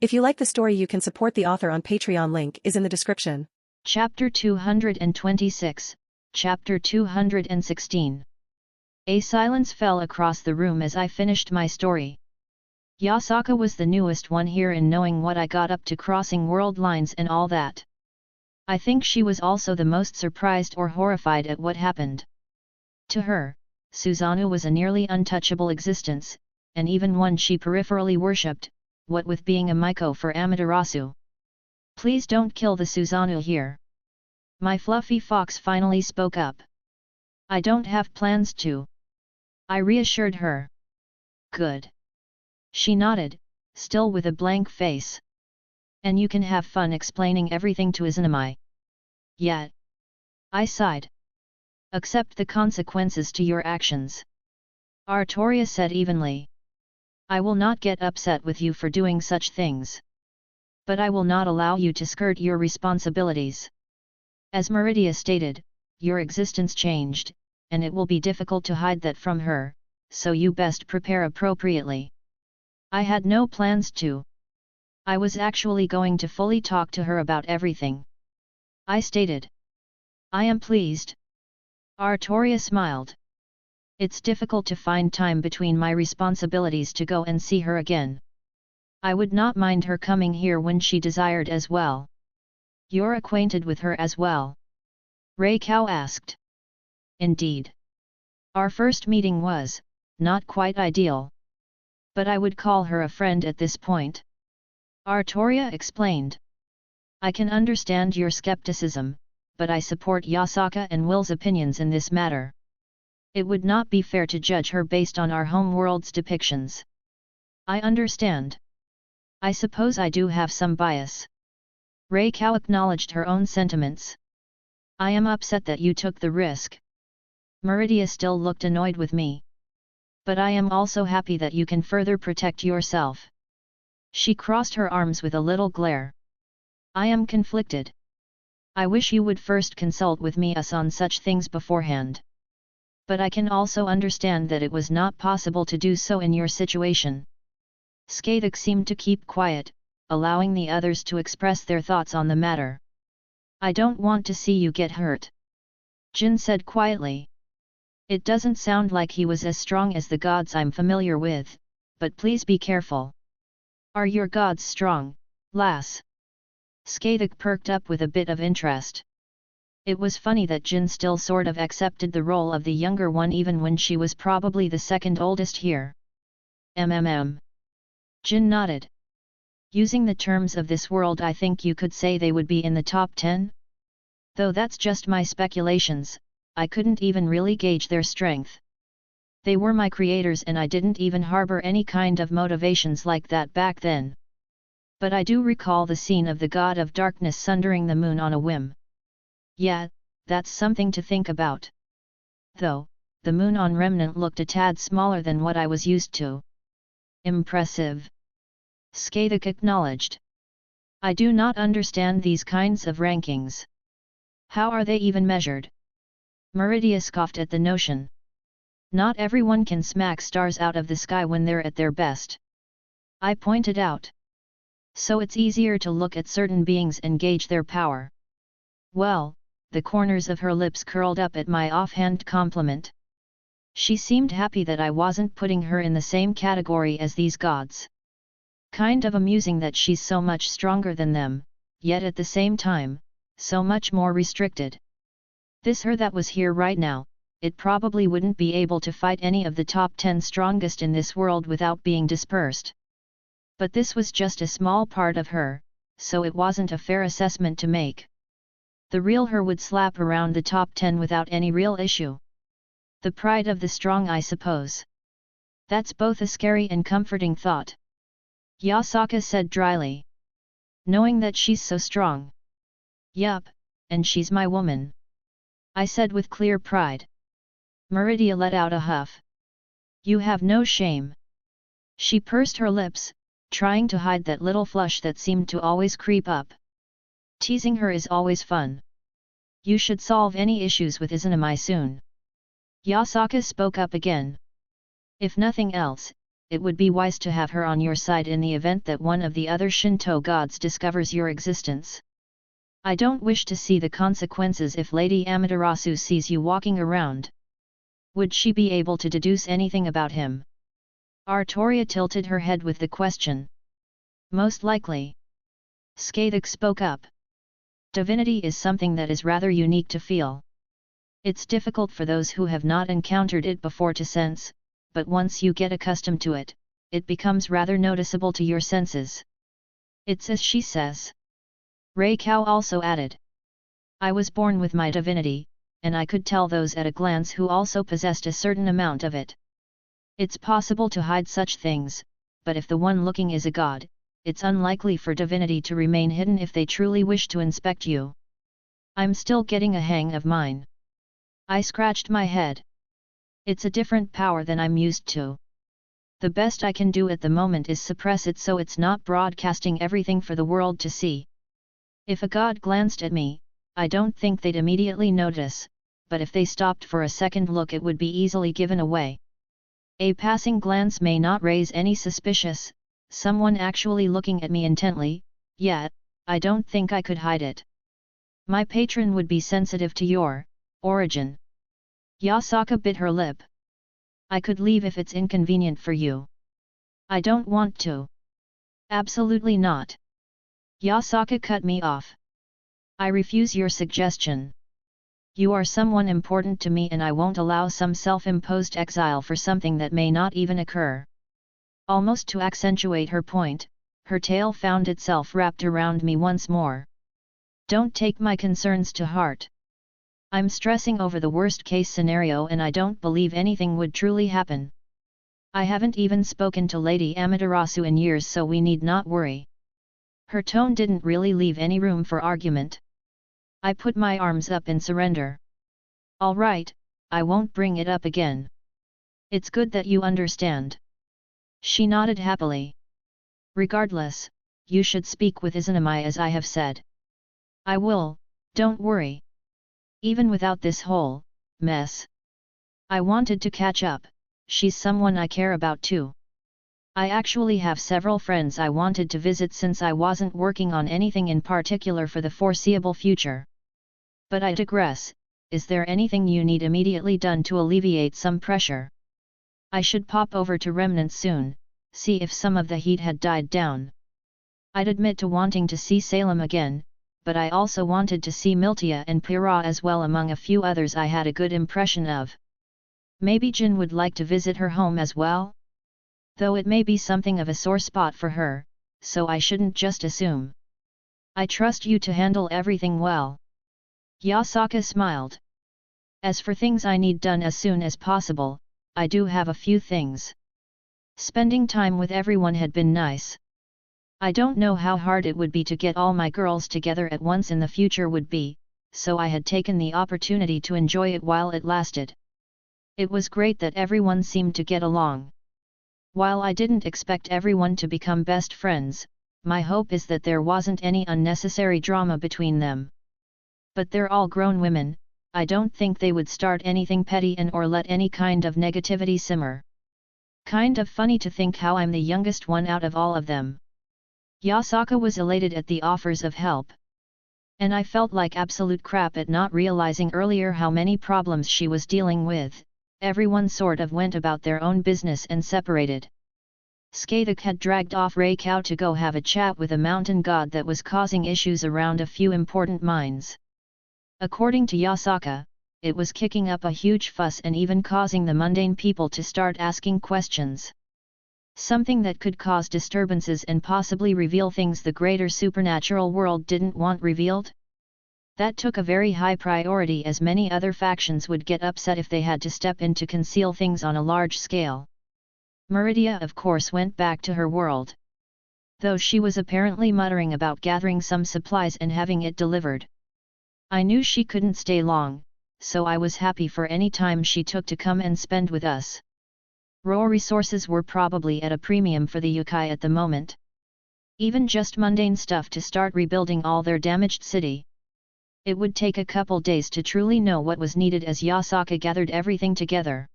If you like the story, you can support the author on Patreon. Link is in the description. Chapter 226, Chapter 216. A silence fell across the room as I finished my story. Yasaka was the newest one here in knowing what I got up to, crossing world lines and all that. I think she was also the most surprised or horrified at what happened. To her, Susanoo was a nearly untouchable existence, and even one she peripherally worshipped, what with being a Miko for Amaterasu. Please don't kill the Susanoo here. My fluffy fox finally spoke up. I don't have plans to. I reassured her. Good. She nodded, still with a blank face. And you can have fun explaining everything to Izanami. Yet. I sighed. Accept the consequences to your actions. Artoria said evenly. I will not get upset with you for doing such things. But I will not allow you to skirt your responsibilities. As Meridia stated, your existence changed, and it will be difficult to hide that from her, so you best prepare appropriately. I had no plans to. I was actually going to fully talk to her about everything. I stated. I am pleased. Artoria smiled. It's difficult to find time between my responsibilities to go and see her again. I would not mind her coming here when she desired as well. You're acquainted with her as well? Reikau asked. Indeed. Our first meeting was, not quite ideal. But I would call her a friend at this point. Artoria explained. I can understand your skepticism, but I support Yasaka and Will's opinions in this matter. It would not be fair to judge her based on our home world's depictions. I understand. I suppose I do have some bias. Reikau acknowledged her own sentiments. I am upset that you took the risk. Meridia still looked annoyed with me. But I am also happy that you can further protect yourself. She crossed her arms with a little glare. I am conflicted. I wish you would first consult with me on such things beforehand. But I can also understand that it was not possible to do so in your situation. Skathik seemed to keep quiet, allowing the others to express their thoughts on the matter. I don't want to see you get hurt. Jin said quietly. It doesn't sound like he was as strong as the gods I'm familiar with, but please be careful. Are your gods strong, lass? Skathik perked up with a bit of interest. It was funny that Jin still sort of accepted the role of the younger one even when she was probably the second oldest here. Jin nodded. Using the terms of this world, I think you could say they would be in the top 10? Though that's just my speculations, I couldn't even really gauge their strength. They were my creators and I didn't even harbor any kind of motivations like that back then. But I do recall the scene of the god of darkness sundering the moon on a whim. Yeah, that's something to think about. Though, the moon on Remnant looked a tad smaller than what I was used to. Impressive. Skathik acknowledged. I do not understand these kinds of rankings. How are they even measured? Meridia scoffed at the notion. Not everyone can smack stars out of the sky when they're at their best. I pointed out. So it's easier to look at certain beings and gauge their power. Well, the corners of her lips curled up at my offhand compliment. She seemed happy that I wasn't putting her in the same category as these gods. Kind of amusing that she's so much stronger than them, yet at the same time, so much more restricted. This her that was here right now, it probably wouldn't be able to fight any of the top 10 strongest in this world without being dispersed. But this was just a small part of her, so it wasn't a fair assessment to make. The real her would slap around the top 10 without any real issue. The pride of the strong, I suppose. That's both a scary and comforting thought. Yasaka said dryly. Knowing that she's so strong. Yup, and she's my woman. I said with clear pride. Meridia let out a huff. You have no shame. She pursed her lips, trying to hide that little flush that seemed to always creep up. Teasing her is always fun. You should solve any issues with Izanami soon. Yasaka spoke up again. If nothing else, it would be wise to have her on your side in the event that one of the other Shinto gods discovers your existence. I don't wish to see the consequences if Lady Amaterasu sees you walking around. Would she be able to deduce anything about him? Artoria tilted her head with the question. Most likely. Scathach spoke up. Divinity is something that is rather unique to feel. It's difficult for those who have not encountered it before to sense, but once you get accustomed to it, it becomes rather noticeable to your senses. It's as she says. Rei Kao also added. I was born with my divinity, and I could tell those at a glance who also possessed a certain amount of it. It's possible to hide such things, but if the one looking is a god, it's unlikely for divinity to remain hidden if they truly wish to inspect you. I'm still getting a hang of mine. I scratched my head. It's a different power than I'm used to. The best I can do at the moment is suppress it so it's not broadcasting everything for the world to see. If a god glanced at me, I don't think they'd immediately notice, but if they stopped for a second look it would be easily given away. A passing glance may not raise any suspicious, someone actually looking at me intently, yet, I don't think I could hide it. My patron would be sensitive to your origin. Yasaka bit her lip. I could leave if it's inconvenient for you. I don't want to. Absolutely not. Yasaka cut me off. I refuse your suggestion. You are someone important to me and I won't allow some self-imposed exile for something that may not even occur. Almost to accentuate her point, her tail found itself wrapped around me once more. Don't take my concerns to heart. I'm stressing over the worst-case scenario and I don't believe anything would truly happen. I haven't even spoken to Lady Amaterasu in years so we need not worry. Her tone didn't really leave any room for argument. I put my arms up in surrender. All right, I won't bring it up again. It's good that you understand. She nodded happily. Regardless, you should speak with Izanami as I have said. I will, don't worry. Even without this whole mess. I wanted to catch up, she's someone I care about too. I actually have several friends I wanted to visit since I wasn't working on anything in particular for the foreseeable future. But I digress, is there anything you need immediately done to alleviate some pressure? I should pop over to Remnant soon, see if some of the heat had died down. I'd admit to wanting to see Salem again, but I also wanted to see Miltia and Pira as well among a few others I had a good impression of. Maybe Jin would like to visit her home as well? Though it may be something of a sore spot for her, so I shouldn't just assume. I trust you to handle everything well. Yasaka smiled. As for things I need done as soon as possible, I do have a few things. Spending time with everyone had been nice. I don't know how hard it would be to get all my girls together at once in the future would be, so I had taken the opportunity to enjoy it while it lasted. It was great that everyone seemed to get along. While I didn't expect everyone to become best friends, my hope is that there wasn't any unnecessary drama between them. But they're all grown women, I don't think they would start anything petty and or let any kind of negativity simmer. Kind of funny to think how I'm the youngest one out of all of them. Yasaka was elated at the offers of help. And I felt like absolute crap at not realizing earlier how many problems she was dealing with. Everyone sort of went about their own business and separated. Scathach had dragged off Rei Kao to go have a chat with a mountain god that was causing issues around a few important mines. According to Yasaka, it was kicking up a huge fuss and even causing the mundane people to start asking questions. Something that could cause disturbances and possibly reveal things the greater supernatural world didn't want revealed? That took a very high priority as many other factions would get upset if they had to step in to conceal things on a large scale. Meridia of course went back to her world. Though she was apparently muttering about gathering some supplies and having it delivered. I knew she couldn't stay long, so I was happy for any time she took to come and spend with us. Raw resources were probably at a premium for the yokai at the moment. Even just mundane stuff to start rebuilding all their damaged city. It would take a couple days to truly know what was needed as Yasaka gathered everything together.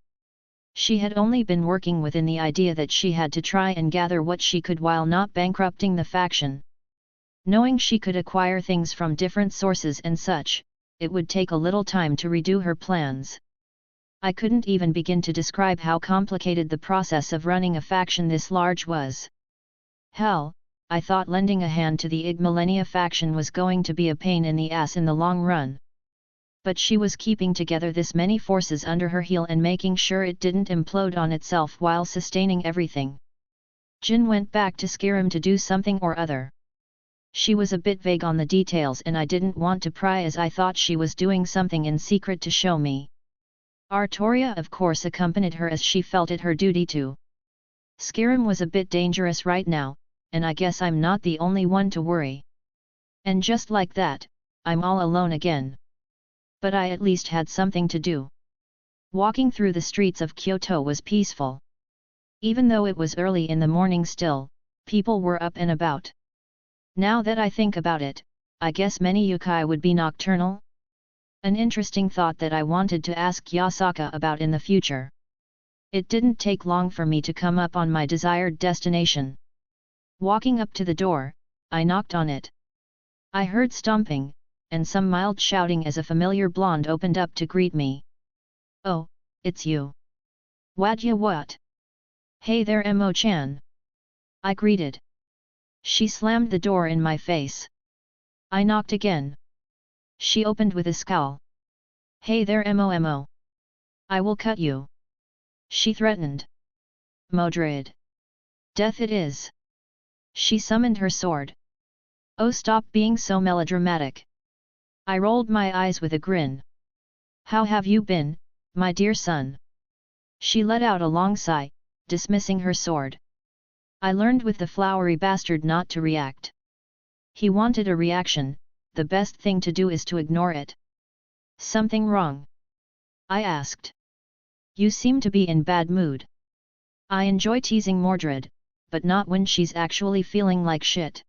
She had only been working within the idea that she had to try and gather what she could while not bankrupting the faction. Knowing she could acquire things from different sources and such, it would take a little time to redo her plans. I couldn't even begin to describe how complicated the process of running a faction this large was. Hell, I thought lending a hand to the Ig Millennia faction was going to be a pain in the ass in the long run. But she was keeping together this many forces under her heel and making sure it didn't implode on itself while sustaining everything. Jin went back to Skyrim to do something or other. She was a bit vague on the details and I didn't want to pry as I thought she was doing something in secret to show me. Artoria of course accompanied her as she felt it her duty to. Skyrim was a bit dangerous right now, and I guess I'm not the only one to worry. And just like that, I'm all alone again. But I at least had something to do. Walking through the streets of Kyoto was peaceful. Even though it was early in the morning still, people were up and about. Now that I think about it, I guess many yokai would be nocturnal? An interesting thought that I wanted to ask Yasaka about in the future. It didn't take long for me to come up on my desired destination. Walking up to the door, I knocked on it. I heard stomping, and some mild shouting as a familiar blonde opened up to greet me. "Oh, it's you. Wadya what? Hey there Mo-chan." I greeted. She slammed the door in my face. I knocked again. She opened with a scowl. "Hey there Mo. I will cut you," she threatened. "Modred. Death it is." She summoned her sword. "Oh, stop being so melodramatic." I rolled my eyes with a grin. "How have you been, my dear son?" She let out a long sigh, dismissing her sword. I learned with the flowery bastard not to react. He wanted a reaction, the best thing to do is to ignore it. "Something wrong?" I asked. "You seem to be in bad mood." I enjoy teasing Mordred, but not when she's actually feeling like shit.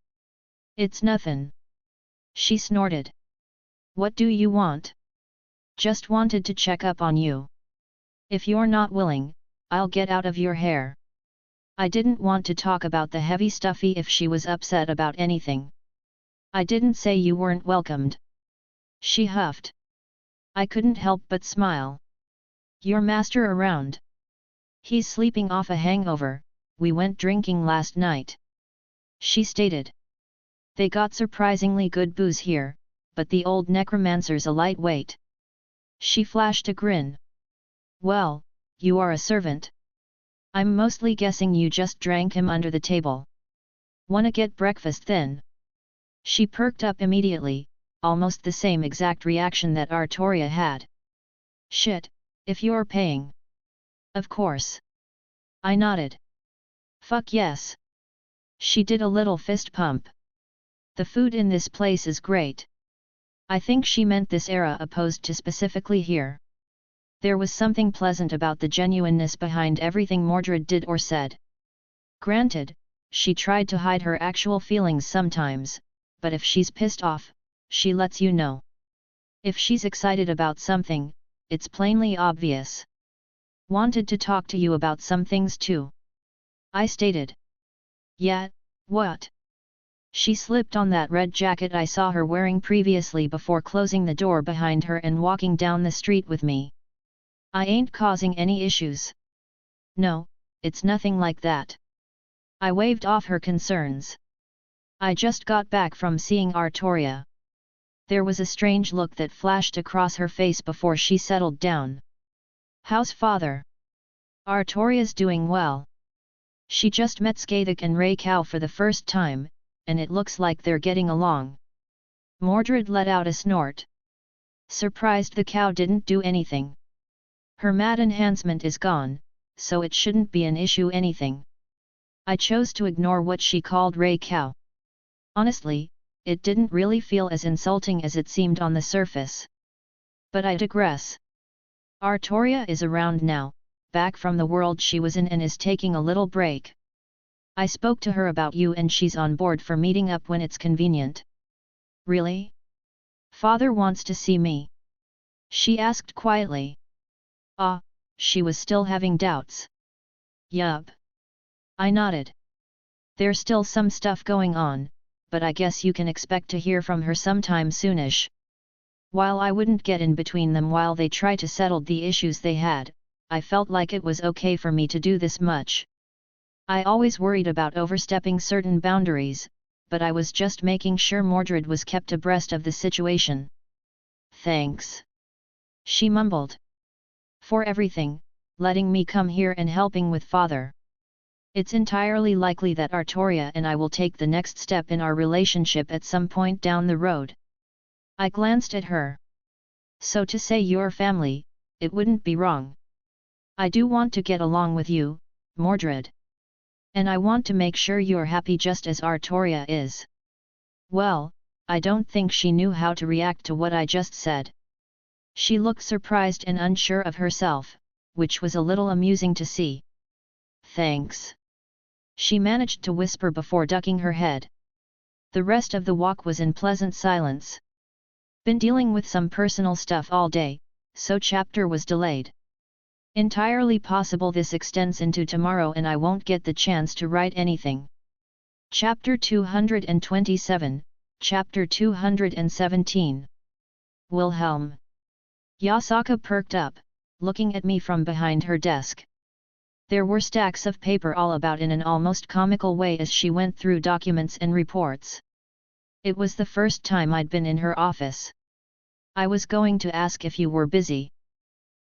"It's nothin'." She snorted. "What do you want?" "Just wanted to check up on you. If you're not willing, I'll get out of your hair." I didn't want to talk about the heavy stuffy if she was upset about anything. "I didn't say you weren't welcomed." She huffed. I couldn't help but smile. "Your master around?" "He's sleeping off a hangover, we went drinking last night," she stated. "They got surprisingly good booze here, but the old necromancer's a lightweight." She flashed a grin. "Well, you are a servant. I'm mostly guessing you just drank him under the table. Wanna get breakfast then?" She perked up immediately, almost the same exact reaction that Artoria had. "Shit, if you're paying." "Of course." I nodded. "Fuck yes." She did a little fist pump. "The food in this place is great." I think she meant this era opposed to specifically here. There was something pleasant about the genuineness behind everything Mordred did or said. Granted, she tried to hide her actual feelings sometimes, but if she's pissed off, she lets you know. If she's excited about something, it's plainly obvious. "Wanted to talk to you about some things too," I stated. "Yeah, what?" She slipped on that red jacket I saw her wearing previously before closing the door behind her and walking down the street with me. "I ain't causing any issues." "No, it's nothing like that." I waved off her concerns. "I just got back from seeing Artoria." There was a strange look that flashed across her face before she settled down. "How's father?" "Artoria's doing well. She just met Skathik and Ray Cow for the first time, and it looks like they're getting along." Mordred let out a snort. "Surprised the cow didn't do anything. Her mad enhancement is gone, so it shouldn't be an issue anything." I chose to ignore what she called Ray Cow. Honestly, it didn't really feel as insulting as it seemed on the surface. But I digress. Artoria is around now, back from the world she was in and is taking a little break. I spoke to her about you and she's on board for meeting up when it's convenient." "Really? Father wants to see me?" she asked quietly. "Ah, she was still having doubts. Yup. I nodded. There's still some stuff going on, but I guess you can expect to hear from her sometime soonish. While I wouldn't get in between them while they try to settle the issues they had, I felt like it was okay for me to do this much. I always worried about overstepping certain boundaries, but I was just making sure Mordred was kept abreast of the situation. Thanks. She mumbled. For everything, letting me come here and helping with Father. It's entirely likely that Artoria and I will take the next step in our relationship at some point down the road. I glanced at her. So to say your family, it wouldn't be wrong. I do want to get along with you, Mordred. And I want to make sure you're happy just as Artoria is. Well, I don't think she knew how to react to what I just said. She looked surprised and unsure of herself, which was a little amusing to see. Thanks. She managed to whisper before ducking her head. The rest of the walk was in pleasant silence. Been dealing with some personal stuff all day, so chapter was delayed. Entirely possible this extends into tomorrow and I won't get the chance to write anything. Chapter 227, Chapter 217. Wilhelm. Yasaka perked up, looking at me from behind her desk. There were stacks of paper all about in an almost comical way as she went through documents and reports. It was the first time I'd been in her office. I was going to ask if you were busy.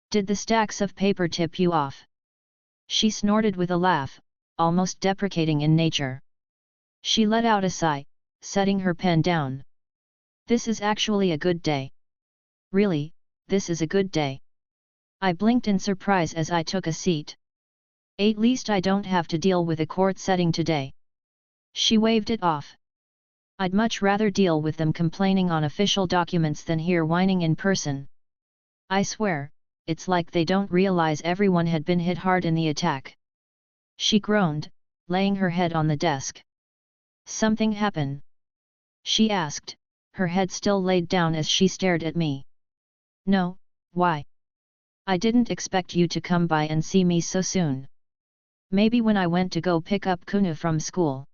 Did the stacks of paper tip you off? She snorted with a laugh, almost deprecating in nature. She let out a sigh, setting her pen down. This is actually a good day. Really, this is a good day. I blinked in surprise as I took a seat. At least I don't have to deal with a court setting today. She waved it off. I'd much rather deal with them complaining on official documents than here whining in person. I swear, it's like they don't realize everyone had been hit hard in the attack. She groaned, laying her head on the desk. Something happened? She asked, her head still laid down as she stared at me. No, why? I didn't expect you to come by and see me so soon. Maybe when I went to go pick up Kuna from school.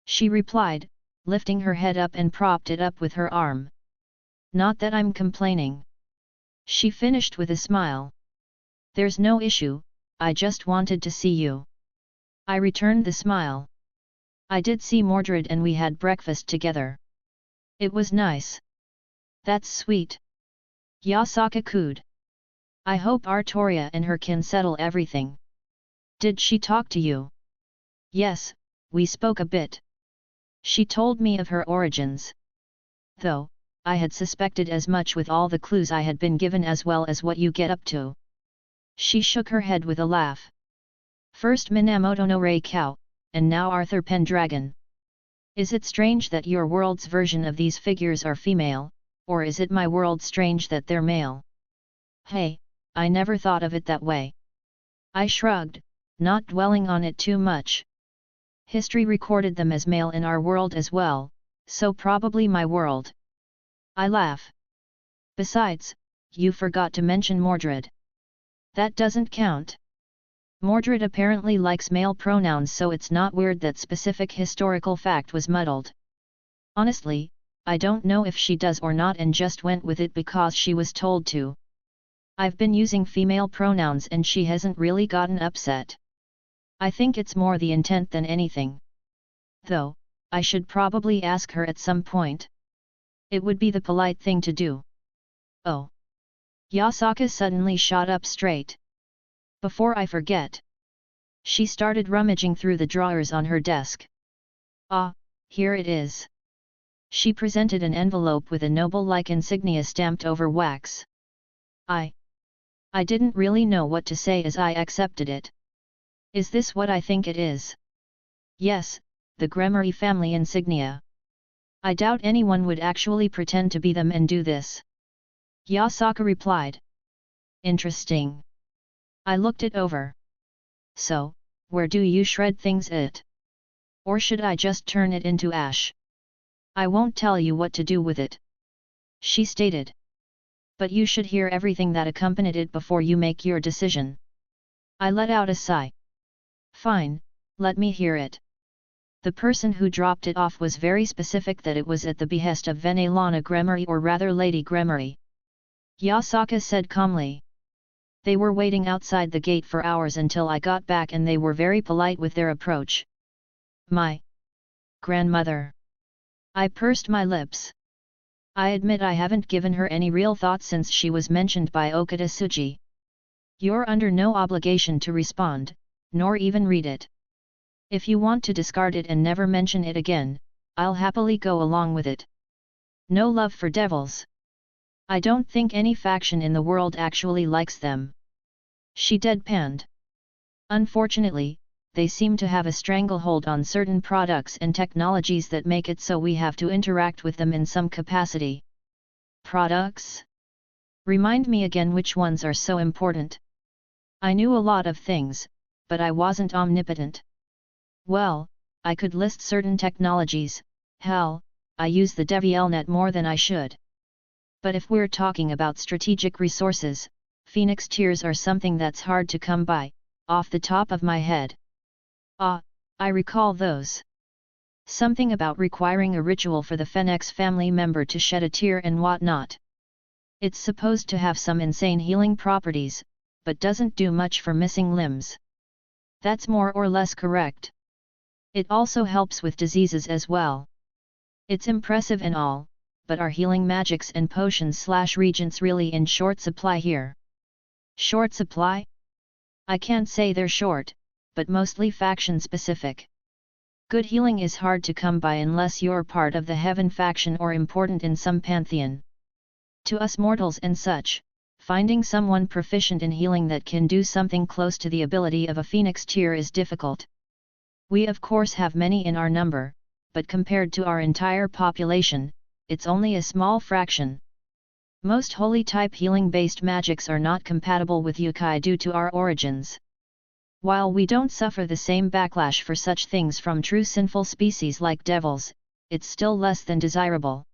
She replied, lifting her head up and propped it up with her arm. Not that I'm complaining. She finished with a smile. There's no issue, I just wanted to see you. I returned the smile. I did see Mordred and we had breakfast together. It was nice. That's sweet. Yasaka cooed. I hope Artoria and her can settle everything. Did she talk to you? Yes, we spoke a bit. She told me of her origins. Though, I had suspected as much with all the clues I had been given as well as what you get up to. She shook her head with a laugh. First Minamoto no Rei Cow, and now Arthur Pendragon. Is it strange that your world's version of these figures are female, or is it my world strange that they're male? Hey, I never thought of it that way. I shrugged, not dwelling on it too much. History recorded them as male in our world as well, so probably my world. I laugh. Besides, you forgot to mention Mordred. That doesn't count. Mordred apparently likes male pronouns, so it's not weird that specific historical fact was muddled. Honestly, I don't know if she does or not and just went with it because she was told to. I've been using female pronouns and she hasn't really gotten upset. I think it's more the intent than anything. Though, I should probably ask her at some point. It would be the polite thing to do. Oh. Yasaka suddenly shot up straight. Before I forget. She started rummaging through the drawers on her desk. Ah, here it is. She presented an envelope with a noble-like insignia stamped over wax. I didn't really know what to say as I accepted it. Is this what I think it is? Yes, the Gremory family insignia. I doubt anyone would actually pretend to be them and do this. Yasaka replied. Interesting. I looked it over. So, where do you shred things it? Or should I just turn it into ash? I won't tell you what to do with it. She stated. But you should hear everything that accompanied it before you make your decision. I let out a sigh. Fine, let me hear it. The person who dropped it off was very specific that it was at the behest of Venelana Gremory, or rather Lady Gremory. Yasaka said calmly. They were waiting outside the gate for hours until I got back, and they were very polite with their approach. My grandmother. I pursed my lips. I admit I haven't given her any real thought since she was mentioned by Okada Tsuji. You're under no obligation to respond, nor even read it. If you want to discard it and never mention it again, I'll happily go along with it. No love for devils. I don't think any faction in the world actually likes them. She deadpanned. Unfortunately, they seem to have a stranglehold on certain products and technologies that make it so we have to interact with them in some capacity. Products? Remind me again which ones are so important. I knew a lot of things, but I wasn't omnipotent. Well, I could list certain technologies. Hell, I use the DevielNet more than I should. But if we're talking about strategic resources, Phoenix Tears are something that's hard to come by, off the top of my head. Ah, I recall those. Something about requiring a ritual for the Phoenix family member to shed a tear and whatnot. It's supposed to have some insane healing properties, but doesn't do much for missing limbs. That's more or less correct. It also helps with diseases as well. It's impressive and all, but are healing magics and potions/regents really in short supply here? Short supply? I can't say they're short, but mostly faction specific. Good healing is hard to come by unless you're part of the Heaven faction or important in some pantheon. To us mortals and such, finding someone proficient in healing that can do something close to the ability of a Phoenix Tear is difficult. We of course have many in our number, but compared to our entire population, it's only a small fraction. Most holy type healing based magics are not compatible with yokai due to our origins. While we don't suffer the same backlash for such things from true sinful species like devils, it's still less than desirable.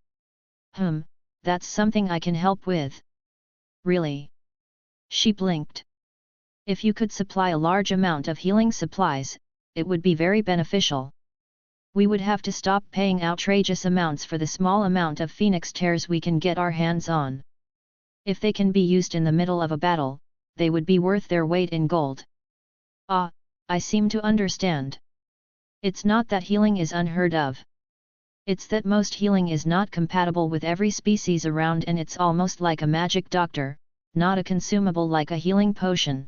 That's something I can help with. Really? She blinked. If you could supply a large amount of healing supplies, it would be very beneficial. We would have to stop paying outrageous amounts for the small amount of Phoenix Tears we can get our hands on. If they can be used in the middle of a battle, they would be worth their weight in gold. Ah, I seem to understand. It's not that healing is unheard of. It's that most healing is not compatible with every species around, and it's almost like a magic doctor, not a consumable like a healing potion.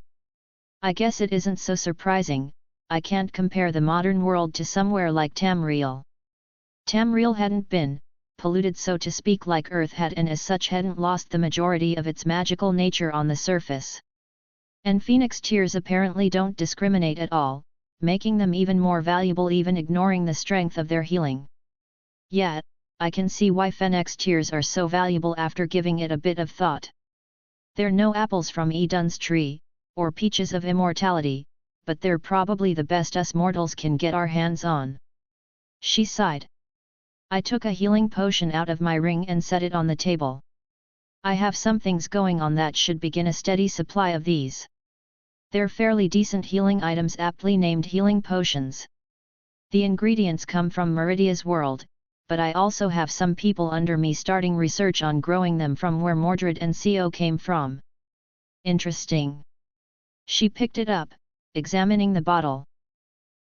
I guess it isn't so surprising. I can't compare the modern world to somewhere like Tamriel. Tamriel hadn't been polluted, so to speak, like Earth had, and as such hadn't lost the majority of its magical nature on the surface. And Phoenix Tears apparently don't discriminate at all, making them even more valuable, even ignoring the strength of their healing. Yet, I can see why Phoenix Tears are so valuable after giving it a bit of thought. They're no apples from Eden's tree, or peaches of immortality, but they're probably the best us mortals can get our hands on. She sighed. I took a healing potion out of my ring and set it on the table. I have some things going on that should begin a steady supply of these. They're fairly decent healing items, aptly named healing potions. The ingredients come from Meridia's world, but I also have some people under me starting research on growing them from where Mordred and Co came from. Interesting. She picked it up, examining the bottle.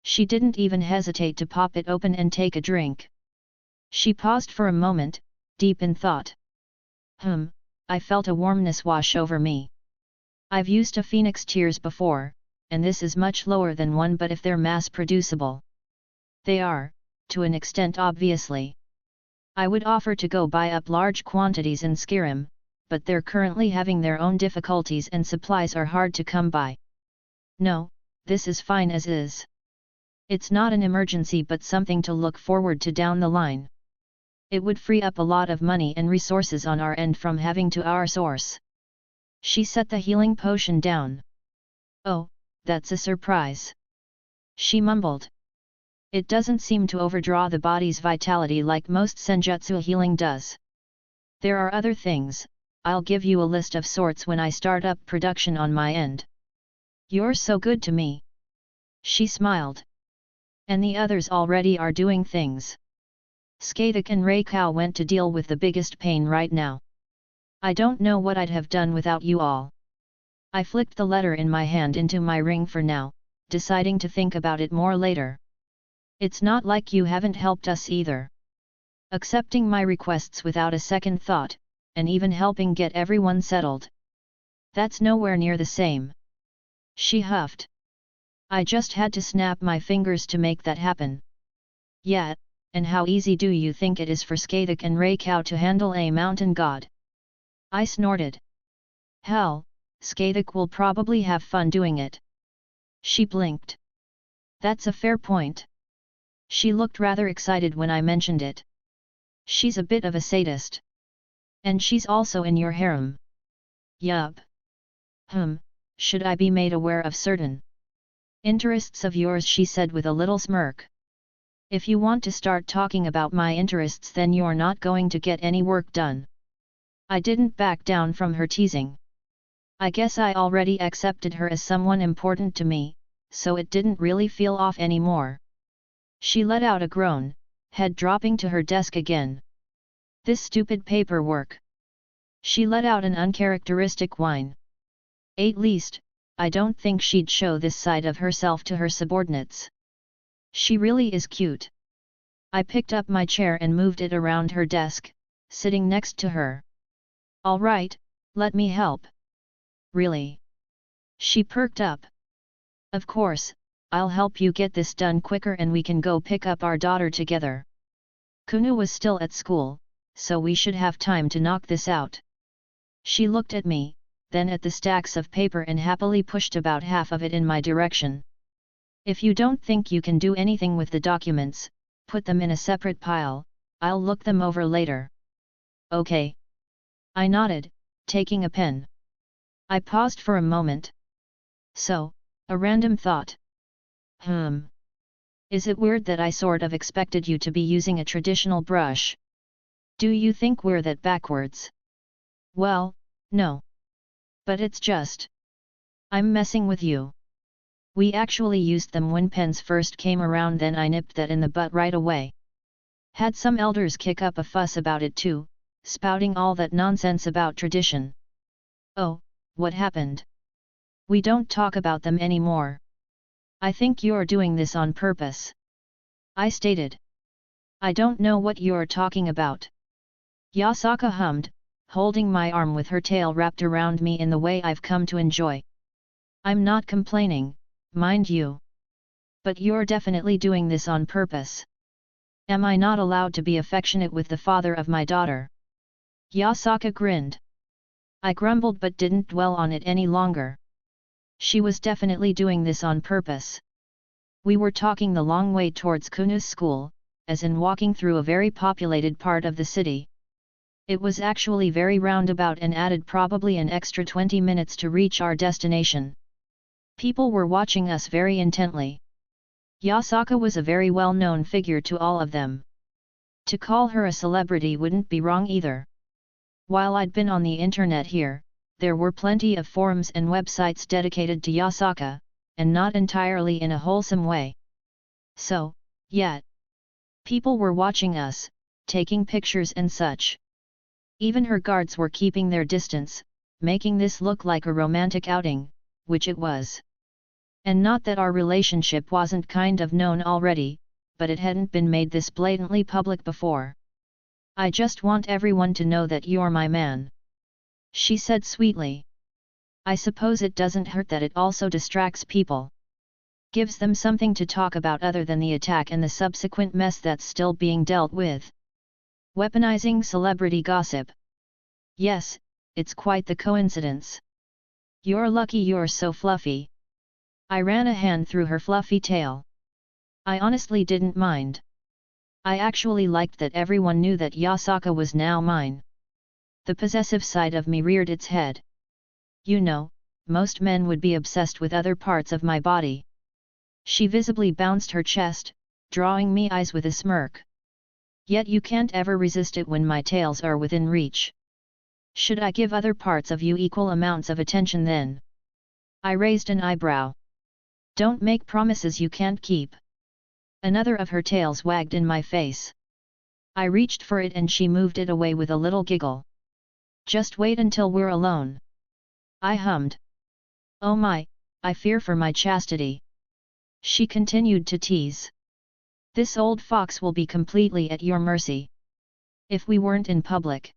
She didn't even hesitate to pop it open and take a drink. She paused for a moment, deep in thought. I felt a warmness wash over me. I've used a Phoenix Tears before, and this is much lower than one, but if they're mass-producible. They are, to an extent obviously. I would offer to go buy up large quantities in Skyrim, but they're currently having their own difficulties and supplies are hard to come by. No, this is fine as is. It's not an emergency, but something to look forward to down the line. It would free up a lot of money and resources on our end from having to outsource. She set the healing potion down. Oh, that's a surprise. She mumbled. It doesn't seem to overdraw the body's vitality like most senjutsu healing does. There are other things, I'll give you a list of sorts when I start up production on my end. You're so good to me. She smiled. And the others already are doing things. Skadik and Raikau went to deal with the biggest pain right now. I don't know what I'd have done without you all. I flicked the letter in my hand into my ring for now, deciding to think about it more later. It's not like you haven't helped us either. Accepting my requests without a second thought, and even helping get everyone settled. That's nowhere near the same. She huffed. I just had to snap my fingers to make that happen. Yeah, and how easy do you think it is for Skadik and Raikau to handle a mountain god? I snorted. Hell, Skadik will probably have fun doing it. She blinked. That's a fair point. She looked rather excited when I mentioned it. She's a bit of a sadist. And she's also in your harem. Yup. Should I be made aware of certain interests of yours? She said with a little smirk. If you want to start talking about my interests, then you're not going to get any work done. I didn't back down from her teasing. I guess I already accepted her as someone important to me, so it didn't really feel off anymore. She let out a groan, head dropping to her desk again. This stupid paperwork. She let out an uncharacteristic whine. At least, I don't think she'd show this side of herself to her subordinates. She really is cute. I picked up my chair and moved it around her desk, sitting next to her. All right, let me help. Really? She perked up. Of course, I'll help you get this done quicker and we can go pick up our daughter together. Kunu was still at school, so we should have time to knock this out. She looked at me, then at the stacks of paper and happily pushed about half of it in my direction. If you don't think you can do anything with the documents, put them in a separate pile, I'll look them over later. Okay. I nodded, taking a pen. I paused for a moment. So, a random thought. Is it weird that I sort of expected you to be using a traditional brush? Do you think we're that backwards? Well, no. But it's just. I'm messing with you. We actually used them when pens first came around, then I nipped that in the butt right away. Had some elders kick up a fuss about it too, spouting all that nonsense about tradition. Oh, what happened? We don't talk about them anymore. I think you're doing this on purpose. I stated. I don't know what you're talking about. Yasaka hummed, holding my arm with her tail wrapped around me in the way I've come to enjoy. I'm not complaining, mind you. But you're definitely doing this on purpose. Am I not allowed to be affectionate with the father of my daughter? Yasaka grinned. I grumbled but didn't dwell on it any longer. She was definitely doing this on purpose. We were talking the long way towards Kunu's school, as in walking through a very populated part of the city. It was actually very roundabout and added probably an extra 20 minutes to reach our destination. People were watching us very intently. Yasaka was a very well-known figure to all of them. To call her a celebrity wouldn't be wrong either. While I'd been on the internet here, there were plenty of forums and websites dedicated to Yasaka, and not entirely in a wholesome way. So, yeah. People were watching us, taking pictures and such. Even her guards were keeping their distance, making this look like a romantic outing, which it was. And not that our relationship wasn't kind of known already, but it hadn't been made this blatantly public before. I just want everyone to know that you're my man. She said sweetly. I suppose it doesn't hurt that it also distracts people. Gives them something to talk about other than the attack and the subsequent mess that's still being dealt with. Weaponizing celebrity gossip. Yes, it's quite the coincidence. You're lucky you're so fluffy. I ran a hand through her fluffy tail. I honestly didn't mind. I actually liked that everyone knew that Yasaka was now mine. The possessive side of me reared its head. You know, most men would be obsessed with other parts of my body. She visibly bounced her chest, drawing me eyes with a smirk. Yet you can't ever resist it when my tails are within reach. Should I give other parts of you equal amounts of attention then? I raised an eyebrow. Don't make promises you can't keep. Another of her tails wagged in my face. I reached for it and she moved it away with a little giggle. Just wait until we're alone. I hummed. Oh my, I fear for my chastity. She continued to tease. This old fox will be completely at your mercy. If we weren't in public.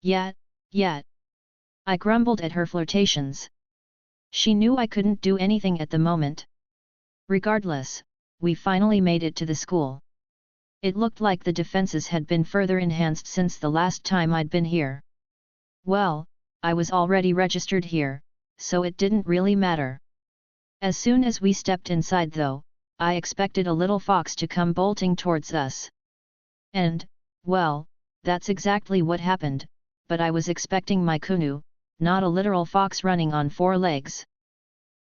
Yet. I grumbled at her flirtations. She knew I couldn't do anything at the moment. Regardless, we finally made it to the school. It looked like the defenses had been further enhanced since the last time I'd been here. Well, I was already registered here, so it didn't really matter. As soon as we stepped inside though, I expected a little fox to come bolting towards us. And, well, that's exactly what happened, but I was expecting my Kunu, not a literal fox running on 4 legs.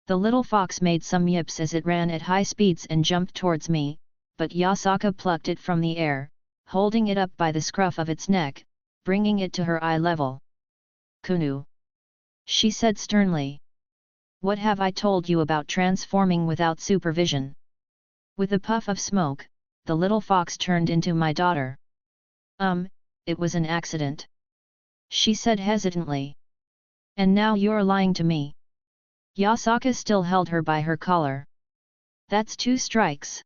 The little fox made some yips as it ran at high speeds and jumped towards me, but Yasaka plucked it from the air, holding it up by the scruff of its neck, bringing it to her eye level. Kunu, she said sternly. What have I told you about transforming without supervision? With a puff of smoke, the little fox turned into my daughter. It was an accident. She said hesitantly. And now you're lying to me. Yasaka still held her by her collar. That's 2 strikes.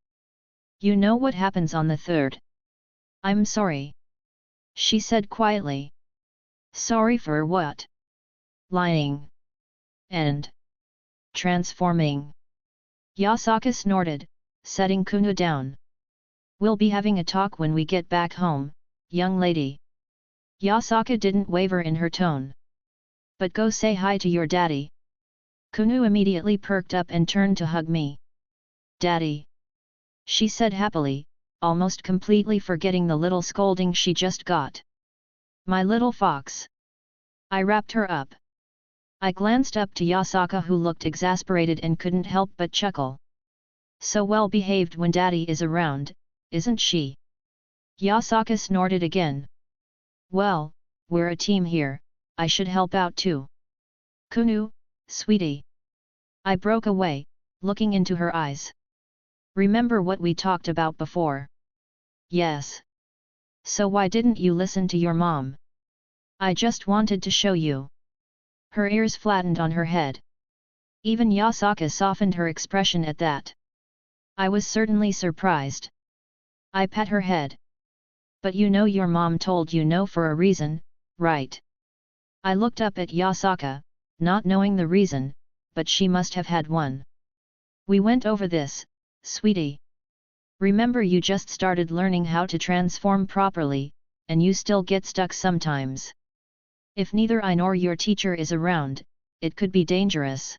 You know what happens on the 3rd. I'm sorry. She said quietly. Sorry for what? Lying. And transforming. Yasaka snorted, setting Kunu down. We'll be having a talk when we get back home, young lady. Yasaka didn't waver in her tone. But go say hi to your daddy. Kunu immediately perked up and turned to hug me. Daddy. She said happily, almost completely forgetting the little scolding she just got. My little fox. I wrapped her up. I glanced up to Yasaka who looked exasperated and couldn't help but chuckle. So well behaved when daddy is around, isn't she? Yasaka snorted again. Well, we're a team here, I should help out too. Kunu, sweetie. I broke away, looking into her eyes. Remember what we talked about before? Yes. So why didn't you listen to your mom? I just wanted to show you. Her ears flattened on her head. Even Yasaka softened her expression at that. I was certainly surprised. I pat her head. But you know your mom told you no for a reason, right? I looked up at Yasaka, not knowing the reason, but she must have had one. We went over this, sweetie. Remember you just started learning how to transform properly, and you still get stuck sometimes. If neither I nor your teacher is around, it could be dangerous.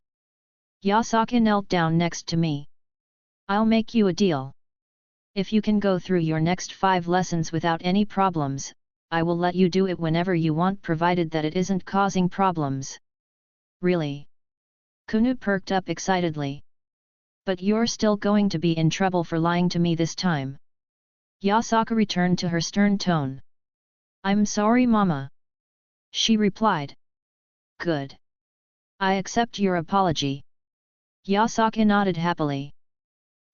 Yasaka knelt down next to me. I'll make you a deal. If you can go through your next 5 lessons without any problems, I will let you do it whenever you want provided that it isn't causing problems. Really? Kunu perked up excitedly. But you're still going to be in trouble for lying to me this time. Yasaka returned to her stern tone. I'm sorry mama. She replied. Good. I accept your apology. Yasaka nodded happily.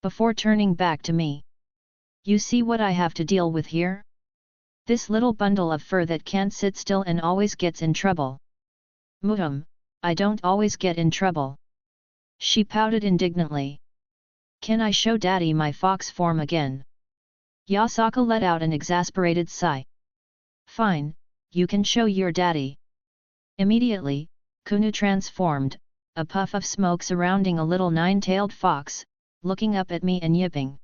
Before turning back to me. You see what I have to deal with here? This little bundle of fur that can't sit still and always gets in trouble. I don't always get in trouble. She pouted indignantly. Can I show daddy my fox form again? Yasaka let out an exasperated sigh. Fine, you can show your daddy. Immediately, Kunu transformed, a puff of smoke surrounding a little 9-tailed fox, looking up at me and yipping.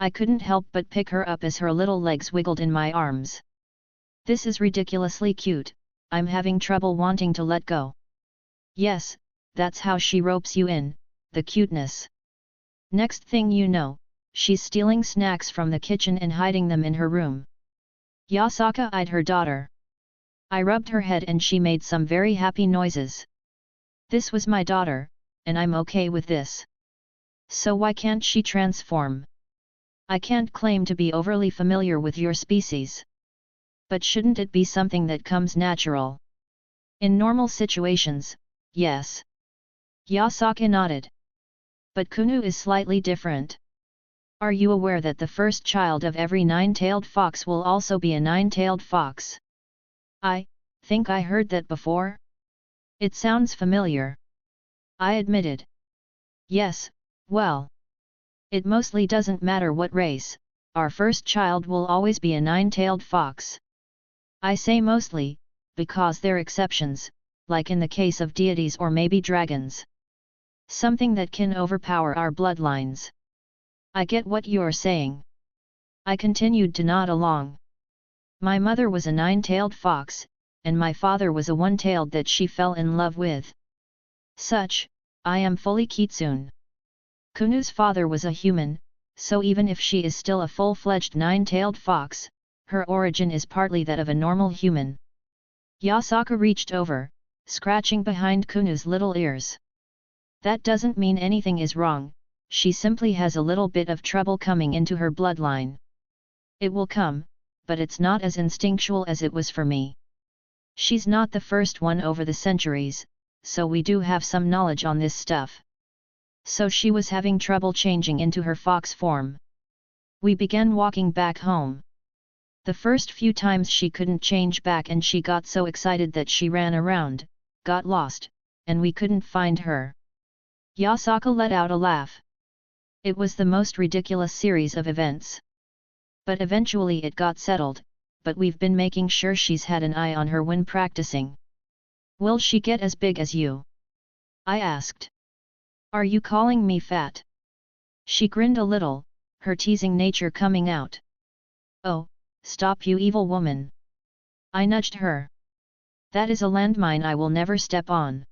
I couldn't help but pick her up as her little legs wiggled in my arms. This is ridiculously cute, I'm having trouble wanting to let go. Yes, that's how she ropes you in, the cuteness. Next thing you know, she's stealing snacks from the kitchen and hiding them in her room. Yasaka eyed her daughter. I rubbed her head and she made some very happy noises. This was my daughter, and I'm okay with this. So why can't she transform? I can't claim to be overly familiar with your species. But shouldn't it be something that comes natural? In normal situations, yes. Yasaka nodded. But Kunu is slightly different. Are you aware that the first child of every nine-tailed fox will also be a nine-tailed fox? I think I heard that before. It sounds familiar. I admitted. Yes, well. It mostly doesn't matter what race, our first child will always be a nine-tailed fox. I say mostly, because they're exceptions, like in the case of deities or maybe dragons. Something that can overpower our bloodlines. I get what you're saying. I continued to nod along. My mother was a nine-tailed fox, and my father was a one-tailed that she fell in love with. Such, I am fully Kitsune. Kunu's father was a human, so even if she is still a full-fledged nine-tailed fox, her origin is partly that of a normal human. Yasaka reached over, scratching behind Kunu's little ears. That doesn't mean anything is wrong, she simply has a little bit of trouble coming into her bloodline. It will come, but it's not as instinctual as it was for me. She's not the first one over the centuries, so we do have some knowledge on this stuff. So she was having trouble changing into her fox form. We began walking back home. The first few times she couldn't change back and she got so excited that she ran around, got lost, and we couldn't find her. Yasaka let out a laugh. It was the most ridiculous series of events. But eventually it got settled, but we've been making sure she's had an eye on her when practicing. Will she get as big as you? I asked. Are you calling me fat? She grinned a little, her teasing nature coming out. Oh, stop you evil woman. I nudged her. That is a landmine I will never step on.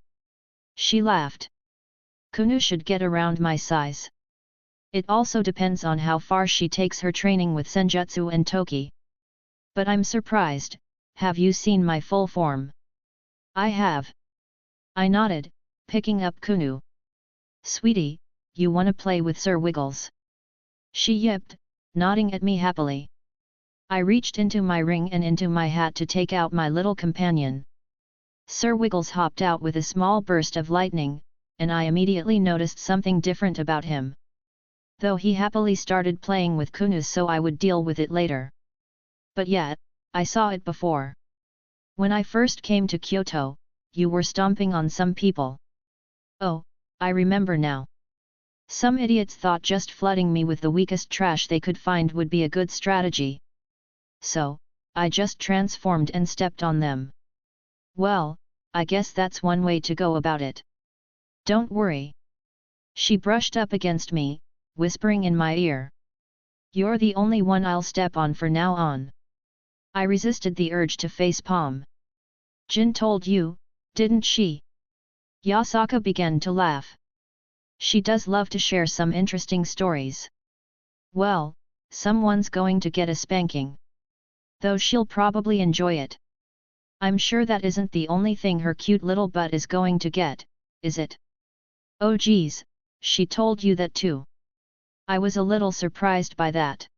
She laughed. Kunu should get around my size. It also depends on how far she takes her training with Senjutsu and Toki. But I'm surprised, have you seen my full form? I have. I nodded, picking up Kunu. Sweetie, you wanna play with Sir Wiggles? She yipped, nodding at me happily. I reached into my ring and into my hat to take out my little companion. Sir Wiggles hopped out with a small burst of lightning, and I immediately noticed something different about him. Though he happily started playing with Kunu so I would deal with it later. But yet, I saw it before. When I first came to Kyoto, you were stomping on some people. Oh, I remember now. Some idiots thought just flooding me with the weakest trash they could find would be a good strategy. So, I just transformed and stepped on them. Well, I guess that's one way to go about it. Don't worry. She brushed up against me, whispering in my ear. You're the only one I'll step on from now on. I resisted the urge to facepalm. Jin told you, didn't she? Yasaka began to laugh. She does love to share some interesting stories. Well, someone's going to get a spanking. Though she'll probably enjoy it. I'm sure that isn't the only thing her cute little butt is going to get, is it? Oh geez, she told you that too. I was a little surprised by that.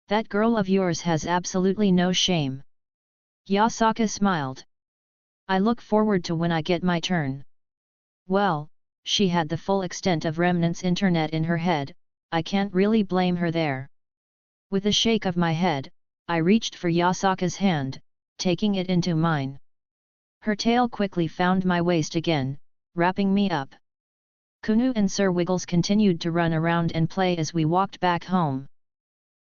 That girl of yours has absolutely no shame. Yasaka smiled. I look forward to when I get my turn. Well, she had the full extent of Remnant's internet in her head, I can't really blame her there. With a shake of my head, I reached for Yasaka's hand, taking it into mine. Her tail quickly found my waist again, wrapping me up. Kunu and Sir Wiggles continued to run around and play as we walked back home.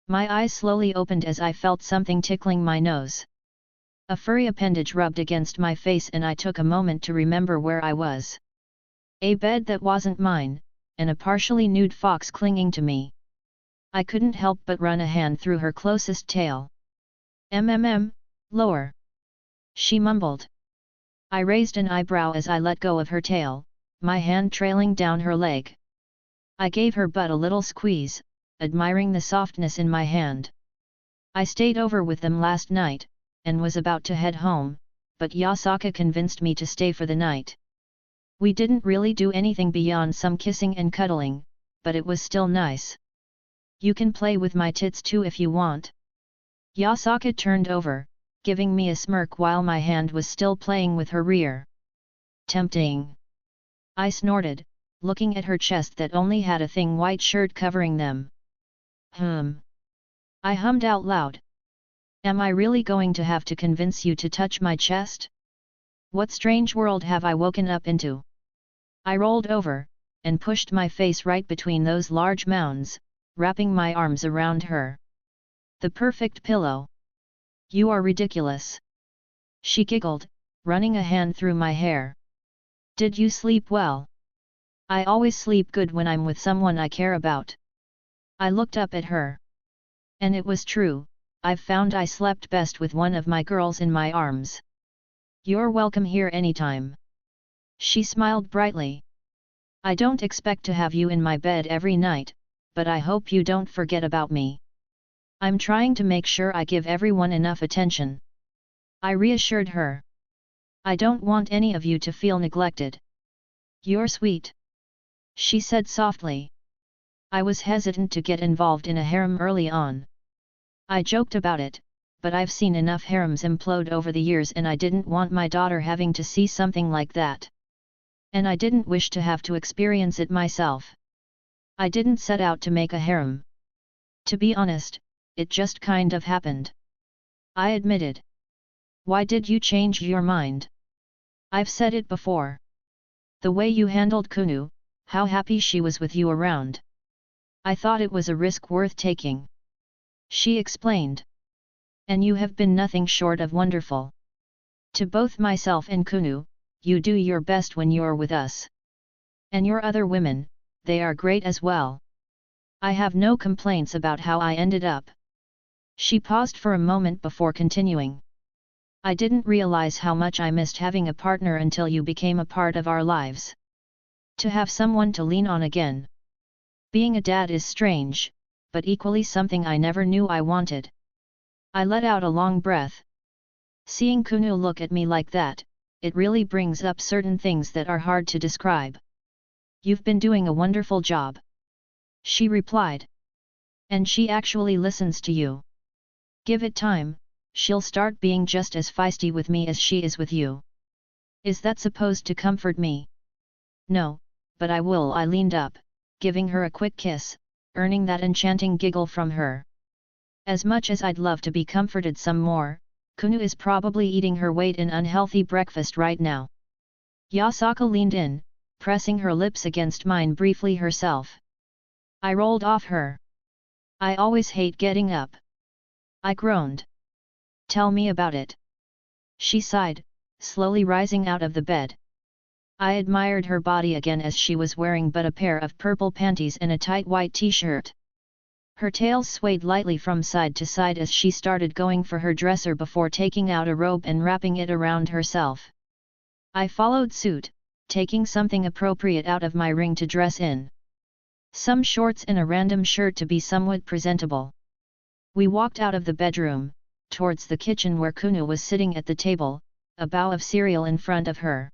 My eyes slowly opened as I felt something tickling my nose. A furry appendage rubbed against my face and I took a moment to remember where I was. A bed that wasn't mine, and a partially nude fox clinging to me. I couldn't help but run a hand through her closest tail. Lower. She mumbled. I raised an eyebrow as I let go of her tail, my hand trailing down her leg. I gave her butt a little squeeze, admiring the softness in my hand. I stayed over with them last night, and was about to head home, but Yasaka convinced me to stay for the night. We didn't really do anything beyond some kissing and cuddling, but it was still nice. You can play with my tits too if you want. Yasaka turned over, giving me a smirk while my hand was still playing with her rear. Tempting. I snorted, looking at her chest that only had a thin white shirt covering them. I hummed out loud. Am I really going to have to convince you to touch my chest? What strange world have I woken up into? I rolled over, and pushed my face right between those large mounds, wrapping my arms around her. The perfect pillow. You are ridiculous. She giggled, running a hand through my hair. Did you sleep well? I always sleep good when I'm with someone I care about. I looked up at her. And it was true, I've found I slept best with one of my girls in my arms. You're welcome here anytime. She smiled brightly. I don't expect to have you in my bed every night, but I hope you don't forget about me. I'm trying to make sure I give everyone enough attention. I reassured her. I don't want any of you to feel neglected. You're sweet. She said softly. I was hesitant to get involved in a harem early on. I joked about it, but I've seen enough harems implode over the years and I didn't want my daughter having to see something like that. And I didn't wish to have to experience it myself. I didn't set out to make a harem. To be honest, it just kind of happened. I admitted. Why did you change your mind? I've said it before. The way you handled Kunu, how happy she was with you around. I thought it was a risk worth taking. She explained. And you have been nothing short of wonderful. To both myself and Kunu, you do your best when you're with us. And your other women, they are great as well. I have no complaints about how I ended up. She paused for a moment before continuing. I didn't realize how much I missed having a partner until you became a part of our lives. To have someone to lean on again. Being a dad is strange, but equally something I never knew I wanted. I let out a long breath. Seeing Kunu look at me like that, it really brings up certain things that are hard to describe. You've been doing a wonderful job. She replied. And she actually listens to you. Give it time, she'll start being just as feisty with me as she is with you. Is that supposed to comfort me? No, but I will. I leaned up, giving her a quick kiss, earning that enchanting giggle from her. As much as I'd love to be comforted some more, Kunu is probably eating her weight in unhealthy breakfast right now. Yasaka leaned in, pressing her lips against mine briefly herself. I rolled off her. I always hate getting up. I groaned. Tell me about it. She sighed, slowly rising out of the bed. I admired her body again as she was wearing but a pair of purple panties and a tight white t-shirt. Her tail swayed lightly from side to side as she started going for her dresser before taking out a robe and wrapping it around herself. I followed suit, taking something appropriate out of my ring to dress in. Some shorts and a random shirt to be somewhat presentable. We walked out of the bedroom, towards the kitchen where Kunu was sitting at the table, a bowl of cereal in front of her.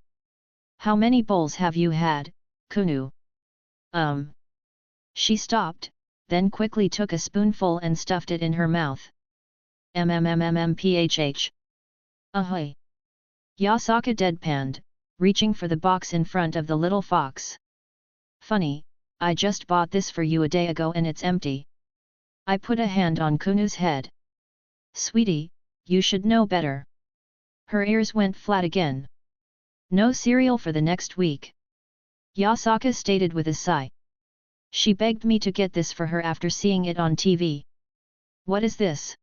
How many bowls have you had, Kunu? She stopped, then quickly took a spoonful and stuffed it in her mouth. Phh. Ahoy! Yasaka deadpanned, reaching for the box in front of the little fox. Funny, I just bought this for you a day ago and it's empty. I put a hand on Kunu's head. Sweetie, you should know better. Her ears went flat again. No cereal for the next week. Yasaka stated with a sigh. She begged me to get this for her after seeing it on TV. What is this?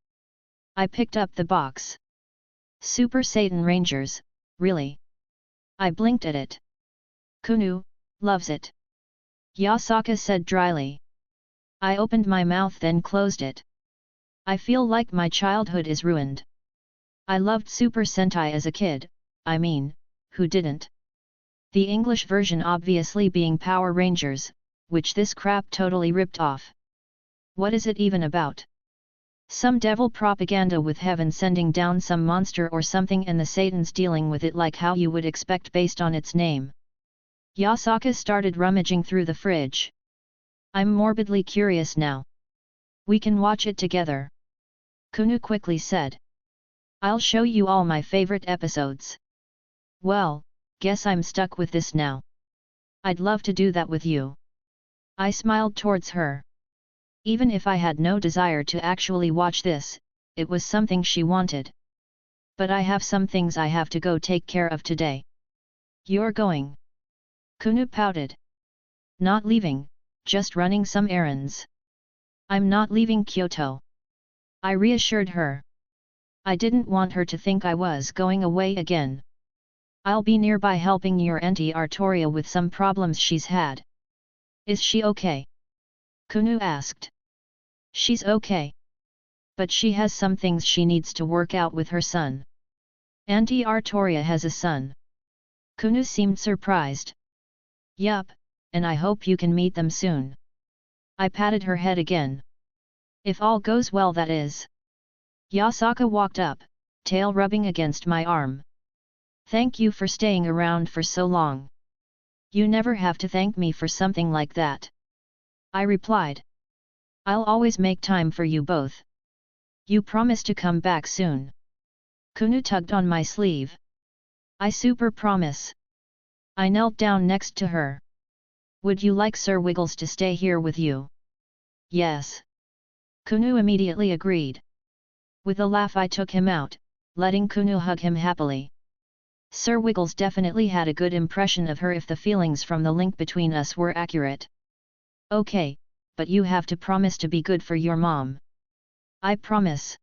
I picked up the box. Super Saiyan Rangers, really? I blinked at it. Kunu loves it. Yasaka said dryly. I opened my mouth then closed it. I feel like my childhood is ruined. I loved Super Sentai as a kid, I mean, who didn't? The English version obviously being Power Rangers, which this crap totally ripped off. What is it even about? Some devil propaganda with heaven sending down some monster or something and the Satans dealing with it like how you would expect based on its name. Yasaka started rummaging through the fridge. I'm morbidly curious now. We can watch it together. Kunu quickly said. I'll show you all my favorite episodes. Well, guess I'm stuck with this now. I'd love to do that with you. I smiled towards her. Even if I had no desire to actually watch this, it was something she wanted. But I have some things I have to go take care of today. You're going? Kunu pouted. Not leaving, just running some errands. I'm not leaving Kyoto. I reassured her. I didn't want her to think I was going away again. I'll be nearby helping your Auntie Artoria with some problems she's had. Is she okay? Kunu asked. She's okay. But she has some things she needs to work out with her son. Auntie Artoria has a son. Kunu seemed surprised. Yup, and I hope you can meet them soon. I patted her head again. If all goes well, that is. Yasaka walked up, tail rubbing against my arm. Thank you for staying around for so long. You never have to thank me for something like that. I replied. I'll always make time for you both. You promise to come back soon. Kunu tugged on my sleeve. I super promise. I knelt down next to her. Would you like Sir Wiggles to stay here with you? Yes. Kunu immediately agreed. With a laugh I took him out, letting Kunu hug him happily. Sir Wiggles definitely had a good impression of her if the feelings from the link between us were accurate. Okay, but you have to promise to be good for your mom. I promise.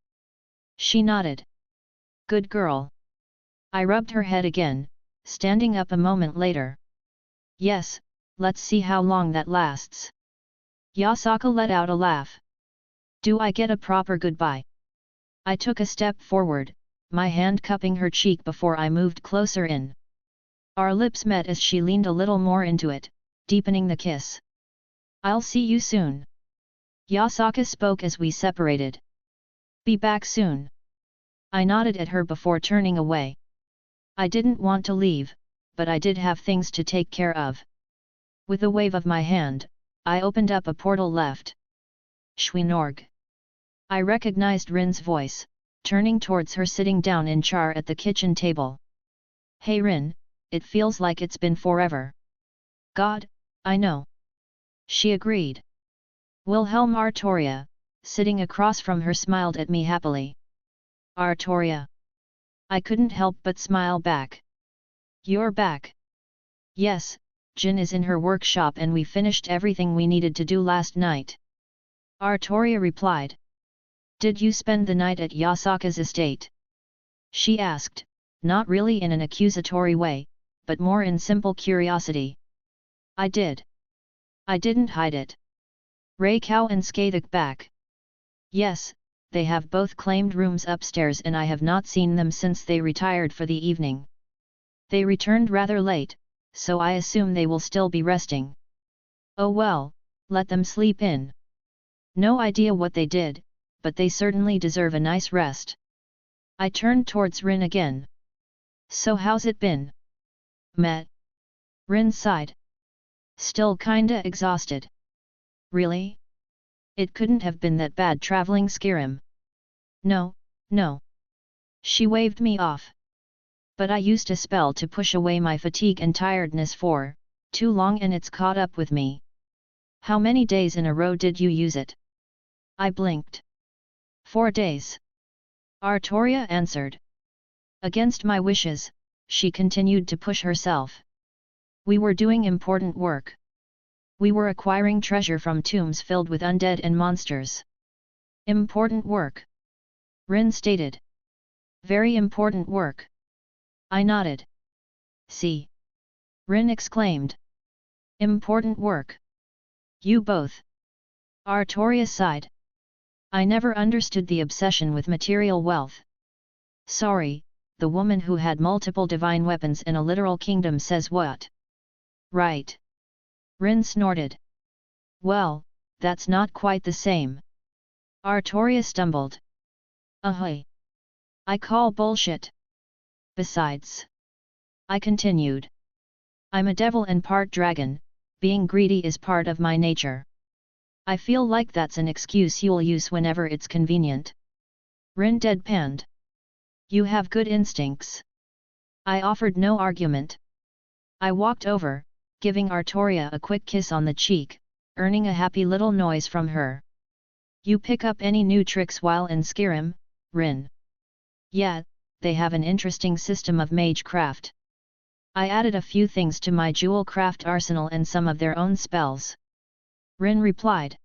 She nodded. Good girl. I rubbed her head again, standing up a moment later. Yes, let's see how long that lasts. Yasaka let out a laugh. Do I get a proper goodbye? I took a step forward, my hand cupping her cheek before I moved closer in. Our lips met as she leaned a little more into it, deepening the kiss. I'll see you soon. Yasaka spoke as we separated. Be back soon. I nodded at her before turning away. I didn't want to leave, but I did have things to take care of. With a wave of my hand, I opened up a portal left. Schweinorg. I recognized Rin's voice, turning towards her sitting down in chair at the kitchen table. Hey Rin, it feels like it's been forever. God, I know. She agreed. Wilhelm Artoria, sitting across from her, smiled at me happily. Artoria. I couldn't help but smile back. You're back. Yes, Jin is in her workshop and we finished everything we needed to do last night. Artoria replied. Did you spend the night at Yasaka's estate? She asked, not really in an accusatory way, but more in simple curiosity. I did. I didn't hide it. Reikau and Skathik back. Yes, they have both claimed rooms upstairs and I have not seen them since they retired for the evening. They returned rather late, so I assume they will still be resting. Oh well, let them sleep in. No idea what they did, but they certainly deserve a nice rest. I turned towards Rin again. So how's it been? Meh. Rin sighed. Still kinda exhausted. Really? It couldn't have been that bad traveling Skyrim. No, no. She waved me off. But I used a spell to push away my fatigue and tiredness for too long and it's caught up with me. How many days in a row did you use it? I blinked. 4 days. Artoria answered. Against my wishes, she continued to push herself. We were doing important work. We were acquiring treasure from tombs filled with undead and monsters. Important work. Rin stated. Very important work. I nodded. See. Rin exclaimed. Important work. You both. Artoria sighed. I never understood the obsession with material wealth. Sorry, the woman who had multiple divine weapons in a literal kingdom says what? Right. Rin snorted. Well, that's not quite the same. Artoria stumbled. Ahoy. I call bullshit. Besides. I continued. I'm a devil and part dragon, being greedy is part of my nature. I feel like that's an excuse you'll use whenever it's convenient. Rin deadpanned. You have good instincts. I offered no argument. I walked over, giving Artoria a quick kiss on the cheek, earning a happy little noise from her. You pick up any new tricks while in Skyrim, Rin? Yeah, they have an interesting system of magecraft. I added a few things to my jewel craft arsenal and some of their own spells. Rin replied.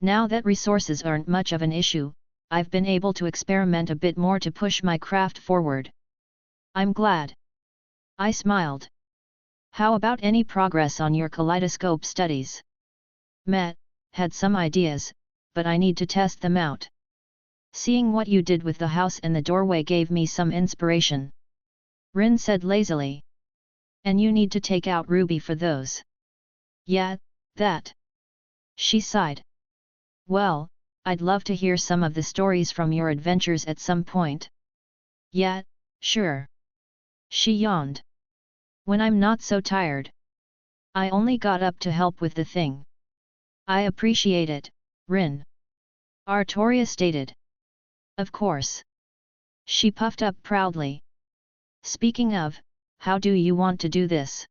Now that resources aren't much of an issue, I've been able to experiment a bit more to push my craft forward. I'm glad. I smiled. How about any progress on your kaleidoscope studies? Had some ideas, but I need to test them out. Seeing what you did with the house and the doorway gave me some inspiration. Rin said lazily. And you need to take out Ruby for those. Yeah, that. She sighed. Well, I'd love to hear some of the stories from your adventures at some point. Yeah, sure. She yawned. When I'm not so tired. I only got up to help with the thing. I appreciate it, Rin. Artoria stated. Of course. She puffed up proudly. Speaking of, how do you want to do this?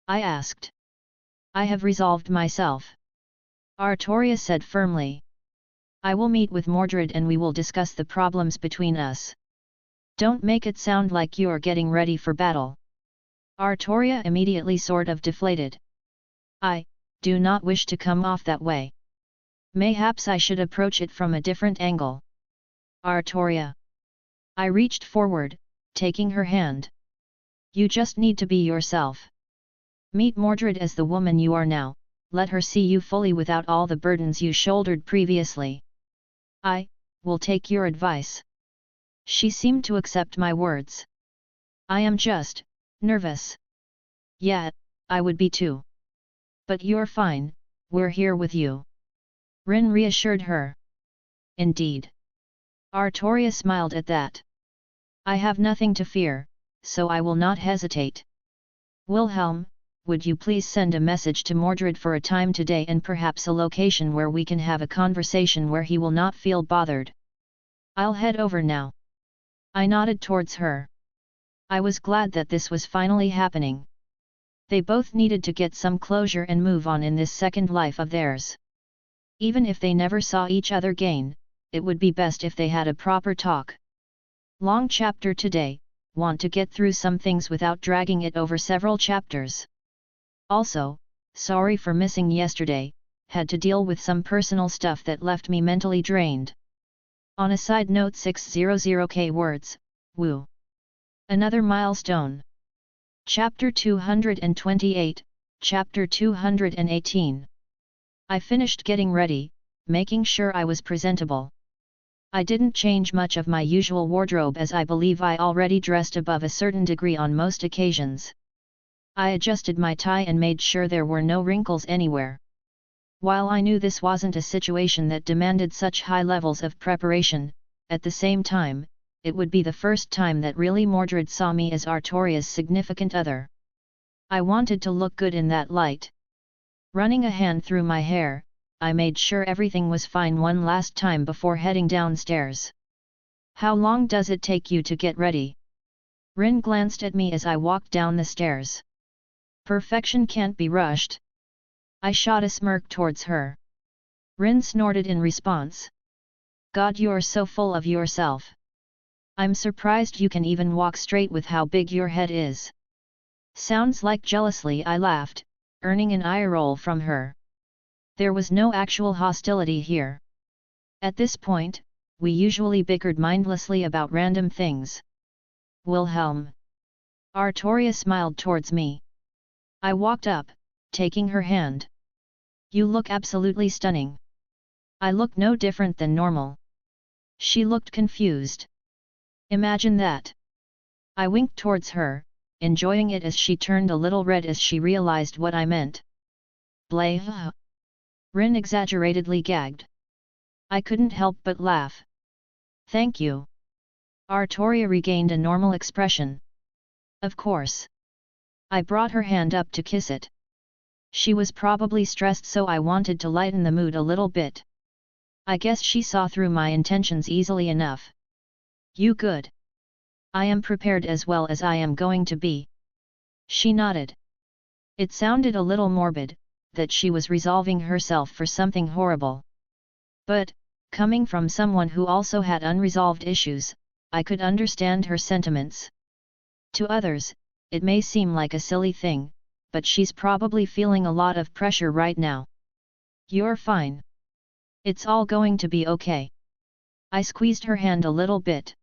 I asked. I have resolved myself. Artoria said firmly. I will meet with Mordred and we will discuss the problems between us. Don't make it sound like you're getting ready for battle. Artoria immediately sort of deflated. I do not wish to come off that way. Mayhaps I should approach it from a different angle. Artoria. I reached forward, taking her hand. You just need to be yourself. Meet Mordred as the woman you are now, let her see you fully without all the burdens you shouldered previously. I will take your advice. She seemed to accept my words. I am just nervous. Yeah, I would be too. But you're fine, we're here with you. Rin reassured her. Indeed. Artoria smiled at that. I have nothing to fear, so I will not hesitate. Wilhelm, would you please send a message to Mordred for a time today and perhaps a location where we can have a conversation where he will not feel bothered? I'll head over now. I nodded towards her. I was glad that this was finally happening. They both needed to get some closure and move on in this second life of theirs. Even if they never saw each other again, it would be best if they had a proper talk. Long chapter today, want to get through some things without dragging it over several chapters. Also, sorry for missing yesterday, had to deal with some personal stuff that left me mentally drained. On a side note 600k words, woo. Another milestone. Chapter 228, Chapter 218. I finished getting ready, making sure I was presentable. I didn't change much of my usual wardrobe as I believe I already dressed above a certain degree on most occasions. I adjusted my tie and made sure there were no wrinkles anywhere. While I knew this wasn't a situation that demanded such high levels of preparation, at the same time, it would be the first time that really Mordred saw me as Artoria's significant other. I wanted to look good in that light. Running a hand through my hair, I made sure everything was fine one last time before heading downstairs. How long does it take you to get ready? Rin glanced at me as I walked down the stairs. Perfection can't be rushed. I shot a smirk towards her. Rin snorted in response. God, you're so full of yourself. I'm surprised you can even walk straight with how big your head is. Sounds like jealously, I laughed, earning an eye roll from her. There was no actual hostility here. At this point, we usually bickered mindlessly about random things. Wilhelm. Artoria smiled towards me. I walked up, taking her hand. You look absolutely stunning. I look no different than normal. She looked confused. Imagine that. I winked towards her, enjoying it as she turned a little red as she realized what I meant. Blah. Rin exaggeratedly gagged. I couldn't help but laugh. Thank you. Artoria regained a normal expression. Of course. I brought her hand up to kiss it. She was probably stressed, so I wanted to lighten the mood a little bit. I guess she saw through my intentions easily enough. You good? I am prepared as well as I am going to be. She nodded. It sounded a little morbid, that she was resolving herself for something horrible. But, coming from someone who also had unresolved issues, I could understand her sentiments. To others, it may seem like a silly thing, but she's probably feeling a lot of pressure right now. You're fine. It's all going to be okay. I squeezed her hand a little bit.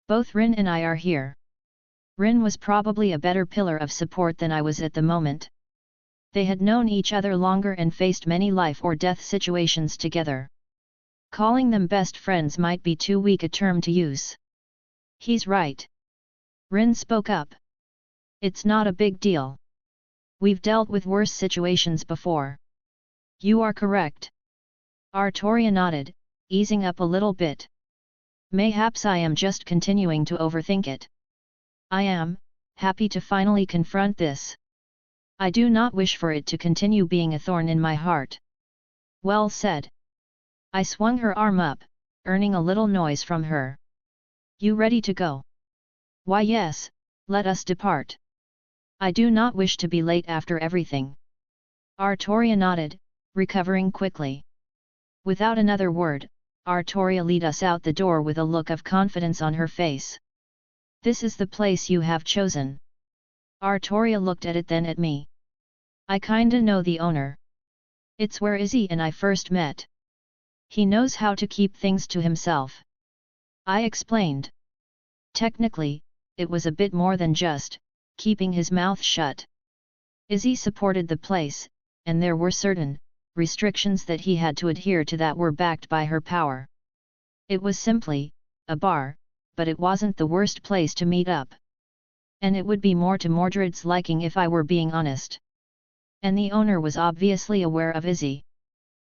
Both Rin and I are here. Rin was probably a better pillar of support than I was at the moment. They had known each other longer and faced many life or death situations together. Calling them best friends might be too weak a term to use. He's right. Rin spoke up. It's not a big deal. We've dealt with worse situations before. You are correct. Artoria nodded, easing up a little bit. Mayhaps I am just continuing to overthink it. I am happy to finally confront this. I do not wish for it to continue being a thorn in my heart. Well said. I swung her arm up, earning a little noise from her. You ready to go? Why yes, let us depart. I do not wish to be late after everything. Artoria nodded, recovering quickly. Without another word, Artoria led us out the door with a look of confidence on her face. This is the place you have chosen. Artoria looked at it, then at me. I kinda know the owner. It's where Izzy and I first met. He knows how to keep things to himself. I explained. Technically, it was a bit more than just keeping his mouth shut. Izzy supported the place, and there were certain restrictions that he had to adhere to that were backed by her power. It was simply a bar, but it wasn't the worst place to meet up. And it would be more to Mordred's liking if I were being honest. And the owner was obviously aware of Izzy.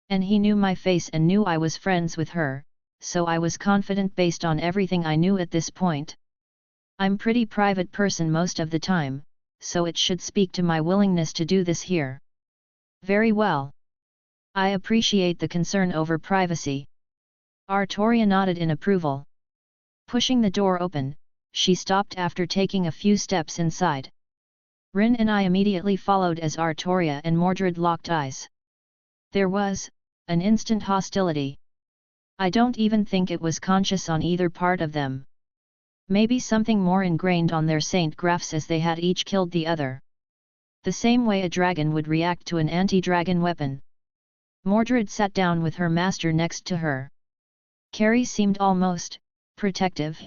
And he knew my face and knew I was friends with her, so I was confident based on everything I knew at this point. I'm pretty private person most of the time, so it should speak to my willingness to do this here. Very well. I appreciate the concern over privacy. Artoria nodded in approval. Pushing the door open, she stopped after taking a few steps inside. Rin and I immediately followed as Artoria and Mordred locked eyes. There was an instant hostility. I don't even think it was conscious on either part of them. Maybe something more ingrained on their Saint Graphs as they had each killed the other. The same way a dragon would react to an anti-dragon weapon. Mordred sat down with her master next to her. Carrie seemed almost protective.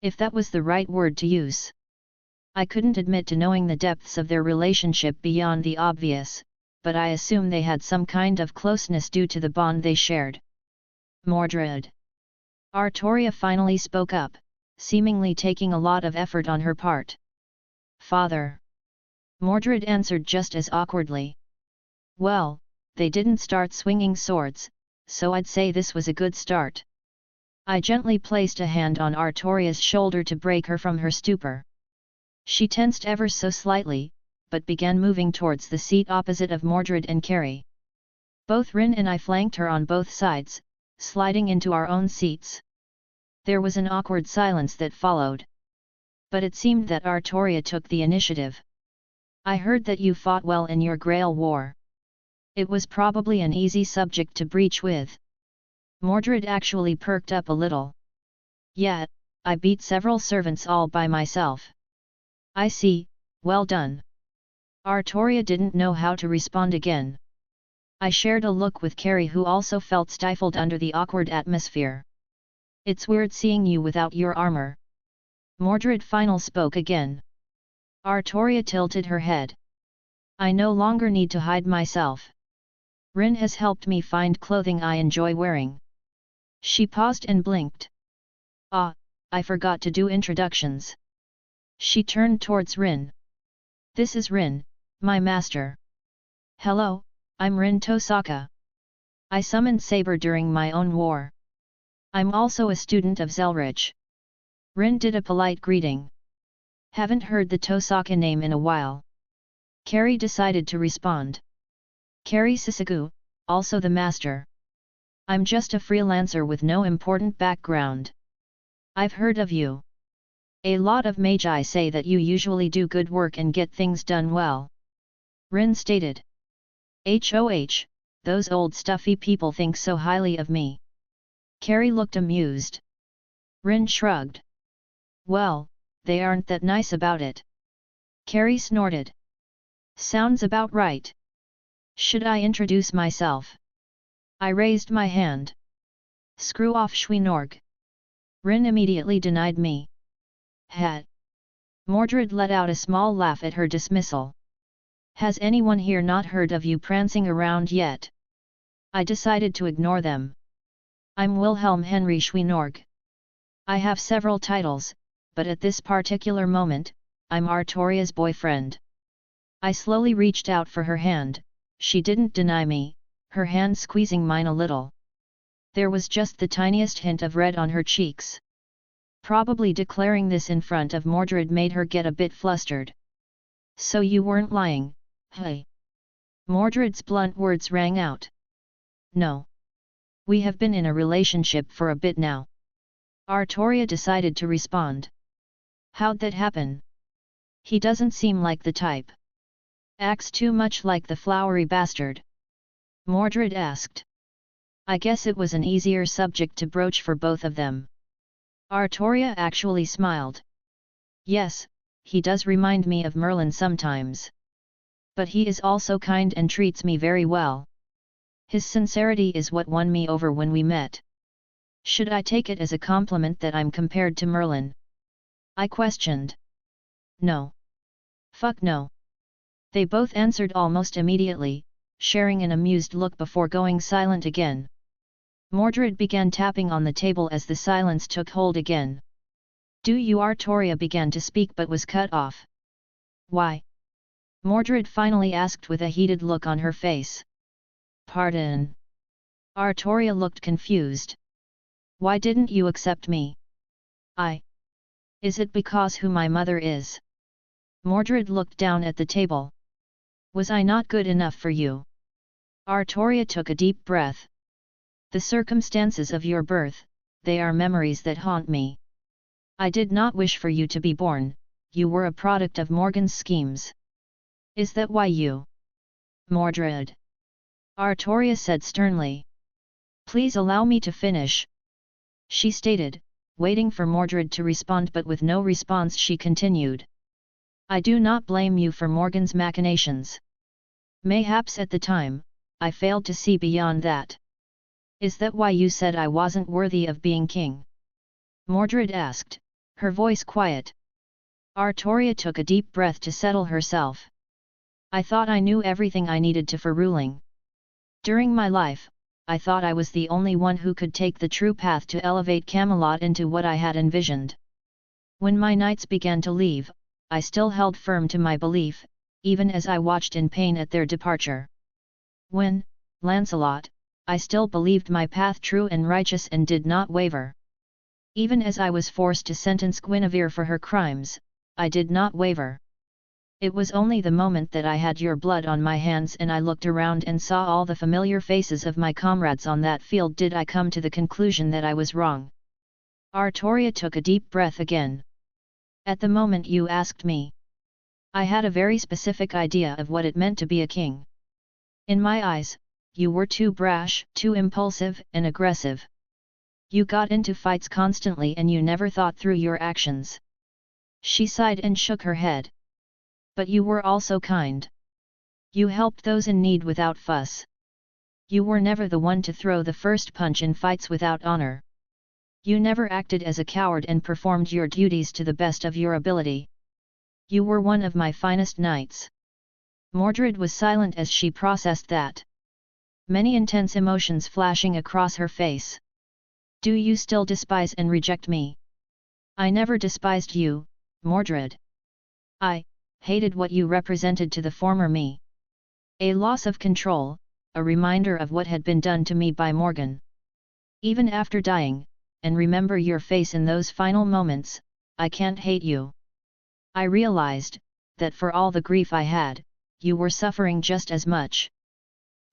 If that was the right word to use. I couldn't admit to knowing the depths of their relationship beyond the obvious, but I assume they had some kind of closeness due to the bond they shared. Mordred. Artoria finally spoke up, seemingly taking a lot of effort on her part. Father. Mordred answered just as awkwardly. Well, they didn't start swinging swords, so I'd say this was a good start. I gently placed a hand on Artoria's shoulder to break her from her stupor. She tensed ever so slightly, but began moving towards the seat opposite of Mordred and Carrie. Both Rin and I flanked her on both sides, sliding into our own seats. There was an awkward silence that followed. But it seemed that Artoria took the initiative. I heard that you fought well in your Grail War. It was probably an easy subject to breach with. Mordred actually perked up a little. Yeah, I beat several servants all by myself. I see, well done. Artoria didn't know how to respond again. I shared a look with Carrie, who also felt stifled under the awkward atmosphere. It's weird seeing you without your armor. Mordred finally spoke again. Artoria tilted her head. I no longer need to hide myself. Rin has helped me find clothing I enjoy wearing. She paused and blinked. Ah, I forgot to do introductions. She turned towards Rin. This is Rin, my master. Hello, I'm Rin Tosaka. I summoned Saber during my own war. I'm also a student of Zelretch. Rin did a polite greeting. Haven't heard the Tosaka name in a while. Carrie decided to respond. Carrie Sisagu, also the master. I'm just a freelancer with no important background. I've heard of you. A lot of magi say that you usually do good work and get things done well. Rin stated. "HOH, those old stuffy people think so highly of me." Carrie looked amused. Rin shrugged. "Well, they aren't that nice about it." Carrie snorted. "Sounds about right. Should I introduce myself?" I raised my hand. "Screw off, Schweinorg." Rin immediately denied me. "Hat." Mordred let out a small laugh at her dismissal. "Has anyone here not heard of you prancing around yet?" I decided to ignore them. "I'm Wilhelm Henry Schweinorg. I have several titles, but at this particular moment, I'm Artoria's boyfriend." I slowly reached out for her hand. She didn't deny me, her hand squeezing mine a little. There was just the tiniest hint of red on her cheeks. Probably declaring this in front of Mordred made her get a bit flustered. "So you weren't lying, hey?" Mordred's blunt words rang out. "No. We have been in a relationship for a bit now." Artoria decided to respond. "How'd that happen? He doesn't seem like the type. Acts too much like the flowery bastard." Mordred asked. I guess it was an easier subject to broach for both of them. Artoria actually smiled. "Yes, he does remind me of Merlin sometimes. But he is also kind and treats me very well. His sincerity is what won me over when we met." "Should I take it as a compliment that I'm compared to Merlin?" I questioned. "No. Fuck no." They both answered almost immediately, sharing an amused look before going silent again. Mordred began tapping on the table as the silence took hold again. "Do you?" Artoria began to speak but was cut off. "Why?" Mordred finally asked with a heated look on her face. "Pardon?" Artoria looked confused. "Why didn't you accept me?" Is it because who my mother is?" Mordred looked down at the table. "Was I not good enough for you?" Artoria took a deep breath. "The circumstances of your birth, they are memories that haunt me. I did not wish for you to be born, you were a product of Morgan's schemes." "Is that why you?" "Mordred," Artoria said sternly. "Please allow me to finish," she stated, waiting for Mordred to respond, but with no response she continued. "I do not blame you for Morgan's machinations. Mayhaps at the time, I failed to see beyond that." "Is that why you said I wasn't worthy of being king?" Mordred asked, her voice quiet. Artoria took a deep breath to settle herself. "I thought I knew everything I needed to for ruling. During my life, I thought I was the only one who could take the true path to elevate Camelot into what I had envisioned. When my knights began to leave, I still held firm to my belief, even as I watched in pain at their departure. When, Lancelot, I still believed my path true and righteous and did not waver. Even as I was forced to sentence Guinevere for her crimes, I did not waver. It was only the moment that I had your blood on my hands and I looked around and saw all the familiar faces of my comrades on that field did I come to the conclusion that I was wrong." Artoria took a deep breath again. "At the moment you asked me, I had a very specific idea of what it meant to be a king. In my eyes, you were too brash, too impulsive and aggressive. You got into fights constantly and you never thought through your actions." She sighed and shook her head. "But you were also kind. You helped those in need without fuss. You were never the one to throw the first punch in fights without honor. You never acted as a coward and performed your duties to the best of your ability. You were one of my finest knights." Mordred was silent as she processed that. Many intense emotions flashing across her face. "Do you still despise and reject me?" "I never despised you, Mordred. I hated what you represented to the former me. A loss of control, a reminder of what had been done to me by Morgan. Even after dying, and remember your face in those final moments, I can't hate you. I realized, that for all the grief I had, you were suffering just as much.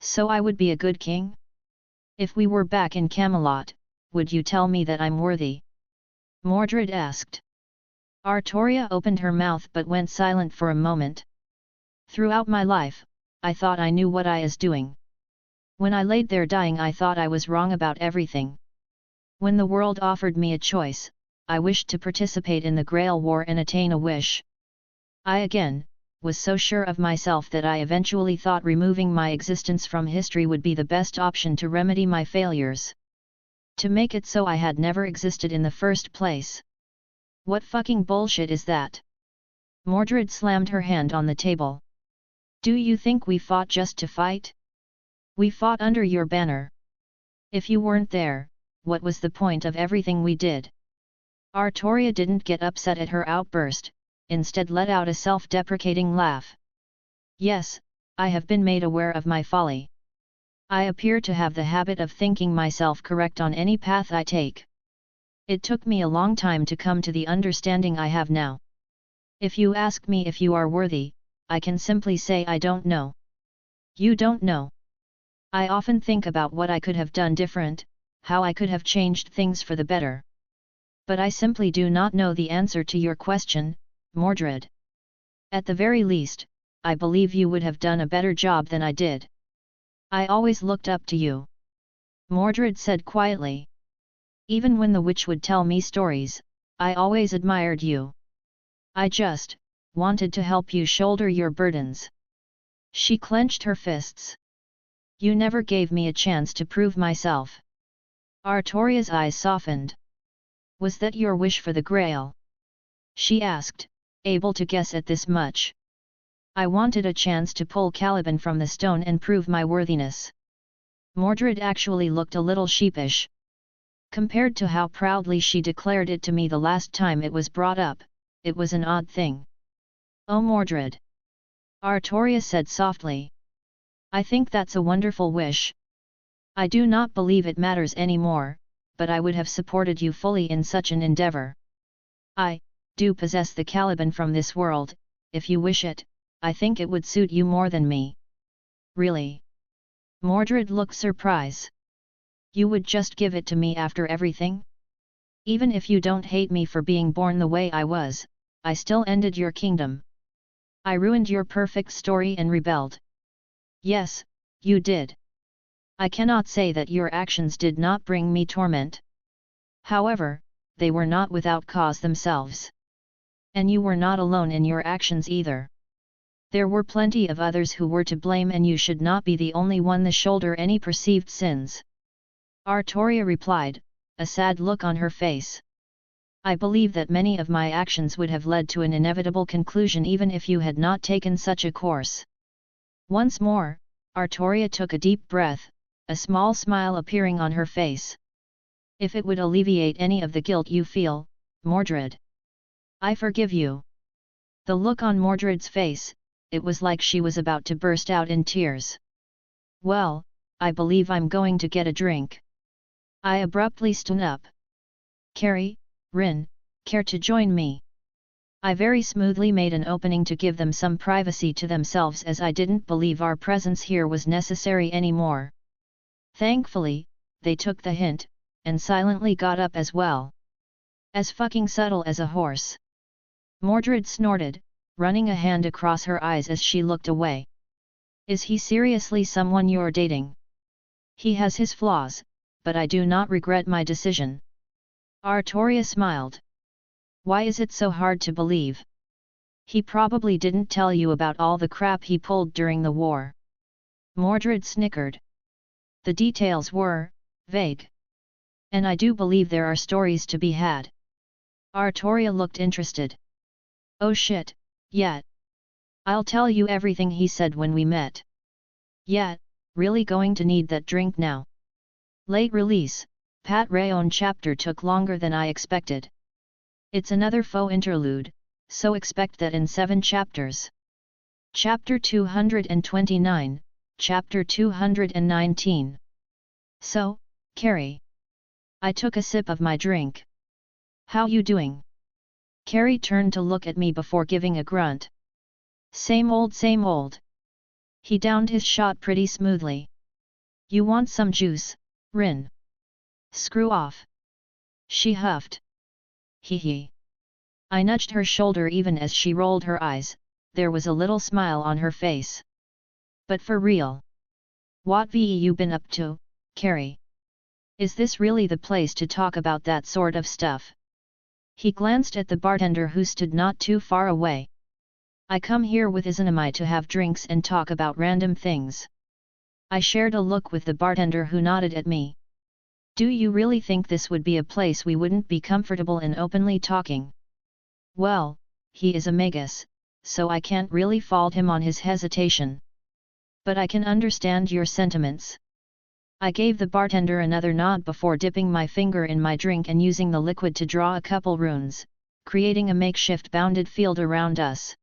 So I would be a good king? If we were back in Camelot, would you tell me that I'm worthy?" Mordred asked. Artoria opened her mouth but went silent for a moment. Throughout my life, I thought I knew what I was doing. When I laid there dying, I thought I was wrong about everything. When the world offered me a choice, I wished to participate in the Grail War and attain a wish. I again was so sure of myself that I eventually thought removing my existence from history would be the best option to remedy my failures. To make it so I had never existed in the first place. What fucking bullshit is that? Mordred slammed her hand on the table. Do you think we fought just to fight? We fought under your banner. If you weren't there, what was the point of everything we did? Artoria didn't get upset at her outburst, instead let out a self-deprecating laugh. Yes, I have been made aware of my folly. I appear to have the habit of thinking myself correct on any path I take. It took me a long time to come to the understanding I have now. If you ask me if you are worthy, I can simply say I don't know. You don't know. I often think about what I could have done different, how I could have changed things for the better. But I simply do not know the answer to your question, Mordred. At the very least, I believe you would have done a better job than I did. I always looked up to you. Mordred said quietly. Even when the witch would tell me stories, I always admired you. I just wanted to help you shoulder your burdens. She clenched her fists. You never gave me a chance to prove myself. Artoria's eyes softened. Was that your wish for the Grail? She asked, able to guess at this much. I wanted a chance to pull Caliban from the stone and prove my worthiness. Mordred actually looked a little sheepish. Compared to how proudly she declared it to me the last time it was brought up, it was an odd thing. Oh Mordred! Artoria said softly. I think that's a wonderful wish. I do not believe it matters anymore, but I would have supported you fully in such an endeavor. I do possess the Caliban from this world. If you wish it, I think it would suit you more than me. Really? Mordred looked surprised. You would just give it to me after everything? Even if you don't hate me for being born the way I was, I still ended your kingdom. I ruined your perfect story and rebelled. Yes, you did. I cannot say that your actions did not bring me torment. However, they were not without cause themselves. And you were not alone in your actions either. There were plenty of others who were to blame, and you should not be the only one to shoulder any perceived sins. Artoria replied, a sad look on her face. I believe that many of my actions would have led to an inevitable conclusion even if you had not taken such a course. Once more, Artoria took a deep breath, a small smile appearing on her face. If it would alleviate any of the guilt you feel, Mordred, I forgive you. The look on Mordred's face, it was like she was about to burst out in tears. Well, I believe I'm going to get a drink. I abruptly stood up. Carrie, Rin, care to join me? I very smoothly made an opening to give them some privacy to themselves, as I didn't believe our presence here was necessary anymore. Thankfully, they took the hint, and silently got up as well. As fucking subtle as a horse. Mordred snorted, running a hand across her eyes as she looked away. Is he seriously someone you're dating? He has his flaws, but I do not regret my decision. Artoria smiled. Why is it so hard to believe? He probably didn't tell you about all the crap he pulled during the war. Mordred snickered. The details were vague. And I do believe there are stories to be had. Artoria looked interested. Oh shit, yeah. I'll tell you everything he said when we met. Yeah, really going to need that drink now. Late release, Pat Rayon chapter took longer than I expected. It's another faux interlude, so expect that in 7 chapters. Chapter 229, Chapter 219. So, Carrie. I took a sip of my drink. How you doing? Carrie turned to look at me before giving a grunt. Same old same old. He downed his shot pretty smoothly. You want some juice, Rin? Screw off. She huffed. Hee hee. I nudged her shoulder even as she rolled her eyes, there was a little smile on her face. But for real. What you been up to, Carrie? Is this really the place to talk about that sort of stuff? He glanced at the bartender who stood not too far away. I come here with Izanami to have drinks and talk about random things. I shared a look with the bartender who nodded at me. Do you really think this would be a place we wouldn't be comfortable in openly talking? Well, he is a magus, so I can't really fault him on his hesitation. But I can understand your sentiments. I gave the bartender another nod before dipping my finger in my drink and using the liquid to draw a couple runes, creating a makeshift bounded field around us.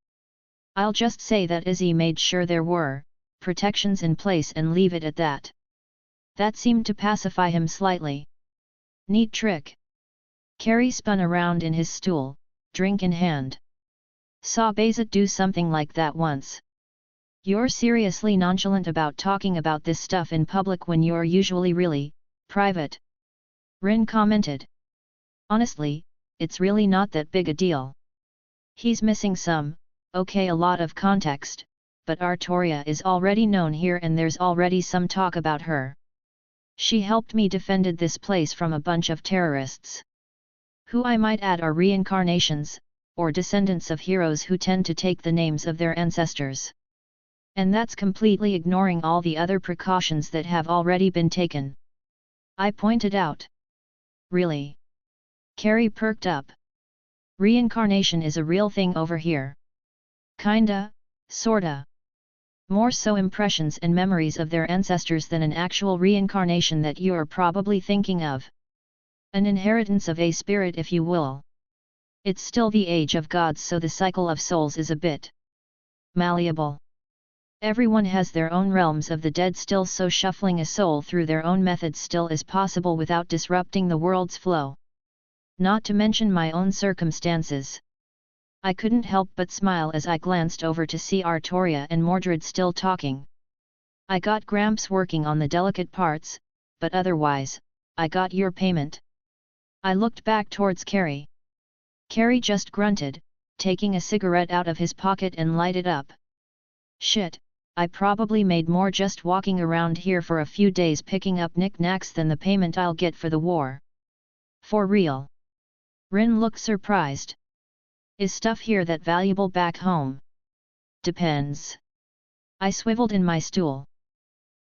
I'll just say that Izzy made sure there were protections in place and leave it at that. That seemed to pacify him slightly. Neat trick. Carrie spun around in his stool, drink in hand. Saw Bazit do something like that once. You're seriously nonchalant about talking about this stuff in public when you're usually really private. Rin commented. Honestly, it's really not that big a deal. He's missing some, okay, a lot of context, but Artoria is already known here and there's already some talk about her. She helped me defended this place from a bunch of terrorists. Who I might add are reincarnations, or descendants of heroes who tend to take the names of their ancestors. And that's completely ignoring all the other precautions that have already been taken. I pointed out. Really? Carrie perked up. Reincarnation is a real thing over here. Kinda, sorta. More so impressions and memories of their ancestors than an actual reincarnation that you're probably thinking of. An inheritance of a spirit, if you will. It's still the age of gods, so the cycle of souls is a bit malleable. Everyone has their own realms of the dead still, so shuffling a soul through their own methods still is possible without disrupting the world's flow. Not to mention my own circumstances. I couldn't help but smile as I glanced over to see Artoria and Mordred still talking. I got Gramps working on the delicate parts, but otherwise, I got your payment. I looked back towards Carrie. Carrie just grunted, taking a cigarette out of his pocket and lighted up. Shit, I probably made more just walking around here for a few days picking up knickknacks than the payment I'll get for the war. For real. Rin looked surprised. Is stuff here that valuable back home? Depends. I swiveled in my stool.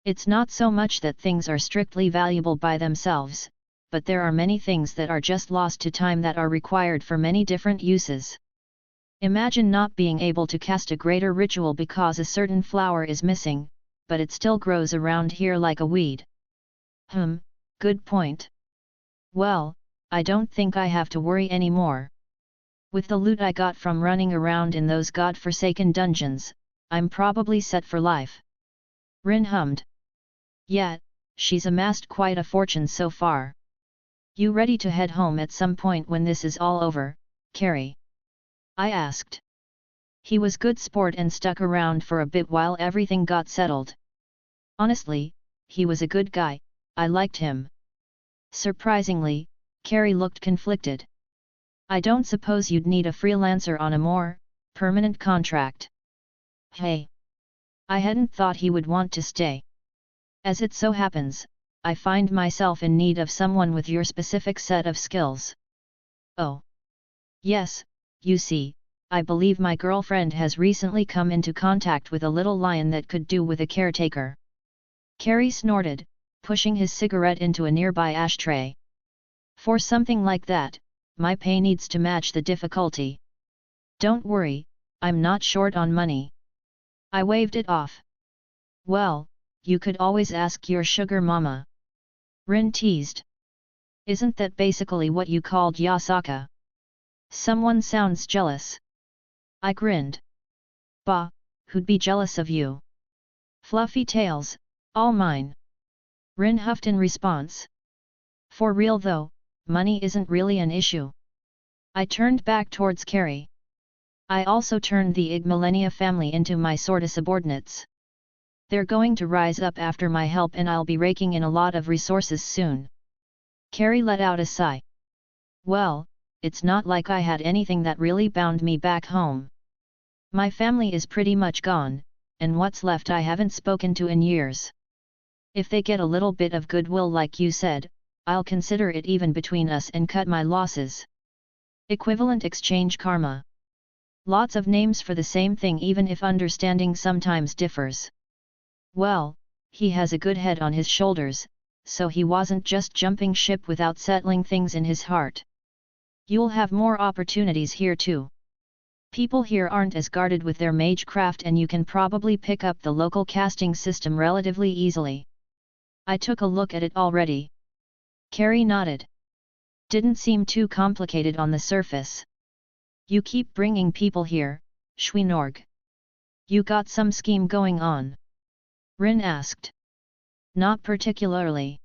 It's not so much that things are strictly valuable by themselves, but there are many things that are just lost to time that are required for many different uses. Imagine not being able to cast a greater ritual because a certain flower is missing, but it still grows around here like a weed. Good point. Well, I don't think I have to worry anymore. With the loot I got from running around in those god-forsaken dungeons, I'm probably set for life. Rin hummed. Yet, she's amassed quite a fortune so far. You ready to head home at some point when this is all over, Carrie? I asked. He was good sport and stuck around for a bit while everything got settled. Honestly, he was a good guy, I liked him. Surprisingly, Carrie looked conflicted. I don't suppose you'd need a freelancer on a more permanent contract. Hey! I hadn't thought he would want to stay. As it so happens, I find myself in need of someone with your specific set of skills. Oh. Yes, you see, I believe my girlfriend has recently come into contact with a little lion that could do with a caretaker. Carrie snorted, pushing his cigarette into a nearby ashtray. For something like that, my pay needs to match the difficulty. Don't worry, I'm not short on money. I waved it off. Well, you could always ask your sugar mama. Rin teased. Isn't that basically what you called Yasaka? Someone sounds jealous. I grinned. Bah, who'd be jealous of you? Fluffy tails, all mine. Rin huffed in response. For real though, money isn't really an issue. I turned back towards Carrie. I also turned the Ig Millennia family into my sorta subordinates. They're going to rise up after my help and I'll be raking in a lot of resources soon. Carrie let out a sigh. Well, it's not like I had anything that really bound me back home. My family is pretty much gone, and what's left I haven't spoken to in years. If they get a little bit of goodwill like you said, I'll consider it even between us and cut my losses. Equivalent exchange karma. Lots of names for the same thing even if understanding sometimes differs. Well, he has a good head on his shoulders, so he wasn't just jumping ship without settling things in his heart. You'll have more opportunities here too. People here aren't as guarded with their magecraft and you can probably pick up the local casting system relatively easily. I took a look at it already. Carrie nodded. Didn't seem too complicated on the surface. You keep bringing people here, Schweinorg. You got some scheme going on? Rin asked. Not particularly.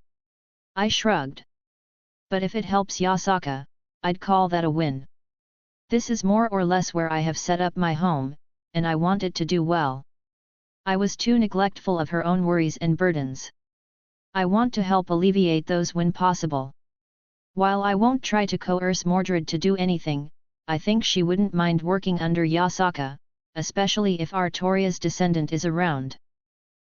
I shrugged. But if it helps Yasaka, I'd call that a win. This is more or less where I have set up my home, and I want it to do well. I was too neglectful of her own worries and burdens. I want to help alleviate those when possible. While I won't try to coerce Mordred to do anything, I think she wouldn't mind working under Yasaka, especially if Artoria's descendant is around.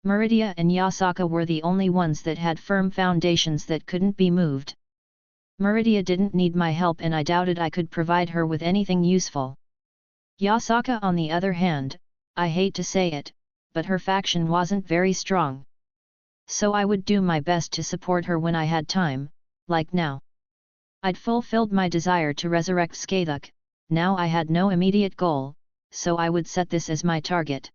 Meridia and Yasaka were the only ones that had firm foundations that couldn't be moved. Meridia didn't need my help and I doubted I could provide her with anything useful. Yasaka on the other hand, I hate to say it, but her faction wasn't very strong. So I would do my best to support her when I had time, like now. I'd fulfilled my desire to resurrect Skathuk, now I had no immediate goal, so I would set this as my target.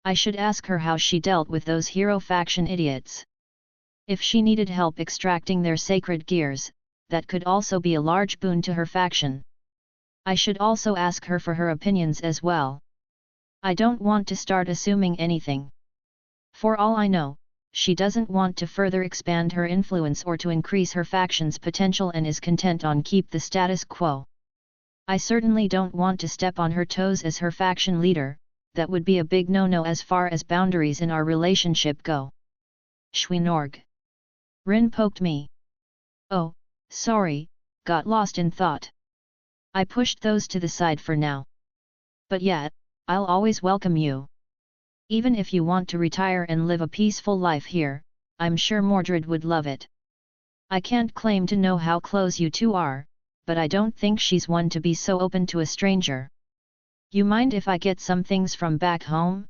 I should ask her how she dealt with those hero faction idiots. If she needed help extracting their sacred gears, that could also be a large boon to her faction. I should also ask her for her opinions as well. I don't want to start assuming anything. For all I know, she doesn't want to further expand her influence or to increase her faction's potential and is content on keep the status quo. I certainly don't want to step on her toes as her faction leader, that would be a big no-no as far as boundaries in our relationship go. Schweinorg. Rin poked me. Oh, sorry, got lost in thought. I pushed those to the side for now. But yeah, I'll always welcome you. Even if you want to retire and live a peaceful life here, I'm sure Mordred would love it. I can't claim to know how close you two are, but I don't think she's one to be so open to a stranger. You mind if I get some things from back home?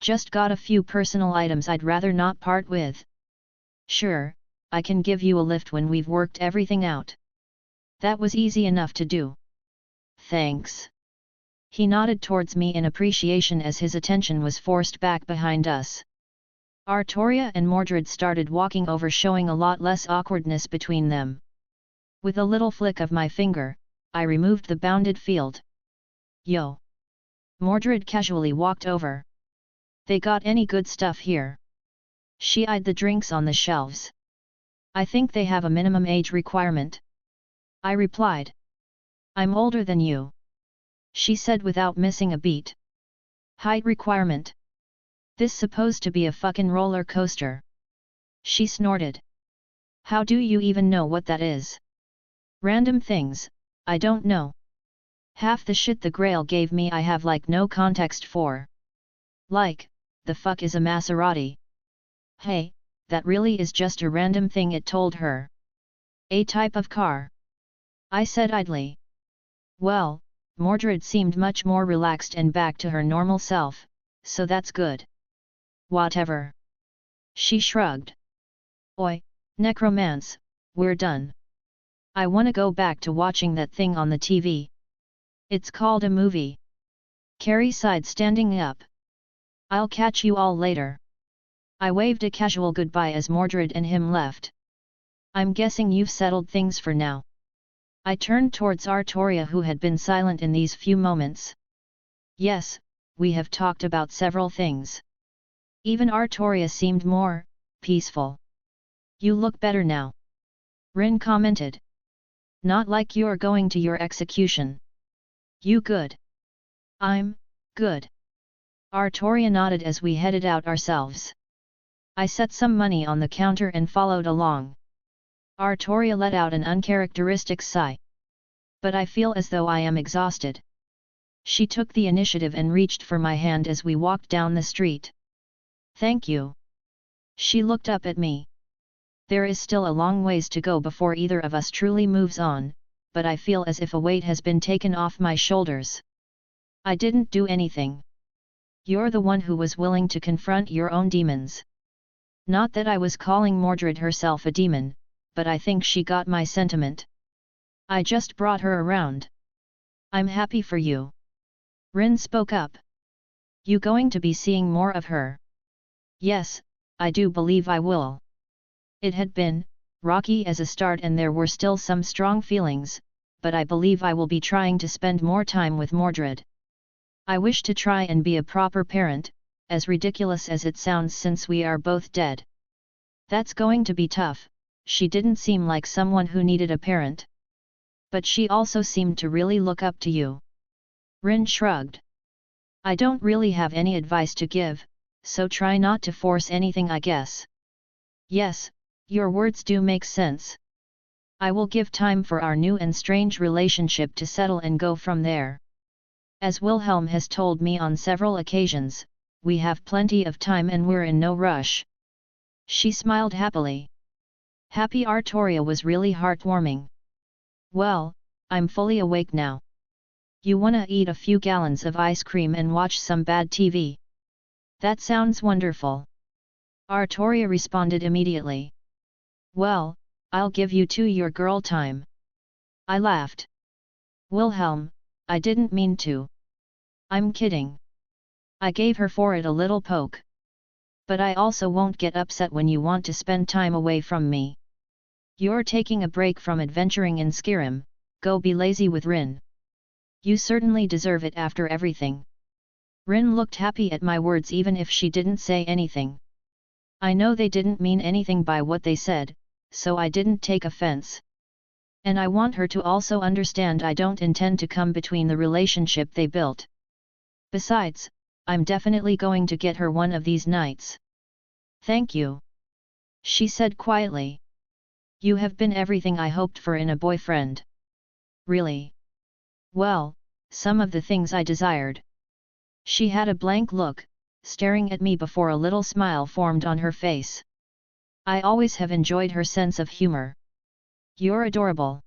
Just got a few personal items I'd rather not part with. Sure, I can give you a lift when we've worked everything out. That was easy enough to do. Thanks. He nodded towards me in appreciation as his attention was forced back behind us. Artoria and Mordred started walking over, showing a lot less awkwardness between them. With a little flick of my finger, I removed the bounded field. Yo! Mordred casually walked over. They got any good stuff here? She eyed the drinks on the shelves. I think they have a minimum age requirement. I replied. I'm older than you. She said without missing a beat. Height requirement. This supposed to be a fucking roller coaster. She snorted. How do you even know what that is? Random things, I don't know. Half the shit the Grail gave me I have like no context for. Like, the fuck is a Maserati? Hey, that really is just a random thing it told her. A type of car. I said idly. Well, Mordred seemed much more relaxed and back to her normal self, so that's good. Whatever. She shrugged. Oi, necromance, we're done. I wanna go back to watching that thing on the TV. It's called a movie. Carrie sighed, standing up. I'll catch you all later. I waved a casual goodbye as Mordred and him left. I'm guessing you've settled things for now. I turned towards Artoria, who had been silent in these few moments. Yes, we have talked about several things. Even Artoria seemed more peaceful. You look better now. Rin commented. Not like you're going to your execution. You good? I'm good. Artoria nodded as we headed out ourselves. I set some money on the counter and followed along. Artoria let out an uncharacteristic sigh. But I feel as though I am exhausted. She took the initiative and reached for my hand as we walked down the street. "Thank you." She looked up at me. "There is still a long ways to go before either of us truly moves on, but I feel as if a weight has been taken off my shoulders. I didn't do anything. You're the one who was willing to confront your own demons." Not that I was calling Mordred herself a demon, but I think she got my sentiment. "I just brought her around. I'm happy for you." Rin spoke up. "You going to be seeing more of her?" "Yes, I do believe I will." It had been rocky as a start and there were still some strong feelings, but I believe I will be trying to spend more time with Mordred. I wish to try and be a proper parent, as ridiculous as it sounds since we are both dead. "That's going to be tough." She didn't seem like someone who needed a parent. "But she also seemed to really look up to you." Rin shrugged. "I don't really have any advice to give, so try not to force anything, I guess." "Yes, your words do make sense. I will give time for our new and strange relationship to settle and go from there. As Wilhelm has told me on several occasions, we have plenty of time and we're in no rush." She smiled happily. Happy Artoria was really heartwarming. "Well, I'm fully awake now. You wanna eat a few gallons of ice cream and watch some bad TV?" "That sounds wonderful." Artoria responded immediately. "Well, I'll give you two your girl time." I laughed. "Wilhelm, I didn't mean to." "I'm kidding." I gave her for it a little poke. "But I also won't get upset when you want to spend time away from me. You're taking a break from adventuring in Skyrim, go be lazy with Rin. You certainly deserve it after everything." Rin looked happy at my words even if she didn't say anything. I know they didn't mean anything by what they said, so I didn't take offense. And I want her to also understand I don't intend to come between the relationship they built. Besides, I'm definitely going to get her one of these nights. "Thank you," she said quietly. "You have been everything I hoped for in a boyfriend." "Really?" "Well, some of the things I desired." She had a blank look, staring at me before a little smile formed on her face. I always have enjoyed her sense of humor. "You're adorable."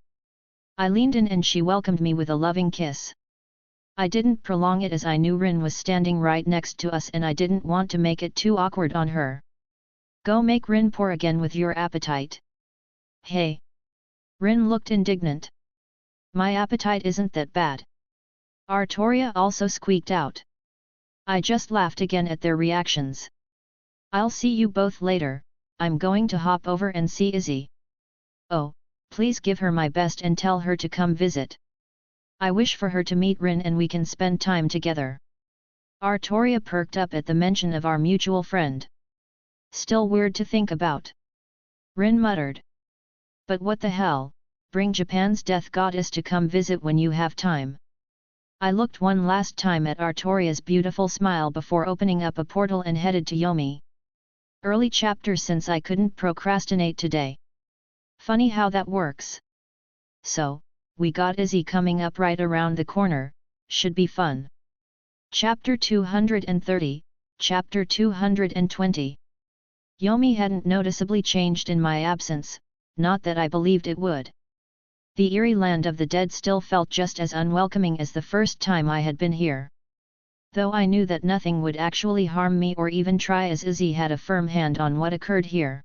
I leaned in and she welcomed me with a loving kiss. I didn't prolong it as I knew Rin was standing right next to us and I didn't want to make it too awkward on her. "Go make Rin poor again with your appetite." "Hey!" Rin looked indignant. "My appetite isn't that bad." Artoria also squeaked out. I just laughed again at their reactions. "I'll see you both later, I'm going to hop over and see Izzy." "Oh, please give her my best and tell her to come visit. I wish for her to meet Rin and we can spend time together." Artoria perked up at the mention of our mutual friend. "Still weird to think about." Rin muttered. "But what the hell, bring Japan's death goddess to come visit when you have time." I looked one last time at Artoria's beautiful smile before opening up a portal and headed to Yomi. Early chapter since I couldn't procrastinate today. Funny how that works. So, we got Izzy coming up right around the corner, should be fun. Chapter 230, Chapter 220. Yomi hadn't noticeably changed in my absence, not that I believed it would. The eerie land of the dead still felt just as unwelcoming as the first time I had been here. Though I knew that nothing would actually harm me or even try as Izzy had a firm hand on what occurred here.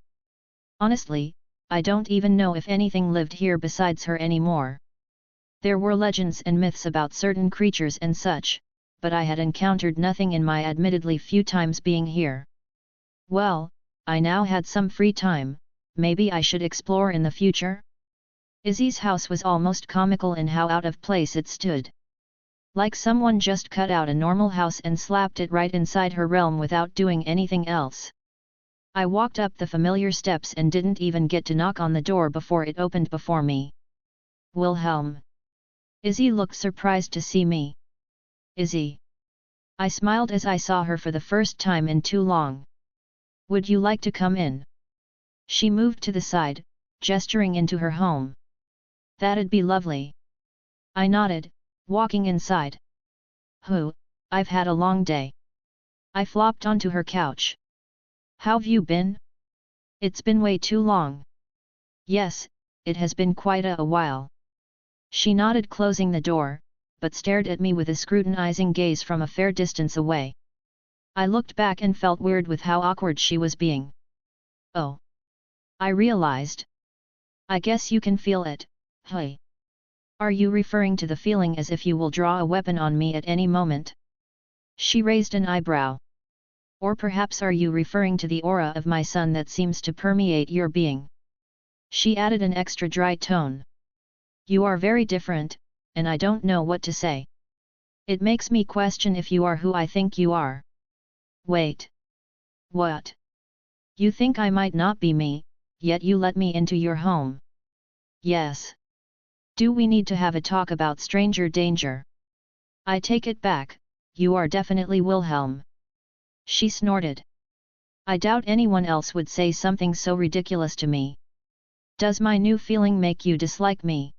Honestly, I don't even know if anything lived here besides her anymore. There were legends and myths about certain creatures and such, but I had encountered nothing in my admittedly few times being here. Well, I now had some free time, maybe I should explore in the future? Izzy's house was almost comical in how out of place it stood. Like someone just cut out a normal house and slapped it right inside her realm without doing anything else. I walked up the familiar steps and didn't even get to knock on the door before it opened before me. "Wilhelm." Izzy looked surprised to see me. "Izzy." I smiled as I saw her for the first time in too long. "Would you like to come in?" She moved to the side, gesturing into her home. "That'd be lovely." I nodded, walking inside. I've had a long day. I flopped onto her couch. How've you been? It's been way too long. Yes, it has been quite a while. She nodded, closing the door, but stared at me with a scrutinizing gaze from a fair distance away. I looked back and felt weird with how awkward she was being. Oh. I realized. I guess you can feel it, hey. Are you referring to the feeling as if you will draw a weapon on me at any moment? She raised an eyebrow. Or perhaps are you referring to the aura of my son that seems to permeate your being? She added an extra dry tone. You are very different, and I don't know what to say. It makes me question if you are who I think you are. Wait. What? You think I might not be me, yet you let me into your home? Yes. Do we need to have a talk about stranger danger? I take it back, you are definitely Wilhelm. She snorted. I doubt anyone else would say something so ridiculous to me. Does my new feeling make you dislike me?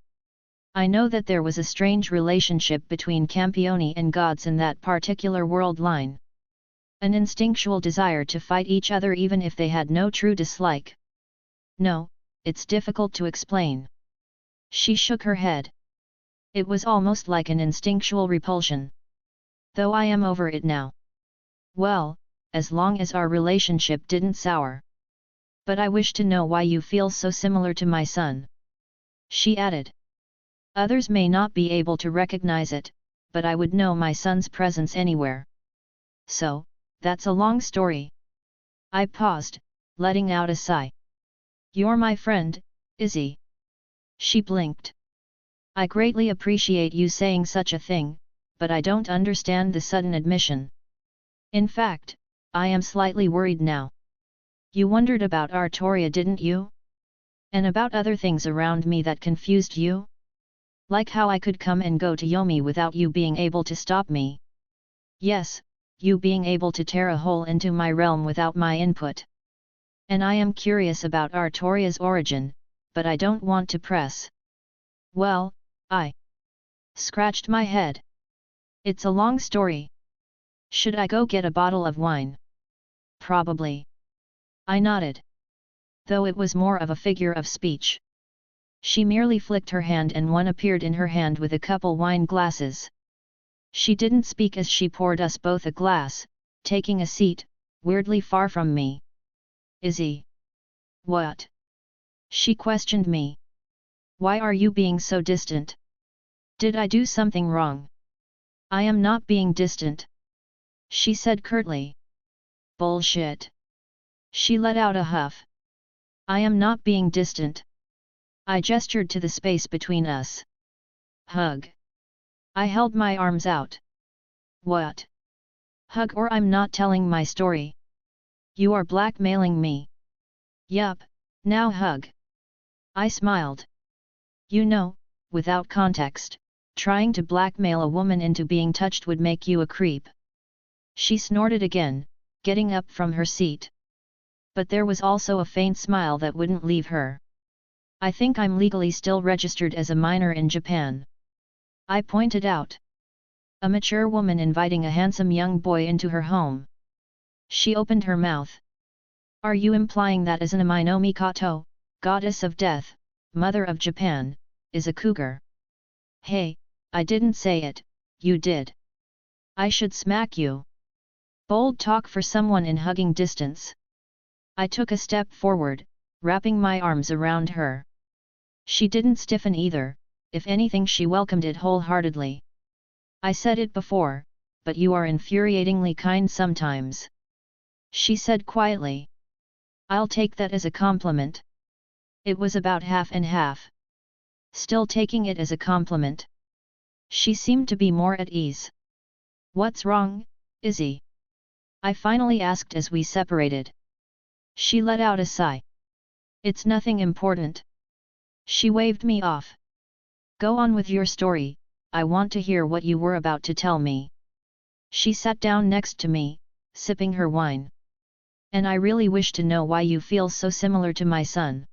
I know that there was a strange relationship between Campioni and gods in that particular world line. An instinctual desire to fight each other even if they had no true dislike. No, it's difficult to explain. She shook her head. It was almost like an instinctual repulsion. Though I am over it now. Well, as long as our relationship didn't sour. But I wish to know why you feel so similar to my son. She added. Others may not be able to recognize it, but I would know my son's presence anywhere. So, that's a long story. I paused, letting out a sigh. You're my friend, Izzy. She blinked. I greatly appreciate you saying such a thing, but I don't understand the sudden admission. In fact, I am slightly worried now. You wondered about Artoria, didn't you? And about other things around me that confused you? Like how I could come and go to Yomi without you being able to stop me. Yes, you being able to tear a hole into my realm without my input. And I am curious about Artoria's origin, but I don't want to press. Well, I scratched my head. It's a long story. Should I go get a bottle of wine? Probably. I nodded. Though it was more of a figure of speech. She merely flicked her hand and one appeared in her hand with a couple wine glasses. She didn't speak as she poured us both a glass, taking a seat, weirdly far from me. Izzy. What? She questioned me. Why are you being so distant? Did I do something wrong? I am not being distant. She said curtly. Bullshit. She let out a huff. I am not being distant. I gestured to the space between us. Hug. I held my arms out. What? Hug or I'm not telling my story. You are blackmailing me. Yup, now hug. I smiled. You know, without context, trying to blackmail a woman into being touched would make you a creep. She snorted again, getting up from her seat. But there was also a faint smile that wouldn't leave her. I think I'm legally still registered as a minor in Japan. I pointed out. A mature woman inviting a handsome young boy into her home. She opened her mouth. Are you implying that Izanami no Mikoto, goddess of death, mother of Japan, is a cougar? Hey, I didn't say it, you did. I should smack you. Bold talk for someone in hugging distance. I took a step forward, wrapping my arms around her. She didn't stiffen either, if anything she welcomed it wholeheartedly. I said it before, but you are infuriatingly kind sometimes. She said quietly. I'll take that as a compliment. It was about half and half. Still taking it as a compliment. She seemed to be more at ease. What's wrong, Izzy? I finally asked as we separated. She let out a sigh. It's nothing important. She waved me off. Go on with your story, I want to hear what you were about to tell me. She sat down next to me, sipping her wine. And I really wish to know why you feel so similar to my son.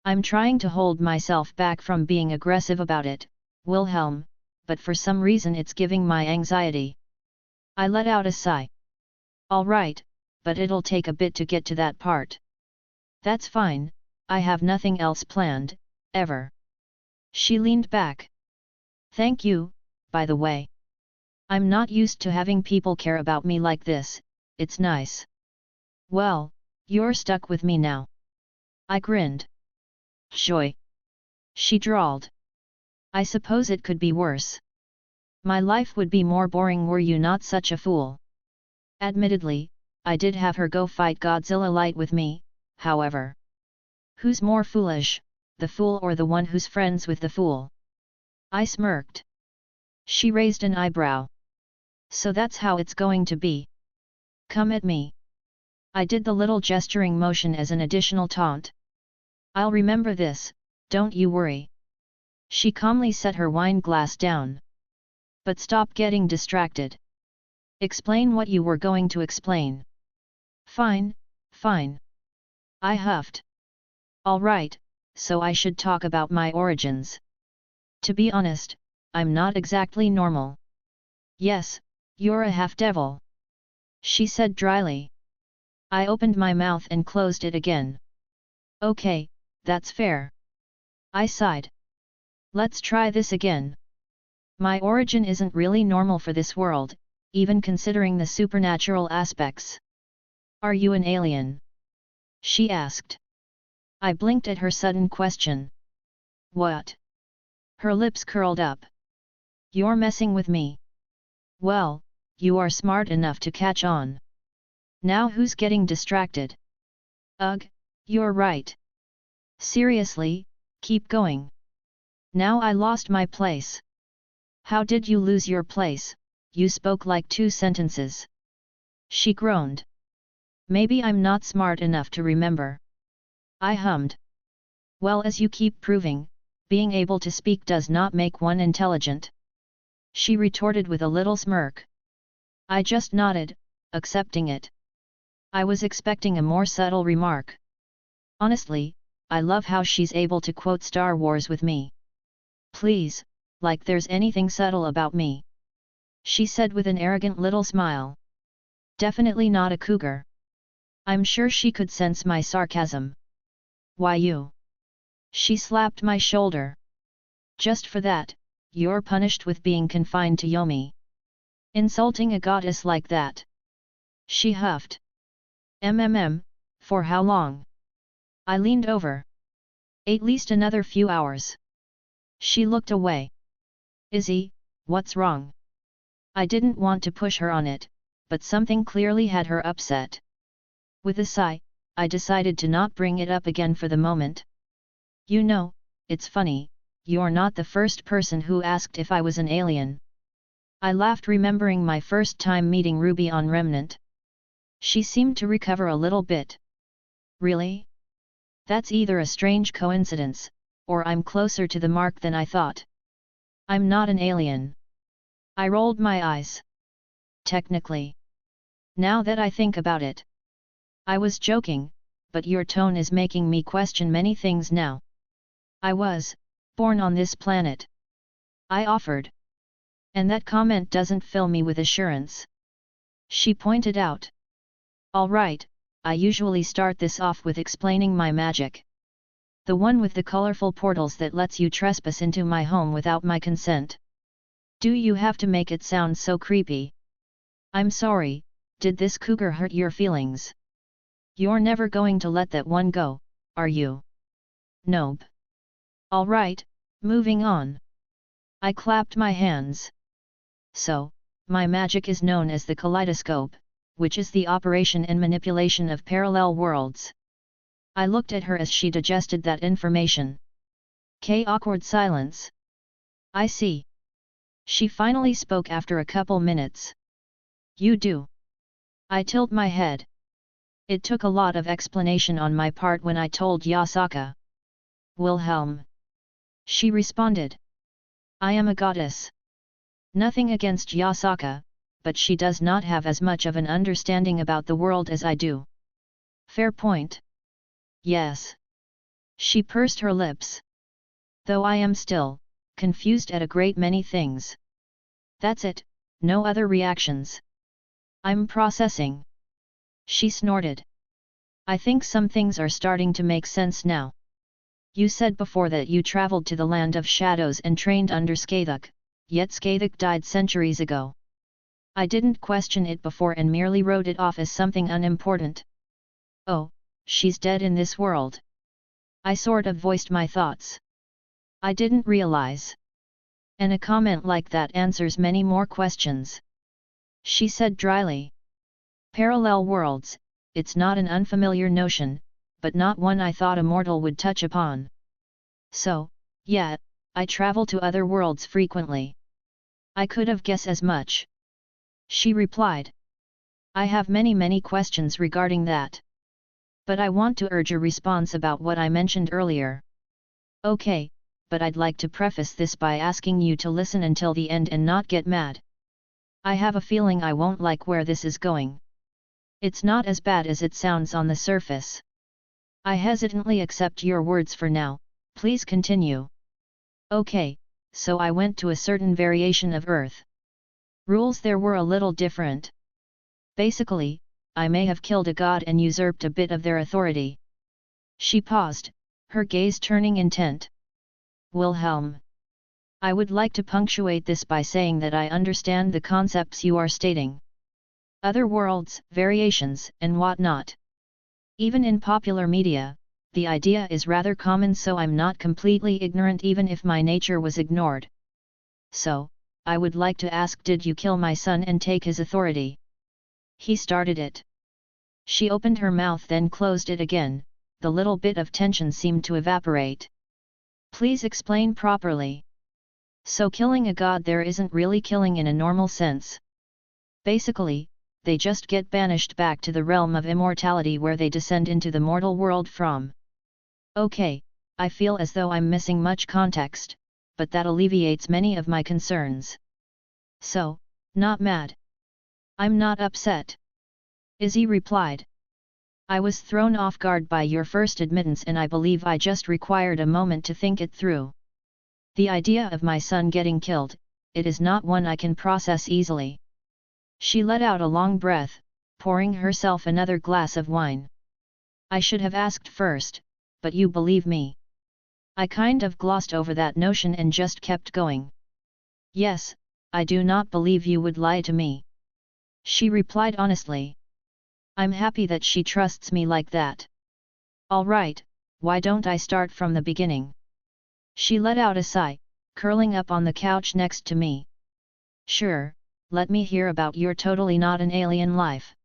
I'm trying to hold myself back from being aggressive about it, Wilhelm, but for some reason it's giving my anxiety. I let out a sigh. Alright, but it'll take a bit to get to that part. That's fine, I have nothing else planned, ever. She leaned back. Thank you, by the way. I'm not used to having people care about me like this, it's nice. Well, you're stuck with me now. I grinned. Joy. She drawled. I suppose it could be worse. My life would be more boring were you not such a fool. Admittedly, I did have her go fight Godzilla Light with me, however. Who's more foolish, the fool or the one who's friends with the fool? I smirked. She raised an eyebrow. So that's how it's going to be. Come at me. I did the little gesturing motion as an additional taunt. I'll remember this, don't you worry. She calmly set her wine glass down. But stop getting distracted. Explain what you were going to explain. Fine, fine. I huffed. All right, so I should talk about my origins. To be honest, I'm not exactly normal. Yes, you're a half-devil. She said dryly. I opened my mouth and closed it again. Okay, that's fair. I sighed. Let's try this again. My origin isn't really normal for this world, even considering the supernatural aspects. Are you an alien? She asked. I blinked at her sudden question. What? Her lips curled up. You're messing with me. Well, you are smart enough to catch on. Now who's getting distracted? Ugh, you're right. Seriously, keep going. Now I lost my place. How did you lose your place? You spoke like 2 sentences. She groaned. Maybe I'm not smart enough to remember. I hummed. Well, as you keep proving, being able to speak does not make one intelligent. She retorted with a little smirk. I just nodded, accepting it. I was expecting a more subtle remark. Honestly, I love how she's able to quote Star Wars with me. Please, like there's anything subtle about me. She said with an arrogant little smile. Definitely not a cougar. I'm sure she could sense my sarcasm. Why you? She slapped my shoulder. Just for that, you're punished with being confined to Yomi. Insulting a goddess like that. She huffed. For how long? I leaned over. At least another few hours. She looked away. Izzy, what's wrong? I didn't want to push her on it, but something clearly had her upset. With a sigh, I decided to not bring it up again for the moment. You know, it's funny, you're not the first person who asked if I was an alien. I laughed, remembering my first time meeting Ruby on Remnant. She seemed to recover a little bit. Really? That's either a strange coincidence, or I'm closer to the mark than I thought. I'm not an alien. I rolled my eyes. Technically. Now that I think about it. I was joking, but your tone is making me question many things now. I was born on this planet. I offered. And that comment doesn't fill me with assurance. She pointed out. All right, I usually start this off with explaining my magic. The one with the colorful portals that lets you trespass into my home without my consent. Do you have to make it sound so creepy? I'm sorry, did this cougar hurt your feelings? You're never going to let that one go, are you? Nope. All right, moving on. I clapped my hands. So, my magic is known as the Kaleidoscope, which is the operation and manipulation of parallel worlds. I looked at her as she digested that information. Awkward silence. I see. She finally spoke after a couple minutes. You do. I tilted my head. It took a lot of explanation on my part when I told Yasaka. Wilhelm. She responded. I am a goddess. Nothing against Yasaka, but she does not have as much of an understanding about the world as I do. Fair point. Yes. She pursed her lips. Though I am still confused at a great many things. That's it, no other reactions. I'm processing. She snorted. I think some things are starting to make sense now. You said before that you traveled to the land of shadows and trained under Skathuk, yet Skathuk died centuries ago. I didn't question it before and merely wrote it off as something unimportant. Oh, she's dead in this world. I sort of voiced my thoughts. I didn't realize. And a comment like that answers many more questions. She said dryly. Parallel worlds, it's not an unfamiliar notion, but not one I thought a mortal would touch upon. So, yeah, I travel to other worlds frequently. I could have guessed as much. She replied. I have many questions regarding that. But I want to urge a response about what I mentioned earlier. Okay, but I'd like to preface this by asking you to listen until the end and not get mad. I have a feeling I won't like where this is going. It's not as bad as it sounds on the surface. I hesitantly accept your words for now, please continue. Okay, so I went to a certain variation of Earth. Rules there were a little different. Basically, I may have killed a god and usurped a bit of their authority. She paused, her gaze turning intent. Wilhelm. I would like to punctuate this by saying that I understand the concepts you are stating. Other worlds, variations, and whatnot. Even in popular media, the idea is rather common, so I'm not completely ignorant even if my nature was ignored. So, I would like to ask, did you kill my son and take his authority? He started it. She opened her mouth then closed it again, the little bit of tension seemed to evaporate. Please explain properly. So killing a god there isn't really killing in a normal sense. Basically, they just get banished back to the realm of immortality where they descend into the mortal world from. Okay, I feel as though I'm missing much context, but that alleviates many of my concerns. So, not mad. I'm not upset. Izzy replied. I was thrown off guard by your first admittance and I believe I just required a moment to think it through. The idea of my son getting killed, it is not one I can process easily. She let out a long breath, pouring herself another glass of wine. I should have asked first, but you believe me. I kind of glossed over that notion and just kept going. Yes, I do not believe you would lie to me. She replied honestly. I'm happy that she trusts me like that. All right, why don't I start from the beginning? She let out a sigh, curling up on the couch next to me. Sure, let me hear about your totally not an alien life.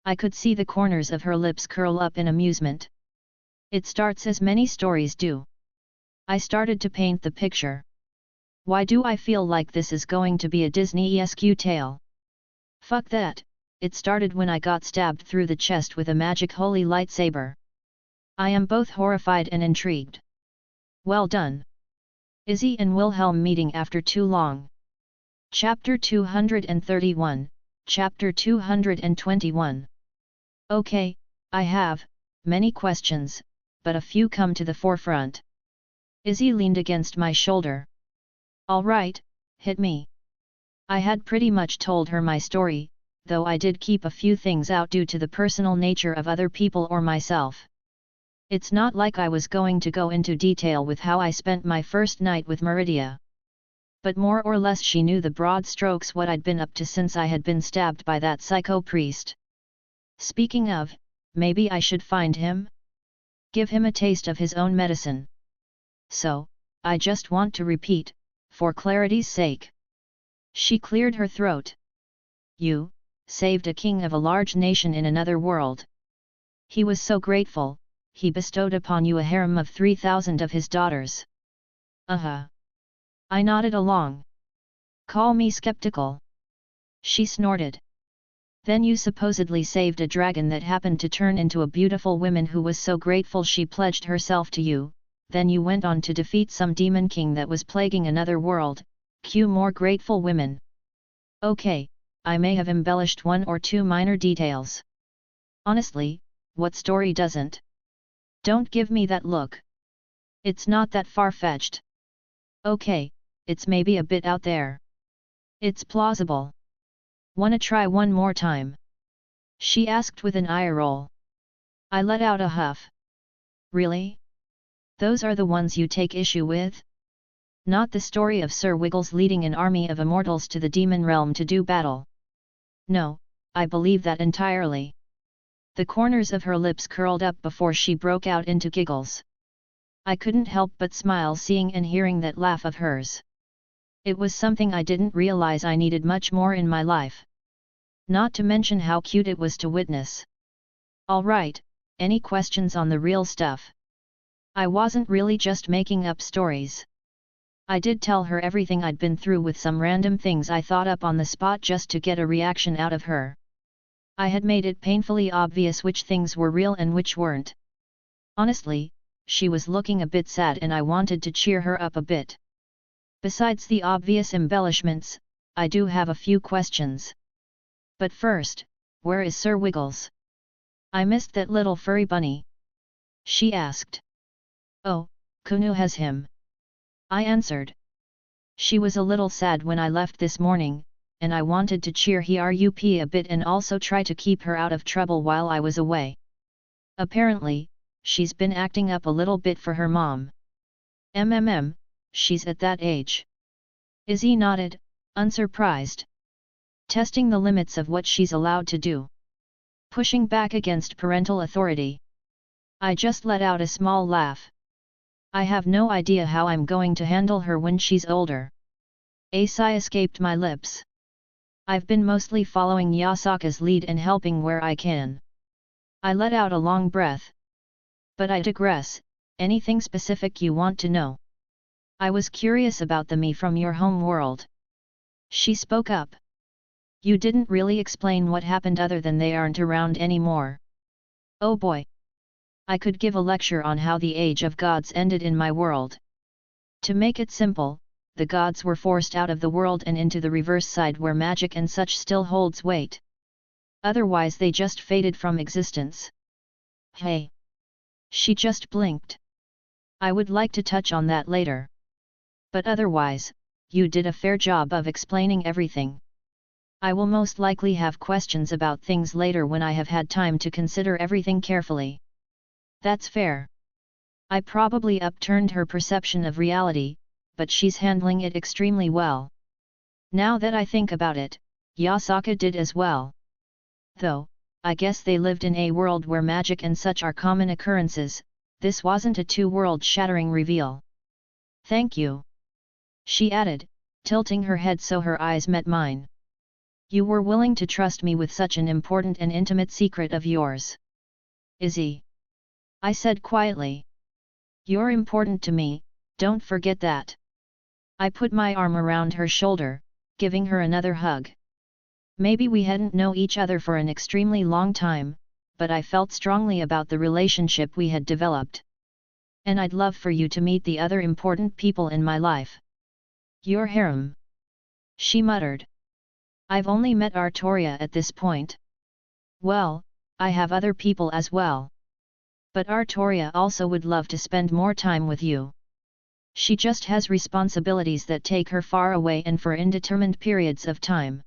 I could see the corners of her lips curl up in amusement. It starts as many stories do. I started to paint the picture. Why do I feel like this is going to be a Disney-esque tale? Fuck that, it started when I got stabbed through the chest with a magic holy lightsaber. I am both horrified and intrigued. Well done. Izzy and Wilhelm meeting after too long. Chapter 231, Chapter 221. Okay, I have many questions, but a few come to the forefront. Izzy leaned against my shoulder. All right, hit me. I had pretty much told her my story, though I did keep a few things out due to the personal nature of other people or myself. It's not like I was going to go into detail with how I spent my first night with Meridia. But more or less she knew the broad strokes what I'd been up to since I had been stabbed by that psycho priest. Speaking of, maybe I should find him? Give him a taste of his own medicine. So, I just want to repeat, for clarity's sake. She cleared her throat. You saved a king of a large nation in another world. He was so grateful, he bestowed upon you a harem of 3,000 of his daughters. Uh-huh. I nodded along. Call me skeptical. She snorted. Then you supposedly saved a dragon that happened to turn into a beautiful woman who was so grateful she pledged herself to you, then you went on to defeat some demon king that was plaguing another world, cue more grateful women. Okay, I may have embellished one or two minor details. Honestly, what story doesn't? Don't give me that look. It's not that far-fetched. Okay, it's maybe a bit out there. It's plausible. Wanna try one more time? She asked with an eye roll. I let out a huff. Really? Those are the ones you take issue with? Not the story of Sir Wiggles leading an army of immortals to the demon realm to do battle. No, I believe that entirely. The corners of her lips curled up before she broke out into giggles. I couldn't help but smile seeing and hearing that laugh of hers. It was something I didn't realize I needed much more in my life. Not to mention how cute it was to witness. All right, any questions on the real stuff? I wasn't really just making up stories. I did tell her everything I'd been through with some random things I thought up on the spot just to get a reaction out of her. I had made it painfully obvious which things were real and which weren't. Honestly, she was looking a bit sad and I wanted to cheer her up a bit. Besides the obvious embellishments, I do have a few questions. But first, where is Sir Wiggles? I missed that little furry bunny. She asked. Oh, Kunu has him. I answered. She was a little sad when I left this morning, and I wanted to cheer her up a bit and also try to keep her out of trouble while I was away. Apparently, she's been acting up a little bit for her mom. She's at that age. Izzy nodded, unsurprised. Testing the limits of what she's allowed to do. Pushing back against parental authority. I just let out a small laugh. I have no idea how I'm going to handle her when she's older. A sigh escaped my lips. I've been mostly following Yasaka's lead and helping where I can. I let out a long breath. But I digress, anything specific you want to know? I was curious about the me from your home world. She spoke up. You didn't really explain what happened other than they aren't around anymore. Oh boy. I could give a lecture on how the age of gods ended in my world. To make it simple, the gods were forced out of the world and into the reverse side where magic and such still holds weight. Otherwise they just faded from existence. Hey! She just blinked. I would like to touch on that later. But otherwise, you did a fair job of explaining everything. I will most likely have questions about things later when I have had time to consider everything carefully. That's fair. I probably upturned her perception of reality, but she's handling it extremely well. Now that I think about it, Yasaka did as well. Though, I guess they lived in a world where magic and such are common occurrences, this wasn't a too world-shattering reveal. Thank you. She added, tilting her head so her eyes met mine. You were willing to trust me with such an important and intimate secret of yours. Izzy. I said quietly. You're important to me, don't forget that. I put my arm around her shoulder, giving her another hug. Maybe we hadn't known each other for an extremely long time, but I felt strongly about the relationship we had developed. And I'd love for you to meet the other important people in my life. Your harem. She muttered. I've only met Artoria at this point. Well, I have other people as well. But Artoria also would love to spend more time with you. She just has responsibilities that take her far away and for indeterminate periods of time.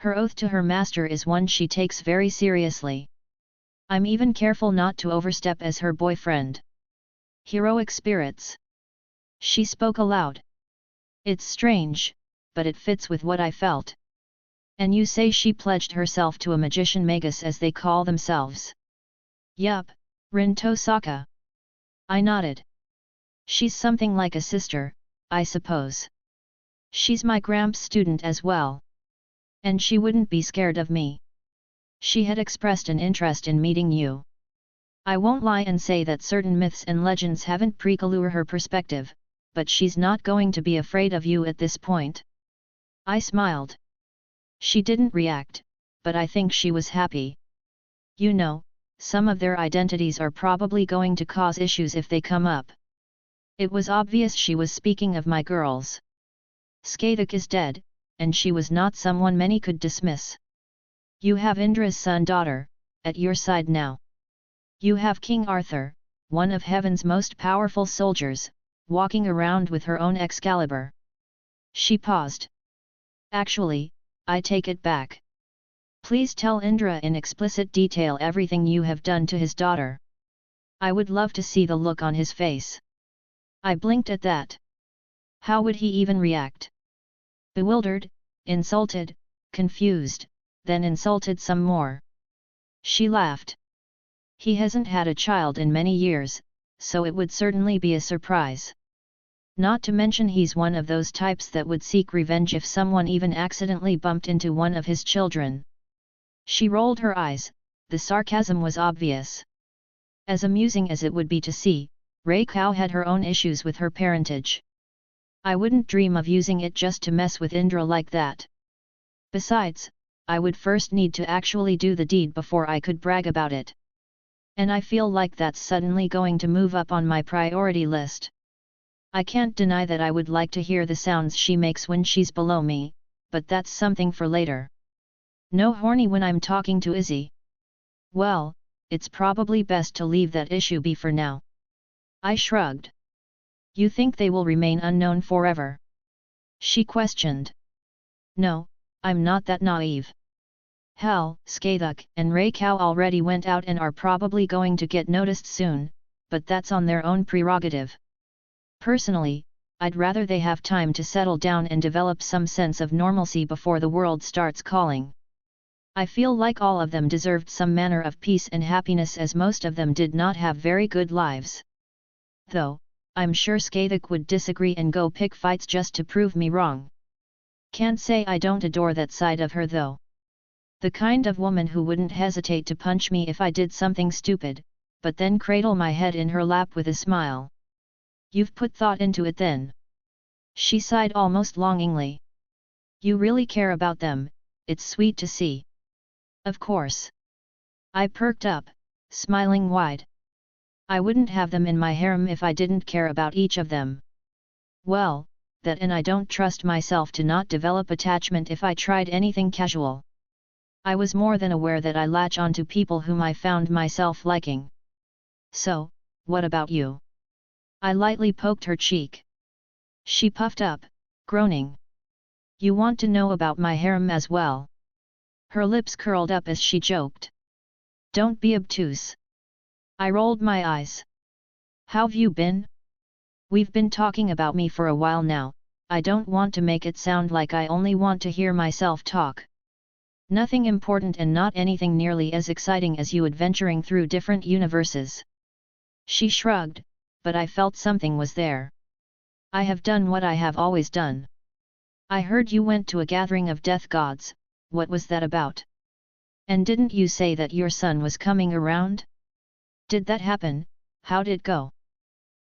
Her oath to her master is one she takes very seriously. I'm even careful not to overstep as her boyfriend. Heroic spirits. She spoke aloud. It's strange, but it fits with what I felt. And you say she pledged herself to a magician magus as they call themselves. Yup. Rinto Saka. I nodded. She's something like a sister, I suppose. She's my Gramps student as well. And she wouldn't be scared of me. She had expressed an interest in meeting you. I won't lie and say that certain myths and legends haven't precluded her perspective, but she's not going to be afraid of you at this point. I smiled. She didn't react, but I think she was happy. You know, some of their identities are probably going to cause issues if they come up. It was obvious she was speaking of my girls. Skathak is dead, and she was not someone many could dismiss. You have Indra's son-daughter, at your side now. You have King Arthur, one of heaven's most powerful soldiers, walking around with her own Excalibur. She paused. Actually, I take it back. Please tell Indra in explicit detail everything you have done to his daughter. I would love to see the look on his face. I blinked at that. How would he even react? Bewildered, insulted, confused, then insulted some more. She laughed. He hasn't had a child in many years, so it would certainly be a surprise. Not to mention he's one of those types that would seek revenge if someone even accidentally bumped into one of his children. She rolled her eyes, the sarcasm was obvious. As amusing as it would be to see, Rei Kao had her own issues with her parentage. I wouldn't dream of using it just to mess with Indra like that. Besides, I would first need to actually do the deed before I could brag about it. And I feel like that's suddenly going to move up on my priority list. I can't deny that I would like to hear the sounds she makes when she's below me, but that's something for later. No horny when I'm talking to Izzy. Well, it's probably best to leave that issue be for now. I shrugged. You think they will remain unknown forever? She questioned. No, I'm not that naive. Hell, Skathuk and Rei Kao already went out and are probably going to get noticed soon, but that's on their own prerogative. Personally, I'd rather they have time to settle down and develop some sense of normalcy before the world starts calling. I feel like all of them deserved some manner of peace and happiness, as most of them did not have very good lives. Though, I'm sure Skathuk would disagree and go pick fights just to prove me wrong. Can't say I don't adore that side of her though. The kind of woman who wouldn't hesitate to punch me if I did something stupid, but then cradle my head in her lap with a smile. You've put thought into it then. She sighed almost longingly. You really care about them, it's sweet to see. Of course. I perked up, smiling wide. I wouldn't have them in my harem if I didn't care about each of them. Well, that, and I don't trust myself to not develop attachment if I tried anything casual. I was more than aware that I latch onto people whom I found myself liking. So, what about you? I lightly poked her cheek. She puffed up, groaning. You want to know about my harem as well? Her lips curled up as she joked. Don't be obtuse. I rolled my eyes. How've you been? We've been talking about me for a while now, I don't want to make it sound like I only want to hear myself talk. Nothing important and not anything nearly as exciting as you adventuring through different universes. She shrugged, but I felt something was there. I have done what I have always done. I heard you went to a gathering of death gods, what was that about? And didn't you say that your son was coming around? Did that happen? How'd it go?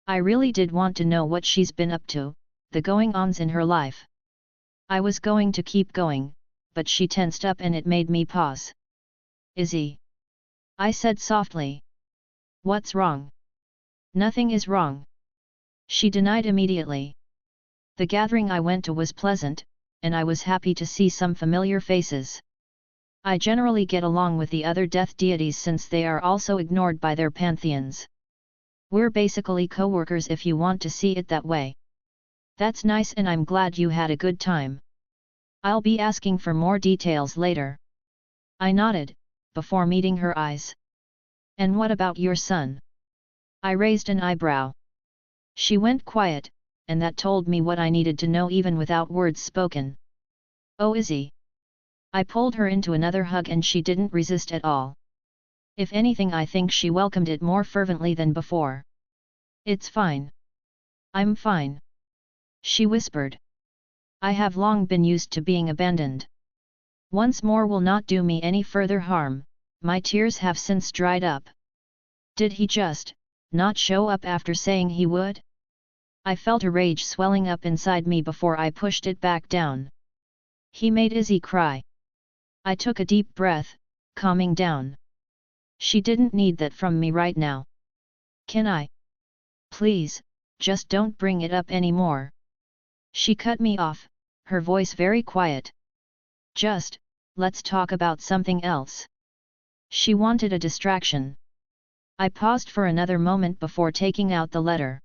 I really did want to know what she's been up to, the going-ons in her life. I was going to keep going, but she tensed up and it made me pause. Izzy? I said softly. What's wrong? Nothing is wrong. She denied immediately. The gathering I went to was pleasant, and I was happy to see some familiar faces. I generally get along with the other death deities since they are also ignored by their pantheons. We're basically co-workers if you want to see it that way. That's nice, and I'm glad you had a good time. I'll be asking for more details later. I nodded, before meeting her eyes. And what about your son? I raised an eyebrow. She went quiet, and that told me what I needed to know even without words spoken. Oh, Izzy. I pulled her into another hug and she didn't resist at all. If anything, I think she welcomed it more fervently than before. It's fine. I'm fine. She whispered. I have long been used to being abandoned. Once more will not do me any further harm, my tears have since dried up. Did he just not show up after saying he would? I felt a rage swelling up inside me before I pushed it back down. He made Izzy cry. I took a deep breath, calming down. She didn't need that from me right now. Can I? Please, just don't bring it up anymore. She cut me off, her voice very quiet. Just, let's talk about something else. She wanted a distraction. I paused for another moment before taking out the letter.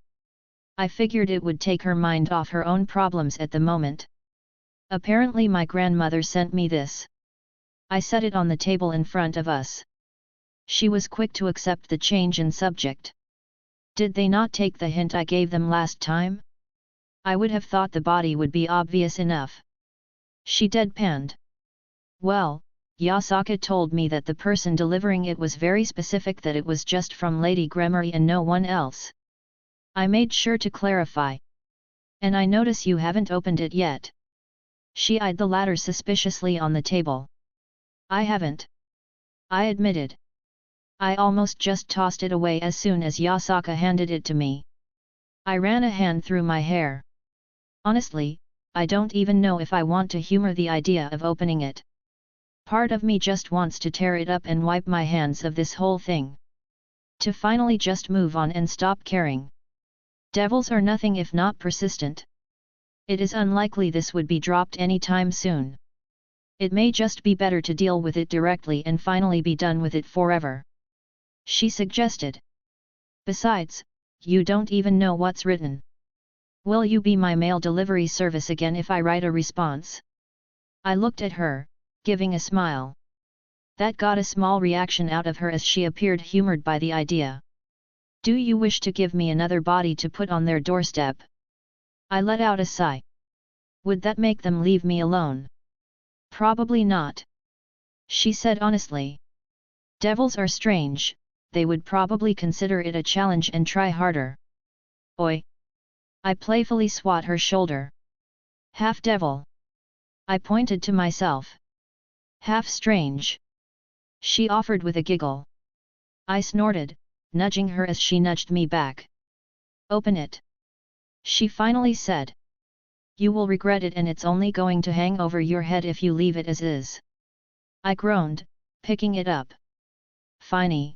I figured it would take her mind off her own problems at the moment. Apparently my grandmother sent me this. I set it on the table in front of us. She was quick to accept the change in subject. Did they not take the hint I gave them last time? I would have thought the body would be obvious enough. She deadpanned. Well, Yasaka told me that the person delivering it was very specific that it was just from Lady Gremory and no one else. I made sure to clarify. And I notice you haven't opened it yet. She eyed the latter suspiciously on the table. I haven't. I admitted. I almost just tossed it away as soon as Yasaka handed it to me. I ran a hand through my hair. Honestly, I don't even know if I want to humor the idea of opening it. Part of me just wants to tear it up and wipe my hands of this whole thing. To finally just move on and stop caring. Devils are nothing if not persistent. It is unlikely this would be dropped anytime soon. It may just be better to deal with it directly and finally be done with it forever. She suggested. Besides, you don't even know what's written. Will you be my mail delivery service again if I write a response? I looked at her, giving a smile. That got a small reaction out of her as she appeared humored by the idea. Do you wish to give me another body to put on their doorstep? I let out a sigh. Would that make them leave me alone? Probably not. She said honestly. Devils are strange, they would probably consider it a challenge and try harder. Oi! I playfully swat her shoulder. Half devil. I pointed to myself. Half strange. She offered with a giggle. I snorted, nudging her as she nudged me back. Open it. She finally said. You will regret it and it's only going to hang over your head if you leave it as is. I groaned, picking it up. Finey.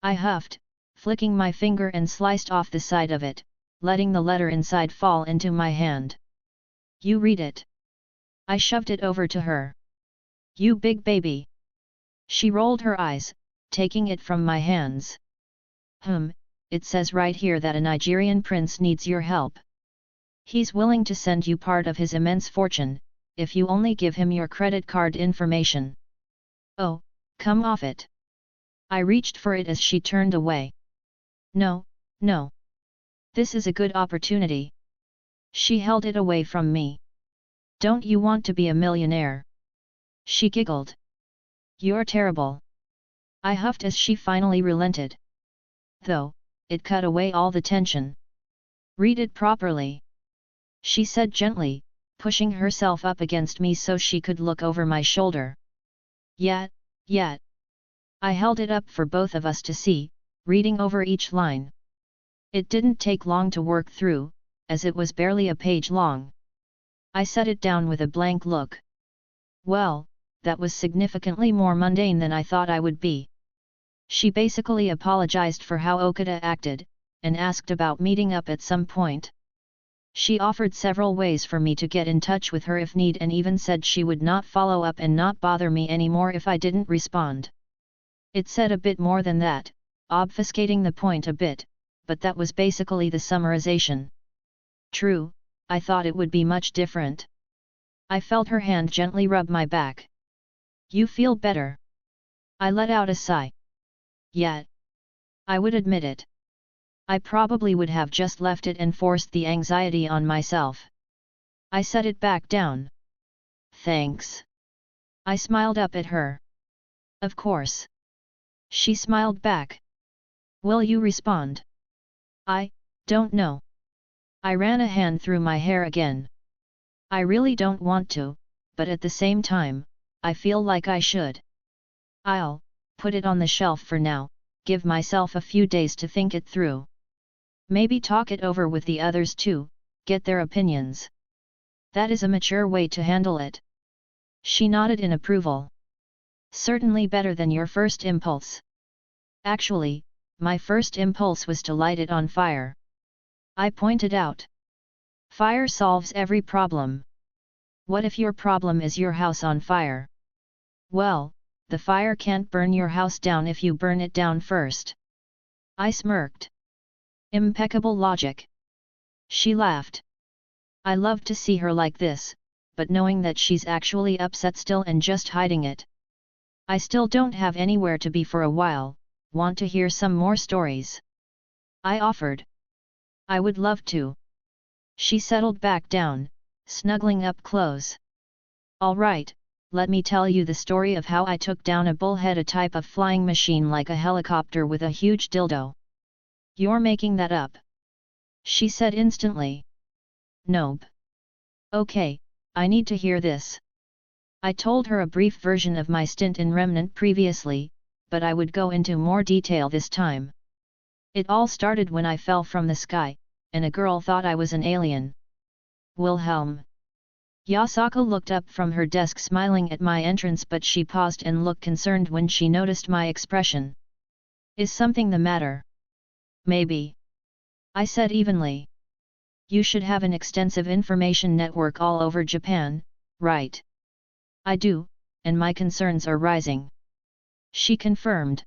I huffed, flicking my finger and sliced off the side of it, letting the letter inside fall into my hand. You read it. I shoved it over to her. You big baby. She rolled her eyes, taking it from my hands. It says right here that a Nigerian prince needs your help. He's willing to send you part of his immense fortune, if you only give him your credit card information. Oh, come off it. I reached for it as she turned away. No, no. This is a good opportunity. She held it away from me. Don't you want to be a millionaire? She giggled. You're terrible. I huffed as she finally relented. Though, it cut away all the tension. Read it properly. She said gently, pushing herself up against me so she could look over my shoulder. Yet. I held it up for both of us to see, reading over each line. It didn't take long to work through, as it was barely a page long. I set it down with a blank look. Well, that was significantly more mundane than I thought I would be. She basically apologized for how Okada acted, and asked about meeting up at some point. She offered several ways for me to get in touch with her if need and even said she would not follow up and not bother me anymore if I didn't respond. It said a bit more than that, obfuscating the point a bit, but that was basically the summarization. True, I thought it would be much different. I felt her hand gently rub my back. You feel better? I let out a sigh. Yet. I would admit it. I probably would have just left it and forced the anxiety on myself. I set it back down. Thanks. I smiled up at her. Of course. She smiled back. Will you respond? I don't know. I ran a hand through my hair again. I really don't want to, but at the same time, I feel like I should. I'll put it on the shelf for now, give myself a few days to think it through. Maybe talk it over with the others too, get their opinions. That is a mature way to handle it. She nodded in approval. Certainly better than your first impulse. Actually, my first impulse was to light it on fire. I pointed out. Fire solves every problem. What if your problem is your house on fire? Well, the fire can't burn your house down if you burn it down first. I smirked. Impeccable logic. She laughed. I love to see her like this, but knowing that she's actually upset still and just hiding it. I still don't have anywhere to be for a while, want to hear some more stories? I offered. I would love to. She settled back down, snuggling up close. All right, let me tell you the story of how I took down a bullhead, a type of flying machine like a helicopter with a huge dildo. You're making that up, she said instantly. Nope. Okay, I need to hear this. I told her a brief version of my stint in Remnant previously, but I would go into more detail this time. It all started when I fell from the sky, and a girl thought I was an alien. Wilhelm. Yasaka looked up from her desk smiling at my entrance, but she paused and looked concerned when she noticed my expression. Is something the matter? Maybe. I said evenly. You should have an extensive information network all over Japan, right? I do, and my concerns are rising. She confirmed.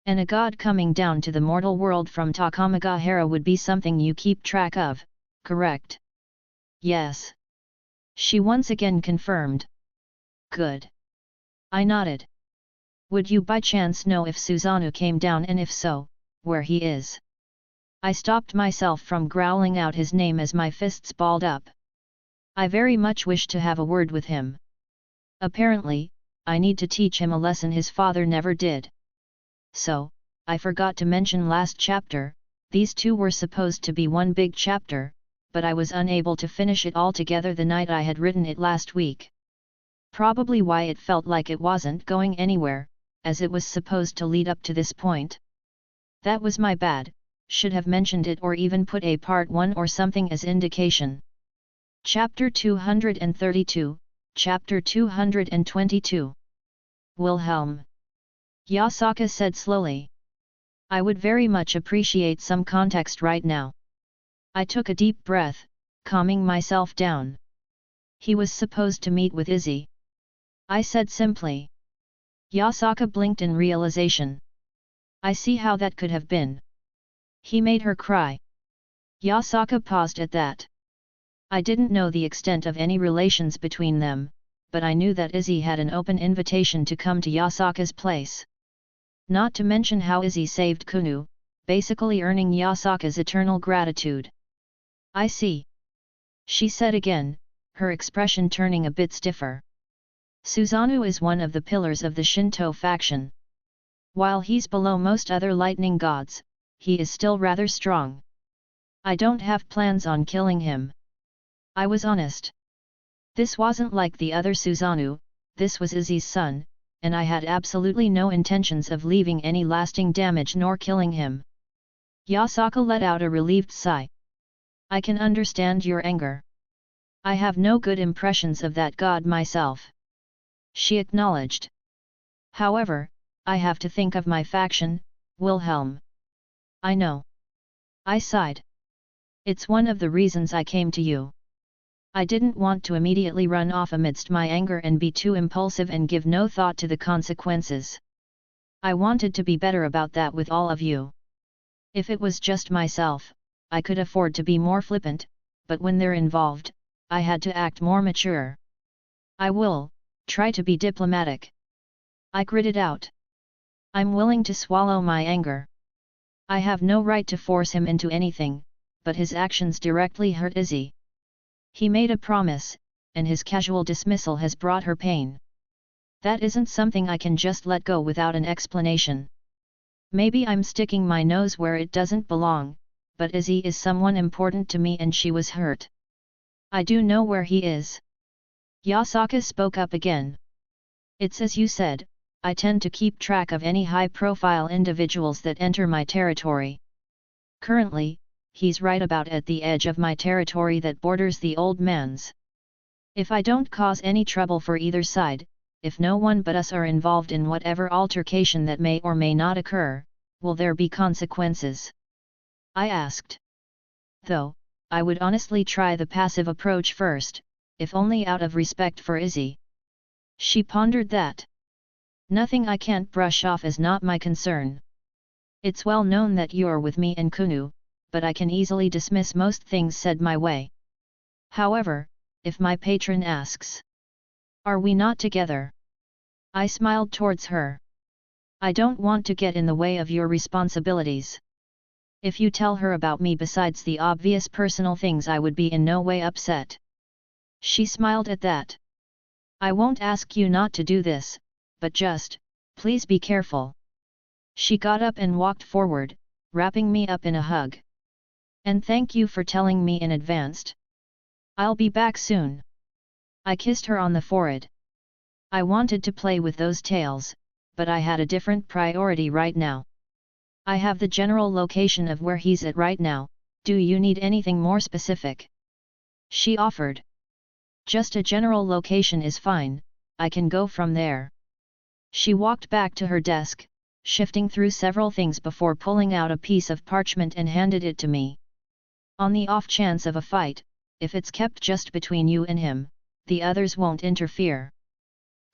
And a god coming down to the mortal world from Takamagahara would be something you keep track of, correct? Yes. She once again confirmed. Good. I nodded. Would you by chance know if Susanoo came down, and if so, where he is? I stopped myself from growling out his name as my fists balled up. I very much wish to have a word with him. Apparently, I need to teach him a lesson his father never did. So, I forgot to mention last chapter, these two were supposed to be one big chapter, but I was unable to finish it all together the night I had written it last week. Probably why it felt like it wasn't going anywhere, as it was supposed to lead up to this point. That was my bad, should have mentioned it or even put a part 1 or something as indication. Chapter 232, Chapter 222. Wilhelm. Yasaka said slowly. I would very much appreciate some context right now. I took a deep breath, calming myself down. He was supposed to meet with Izzy. I said simply. Yasaka blinked in realization. I see how that could have been. He made her cry. Yasaka paused at that. I didn't know the extent of any relations between them, but I knew that Izzy had an open invitation to come to Yasaka's place. Not to mention how Izzy saved Kunu, basically earning Yasaka's eternal gratitude. I see. She said again, her expression turning a bit stiffer. Susanoo is one of the pillars of the Shinto faction. While he's below most other lightning gods, he is still rather strong. I don't have plans on killing him. I was honest. This wasn't like the other Susanoo, this was Izzy's son, and I had absolutely no intentions of leaving any lasting damage nor killing him. Yasaka let out a relieved sigh. I can understand your anger. I have no good impressions of that god myself. She acknowledged. However, I have to think of my faction, Wilhelm. I know. I sighed. It's one of the reasons I came to you. I didn't want to immediately run off amidst my anger and be too impulsive and give no thought to the consequences. I wanted to be better about that with all of you. If it was just myself, I could afford to be more flippant, but when they're involved, I had to act more mature. I will try to be diplomatic. I gritted out. I'm willing to swallow my anger. I have no right to force him into anything, but his actions directly hurt Izzy. He made a promise, and his casual dismissal has brought her pain. That isn't something I can just let go without an explanation. Maybe I'm sticking my nose where it doesn't belong, but Izzy is someone important to me and she was hurt. I do know where he is. Yasaka spoke up again. It's as you said, I tend to keep track of any high-profile individuals that enter my territory. Currently, he's right about at the edge of my territory that borders the old man's. If I don't cause any trouble for either side, if no one but us are involved in whatever altercation that may or may not occur, will there be consequences? I asked. Though, I would honestly try the passive approach first, if only out of respect for Izzy. She pondered that. Nothing I can't brush off is not my concern. It's well known that you're with me and Kunu, but I can easily dismiss most things said my way. However, if my patron asks, "Are we not together?" I smiled towards her. "I don't want to get in the way of your responsibilities. If you tell her about me besides the obvious personal things, I would be in no way upset." She smiled at that. "I won't ask you not to do this, but just, please be careful." She got up and walked forward, wrapping me up in a hug. "And thank you for telling me in advance. I'll be back soon." I kissed her on the forehead. I wanted to play with those tails, but I had a different priority right now. "I have the general location of where he's at right now, do you need anything more specific?" she offered. "Just a general location is fine, I can go from there." She walked back to her desk, shifting through several things before pulling out a piece of parchment and handed it to me. "On the off chance of a fight, if it's kept just between you and him, the others won't interfere.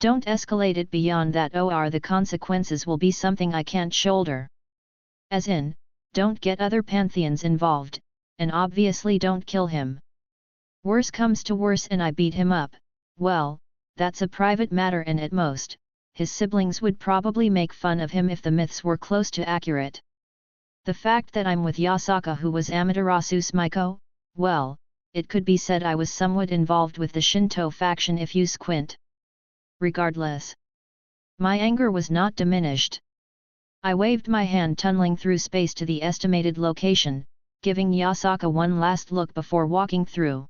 Don't escalate it beyond that, or the consequences will be something I can't shoulder. As in, don't get other pantheons involved, and obviously don't kill him. Worse comes to worse and I beat him up, well, that's a private matter, and at most, his siblings would probably make fun of him if the myths were close to accurate. The fact that I'm with Yasaka, who was Amaterasu Sumiko, well, it could be said I was somewhat involved with the Shinto faction if you squint. Regardless, my anger was not diminished. I waved my hand, tunneling through space to the estimated location, giving Yasaka one last look before walking through.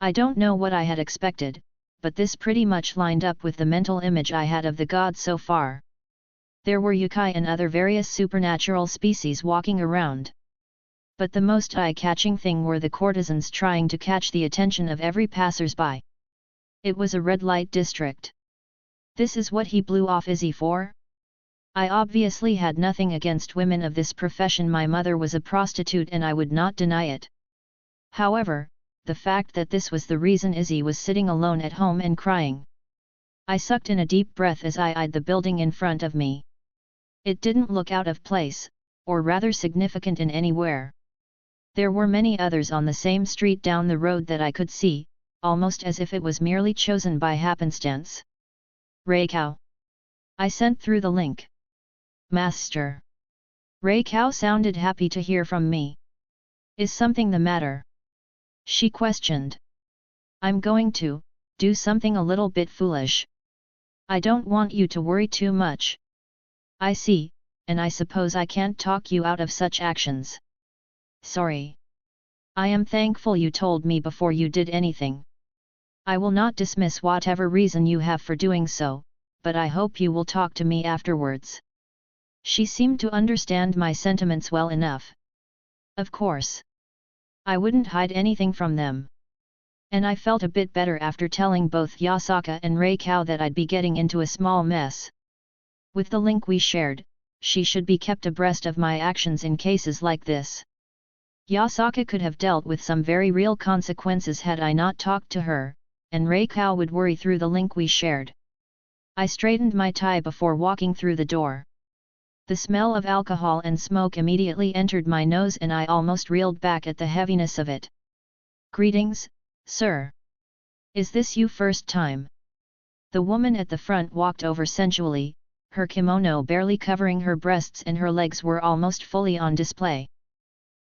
I don't know what I had expected, but this pretty much lined up with the mental image I had of the gods so far. There were yokai and other various supernatural species walking around. But the most eye-catching thing were the courtesans trying to catch the attention of every passers-by. It was a red light district. This is what he blew off Izzy for? I obviously had nothing against women of this profession. My mother was a prostitute and I would not deny it. However, the fact that this was the reason Izzy was sitting alone at home and crying. I sucked in a deep breath as I eyed the building in front of me. It didn't look out of place, or rather significant in anywhere. There were many others on the same street down the road that I could see, almost as if it was merely chosen by happenstance. "Reikau," I sent through the link. "Master." Reikau sounded happy to hear from me. "Is something the matter?" she questioned. "I'm going to do something a little bit foolish. I don't want you to worry too much." "I see, and I suppose I can't talk you out of such actions." "Sorry. I am thankful you told me before you did anything. I will not dismiss whatever reason you have for doing so, but I hope you will talk to me afterwards." She seemed to understand my sentiments well enough. Of course. I wouldn't hide anything from them. And I felt a bit better after telling both Yasaka and Reikau that I'd be getting into a small mess. With the link we shared, she should be kept abreast of my actions in cases like this. Yasaka could have dealt with some very real consequences had I not talked to her, and Reikau would worry through the link we shared. I straightened my tie before walking through the door. The smell of alcohol and smoke immediately entered my nose and I almost reeled back at the heaviness of it. "Greetings, sir. Is this you first time?" The woman at the front walked over sensually, her kimono barely covering her breasts and her legs were almost fully on display.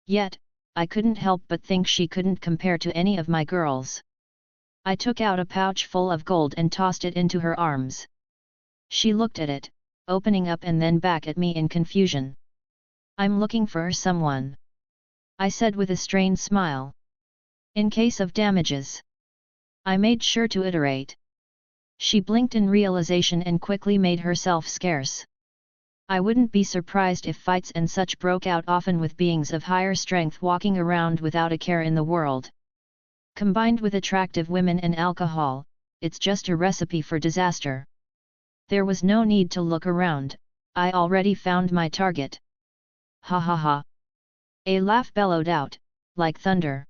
Yet, I couldn't help but think she couldn't compare to any of my girls. I took out a pouch full of gold and tossed it into her arms. She looked at it, opening up and then back at me in confusion. "I'm looking for someone," I said with a strained smile. "In case of damages." I made sure to iterate. She blinked in realization and quickly made herself scarce. I wouldn't be surprised if fights and such broke out often with beings of higher strength walking around without a care in the world. Combined with attractive women and alcohol, it's just a recipe for disaster. There was no need to look around, I already found my target. Ha ha ha. A laugh bellowed out, like thunder.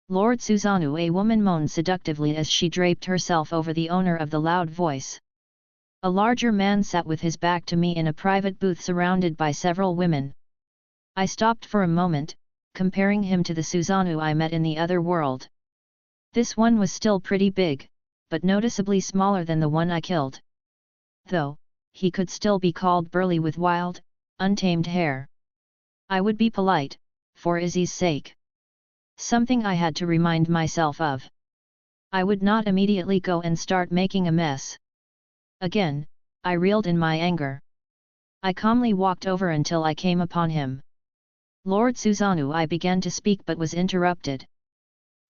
"Lord Susanoo," a woman moaned seductively as she draped herself over the owner of the loud voice. A larger man sat with his back to me in a private booth surrounded by several women. I stopped for a moment, comparing him to the Susanoo I met in the other world. This one was still pretty big, but noticeably smaller than the one I killed. Though, he could still be called burly with wild, untamed hair. I would be polite, for Izzy's sake. Something I had to remind myself of. I would not immediately go and start making a mess. Again, I reeled in my anger. I calmly walked over until I came upon him. Lord Susanoo, I began to speak but was interrupted.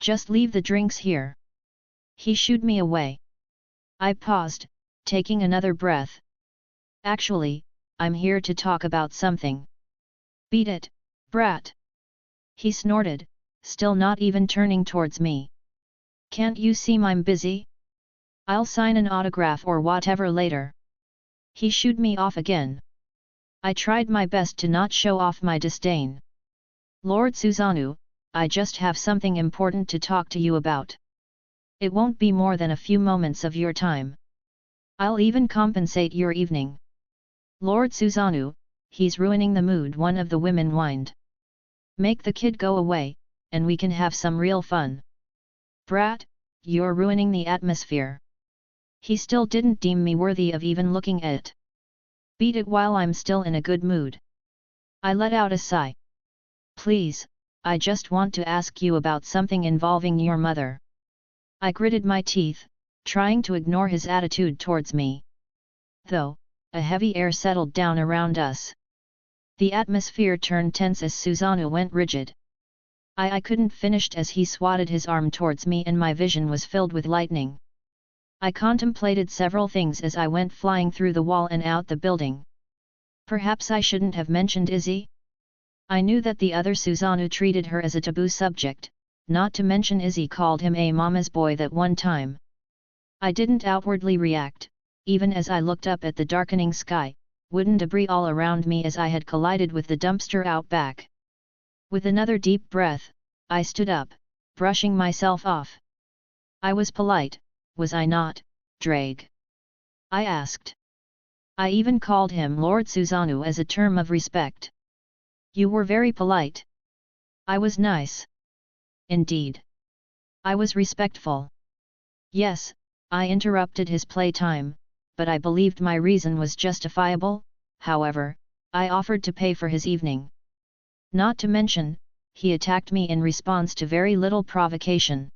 Just leave the drinks here. He shooed me away. I paused, taking another breath. Actually, I'm here to talk about something. Beat it, brat. He snorted, still not even turning towards me. Can't you see I'm busy? I'll sign an autograph or whatever later. He shooed me off again. I tried my best to not show off my disdain. Lord Susanoo, I just have something important to talk to you about. It won't be more than a few moments of your time. I'll even compensate your evening. Lord Susanoo, he's ruining the mood, one of the women whined. Make the kid go away, and we can have some real fun. Brat, you're ruining the atmosphere. He still didn't deem me worthy of even looking at it. Beat it while I'm still in a good mood. I let out a sigh. Please, I just want to ask you about something involving your mother. I gritted my teeth, trying to ignore his attitude towards me. Though, a heavy air settled down around us. The atmosphere turned tense as Susanoo went rigid. I couldn't finish as he swatted his arm towards me and my vision was filled with lightning. I contemplated several things as I went flying through the wall and out the building. Perhaps I shouldn't have mentioned Izzy? I knew that the other Susanoo treated her as a taboo subject, not to mention Izzy called him a mama's boy that one time. I didn't outwardly react, even as I looked up at the darkening sky, wooden debris all around me as I had collided with the dumpster out back. With another deep breath, I stood up, brushing myself off. I was polite, was I not, Drake? I asked. I even called him Lord Susanoo as a term of respect. You were very polite. I was nice. Indeed. I was respectful. Yes, I interrupted his playtime, but I believed my reason was justifiable. However, I offered to pay for his evening. Not to mention, he attacked me in response to very little provocation.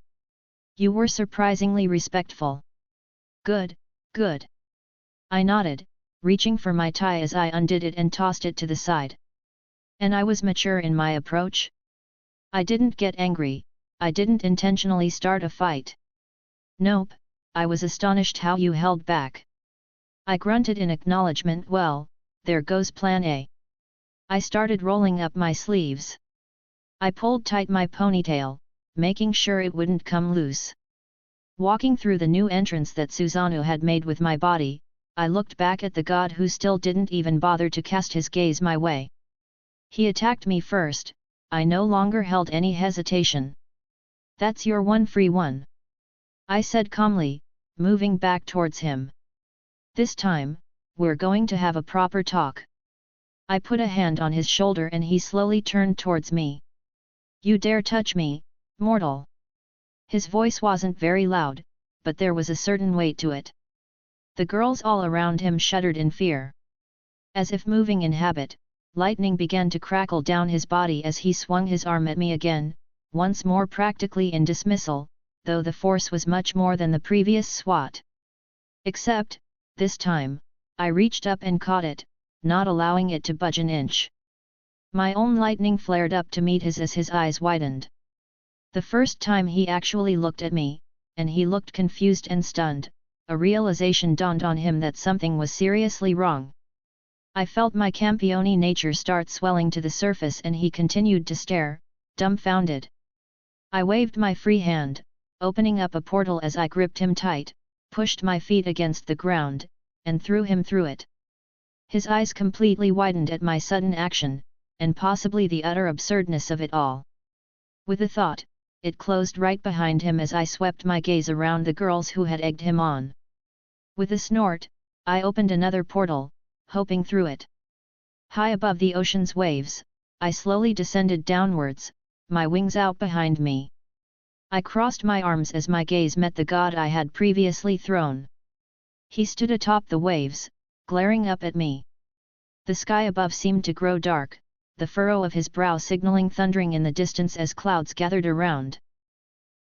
You were surprisingly respectful. Good, good. I nodded, reaching for my tie as I undid it and tossed it to the side. And I was mature in my approach? I didn't get angry, I didn't intentionally start a fight. Nope, I was astonished how you held back. I grunted in acknowledgement. Well, there goes plan A. I started rolling up my sleeves. I pulled tight my ponytail, making sure it wouldn't come loose. Walking through the new entrance that Susanoo had made with my body, I looked back at the god who still didn't even bother to cast his gaze my way. He attacked me first, I no longer held any hesitation. That's your one free one. I said calmly, moving back towards him. This time, we're going to have a proper talk. I put a hand on his shoulder and he slowly turned towards me. You dare touch me, mortal. His voice wasn't very loud, but there was a certain weight to it. The girls all around him shuddered in fear. As if moving in habit, lightning began to crackle down his body as he swung his arm at me again, once more practically in dismissal, though the force was much more than the previous swat. Except, this time, I reached up and caught it, not allowing it to budge an inch. My own lightning flared up to meet his as his eyes widened. The first time he actually looked at me, and he looked confused and stunned, a realization dawned on him that something was seriously wrong. I felt my Campione nature start swelling to the surface and he continued to stare, dumbfounded. I waved my free hand, opening up a portal as I gripped him tight, pushed my feet against the ground, and threw him through it. His eyes completely widened at my sudden action, and possibly the utter absurdness of it all. With a thought, it closed right behind him as I swept my gaze around the girls who had egged him on. With a snort, I opened another portal, hoping through it. High above the ocean's waves, I slowly descended downwards, my wings out behind me. I crossed my arms as my gaze met the god I had previously thrown. He stood atop the waves, glaring up at me. The sky above seemed to grow dark, the furrow of his brow signaling thundering in the distance as clouds gathered around.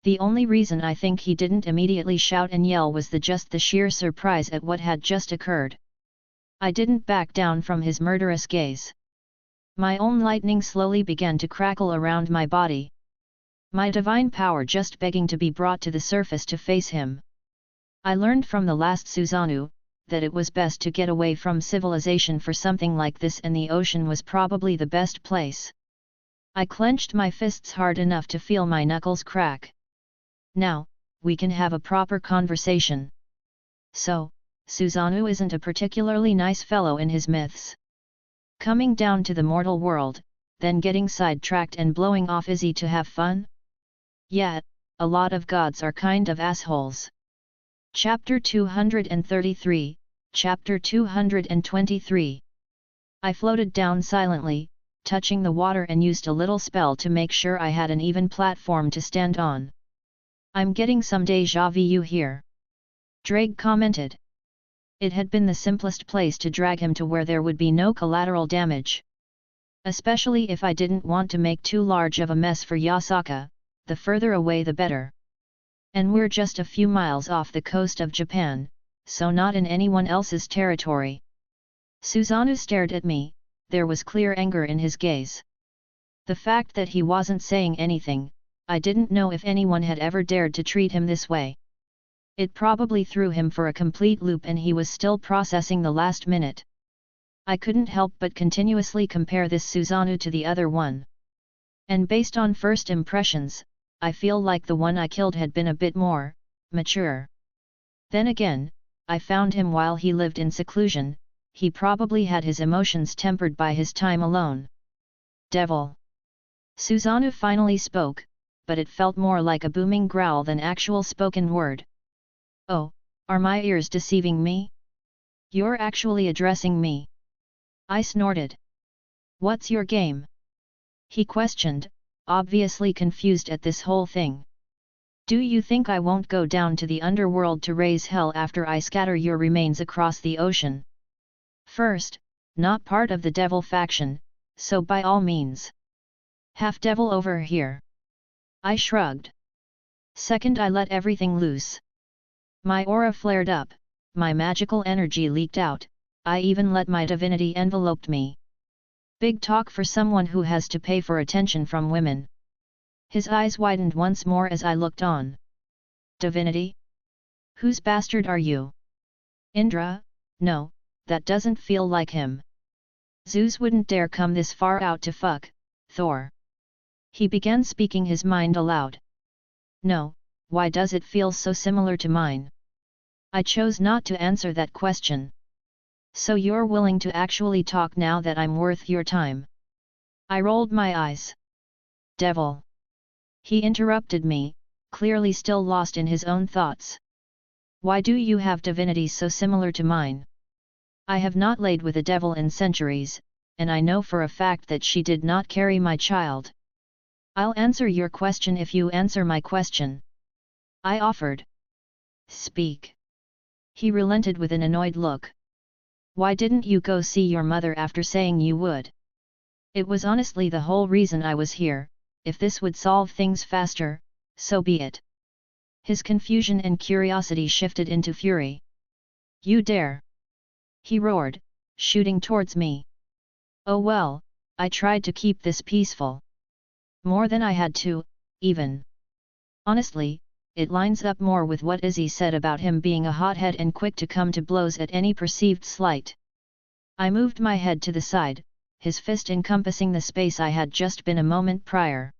The only reason I think he didn't immediately shout and yell was the sheer surprise at what had just occurred. I didn't back down from his murderous gaze. My own lightning slowly began to crackle around my body. My divine power just begging to be brought to the surface to face him. I learned from the last Susanoo, that it was best to get away from civilization for something like this, and the ocean was probably the best place. I clenched my fists hard enough to feel my knuckles crack. Now, we can have a proper conversation. So, Susanoo isn't a particularly nice fellow in his myths. Coming down to the mortal world, then getting sidetracked and blowing off Izzy to have fun? Yeah, a lot of gods are kind of assholes. Chapter 233, Chapter 223. I floated down silently, touching the water, and used a little spell to make sure I had an even platform to stand on. I'm getting some déjà vu here. Drake commented. It had been the simplest place to drag him to where there would be no collateral damage. Especially if I didn't want to make too large of a mess for Yasaka, the further away the better. And we're just a few miles off the coast of Japan, so not in anyone else's territory. Susanoo stared at me, there was clear anger in his gaze. The fact that he wasn't saying anything, I didn't know if anyone had ever dared to treat him this way. It probably threw him for a complete loop, and he was still processing the last minute. I couldn't help but continuously compare this Susanoo to the other one. And based on first impressions, I feel like the one I killed had been a bit more mature. Then again, I found him while he lived in seclusion, he probably had his emotions tempered by his time alone. Devil! Susanoo finally spoke, but it felt more like a booming growl than actual spoken word. Oh, are my ears deceiving me? You're actually addressing me. I snorted. What's your game? He questioned, obviously confused at this whole thing. Do you think I won't go down to the underworld to raise hell after I scatter your remains across the ocean? First, not part of the devil faction, so by all means. Half devil over here. I shrugged. Second, I let everything loose. My aura flared up, my magical energy leaked out, I even let my divinity envelope me. Big talk for someone who has to pay for attention from women. His eyes widened once more as I looked on. Divinity? Whose bastard are you? Indra? No, that doesn't feel like him. Zeus wouldn't dare come this far out to fuck Thor. He began speaking his mind aloud. No, why does it feel so similar to mine? I chose not to answer that question. So you're willing to actually talk now that I'm worth your time? I rolled my eyes. Devil! He interrupted me, clearly still lost in his own thoughts. Why do you have divinity so similar to mine? I have not laid with a devil in centuries, and I know for a fact that she did not carry my child. I'll answer your question if you answer my question. I offered. Speak. He relented with an annoyed look. Why didn't you go see your mother after saying you would? It was honestly the whole reason I was here. If this would solve things faster, so be it. His confusion and curiosity shifted into fury. You dare! He roared, shooting towards me. Oh well, I tried to keep this peaceful. More than I had to, even. Honestly, it lines up more with what Izzy said about him being a hothead and quick to come to blows at any perceived slight. I moved my head to the side, his fist encompassing the space I had just been a moment prior.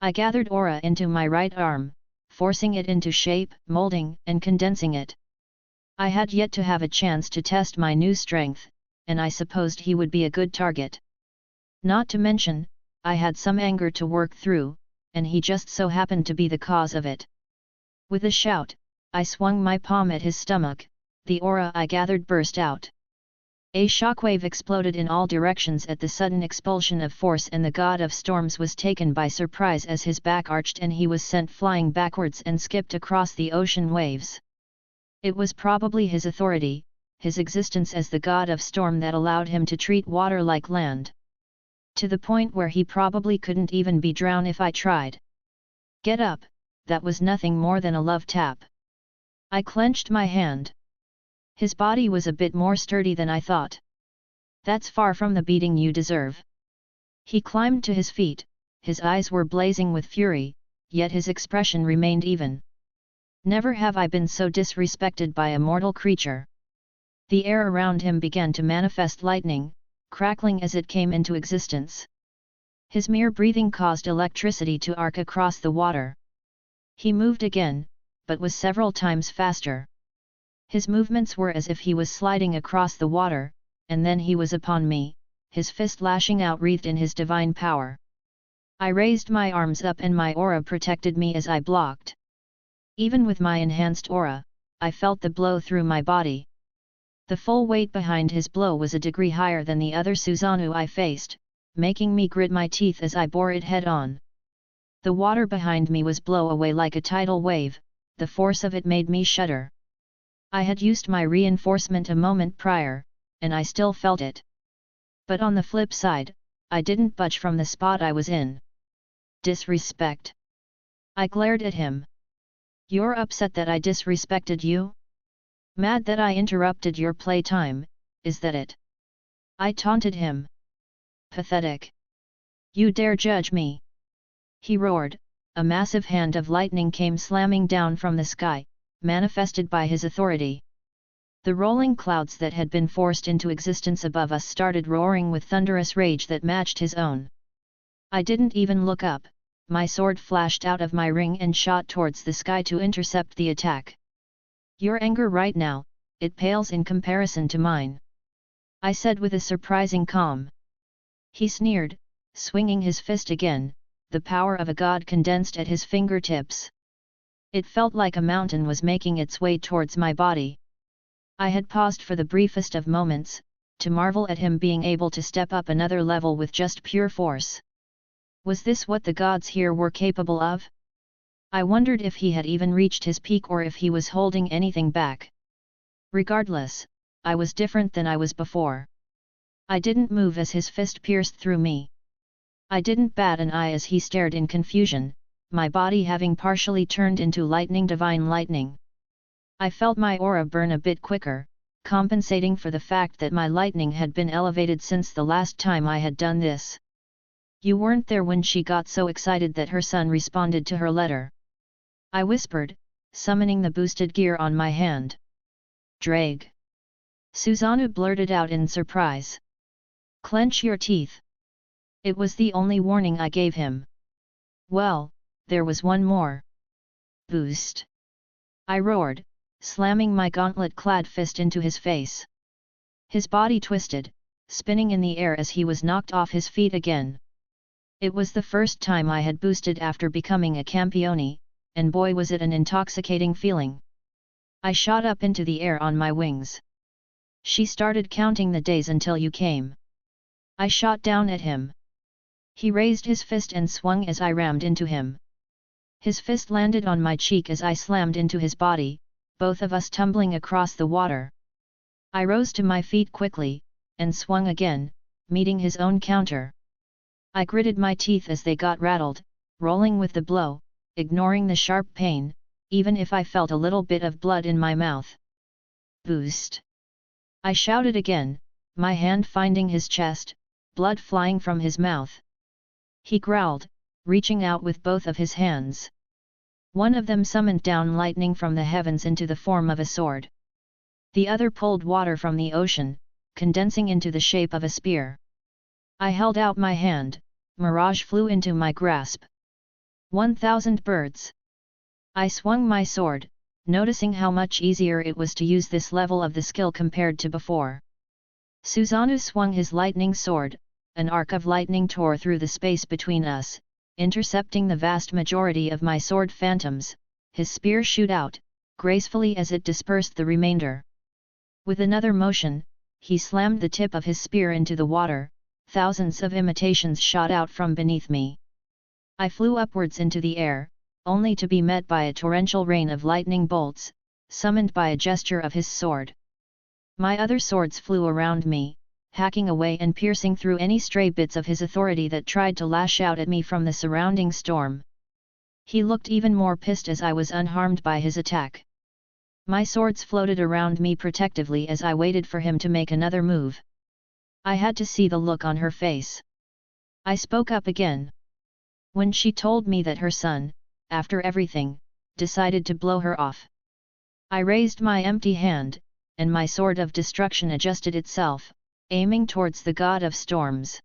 I gathered aura into my right arm, forcing it into shape, molding and condensing it. I had yet to have a chance to test my new strength, and I supposed he would be a good target. Not to mention, I had some anger to work through, and he just so happened to be the cause of it. With a shout, I swung my palm at his stomach, the aura I gathered burst out. A shockwave exploded in all directions at the sudden expulsion of force, and the god of storms was taken by surprise as his back arched and he was sent flying backwards and skipped across the ocean waves. It was probably his authority, his existence as the god of storm, that allowed him to treat water like land. To the point where he probably couldn't even be drowned if I tried. Get up, that was nothing more than a love tap. I clenched my hand. His body was a bit more sturdy than I thought. That's far from the beating you deserve. He climbed to his feet, his eyes were blazing with fury, yet his expression remained even. Never have I been so disrespected by a mortal creature. The air around him began to manifest lightning, crackling as it came into existence. His mere breathing caused electricity to arc across the water. He moved again, but was several times faster. His movements were as if he was sliding across the water, and then he was upon me, his fist lashing out wreathed in his divine power. I raised my arms up and my aura protected me as I blocked. Even with my enhanced aura, I felt the blow through my body. The full weight behind his blow was a degree higher than the other Susanoo I faced, making me grit my teeth as I bore it head on. The water behind me was blown away like a tidal wave, the force of it made me shudder. I had used my reinforcement a moment prior, and I still felt it. But on the flip side, I didn't budge from the spot I was in. Disrespect. I glared at him. You're upset that I disrespected you? Mad that I interrupted your playtime, is that it? I taunted him. Pathetic. You dare judge me? He roared. A massive hand of lightning came slamming down from the sky, manifested by his authority. The rolling clouds that had been forced into existence above us started roaring with thunderous rage that matched his own. I didn't even look up, my sword flashed out of my ring and shot towards the sky to intercept the attack. Your anger right now, it pales in comparison to mine, I said with a surprising calm. He sneered, swinging his fist again, the power of a god condensed at his fingertips. It felt like a mountain was making its way towards my body. I had paused for the briefest of moments, to marvel at him being able to step up another level with just pure force. Was this what the gods here were capable of? I wondered if he had even reached his peak or if he was holding anything back. Regardless, I was different than I was before. I didn't move as his fist pierced through me. I didn't bat an eye as he stared in confusion, my body having partially turned into divine lightning. I felt my aura burn a bit quicker, compensating for the fact that my lightning had been elevated since the last time I had done this. You weren't there when she got so excited that her son responded to her letter. I whispered, summoning the boosted gear on my hand. Drag. Susanoo blurted out in surprise. Clench your teeth. It was the only warning I gave him. Well, there was one more. Boost. I roared, slamming my gauntlet-clad fist into his face. His body twisted, spinning in the air as he was knocked off his feet again. It was the first time I had boosted after becoming a campione, and boy was it an intoxicating feeling. I shot up into the air on my wings. She started counting the days until you came. I shot down at him. He raised his fist and swung as I rammed into him. His fist landed on my cheek as I slammed into his body, both of us tumbling across the water. I rose to my feet quickly, and swung again, meeting his own counter. I gritted my teeth as they got rattled, rolling with the blow, ignoring the sharp pain, even if I felt a little bit of blood in my mouth. Boost! I shouted again, my hand finding his chest, blood flying from his mouth. He growled, reaching out with both of his hands. One of them summoned down lightning from the heavens into the form of a sword. The other pulled water from the ocean, condensing into the shape of a spear. I held out my hand, mirage flew into my grasp. 1,000 birds. I swung my sword, noticing how much easier it was to use this level of the skill compared to before. Susanoo swung his lightning sword, an arc of lightning tore through the space between us, intercepting the vast majority of my sword phantoms, his spear shoot out, gracefully as it dispersed the remainder. With another motion, he slammed the tip of his spear into the water. Thousands of imitations shot out from beneath me. I flew upwards into the air, only to be met by a torrential rain of lightning bolts, summoned by a gesture of his sword. My other swords flew around me, hacking away and piercing through any stray bits of his authority that tried to lash out at me from the surrounding storm. He looked even more pissed as I was unharmed by his attack. My swords floated around me protectively as I waited for him to make another move. I had to see the look on her face. I spoke up again. When she told me that her son, after everything, decided to blow her off. I raised my empty hand, and my sword of destruction adjusted itself, aiming towards the god of storms.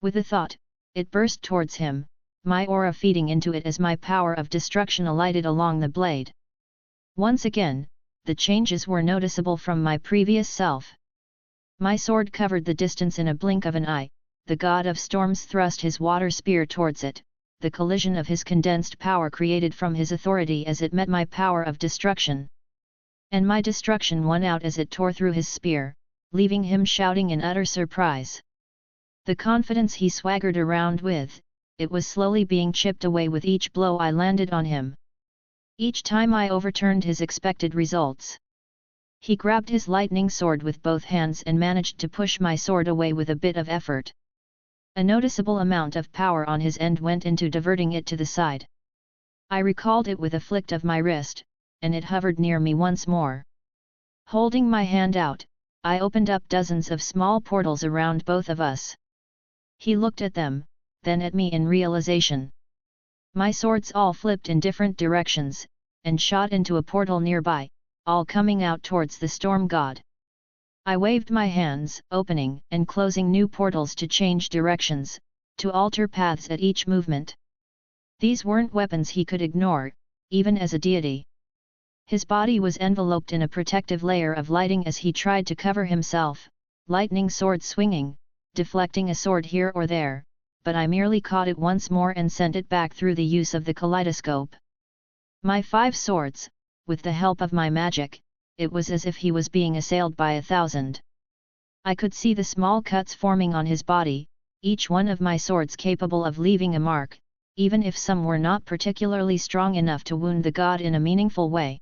With a thought, it burst towards him, my aura feeding into it as my power of destruction alighted along the blade. Once again, the changes were noticeable from my previous self. My sword covered the distance in a blink of an eye. The god of storms thrust his water spear towards it. The collision of his condensed power created from his authority as it met my power of destruction. And my destruction won out as it tore through his spear, leaving him shouting in utter surprise. The confidence he swaggered around with, it was slowly being chipped away with each blow I landed on him. Each time I overturned his expected results. He grabbed his lightning sword with both hands and managed to push my sword away with a bit of effort. A noticeable amount of power on his end went into diverting it to the side. I recalled it with a flick of my wrist, and it hovered near me once more. Holding my hand out, I opened up dozens of small portals around both of us. He looked at them, then at me in realization. My swords all flipped in different directions, and shot into a portal nearby, all coming out towards the storm god. I waved my hands, opening and closing new portals to change directions, to alter paths at each movement. These weren't weapons he could ignore, even as a deity. His body was enveloped in a protective layer of lighting as he tried to cover himself, lightning sword swinging, deflecting a sword here or there, but I merely caught it once more and sent it back through the use of the kaleidoscope. My 5 swords, with the help of my magic, it was as if he was being assailed by 1,000. I could see the small cuts forming on his body, each one of my swords capable of leaving a mark, even if some were not particularly strong enough to wound the god in a meaningful way.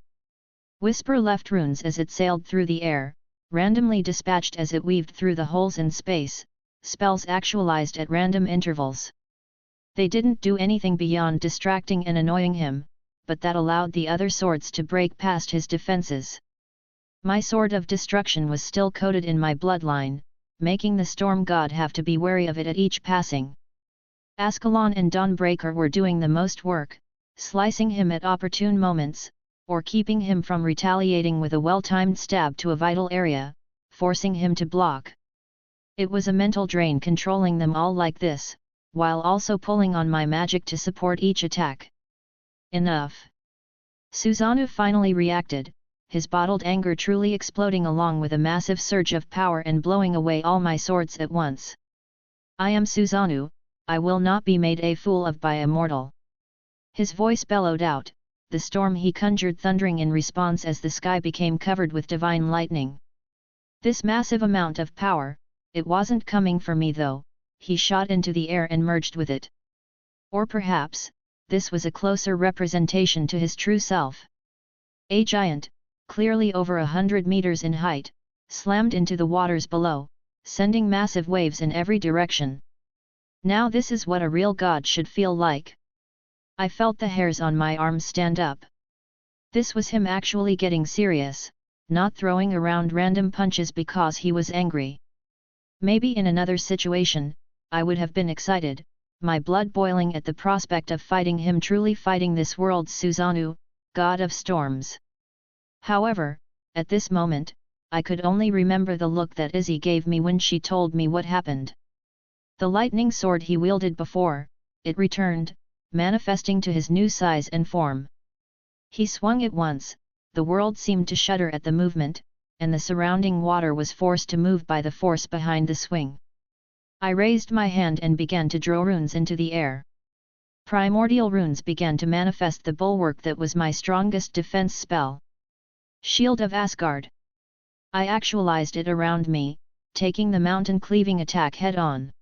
Whisper left runes as it sailed through the air, randomly dispatched as it weaved through the holes in space, spells actualized at random intervals. They didn't do anything beyond distracting and annoying him, but that allowed the other swords to break past his defenses. My sword of destruction was still coated in my bloodline, making the storm god have to be wary of it at each passing. Ascalon and Dawnbreaker were doing the most work, slicing him at opportune moments, or keeping him from retaliating with a well-timed stab to a vital area, forcing him to block. It was a mental drain controlling them all like this, while also pulling on my magic to support each attack. Enough! Susanoo finally reacted, his bottled anger truly exploding along with a massive surge of power and blowing away all my swords at once. I am Susanoo, I will not be made a fool of by a mortal. His voice bellowed out, the storm he conjured thundering in response as the sky became covered with divine lightning. This massive amount of power, it wasn't coming for me though, he shot into the air and merged with it. Or perhaps, this was a closer representation to his true self. A giant, clearly over 100 meters in height, slammed into the waters below, sending massive waves in every direction. Now this is what a real god should feel like. I felt the hairs on my arms stand up. This was him actually getting serious, not throwing around random punches because he was angry. Maybe in another situation, I would have been excited, my blood boiling at the prospect of fighting him, truly fighting this world's Susanoo, god of storms. However, at this moment, I could only remember the look that Izzy gave me when she told me what happened. The lightning sword he wielded before, it returned, manifesting to his new size and form. He swung it once, the world seemed to shudder at the movement, and the surrounding water was forced to move by the force behind the swing. I raised my hand and began to draw runes into the air. Primordial runes began to manifest the bulwark that was my strongest defense spell. Shield of Asgard. I actualized it around me, taking the mountain-cleaving attack head-on.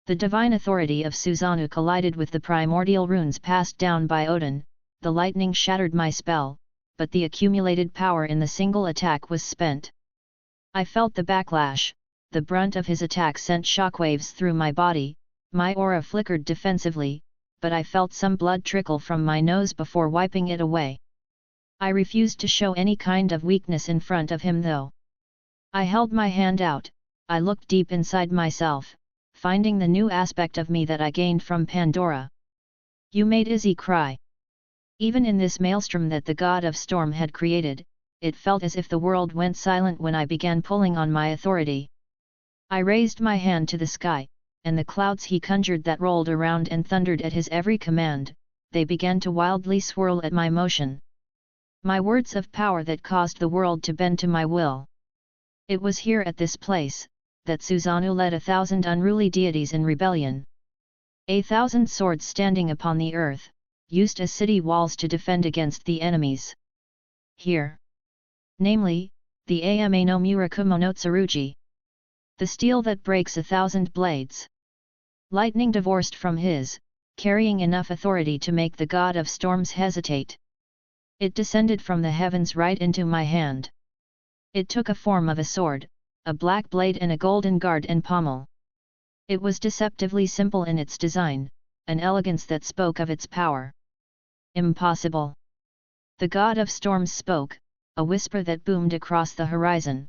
The divine authority of Susanoo collided with the primordial runes passed down by Odin. The lightning shattered my spell, but the accumulated power in the single attack was spent. I felt the backlash. The brunt of his attack sent shockwaves through my body, my aura flickered defensively, but I felt some blood trickle from my nose before wiping it away. I refused to show any kind of weakness in front of him though. I held my hand out, I looked deep inside myself, finding the new aspect of me that I gained from Pandora. You made Izzy cry. Even in this maelstrom that the god of storm had created, it felt as if the world went silent when I began pulling on my authority. I raised my hand to the sky, and the clouds he conjured that rolled around and thundered at his every command, they began to wildly swirl at my motion. My words of power that caused the world to bend to my will. It was here at this place, that Susanoo led 1,000 unruly deities in rebellion. 1,000 swords standing upon the earth, used as city walls to defend against the enemies. Here. Namely, the Ama no Murakumo no Tsurugi. The steel that breaks 1,000 blades. Lightning divorced from his, carrying enough authority to make the god of storms hesitate. It descended from the heavens right into my hand. It took a form of a sword, a black blade and a golden guard and pommel. It was deceptively simple in its design, an elegance that spoke of its power. Impossible. The god of storms spoke, a whisper that boomed across the horizon.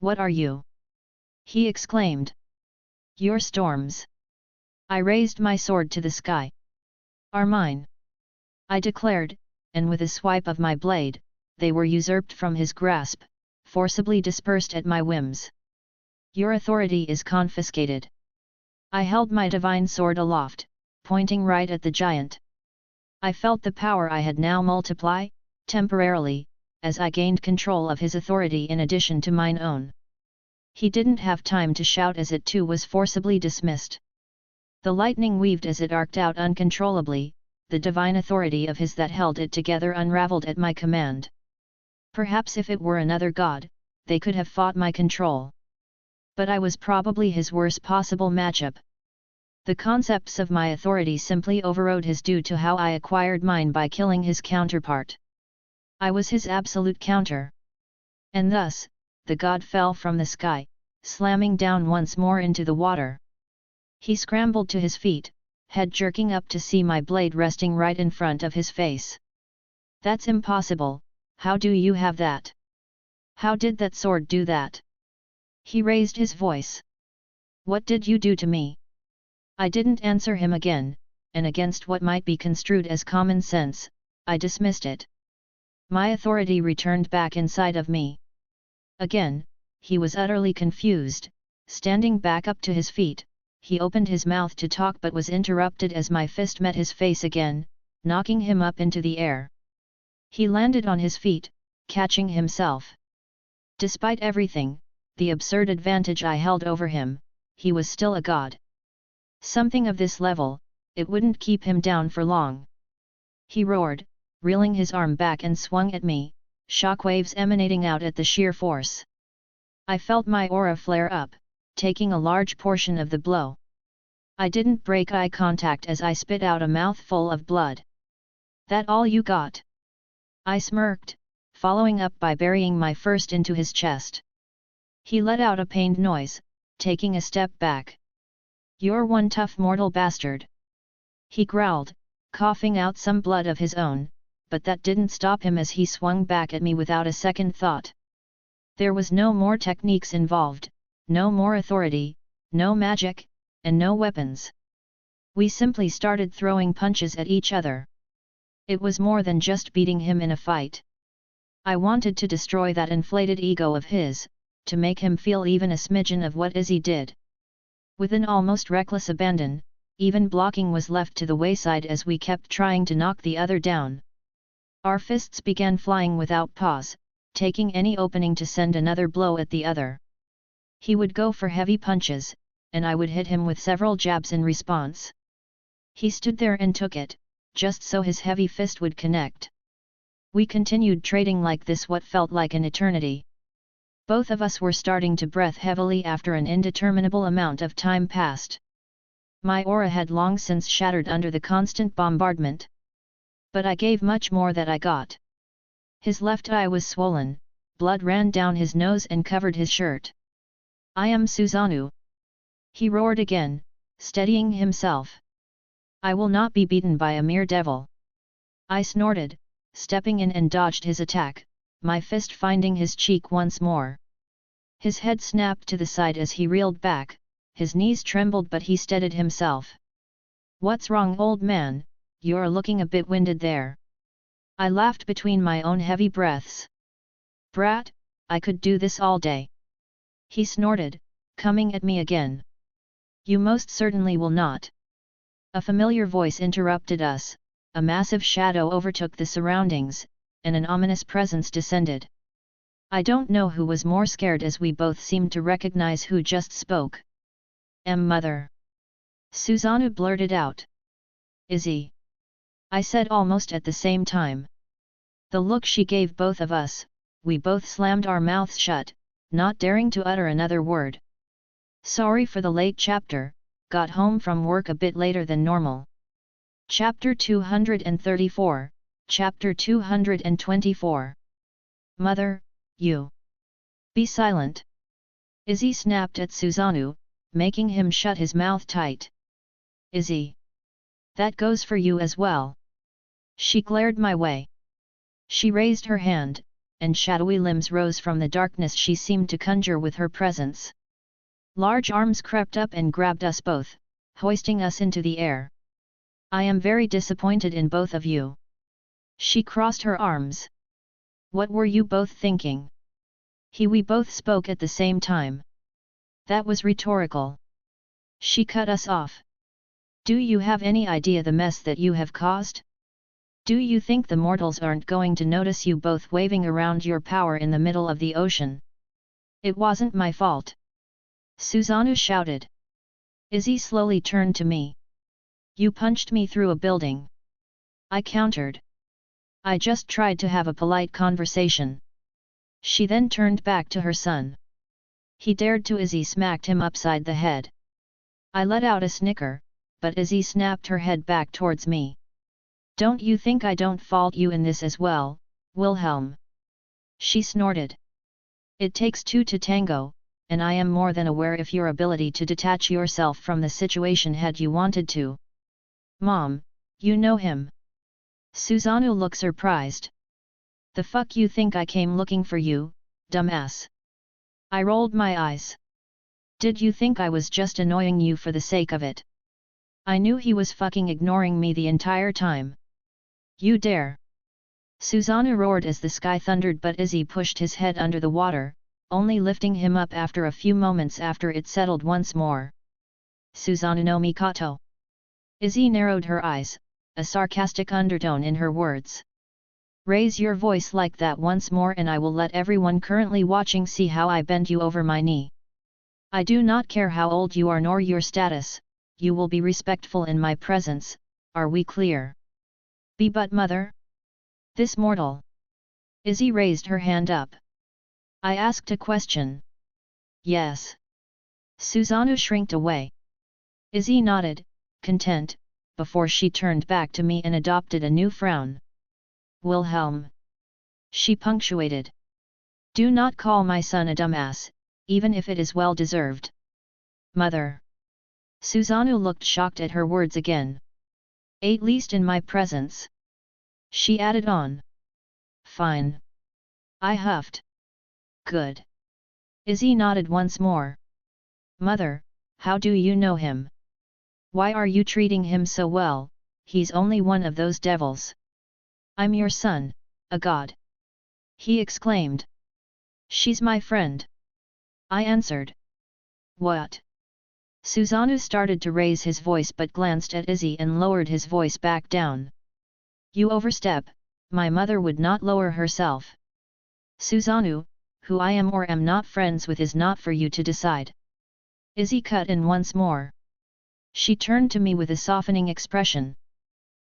What are you? He exclaimed. Your storms. I raised my sword to the sky. Are mine. I declared, and with a swipe of my blade, they were usurped from his grasp, forcibly dispersed at my whims. Your authority is confiscated. I held my divine sword aloft, pointing right at the giant. I felt the power I had now multiply, temporarily, as I gained control of his authority in addition to mine own. He didn't have time to shout as it too was forcibly dismissed. The lightning weaved as it arced out uncontrollably, the divine authority of his that held it together unraveled at my command. Perhaps if it were another god, they could have fought my control. But I was probably his worst possible matchup. The concepts of my authority simply overrode his due to how I acquired mine by killing his counterpart. I was his absolute counter. And thus, the god fell from the sky, slamming down once more into the water. He scrambled to his feet, head jerking up to see my blade resting right in front of his face. That's impossible, how do you have that? How did that sword do that? He raised his voice. What did you do to me? I didn't answer him again, and against what might be construed as common sense, I dismissed it. My authority returned back inside of me. Again, he was utterly confused, standing back up to his feet. He opened his mouth to talk but was interrupted as my fist met his face again, knocking him up into the air. He landed on his feet, catching himself. Despite everything, the absurd advantage I held over him, he was still a god. Something of this level, it wouldn't keep him down for long. He roared, reeling his arm back and swung at me, shockwaves emanating out at the sheer force. I felt my aura flare up, taking a large portion of the blow. I didn't break eye contact as I spit out a mouthful of blood. That all you got? I smirked, following up by burying my first into his chest. He let out a pained noise, taking a step back. You're one tough mortal bastard. He growled, coughing out some blood of his own, but that didn't stop him as he swung back at me without a second thought. There was no more techniques involved, no more authority, no magic, and no weapons. We simply started throwing punches at each other. It was more than just beating him in a fight. I wanted to destroy that inflated ego of his, to make him feel even a smidgen of what Izzy did. With an almost reckless abandon, even blocking was left to the wayside as we kept trying to knock the other down. Our fists began flying without pause, taking any opening to send another blow at the other. He would go for heavy punches, and I would hit him with several jabs in response. He stood there and took it, just so his heavy fist would connect. We continued trading like this what felt like an eternity. Both of us were starting to breath heavily after an indeterminable amount of time passed. My aura had long since shattered under the constant bombardment. But I gave much more that I got. His left eye was swollen, blood ran down his nose and covered his shirt. "I am Susanoo!" he roared again, steadying himself. "I will not be beaten by a mere devil." I snorted, stepping in and dodged his attack, my fist finding his cheek once more. His head snapped to the side as he reeled back, his knees trembled but he steadied himself. "What's wrong, old man? You're looking a bit winded there." I laughed between my own heavy breaths. "Brat, I could do this all day." He snorted, coming at me again. "You most certainly will not." A familiar voice interrupted us, a massive shadow overtook the surroundings, and an ominous presence descended. I don't know who was more scared as we both seemed to recognize who just spoke. Mother!" Susanoo blurted out. "Izzy!" I said almost at the same time. The look she gave both of us, we both slammed our mouths shut, not daring to utter another word. Sorry for the late chapter, got home from work a bit later than normal. Chapter 234, Chapter 224. "Mother, you! Be silent!" Izzy snapped at Susanoo, making him shut his mouth tight. "Izzy! That goes for you as well." She glared my way. She raised her hand, and shadowy limbs rose from the darkness she seemed to conjure with her presence. Large arms crept up and grabbed us both, hoisting us into the air. "I am very disappointed in both of you." She crossed her arms. "What were you both thinking?" We both spoke at the same time. That was rhetorical. She cut us off. "Do you have any idea the mess that you have caused? Do you think the mortals aren't going to notice you both waving around your power in the middle of the ocean?" "It wasn't my fault!" Susanoo shouted. Izzy slowly turned to me. "You punched me through a building." I countered. "I just tried to have a polite conversation." She then turned back to her son. "He dared to." Izzy smacked him upside the head. I let out a snicker, but Izzy snapped her head back towards me. "Don't you think I don't fault you in this as well, Wilhelm?" She snorted. "It takes two to tango, and I am more than aware of your ability to detach yourself from the situation had you wanted to." "Mom, you know him?" Susanoo looked surprised. "The fuck you think I came looking for you, dumbass?" I rolled my eyes. "Did you think I was just annoying you for the sake of it?" I knew he was fucking ignoring me the entire time. "You dare!" Susanoo roared as the sky thundered, but Izzy pushed his head under the water, only lifting him up after a few moments after it settled once more. "Susanoo no Mikoto." Izzy narrowed her eyes, a sarcastic undertone in her words. "Raise your voice like that once more and I will let everyone currently watching see how I bend you over my knee. I do not care how old you are nor your status, you will be respectful in my presence, are we clear?" "Be but mother? This mortal?" Izzy raised her hand up. I asked a question. "Yes." Susanoo shrinked away. Izzy nodded, content, before she turned back to me and adopted a new frown. "Wilhelm," she punctuated. "Do not call my son a dumbass, even if it is well deserved." "Mother." Susanoo looked shocked at her words again. "At least in my presence." She added on. "Fine." I huffed. "Good." Izzy nodded once more. "Mother, how do you know him? Why are you treating him so well? He's only one of those devils." "I'm your son, a god!" he exclaimed. "She's my friend," I answered. "What?" Susanoo started to raise his voice but glanced at Izzy and lowered his voice back down. "You overstep, my mother would not lower herself." "Susanoo, who I am or am not friends with is not for you to decide." Izzy cut in once more. She turned to me with a softening expression.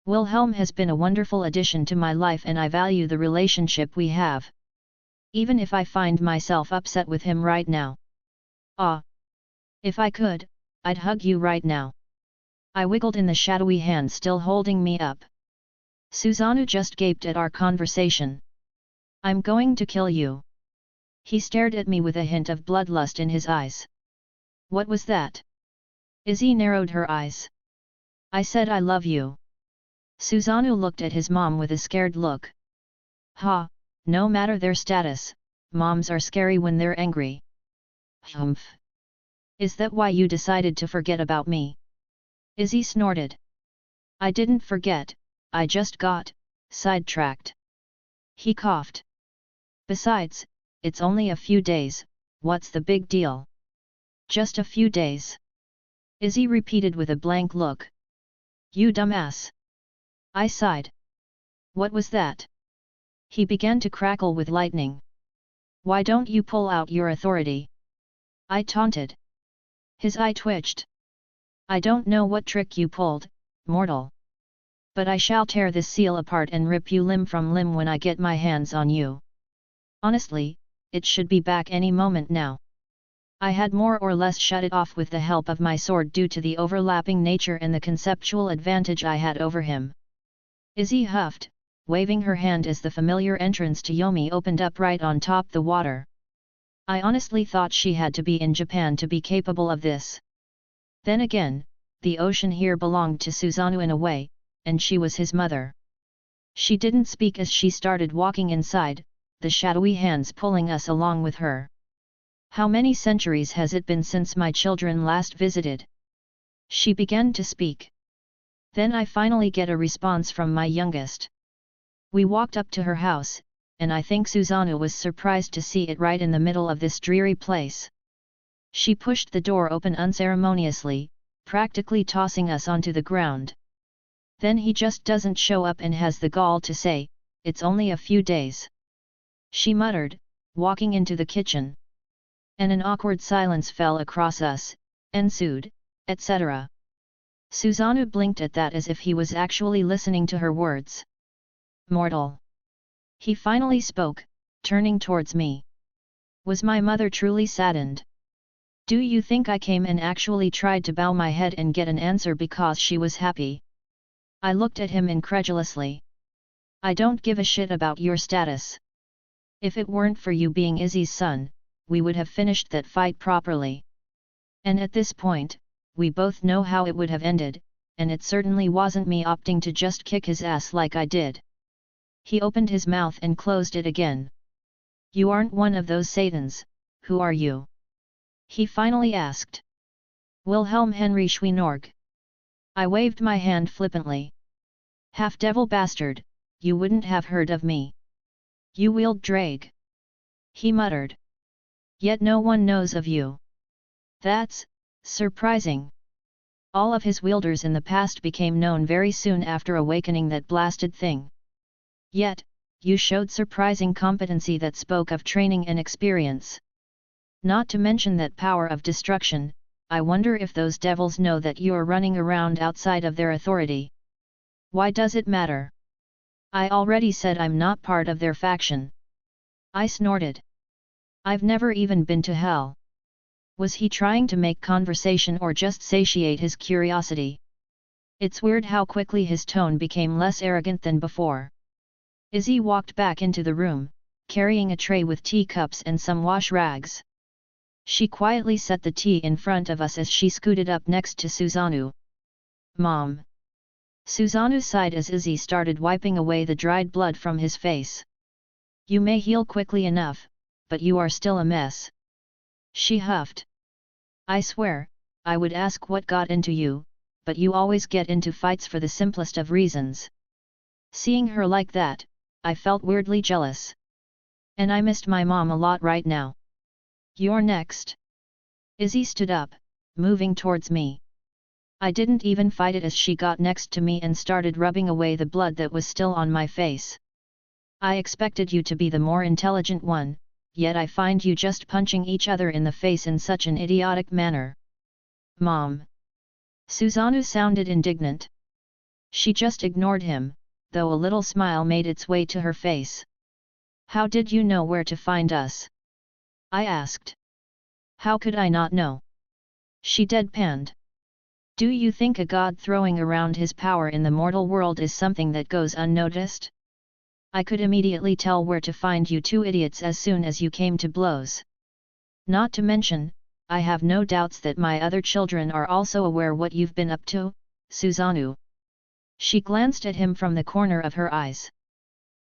"Wilhelm has been a wonderful addition to my life and I value the relationship we have. Even if I find myself upset with him right now. Ah! If I could, I'd hug you right now. I wiggled in the shadowy hand still holding me up. Susanoo just gaped at our conversation. I'm going to kill you. He stared at me with a hint of bloodlust in his eyes. What was that? Izzy narrowed her eyes. I said I love you. Susanoo looked at his mom with a scared look. Ha, no matter their status, moms are scary when they're angry. Humph. Is that why you decided to forget about me? Izzy snorted. I didn't forget, I just got sidetracked. He coughed. Besides, it's only a few days, what's the big deal? Just a few days. Izzy repeated with a blank look. You dumbass. I sighed. What was that? He began to crackle with lightning. Why don't you pull out your authority? I taunted. His eye twitched. I don't know what trick you pulled, mortal. But I shall tear this seal apart and rip you limb from limb when I get my hands on you. Honestly, it should be back any moment now. I had more or less shut it off with the help of my sword due to the overlapping nature and the conceptual advantage I had over him. Izzy huffed, waving her hand as the familiar entrance to Yomi opened up right on top the water. I honestly thought she had to be in Japan to be capable of this. Then again, the ocean here belonged to Susanoo in a way, and she was his mother. She didn't speak as she started walking inside, the shadowy hands pulling us along with her. How many centuries has it been since my children last visited? She began to speak. Then I finally get a response from my youngest. We walked up to her house, and I think Susanoo was surprised to see it right in the middle of this dreary place. She pushed the door open unceremoniously, practically tossing us onto the ground. Then he just doesn't show up and has the gall to say, it's only a few days. She muttered, walking into the kitchen. And an awkward silence fell across us, ensued, etc. Susanoo blinked at that as if he was actually listening to her words. Mortal. He finally spoke, turning towards me. Was my mother truly saddened? Do you think I came and actually tried to bow my head and get an answer because she was happy? I looked at him incredulously. I don't give a shit about your status. If it weren't for you being Izzy's son, we would have finished that fight properly. And at this point, we both know how it would have ended, and it certainly wasn't me opting to just kick his ass like I did. He opened his mouth and closed it again. You aren't one of those Satans, who are you? He finally asked. Wilhelm Henry Schweinorg. I waved my hand flippantly. Half-devil bastard, you wouldn't have heard of me. You wield drag. He muttered. Yet no one knows of you. That's surprising. All of his wielders in the past became known very soon after awakening that blasted thing. Yet, you showed surprising competency that spoke of training and experience. Not to mention that power of destruction. I wonder if those devils know that you're running around outside of their authority. Why does it matter? I already said I'm not part of their faction. I snorted. I've never even been to hell. Was he trying to make conversation or just satiate his curiosity? It's weird how quickly his tone became less arrogant than before. Izzy walked back into the room, carrying a tray with teacups and some wash rags. She quietly set the tea in front of us as she scooted up next to Susanoo. Mom. Susanoo sighed as Izzy started wiping away the dried blood from his face. You may heal quickly enough, but you are still a mess. She huffed. I swear, I would ask what got into you, but you always get into fights for the simplest of reasons. Seeing her like that, I felt weirdly jealous. And I missed my mom a lot right now. You're next. Izzy stood up, moving towards me. I didn't even fight it as she got next to me and started rubbing away the blood that was still on my face. I expected you to be the more intelligent one, yet I find you just punching each other in the face in such an idiotic manner. Mom. Susanoo sounded indignant. She just ignored him, though a little smile made its way to her face. How did you know where to find us? I asked. How could I not know? She deadpanned. Do you think a god throwing around his power in the mortal world is something that goes unnoticed? I could immediately tell where to find you two idiots as soon as you came to blows. Not to mention, I have no doubts that my other children are also aware what you've been up to, Susanoo. She glanced at him from the corner of her eyes.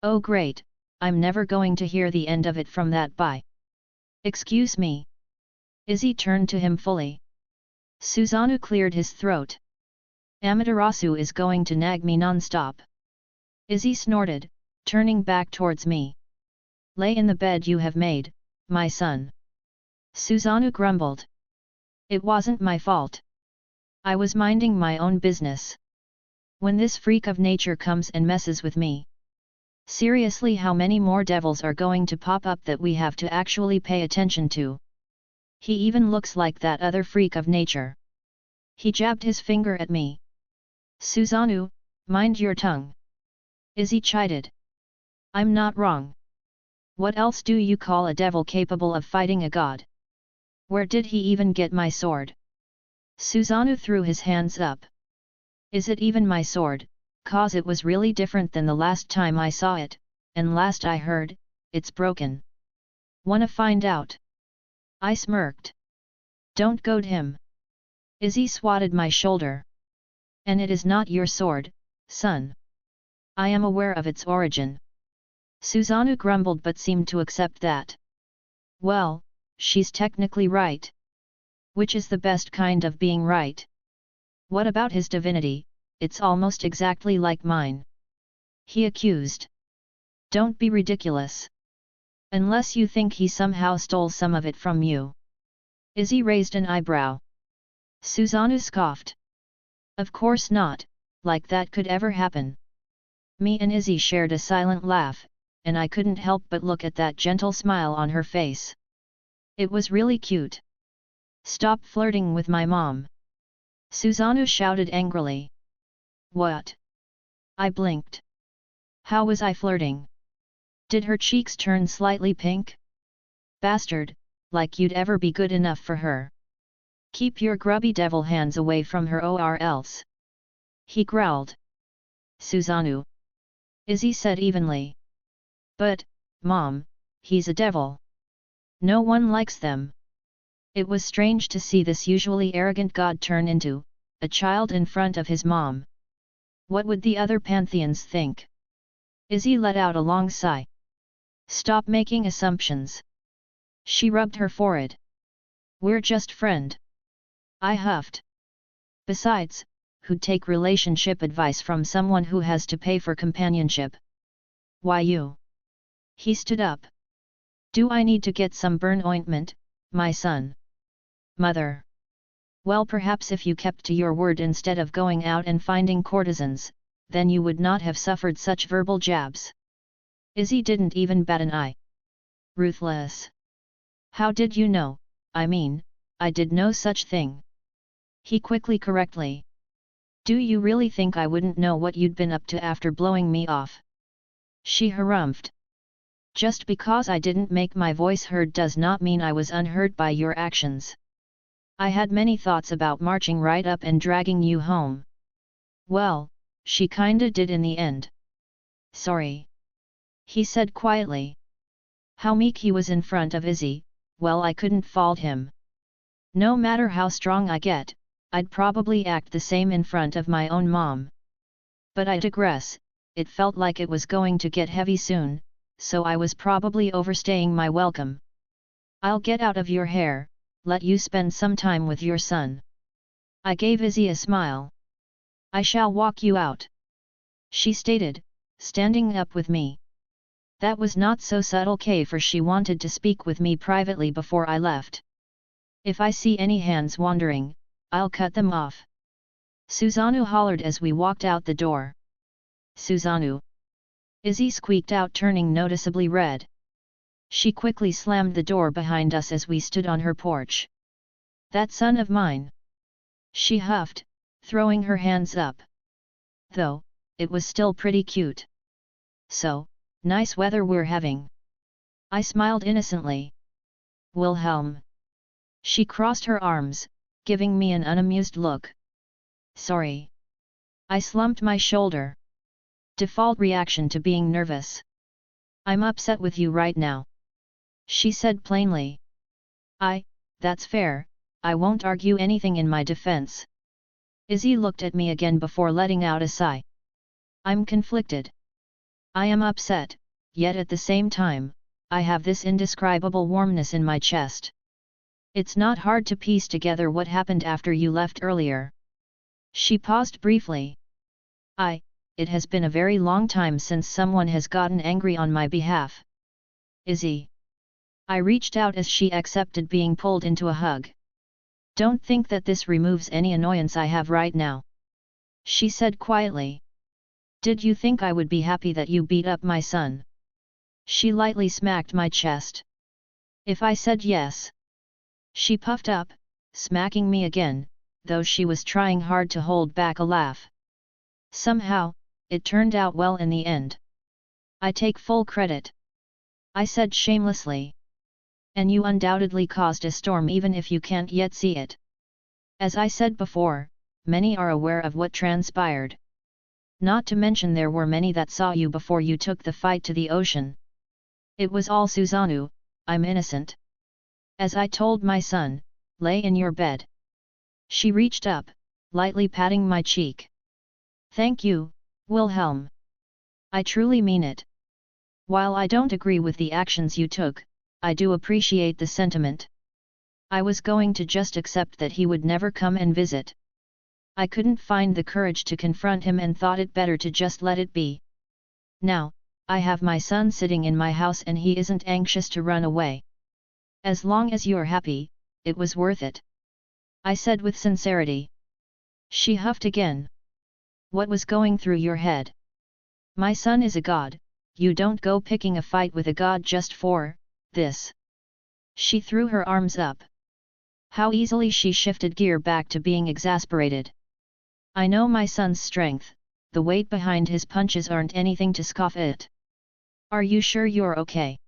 Oh great, I'm never going to hear the end of it from that boy. Excuse me. Izzy turned to him fully. Susanoo cleared his throat. Amaterasu is going to nag me non-stop. Izzy snorted, turning back towards me. Lay in the bed you have made, my son. Susanoo grumbled. It wasn't my fault. I was minding my own business. When this freak of nature comes and messes with me. Seriously, how many more devils are going to pop up that we have to actually pay attention to? He even looks like that other freak of nature. He jabbed his finger at me. Susanoo, mind your tongue. Izzy chided. I'm not wrong. What else do you call a devil capable of fighting a god? Where did he even get my sword? Susanoo threw his hands up. Is it even my sword, cause it was really different than the last time I saw it, and last I heard, it's broken. Wanna find out? I smirked. Don't goad him. Izzy swatted my shoulder. And it is not your sword, son. I am aware of its origin. Susanoo grumbled but seemed to accept that. Well, she's technically right. Which is the best kind of being right? What about his divinity? It's almost exactly like mine. He accused. Don't be ridiculous. Unless you think he somehow stole some of it from you. Izzy raised an eyebrow. Susanoo scoffed. Of course not, like that could ever happen. Me and Izzy shared a silent laugh, and I couldn't help but look at that gentle smile on her face. It was really cute. Stop flirting with my mom. Susanoo shouted angrily. What? I blinked. How was I flirting? Did her cheeks turn slightly pink? Bastard, like you'd ever be good enough for her. Keep your grubby devil hands away from her or else. He growled. Susanoo. Izzy said evenly. But, Mom, he's a devil. No one likes them. It was strange to see this usually arrogant god turn into a child in front of his mom. What would the other pantheons think? Izzy let out a long sigh. Stop making assumptions. She rubbed her forehead. We're just friend. I huffed. Besides, who'd take relationship advice from someone who has to pay for companionship? Why you? He stood up. Do I need to get some burn ointment, my son? Mother. Well, perhaps if you kept to your word instead of going out and finding courtesans, then you would not have suffered such verbal jabs. Izzy didn't even bat an eye. Ruthless. How did you know? I mean, I did no such thing. He quickly correctly. Do you really think I wouldn't know what you'd been up to after blowing me off? She harumphed. Just because I didn't make my voice heard does not mean I was unheard by your actions. I had many thoughts about marching right up and dragging you home. Well, she kinda did in the end. Sorry. He said quietly. How meek he was in front of Izzy, well, I couldn't fault him. No matter how strong I get, I'd probably act the same in front of my own mom. But I digress, it felt like it was going to get heavy soon, so I was probably overstaying my welcome. I'll get out of your hair, let you spend some time with your son. I gave Izzy a smile. I shall walk you out. She stated, standing up with me. That was not so subtle, for she wanted to speak with me privately before I left. If I see any hands wandering, I'll cut them off. Susanoo hollered as we walked out the door. Susanoo. Izzy squeaked out, turning noticeably red. She quickly slammed the door behind us as we stood on her porch. That son of mine. She huffed, throwing her hands up. Though, it was still pretty cute. So, nice weather we're having. I smiled innocently. Wilhelm. She crossed her arms, giving me an unamused look. Sorry. I slumped my shoulder. Default reaction to being nervous. I'm upset with you right now. She said plainly. That's fair, I won't argue anything in my defense. Izzy looked at me again before letting out a sigh. I'm conflicted. I am upset, yet at the same time, I have this indescribable warmness in my chest. It's not hard to piece together what happened after you left earlier. She paused briefly. It has been a very long time since someone has gotten angry on my behalf. Izzy. I reached out as she accepted being pulled into a hug. Don't think that this removes any annoyance I have right now. She said quietly. Did you think I would be happy that you beat up my son? She lightly smacked my chest. If I said yes. She puffed up, smacking me again, though she was trying hard to hold back a laugh. Somehow, it turned out well in the end. I take full credit. I said shamelessly. And you undoubtedly caused a storm even if you can't yet see it. As I said before, many are aware of what transpired. Not to mention there were many that saw you before you took the fight to the ocean. It was all Susanoo, I'm innocent. As I told my son, lay in your bed. She reached up, lightly patting my cheek. Thank you, Wilhelm. I truly mean it. While I don't agree with the actions you took, I do appreciate the sentiment. I was going to just accept that he would never come and visit. I couldn't find the courage to confront him and thought it better to just let it be. Now, I have my son sitting in my house and he isn't anxious to run away. As long as you're happy, it was worth it. I said with sincerity. She huffed again. What was going through your head? My son is a god, you don't go picking a fight with a god just for this. She threw her arms up. How easily she shifted gear back to being exasperated. I know my son's strength, the weight behind his punches aren't anything to scoff at. Are you sure you're okay?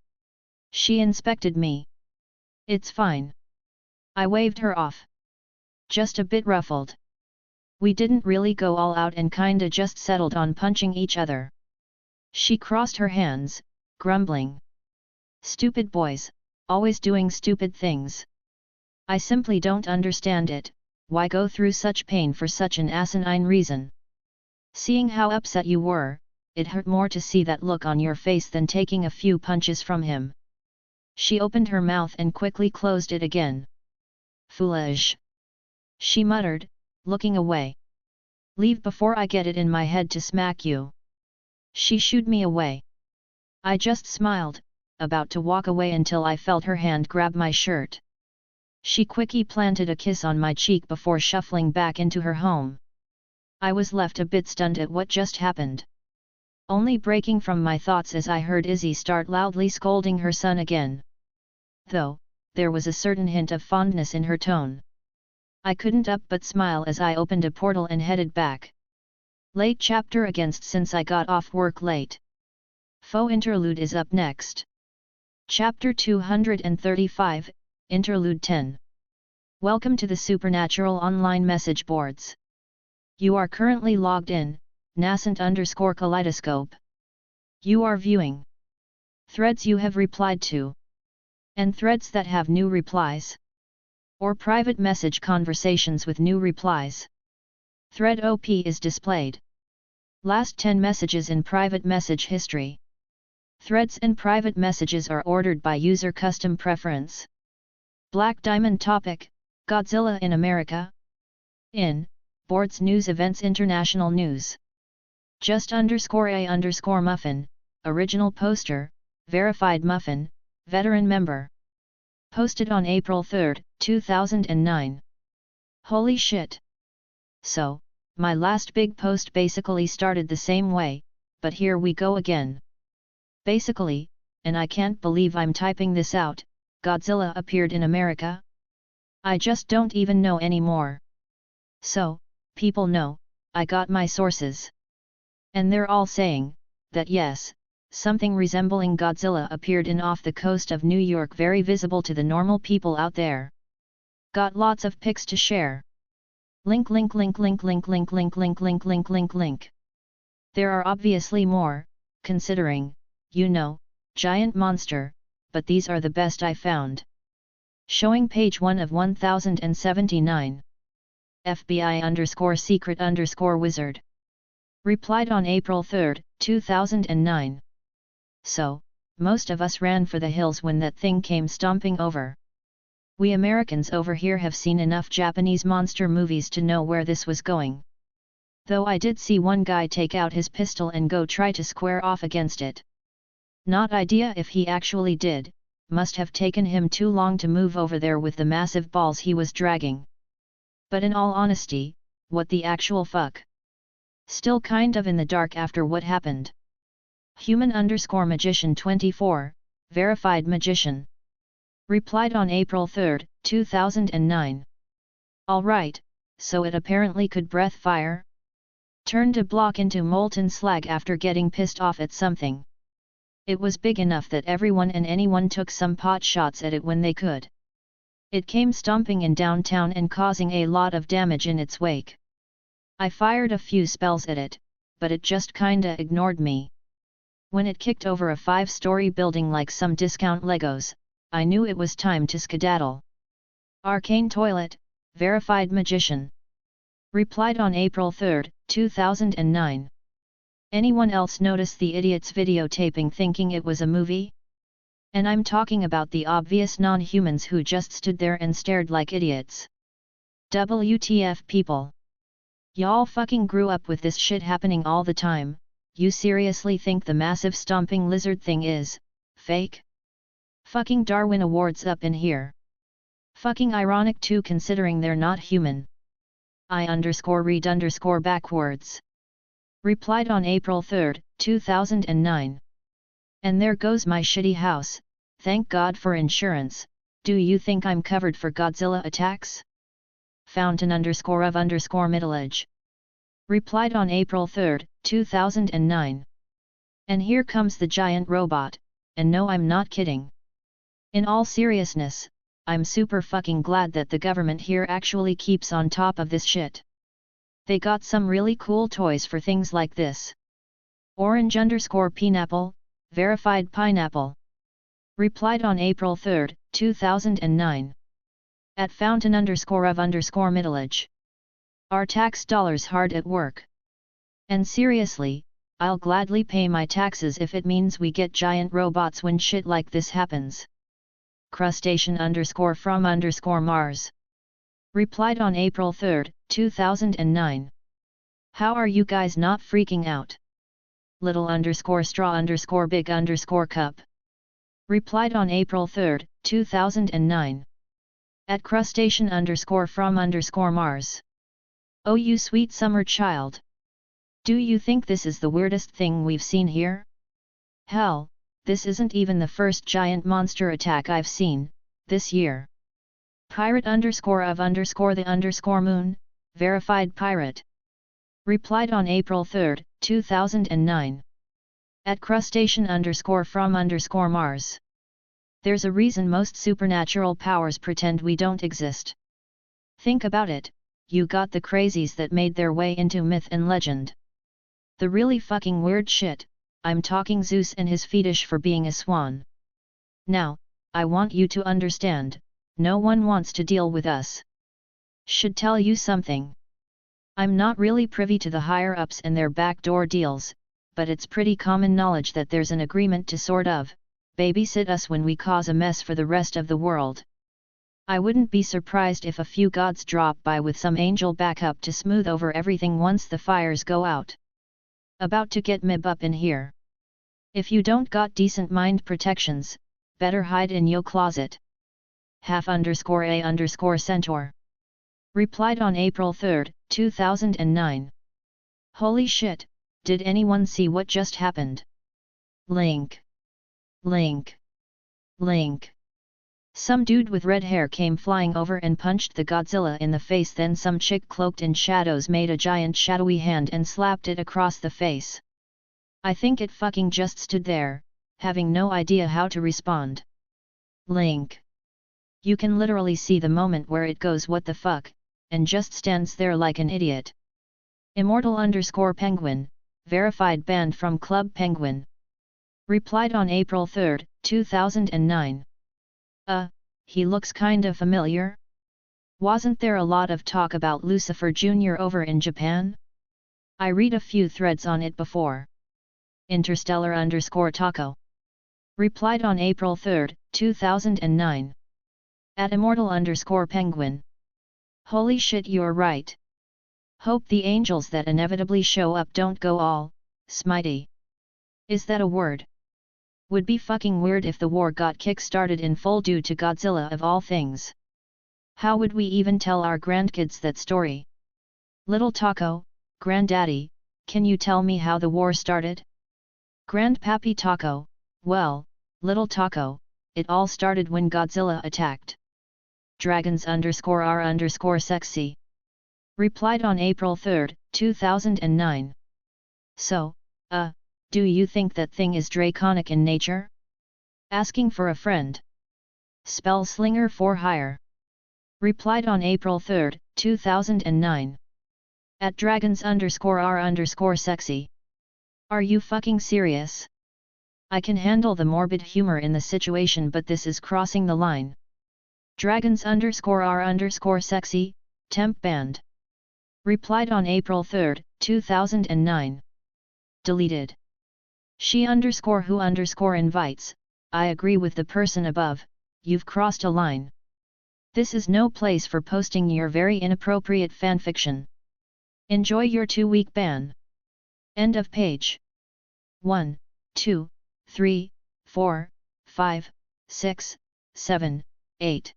She inspected me. It's fine. I waved her off. Just a bit ruffled. We didn't really go all out and kinda just settled on punching each other. She crossed her hands, grumbling. Stupid boys, always doing stupid things. I simply don't understand it, why go through such pain for such an asinine reason? Seeing how upset you were, it hurt more to see that look on your face than taking a few punches from him. She opened her mouth and quickly closed it again. Foolish. She muttered, looking away. Leave before I get it in my head to smack you. She shooed me away. I just smiled, about to walk away until I felt her hand grab my shirt. She quickly planted a kiss on my cheek before shuffling back into her home. I was left a bit stunned at what just happened. Only breaking from my thoughts as I heard Izzy start loudly scolding her son again. Though, there was a certain hint of fondness in her tone. I couldn't help but smile as I opened a portal and headed back. Late chapter against since I got off work late. Faux interlude is up next. Chapter 235, Interlude 10. Welcome to the Supernatural Online Message Boards. You are currently logged in, Nascent_Kaleidoscope. You are viewing threads you have replied to, and threads that have new replies, or private message conversations with new replies. Thread OP is displayed. Last 10 messages in private message history. Threads and private messages are ordered by user custom preference. Black Diamond topic, Godzilla in America. In, Boards News Events International News. Just_A_Muffin, original poster, verified Muffin, veteran member. Posted on April 3, 2009. Holy shit. So, my last big post basically started the same way, but here we go again. Basically, and I can't believe I'm typing this out, Godzilla appeared in America? I just don't even know anymore. So, people know, I got my sources. And they're all saying, that yes, something resembling Godzilla appeared in off the coast of New York, very visible to the normal people out there. Got lots of pics to share. Link link link link link link link link link link link link. There are obviously more, considering, you know, giant monster, but these are the best I found. Showing page 1 of 1079. FBI_secret_wizard. Replied on April 3, 2009. So, most of us ran for the hills when that thing came stomping over. We Americans over here have seen enough Japanese monster movies to know where this was going. Though I did see one guy take out his pistol and go try to square off against it. Not idea if he actually did, must have taken him too long to move over there with the massive balls he was dragging. But in all honesty, what the actual fuck? Still kind of in the dark after what happened. Human_magician 24, verified magician. Replied on April 3, 2009. Alright, so it apparently could breath fire? Turned a block into molten slag after getting pissed off at something. It was big enough that everyone and anyone took some pot shots at it when they could. It came stomping in downtown and causing a lot of damage in its wake. I fired a few spells at it, but it just kinda ignored me. When it kicked over a 5-story building like some discount Legos, I knew it was time to skedaddle. Arcane toilet, verified magician. Replied on April 3, 2009. Anyone else notice the idiot's videotaping thinking it was a movie? And I'm talking about the obvious non-humans who just stood there and stared like idiots. WTF people. Y'all fucking grew up with this shit happening all the time. You seriously think the massive stomping lizard thing is fake? Fucking Darwin Awards up in here. Fucking ironic too considering they're not human. I_read_ backwards. Replied on April 3, 2009. And there goes my shitty house, thank God for insurance. Do you think I'm covered for Godzilla attacks? Fountain_of_middleage. Replied on April 3, 2009. And here comes the giant robot, and no, I'm not kidding. In all seriousness, I'm super fucking glad that the government here actually keeps on top of this shit. They got some really cool toys for things like this. Orange_pineapple, verified pineapple. Replied on April 3, 2009. At fountain_of_middleage. Our tax dollars hard at work. And seriously, I'll gladly pay my taxes if it means we get giant robots when shit like this happens. Crustacean_from_Mars. Replied on April 3, 2009. How are you guys not freaking out? Little_straw_big_cup. Replied on April 3, 2009. At crustacean_from_Mars. Oh you sweet summer child. Do you think this is the weirdest thing we've seen here? Hell, this isn't even the first giant monster attack I've seen, this year. Pirate_of_the_moon, verified pirate. Replied on April 3, 2009. At crustacean_from_Mars. There's a reason most supernatural powers pretend we don't exist. Think about it, you got the crazies that made their way into myth and legend. The really fucking weird shit, I'm talking Zeus and his fetish for being a swan. Now, I want you to understand, no one wants to deal with us. Should tell you something. I'm not really privy to the higher-ups and their backdoor deals, but it's pretty common knowledge that there's an agreement to sort of babysit us when we cause a mess for the rest of the world. I wouldn't be surprised if a few gods drop by with some angel backup to smooth over everything once the fires go out. About to get mib up in here. If you don't got decent mind protections, better hide in yo closet. _a_centaur. Replied on April 3, 2009. Holy shit, did anyone see what just happened? Link. Link. Link. Some dude with red hair came flying over and punched the Godzilla in the face, then some chick cloaked in shadows made a giant shadowy hand and slapped it across the face. I think it fucking just stood there, having no idea how to respond. Link. You can literally see the moment where it goes what the fuck, and just stands there like an idiot. Immortal_Penguin, verified banned from Club Penguin. Replied on April 3, 2009. He looks kinda familiar? Wasn't there a lot of talk about Lucifer Jr. over in Japan? I read a few threads on it before. Interstellar_Taco. Replied on April 3, 2009. At Immortal_Penguin. Holy shit, you're right. Hope the angels that inevitably show up don't go all smitey. Is that a word? Would be fucking weird if the war got kick-started in full due to Godzilla of all things. How would we even tell our grandkids that story? Little Taco, Granddaddy, can you tell me how the war started? Grandpappy Taco, well, Little Taco, it all started when Godzilla attacked. Dragons_r_sexy. Replied on April 3, 2009. So, do you think that thing is draconic in nature? Asking for a friend. Spellslinger for hire. Replied on April 3, 2009. At dragons_r_sexy. Are you fucking serious? I can handle the morbid humor in the situation, but this is crossing the line. Dragons_r_sexy, temp banned. Replied on April 3, 2009. Deleted. She_who_invites, I agree with the person above, you've crossed a line. This is no place for posting your very inappropriate fanfiction. Enjoy your 2-week ban. End of page. 1, 2, 3, 4, 5, 6, 7, 8.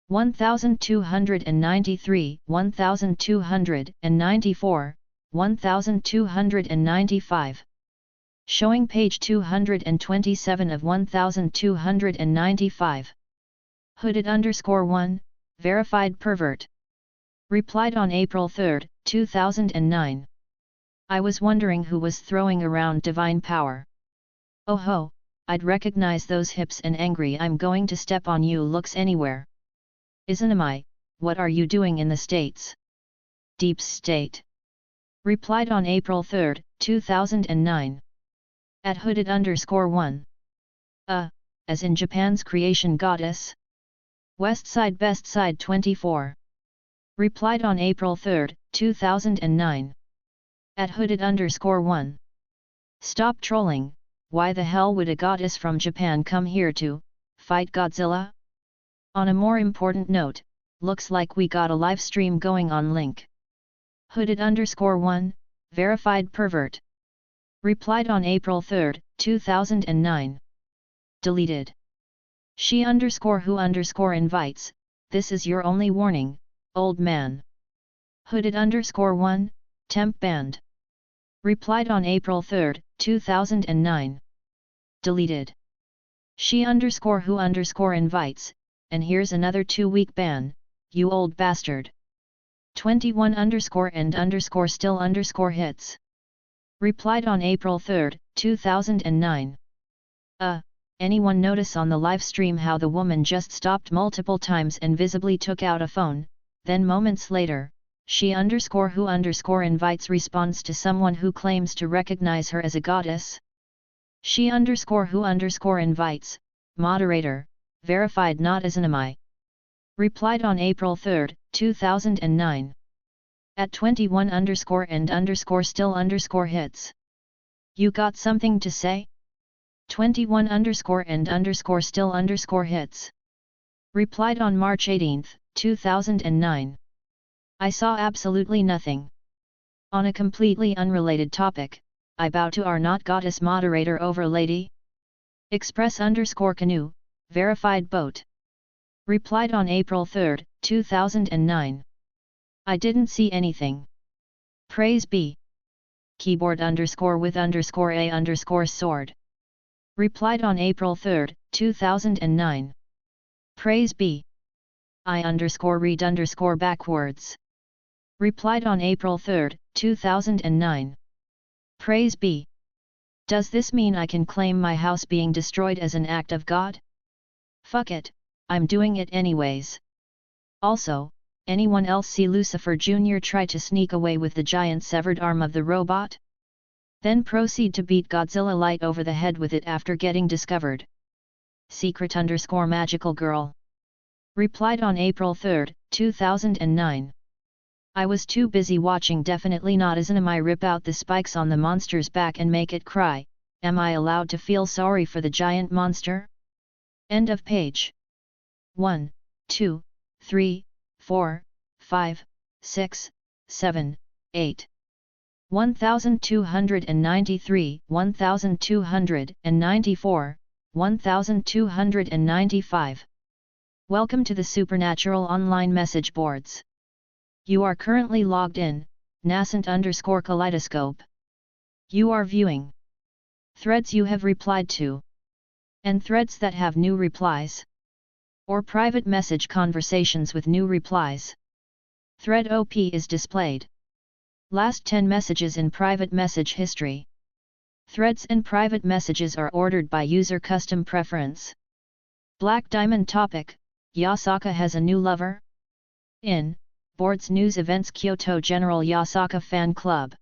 1293, 1294, 1295. Showing page 227 of 1295. Hooded_1, verified pervert. Replied on April 3, 2009. I was wondering who was throwing around divine power. Oh ho, I'd recognize those hips and angry I'm going to step on you looks anywhere. Isn't I, what are you doing in the States? Deep State. Replied on April 3, 2009. At hooded_1. As in Japan's creation goddess? Westside Bestside 24. Replied on April 3, 2009. At hooded_1. Stop trolling, why the hell would a goddess from Japan come here to fight Godzilla? On a more important note, looks like we got a live stream going on link. Hooded_1, verified pervert. Replied on April 3, 2009. Deleted. She_who_invites, this is your only warning, old man. Hooded_1, temp banned. Replied on April 3, 2009. Deleted. She_who_invites, and here's another 2-week ban, you old bastard. 21_and_still_hits. Replied on April 3, 2009. Anyone notice on the live stream how the woman just stopped multiple times and visibly took out a phone, then moments later, she_who_invites responds to someone who claims to recognize her as a goddess? She_who_invites, moderator, verified not as anime. Replied on April 3, 2009. At 21_and_still_hits. You got something to say? 21_and_still_hits. Replied on March 18, 2009. I saw absolutely nothing. On a completely unrelated topic, I bow to our not goddess moderator over lady. Express_canoe, verified boat. Replied on April 3, 2009. I didn't see anything. Praise be. Keyboard_with_a_sword. Replied on April 3, 2009. Praise be. I_read_backwards. Replied on April 3, 2009. Praise be. Does this mean I can claim my house being destroyed as an act of God? Fuck it, I'm doing it anyways. Also, anyone else see Lucifer Jr. try to sneak away with the giant severed arm of the robot? Then proceed to beat Godzilla light over the head with it after getting discovered. Secret_magical girl. Replied on April 3, 2009. I was too busy watching Definitely Not As In I rip out the spikes on the monster's back and make it cry. Am I allowed to feel sorry for the giant monster? End of page. 1, 2, 3, 4, 5, 6, 7, 8. 1293, 1294, 1295. Welcome to the Supernatural Online Message Boards. You are currently logged in, Nascent_Kaleidoscope. You are viewing threads you have replied to, and threads that have new replies, or private message conversations with new replies. Thread OP is displayed. Last 10 messages in private message history. Threads and private messages are ordered by user custom preference. Black Diamond topic: Yasaka has a new lover? In Boards News Events Kyoto General Yasaka Fan Club.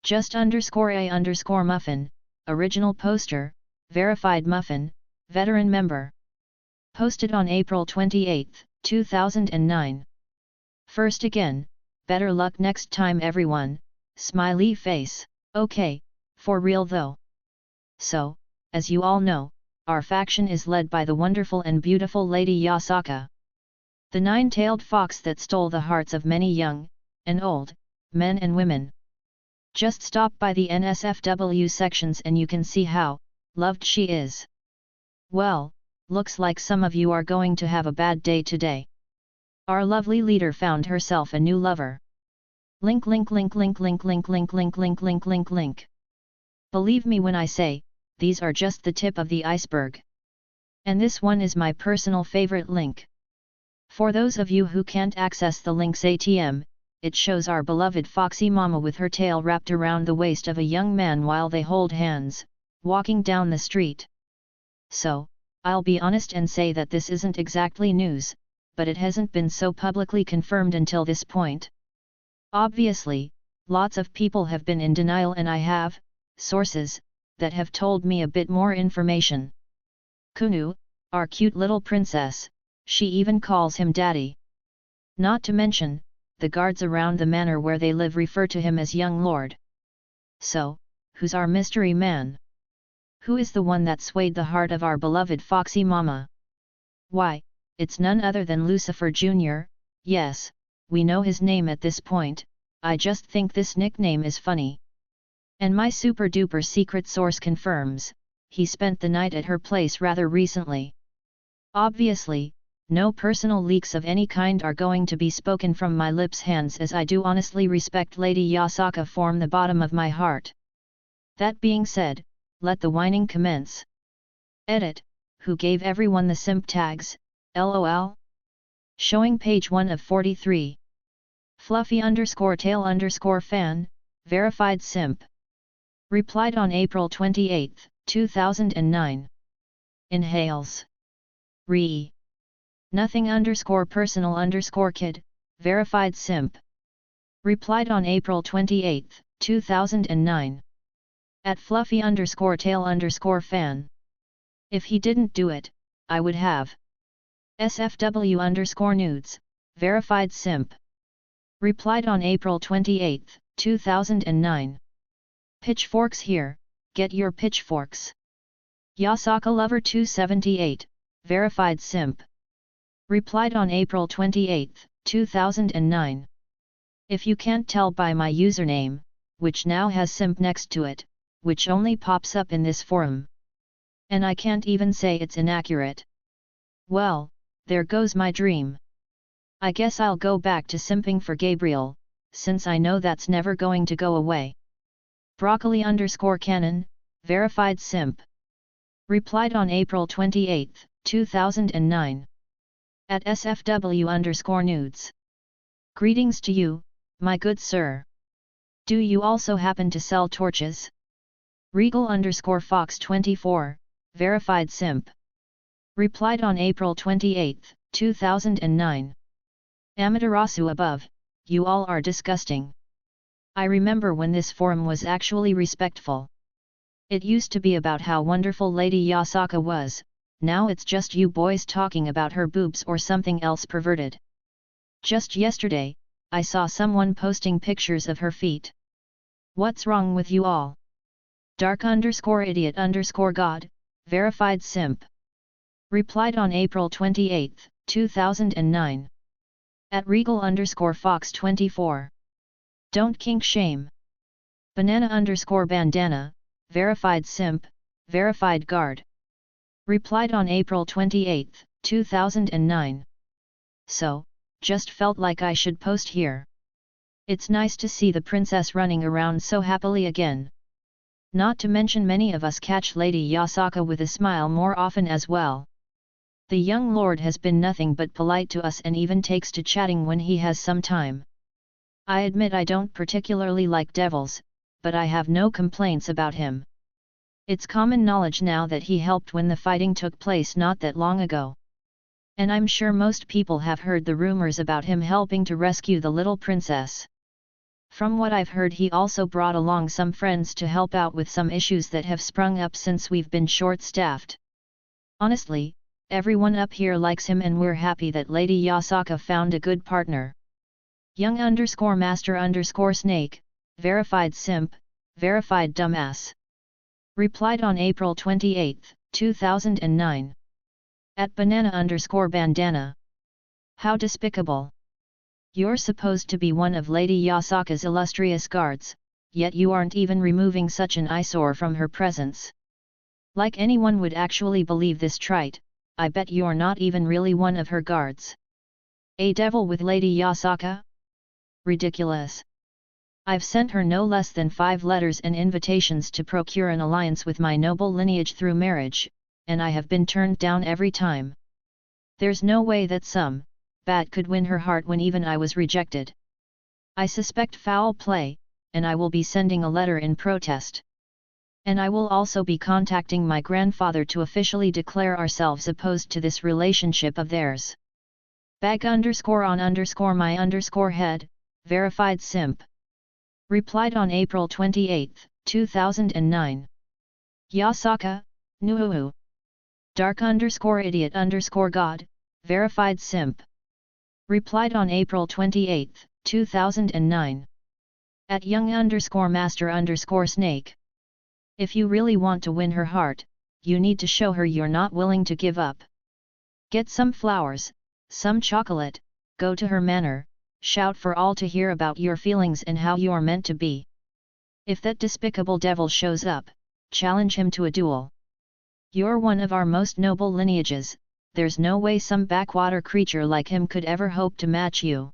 Just_A_Muffin, original poster, verified Muffin, veteran member. Posted on April 28, 2009. First again, better luck next time everyone, smiley face. Okay, for real though. So, as you all know, our faction is led by the wonderful and beautiful Lady Yasaka. The nine-tailed fox that stole the hearts of many young, and old, men and women. Just stop by the NSFW sections and you can see how loved she is. Well, looks like some of you are going to have a bad day today. Our lovely leader found herself a new lover. Link. Believe me when I say, these are just the tip of the iceberg. And this one is my personal favorite link. For those of you who can't access the link's ATM, it shows our beloved Foxy Mama with her tail wrapped around the waist of a young man while they hold hands, walking down the street. So, I'll be honest and say that this isn't exactly news, but it hasn't been so publicly confirmed until this point. Obviously, lots of people have been in denial and I have sources that have told me a bit more information. Kunu, our cute little princess, she even calls him daddy. Not to mention, the guards around the manor where they live refer to him as young lord. So, who's our mystery man? Who is the one that swayed the heart of our beloved Foxy Mama? Why, it's none other than Lucifer Jr., yes, we know his name at this point, I just think this nickname is funny. And my super duper secret source confirms, he spent the night at her place rather recently. Obviously, no personal leaks of any kind are going to be spoken from my lips hands as I do honestly respect Lady Yasaka from the bottom of my heart. That being said, let the whining commence. Edit, who gave everyone the simp tags, lol? Showing page 1 of 43. Fluffy_tail_fan, verified simp. Replied on April 28, 2009. Inhales. Nothing_personal_kid, verified simp. Replied on April 28, 2009. At Fluffy_tail_fan. If he didn't do it, I would have. SFW_nudes, verified simp. Replied on April 28, 2009. Pitchforks here, get your pitchforks. Yasaka Lover 278, verified simp. Replied on April 28, 2009. If you can't tell by my username, which now has simp next to it, which only pops up in this forum. And I can't even say it's inaccurate. Well, there goes my dream. I guess I'll go back to simping for Gabriel, since I know that's never going to go away. Broccoli_canon, verified simp. Replied on April 28, 2009. At SFW_nudes. Greetings to you, my good sir. Do you also happen to sell torches? Regal_Fox24, verified simp. Replied on April 28, 2009. Amaterasu above, you all are disgusting. I remember when this forum was actually respectful. It used to be about how wonderful Lady Yasaka was, now it's just you boys talking about her boobs or something else perverted. Just yesterday, I saw someone posting pictures of her feet. What's wrong with you all? Dark_idiot_god, verified simp. Replied on April 28, 2009. At Regal_Fox24. Don't kink shame. Banana_bandana, verified simp, verified guard. Replied on April 28, 2009. So, just felt like I should post here. It's nice to see the princess running around so happily again. Not to mention many of us catch Lady Yasaka with a smile more often as well. The young lord has been nothing but polite to us and even takes to chatting when he has some time. I admit I don't particularly like devils, but I have no complaints about him. It's common knowledge now that he helped when the fighting took place not that long ago. And I'm sure most people have heard the rumors about him helping to rescue the little princess. From what I've heard, he also brought along some friends to help out with some issues that have sprung up since we've been short-staffed. Honestly, everyone up here likes him and we're happy that Lady Yasaka found a good partner. Young_master_snake, verified simp, verified dumbass. Replied on April 28, 2009. At banana_bandana. How despicable. You're supposed to be one of Lady Yasaka's illustrious guards, yet you aren't even removing such an eyesore from her presence. Like anyone would actually believe this trite, I bet you're not even really one of her guards. A devil with Lady Yasaka? Ridiculous. I've sent her no less than 5 letters and invitations to procure an alliance with my noble lineage through marriage, and I have been turned down every time. There's no way that some bat could win her heart when even I was rejected. I suspect foul play, and I will be sending a letter in protest. And I will also be contacting my grandfather to officially declare ourselves opposed to this relationship of theirs. Bag_on_my_head, verified simp. Replied on April 28, 2009. Yasaka, nuhu. Dark_idiot_god, verified simp. Replied on April 28, 2009. At young_master_snake. If you really want to win her heart, you need to show her you're not willing to give up. Get some flowers, some chocolate, go to her manor, shout for all to hear about your feelings and how you're meant to be. If that despicable devil shows up, challenge him to a duel. You're one of our most noble lineages, there's no way some backwater creature like him could ever hope to match you.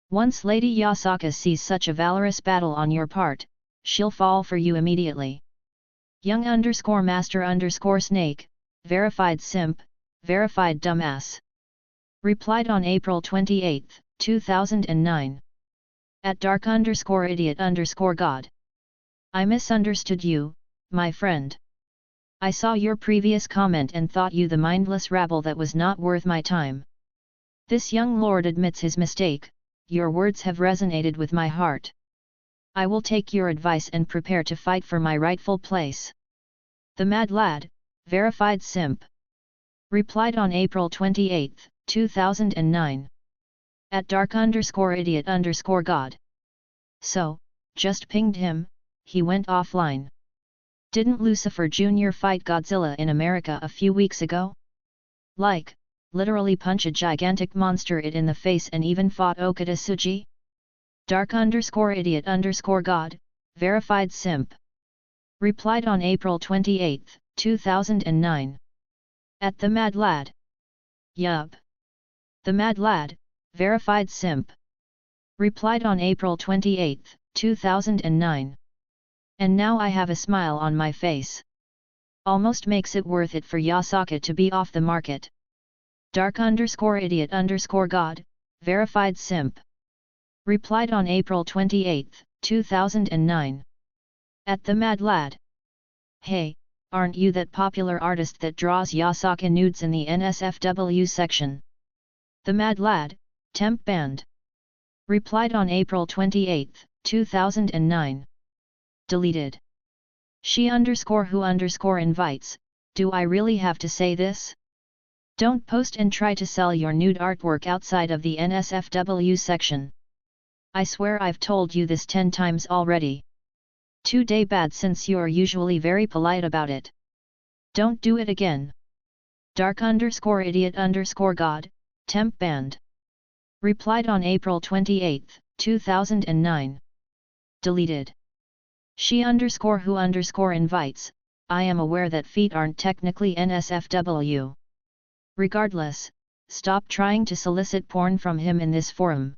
Once Lady Yasaka sees such a valorous battle on your part, she'll fall for you immediately. Young_master_snake, verified simp, verified dumbass. Replied on April 28, 2009. At dark_idiot_god. I misunderstood you, my friend. I saw your previous comment and thought you the mindless rabble that was not worth my time. This young lord admits his mistake, your words have resonated with my heart. I will take your advice and prepare to fight for my rightful place. The mad lad, verified simp. Replied on April 28, 2009. At dark_idiot_god. So, just pinged him, he went offline. Didn't Lucifer Jr. fight Godzilla in America a few weeks ago? Like, literally punch a gigantic monster it in the face and even fought Okada Tsuji? Dark_idiot_god, verified simp. Replied on April 28, 2009. At the mad lad. Yup. The mad lad, verified simp. Replied on April 28, 2009. And now I have a smile on my face. Almost makes it worth it for Yasaka to be off the market. Dark_idiot_god, verified simp. Replied on April 28, 2009. At the mad lad. Hey, aren't you that popular artist that draws Yasaka nudes in the NSFW section? The Mad Lad, temp banned. Replied on April 28, 2009. Deleted. She_who_ invites, do I really have to say this? Don't post and try to sell your nude artwork outside of the NSFW section. I swear I've told you this 10 times already. 2-day bad since you're usually very polite about it. Don't do it again. Dark_idiot_god, temp banned. Replied on April 28, 2009. Deleted. She_who_ invites, I am aware that feet aren't technically NSFW. Regardless, stop trying to solicit porn from him in this forum.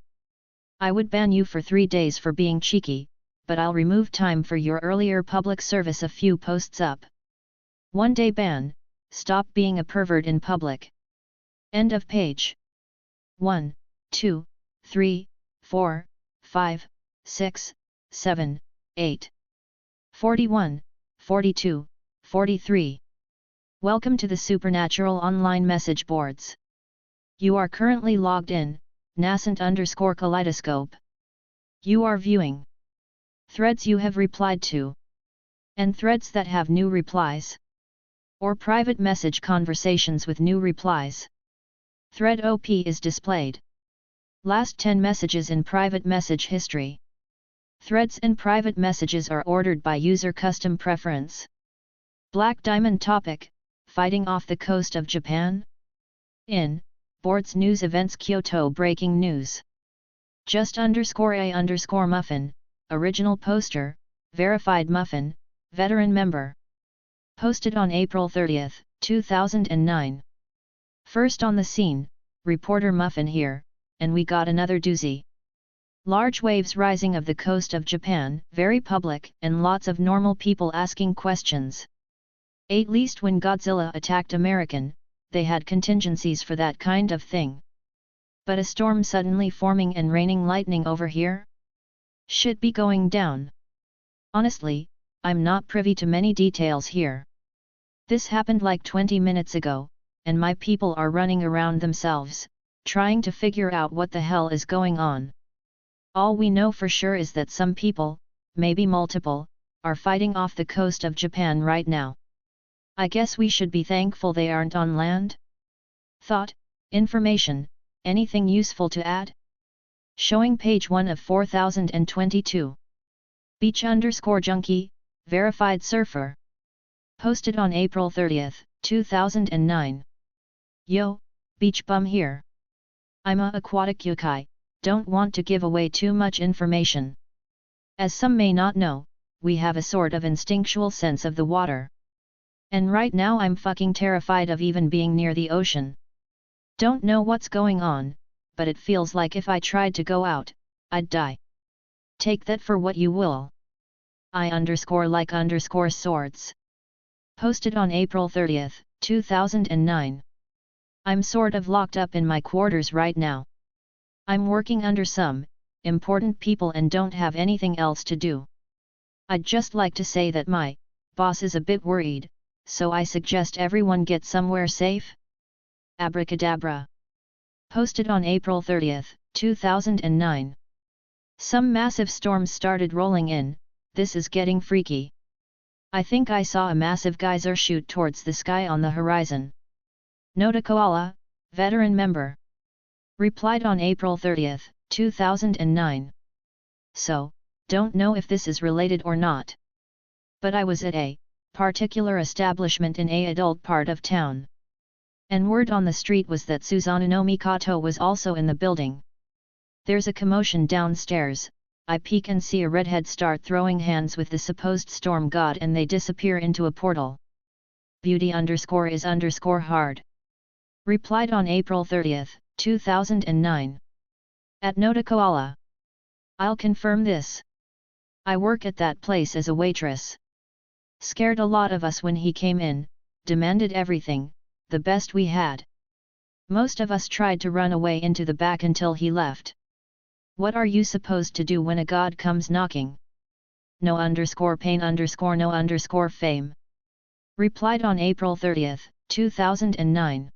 I would ban you for 3 days for being cheeky, but I'll remove time for your earlier public service a few posts up. 1-day ban, stop being a pervert in public. End of page. 1, 2, 3, 4, 5, 6, 7, 8. 41, 42, 43. Welcome to the Supernatural online message boards. You are currently logged in, Nascent_Kaleidoscope. You are viewing threads you have replied to, and threads that have new replies, or private message conversations with new replies. Thread OP is displayed. Last 10 messages in private message history. Threads and private messages are ordered by user custom preference. Black Diamond topic, fighting off the coast of Japan? In Boards News Events Kyoto breaking news. Just_a_muffin, original poster, verified muffin, veteran member. Posted on April 30, 2009. First on the scene, reporter Muffin here, and we got another doozy. Large waves rising of the coast of Japan, very public, and lots of normal people asking questions. At least when Godzilla attacked American, they had contingencies for that kind of thing. But a storm suddenly forming and raining lightning over here? Shit be going down. Honestly, I'm not privy to many details here. This happened like 20 minutes ago, and my people are running around themselves, trying to figure out what the hell is going on. All we know for sure is that some people, maybe multiple, are fighting off the coast of Japan right now. I guess we should be thankful they aren't on land? Thought, information, anything useful to add? Showing page 1 of 4022. Beach_junkie, verified surfer. Posted on April 30, 2009. Yo, beach bum here. I'm a aquatic yokai, don't want to give away too much information. As some may not know, we have a sort of instinctual sense of the water. And right now I'm fucking terrified of even being near the ocean. Don't know what's going on, but it feels like if I tried to go out, I'd die. Take that for what you will. I_like_swords. Posted on April 30, 2009. I'm sort of locked up in my quarters right now. I'm working under some important people and don't have anything else to do. I'd just like to say that my boss is a bit worried, so I suggest everyone get somewhere safe. Abracadabra. Posted on April 30, 2009. Some massive storms started rolling in, this is getting freaky. I think I saw a massive geyser shoot towards the sky on the horizon. Nota Koala, veteran member. Replied on April 30, 2009. So, don't know if this is related or not. But I was at a particular establishment in a adult part of town. And word on the street was that Suzano Mikoto was also in the building. There's a commotion downstairs, I peek and see a redhead start throwing hands with the supposed storm god and they disappear into a portal. Beauty_is_hard. Replied on April 30, 2009. At Nota Koala. I'll confirm this. I work at that place as a waitress. Scared a lot of us when he came in, demanded everything, the best we had. Most of us tried to run away into the back until he left. What are you supposed to do when a god comes knocking? No_pain_no_fame. Replied on April 30, 2009.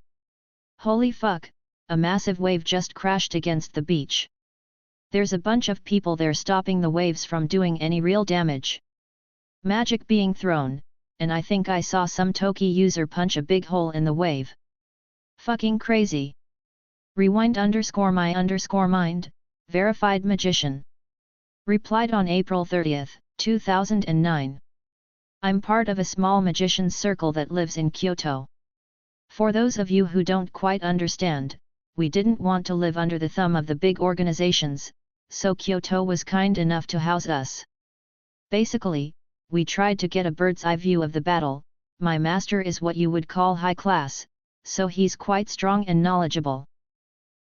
Holy fuck, a massive wave just crashed against the beach. There's a bunch of people there stopping the waves from doing any real damage. Magic being thrown, and I think I saw some Toki user punch a big hole in the wave. Fucking crazy. Rewind_my_mind, verified magician. Replied on April 30, 2009. I'm part of a small magician's circle that lives in Kyoto. For those of you who don't quite understand, we didn't want to live under the thumb of the big organizations, so Kyoto was kind enough to house us. Basically, we tried to get a bird's eye view of the battle. My master is what you would call high class, so he's quite strong and knowledgeable.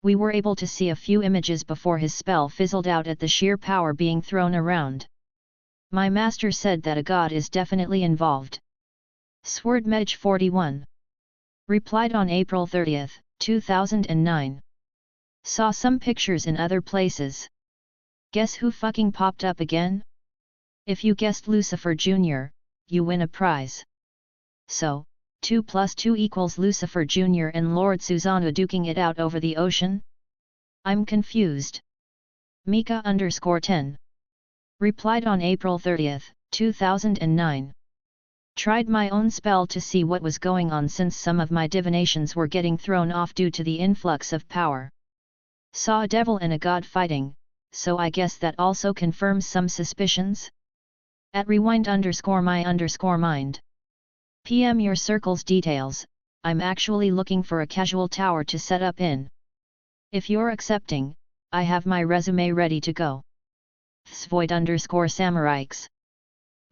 We were able to see a few images before his spell fizzled out at the sheer power being thrown around. My master said that a god is definitely involved. Swordmage 41. Replied on April 30, 2009. Saw some pictures in other places. Guess who fucking popped up again? If you guessed Lucifer Jr., you win a prize. So, 2 + 2 = Lucifer Jr. and Lord Susanoo duking it out over the ocean? I'm confused. Mika_10. Replied on April 30, 2009. Tried my own spell to see what was going on since some of my divinations were getting thrown off due to the influx of power. Saw a devil and a god fighting, so I guess that also confirms some suspicions? At rewind_my_mind. PM your circle's details, I'm actually looking for a casual tower to set up in. If you're accepting, I have my resume ready to go. Thsvoid_samuraiks.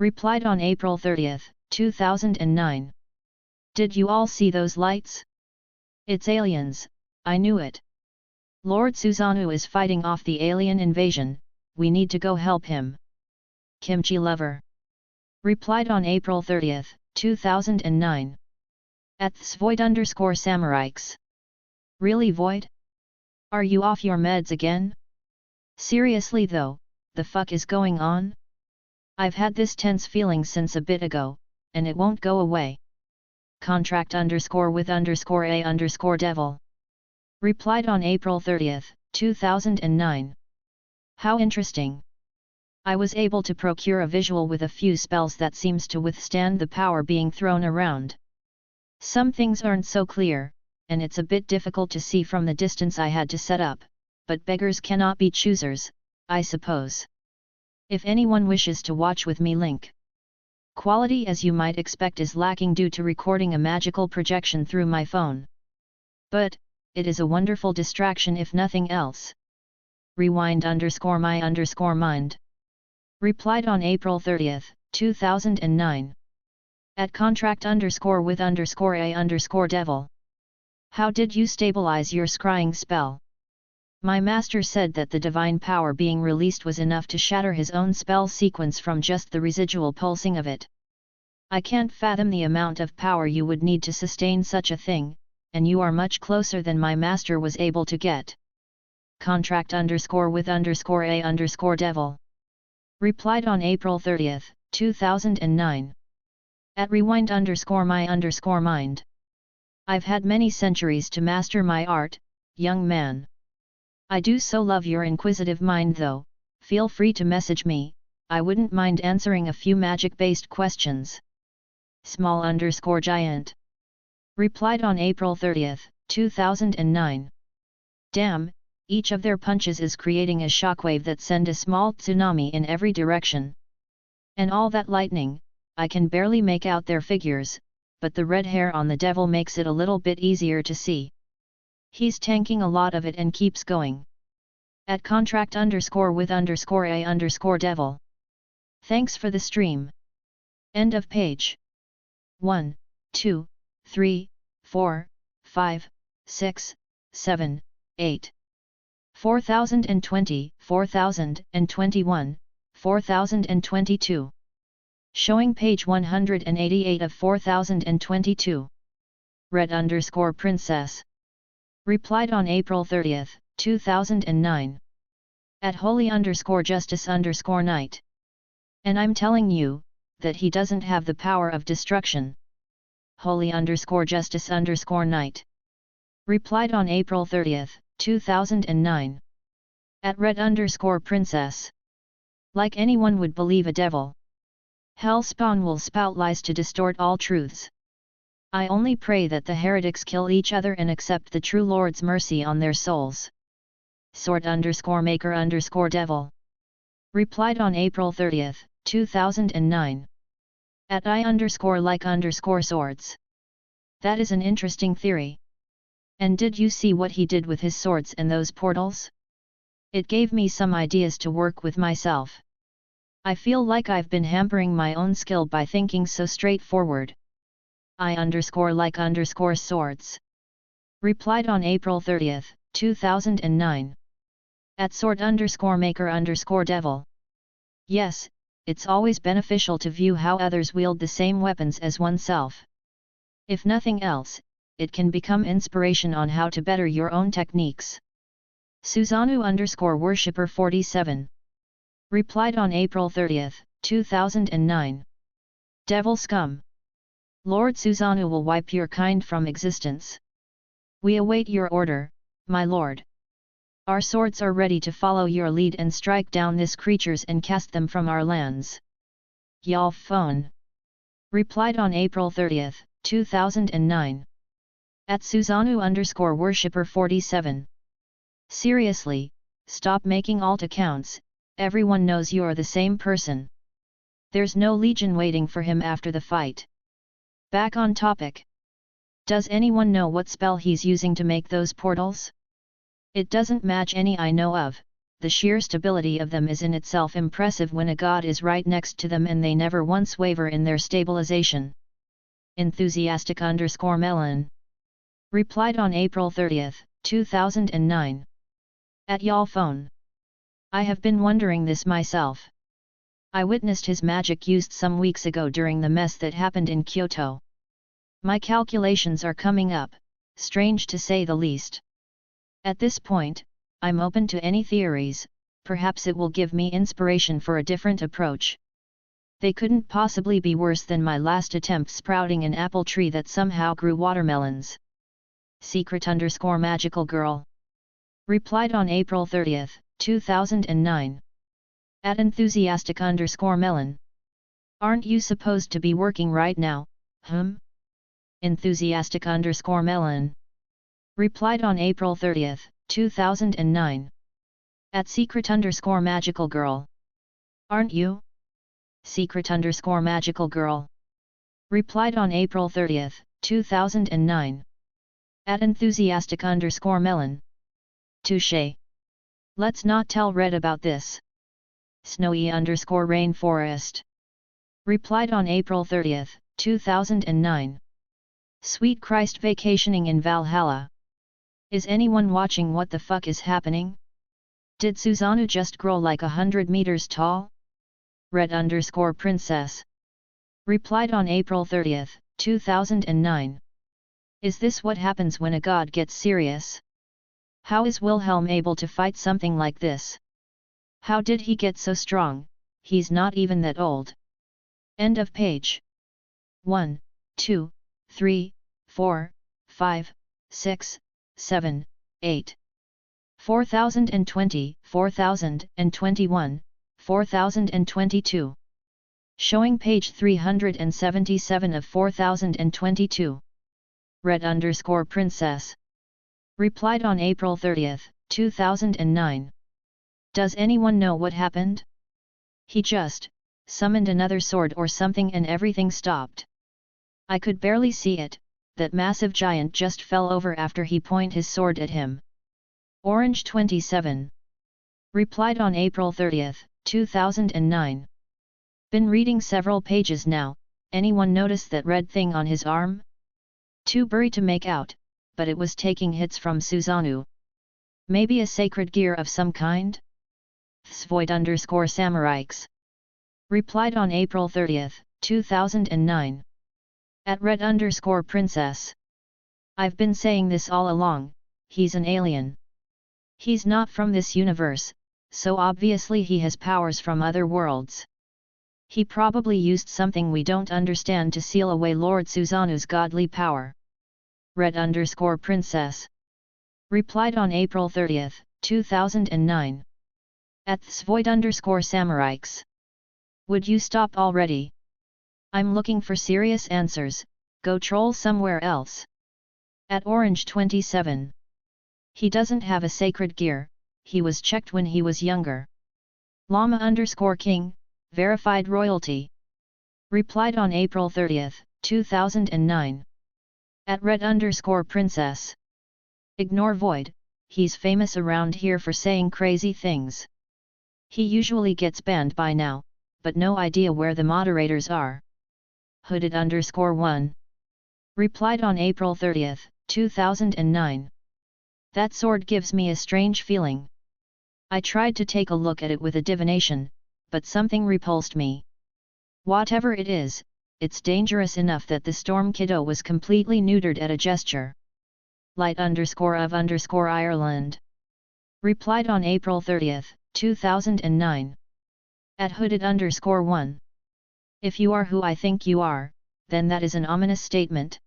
Replied on April 30, 2009. Did you all see those lights? It's aliens, I knew it. Lord Susanoo is fighting off the alien invasion, we need to go help him. Kimchi lover. Replied on April 30, 2009. At Thsvoid_samuraiks. Really Void? Are you off your meds again? Seriously though, the fuck is going on? I've had this tense feeling since a bit ago, and it won't go away. Contract_with_a_devil. Replied on April 30, 2009. How interesting. I was able to procure a visual with a few spells that seems to withstand the power being thrown around. Some things aren't so clear, and it's a bit difficult to see from the distance I had to set up, but beggars cannot be choosers, I suppose. If anyone wishes to watch with me, link. Quality as you might expect is lacking due to recording a magical projection through my phone. But, it is a wonderful distraction if nothing else. Rewind_my_mind. Replied on April 30, 2009. At contract_with_a_devil. How did you stabilize your scrying spell? My master said that the divine power being released was enough to shatter his own spell sequence from just the residual pulsing of it. I can't fathom the amount of power you would need to sustain such a thing, and you are much closer than my master was able to get. Contract_with_a_devil. Replied on April 30, 2009. At rewind_my_mind. I've had many centuries to master my art, young man. I do so love your inquisitive mind though, feel free to message me, I wouldn't mind answering a few magic-based questions. Small_giant. Replied on April 30, 2009. Damn, each of their punches is creating a shockwave that send a small tsunami in every direction. And all that lightning, I can barely make out their figures, but the red hair on the devil makes it a little bit easier to see. He's tanking a lot of it and keeps going. At contract_with_a_devil. Thanks for the stream. End of page. 1, 2, 3, 4, 5, 6, 7, 8. 4020, 4021, 4022. Showing page 188 of 4022. Red_princess. Replied on April 30, 2009. At holy_justice_night. And I'm telling you, that he doesn't have the power of destruction. holy_justice_night. Replied on April 30, 2009. At red_princess. Like anyone would believe a devil. Hellspawn will spout lies to distort all truths. I only pray that the heretics kill each other and accept the true Lord's mercy on their souls. Sword_maker_devil. Replied on April 30, 2009. At I_like_swords. That is an interesting theory. And did you see what he did with his swords and those portals? It gave me some ideas to work with myself. I feel like I've been hampering my own skill by thinking so straightforward. I_like_swords. Replied on April 30, 2009. At sword_maker_devil. Yes, it's always beneficial to view how others wield the same weapons as oneself. If nothing else, it can become inspiration on how to better your own techniques. Susanoo_worshipper 47. Replied on April 30, 2009. Devil scum. Lord Susanoo will wipe your kind from existence. We await your order, my lord. Our swords are ready to follow your lead and strike down these creatures and cast them from our lands. Y'all phone. Replied on April 30, 2009. At Susanoo_worshipper 47. Seriously, stop making alt accounts, everyone knows you're the same person. There's no legion waiting for him after the fight. Back on topic. Does anyone know what spell he's using to make those portals? It doesn't match any I know of, the sheer stability of them is in itself impressive when a god is right next to them and they never once waver in their stabilization. Enthusiastic_melon. Replied on April 30, 2009. At y'all phone. I have been wondering this myself. I witnessed his magic used some weeks ago during the mess that happened in Kyoto. My calculations are coming up, strange to say the least. At this point, I'm open to any theories, perhaps it will give me inspiration for a different approach. They couldn't possibly be worse than my last attempt sprouting an apple tree that somehow grew watermelons. Secret_magical girl. Replied on April 30, 2009. At enthusiastic_melon. Aren't you supposed to be working right now, Enthusiastic_melon. Replied on April 30, 2009. At secret_magical girl. Aren't you? Secret_magical girl. Replied on April 30, 2009. At enthusiastic_melon. Touché. Let's not tell Red about this. Snowy_rainforest. Replied on April 30, 2009. Sweet Christ vacationing in Valhalla. Is anyone watching what the fuck is happening? Did Susanoo just grow like 100 meters tall? Red_princess. Replied on April 30, 2009. Is this what happens when a god gets serious? How is Wilhelm able to fight something like this? How did he get so strong? He's not even that old. End of page. 1, 2, 3, 4, 5, 6, 7, 8. 4020, 4021, 4022. Showing page 377 of 4022. Red_princess. Replied on April 30, 2009. Does anyone know what happened? He just summoned another sword or something and everything stopped. I could barely see it, that massive giant just fell over after he pointed his sword at him. Orange 27. Replied on April 30, 2009. Been reading several pages now, anyone notice that red thing on his arm? Too blurry to make out, but it was taking hits from Susanoo. Maybe a sacred gear of some kind? Thsvoid_samuraiks. Replied on April 30, 2009. At red_princess. I've been saying this all along, he's an alien. He's not from this universe, so obviously he has powers from other worlds. He probably used something we don't understand to seal away Lord Suzanu's godly power. Red_Princess. Replied on April 30, 2009. At Svoid_Samurikes. Would you stop already? I'm looking for serious answers, go troll somewhere else. At Orange27. He doesn't have a sacred gear, he was checked when he was younger. Llama_King, verified royalty. Replied on April 30, 2009. At Red_Princess. Ignore Void, he's famous around here for saying crazy things. He usually gets banned by now, but no idea where the moderators are. Hooded_1. Replied on April 30, 2009. That sword gives me a strange feeling. I tried to take a look at it with a divination, but something repulsed me. Whatever it is, it's dangerous enough that the Storm Kiddo was completely neutered at a gesture. Light_of_Ireland. Replied on April 30, 2009. At Hooded_1. If you are who I think you are, then that is an ominous statement.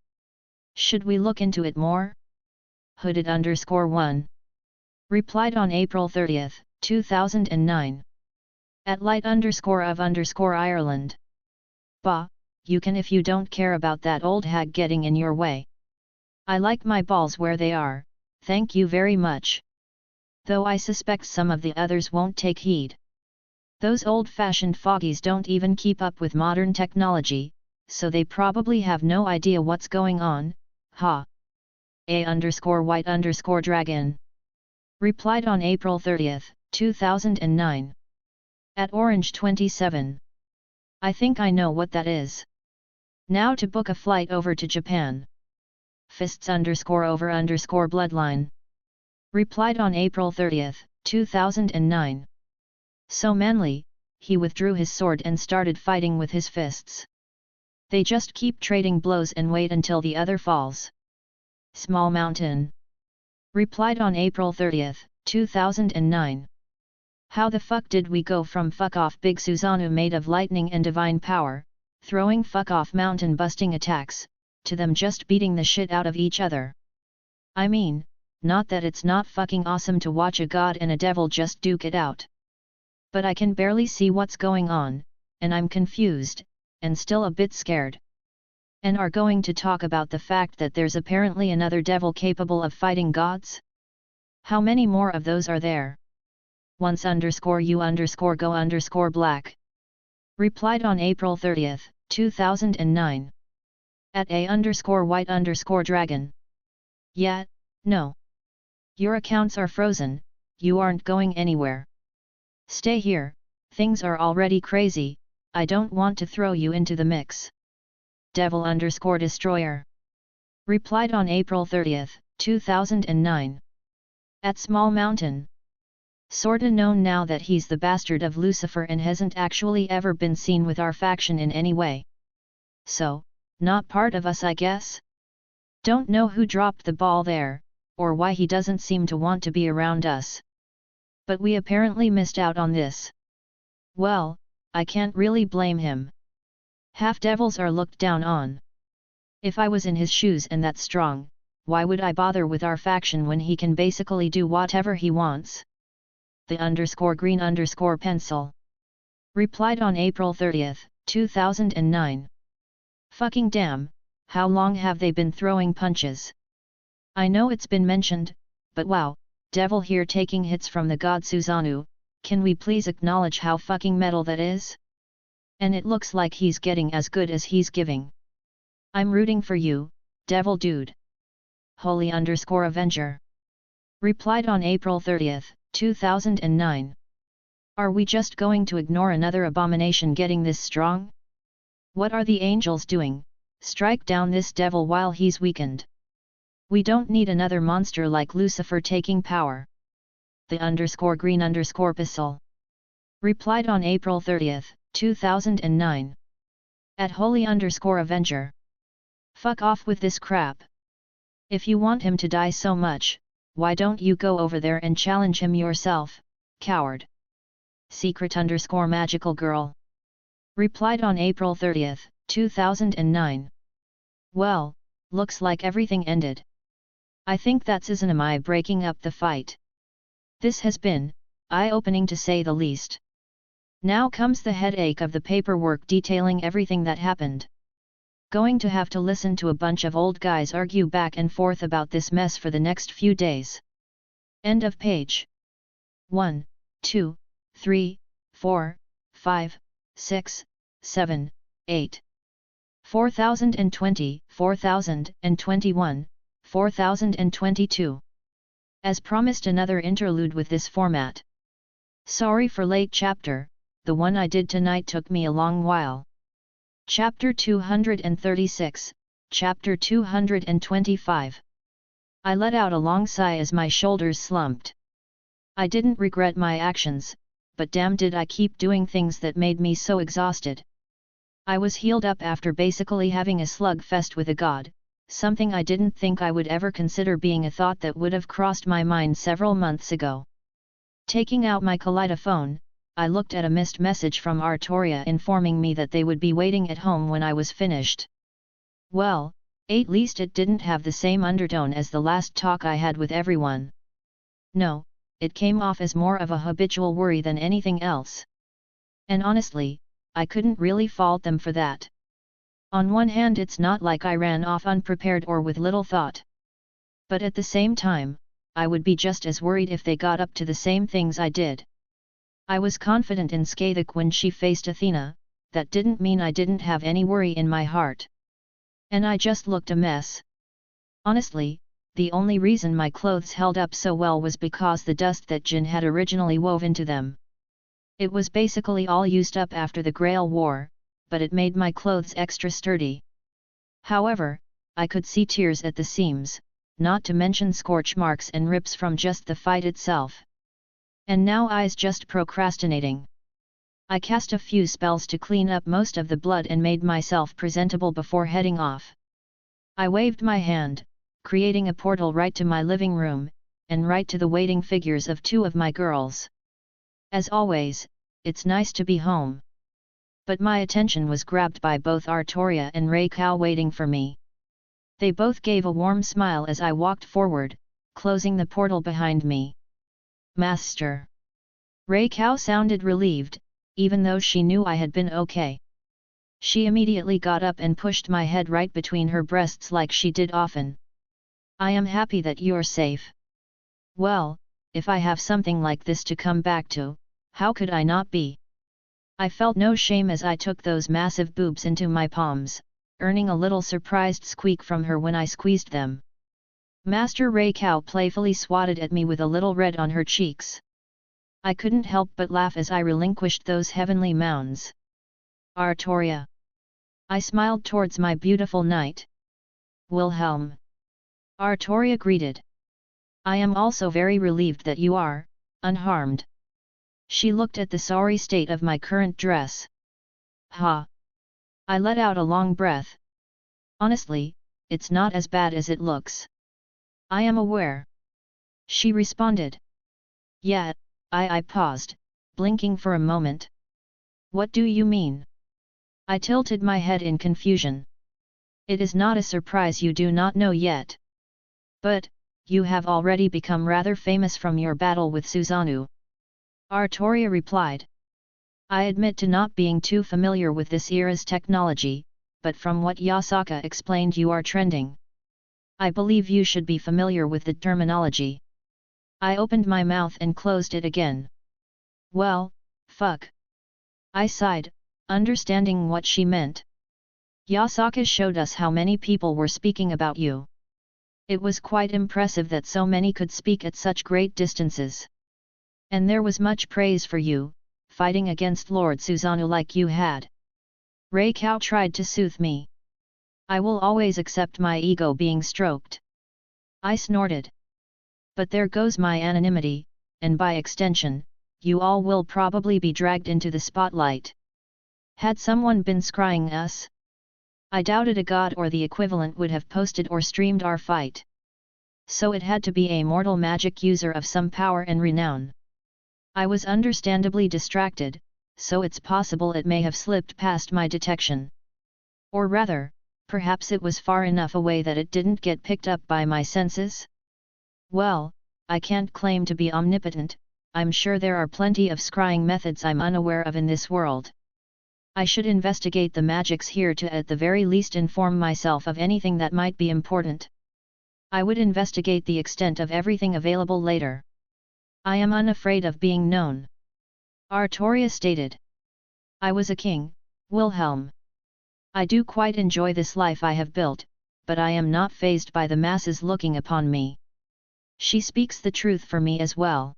Should we look into it more? Hooded_1. Replied on April 30, 2009. At Light_of_Ireland. Bah, you can if you don't care about that old hag getting in your way. I like my balls where they are, thank you very much. Though I suspect some of the others won't take heed. Those old-fashioned foggies don't even keep up with modern technology, so they probably have no idea what's going on, ha. A_white_dragon. Replied on April 30, 2009. At Orange27. I think I know what that is. Now to book a flight over to Japan. Fists_over_bloodline. Replied on April 30, 2009. So manly, he withdrew his sword and started fighting with his fists. They just keep trading blows and wait until the other falls. Small Mountain. Replied on April 30, 2009. How the fuck did we go from fuck off Big Susanoo made of lightning and divine power, throwing fuck off mountain busting attacks, to them just beating the shit out of each other? I mean, not that it's not fucking awesome to watch a god and a devil just duke it out. But I can barely see what's going on, and I'm confused, and still a bit scared. And are going to talk about the fact that there's apparently another devil capable of fighting gods? How many more of those are there? Once_you_go_black. Replied on April 30, 2009. At A_white_dragon. Yeah, no. Your accounts are frozen, you aren't going anywhere. Stay here, things are already crazy, I don't want to throw you into the mix. Devil_destroyer. Replied on April 30, 2009. At Small Mountain. Sorta known now that he's the bastard of Lucifer and hasn't actually ever been seen with our faction in any way. So, not part of us I guess? Don't know who dropped the ball there, or why he doesn't seem to want to be around us. But we apparently missed out on this. Well, I can't really blame him. Half-devils are looked down on. If I was in his shoes and that strong, why would I bother with our faction when he can basically do whatever he wants? The_green_pencil. Replied on April 30, 2009. Fucking damn, how long have they been throwing punches? I know it's been mentioned, but wow, devil here taking hits from the god Susanoo, can we please acknowledge how fucking metal that is? And it looks like he's getting as good as he's giving. I'm rooting for you, devil dude. Holy_Avenger. Replied on April 30, 2009. Are we just going to ignore another abomination getting this strong? What are the angels doing? Strike down this devil while he's weakened. We don't need another monster like Lucifer taking power. The_green_pistol. Replied on April 30, 2009. At Holy_Avenger. Fuck off with this crap. If you want him to die so much, why don't you go over there and challenge him yourself, coward? Secret_magical girl. Replied on April 30, 2009. Well, looks like everything ended. I think that's Izanami breaking up the fight. This has been eye-opening to say the least. Now comes the headache of the paperwork detailing everything that happened. Going to have to listen to a bunch of old guys argue back and forth about this mess for the next few days. End of page. 1, 2, 3, 4, 5, 6, 7, 8. 4020, 4021, 4022. As promised, another interlude with this format. Sorry for late chapter, the one I did tonight took me a long while. Chapter 236, Chapter 225. I let out a long sigh as my shoulders slumped. I didn't regret my actions, but damn did I keep doing things that made me so exhausted. I was healed up after basically having a slugfest with a god, something I didn't think I would ever consider being a thought that would have crossed my mind several months ago. Taking out my kaleidophone, I looked at a missed message from Artoria informing me that they would be waiting at home when I was finished. Well, at least it didn't have the same undertone as the last talk I had with everyone. No, it came off as more of a habitual worry than anything else. And honestly, I couldn't really fault them for that. On one hand, it's not like I ran off unprepared or with little thought. But at the same time, I would be just as worried if they got up to the same things I did. I was confident in Scathach when she faced Athena, that didn't mean I didn't have any worry in my heart. And I just looked a mess. Honestly, the only reason my clothes held up so well was because the dust that Jin had originally wove into them. It was basically all used up after the Grail War, but it made my clothes extra sturdy. However, I could see tears at the seams, not to mention scorch marks and rips from just the fight itself. And now I's just procrastinating. I cast a few spells to clean up most of the blood and made myself presentable before heading off. I waved my hand, creating a portal right to my living room, and right to the waiting figures of two of my girls. As always, it's nice to be home. But my attention was grabbed by both Artoria and Rei-Kao waiting for me. They both gave a warm smile as I walked forward, closing the portal behind me. Master. Rei-Kao sounded relieved, even though she knew I had been okay. She immediately got up and pushed my head right between her breasts like she did often. I am happy that you're safe. Well, if I have something like this to come back to, how could I not be? I felt no shame as I took those massive boobs into my palms, earning a little surprised squeak from her when I squeezed them. Master Rei-Kao playfully swatted at me with a little red on her cheeks. I couldn't help but laugh as I relinquished those heavenly mounds. Artoria. I smiled towards my beautiful knight. Wilhelm. Artoria greeted. I am also very relieved that you are unharmed. She looked at the sorry state of my current dress. Ha! I let out a long breath. Honestly, it's not as bad as it looks. I am aware. She responded. Yeah, I paused, blinking for a moment. What do you mean? I tilted my head in confusion. It is not a surprise you do not know yet. But, you have already become rather famous from your battle with Susanoo. Artoria replied. I admit to not being too familiar with this era's technology, but from what Yasaka explained you are trending. I believe you should be familiar with the terminology. I opened my mouth and closed it again. Well, fuck. I sighed, understanding what she meant. Yasaka showed us how many people were speaking about you. It was quite impressive that so many could speak at such great distances. And there was much praise for you, fighting against Lord Susanoo like you had. Rei-Kao tried to soothe me. I will always accept my ego being stroked. I snorted. But there goes my anonymity, and by extension, you all will probably be dragged into the spotlight. Had someone been scrying us? I doubted a god or the equivalent would have posted or streamed our fight. So it had to be a mortal magic user of some power and renown. I was understandably distracted, so it's possible it may have slipped past my detection. Or rather, perhaps it was far enough away that it didn't get picked up by my senses? Well, I can't claim to be omnipotent. I'm sure there are plenty of scrying methods I'm unaware of in this world. I should investigate the magics here to at the very least inform myself of anything that might be important. I would investigate the extent of everything available later. I am unafraid of being known. Artoria stated. I was a king, Wilhelm. I do quite enjoy this life I have built, but I am not fazed by the masses looking upon me. She speaks the truth for me as well.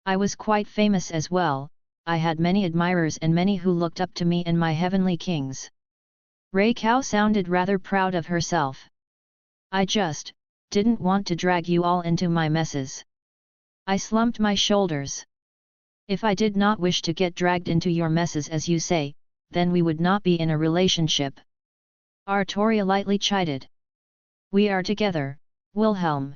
I was quite famous as well, I had many admirers and many who looked up to me and my heavenly kings. Rei Cao sounded rather proud of herself. I just didn't want to drag you all into my messes. I slumped my shoulders. If I did not wish to get dragged into your messes as you say, then we would not be in a relationship. Artoria lightly chided. We are together, Wilhelm.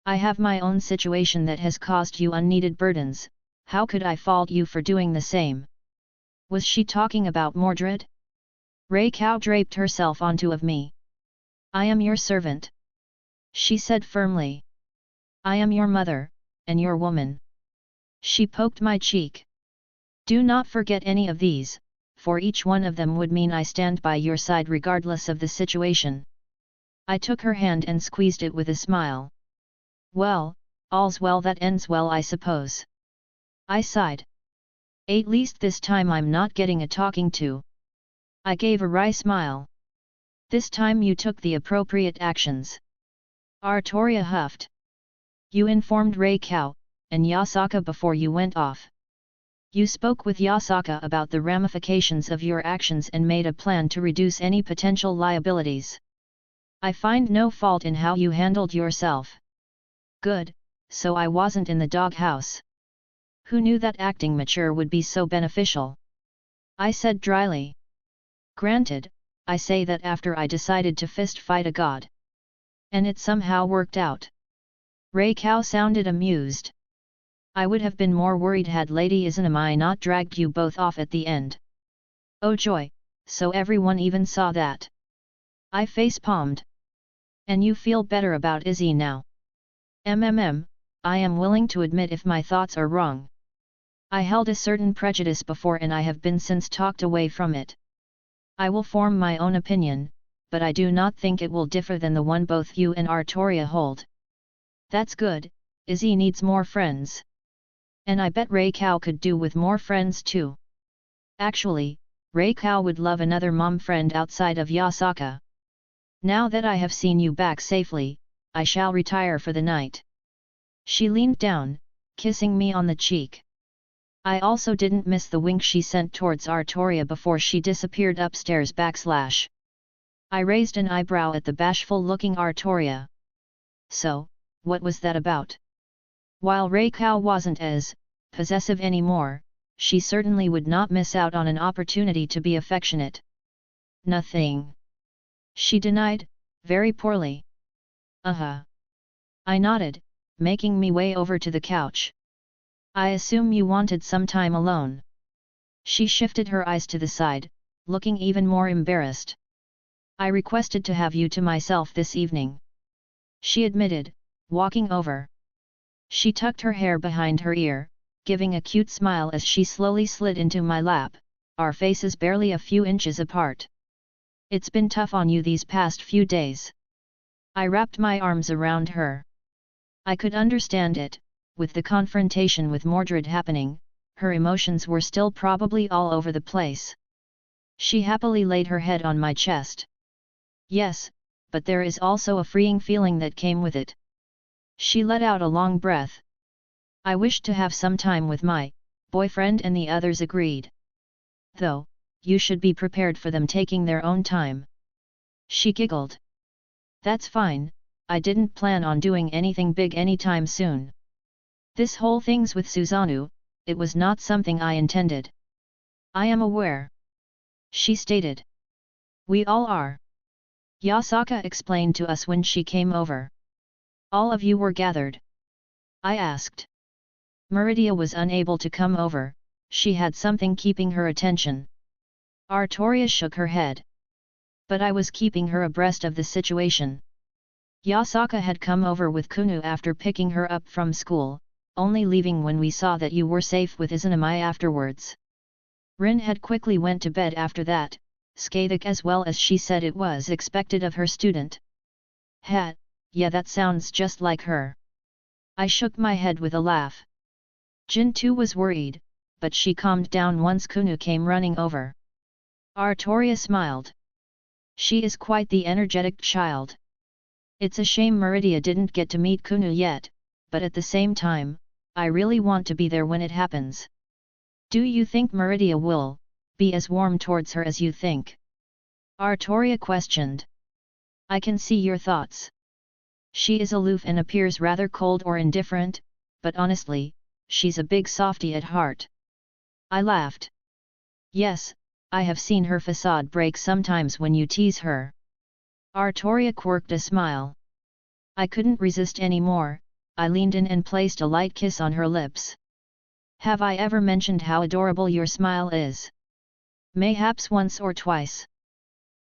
I have my own situation that has caused you unneeded burdens, how could I fault you for doing the same? Was she talking about Mordred? Rei Cao draped herself onto of me. I am your servant. She said firmly. I am your mother, and your woman. She poked my cheek. Do not forget any of these, for each one of them would mean I stand by your side regardless of the situation. I took her hand and squeezed it with a smile. Well, all's well that ends well, I suppose. I sighed. At least this time I'm not getting a talking to. I gave a wry smile. This time you took the appropriate actions. Artoria huffed. You informed Rei Cao and Yasaka before you went off. You spoke with Yasaka about the ramifications of your actions and made a plan to reduce any potential liabilities. I find no fault in how you handled yourself. Good, so I wasn't in the doghouse. Who knew that acting mature would be so beneficial? I said dryly. Granted, I say that after I decided to fist fight a god. And it somehow worked out. Rei Cao sounded amused. I would have been more worried had Lady Izanami not dragged you both off at the end. Oh joy, so everyone even saw that. I face-palmed. And you feel better about Izzy now? I am willing to admit if my thoughts are wrong. I held a certain prejudice before and I have been since talked away from it. I will form my own opinion, but I do not think it will differ than the one both you and Artoria hold. That's good, Izzy needs more friends. And I bet Rei Cao could do with more friends too. Actually, Rei Cao would love another mom friend outside of Yasaka. Now that I have seen you back safely, I shall retire for the night. She leaned down, kissing me on the cheek. I also didn't miss the wink she sent towards Artoria before she disappeared upstairs /. I raised an eyebrow at the bashful-looking Artoria. So, what was that about? While Rei Cao wasn't as possessive anymore, she certainly would not miss out on an opportunity to be affectionate. Nothing. She denied, very poorly. I nodded, making me way over to the couch. I assume you wanted some time alone. She shifted her eyes to the side, looking even more embarrassed. I requested to have you to myself this evening. She admitted, walking over. She tucked her hair behind her ear, giving a cute smile as she slowly slid into my lap, our faces barely a few inches apart. It's been tough on you these past few days. I wrapped my arms around her. I could understand it, with the confrontation with Mordred happening, her emotions were still probably all over the place. She happily laid her head on my chest. Yes, but there is also a freeing feeling that came with it. She let out a long breath. I wished to have some time with my boyfriend and the others agreed. Though, you should be prepared for them taking their own time. She giggled. That's fine, I didn't plan on doing anything big anytime soon. This whole thing's with Susanoo, it was not something I intended. I am aware. She stated. We all are. Yasaka explained to us when she came over. All of you were gathered? I asked. Meridia was unable to come over, she had something keeping her attention. Artoria shook her head. But I was keeping her abreast of the situation. Yasaka had come over with Kunu after picking her up from school, only leaving when we saw that you were safe with Izanami afterwards. Rin had quickly went to bed after that, scathing as well as she said it was expected of her student. Yeah, that sounds just like her. I shook my head with a laugh. Jin too was worried, but she calmed down once Kunu came running over. Artoria smiled. She is quite the energetic child. It's a shame Meridia didn't get to meet Kunu yet, but at the same time, I really want to be there when it happens. Do you think Meridia will be as warm towards her as you think? Artoria questioned. I can see your thoughts. She is aloof and appears rather cold or indifferent, but honestly, she's a big softie at heart. I laughed. Yes, I have seen her facade break sometimes when you tease her. Artoria quirked a smile. I couldn't resist any more, I leaned in and placed a light kiss on her lips. Have I ever mentioned how adorable your smile is? Mayhaps once or twice.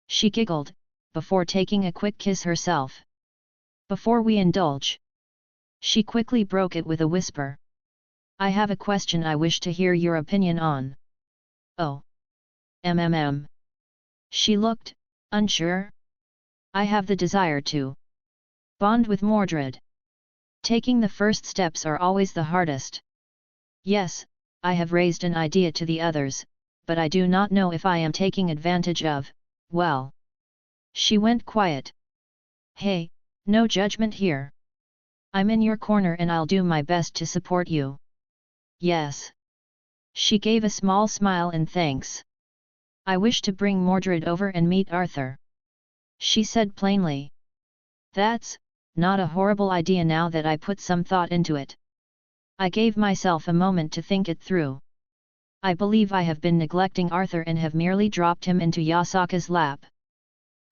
She giggled, before taking a quick kiss herself. Before we indulge. She quickly broke it with a whisper. I have a question I wish to hear your opinion on. Oh. She looked unsure. I have the desire to bond with Mordred. Taking the first steps are always the hardest. Yes, I have raised an idea to the others, but I do not know if I am taking advantage of, well. She went quiet. Hey, no judgment here. I'm in your corner and I'll do my best to support you. Yes. She gave a small smile and thanks. I wish to bring Mordred over and meet Arthur. She said plainly. That's not a horrible idea now that I put some thought into it. I gave myself a moment to think it through. I believe I have been neglecting Arthur and have merely dropped him into Yasaka's lap.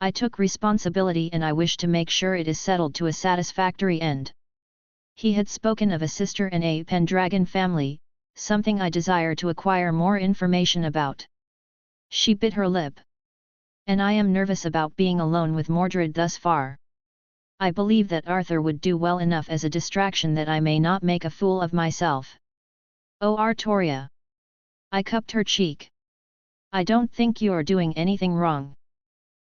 I took responsibility and I wish to make sure it is settled to a satisfactory end. He had spoken of a sister and a Pendragon family, something I desire to acquire more information about. She bit her lip. And I am nervous about being alone with Mordred thus far. I believe that Arthur would do well enough as a distraction that I may not make a fool of myself. Oh Artoria! I cupped her cheek. I don't think you're doing anything wrong.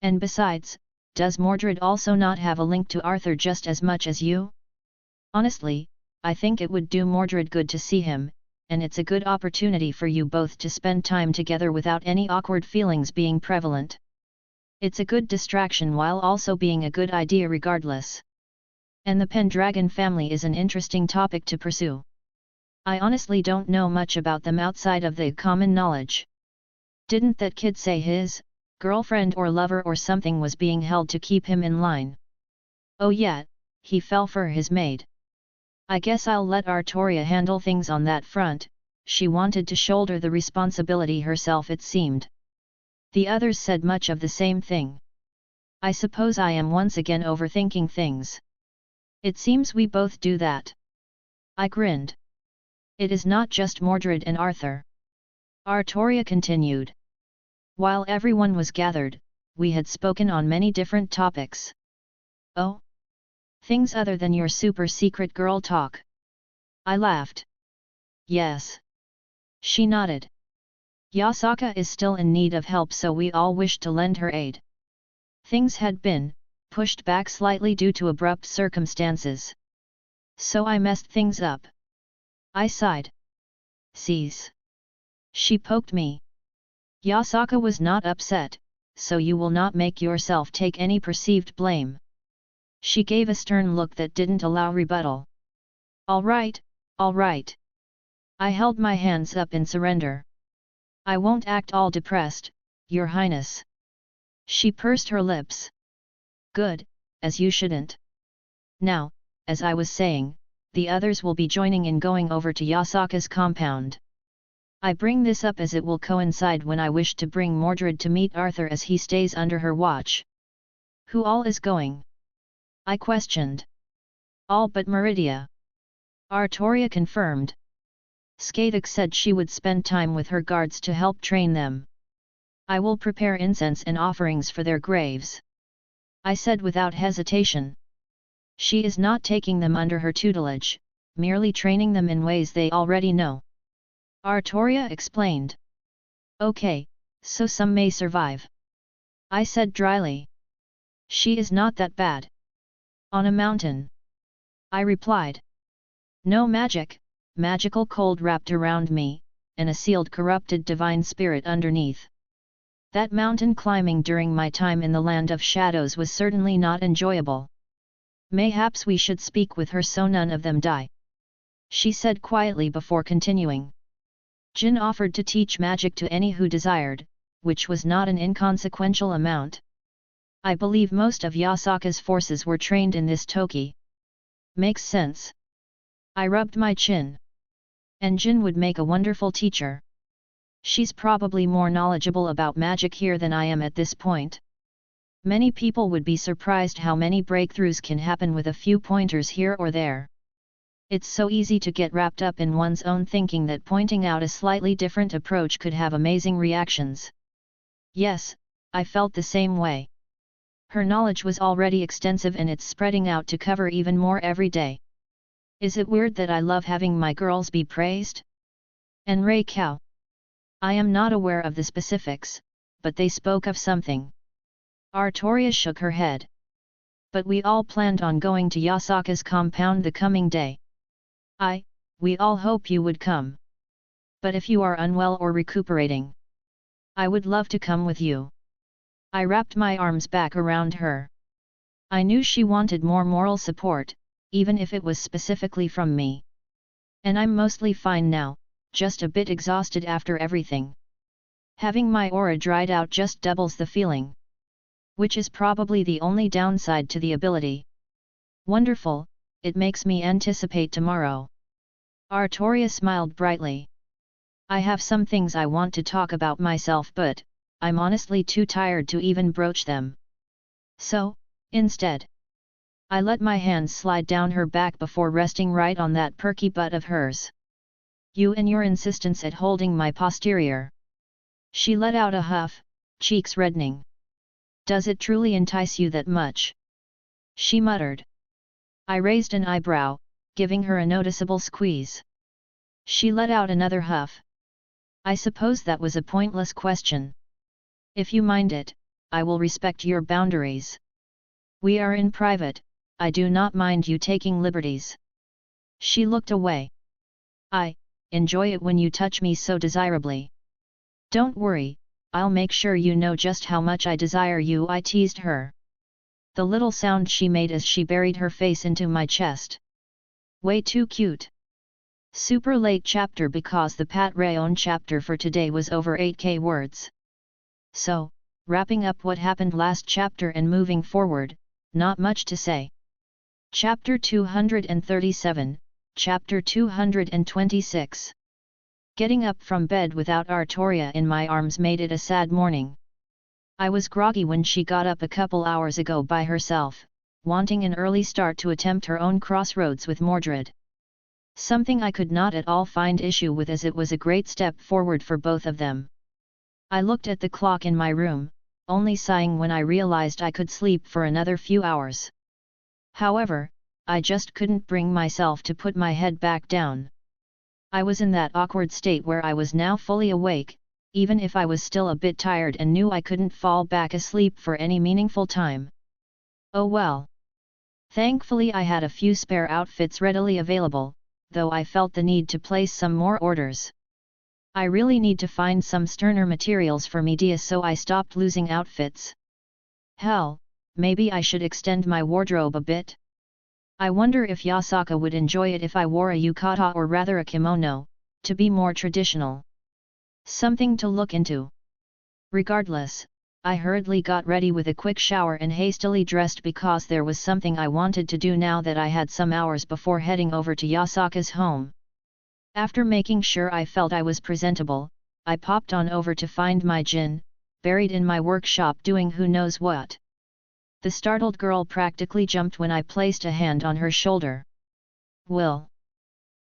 And besides, does Mordred also not have a link to Arthur just as much as you? Honestly, I think it would do Mordred good to see him, and it's a good opportunity for you both to spend time together without any awkward feelings being prevalent. It's a good distraction while also being a good idea regardless. And the Pendragon family is an interesting topic to pursue. I honestly don't know much about them outside of the common knowledge. Didn't that kid say his girlfriend or lover or something was being held to keep him in line? Oh yeah, he fell for his maid. I guess I'll let Artoria handle things on that front. She wanted to shoulder the responsibility herself it seemed. The others said much of the same thing. I suppose I am once again overthinking things. It seems we both do that. I grinned. It is not just Mordred and Arthur. Artoria continued. While everyone was gathered, we had spoken on many different topics. Oh? Things other than your super secret girl talk. I laughed. Yes. She nodded. Yasaka is still in need of help, so we all wished to lend her aid. Things had been pushed back slightly due to abrupt circumstances. So I messed things up. I sighed. Cease. She poked me. Yasaka was not upset, so you will not make yourself take any perceived blame. She gave a stern look that didn't allow rebuttal. All right, all right. I held my hands up in surrender. I won't act all depressed, Your Highness. She pursed her lips. Good, as you shouldn't. Now, as I was saying, the others will be joining in going over to Yasaka's compound. I bring this up as it will coincide when I wish to bring Mordred to meet Arthur as he stays under her watch. Who all is going? I questioned. All but Meridia. Artoria confirmed. Skathak said she would spend time with her guards to help train them. I will prepare incense and offerings for their graves, I said without hesitation. She is not taking them under her tutelage, merely training them in ways they already know. Artoria explained. Okay, so some may survive, I said dryly. She is not that bad. On a mountain, I replied. No magical cold wrapped around me, and a sealed corrupted divine spirit underneath. That mountain climbing during my time in the land of shadows was certainly not enjoyable. Mayhaps we should speak with her so none of them die, she said quietly before continuing. Jin offered to teach magic to any who desired, which was not an inconsequential amount. I believe most of Yasaka's forces were trained in this Toki. Makes sense. I rubbed my chin. And Jin would make a wonderful teacher. She's probably more knowledgeable about magic here than I am at this point. Many people would be surprised how many breakthroughs can happen with a few pointers here or there. It's so easy to get wrapped up in one's own thinking that pointing out a slightly different approach could have amazing reactions. Yes, I felt the same way. Her knowledge was already extensive and it's spreading out to cover even more every day. Is it weird that I love having my girls be praised? And Ray Cow. I am not aware of the specifics, but they spoke of something. Artoria shook her head. But we all planned on going to Yasaka's compound the coming day. We all hope you would come. But if you are unwell or recuperating, I would love to come with you. I wrapped my arms back around her. I knew she wanted more moral support, even if it was specifically from me. And I'm mostly fine now, just a bit exhausted after everything. Having my aura dried out just doubles the feeling. Which is probably the only downside to the ability. Wonderful, it makes me anticipate tomorrow. Artoria smiled brightly. I have some things I want to talk about myself but, I'm honestly too tired to even broach them. So, instead, I let my hands slide down her back before resting right on that perky butt of hers. You and your insistence at holding my posterior. She let out a huff, cheeks reddening. Does it truly entice you that much? She muttered. I raised an eyebrow, giving her a noticeable squeeze. She let out another huff. I suppose that was a pointless question. If you mind it, I will respect your boundaries. We are in private, I do not mind you taking liberties. She looked away. I enjoy it when you touch me so desirably. Don't worry, I'll make sure you know just how much I desire you, I teased her. The little sound she made as she buried her face into my chest. Way too cute. Super late chapter because the Pat Rayon chapter for today was over 8k words. So, wrapping up what happened last chapter and moving forward, not much to say. Chapter 237, Chapter 226. Getting up from bed without Artoria in my arms made it a sad morning. I was groggy when she got up a couple hours ago by herself, wanting an early start to attempt her own crossroads with Mordred. Something I could not at all find issue with as it was a great step forward for both of them. I looked at the clock in my room, only sighing when I realized I could sleep for another few hours. However, I just couldn't bring myself to put my head back down. I was in that awkward state where I was now fully awake, even if I was still a bit tired and knew I couldn't fall back asleep for any meaningful time. Oh well. Thankfully I had a few spare outfits readily available, though I felt the need to place some more orders. I really need to find some sterner materials for media so I stopped losing outfits. Hell, maybe I should extend my wardrobe a bit. I wonder if Yasaka would enjoy it if I wore a yukata or rather a kimono, to be more traditional. Something to look into. Regardless, I hurriedly got ready with a quick shower and hastily dressed because there was something I wanted to do now that I had some hours before heading over to Yasaka's home. After making sure I felt I was presentable, I popped on over to find my Jin, buried in my workshop doing who knows what. The startled girl practically jumped when I placed a hand on her shoulder. Will.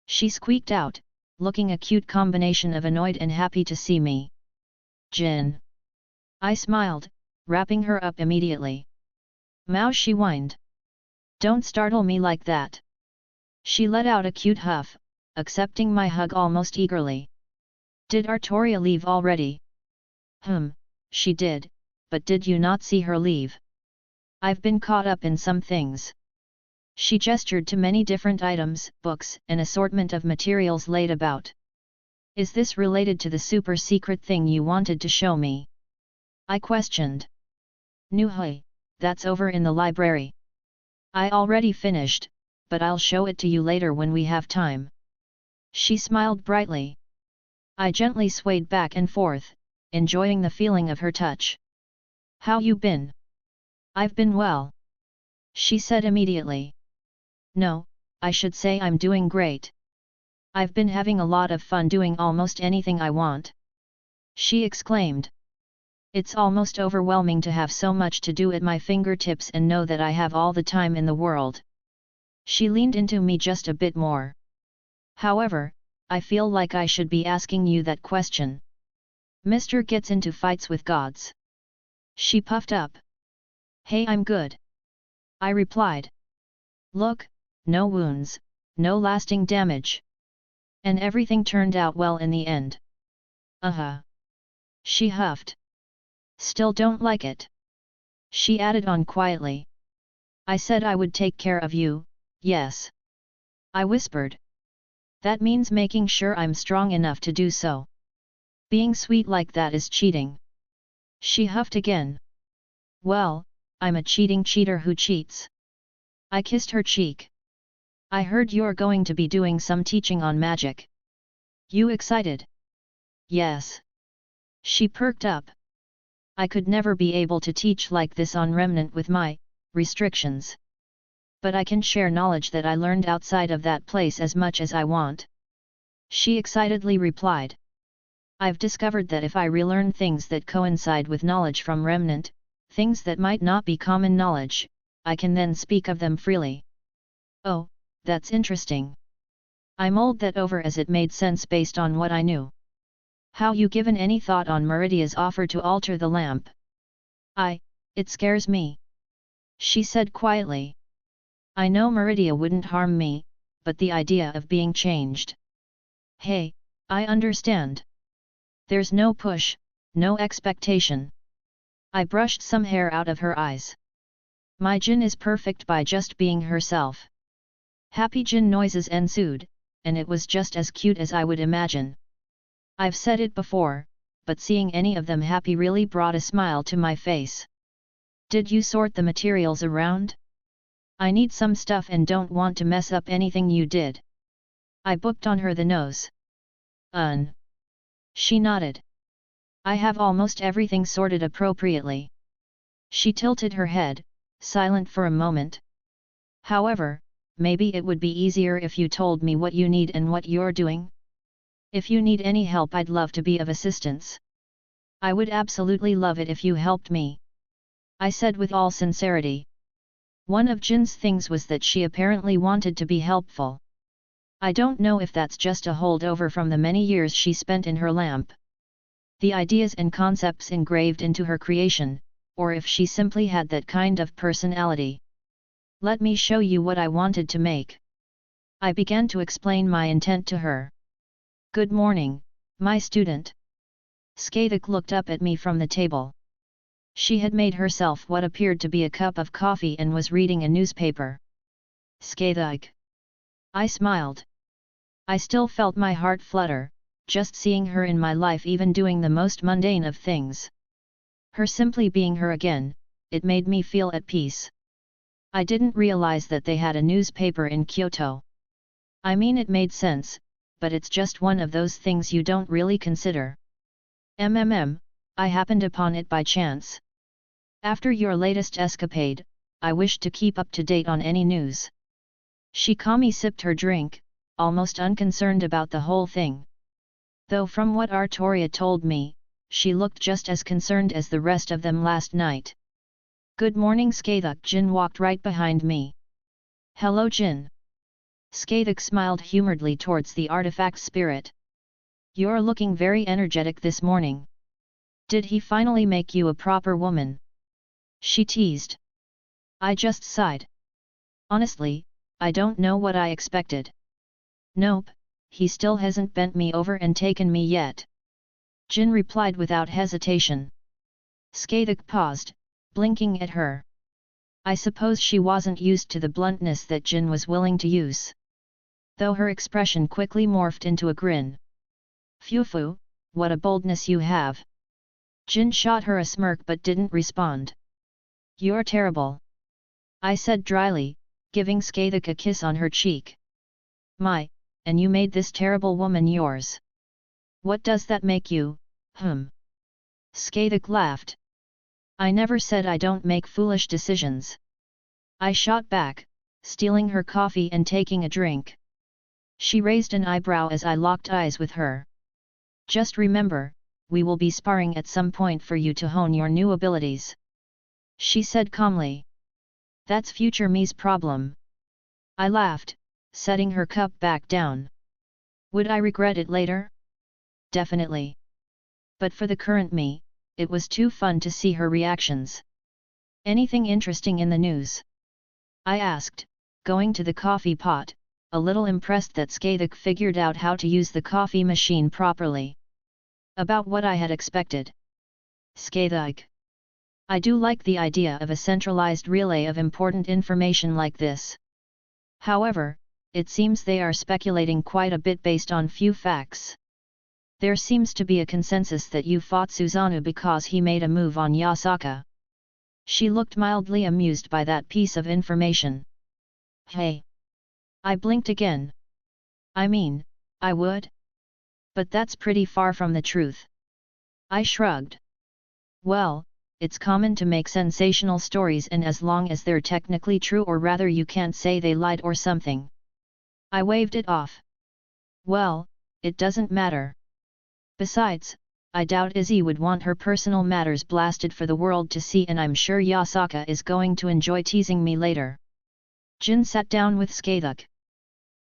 She squeaked out, looking a cute combination of annoyed and happy to see me. Jin. I smiled, wrapping her up immediately. Mao, she whined. Don't startle me like that. She let out a cute huff, accepting my hug almost eagerly. Did Artoria leave already? She did, but did you not see her leave? I've been caught up in some things. She gestured to many different items, books, an assortment of materials laid about. Is this related to the super secret thing you wanted to show me? I questioned. Nuhui, that's over in the library. I already finished, but I'll show it to you later when we have time. She smiled brightly. I gently swayed back and forth, enjoying the feeling of her touch. How you been? I've been well. She said immediately. No, I should say I'm doing great. I've been having a lot of fun doing almost anything I want. She exclaimed. It's almost overwhelming to have so much to do at my fingertips and know that I have all the time in the world. She leaned into me just a bit more. However, I feel like I should be asking you that question. Mr. gets into fights with gods. She puffed up. Hey, I'm good. I replied. Look, no wounds, no lasting damage. And everything turned out well in the end. She huffed. Still don't like it. She added on quietly. I said I would take care of you, yes. I whispered. That means making sure I'm strong enough to do so. Being sweet like that is cheating. She huffed again. Well, I'm a cheating cheater who cheats. I kissed her cheek. I heard you're going to be doing some teaching on magic. You excited? Yes. She perked up. I could never be able to teach like this on Remnant with my restrictions. But I can share knowledge that I learned outside of that place as much as I want. She excitedly replied. I've discovered that if I relearn things that coincide with knowledge from Remnant, things that might not be common knowledge, I can then speak of them freely. Oh, that's interesting. I mulled that over as it made sense based on what I knew. How you given any thought on Meridia's offer to alter the lamp? It scares me. She said quietly. I know Meridia wouldn't harm me, but the idea of being changed. Hey, I understand. There's no push, no expectation. I brushed some hair out of her eyes. My Jin is perfect by just being herself. Happy Jin noises ensued, and it was just as cute as I would imagine. I've said it before, but seeing any of them happy really brought a smile to my face. Did you sort the materials around? I need some stuff and don't want to mess up anything you did. I booked on her the nose. She nodded. I have almost everything sorted appropriately. She tilted her head, silent for a moment. However, maybe it would be easier if you told me what you need and what you're doing. If you need any help, I'd love to be of assistance. I would absolutely love it if you helped me. I said with all sincerity. One of Jin's things was that she apparently wanted to be helpful. I don't know if that's just a holdover from the many years she spent in her lamp. The ideas and concepts engraved into her creation, or if she simply had that kind of personality. Let me show you what I wanted to make. I began to explain my intent to her. Good morning, my student. Skathik looked up at me from the table. She had made herself what appeared to be a cup of coffee and was reading a newspaper. Skathik. I smiled. I still felt my heart flutter, just seeing her in my life, even doing the most mundane of things. Her simply being her again, it made me feel at peace. I didn't realize that they had a newspaper in Kyoto. I mean, it made sense, but it's just one of those things you don't really consider. I happened upon it by chance. After your latest escapade, I wished to keep up to date on any news. Shikami sipped her drink, almost unconcerned about the whole thing. Though from what Artoria told me, she looked just as concerned as the rest of them last night. Good morning, Skathuk. Jin walked right behind me. Hello, Jin. Skathik smiled humoredly towards the artifact spirit. You're looking very energetic this morning. Did he finally make you a proper woman? She teased. I just sighed. Honestly, I don't know what I expected. Nope, he still hasn't bent me over and taken me yet. Jin replied without hesitation. Skathik paused, blinking at her. I suppose she wasn't used to the bluntness that Jin was willing to use. Though her expression quickly morphed into a grin. Phew, what a boldness you have. Jin shot her a smirk but didn't respond. You're terrible. I said dryly, giving Skathik a kiss on her cheek. My, and you made this terrible woman yours. What does that make you, Skathik laughed. I never said I don't make foolish decisions. I shot back, stealing her coffee and taking a drink. She raised an eyebrow as I locked eyes with her. Just remember, we will be sparring at some point for you to hone your new abilities. She said calmly. That's future me's problem. I laughed, setting her cup back down. Would I regret it later? Definitely. But for the current me, it was too fun to see her reactions. Anything interesting in the news? I asked, going to the coffee pot, a little impressed that Skathik figured out how to use the coffee machine properly. About what I had expected. Skathik. I do like the idea of a centralized relay of important information like this. However, it seems they are speculating quite a bit based on few facts. There seems to be a consensus that you fought Susanoo because he made a move on Yasaka. She looked mildly amused by that piece of information. Hey! I blinked again. I mean, I would? But that's pretty far from the truth. I shrugged. Well, it's common to make sensational stories, and as long as they're technically true, or rather you can't say they lied or something. I waved it off. Well, it doesn't matter. Besides, I doubt Izzy would want her personal matters blasted for the world to see, and I'm sure Yasaka is going to enjoy teasing me later. Jin sat down with Skathik.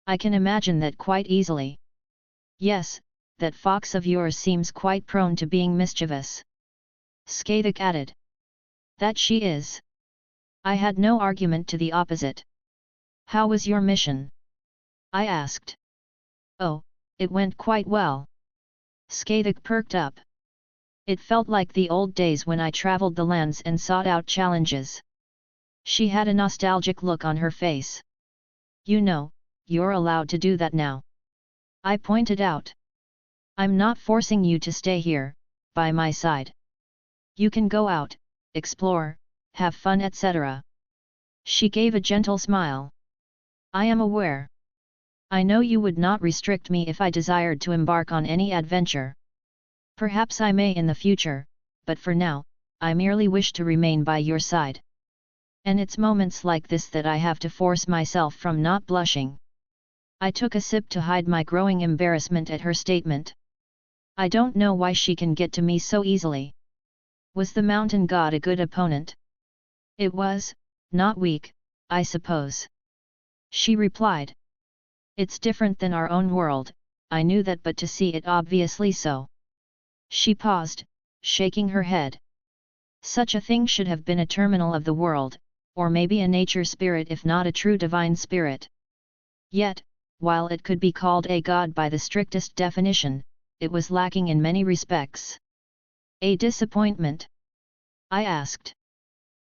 I can imagine that quite easily. Yes, that fox of yours seems quite prone to being mischievous. Skathik added. That she is. I had no argument to the opposite. How was your mission? I asked. Oh, it went quite well. Skathik perked up. It felt like the old days when I traveled the lands and sought out challenges. She had a nostalgic look on her face. You know, you're allowed to do that now. I pointed out. I'm not forcing you to stay here, by my side. You can go out, explore, have fun, etc. She gave a gentle smile. I am aware. I know you would not restrict me if I desired to embark on any adventure. Perhaps I may in the future, but for now, I merely wish to remain by your side. And it's moments like this that I have to force myself from not blushing. I took a sip to hide my growing embarrassment at her statement. I don't know why she can get to me so easily. Was the mountain god a good opponent? It was, not weak, I suppose. She replied. It's different than our own world, I knew that, but to see it obviously so. She paused, shaking her head. Such a thing should have been a terminal of the world, or maybe a nature spirit if not a true divine spirit. Yet, while it could be called a god by the strictest definition, it was lacking in many respects. A disappointment? I asked.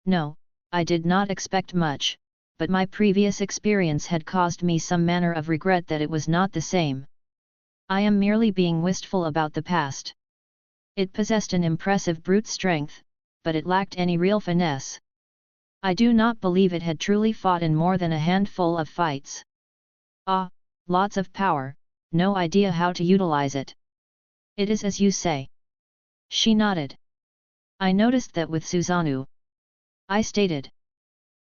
No, I did not expect much, but my previous experience had caused me some manner of regret that it was not the same. I am merely being wistful about the past. It possessed an impressive brute strength, but it lacked any real finesse. I do not believe it had truly fought in more than a handful of fights. Ah, lots of power, no idea how to utilize it. It is as you say. She nodded. I noticed that with Susanoo. I stated.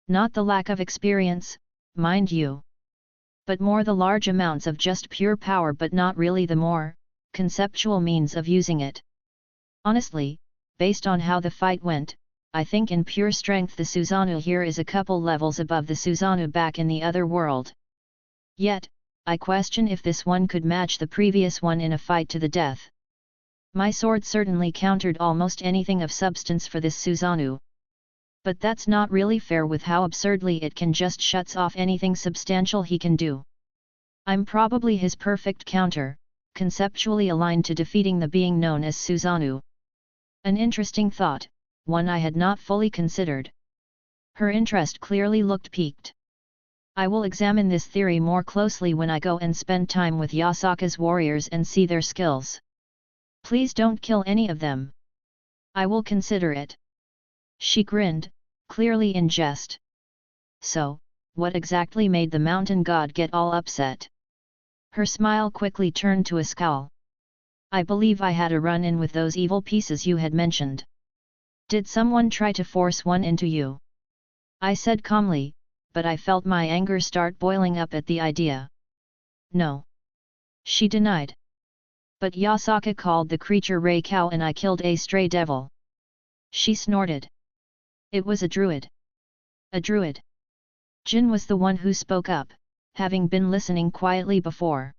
Not the lack of experience, mind you. But more the large amounts of just pure power, but not really the more conceptual means of using it. Honestly, based on how the fight went, I think in pure strength the Susanoo here is a couple levels above the Susanoo back in the other world. Yet, I question if this one could match the previous one in a fight to the death. My sword certainly countered almost anything of substance for this Susanoo. But that's not really fair with how absurdly it can just shuts off anything substantial he can do. I'm probably his perfect counter, conceptually aligned to defeating the being known as Susanoo. An interesting thought, one I had not fully considered. Her interest clearly looked piqued. I will examine this theory more closely when I go and spend time with Yasaka's warriors and see their skills. Please don't kill any of them. I will consider it. She grinned, clearly in jest. So, what exactly made the mountain god get all upset? Her smile quickly turned to a scowl. I believe I had a run-in with those evil pieces you had mentioned. Did someone try to force one into you? I said calmly, but I felt my anger start boiling up at the idea. No. She denied. But Yasaka called the creature Rei Cow and I killed a stray devil. She snorted. It was a druid. A druid. Jin was the one who spoke up, having been listening quietly before.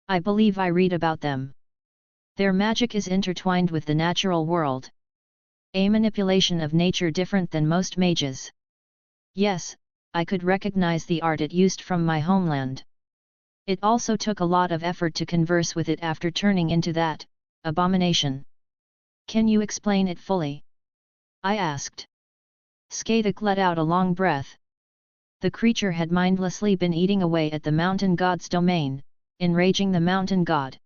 I believe I read about them. Their magic is intertwined with the natural world. A manipulation of nature different than most mages. Yes, I could recognize the art it used from my homeland. It also took a lot of effort to converse with it after turning into that abomination. Can you explain it fully? I asked. Skathik let out a long breath. The creature had mindlessly been eating away at the mountain god's domain, enraging the mountain god.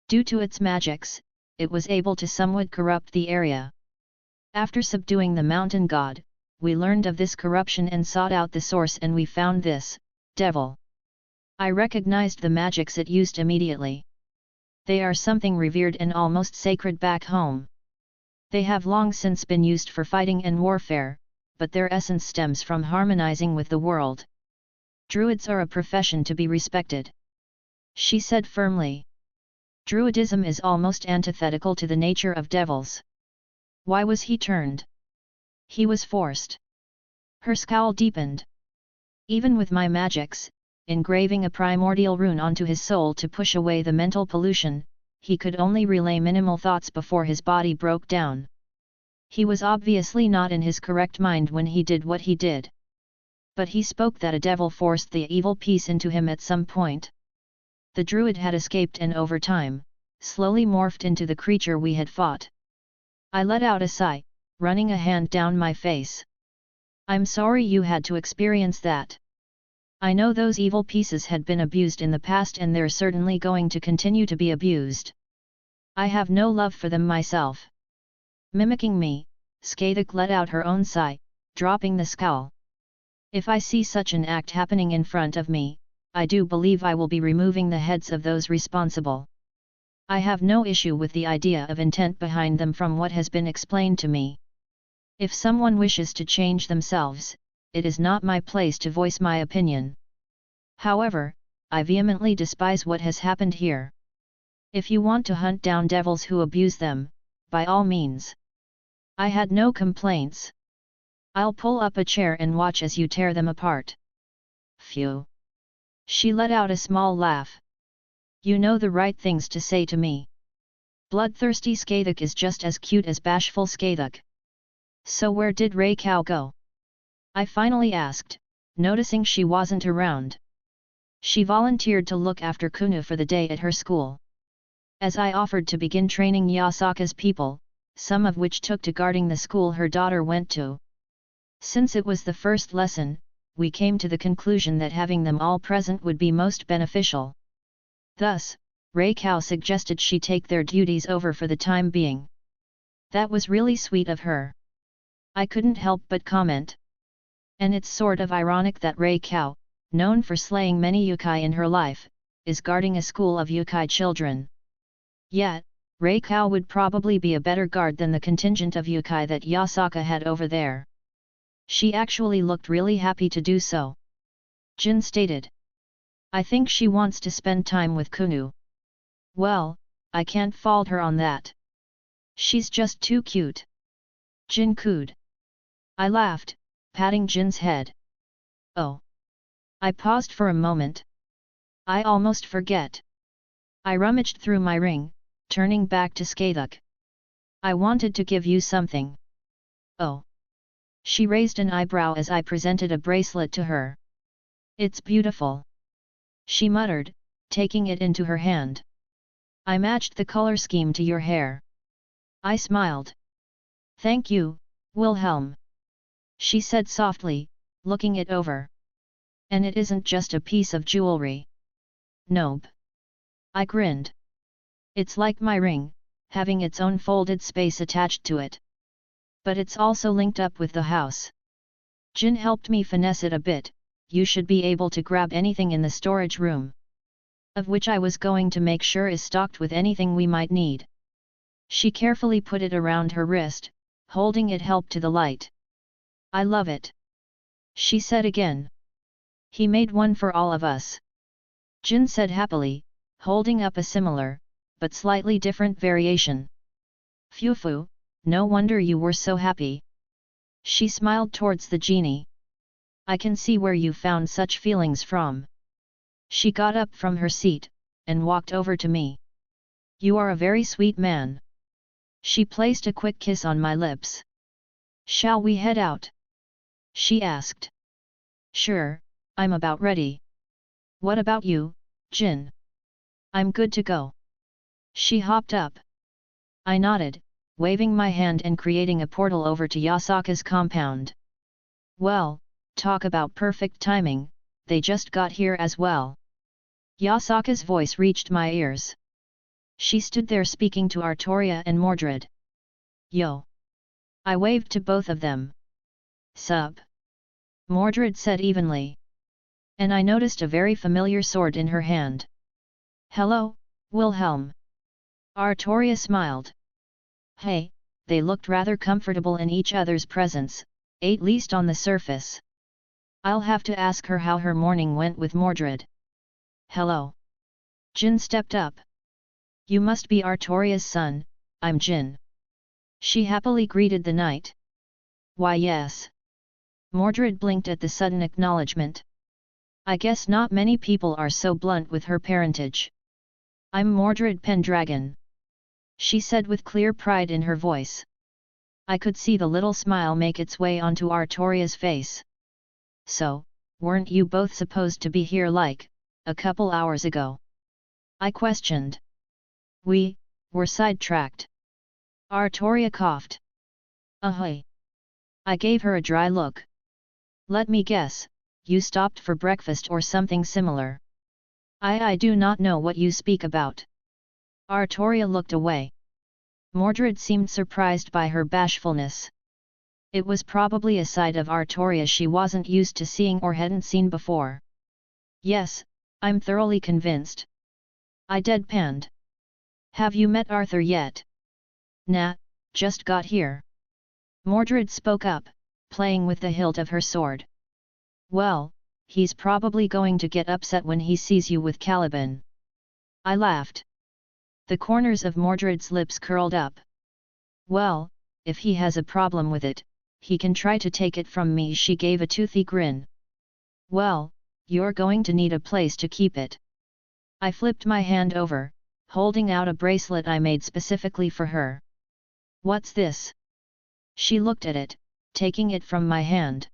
Due to its magics, it was able to somewhat corrupt the area. After subduing the mountain god, we learned of this corruption and sought out the source, and we found this devil. I recognized the magics it used immediately. They are something revered and almost sacred back home. They have long since been used for fighting and warfare, but their essence stems from harmonizing with the world. Druids are a profession to be respected. She said firmly. Druidism is almost antithetical to the nature of devils. Why was he turned? He was forced. Her scowl deepened. Even with my magics, engraving a primordial rune onto his soul to push away the mental pollution, he could only relay minimal thoughts before his body broke down. He was obviously not in his correct mind when he did what he did. But he spoke that a devil forced the evil piece into him at some point. The druid had escaped and over time, slowly morphed into the creature we had fought. I let out a sigh, running a hand down my face. I'm sorry you had to experience that. I know those evil pieces had been abused in the past and they're certainly going to continue to be abused. I have no love for them myself. Mimicking me, Skathik let out her own sigh, dropping the scowl. If I see such an act happening in front of me, I do believe I will be removing the heads of those responsible. I have no issue with the idea of intent behind them from what has been explained to me. If someone wishes to change themselves, it is not my place to voice my opinion. However, I vehemently despise what has happened here. If you want to hunt down devils who abuse them, by all means. I had no complaints. I'll pull up a chair and watch as you tear them apart. Phew. She let out a small laugh. You know the right things to say to me. Bloodthirsty Skathik is just as cute as bashful Skathik. So where did Rei Cow go? I finally asked, noticing she wasn't around. She volunteered to look after Kunu for the day at her school. As I offered to begin training Yasaka's people, some of which took to guarding the school her daughter went to. Since it was the first lesson, we came to the conclusion that having them all present would be most beneficial. Thus, Rei Cow suggested she take their duties over for the time being. That was really sweet of her. I couldn't help but comment. And it's sort of ironic that Rei Cow, known for slaying many yokai in her life, is guarding a school of yokai children. Yet, Rei Cow would probably be a better guard than the contingent of yokai that Yasaka had over there. She actually looked really happy to do so. Jin stated. I think she wants to spend time with Kunu. Well, I can't fault her on that. She's just too cute. Jin cooed. I laughed, patting Jin's head. Oh. I paused for a moment. I almost forget. I rummaged through my ring, turning back to Skathuk. I wanted to give you something. Oh. She raised an eyebrow as I presented a bracelet to her. It's beautiful. She muttered, taking it into her hand. I matched the color scheme to your hair. I smiled. Thank you, Wilhelm. She said softly, looking it over. And it isn't just a piece of jewelry. Nope. I grinned. It's like my ring, having its own folded space attached to it. But it's also linked up with the house. Jin helped me finesse it a bit. You should be able to grab anything in the storage room. Of which I was going to make sure is stocked with anything we might need. She carefully put it around her wrist, holding it helped to the light. I love it. She said again. He made one for all of us. Jin said happily, holding up a similar, but slightly different variation. Phew, no wonder you were so happy. She smiled towards the genie. I can see where you found such feelings from. She got up from her seat, and walked over to me. You are a very sweet man. She placed a quick kiss on my lips. Shall we head out? She asked. Sure, I'm about ready. What about you, Jin? I'm good to go. She hopped up. I nodded, waving my hand and creating a portal over to Yasaka's compound. Well, talk about perfect timing, they just got here as well. Yasaka's voice reached my ears. She stood there speaking to Artoria and Mordred. Yo! I waved to both of them. Sup? Mordred said evenly. And I noticed a very familiar sword in her hand. Hello, Wilhelm. Artoria smiled. Hey, they looked rather comfortable in each other's presence, at least on the surface. I'll have to ask her how her morning went with Mordred. Hello. Jin stepped up. You must be Artoria's son, I'm Jin. She happily greeted the knight. Why yes. Mordred blinked at the sudden acknowledgement. I guess not many people are so blunt with her parentage. I'm Mordred Pendragon. She said with clear pride in her voice. I could see the little smile make its way onto Artoria's face. So, weren't you both supposed to be here like, a couple hours ago? I questioned. We were sidetracked. Artoria coughed. Ahoy! I gave her a dry look. Let me guess, you stopped for breakfast or something similar. I do not know what you speak about. Artoria looked away. Mordred seemed surprised by her bashfulness. It was probably a side of Artoria she wasn't used to seeing or hadn't seen before. Yes, I'm thoroughly convinced. I deadpanned. Have you met Arthur yet? Nah, just got here. Mordred spoke up, playing with the hilt of her sword. Well, he's probably going to get upset when he sees you with Caliban. I laughed. The corners of Mordred's lips curled up. Well, if he has a problem with it, he can try to take it from me. She gave a toothy grin. Well, you're going to need a place to keep it. I flipped my hand over, holding out a bracelet I made specifically for her. What's this? She looked at it, taking it from my hand.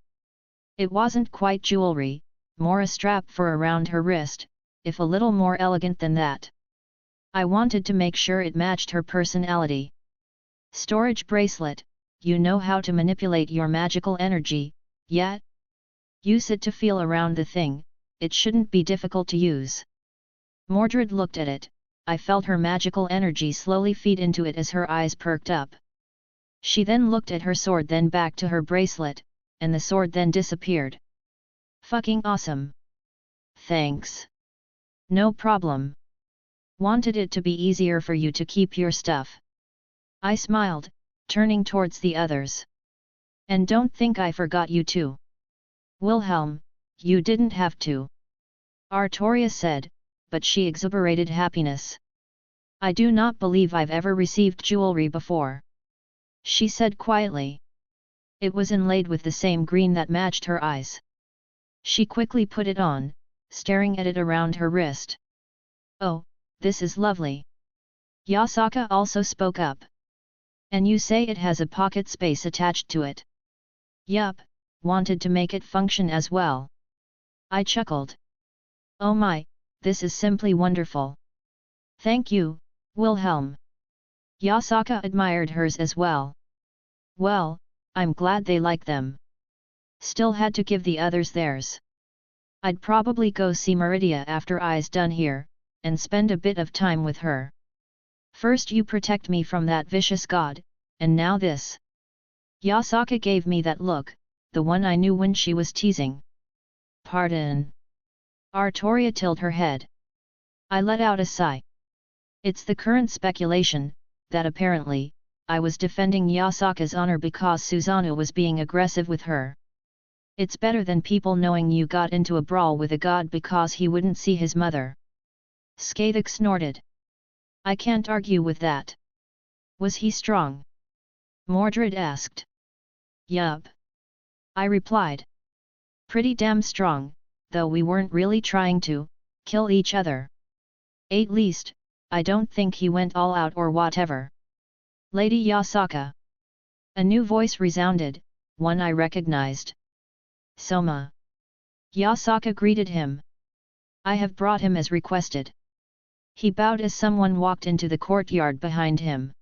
It wasn't quite jewelry, more a strap for around her wrist, if a little more elegant than that. I wanted to make sure it matched her personality. Storage bracelet, you know how to manipulate your magical energy, yeah? Use it to feel around the thing, it shouldn't be difficult to use. Mordred looked at it, I felt her magical energy slowly feed into it as her eyes perked up. She then looked at her sword, then back to her bracelet, and the sword then disappeared. Fucking awesome. Thanks. No problem. Wanted it to be easier for you to keep your stuff. I smiled, turning towards the others. And don't think I forgot you too. Wilhelm, you didn't have to. Artoria said, but she exuberated happiness. I do not believe I've ever received jewelry before. She said quietly. It was inlaid with the same green that matched her eyes. She quickly put it on, staring at it around her wrist. "Oh, this is lovely." Yasaka also spoke up. "And you say it has a pocket space attached to it?" "Yup, wanted to make it function as well." I chuckled. "Oh my, this is simply wonderful. Thank you, Wilhelm." Yasaka admired hers as well. "Well, I'm glad they like them. Still had to give the others theirs. I'd probably go see Meridia after I's done here, and spend a bit of time with her. First you protect me from that vicious god, and now this." Yasaka gave me that look, the one I knew when she was teasing. "Pardon?" Artoria tilted her head. I let out a sigh. It's the current speculation, that apparently, I was defending Yasaka's honor because Susanoo was being aggressive with her. It's better than people knowing you got into a brawl with a god because he wouldn't see his mother. Skathik snorted. I can't argue with that. Was he strong? Mordred asked. Yup. I replied. Pretty damn strong, though we weren't really trying to kill each other. At least, I don't think he went all out or whatever. Lady Yasaka. A new voice resounded, one I recognized. Soma. Yasaka greeted him. I have brought him as requested. He bowed as someone walked into the courtyard behind him.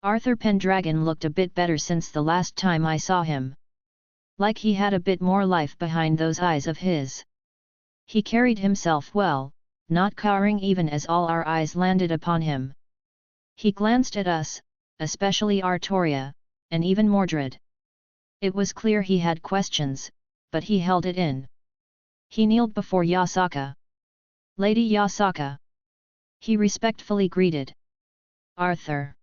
Arthur Pendragon looked a bit better since the last time I saw him. Like he had a bit more life behind those eyes of his. He carried himself well, not cowering even as all our eyes landed upon him. He glanced at us, especially Artoria, and even Mordred. It was clear he had questions, but he held it in. He kneeled before Yasaka. Lady Yasaka. He respectfully greeted. Arthur.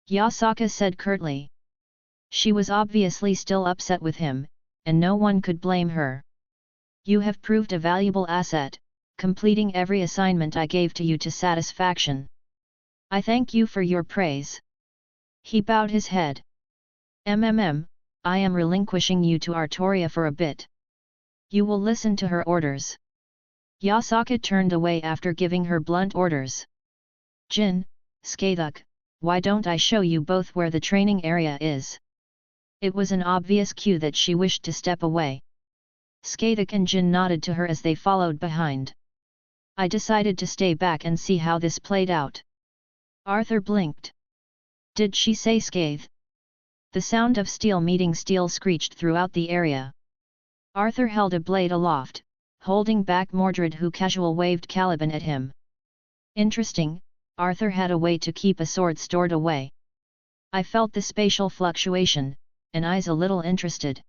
Yasaka said curtly. She was obviously still upset with him, and no one could blame her. You have proved a valuable asset, completing every assignment I gave to you to satisfaction. I thank you for your praise. He bowed his head. I am relinquishing you to Artoria for a bit. You will listen to her orders. Yasaka turned away after giving her blunt orders. Jin, Skathuk, why don't I show you both where the training area is? It was an obvious cue that she wished to step away. Skathuk and Jin nodded to her as they followed behind. I decided to stay back and see how this played out. Arthur blinked. Did she say Skath? The sound of steel meeting steel screeched throughout the area. Arthur held a blade aloft, holding back Mordred who casual waved Caliban at him. Interesting, Arthur had a way to keep a sword stored away. I felt the spatial fluctuation, and eyes a little interested.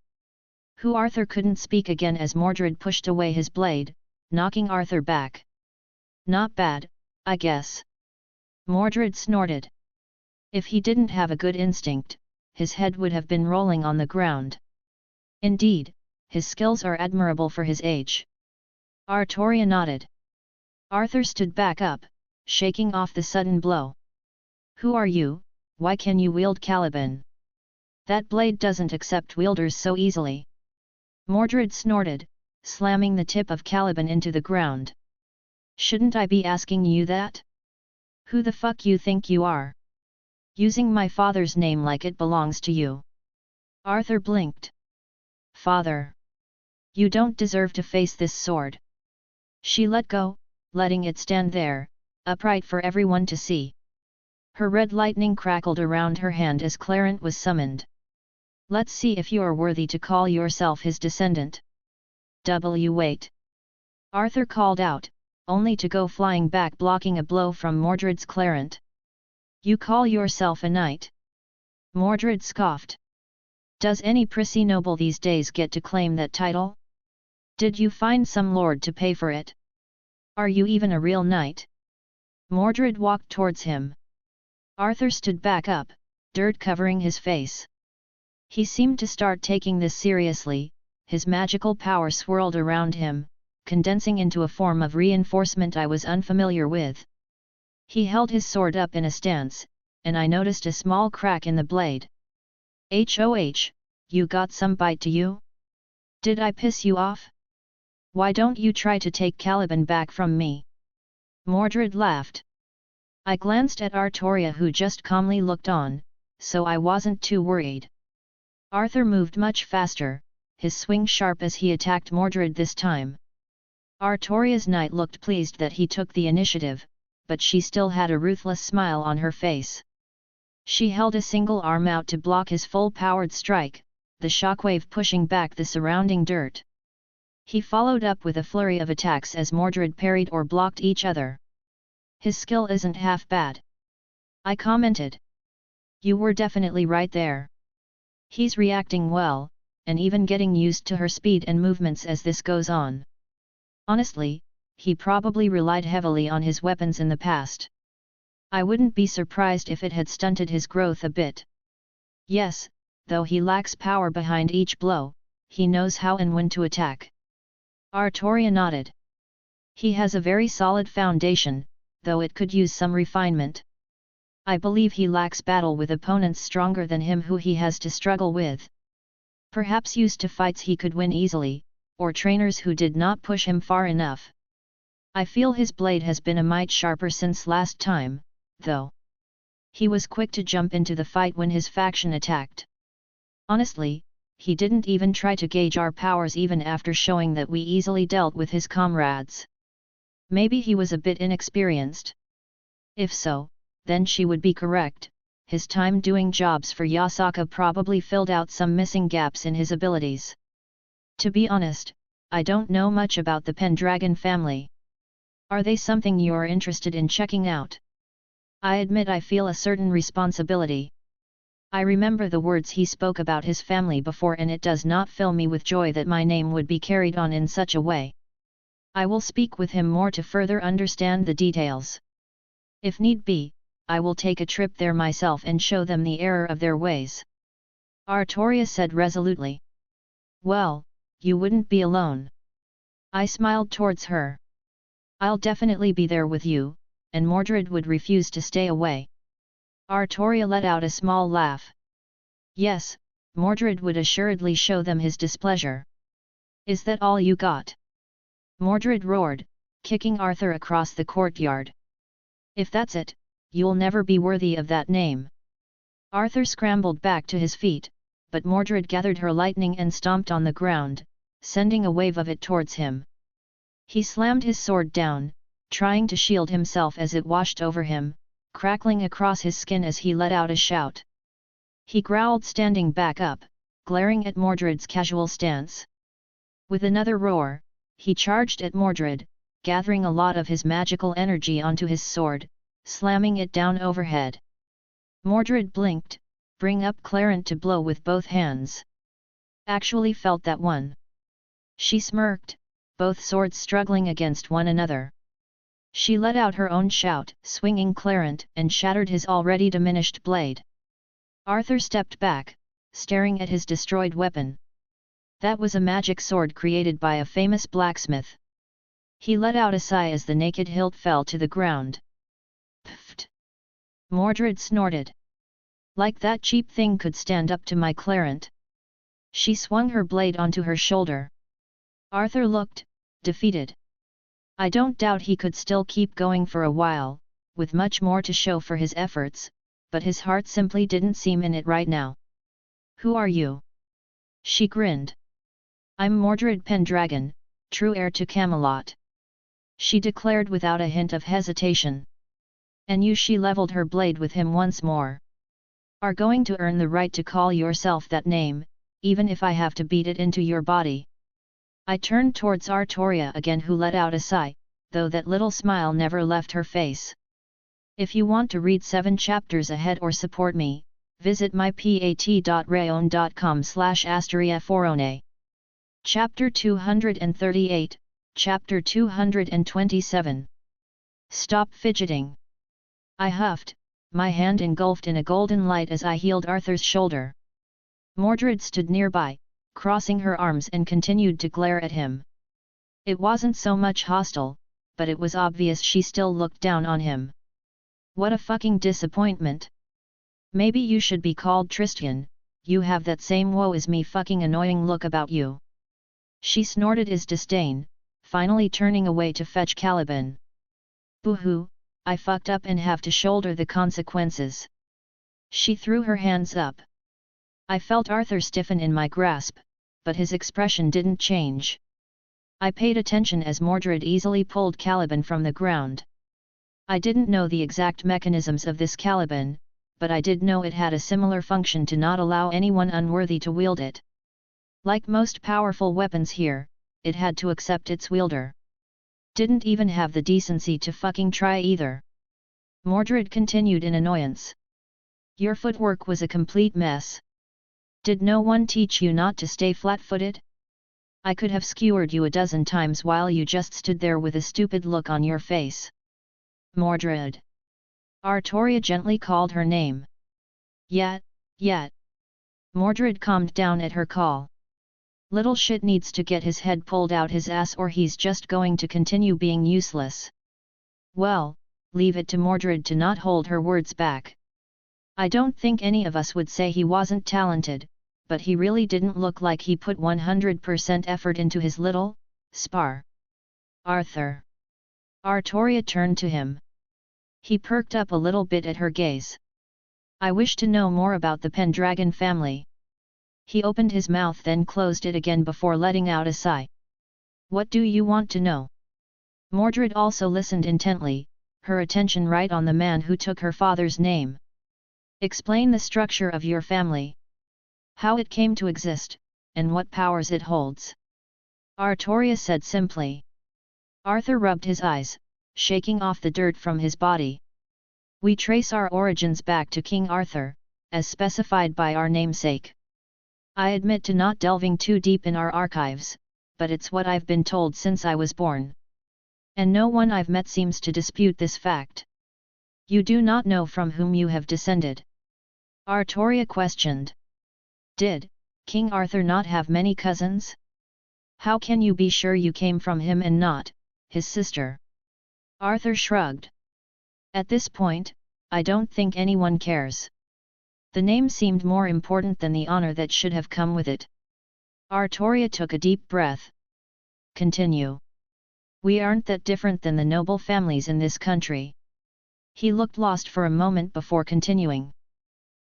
Who Arthur couldn't speak again as Mordred pushed away his blade, knocking Arthur back. Not bad, I guess. Mordred snorted. If he didn't have a good instinct, his head would have been rolling on the ground. Indeed, his skills are admirable for his age. Artoria nodded. Arthur stood back up, shaking off the sudden blow. Who are you? Why can you wield Caliban? That blade doesn't accept wielders so easily. Mordred snorted, slamming the tip of Caliban into the ground. Shouldn't I be asking you that? Who the fuck you think you are? Using my father's name like it belongs to you. Arthur blinked. Father. You don't deserve to face this sword. She let go, letting it stand there, upright for everyone to see. Her red lightning crackled around her hand as Clarent was summoned. Let's see if you're worthy to call yourself his descendant. Wait. Arthur called out, only to go flying back blocking a blow from Mordred's Clarent. You call yourself a knight? Mordred scoffed. Does any prissy noble these days get to claim that title? Did you find some lord to pay for it? Are you even a real knight? Mordred walked towards him. Arthur stood back up, dirt covering his face. He seemed to start taking this seriously, his magical power swirled around him, condensing into a form of reinforcement I was unfamiliar with. He held his sword up in a stance, and I noticed a small crack in the blade. HOH, you got some bite to you? Did I piss you off? Why don't you try to take Caliban back from me? Mordred laughed. I glanced at Artoria, who just calmly looked on, so I wasn't too worried. Arthur moved much faster, his swing sharp as he attacked Mordred this time. Artoria's knight looked pleased that he took the initiative, but she still had a ruthless smile on her face. She held a single arm out to block his full-powered strike, the shockwave pushing back the surrounding dirt. He followed up with a flurry of attacks as Mordred parried or blocked each other. His skill isn't half bad, I commented. You were definitely right there. He's reacting well, and even getting used to her speed and movements as this goes on. Honestly, he probably relied heavily on his weapons in the past. I wouldn't be surprised if it had stunted his growth a bit. Yes, though he lacks power behind each blow, he knows how and when to attack. Artoria nodded. He has a very solid foundation, though it could use some refinement. I believe he lacks battle with opponents stronger than him who he has to struggle with. Perhaps used to fights he could win easily, or trainers who did not push him far enough. I feel his blade has been a mite sharper since last time, though. He was quick to jump into the fight when his faction attacked. Honestly, he didn't even try to gauge our powers even after showing that we easily dealt with his comrades. Maybe he was a bit inexperienced. If so, then she would be correct. His time doing jobs for Yasaka probably filled out some missing gaps in his abilities. To be honest, I don't know much about the Pendragon family. Are they something you're interested in checking out? I admit I feel a certain responsibility. I remember the words he spoke about his family before, and it does not fill me with joy that my name would be carried on in such a way. I will speak with him more to further understand the details. If need be, I will take a trip there myself and show them the error of their ways. Artoria said resolutely. Well, you wouldn't be alone. I smiled towards her. I'll definitely be there with you, and Mordred would refuse to stay away. Artoria let out a small laugh. Yes, Mordred would assuredly show them his displeasure. Is that all you got? Mordred roared, kicking Arthur across the courtyard. If that's it, you'll never be worthy of that name. Arthur scrambled back to his feet, but Mordred gathered her lightning and stomped on the ground, sending a wave of it towards him. He slammed his sword down, trying to shield himself as it washed over him, crackling across his skin as he let out a shout. He growled, standing back up, glaring at Mordred's casual stance. With another roar, he charged at Mordred, gathering a lot of his magical energy onto his sword, slamming it down overhead. Mordred blinked, bring up Clarent to blow with both hands. Actually felt that one. She smirked, both swords struggling against one another. She let out her own shout, swinging Clarent, and shattered his already diminished blade. Arthur stepped back, staring at his destroyed weapon. That was a magic sword created by a famous blacksmith. He let out a sigh as the naked hilt fell to the ground. Pfft! Mordred snorted. Like that cheap thing could stand up to my Clarent. She swung her blade onto her shoulder. Arthur looked, defeated. I don't doubt he could still keep going for a while, with much more to show for his efforts, but his heart simply didn't seem in it right now. Who are you? She grinned. I'm Mordred Pendragon, true heir to Camelot. She declared without a hint of hesitation. And you? She leveled her blade with him once more. Are going to earn the right to call yourself that name, even if I have to beat it into your body. I turned towards Artoria again, who let out a sigh, though that little smile never left her face. If you want to read 7 chapters ahead or support me, visit mypat.rayon.com/asteriaforone. Chapter 238, Chapter 227. Stop fidgeting. I huffed, my hand engulfed in a golden light as I healed Arthur's shoulder. Mordred stood nearby, crossing her arms, and continued to glare at him. It wasn't so much hostile, but it was obvious she still looked down on him. What a fucking disappointment. Maybe you should be called Tristan, you have that same woe is me fucking annoying look about you. She snorted his disdain, finally turning away to fetch Caliban. Boo-hoo, I fucked up and have to shoulder the consequences. She threw her hands up. I felt Arthur stiffen in my grasp, but his expression didn't change. I paid attention as Mordred easily pulled Caliban from the ground. I didn't know the exact mechanisms of this Caliban, but I did know it had a similar function to not allow anyone unworthy to wield it. Like most powerful weapons here, it had to accept its wielder. Didn't even have the decency to fucking try either. Mordred continued in annoyance. Your footwork was a complete mess. Did no one teach you not to stay flat-footed? I could have skewered you a dozen times while you just stood there with a stupid look on your face. Mordred. Artoria gently called her name. Yet. Mordred calmed down at her call. Little shit needs to get his head pulled out his ass or he's just going to continue being useless. Well, leave it to Mordred to not hold her words back. I don't think any of us would say he wasn't talented, but he really didn't look like he put 100% effort into his little spar. Arthur. Artoria turned to him. He perked up a little bit at her gaze. I wish to know more about the Pendragon family. He opened his mouth then closed it again before letting out a sigh. What do you want to know? Mordred also listened intently, her attention right on the man who took her father's name. Explain the structure of your family. How it came to exist, and what powers it holds. Artoria said simply. Arthur rubbed his eyes, shaking off the dirt from his body. We trace our origins back to King Arthur, as specified by our namesake. I admit to not delving too deep in our archives, but it's what I've been told since I was born. And no one I've met seems to dispute this fact. You do not know from whom you have descended? Artoria questioned. Did King Arthur not have many cousins? How can you be sure you came from him and not his sister? Arthur shrugged. At this point, I don't think anyone cares. The name seemed more important than the honor that should have come with it. Artoria took a deep breath. Continue. We aren't that different than the noble families in this country. He looked lost for a moment before continuing.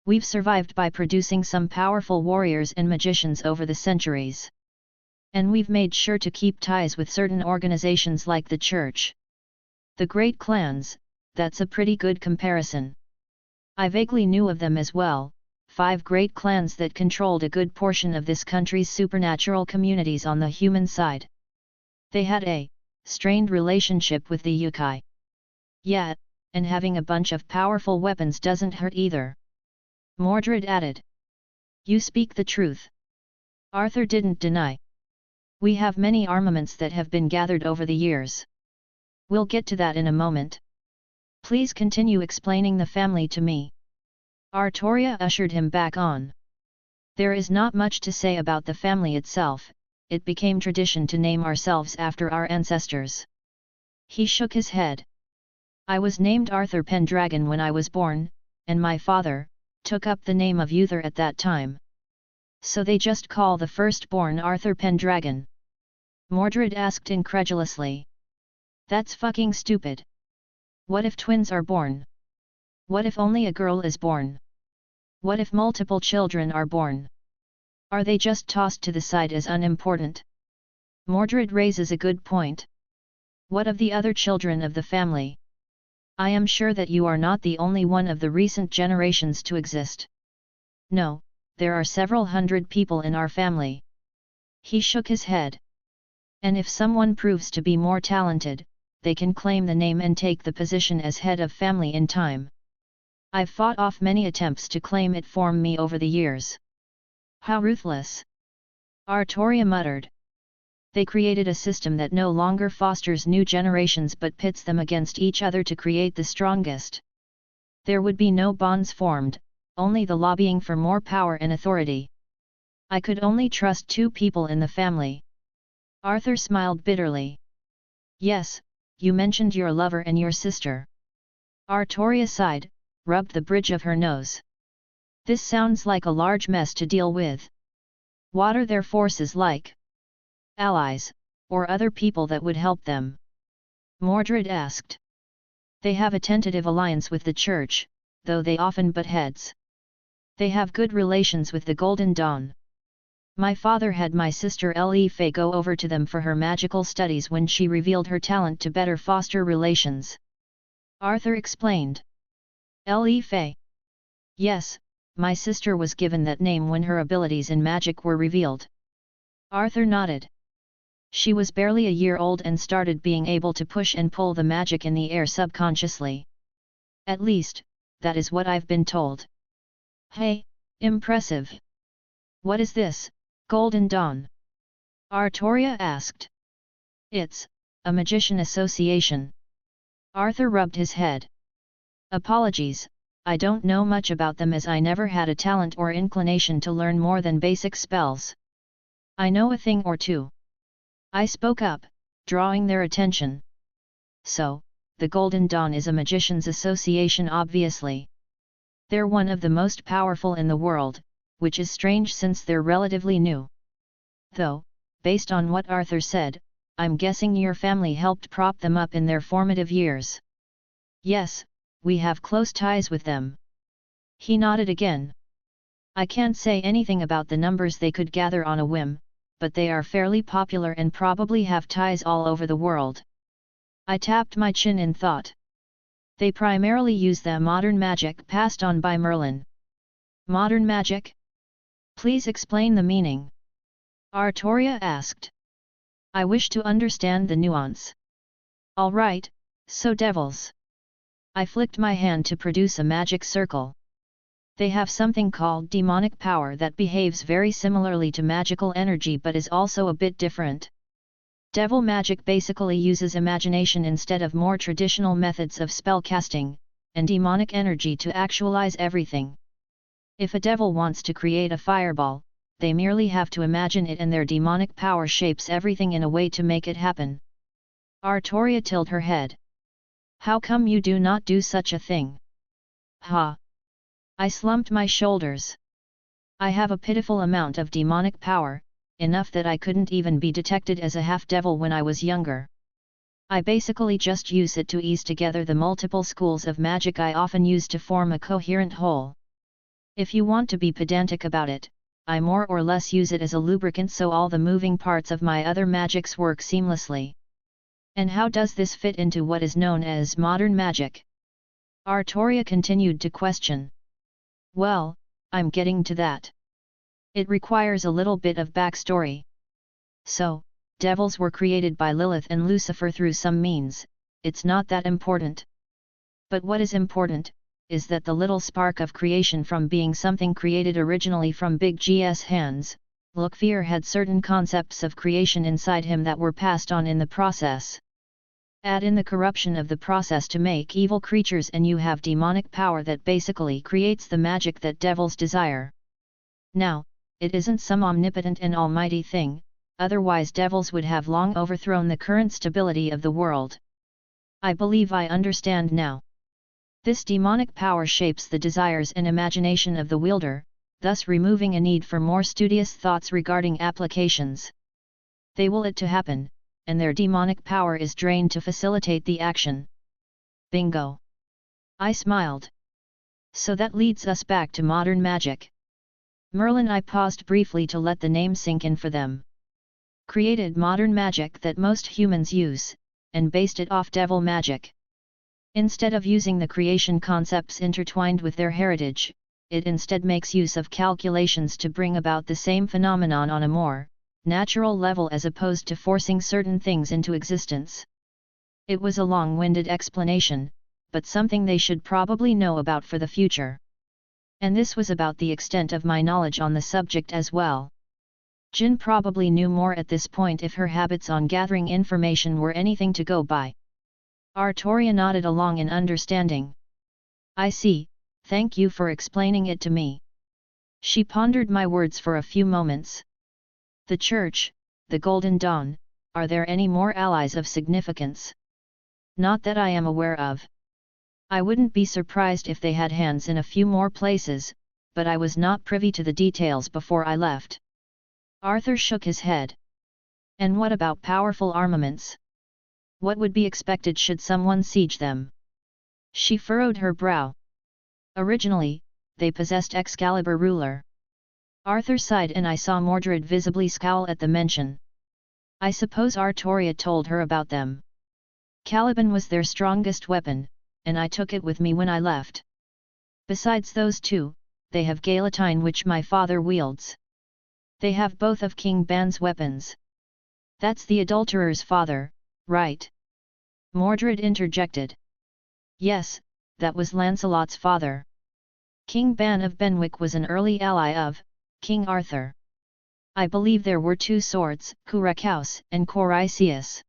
We've survived by producing some powerful warriors and magicians over the centuries. And we've made sure to keep ties with certain organizations like the Church. The great clans, that's a pretty good comparison. I vaguely knew of them as well, 5 great clans that controlled a good portion of this country's supernatural communities on the human side. They had a strained relationship with the yokai. Yet, and having a bunch of powerful weapons doesn't hurt either. Mordred added. You speak the truth. Arthur didn't deny. We have many armaments that have been gathered over the years. We'll get to that in a moment. Please continue explaining the family to me. Artoria ushered him back on. There is not much to say about the family itself, it became tradition to name ourselves after our ancestors. He shook his head. I was named Arthur Pendragon when I was born, and my father took up the name of Uther at that time. So they just call the firstborn Arthur Pendragon? Mordred asked incredulously. That's fucking stupid. What if twins are born? What if only a girl is born? What if multiple children are born? Are they just tossed to the side as unimportant? Mordred raises a good point. What of the other children of the family? I am sure that you are not the only one of the recent generations to exist. No, there are several hundred people in our family. He shook his head. And if someone proves to be more talented, they can claim the name and take the position as head of family in time. I've fought off many attempts to claim it for me over the years. How ruthless! Artoria muttered. They created a system that no longer fosters new generations but pits them against each other to create the strongest. There would be no bonds formed, only the lobbying for more power and authority. I could only trust 2 people in the family. Arthur smiled bitterly. Yes, you mentioned your lover and your sister. Artoria sighed, rubbed the bridge of her nose. This sounds like a large mess to deal with. What are their forces like? Allies, or other people that would help them? Mordred asked. They have a tentative alliance with the church, though they often butt heads. They have good relations with the Golden Dawn. My father had my sister Faye go over to them for her magical studies when she revealed her talent to better foster relations. Arthur explained. Faye. Yes, my sister was given that name when her abilities in magic were revealed. Arthur nodded. She was barely a year old and started being able to push and pull the magic in the air subconsciously. At least, that is what I've been told. Hey, impressive. What is this, Golden Dawn? Artoria asked. It's a magician association. Arthur rubbed his head. Apologies, I don't know much about them as I never had a talent or inclination to learn more than basic spells. I know a thing or two. I spoke up, drawing their attention. So, the Golden Dawn is a magicians' association obviously. They're one of the most powerful in the world, which is strange since they're relatively new. Though, based on what Arthur said, I'm guessing your family helped prop them up in their formative years. Yes, we have close ties with them. He nodded again. I can't say anything about the numbers they could gather on a whim, but they are fairly popular and probably have ties all over the world. I tapped my chin in thought. They primarily use the modern magic passed on by Merlin. Modern magic? Please explain the meaning. Artoria asked. I wish to understand the nuance. All right, so devils. I flicked my hand to produce a magic circle. They have something called demonic power that behaves very similarly to magical energy but is also a bit different. Devil magic basically uses imagination instead of more traditional methods of spell casting, and demonic energy to actualize everything. If a devil wants to create a fireball, they merely have to imagine it and their demonic power shapes everything in a way to make it happen. Artoria tilted her head. How come you do not do such a thing? Ha! I slumped my shoulders. I have a pitiful amount of demonic power, enough that I couldn't even be detected as a half-devil when I was younger. I basically just use it to ease together the multiple schools of magic I often use to form a coherent whole. If you want to be pedantic about it, I more or less use it as a lubricant so all the moving parts of my other magics work seamlessly. And how does this fit into what is known as modern magic? Artoria continued to question. Well, I'm getting to that. It requires a little bit of backstory. So, devils were created by Lilith and Lucifer through some means, it's not that important. But what is important, is that the little spark of creation from being something created originally from Big G's hands, Lukfir had certain concepts of creation inside him that were passed on in the process. Add in the corruption of the process to make evil creatures and you have demonic power that basically creates the magic that devils desire. Now, it isn't some omnipotent and almighty thing, otherwise devils would have long overthrown the current stability of the world. I believe I understand now. This demonic power shapes the desires and imagination of the wielder, thus removing a need for more studious thoughts regarding applications. They will it to happen, and their demonic power is drained to facilitate the action. Bingo! I smiled. So that leads us back to modern magic. Merlin I paused briefly to let the name sink in for them. Created modern magic that most humans use, and based it off devil magic. Instead of using the creation concepts intertwined with their heritage, it instead makes use of calculations to bring about the same phenomenon on a more natural level as opposed to forcing certain things into existence. It was a long-winded explanation, but something they should probably know about for the future. And this was about the extent of my knowledge on the subject as well. Jin probably knew more at this point if her habits on gathering information were anything to go by. Artoria nodded along in understanding. I see, thank you for explaining it to me. She pondered my words for a few moments. The Church, the Golden Dawn, are there any more allies of significance? Not that I am aware of. I wouldn't be surprised if they had hands in a few more places, but I was not privy to the details before I left. Arthur shook his head. And what about powerful armaments? What would be expected should someone siege them? She furrowed her brow. Originally, they possessed Excalibur ruler. Arthur sighed and I saw Mordred visibly scowl at the mention. I suppose Artoria told her about them. Caliban was their strongest weapon, and I took it with me when I left. Besides those two, they have Galatine which my father wields. They have both of King Ban's weapons. That's the adulterer's father, right? Mordred interjected. Yes, that was Lancelot's father. King Ban of Benwick was an early ally of King Arthur. I believe there were two swords, Curacaus and Corycius.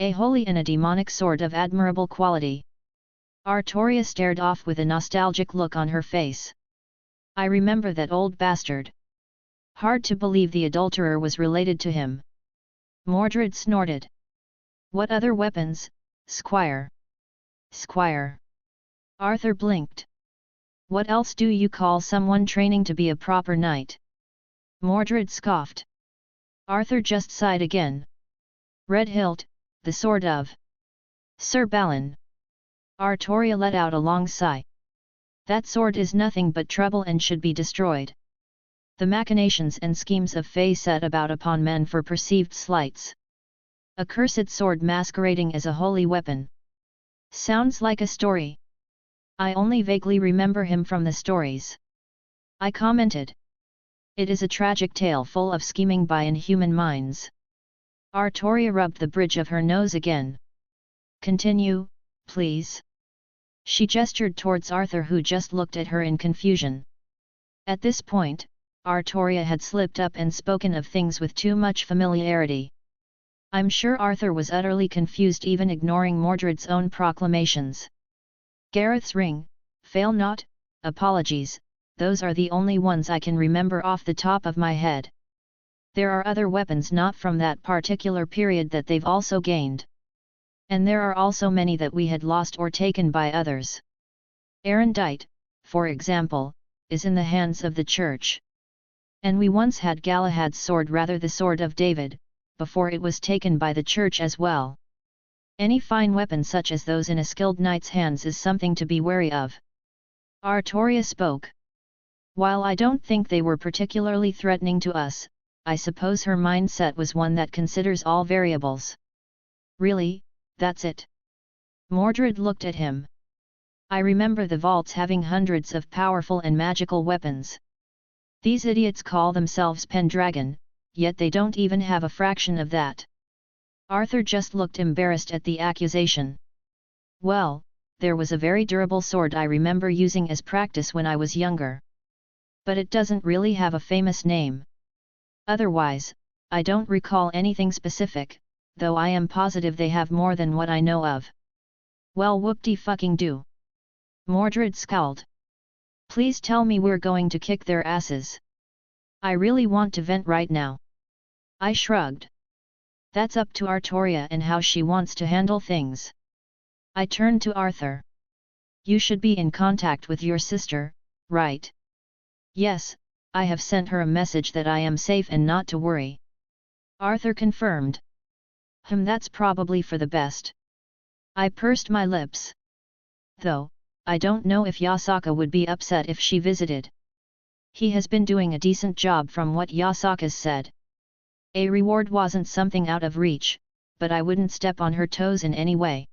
A holy and a demonic sword of admirable quality. Artoria stared off with a nostalgic look on her face. I remember that old bastard. Hard to believe the adulterer was related to him. Mordred snorted. What other weapons, squire? Squire. Arthur blinked. What else do you call someone training to be a proper knight? Mordred scoffed. Arthur just sighed again. Red hilt, the sword of Sir Balin. Artoria let out a long sigh. That sword is nothing but trouble and should be destroyed. The machinations and schemes of Fey set about upon men for perceived slights. A cursed sword masquerading as a holy weapon. Sounds like a story. I only vaguely remember him from the stories. I commented. It is a tragic tale full of scheming by inhuman minds. Artoria rubbed the bridge of her nose again. Continue, please. She gestured towards Arthur who just looked at her in confusion. At this point, Artoria had slipped up and spoken of things with too much familiarity. I'm sure Arthur was utterly confused, even ignoring Mordred's own proclamations. Gareth's ring, fail not, apologies, those are the only ones I can remember off the top of my head. There are other weapons not from that particular period that they've also gained. And there are also many that we had lost or taken by others. Erendite, for example, is in the hands of the Church. And we once had Galahad's sword, rather the sword of David, before it was taken by the Church as well. Any fine weapon such as those in a skilled knight's hands is something to be wary of. Artoria spoke. While I don't think they were particularly threatening to us, I suppose her mindset was one that considers all variables. Really, that's it? Mordred looked at him. I remember the vaults having hundreds of powerful and magical weapons. These idiots call themselves Pendragon, yet they don't even have a fraction of that. Arthur just looked embarrassed at the accusation. Well, there was a very durable sword I remember using as practice when I was younger. But it doesn't really have a famous name. Otherwise, I don't recall anything specific, though I am positive they have more than what I know of. Well, whoop-de-fucking-do. Mordred scowled. Please tell me we're going to kick their asses. I really want to vent right now. I shrugged. That's up to Artoria and how she wants to handle things. I turned to Arthur. You should be in contact with your sister, right? Yes, I have sent her a message that I am safe and not to worry. Arthur confirmed. That's probably for the best. I pursed my lips. Though, I don't know if Yasaka would be upset if she visited. He has been doing a decent job from what Yasaka's said. A reward wasn't something out of reach, but I wouldn't step on her toes in any way.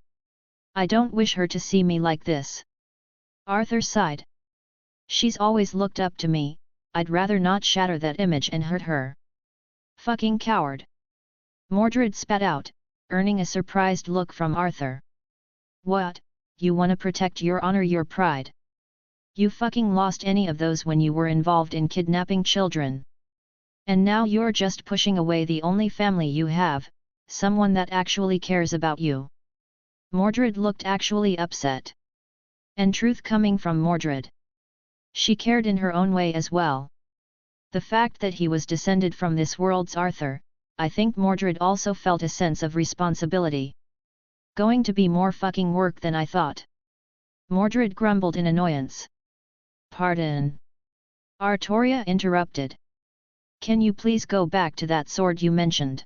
I don't wish her to see me like this. Arthur sighed. She's always looked up to me, I'd rather not shatter that image and hurt her. Fucking coward. Mordred spat out, earning a surprised look from Arthur. What, you wanna protect your honor, your pride? You fucking lost any of those when you were involved in kidnapping children. And now you're just pushing away the only family you have, someone that actually cares about you. Mordred looked actually upset. And truth coming from Mordred. She cared in her own way as well. The fact that he was descended from this world's Arthur, I think Mordred also felt a sense of responsibility. Going to be more fucking work than I thought. Mordred grumbled in annoyance. Pardon. Artoria interrupted. Can you please go back to that sword you mentioned?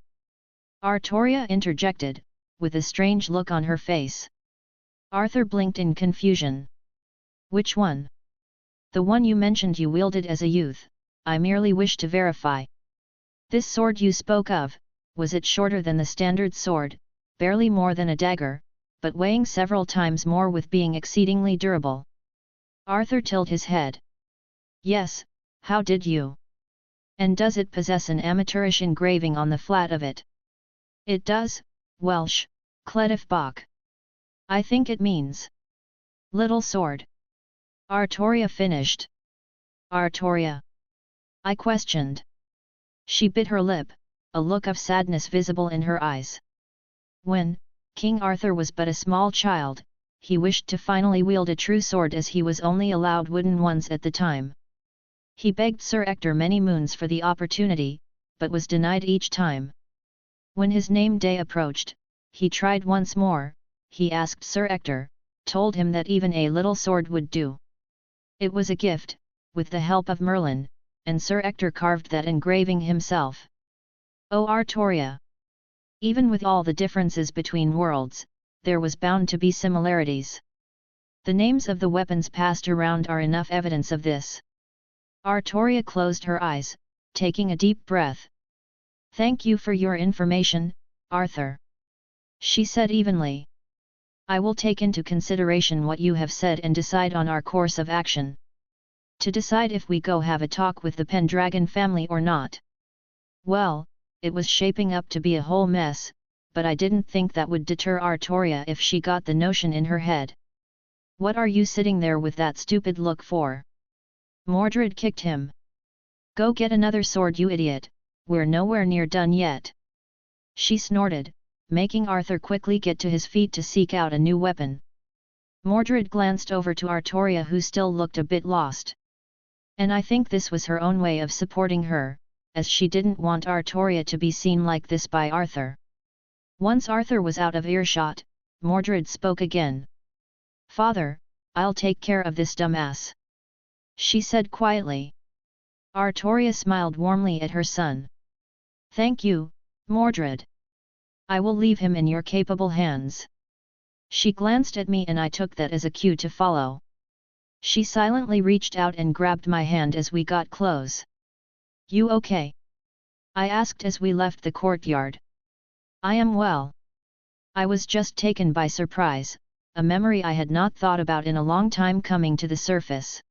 Artoria interjected, with a strange look on her face. Arthur blinked in confusion. Which one? The one you mentioned you wielded as a youth. I merely wish to verify. This sword you spoke of, was it shorter than the standard sword, barely more than a dagger, but weighing several times more with being exceedingly durable? Arthur tilted his head. Yes, how did you? And does it possess an amateurish engraving on the flat of it? It does, Welsh, Cledif Bach. I think it means little sword. Artoria finished. Artoria? I questioned. She bit her lip, a look of sadness visible in her eyes. When King Arthur was but a small child, he wished to finally wield a true sword as he was only allowed wooden ones at the time. He begged Sir Ector many moons for the opportunity, but was denied each time. When his name day approached, he tried once more. He asked Sir Ector, told him that even a little sword would do. It was a gift, with the help of Merlin, and Sir Ector carved that engraving himself. O Artoria! Even with all the differences between worlds, there was bound to be similarities. The names of the weapons passed around are enough evidence of this. Artoria closed her eyes, taking a deep breath. Thank you for your information, Arthur. She said evenly. I will take into consideration what you have said and decide on our course of action. To decide if we go have a talk with the Pendragon family or not. Well, it was shaping up to be a whole mess, but I didn't think that would deter Artoria if she got the notion in her head. What are you sitting there with that stupid look for? Mordred kicked him. Go get another sword, you idiot, we're nowhere near done yet. She snorted, making Arthur quickly get to his feet to seek out a new weapon. Mordred glanced over to Artoria, who still looked a bit lost. And I think this was her own way of supporting her, as she didn't want Artoria to be seen like this by Arthur. Once Arthur was out of earshot, Mordred spoke again. Father, I'll take care of this dumbass. She said quietly. Artoria smiled warmly at her son. Thank you, Mordred. I will leave him in your capable hands. She glanced at me and I took that as a cue to follow. She silently reached out and grabbed my hand as we got close. You okay? I asked as we left the courtyard. I am well. I was just taken by surprise, a memory I had not thought about in a long time coming to the surface.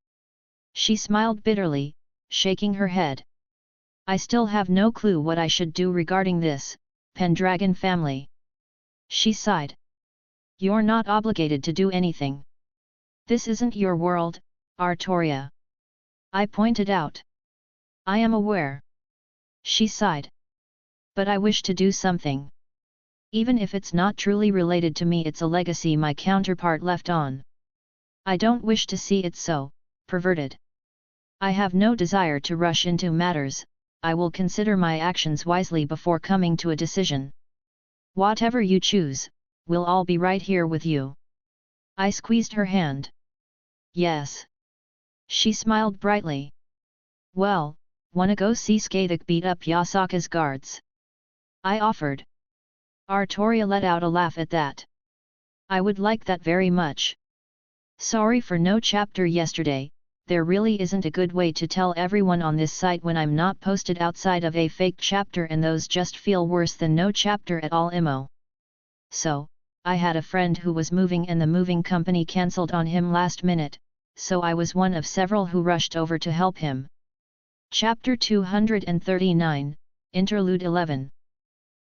She smiled bitterly, shaking her head. I still have no clue what I should do regarding this Pendragon family. She sighed. You're not obligated to do anything. This isn't your world, Artoria. I pointed out. I am aware. She sighed. But I wish to do something. Even if it's not truly related to me, it's a legacy my counterpart left on. I don't wish to see it so perverted. I have no desire to rush into matters. I will consider my actions wisely before coming to a decision. Whatever you choose, we'll all be right here with you. I squeezed her hand. Yes. She smiled brightly. Well, wanna go see Skathik beat up Yasaka's guards? I offered. Artoria let out a laugh at that. I would like that very much. Sorry for no chapter yesterday. There really isn't a good way to tell everyone on this site when I'm not posted outside of a fake chapter, and those just feel worse than no chapter at all. Imo. So, I had a friend who was moving and the moving company cancelled on him last minute, so I was one of several who rushed over to help him. Chapter 239, Interlude 11.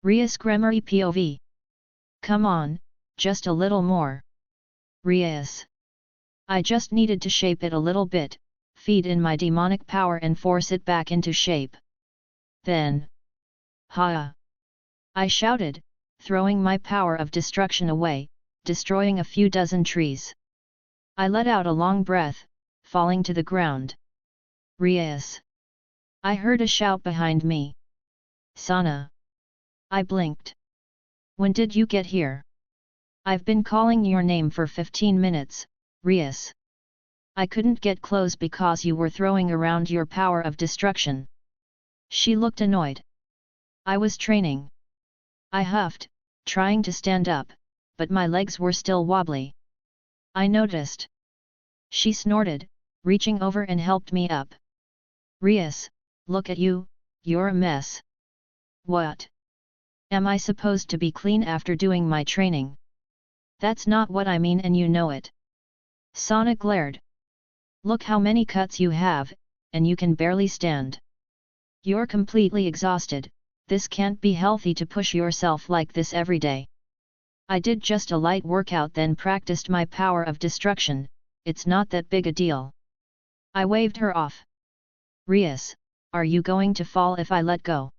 Rias Gremory POV. Come on, just a little more. Rias. I just needed to shape it a little bit, feed in my demonic power and force it back into shape. Then. Ha! I shouted, throwing my power of destruction away, destroying a few dozen trees. I let out a long breath, falling to the ground. Rias! I heard a shout behind me. Sana! I blinked. When did you get here? I've been calling your name for 15 minutes. Rias. I couldn't get close because you were throwing around your power of destruction. She looked annoyed. I was training. I huffed, trying to stand up, but my legs were still wobbly. I noticed. She snorted, reaching over and helped me up. Rias, look at you, you're a mess. What? Am I supposed to be clean after doing my training? That's not what I mean and you know it. Sana glared. Look how many cuts you have, and you can barely stand. You're completely exhausted, this can't be healthy to push yourself like this every day. I did just a light workout then practiced my power of destruction, it's not that big a deal. I waved her off. Rias, are you going to fall if I let go?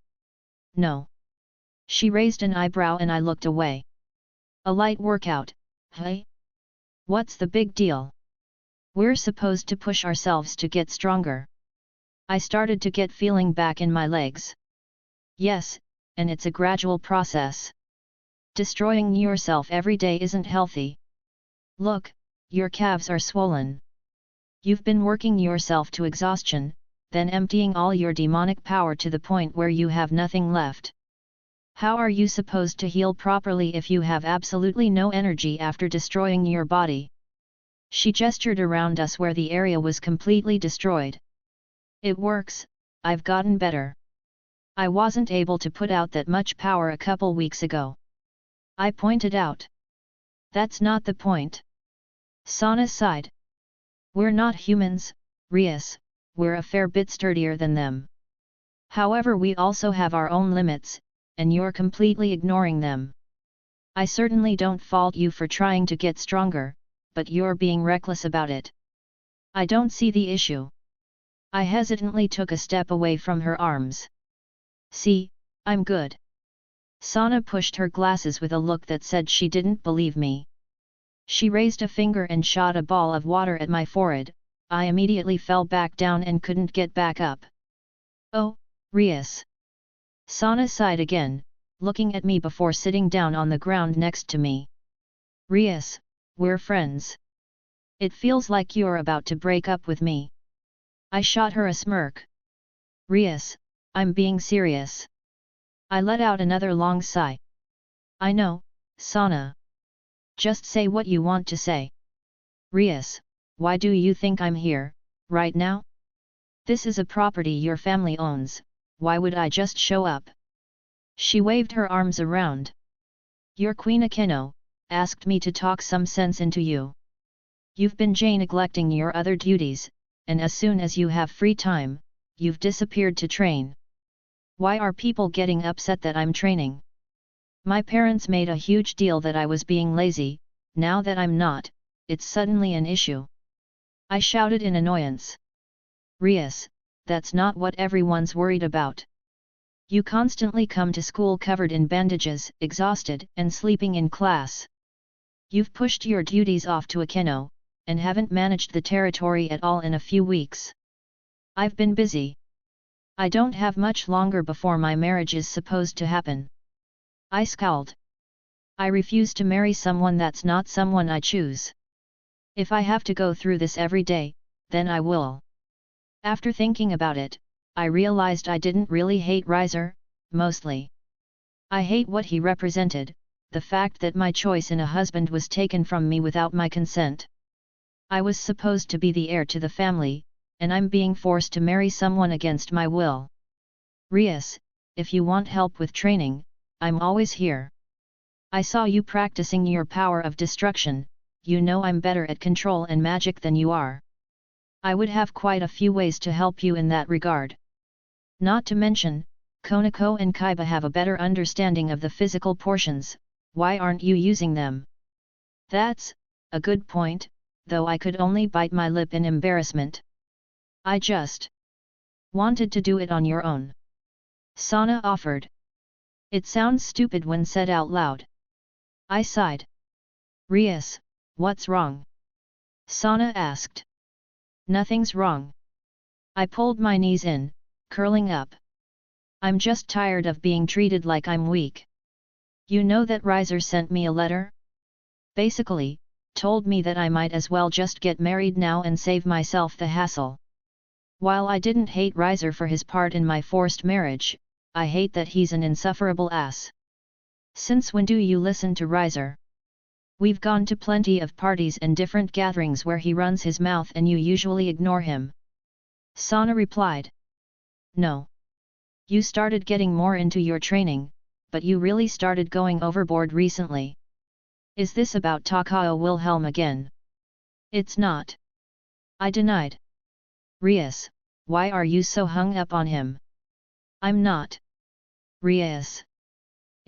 No. She raised an eyebrow and I looked away. A light workout, hey? What's the big deal? We're supposed to push ourselves to get stronger. I started to get feeling back in my legs. Yes, and it's a gradual process. Destroying yourself every day isn't healthy. Look, your calves are swollen. You've been working yourself to exhaustion, then emptying all your demonic power to the point where you have nothing left. How are you supposed to heal properly if you have absolutely no energy after destroying your body? She gestured around us where the area was completely destroyed. It works, I've gotten better. I wasn't able to put out that much power a couple weeks ago. I pointed out. That's not the point. Sana sighed. We're not humans, Rias, we're a fair bit sturdier than them. However, we also have our own limits, and you're completely ignoring them. I certainly don't fault you for trying to get stronger, but you're being reckless about it. I don't see the issue. I hesitantly took a step away from her arms. See, I'm good. Sana pushed her glasses with a look that said she didn't believe me. She raised a finger and shot a ball of water at my forehead. I immediately fell back down and couldn't get back up. Oh, Rias. Sana sighed again, looking at me before sitting down on the ground next to me. Rias, we're friends. It feels like you're about to break up with me. I shot her a smirk. Rias, I'm being serious. I let out another long sigh. I know, Sana. Just say what you want to say. Rias, why do you think I'm here, right now? This is a property your family owns, why would I just show up? She waved her arms around. Your Queen Akeno asked me to talk some sense into you. You've been neglecting your other duties, and as soon as you have free time, you've disappeared to train. Why are people getting upset that I'm training? My parents made a huge deal that I was being lazy, now that I'm not, it's suddenly an issue. I shouted in annoyance. Rias, that's not what everyone's worried about. You constantly come to school covered in bandages, exhausted, and sleeping in class. You've pushed your duties off to Akeno, and haven't managed the territory at all in a few weeks. I've been busy. I don't have much longer before my marriage is supposed to happen. I scowled. I refuse to marry someone that's not someone I choose. If I have to go through this every day, then I will. After thinking about it, I realized I didn't really hate Riser, mostly. I hate what he represented, the fact that my choice in a husband was taken from me without my consent. I was supposed to be the heir to the family, and I'm being forced to marry someone against my will. Rias, if you want help with training, I'm always here. I saw you practicing your power of destruction, you know I'm better at control and magic than you are. I would have quite a few ways to help you in that regard. Not to mention, Konako and Kaiba have a better understanding of the physical portions, why aren't you using them? That's a good point, though I could only bite my lip in embarrassment. I just wanted to do it on your own. Sana offered. It sounds stupid when said out loud. I sighed. Rias, what's wrong? Sana asked. Nothing's wrong. I pulled my knees in, curling up. I'm just tired of being treated like I'm weak. You know that Riser sent me a letter? Basically, told me that I might as well just get married now and save myself the hassle. While I didn't hate Riser for his part in my forced marriage, I hate that he's an insufferable ass. Since when do you listen to Riser? We've gone to plenty of parties and different gatherings where he runs his mouth and you usually ignore him. Sana replied. No. You started getting more into your training, but you really started going overboard recently. Is this about Takao Wilhelm again? It's not. I denied. Rias, why are you so hung up on him? I'm not. Rias.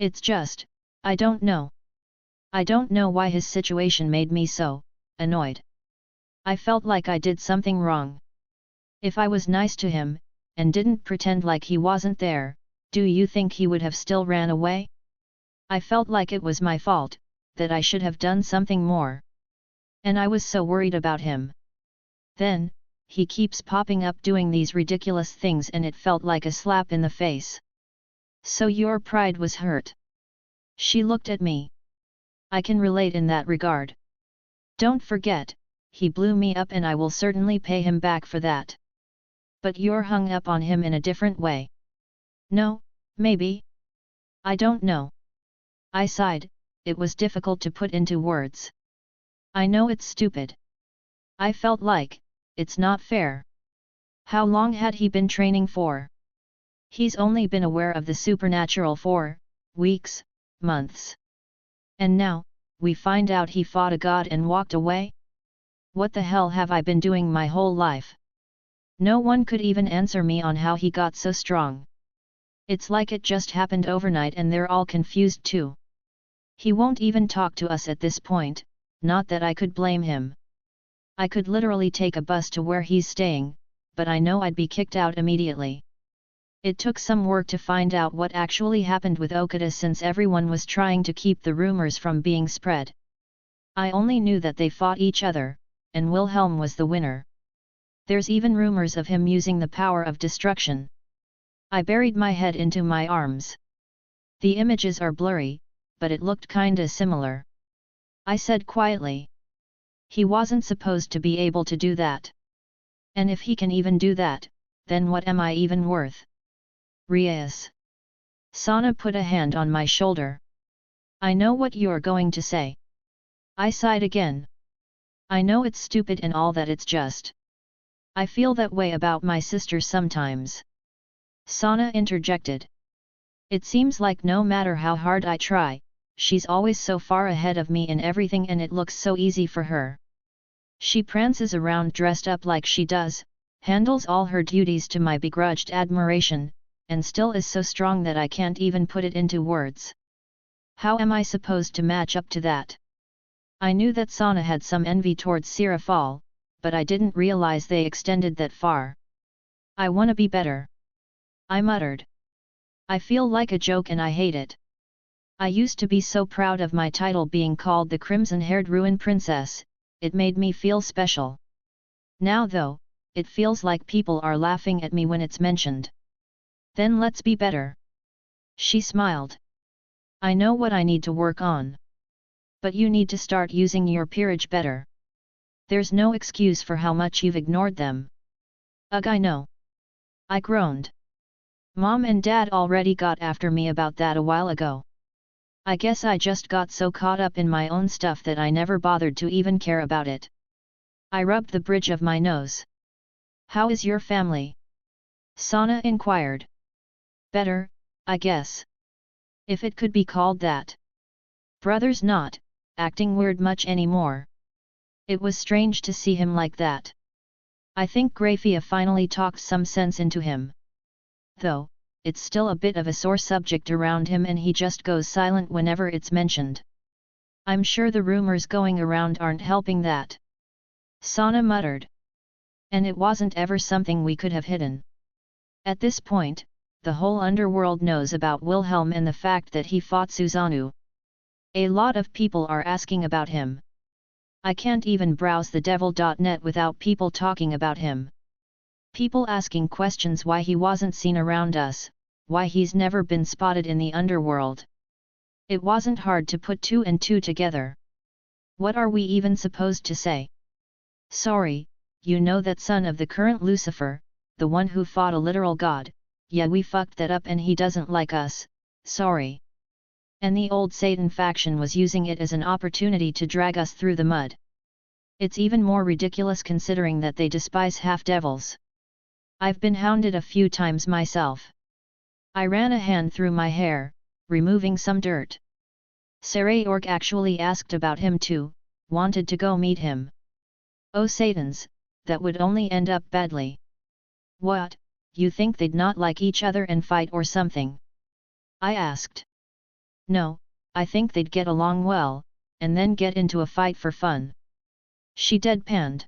It's just, I don't know. I don't know why his situation made me so annoyed. I felt like I did something wrong. If I was nice to him, and didn't pretend like he wasn't there, do you think he would have still ran away? I felt like it was my fault, that I should have done something more. And I was so worried about him. Then, he keeps popping up doing these ridiculous things and it felt like a slap in the face. So your pride was hurt. She looked at me. I can relate in that regard. Don't forget, he blew me up and I will certainly pay him back for that. But you're hung up on him in a different way. No, maybe? I don't know. I sighed, it was difficult to put into words. I know it's stupid. I felt like, it's not fair. How long had he been training for? He's only been aware of the supernatural for weeks, months. And now, we find out he fought a god and walked away? What the hell have I been doing my whole life? No one could even answer me on how he got so strong. It's like it just happened overnight and they're all confused too. He won't even talk to us at this point, not that I could blame him. I could literally take a bus to where he's staying, but I know I'd be kicked out immediately. It took some work to find out what actually happened with Okada since everyone was trying to keep the rumors from being spread. I only knew that they fought each other, and Wilhelm was the winner. There's even rumors of him using the power of destruction. I buried my head into my arms. The images are blurry, but it looked kinda similar. I said quietly. He wasn't supposed to be able to do that. And if he can even do that, then what am I even worth? Rias. Sana put a hand on my shoulder. I know what you're going to say. I sighed again. I know it's stupid and all that it's just. I feel that way about my sister sometimes. Sana interjected. It seems like no matter how hard I try, she's always so far ahead of me in everything and it looks so easy for her. She prances around dressed up like she does, handles all her duties to my begrudged admiration, and still is so strong that I can't even put it into words. How am I supposed to match up to that? I knew that Sana had some envy towards Sirafal, but I didn't realize they extended that far. I wanna be better. I muttered. I feel like a joke and I hate it. I used to be so proud of my title being called the Crimson-Haired Ruin Princess, it made me feel special. Now though, it feels like people are laughing at me when it's mentioned. Then let's be better. She smiled. I know what I need to work on. But you need to start using your peerage better. There's no excuse for how much you've ignored them. Ugh, I know. I groaned. Mom and Dad already got after me about that a while ago. I guess I just got so caught up in my own stuff that I never bothered to even care about it. I rubbed the bridge of my nose. How is your family? Sana inquired. Better, I guess. If it could be called that. Brother's not acting weird much anymore. It was strange to see him like that. I think Grafia finally talked some sense into him. Though, it's still a bit of a sore subject around him and he just goes silent whenever it's mentioned. I'm sure the rumors going around aren't helping that. Sana muttered. And it wasn't ever something we could have hidden. At this point, the whole underworld knows about Wilhelm and the fact that he fought Susanoo. A lot of people are asking about him. I can't even browse the devil.net without people talking about him. People asking questions why he wasn't seen around us, why he's never been spotted in the underworld. It wasn't hard to put two and two together. What are we even supposed to say? Sorry, you know that son of the current Lucifer, the one who fought a literal god, yeah we fucked that up and he doesn't like us, sorry. And the old Satan faction was using it as an opportunity to drag us through the mud. It's even more ridiculous considering that they despise half-devils. I've been hounded a few times myself. I ran a hand through my hair, removing some dirt. Saray actually asked about him too, wanted to go meet him. Oh Satans, that would only end up badly. What, you think they'd not like each other and fight or something? I asked. No, I think they'd get along well, and then get into a fight for fun. She deadpanned.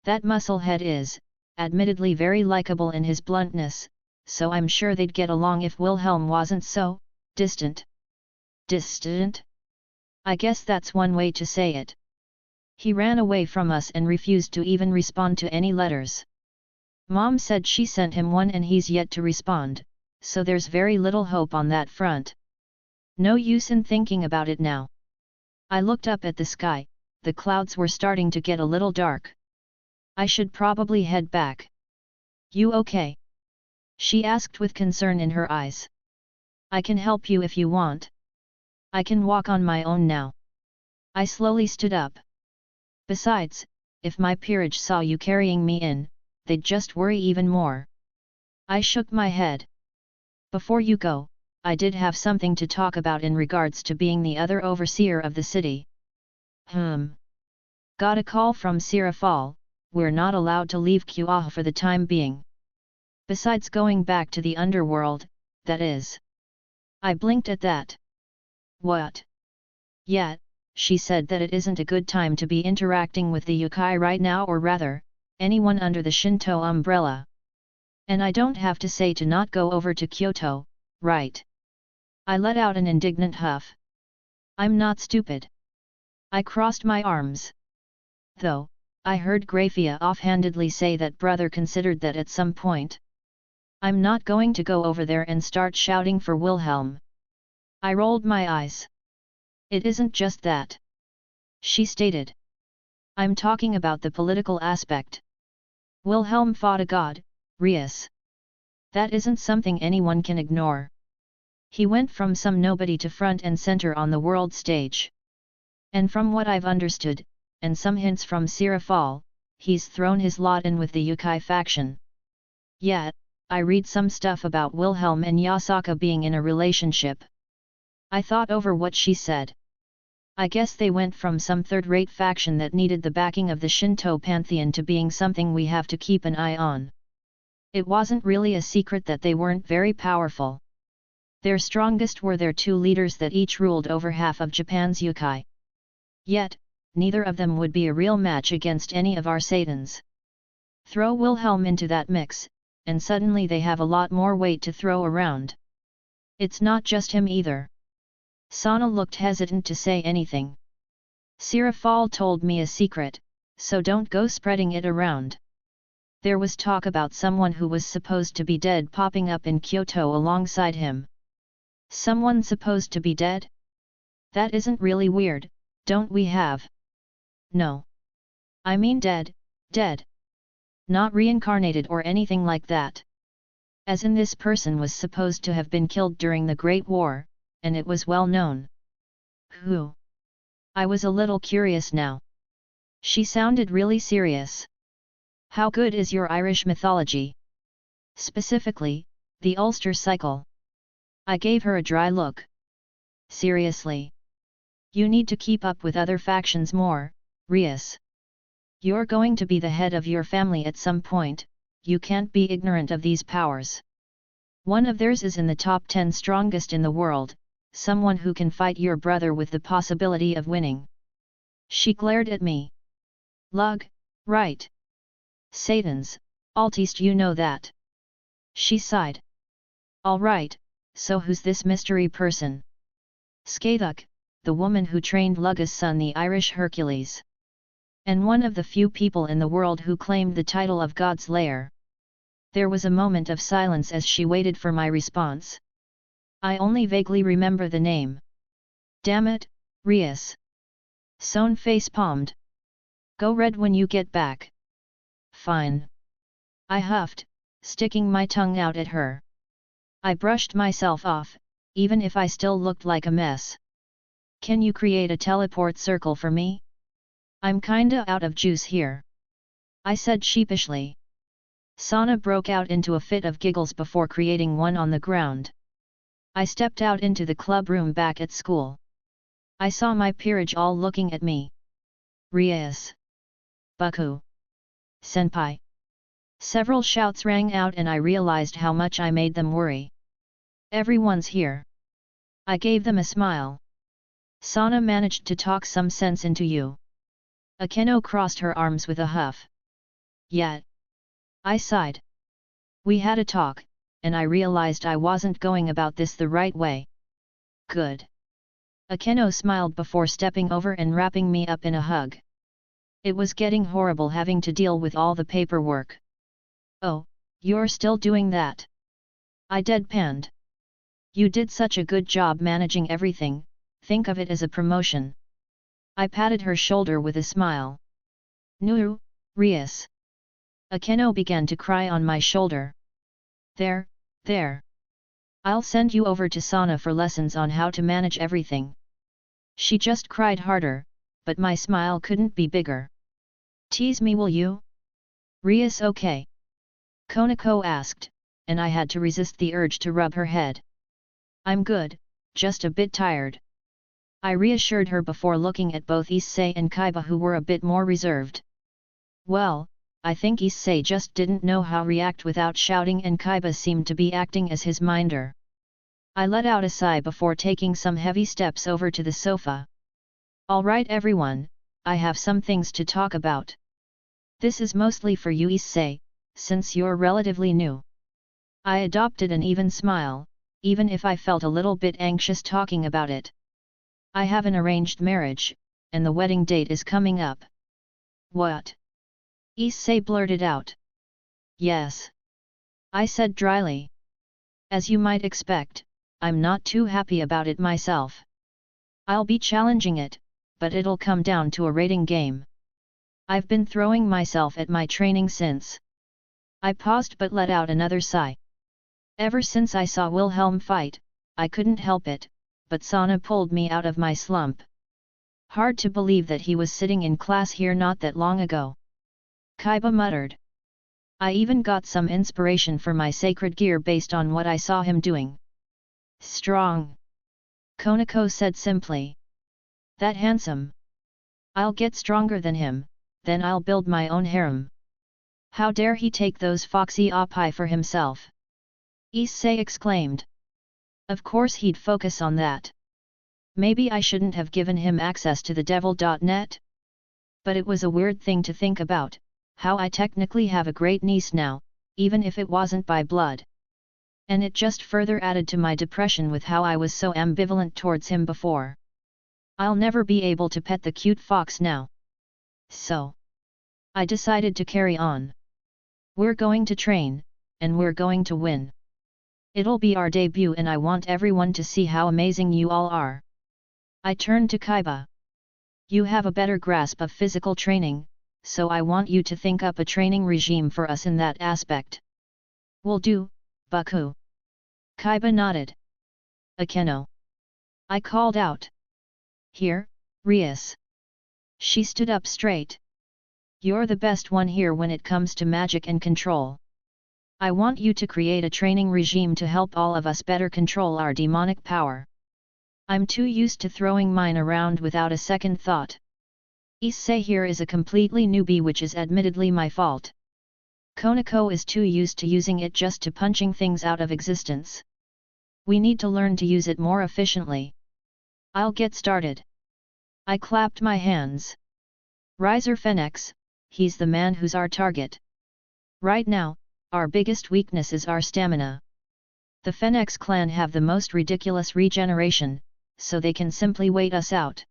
That musclehead is, admittedly very likable in his bluntness, so I'm sure they'd get along if Wilhelm wasn't so distant. Distant? I guess that's one way to say it. He ran away from us and refused to even respond to any letters. Mom said she sent him one and he's yet to respond, so there's very little hope on that front. No use in thinking about it now. I looked up at the sky, the clouds were starting to get a little dark. I should probably head back. You okay? She asked with concern in her eyes. I can help you if you want. I can walk on my own now. I slowly stood up. Besides, if my peerage saw you carrying me in, they'd just worry even more. I shook my head. Before you go, I did have something to talk about in regards to being the other overseer of the city. Got a call from Sirafal, we're not allowed to leave Kuah for the time being. Besides going back to the underworld, that is. I blinked at that. What? Yet, she said that it isn't a good time to be interacting with the yokai right now, or rather, anyone under the Shinto umbrella. And I don't have to say to not go over to Kyoto, right? I let out an indignant huff. I'm not stupid. I crossed my arms. Though, I heard Grafia offhandedly say that brother considered that at some point. I'm not going to go over there and start shouting for Wilhelm. I rolled my eyes. It isn't just that. She stated. I'm talking about the political aspect. Wilhelm fought a god, Rius. That isn't something anyone can ignore. He went from some nobody to front and center on the world stage. And from what I've understood, and some hints from Sirafal, he's thrown his lot in with the Yukai faction. Yet, I read some stuff about Wilhelm and Yasaka being in a relationship. I thought over what she said. I guess they went from some third-rate faction that needed the backing of the Shinto pantheon to being something we have to keep an eye on. It wasn't really a secret that they weren't very powerful. Their strongest were their two leaders that each ruled over half of Japan's yokai. Yet, neither of them would be a real match against any of our Satans. Throw Wilhelm into that mix, and suddenly they have a lot more weight to throw around. It's not just him either. Sana looked hesitant to say anything. Sirafal told me a secret, so don't go spreading it around. There was talk about someone who was supposed to be dead popping up in Kyoto alongside him. Someone supposed to be dead? That isn't really weird, don't we have? No. I mean dead, dead. Not reincarnated or anything like that. As in this person was supposed to have been killed during the Great War, and it was well known. Who? I was a little curious now. She sounded really serious. How good is your Irish mythology? Specifically, the Ulster cycle. I gave her a dry look. Seriously. You need to keep up with other factions more, Rius. You're going to be the head of your family at some point, you can't be ignorant of these powers. One of theirs is in the top 10 strongest in the world, someone who can fight your brother with the possibility of winning. She glared at me. Lug, right. Satans, Altiste, you know that. She sighed. All right, so who's this mystery person? Skathuk, the woman who trained Lug's son the Irish Hercules. And one of the few people in the world who claimed the title of God's Lair. There was a moment of silence as she waited for my response. I only vaguely remember the name. Damn it, Rius. Sohn face-palmed. Go red when you get back. Fine. I huffed, sticking my tongue out at her. I brushed myself off, even if I still looked like a mess. Can you create a teleport circle for me? I'm kinda out of juice here, I said sheepishly. Sana broke out into a fit of giggles before creating one on the ground. I stepped out into the club room back at school. I saw my peerage all looking at me. Rias! Bucku! Senpai! Several shouts rang out and I realized how much I made them worry. Everyone's here. I gave them a smile. Sana managed to talk some sense into you. Akeno crossed her arms with a huff. Yet. I sighed. We had a talk, and I realized I wasn't going about this the right way. Good. Akeno smiled before stepping over and wrapping me up in a hug. It was getting horrible having to deal with all the paperwork. Oh, you're still doing that? I deadpanned. You did such a good job managing everything, think of it as a promotion. I patted her shoulder with a smile. Nuru, Rias. Akeno began to cry on my shoulder. There. I'll send you over to Sana for lessons on how to manage everything. She just cried harder, but my smile couldn't be bigger. Tease me, will you? Rias, okay? Konako asked, and I had to resist the urge to rub her head. I'm good, just a bit tired. I reassured her before looking at both Issei and Kaiba, who were a bit more reserved. Well, I think Issei just didn't know how to react without shouting, and Kaiba seemed to be acting as his minder. I let out a sigh before taking some heavy steps over to the sofa. Alright everyone, I have some things to talk about. This is mostly for you, Issei, since you're relatively new. I adopted an even smile, even if I felt a little bit anxious talking about it. I have an arranged marriage, and the wedding date is coming up. What? Issei blurted out. Yes. I said dryly. As you might expect, I'm not too happy about it myself. I'll be challenging it, but it'll come down to a rating game. I've been throwing myself at my training since. I paused but let out another sigh. Ever since I saw Wilhelm fight, I couldn't help it, but Sana pulled me out of my slump. Hard to believe that he was sitting in class here not that long ago. Kaiba muttered. I even got some inspiration for my sacred gear based on what I saw him doing. Strong. Konako said simply. That handsome. I'll get stronger than him, then I'll build my own harem. How dare he take those foxy oppai for himself? Issei exclaimed. Of course he'd focus on that. Maybe I shouldn't have given him access to the devil.net? But it was a weird thing to think about, how I technically have a great niece now, even if it wasn't by blood. And it just further added to my depression with how I was so ambivalent towards him before. I'll never be able to pet the cute fox now. So. I decided to carry on. We're going to train, and we're going to win. It'll be our debut and I want everyone to see how amazing you all are. I turned to Kaiba. You have a better grasp of physical training, so I want you to think up a training regime for us in that aspect. Will do, Bucku. Kaiba nodded. Akeno. I called out. Here, Rias. She stood up straight. You're the best one here when it comes to magic and control. I want you to create a training regime to help all of us better control our demonic power. I'm too used to throwing mine around without a second thought. Issei here is a completely newbie, which is admittedly my fault. Konako is too used to using it just to punching things out of existence. We need to learn to use it more efficiently. I'll get started. I clapped my hands. Riser Phoenix, he's the man who's our target. Right now, our biggest weakness is our stamina. The Phoenix clan have the most ridiculous regeneration, so they can simply wait us out.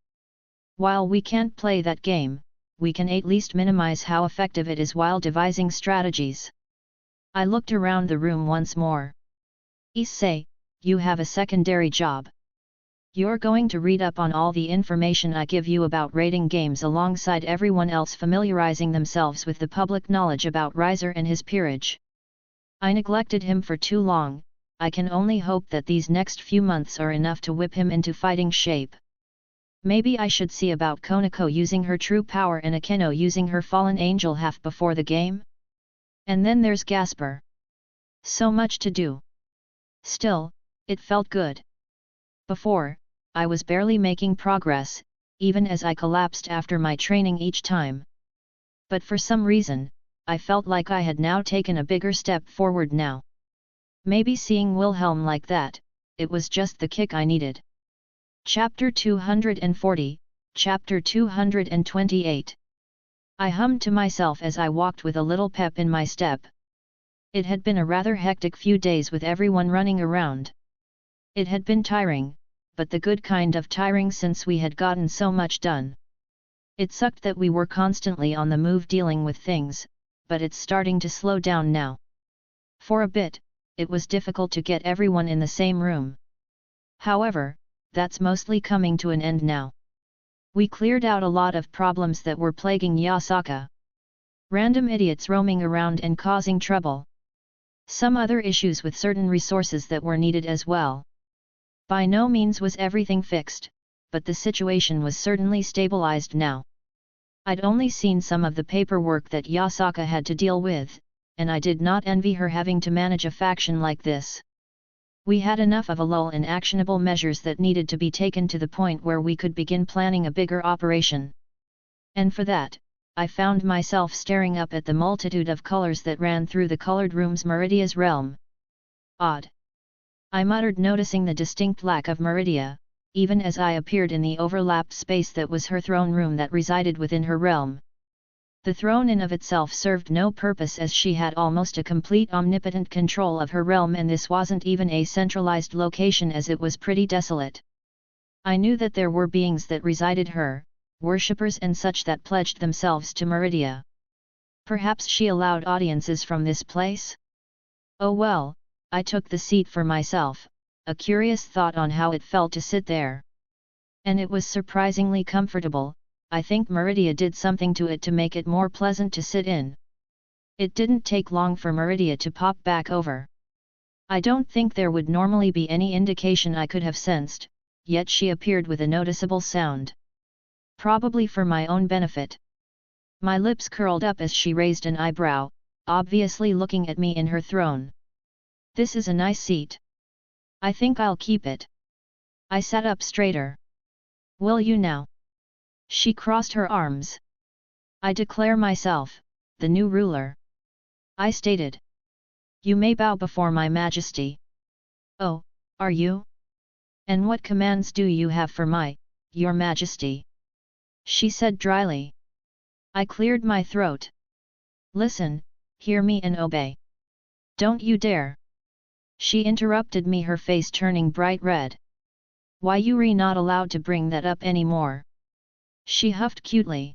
While we can't play that game, we can at least minimize how effective it is while devising strategies. I looked around the room once more. Issei, you have a secondary job. You're going to read up on all the information I give you about rating games alongside everyone else, familiarizing themselves with the public knowledge about Riser and his peerage. I neglected him for too long, I can only hope that these next few months are enough to whip him into fighting shape. Maybe I should see about Konako using her true power and Akeno using her fallen angel half before the game? And then there's Gasper. So much to do. Still, it felt good. Before, I was barely making progress, even as I collapsed after my training each time. But for some reason, I felt like I had now taken a bigger step forward now. Maybe seeing Wilhelm like that, it was just the kick I needed. Chapter 240, Chapter 228. I hummed to myself as I walked with a little pep in my step. It had been a rather hectic few days with everyone running around. It had been tiring, but the good kind of tiring since we had gotten so much done. It sucked that we were constantly on the move dealing with things, but it's starting to slow down now. For a bit, it was difficult to get everyone in the same room. However, that's mostly coming to an end now. We cleared out a lot of problems that were plaguing Yasaka. Random idiots roaming around and causing trouble. Some other issues with certain resources that were needed as well. By no means was everything fixed, but the situation was certainly stabilized now. I'd only seen some of the paperwork that Yasaka had to deal with, and I did not envy her having to manage a faction like this. We had enough of a lull in actionable measures that needed to be taken to the point where we could begin planning a bigger operation. And for that, I found myself staring up at the multitude of colors that ran through the colored room's Meridia's realm. Odd. I muttered, noticing the distinct lack of Meridia, even as I appeared in the overlapped space that was her throne room that resided within her realm. The throne in of itself served no purpose, as she had almost a complete omnipotent control of her realm, and this wasn't even a centralized location, as it was pretty desolate. I knew that there were beings that resided her, worshippers and such, that pledged themselves to Meridia. Perhaps she allowed audiences from this place? Oh well, I took the seat for myself, a curious thought on how it felt to sit there. And it was surprisingly comfortable. I think Meridia did something to it to make it more pleasant to sit in. It didn't take long for Meridia to pop back over. I don't think there would normally be any indication I could have sensed, yet she appeared with a noticeable sound. Probably for my own benefit. My lips curled up as she raised an eyebrow, obviously looking at me in her throne. This is a nice seat. I think I'll keep it. I sat up straighter. Will you now? She crossed her arms. I declare myself the new ruler, I stated. You may bow before my majesty. Oh, are you? And what commands do you have for your majesty? She said dryly. I cleared my throat. Listen, hear me and obey. Don't you dare. She interrupted me, her face turning bright red. Why, you're not allowed to bring that up anymore. She huffed cutely.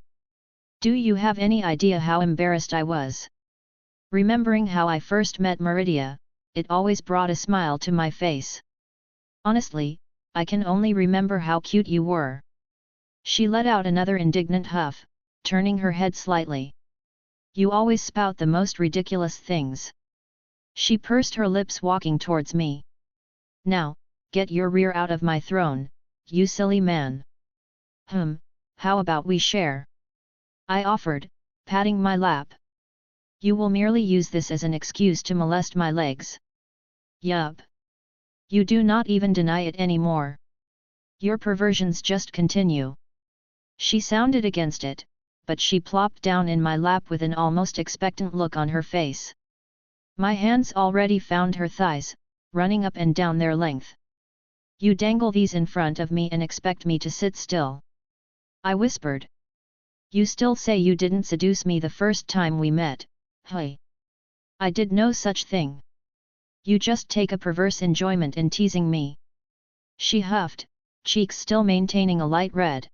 Do you have any idea how embarrassed I was? Remembering how I first met Meridia, it always brought a smile to my face. Honestly, I can only remember how cute you were. She let out another indignant huff, turning her head slightly. You always spout the most ridiculous things. She pursed her lips, walking towards me. Now, get your rear out of my throne, you silly man. How about we share? I offered, patting my lap. You will merely use this as an excuse to molest my legs. Yup. You do not even deny it anymore. Your perversions just continue. She sounded against it, but she plopped down in my lap with an almost expectant look on her face. My hands already found her thighs, running up and down their length. You dangle these in front of me and expect me to sit still. I whispered. You still say you didn't seduce me the first time we met, hey? I did no such thing. You just take a perverse enjoyment in teasing me. She huffed, cheeks still maintaining a light red.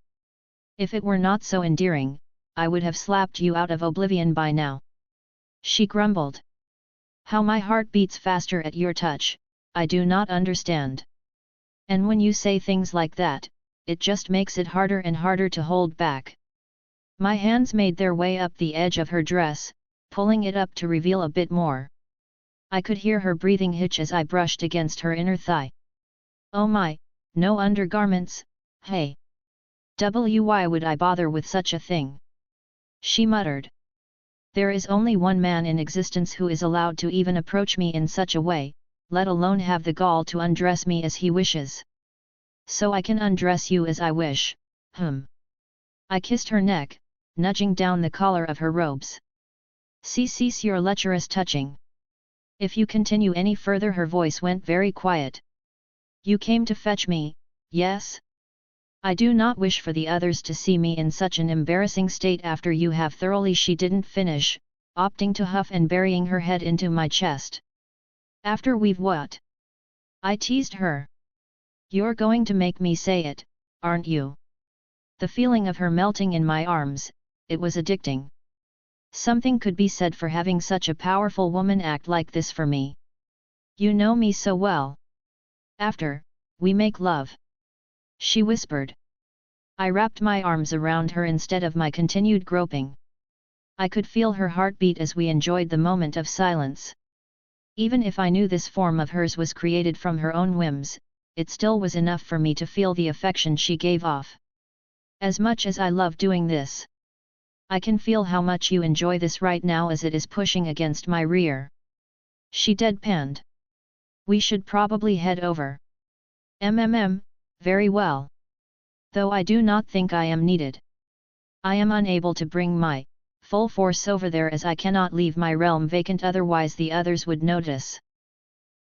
If it were not so endearing, I would have slapped you out of oblivion by now. She grumbled. How my heart beats faster at your touch, I do not understand. And when you say things like that, it just makes it harder and harder to hold back. My hands made their way up the edge of her dress, pulling it up to reveal a bit more. I could hear her breathing hitch as I brushed against her inner thigh. Oh my, no undergarments, hey. Why would I bother with such a thing? She muttered. There is only one man in existence who is allowed to even approach me in such a way, let alone have the gall to undress me as he wishes. So I can undress you as I wish, I kissed her neck, nudging down the collar of her robes. Cease your lecherous touching. If you continue any further, her voice went very quiet. You came to fetch me, yes? I do not wish for the others to see me in such an embarrassing state after you have thoroughly. She didn't finish, opting to huff and burying her head into my chest. After we've what? I teased her. You're going to make me say it, aren't you? The feeling of her melting in my arms, it was addicting. Something could be said for having such a powerful woman act like this for me. You know me so well. After, we make love. She whispered. I wrapped my arms around her instead of my continued groping. I could feel her heartbeat as we enjoyed the moment of silence. Even if I knew this form of hers was created from her own whims, it still was enough for me to feel the affection she gave off. As much as I love doing this, I can feel how much you enjoy this right now as it is pushing against my rear. She deadpanned. We should probably head over. Very well. Though I do not think I am needed. I am unable to bring my full force over there as I cannot leave my realm vacant, otherwise the others would notice.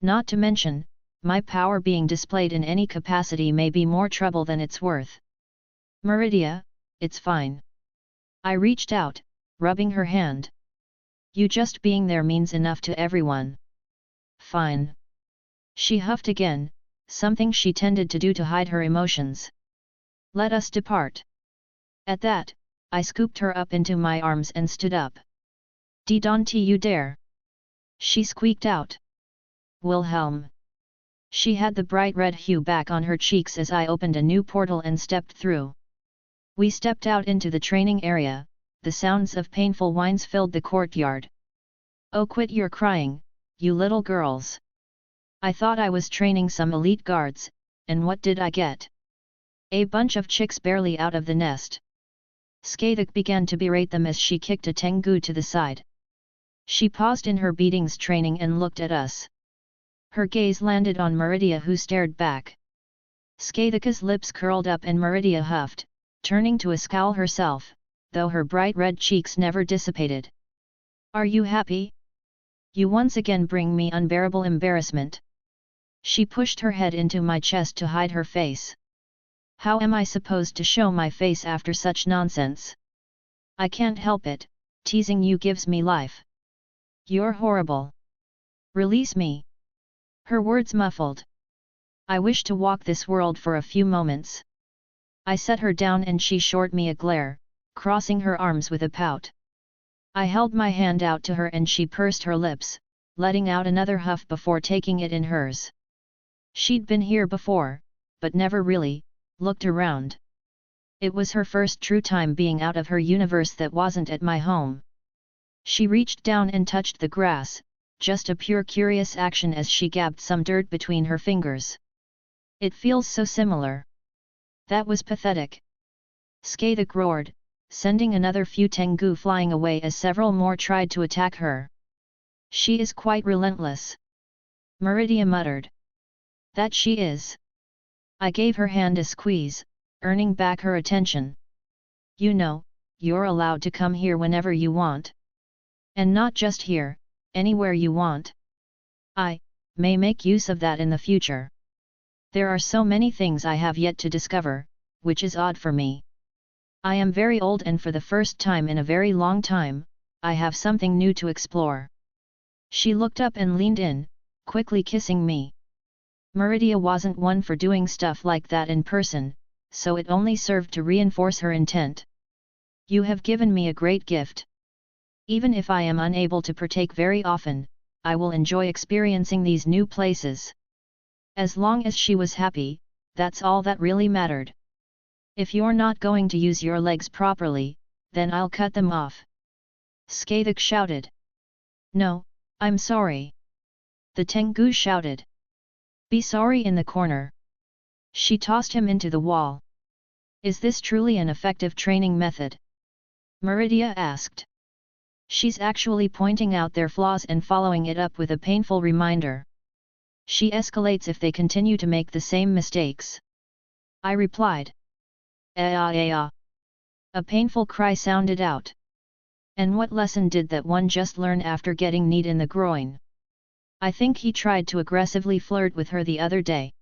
Not to mention, my power being displayed in any capacity may be more trouble than it's worth. Meridia, it's fine. I reached out, rubbing her hand. You just being there means enough to everyone. Fine. She huffed again, something she tended to do to hide her emotions. Let us depart. At that, I scooped her up into my arms and stood up. Don't you dare! She squeaked out. Wilhelm. She had the bright red hue back on her cheeks as I opened a new portal and stepped through. We stepped out into the training area, the sounds of painful whines filled the courtyard. Oh, quit your crying, you little girls. I thought I was training some elite guards, and what did I get? A bunch of chicks barely out of the nest. Skathik began to berate them as she kicked a Tengu to the side. She paused in her beatings training and looked at us. Her gaze landed on Meridia, who stared back. Skathika's lips curled up and Meridia huffed, turning to a scowl herself, though her bright red cheeks never dissipated. Are you happy? You once again bring me unbearable embarrassment. She pushed her head into my chest to hide her face. How am I supposed to show my face after such nonsense? I can't help it, teasing you gives me life. You're horrible. Release me. Her words muffled. I wish to walk this world for a few moments. I set her down and she shot me a glare, crossing her arms with a pout. I held my hand out to her and she pursed her lips, letting out another huff before taking it in hers. She'd been here before, but never really looked around. It was her first true time being out of her universe that wasn't at my home. She reached down and touched the grass, just a pure curious action as she gabbed some dirt between her fingers. It feels so similar. That was pathetic. Skathik roared, sending another few Tengu flying away as several more tried to attack her. She is quite relentless. Meridia muttered. That she is. I gave her hand a squeeze, earning back her attention. You know, you're allowed to come here whenever you want. And not just here, anywhere you want. I may make use of that in the future. There are so many things I have yet to discover, which is odd for me. I am very old and for the first time in a very long time, I have something new to explore. She looked up and leaned in, quickly kissing me. Meridia wasn't one for doing stuff like that in person, so it only served to reinforce her intent. You have given me a great gift. Even if I am unable to partake very often, I will enjoy experiencing these new places. As long as she was happy, that's all that really mattered. If you're not going to use your legs properly, then I'll cut them off. Skathik shouted. No, I'm sorry. The Tengu shouted. Be sorry in the corner. She tossed him into the wall. Is this truly an effective training method? Meridia asked. She's actually pointing out their flaws and following it up with a painful reminder. She escalates if they continue to make the same mistakes. I replied. A painful cry sounded out. And what lesson did that one just learn after getting kneed in the groin? I think he tried to aggressively flirt with her the other day.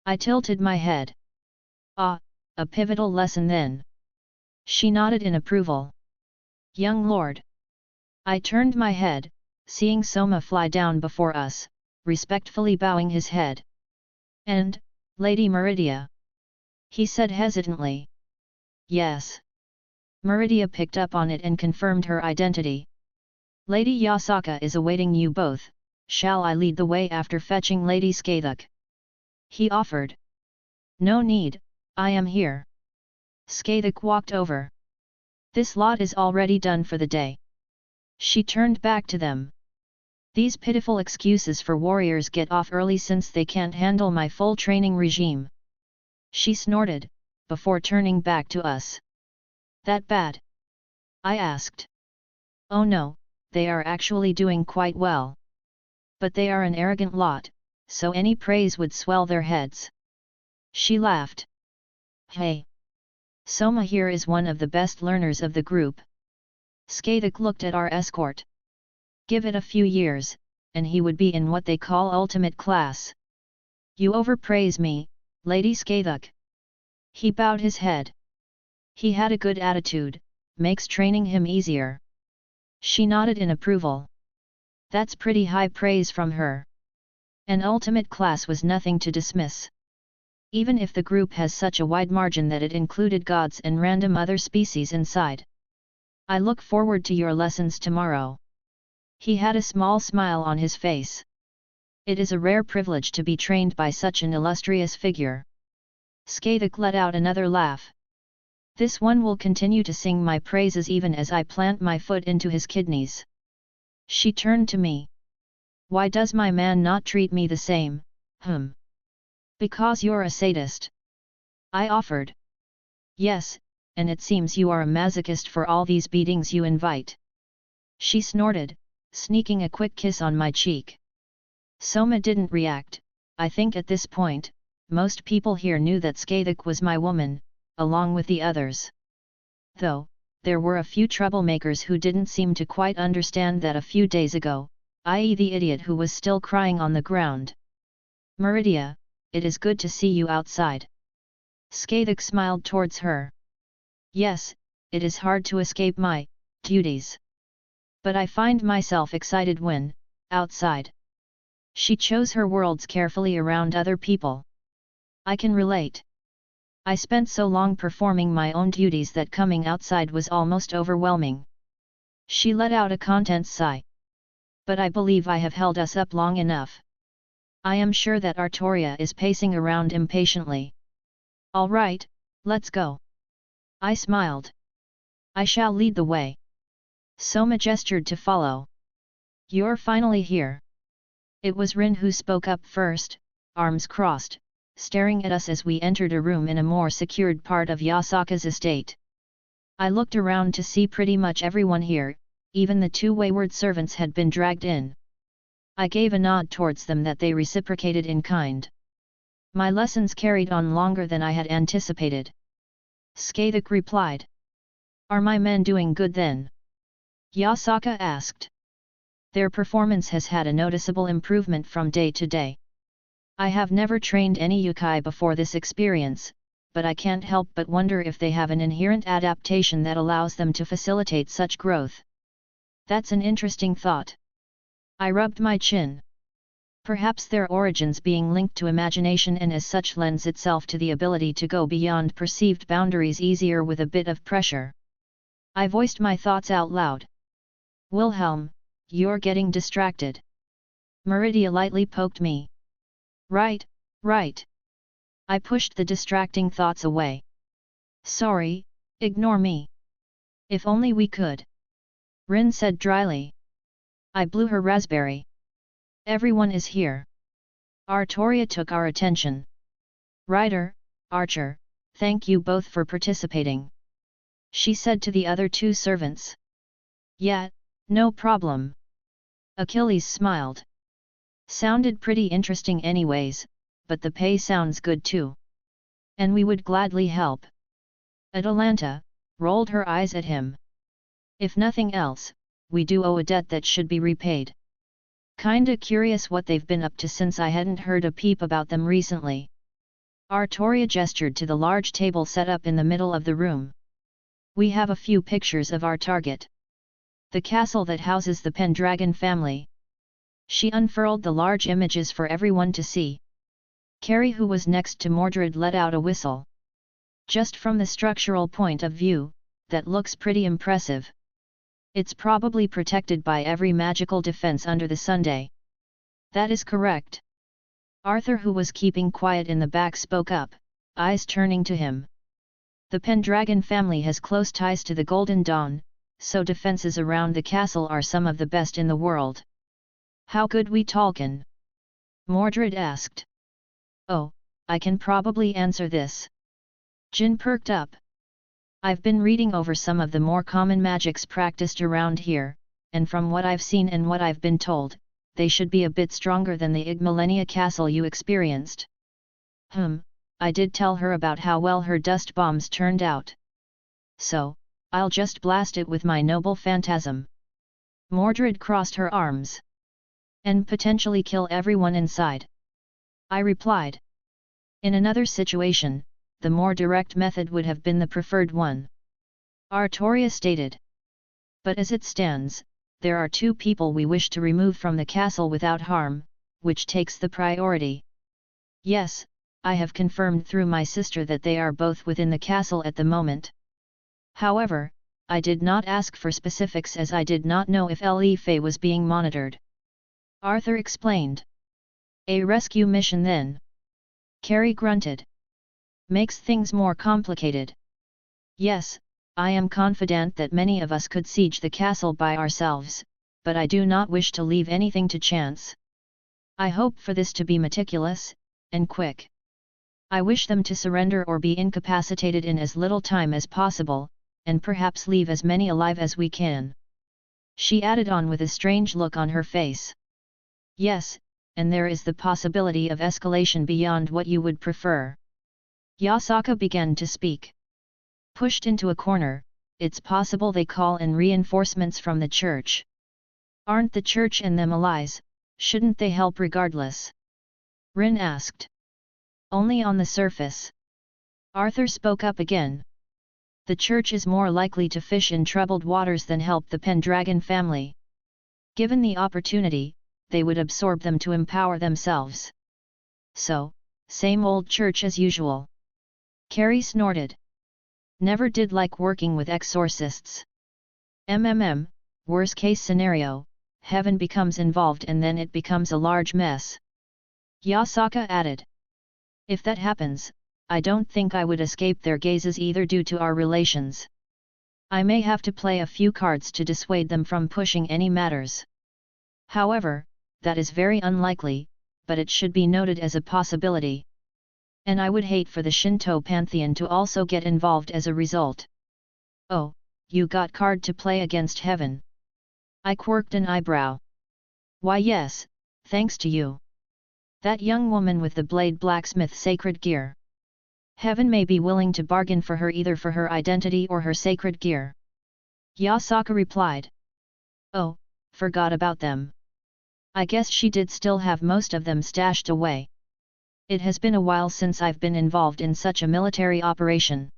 I tilted my head. Ah, a pivotal lesson then. She nodded in approval. Young lord. I turned my head, seeing Soma fly down before us, respectfully bowing his head. And, Lady Meridia? He said hesitantly. Yes. Meridia picked up on it and confirmed her identity. Lady Yasaka is awaiting you both. Shall I lead the way after fetching Lady Skathuk? He offered. No need, I am here. Skathuk walked over. This lot is already done for the day. She turned back to them. These pitiful excuses for warriors get off early since they can't handle my full training regime. She snorted, before turning back to us. That bad? I asked. Oh no, they are actually doing quite well. But they are an arrogant lot, so any praise would swell their heads. She laughed. Hey! Soma here is one of the best learners of the group. Skathuk looked at our escort. Give it a few years, and he would be in what they call ultimate class. You overpraise me, Lady Skathuk. He bowed his head. He had a good attitude, makes training him easier. She nodded in approval. That's pretty high praise from her. An ultimate class was nothing to dismiss. Even if the group has such a wide margin that it included gods and random other species inside. I look forward to your lessons tomorrow. He had a small smile on his face. It is a rare privilege to be trained by such an illustrious figure. Skathuk let out another laugh. This one will continue to sing my praises even as I plant my foot into his kidneys. She turned to me. Why does my man not treat me the same, Because you're a sadist. I offered. Yes, and it seems you are a masochist for all these beatings you invite. She snorted, sneaking a quick kiss on my cheek. Soma didn't react. I think at this point, most people here knew that Skathuk was my woman, along with the others. Though, there were a few troublemakers who didn't seem to quite understand that a few days ago, i.e. the idiot who was still crying on the ground. Meridia, it is good to see you outside. Skathuk smiled towards her. Yes, it is hard to escape my duties. But I find myself excited when, outside. She chose her worlds carefully around other people. I can relate. I spent so long performing my own duties that coming outside was almost overwhelming. She let out a content sigh. But I believe I have held us up long enough. I am sure that Artoria is pacing around impatiently. All right, let's go. I smiled. I shall lead the way. Soma gestured to follow. You're finally here. It was Rin who spoke up first, arms crossed, staring at us as we entered a room in a more secured part of Yasaka's estate. I looked around to see pretty much everyone here, even the two wayward servants had been dragged in. I gave a nod towards them that they reciprocated in kind. My lessons carried on longer than I had anticipated. Skathuk replied. Are my men doing good then? Yasaka asked. Their performance has had a noticeable improvement from day to day. I have never trained any yokai before this experience, but I can't help but wonder if they have an inherent adaptation that allows them to facilitate such growth. That's an interesting thought. I rubbed my chin. Perhaps their origins being linked to imagination and as such lends itself to the ability to go beyond perceived boundaries easier with a bit of pressure. I voiced my thoughts out loud. Wilhelm, you're getting distracted. Meridia lightly poked me. Right, right. I pushed the distracting thoughts away. Sorry, ignore me. If only we could. Rin said dryly. I blew her raspberry. Everyone is here. Artoria took our attention. Ryder, Archer, thank you both for participating. She said to the other two servants. Yeah, no problem. Achilles smiled. Sounded pretty interesting anyways, but the pay sounds good too. And we would gladly help. Atalanta rolled her eyes at him. If nothing else, we do owe a debt that should be repaid. Kinda curious what they've been up to since I hadn't heard a peep about them recently. Artoria gestured to the large table set up in the middle of the room. We have a few pictures of our target. The castle that houses the Pendragon family. She unfurled the large images for everyone to see. Carrie, who was next to Mordred, let out a whistle. Just from the structural point of view, that looks pretty impressive. It's probably protected by every magical defense under the Sunday. That is correct. Arthur, who was keeping quiet in the back, spoke up, eyes turning to him. The Pendragon family has close ties to the Golden Dawn, so defenses around the castle are some of the best in the world. How could we Tolkien? Mordred asked. Oh, I can probably answer this. Jin perked up. I've been reading over some of the more common magics practiced around here, and from what I've seen and what I've been told, they should be a bit stronger than the Igmalenia castle you experienced. I did tell her about how well her dust bombs turned out. So, I'll just blast it with my noble phantasm. Mordred crossed her arms. And potentially kill everyone inside. I replied. In another situation, the more direct method would have been the preferred one. Artoria stated. But as it stands, there are two people we wish to remove from the castle without harm, which takes the priority. Yes, I have confirmed through my sister that they are both within the castle at the moment. However, I did not ask for specifics as I did not know if Elife was being monitored. Arthur explained. A rescue mission then? Carrie grunted. Makes things more complicated. Yes, I am confident that many of us could siege the castle by ourselves, but I do not wish to leave anything to chance. I hope for this to be meticulous, and quick. I wish them to surrender or be incapacitated in as little time as possible, and perhaps leave as many alive as we can. She added on with a strange look on her face. Yes, and there is the possibility of escalation beyond what you would prefer. Yasaka began to speak. Pushed into a corner, it's possible they call in reinforcements from the church. Aren't the church and them allies, shouldn't they help regardless? Rin asked. Only on the surface. Arthur spoke up again. The church is more likely to fish in troubled waters than help the Pendragon family. Given the opportunity, they would absorb them to empower themselves. So, same old church as usual. Carrie snorted. Never did like working with exorcists. Worst case scenario, heaven becomes involved and then it becomes a large mess. Yasaka added. If that happens, I don't think I would escape their gazes either due to our relations. I may have to play a few cards to dissuade them from pushing any matters. However, that is very unlikely, but it should be noted as a possibility. And I would hate for the Shinto pantheon to also get involved as a result. Oh, you got card to play against heaven. I quirked an eyebrow. Why yes, thanks to you. That young woman with the blade blacksmith sacred gear. Heaven may be willing to bargain for her either for her identity or her sacred gear. Yasaka replied. Oh, forgot about them. I guess she did still have most of them stashed away. It has been a while since I've been involved in such a military operation.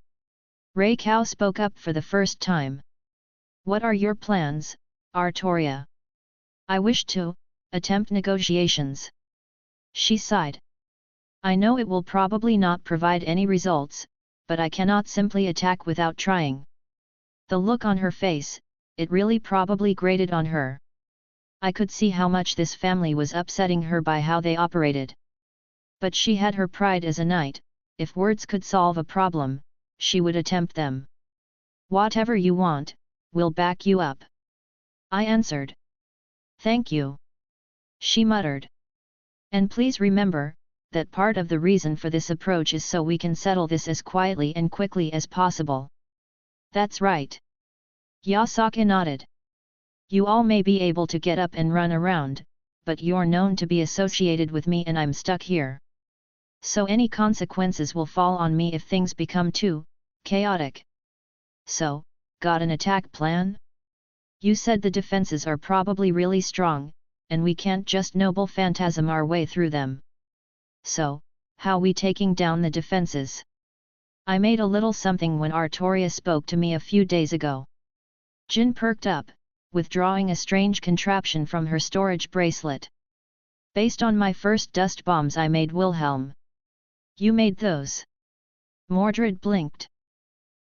Ray Cow spoke up for the first time. What are your plans, Artoria? I wish to attempt negotiations. She sighed. I know it will probably not provide any results, but I cannot simply attack without trying. The look on her face, it really probably grated on her. I could see how much this family was upsetting her by how they operated. But she had her pride as a knight, if words could solve a problem, she would attempt them. Whatever you want, we'll back you up. I answered. Thank you. She muttered. And please remember, that part of the reason for this approach is so we can settle this as quietly and quickly as possible. That's right. Yasaka nodded. You all may be able to get up and run around, but you're known to be associated with me and I'm stuck here. So any consequences will fall on me if things become too chaotic. So, got an attack plan? You said the defenses are probably really strong, and we can't just noble phantasm our way through them. So, how we taking down the defenses? I made a little something when Artoria spoke to me a few days ago. Jin perked up, withdrawing a strange contraption from her storage bracelet. Based on my first dust bombs I made Wilhelm. You made those? Mordred blinked.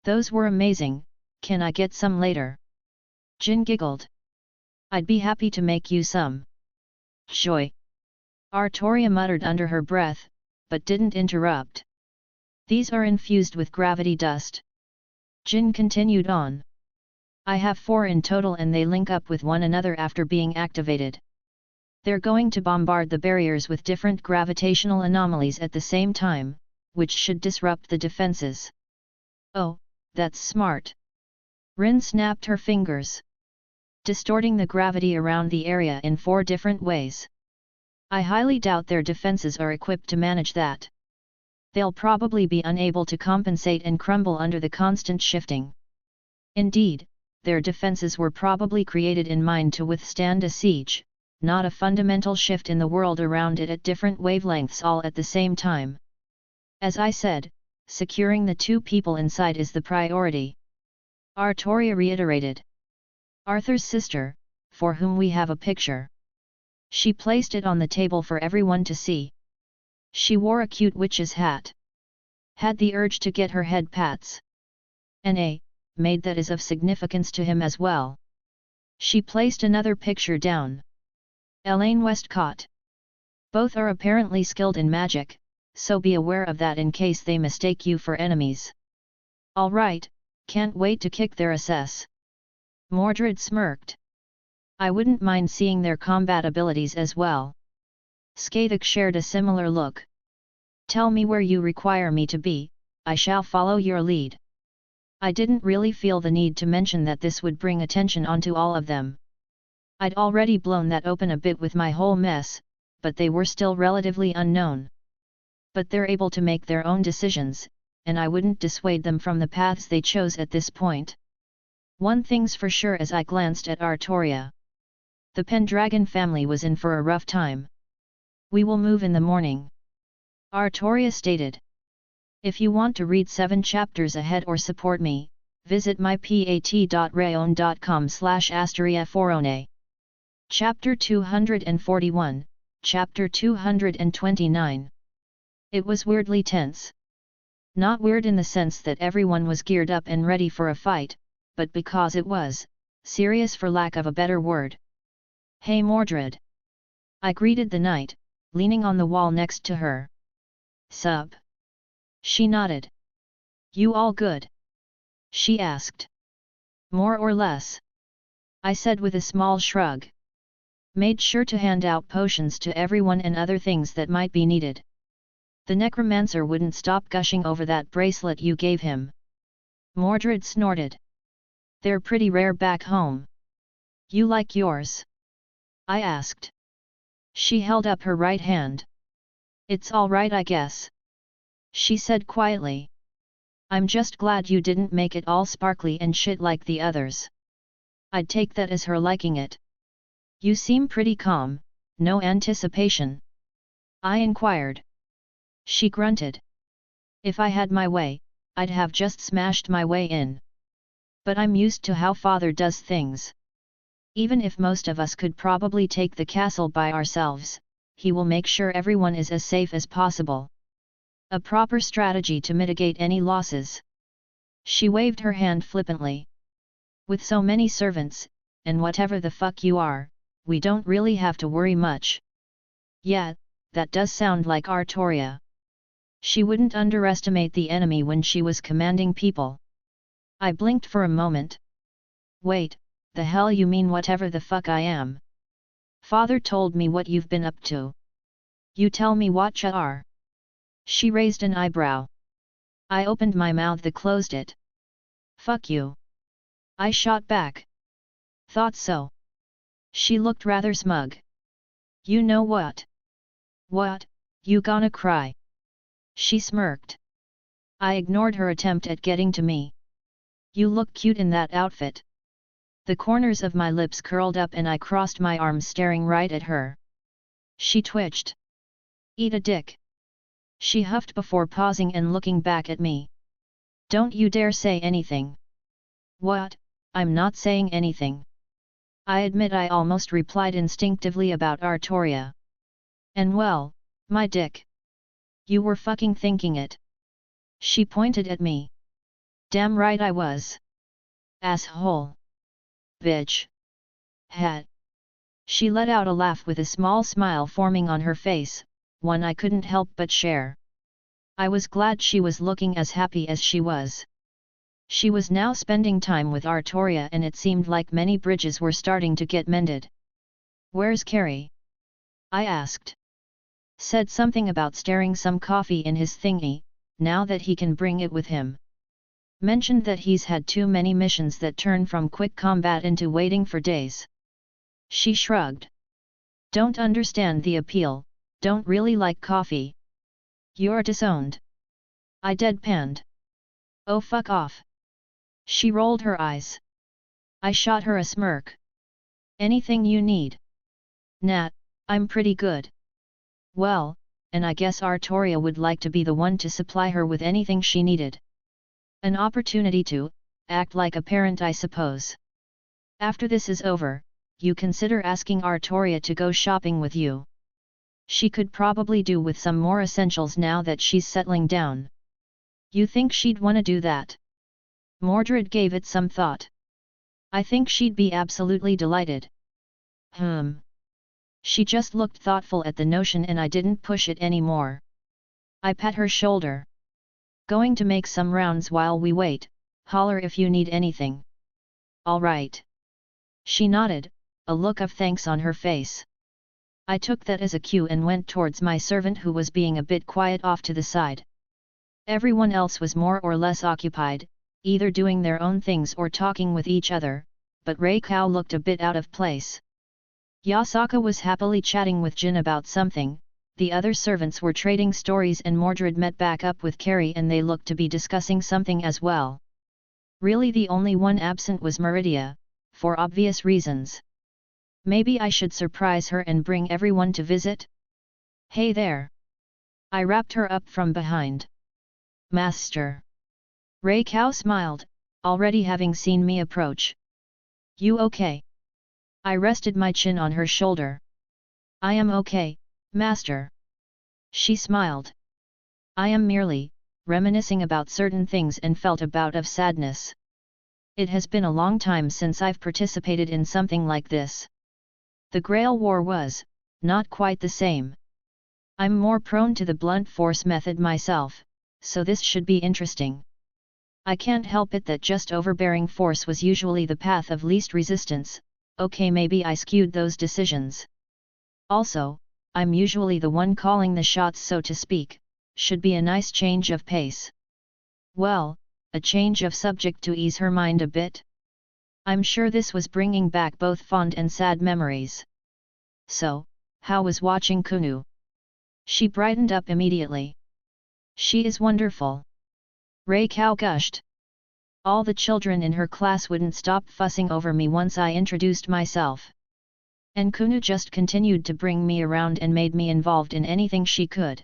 Those were amazing, can I get some later? Jin giggled. I'd be happy to make you some. Joy. Artoria muttered under her breath, but didn't interrupt. These are infused with gravity dust. Jin continued on. I have 4 in total and they link up with one another after being activated. They're going to bombard the barriers with different gravitational anomalies at the same time, which should disrupt the defenses. Oh, that's smart. Rin snapped her fingers. Distorting the gravity around the area in 4 different ways. I highly doubt their defenses are equipped to manage that. They'll probably be unable to compensate and crumble under the constant shifting. Indeed, their defenses were probably created in mind to withstand a siege, not a fundamental shift in the world around it at different wavelengths all at the same time. As I said, securing the 2 people inside is the priority. Artoria reiterated. Arthur's sister, for whom we have a picture. She placed it on the table for everyone to see. She wore a cute witch's hat. Had the urge to get her head pats. N.A. maid that is of significance to him as well. She placed another picture down. Elaine Westcott. Both are apparently skilled in magic, so be aware of that in case they mistake you for enemies. All right, can't wait to kick their ass. Mordred smirked. I wouldn't mind seeing their combat abilities as well. Skathik shared a similar look. Tell me where you require me to be, I shall follow your lead. I didn't really feel the need to mention that this would bring attention onto all of them. I'd already blown that open a bit with my whole mess, but they were still relatively unknown. But they're able to make their own decisions, and I wouldn't dissuade them from the paths they chose at this point. One thing's for sure as I glanced at Artoria. The Pendragon family was in for a rough time. We will move in the morning. Artoria stated. If you want to read 7 chapters ahead or support me, visit my pat.rayon.com/asteriaforone. Chapter 241, Chapter 229. It was weirdly tense. Not weird in the sense that everyone was geared up and ready for a fight, but because it was serious for lack of a better word. Hey Mordred. I greeted the knight, leaning on the wall next to her. Sup? She nodded. You all good? She asked. More or less. I said with a small shrug. Made sure to hand out potions to everyone and other things that might be needed. The necromancer wouldn't stop gushing over that bracelet you gave him. Mordred snorted. They're pretty rare back home. You like yours? I asked. She held up her right hand. It's all right I guess. She said quietly. I'm just glad you didn't make it all sparkly and shit like the others. I'd take that as her liking it. You seem pretty calm, no anticipation. I inquired. She grunted. If I had my way, I'd have just smashed my way in. But I'm used to how father does things. Even if most of us could probably take the castle by ourselves, he will make sure everyone is as safe as possible. A proper strategy to mitigate any losses. She waved her hand flippantly. With so many servants, and whatever the fuck you are, we don't really have to worry much. Yeah, that does sound like Artoria. She wouldn't underestimate the enemy when she was commanding people. I blinked for a moment. Wait, the hell you mean whatever the fuck I am? Father told me what you've been up to. You tell me what ya are. She raised an eyebrow. I opened my mouth and closed it. Fuck you. I shot back. Thought so. She looked rather smug. You know what? What, you gonna cry? She smirked. I ignored her attempt at getting to me. You look cute in that outfit. The corners of my lips curled up and I crossed my arms staring right at her. She twitched. Eat a dick. She huffed before pausing and looking back at me. Don't you dare say anything. What? I'm not saying anything. I admit I almost replied instinctively about Artoria. And well, my dick. You were fucking thinking it. She pointed at me. Damn right I was. Asshole. Bitch. Hat. She let out a laugh with a small smile forming on her face, one I couldn't help but share. I was glad she was looking as happy as she was. She was now spending time with Artoria and it seemed like many bridges were starting to get mended. Where's Carrie? I asked. Said something about stirring some coffee in his thingy, now that he can bring it with him. Mentioned that he's had too many missions that turn from quick combat into waiting for days. She shrugged. Don't understand the appeal, don't really like coffee. You're disowned. I deadpanned. Oh fuck off. She rolled her eyes. I shot her a smirk. Anything you need? Nat, I'm pretty good. Well, and I guess Artoria would like to be the one to supply her with anything she needed. An opportunity to act like a parent, I suppose. After this is over, you consider asking Artoria to go shopping with you. She could probably do with some more essentials now that she's settling down. You think she'd wanna do that? Mordred gave it some thought. I think she'd be absolutely delighted. She just looked thoughtful at the notion and I didn't push it anymore. I pat her shoulder. Going to make some rounds while we wait, holler if you need anything. All right. She nodded, a look of thanks on her face. I took that as a cue and went towards my servant who was being a bit quiet off to the side. Everyone else was more or less occupied, either doing their own things or talking with each other, but Reikau looked a bit out of place. Yasaka was happily chatting with Jin about something, the other servants were trading stories and Mordred met back up with Carrie and they looked to be discussing something as well. Really the only one absent was Meridia, for obvious reasons. Maybe I should surprise her and bring everyone to visit? Hey there! I wrapped her up from behind. Master! Reikau smiled, already having seen me approach. You okay? I rested my chin on her shoulder. I am okay, Master. She smiled. I am merely reminiscing about certain things and felt a bout of sadness. It has been a long time since I've participated in something like this. The Grail War was not quite the same. I'm more prone to the blunt force method myself, so this should be interesting. I can't help it that just overbearing force was usually the path of least resistance. Okay, maybe I skewed those decisions. Also, I'm usually the one calling the shots, so to speak. Should be a nice change of pace. Well, a change of subject to ease her mind a bit. I'm sure this was bringing back both fond and sad memories. So, how was watching Kunu? She brightened up immediately. She is wonderful. Reikau gushed. All the children in her class wouldn't stop fussing over me once I introduced myself. And Kunu just continued to bring me around and made me involved in anything she could.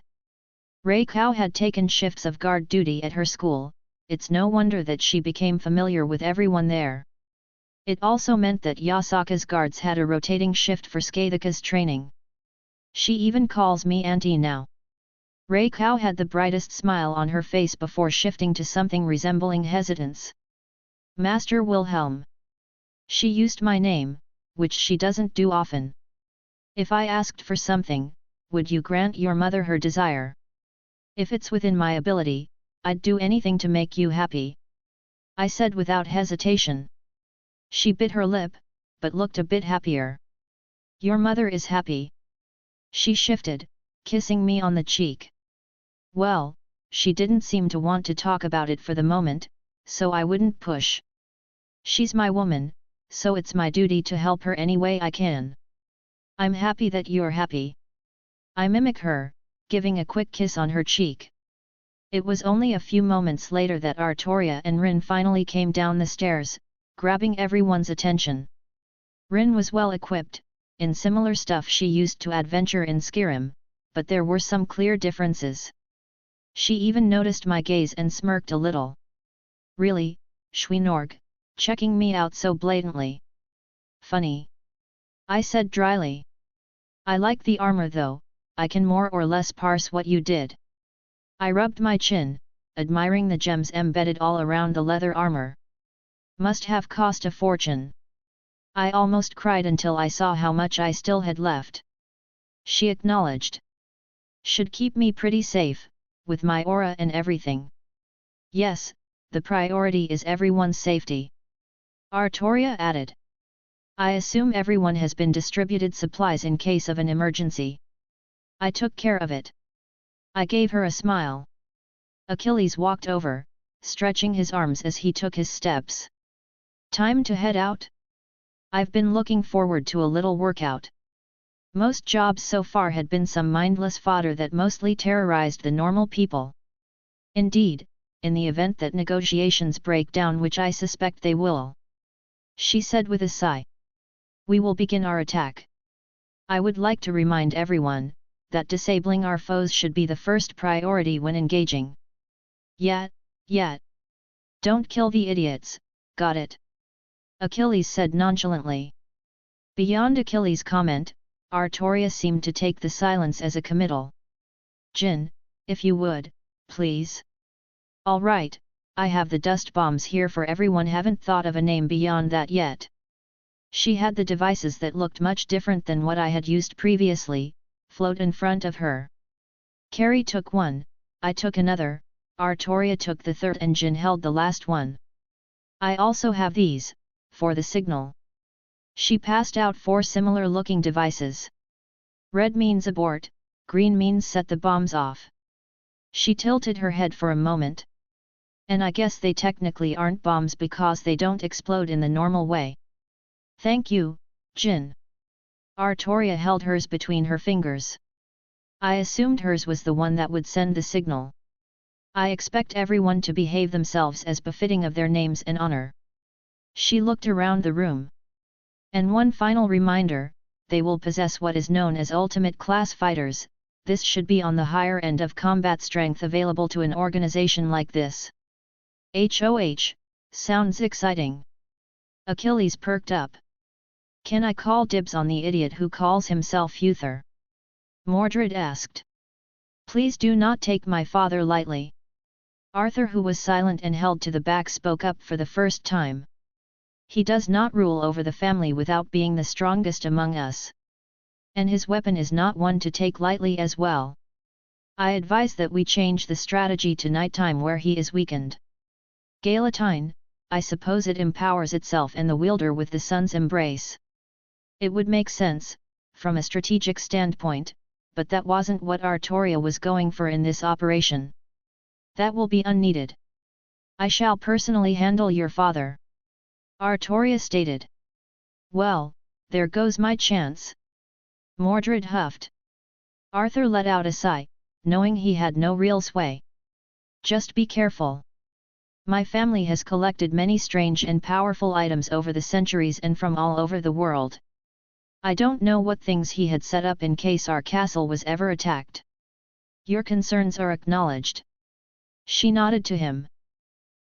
Reikau had taken shifts of guard duty at her school, it's no wonder that she became familiar with everyone there. It also meant that Yasaka's guards had a rotating shift for Skathika's training. She even calls me auntie now. Reikau had the brightest smile on her face before shifting to something resembling hesitance. Master Wilhelm. She used my name, which she doesn't do often. If I asked for something, would you grant your mother her desire? If it's within my ability, I'd do anything to make you happy. I said without hesitation. She bit her lip, but looked a bit happier. Your mother is happy. She shifted, kissing me on the cheek. Well, she didn't seem to want to talk about it for the moment, so I wouldn't push. She's my woman, so it's my duty to help her any way I can. I'm happy that you're happy. I mimic her, giving a quick kiss on her cheek. It was only a few moments later that Artoria and Rin finally came down the stairs, grabbing everyone's attention. Rin was well equipped, in similar stuff she used to adventure in Skyrim, but there were some clear differences. She even noticed my gaze and smirked a little. Really, Schweinorg, checking me out so blatantly. Funny. I said dryly. I like the armor though, I can more or less parse what you did. I rubbed my chin, admiring the gems embedded all around the leather armor. Must have cost a fortune. I almost cried until I saw how much I still had left. She acknowledged. Should keep me pretty safe, with my aura and everything. Yes, the priority is everyone's safety. Artoria added. I assume everyone has been distributed supplies in case of an emergency. I took care of it. I gave her a smile. Achilles walked over, stretching his arms as he took his steps. Time to head out? I've been looking forward to a little workout. Most jobs so far had been some mindless fodder that mostly terrorized the normal people. Indeed, in the event that negotiations break down, which I suspect they will. She said with a sigh. We will begin our attack. I would like to remind everyone, that disabling our foes should be the first priority when engaging. Yet. Don't kill the idiots, got it? Achilles said nonchalantly. Beyond Achilles' comment, Artoria seemed to take the silence as a committal. Jin, if you would, please. All right, I have the dust bombs here for everyone. Haven't thought of a name beyond that yet. She had the devices that looked much different than what I had used previously, float in front of her. Carrie took one, I took another, Artoria took the third and Jin held the last one. I also have these, for the signal. She passed out 4 similar-looking devices. Red means abort, green means set the bombs off. She tilted her head for a moment. And I guess they technically aren't bombs because they don't explode in the normal way. Thank you, Jin. Artoria held hers between her fingers. I assumed hers was the one that would send the signal. I expect everyone to behave themselves as befitting of their names and honor. She looked around the room. And one final reminder, they will possess what is known as ultimate class fighters. This should be on the higher end of combat strength available to an organization like this. HOH, sounds exciting. Achilles perked up. Can I call dibs on the idiot who calls himself Uther? Mordred asked. Please do not take my father lightly. Arthur, who was silent and held to the back, spoke up for the first time. He does not rule over the family without being the strongest among us. And his weapon is not one to take lightly as well. I advise that we change the strategy to nighttime where he is weakened. Galatine, I suppose it empowers itself and the wielder with the sun's embrace. It would make sense, from a strategic standpoint, but that wasn't what Artoria was going for in this operation. That will be unneeded. I shall personally handle your father. Artoria stated. Well, there goes my chance. Mordred huffed. Arthur let out a sigh, knowing he had no real sway. Just be careful. My family has collected many strange and powerful items over the centuries and from all over the world. I don't know what things he had set up in case our castle was ever attacked. Your concerns are acknowledged. She nodded to him.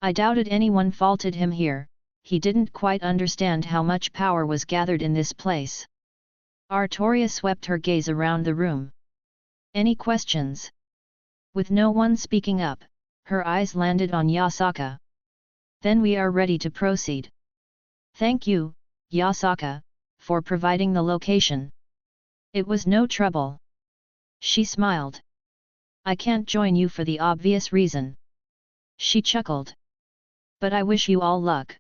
I doubted anyone faulted him here. He didn't quite understand how much power was gathered in this place. Artoria swept her gaze around the room. Any questions? With no one speaking up, her eyes landed on Yasaka. Then we are ready to proceed. Thank you, Yasaka, for providing the location. It was no trouble. She smiled. I can't join you for the obvious reason. She chuckled. But I wish you all luck.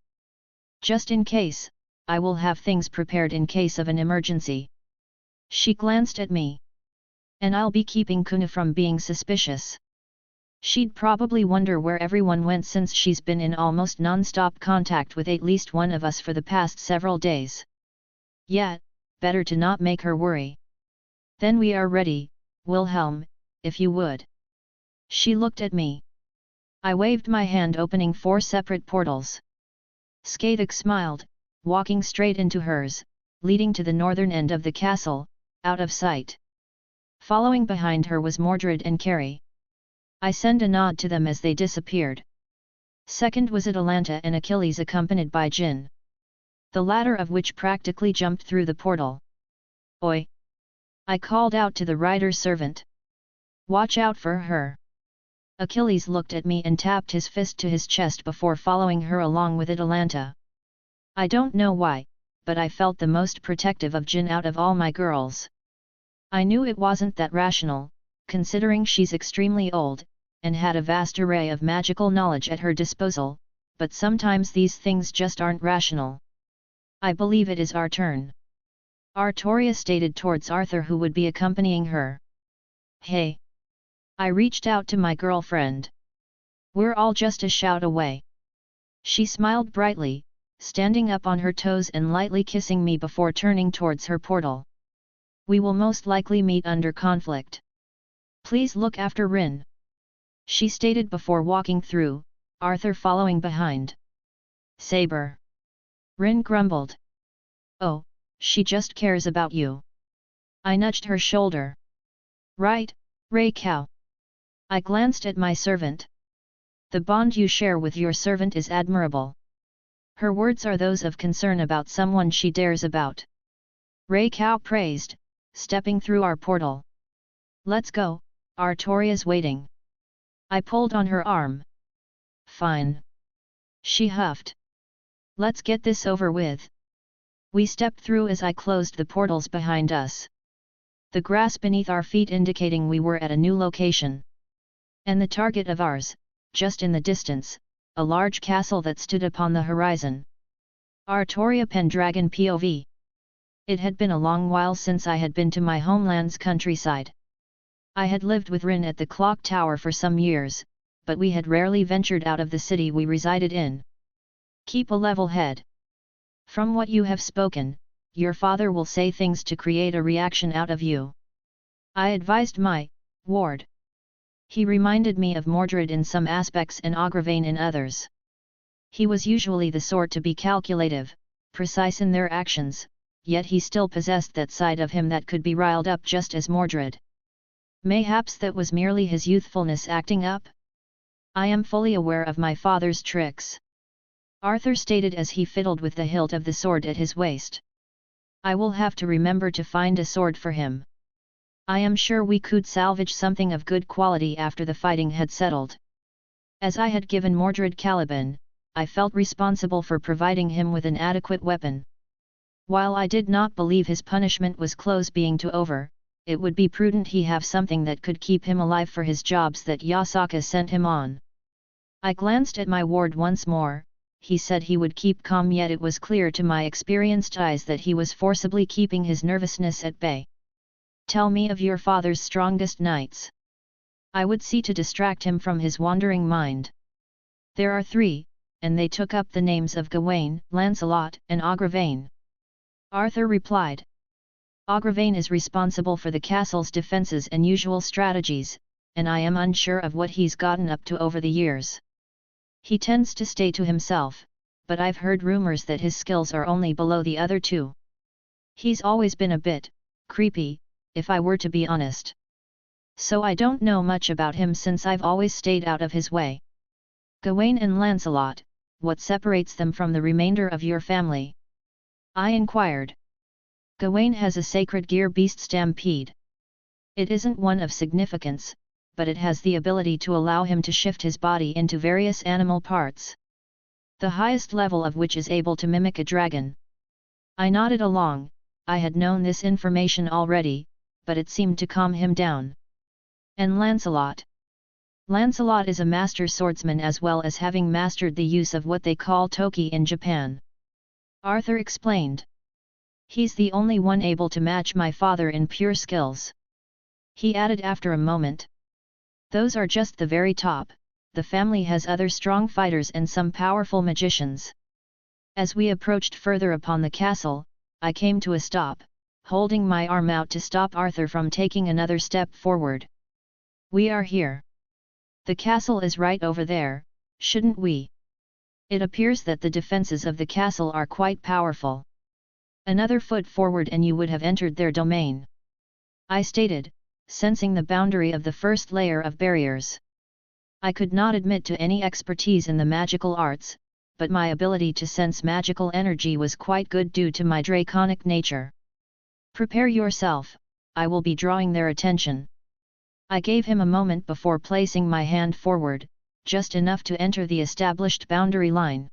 Just in case, I will have things prepared in case of an emergency. She glanced at me. And I'll be keeping Kuna from being suspicious. She'd probably wonder where everyone went since she's been in almost non-stop contact with at least one of us for the past several days. Yet, better to not make her worry. Then we are ready, Wilhelm, if you would. She looked at me. I waved my hand opening 4 separate portals. Skathik smiled, walking straight into hers, leading to the northern end of the castle, out of sight. Following behind her was Mordred and Carrie. I sent a nod to them as they disappeared. Second was Atalanta and Achilles accompanied by Jin. The latter of which practically jumped through the portal. Oi! I called out to the rider's servant. Watch out for her. Achilles looked at me and tapped his fist to his chest before following her along with Atalanta. I don't know why, but I felt the most protective of Jin out of all my girls. I knew it wasn't that rational, considering she's extremely old, and had a vast array of magical knowledge at her disposal, but sometimes these things just aren't rational. I believe it is our turn. Artoria stated towards Arthur who would be accompanying her. Hey! I reached out to my girlfriend. We're all just a shout away. She smiled brightly, standing up on her toes and lightly kissing me before turning towards her portal. We will most likely meet under conflict. Please look after Rin. She stated before walking through, Arthur following behind. Saber. Rin grumbled. Oh, she just cares about you. I nudged her shoulder. Right, Ray Cow. I glanced at my servant. The bond you share with your servant is admirable. Her words are those of concern about someone she dares about. Ray Cow praised, stepping through our portal. Let's go, Artoria's waiting. I pulled on her arm. Fine. She huffed. Let's get this over with. We stepped through as I closed the portals behind us. The grass beneath our feet indicating we were at a new location. And the target of ours, just in the distance, a large castle that stood upon the horizon. Artoria Pendragon POV. It had been a long while since I had been to my homeland's countryside. I had lived with Rin at the clock tower for some years, but we had rarely ventured out of the city we resided in. Keep a level head. From what you have spoken, your father will say things to create a reaction out of you. I advised my ward. He reminded me of Mordred in some aspects and Agravain in others. He was usually the sort to be calculative, precise in their actions, yet he still possessed that side of him that could be riled up just as Mordred. Mayhaps that was merely his youthfulness acting up? I am fully aware of my father's tricks. Arthur stated as he fiddled with the hilt of the sword at his waist. I will have to remember to find a sword for him. I am sure we could salvage something of good quality after the fighting had settled. As I had given Mordred Caliban, I felt responsible for providing him with an adequate weapon. While I did not believe his punishment was close being to over, it would be prudent he have something that could keep him alive for his jobs that Yasaka sent him on. I glanced at my ward once more. He said he would keep calm, yet it was clear to my experienced eyes that he was forcibly keeping his nervousness at bay. Tell me of your father's strongest knights. I would see to distract him from his wandering mind. There are 3, and they took up the names of Gawain, Lancelot, and Agravain. Arthur replied. Agravain is responsible for the castle's defences and usual strategies, and I am unsure of what he's gotten up to over the years. He tends to stay to himself, but I've heard rumours that his skills are only below the other 2. He's always been a bit creepy, if I were to be honest. So I don't know much about him since I've always stayed out of his way. Gawain and Lancelot, what separates them from the remainder of your family? I inquired. Gawain has a sacred gear beast stampede. It isn't one of significance, but it has the ability to allow him to shift his body into various animal parts. The highest level of which is able to mimic a dragon. I nodded along. I had known this information already, but it seemed to calm him down. And Lancelot? Lancelot is a master swordsman as well as having mastered the use of what they call toki in Japan. Arthur explained. He's the only one able to match my father in pure skills. He added after a moment. Those are just the very top, the family has other strong fighters and some powerful magicians. As we approached further upon the castle, I came to a stop, holding my arm out to stop Arthur from taking another step forward. We are here. The castle is right over there, shouldn't we? It appears that the defenses of the castle are quite powerful. Another foot forward and you would have entered their domain, I stated, sensing the boundary of the first layer of barriers. I could not admit to any expertise in the magical arts, but my ability to sense magical energy was quite good due to my draconic nature. Prepare yourself, I will be drawing their attention. I gave him a moment before placing my hand forward, just enough to enter the established boundary line.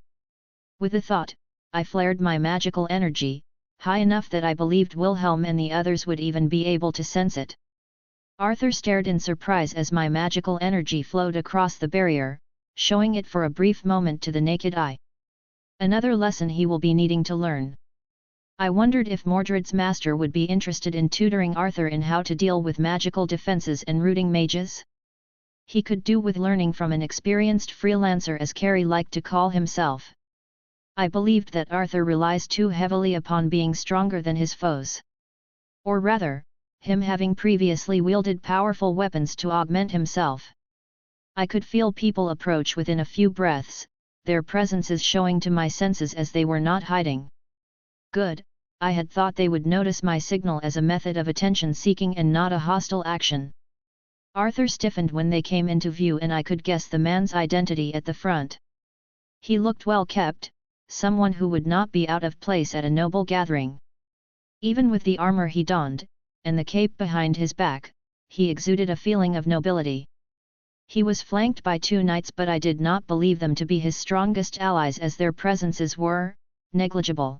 With a thought, I flared my magical energy, high enough that I believed Wilhelm and the others would even be able to sense it. Arthur stared in surprise as my magical energy flowed across the barrier, showing it for a brief moment to the naked eye. Another lesson he will be needing to learn. I wondered if Mordred's master would be interested in tutoring Arthur in how to deal with magical defenses and rooting mages. He could do with learning from an experienced freelancer, as Carrie liked to call himself. I believed that Arthur relies too heavily upon being stronger than his foes. Or rather, him having previously wielded powerful weapons to augment himself. I could feel people approach within a few breaths, their presences showing to my senses as they were not hiding. Good, I had thought they would notice my signal as a method of attention-seeking and not a hostile action. Arthur stiffened when they came into view and I could guess the man's identity at the front. He looked well kept, someone who would not be out of place at a noble gathering. Even with the armor he donned, and the cape behind his back, he exuded a feeling of nobility. He was flanked by 2 knights, but I did not believe them to be his strongest allies, as their presences were negligible.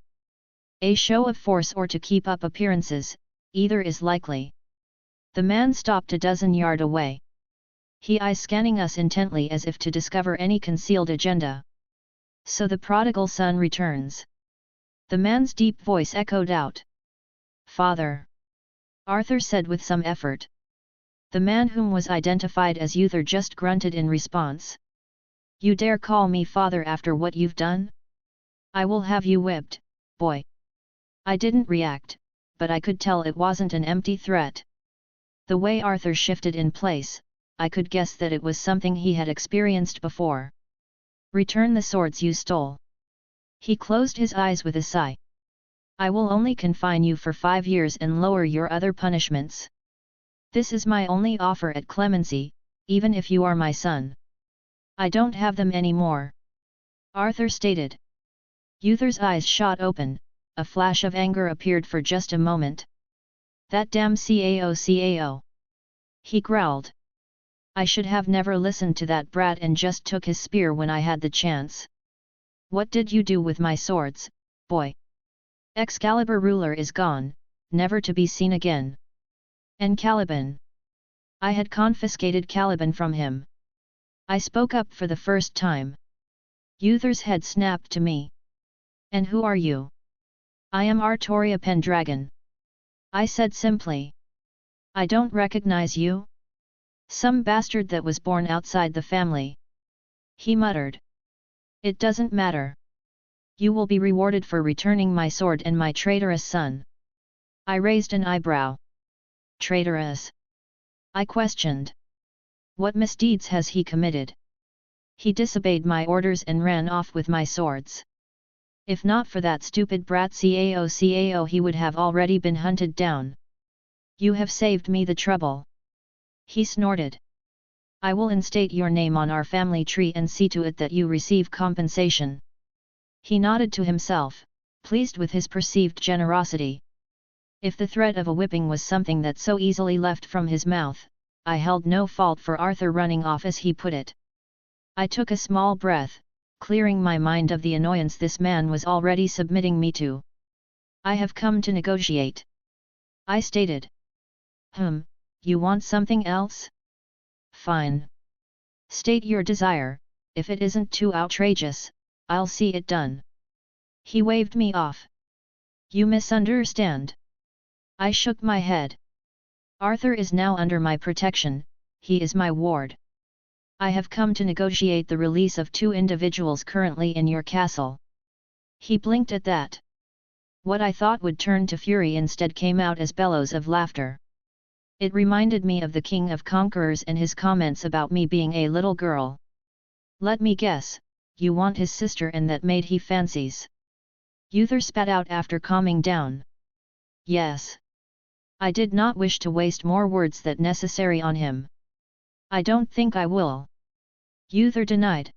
A show of force or to keep up appearances, either is likely. The man stopped a dozen yards away. He eyes scanning us intently as if to discover any concealed agenda. So the prodigal son returns. The man's deep voice echoed out. Father. Arthur said with some effort. The man, whom was identified as Uther, just grunted in response. You dare call me father after what you've done? I will have you whipped, boy. I didn't react, but I could tell it wasn't an empty threat. The way Arthur shifted in place, I could guess that it was something he had experienced before. Return the swords you stole. He closed his eyes with a sigh. I will only confine you for 5 years and lower your other punishments. This is my only offer at clemency, even if you are my son. I don't have them anymore, Arthur stated. Uther's eyes shot open, a flash of anger appeared for just a moment. That damn cao. He growled. I should have never listened to that brat and just took his spear when I had the chance. What did you do with my swords, boy? Excalibur ruler is gone, never to be seen again. And Caliban? I had confiscated Caliban from him. I spoke up for the first time. Uther's head snapped to me. And who are you? I am Artoria Pendragon. I said simply. I don't recognize you? Some bastard that was born outside the family. He muttered. It doesn't matter. You will be rewarded for returning my sword and my traitorous son. I raised an eyebrow. Traitorous? I questioned. What misdeeds has he committed? He disobeyed my orders and ran off with my swords. If not for that stupid brat cao, he would have already been hunted down. You have saved me the trouble. He snorted. I will instate your name on our family tree and see to it that you receive compensation. He nodded to himself, pleased with his perceived generosity. If the threat of a whipping was something that so easily left from his mouth, I held no fault for Arthur running off, as he put it. I took a small breath, clearing my mind of the annoyance this man was already submitting me to. I have come to negotiate, I stated. You want something else? Fine. State your desire, if it isn't too outrageous, I'll see it done. He waved me off. You misunderstand. I shook my head. Arthur is now under my protection, he is my ward. I have come to negotiate the release of 2 individuals currently in your castle. He blinked at that. What I thought would turn to fury instead came out as bellows of laughter. It reminded me of the King of Conquerors and his comments about me being a little girl. Let me guess, you want his sister and that maid he fancies. Uther spat out after calming down. Yes. I did not wish to waste more words than necessary on him. I don't think I will. Uther denied.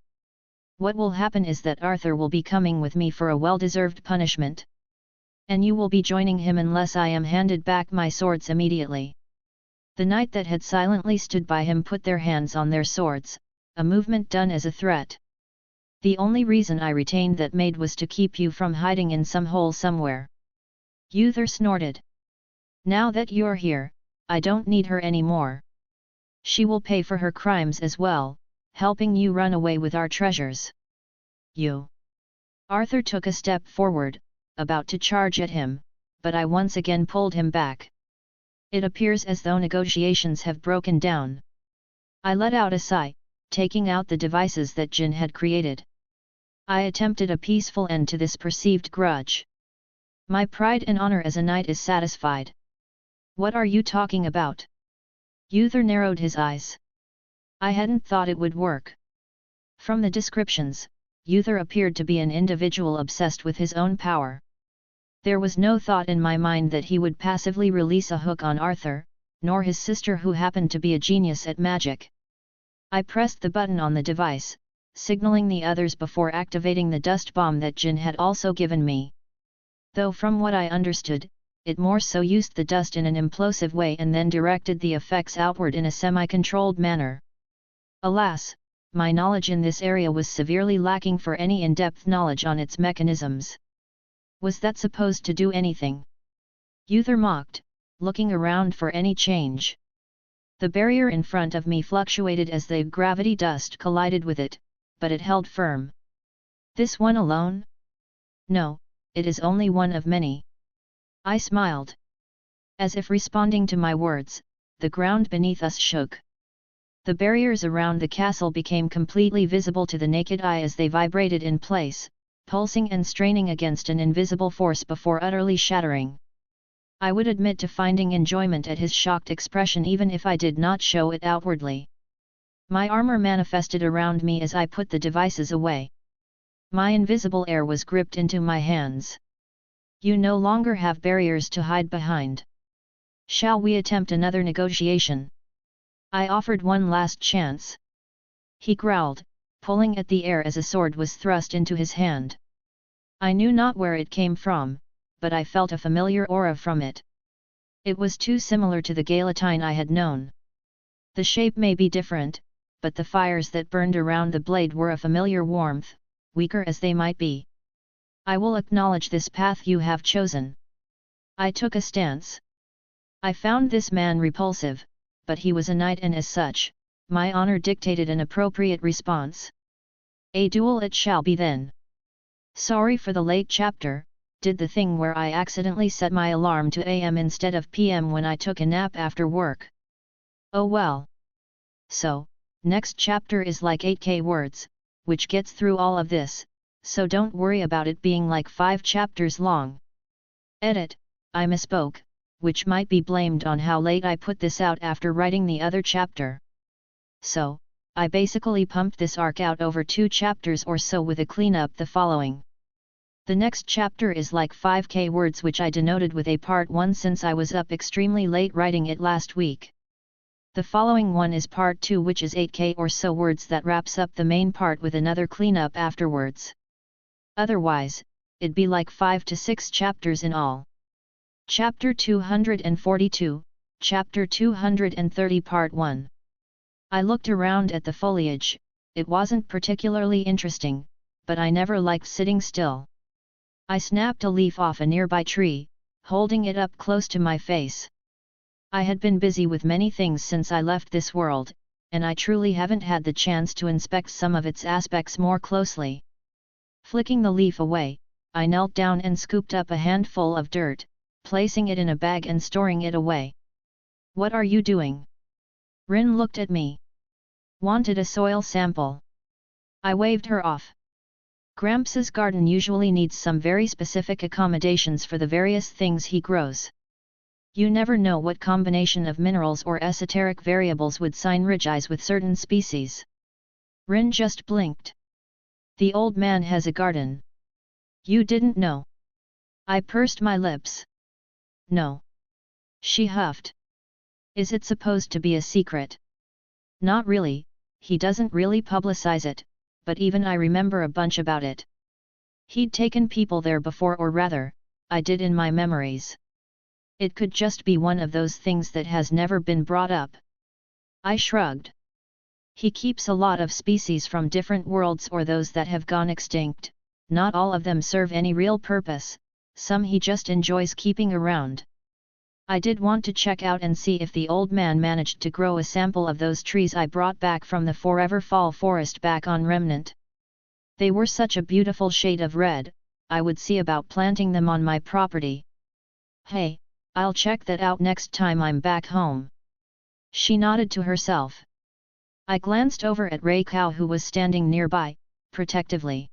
What will happen is that Arthur will be coming with me for a well-deserved punishment. And you will be joining him unless I am handed back my swords immediately. The knight that had silently stood by him put their hands on their swords, a movement done as a threat. The only reason I retained that maid was to keep you from hiding in some hole somewhere. Uther snorted. Now that you're here, I don't need her anymore. She will pay for her crimes as well, helping you run away with our treasures. You. Arthur took a step forward, about to charge at him, but I once again pulled him back. It appears as though negotiations have broken down. I let out a sigh, taking out the devices that Jin had created. I attempted a peaceful end to this perceived grudge. My pride and honor as a knight is satisfied. What are you talking about? Uther narrowed his eyes. I hadn't thought it would work. From the descriptions, Uther appeared to be an individual obsessed with his own power. There was no thought in my mind that he would passively release a hook on Arthur, nor his sister who happened to be a genius at magic. I pressed the button on the device, signaling the others before activating the dust bomb that Jin had also given me. Though from what I understood, it more so used the dust in an implosive way and then directed the effects outward in a semi-controlled manner. Alas, my knowledge in this area was severely lacking for any in-depth knowledge on its mechanisms. Was that supposed to do anything? Uther mocked, looking around for any change. The barrier in front of me fluctuated as the gravity dust collided with it, but it held firm. This one alone? No, it is only one of many. I smiled. As if responding to my words, the ground beneath us shook. The barriers around the castle became completely visible to the naked eye as they vibrated in place, pulsing and straining against an invisible force before utterly shattering. I would admit to finding enjoyment at his shocked expression even if I did not show it outwardly. My armor manifested around me as I put the devices away. My invisible air was gripped into my hands. You no longer have barriers to hide behind. Shall we attempt another negotiation? I offered one last chance. He growled, pulling at the air as a sword was thrust into his hand. I knew not where it came from, but I felt a familiar aura from it. It was too similar to the Galatine I had known. The shape may be different, but the fires that burned around the blade were a familiar warmth, weaker as they might be. I will acknowledge this path you have chosen. I took a stance. I found this man repulsive, but he was a knight and as such, my honor dictated an appropriate response. A duel it shall be then. Sorry for the late chapter, did the thing where I accidentally set my alarm to AM instead of PM when I took a nap after work. Oh well. So, next chapter is like 8k words, which gets through all of this, so don't worry about it being like 5 chapters long. Edit, I misspoke, which might be blamed on how late I put this out after writing the other chapter. So, I basically pumped this arc out over 2 chapters or so with a cleanup the following. The next chapter is like 5k words which I denoted with a part 1 since I was up extremely late writing it last week. The following one is part 2 which is 8k or so words that wraps up the main part with another cleanup afterwards. Otherwise, it'd be like 5 to 6 chapters in all. Chapter 242, Chapter 230 Part 1. I looked around at the foliage, it wasn't particularly interesting, but I never liked sitting still. I snapped a leaf off a nearby tree, holding it up close to my face. I had been busy with many things since I left this world, and I truly haven't had the chance to inspect some of its aspects more closely. Flicking the leaf away, I knelt down and scooped up a handful of dirt, placing it in a bag and storing it away. What are you doing? Rin looked at me. Wanted a soil sample. I waved her off. Gramps' garden usually needs some very specific accommodations for the various things he grows. You never know what combination of minerals or esoteric variables would synergize with certain species. Rin just blinked. The old man has a garden. You didn't know? I pursed my lips. No. She huffed. Is it supposed to be a secret? Not really, he doesn't really publicize it, but even I remember a bunch about it. He'd taken people there before, or rather, I did in my memories. It could just be one of those things that has never been brought up. I shrugged. He keeps a lot of species from different worlds or those that have gone extinct. Not all of them serve any real purpose, some he just enjoys keeping around. I did want to check out and see if the old man managed to grow a sample of those trees I brought back from the Forever Fall forest back on Remnant. They were such a beautiful shade of red, I would see about planting them on my property. Hey, I'll check that out next time I'm back home. She nodded to herself. I glanced over at Rei Cao, who was standing nearby, protectively.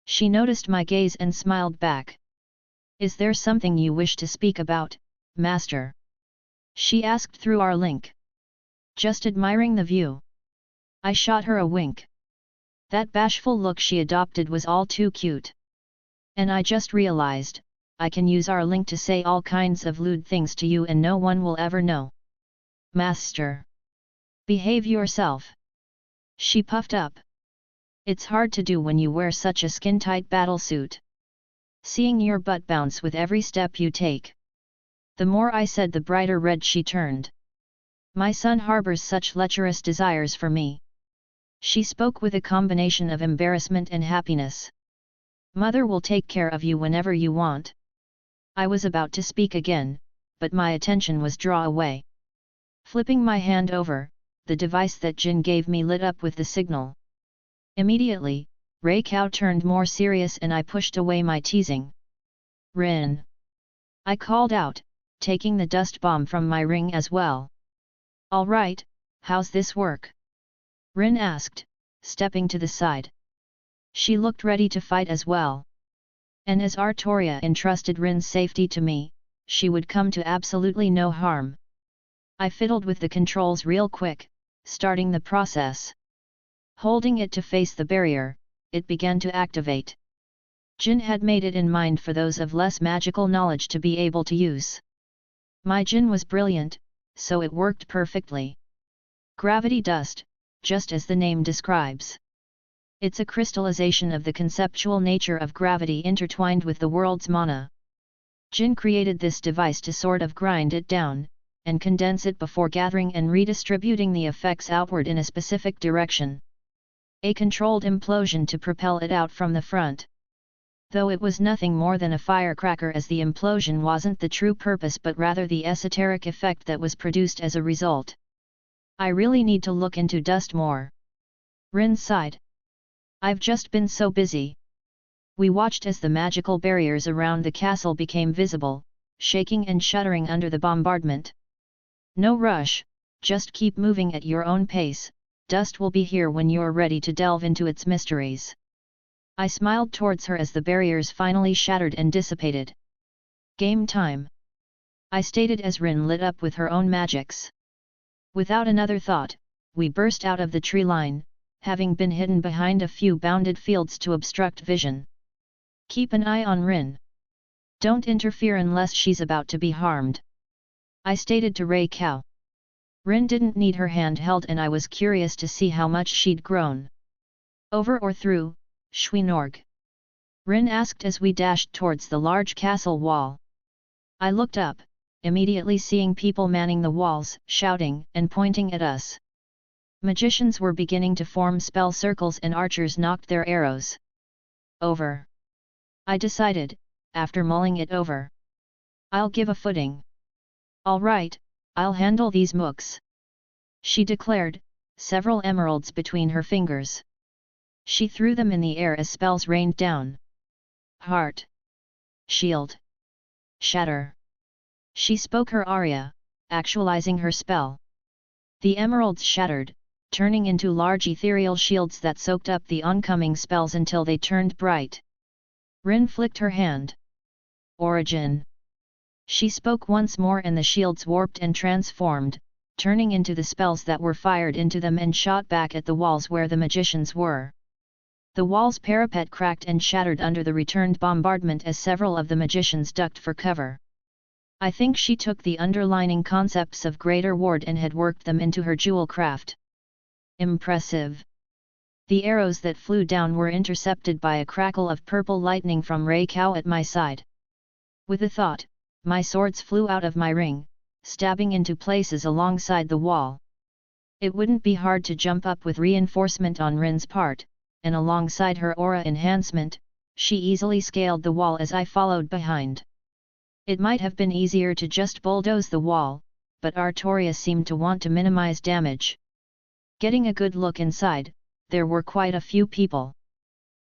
She noticed my gaze and smiled back. Is there something you wish to speak about, Master? She asked through our link. Just admiring the view. I shot her a wink. That bashful look she adopted was all too cute. And I just realized, I can use our link to say all kinds of lewd things to you and no one will ever know. Master. Behave yourself. She puffed up. It's hard to do when you wear such a skin-tight battlesuit. Seeing your butt bounce with every step you take. The more I said, the brighter red she turned. My son harbors such lecherous desires for me. She spoke with a combination of embarrassment and happiness. Mother will take care of you whenever you want. I was about to speak again, but my attention was drawn away. Flipping my hand over, the device that Jin gave me lit up with the signal. Immediately, Rei Cao turned more serious and I pushed away my teasing. Rin. I called out, taking the dust bomb from my ring as well. All right, how's this work? Rin asked, stepping to the side. She looked ready to fight as well. And as Artoria entrusted Rin's safety to me, she would come to absolutely no harm. I fiddled with the controls real quick, starting the process. Holding it to face the barrier, it began to activate. Jin had made it in mind for those of less magical knowledge to be able to use. My Jin was brilliant, so it worked perfectly. Gravity dust, just as the name describes. It's a crystallization of the conceptual nature of gravity intertwined with the world's mana. Jin created this device to sort of grind it down, and condense it before gathering and redistributing the effects outward in a specific direction. A controlled implosion to propel it out from the front. Though it was nothing more than a firecracker, as the implosion wasn't the true purpose but rather the esoteric effect that was produced as a result. I really need to look into dust more. Rin sighed. I've just been so busy. We watched as the magical barriers around the castle became visible, shaking and shuddering under the bombardment. No rush, just keep moving at your own pace, dust will be here when you're ready to delve into its mysteries. I smiled towards her as the barriers finally shattered and dissipated. Game time. I stated as Rin lit up with her own magics. Without another thought, we burst out of the tree line, having been hidden behind a few bounded fields to obstruct vision. Keep an eye on Rin. Don't interfere unless she's about to be harmed. I stated to Rei Cao. Rin didn't need her hand held and I was curious to see how much she'd grown. Over or through, Schweinorg? Rin asked as we dashed towards the large castle wall. I looked up, immediately seeing people manning the walls, shouting and pointing at us. Magicians were beginning to form spell circles and archers knocked their arrows. Over. I decided, after mulling it over. I'll give a footing. All right, I'll handle these mooks. She declared, several emeralds between her fingers. She threw them in the air as spells rained down. Heart. Shield. Shatter. She spoke her aria, actualizing her spell. The emeralds shattered, turning into large ethereal shields that soaked up the oncoming spells until they turned bright. Rin flicked her hand. Origin. She spoke once more and the shields warped and transformed, turning into the spells that were fired into them and shot back at the walls where the magicians were. The wall's parapet cracked and shattered under the returned bombardment as several of the magicians ducked for cover. I think she took the underlining concepts of Greater Ward and had worked them into her jewel craft. Impressive. The arrows that flew down were intercepted by a crackle of purple lightning from Rei Cao at my side. With a thought, my swords flew out of my ring, stabbing into places alongside the wall. It wouldn't be hard to jump up with reinforcement on Rin's part, and alongside her aura enhancement, she easily scaled the wall as I followed behind. It might have been easier to just bulldoze the wall, but Artoria seemed to want to minimize damage. Getting a good look inside, there were quite a few people.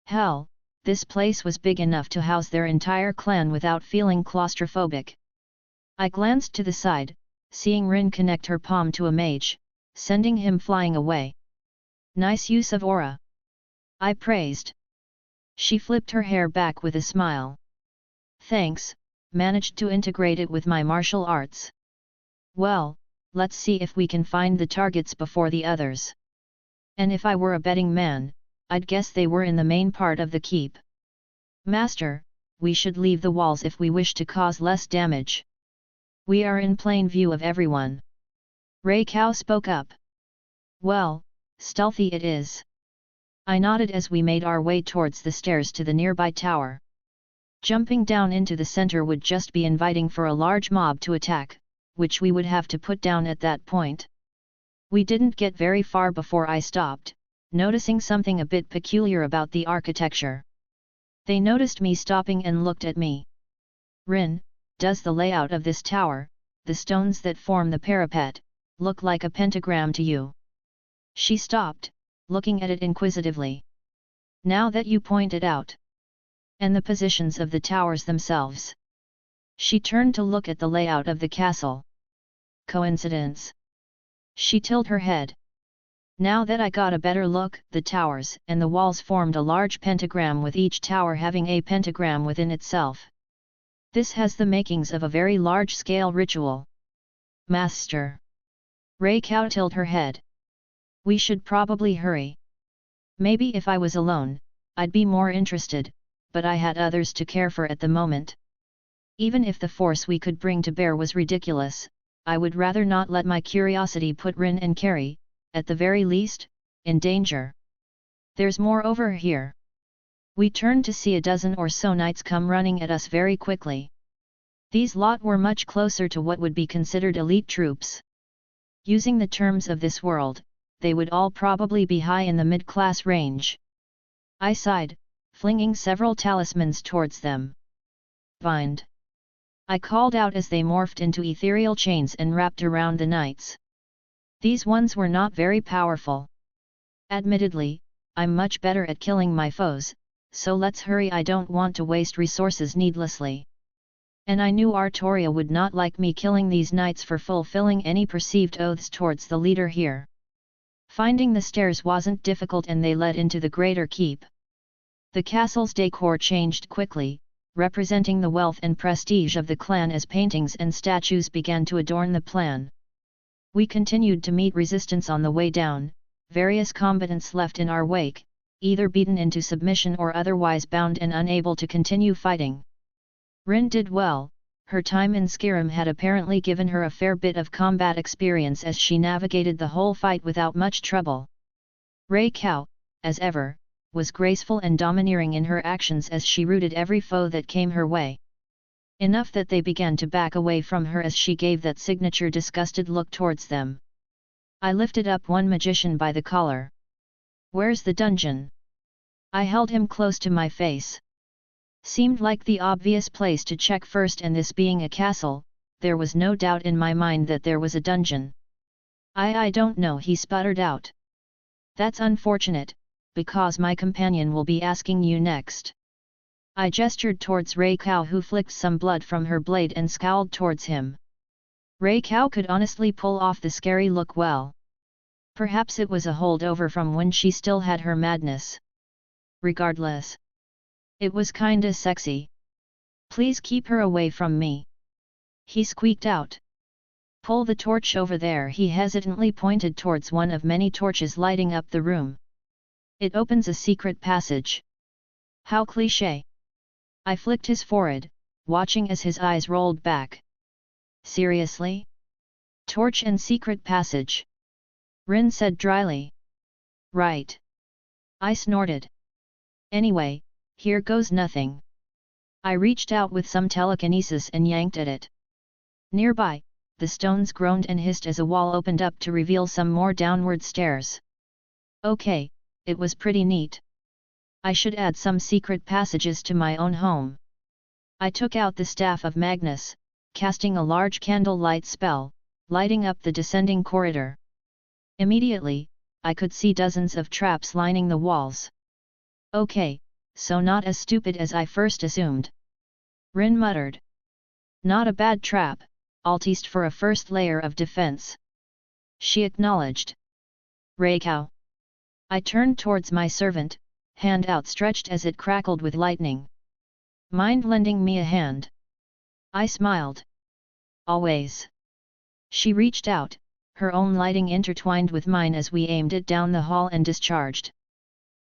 Hell, this place was big enough to house their entire clan without feeling claustrophobic. I glanced to the side, seeing Rin connect her palm to a mage, sending him flying away. Nice use of aura, I praised. She flipped her hair back with a smile. Thanks, managed to integrate it with my martial arts. Well, let's see if we can find the targets before the others. And if I were a betting man, I'd guess they were in the main part of the keep. Master, we should leave the walls if we wish to cause less damage. We are in plain view of everyone. Rei Cao spoke up. Well, stealthy it is. I nodded as we made our way towards the stairs to the nearby tower. Jumping down into the center would just be inviting for a large mob to attack, which we would have to put down at that point. We didn't get very far before I stopped, noticing something a bit peculiar about the architecture. They noticed me stopping and looked at me. Rin, does the layout of this tower, the stones that form the parapet, look like a pentagram to you? She stopped, looking at it inquisitively. Now that you point it out. And the positions of the towers themselves. She turned to look at the layout of the castle. Coincidence? She tilted her head. Now that I got a better look, the towers and the walls formed a large pentagram with each tower having a pentagram within itself. This has the makings of a very large-scale ritual. Master. Rei Cao tilted her head. We should probably hurry. Maybe if I was alone, I'd be more interested, but I had others to care for at the moment. Even if the force we could bring to bear was ridiculous, I would rather not let my curiosity put Rin and Carrie, at the very least, in danger. There's more over here. We turned to see a dozen or so knights come running at us very quickly. These lot were much closer to what would be considered elite troops. Using the terms of this world, they would all probably be high in the mid-class range. I sighed, flinging several talismans towards them. Bind. I called out as they morphed into ethereal chains and wrapped around the knights. These ones were not very powerful. Admittedly, I'm much better at killing my foes, so let's hurry, I don't want to waste resources needlessly. And I knew Artoria would not like me killing these knights for fulfilling any perceived oaths towards the leader here. Finding the stairs wasn't difficult and they led into the greater keep. The castle's decor changed quickly, representing the wealth and prestige of the clan as paintings and statues began to adorn the plan. We continued to meet resistance on the way down, various combatants left in our wake, either beaten into submission or otherwise bound and unable to continue fighting. Rin did well, her time in Skyrim had apparently given her a fair bit of combat experience as she navigated the whole fight without much trouble. Rei Cao, as ever, was graceful and domineering in her actions as she routed every foe that came her way. Enough that they began to back away from her as she gave that signature disgusted look towards them. I lifted up one magician by the collar. Where's the dungeon? I held him close to my face. Seemed like the obvious place to check first, and this being a castle, there was no doubt in my mind that there was a dungeon. I don't know, he sputtered out. That's unfortunate, because my companion will be asking you next. I gestured towards Rei Cao, who flicked some blood from her blade and scowled towards him. Rei Cao could honestly pull off the scary look well. Perhaps it was a holdover from when she still had her madness. Regardless, it was kinda sexy. Please keep her away from me, he squeaked out. Pull the torch over there. He hesitantly pointed towards one of many torches lighting up the room. It opens a secret passage. How cliché. I flicked his forehead, watching as his eyes rolled back. Seriously? Torch and secret passage? Rin said dryly. Right. I snorted. Anyway, here goes nothing. I reached out with some telekinesis and yanked at it. Nearby, the stones groaned and hissed as a wall opened up to reveal some more downward stairs. Okay, it was pretty neat. I should add some secret passages to my own home. I took out the staff of Magnus, casting a large candle light spell, lighting up the descending corridor. Immediately, I could see dozens of traps lining the walls. Okay, so not as stupid as I first assumed. Rin muttered. Not a bad trap, at least for a first layer of defense. She acknowledged. Rei Cao. I turned towards my servant, hand outstretched as it crackled with lightning. Mind lending me a hand? I smiled. Always. She reached out, her own lighting intertwined with mine as we aimed it down the hall and discharged.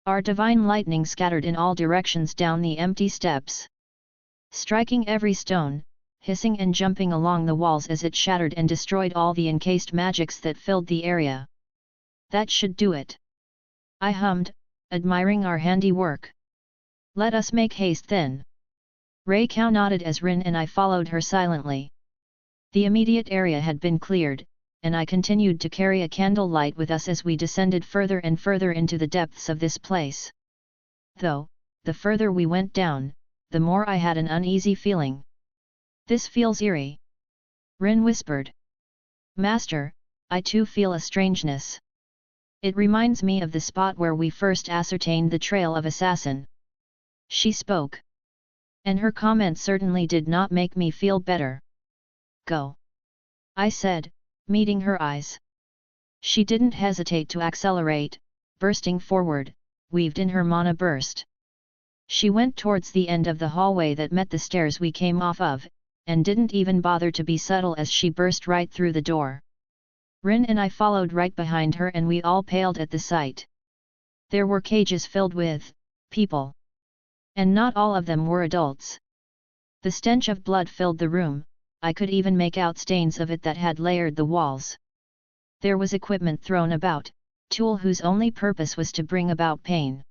Our divine lightning scattered in all directions down the empty steps, striking every stone, hissing and jumping along the walls as it shattered and destroyed all the encased magics that filled the area. That should do it. I hummed, admiring our handiwork. Let us make haste then. Rei Cao nodded as Rin and I followed her silently. The immediate area had been cleared, and I continued to carry a candle light with us as we descended further and further into the depths of this place. Though, the further we went down, the more I had an uneasy feeling. This feels eerie. Rin whispered. Master, I too feel a strangeness. It reminds me of the spot where we first ascertained the trail of assassin. She spoke. And her comment certainly did not make me feel better. Go. I said, meeting her eyes. She didn't hesitate to accelerate, bursting forward, weaved in her mana burst. She went towards the end of the hallway that met the stairs we came off of, and didn't even bother to be subtle as she burst right through the door. Rin and I followed right behind her and we all paled at the sight. There were cages filled with people. And not all of them were adults. The stench of blood filled the room, I could even make out stains of it that had layered the walls. There was equipment thrown about, tool whose only purpose was to bring about pain.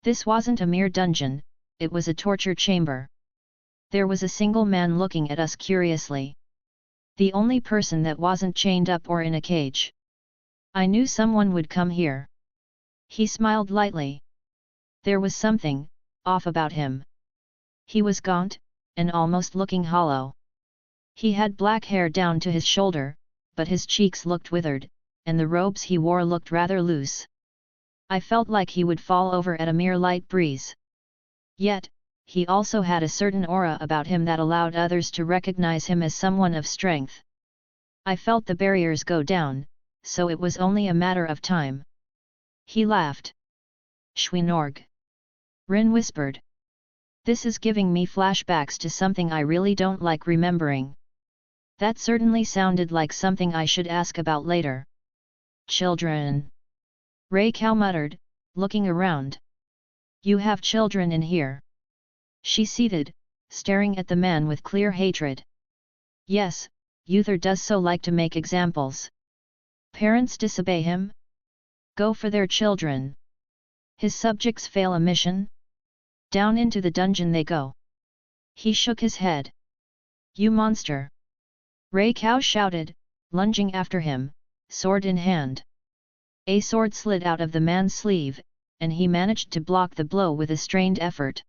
This wasn't a mere dungeon, it was a torture chamber. There was a single man looking at us curiously. The only person that wasn't chained up or in a cage. I knew someone would come here. He smiled lightly. There was something off about him. He was gaunt, and almost looking hollow. He had black hair down to his shoulder, but his cheeks looked withered, and the robes he wore looked rather loose. I felt like he would fall over at a mere light breeze. Yet, he also had a certain aura about him that allowed others to recognize him as someone of strength. I felt the barriers go down, so it was only a matter of time. He laughed. Schweinorg. Rin whispered. This is giving me flashbacks to something I really don't like remembering. That certainly sounded like something I should ask about later. Children. Rei Cao muttered, looking around. You have children in here. She seated, staring at the man with clear hatred. Yes, Uther does so like to make examples. Parents disobey him? Go for their children. His subjects fail a mission? Down into the dungeon they go. He shook his head. You monster! Rei Cao shouted, lunging after him, sword in hand. A sword slid out of the man's sleeve, and he managed to block the blow with a strained effort.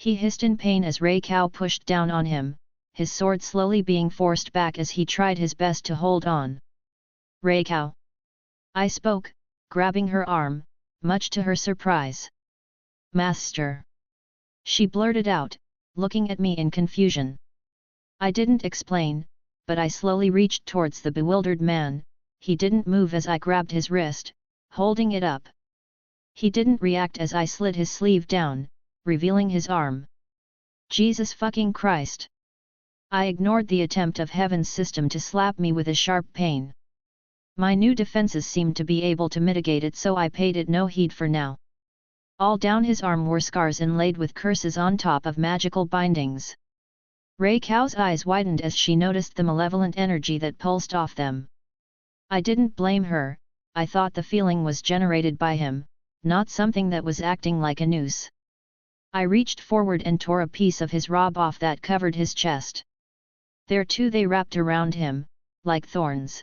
He hissed in pain as Rei Cao pushed down on him, his sword slowly being forced back as he tried his best to hold on. Rei Cao. I spoke, grabbing her arm, much to her surprise. Master. she blurted out, looking at me in confusion. I didn't explain, but I slowly reached towards the bewildered man. He didn't move as I grabbed his wrist, holding it up. He didn't react as I slid his sleeve down, revealing his arm. Jesus fucking Christ! I ignored the attempt of heaven's system to slap me with a sharp pain. My new defenses seemed to be able to mitigate it, so I paid it no heed for now. All down his arm were scars inlaid with curses on top of magical bindings. Rei Cao's eyes widened as she noticed the malevolent energy that pulsed off them. I didn't blame her. I thought the feeling was generated by him, not something that was acting like a noose. I reached forward and tore a piece of his robe off that covered his chest. There too they wrapped around him, like thorns.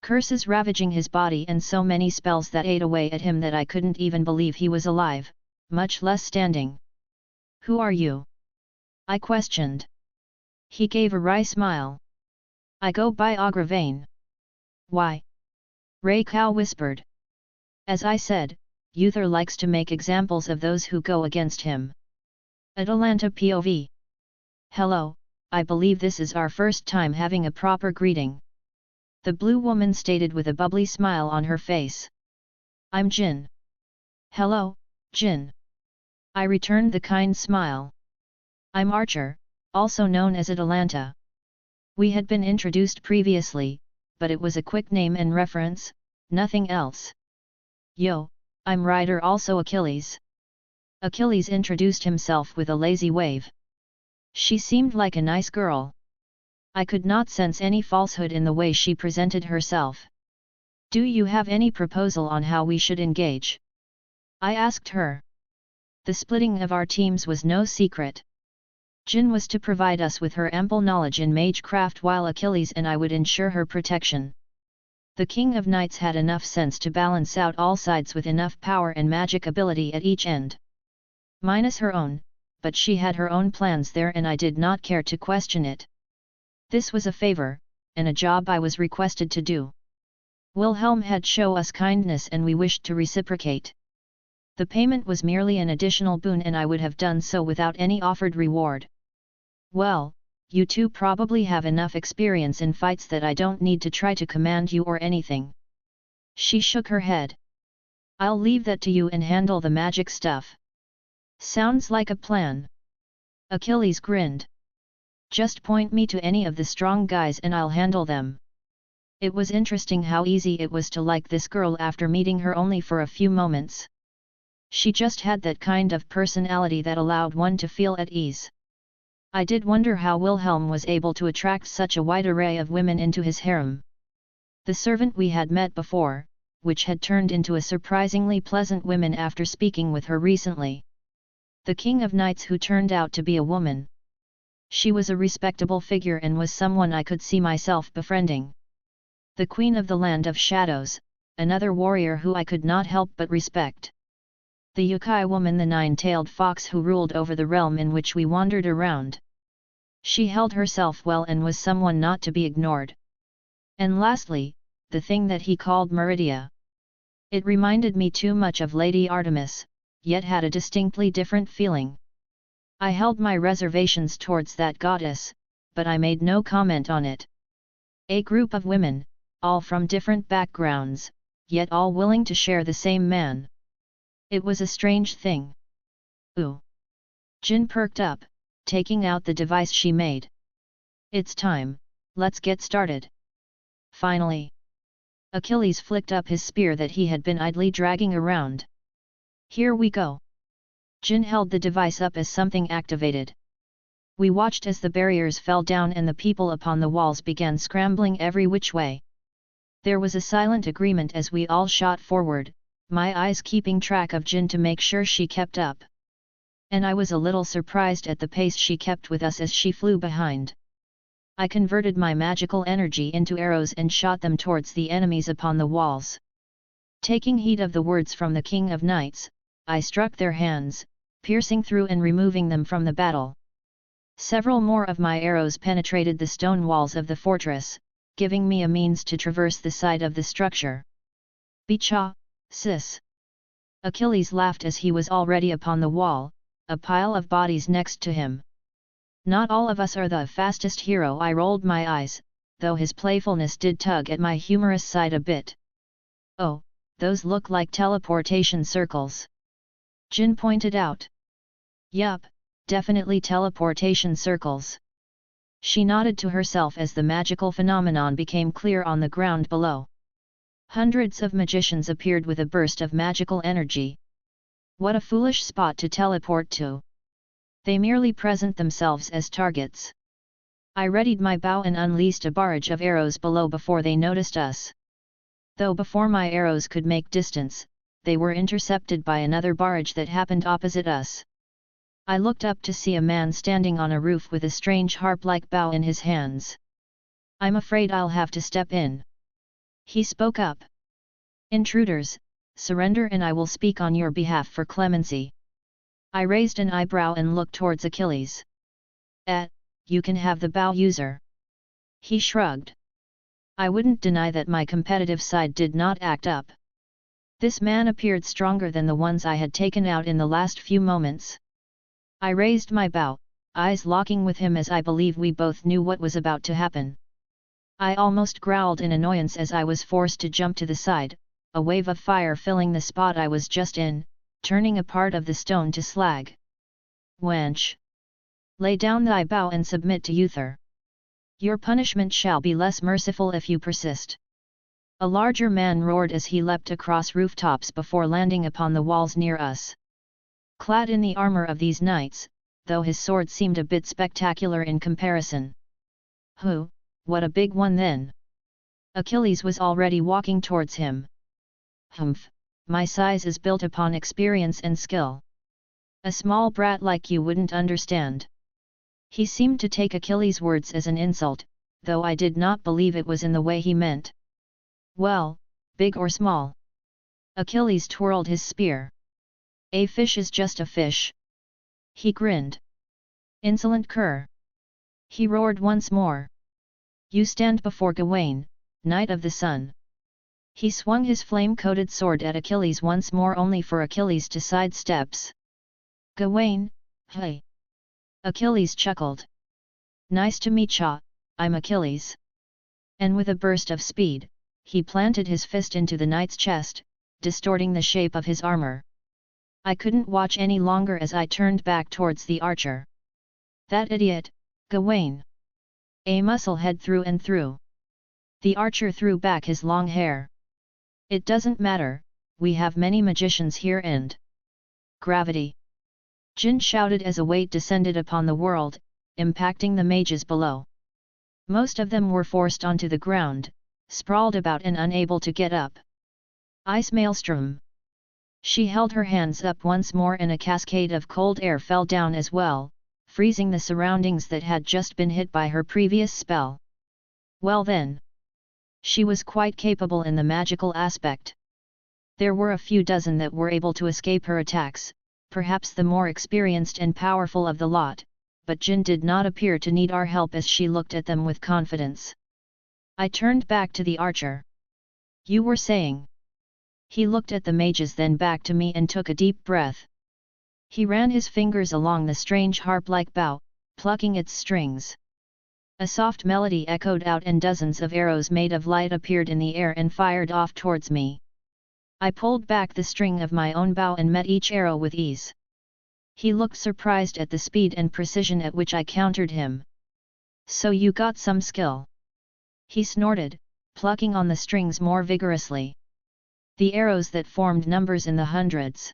Curses ravaging his body and so many spells that ate away at him that I couldn't even believe he was alive, much less standing. Who are you? I questioned. He gave a wry smile. I go by Agravain. Why? Rei Cao whispered. As I said, Uther likes to make examples of those who go against him. Atalanta POV. Hello, I believe this is our first time having a proper greeting. The blue woman stated with a bubbly smile on her face. I'm Jin. Hello, Jin. I returned the kind smile. I'm Archer, also known as Atalanta. We had been introduced previously, but it was a quick name and reference, nothing else. Yo, I'm Ryder, also Achilles. Achilles introduced himself with a lazy wave. She seemed like a nice girl. I could not sense any falsehood in the way she presented herself. Do you have any proposal on how we should engage? I asked her. The splitting of our teams was no secret. Jin was to provide us with her ample knowledge in magecraft while Achilles and I would ensure her protection. The King of Knights had enough sense to balance out all sides with enough power and magic ability at each end. Minus her own, but she had her own plans there and I did not care to question it. This was a favor, and a job I was requested to do. Wilhelm had shown us kindness and we wished to reciprocate. The payment was merely an additional boon and I would have done so without any offered reward. Well, you two probably have enough experience in fights that I don't need to try to command you or anything. She shook her head. I'll leave that to you and handle the magic stuff. Sounds like a plan. Achilles grinned. Just point me to any of the strong guys and I'll handle them. It was interesting how easy it was to like this girl after meeting her only for a few moments. She just had that kind of personality that allowed one to feel at ease. I did wonder how Wilhelm was able to attract such a wide array of women into his harem. The servant we had met before, which had turned into a surprisingly pleasant woman after speaking with her recently. The King of Knights who turned out to be a woman. She was a respectable figure and was someone I could see myself befriending. The Queen of the Land of Shadows, another warrior who I could not help but respect. The yokai woman, the nine-tailed fox who ruled over the realm in which we wandered around. She held herself well and was someone not to be ignored. And lastly, the thing that he called Meridia. It reminded me too much of Lady Artemis, yet had a distinctly different feeling. I held my reservations towards that goddess, but I made no comment on it. A group of women, all from different backgrounds, yet all willing to share the same man. It was a strange thing. Ooh! Jin perked up, taking out the device she made. It's time, let's get started. Finally. Achilles flicked up his spear that he had been idly dragging around. Here we go. Jin held the device up as something activated. We watched as the barriers fell down and the people upon the walls began scrambling every which way. There was a silent agreement as we all shot forward, my eyes keeping track of Jin to make sure she kept up. And I was a little surprised at the pace she kept with us as she flew behind. I converted my magical energy into arrows and shot them towards the enemies upon the walls. Taking heed of the words from the King of Knights, I struck their hands, piercing through and removing them from the battle. Several more of my arrows penetrated the stone walls of the fortress, giving me a means to traverse the side of the structure. Bicha, sis! Achilles laughed as he was already upon the wall, a pile of bodies next to him. Not all of us are the fastest hero. I rolled my eyes, though his playfulness did tug at my humorous side a bit. Oh, those look like teleportation circles. Jin pointed out. Yup, definitely teleportation circles. She nodded to herself as the magical phenomenon became clear on the ground below. Hundreds of magicians appeared with a burst of magical energy. What a foolish spot to teleport to. They merely present themselves as targets. I readied my bow and unleashed a barrage of arrows below before they noticed us. Though before my arrows could make distance, they were intercepted by another barrage that happened opposite us. I looked up to see a man standing on a roof with a strange harp-like bow in his hands. I'm afraid I'll have to step in. He spoke up. Intruders, surrender and I will speak on your behalf for clemency. I raised an eyebrow and looked towards Achilles. You can have the bow, user. He shrugged. I wouldn't deny that my competitive side did not act up. This man appeared stronger than the ones I had taken out in the last few moments. I raised my bow, eyes locking with him as I believe we both knew what was about to happen. I almost growled in annoyance as I was forced to jump to the side, a wave of fire filling the spot I was just in, turning a part of the stone to slag. Wench! Lay down thy bow and submit to Uther. Your punishment shall be less merciful if you persist. A larger man roared as he leapt across rooftops before landing upon the walls near us. Clad in the armor of these knights, though his sword seemed a bit spectacular in comparison. What a big one then! Achilles was already walking towards him. Humph, my size is built upon experience and skill. A small brat like you wouldn't understand. He seemed to take Achilles' words as an insult, though I did not believe it was in the way he meant. Well, big or small? Achilles twirled his spear. A fish is just a fish. He grinned. Insolent cur! He roared once more. You stand before Gawain, Knight of the Sun. He swung his flame-coated sword at Achilles once more only for Achilles to sidesteps. Gawain, hey! Achilles chuckled. Nice to meet ya, I'm Achilles. And with a burst of speed, he planted his fist into the knight's chest, distorting the shape of his armor. I couldn't watch any longer as I turned back towards the archer. That idiot, Gawain! A musclehead through and through. The archer threw back his long hair. It doesn't matter, we have many magicians here and... Gravity! Jin shouted as a weight descended upon the world, impacting the mages below. Most of them were forced onto the ground, sprawled about and unable to get up. Ice Maelstrom! She held her hands up once more and a cascade of cold air fell down as well, freezing the surroundings that had just been hit by her previous spell. Well then! She was quite capable in the magical aspect. There were a few dozen that were able to escape her attacks, perhaps the more experienced and powerful of the lot, but Jin did not appear to need our help as she looked at them with confidence. I turned back to the archer. You were saying? He looked at the mages then back to me and took a deep breath. He ran his fingers along the strange harp-like bow, plucking its strings. A soft melody echoed out and dozens of arrows made of light appeared in the air and fired off towards me. I pulled back the string of my own bow and met each arrow with ease. He looked surprised at the speed and precision at which I countered him. So you got some skill? He snorted, plucking on the strings more vigorously. The arrows that formed numbers in the hundreds.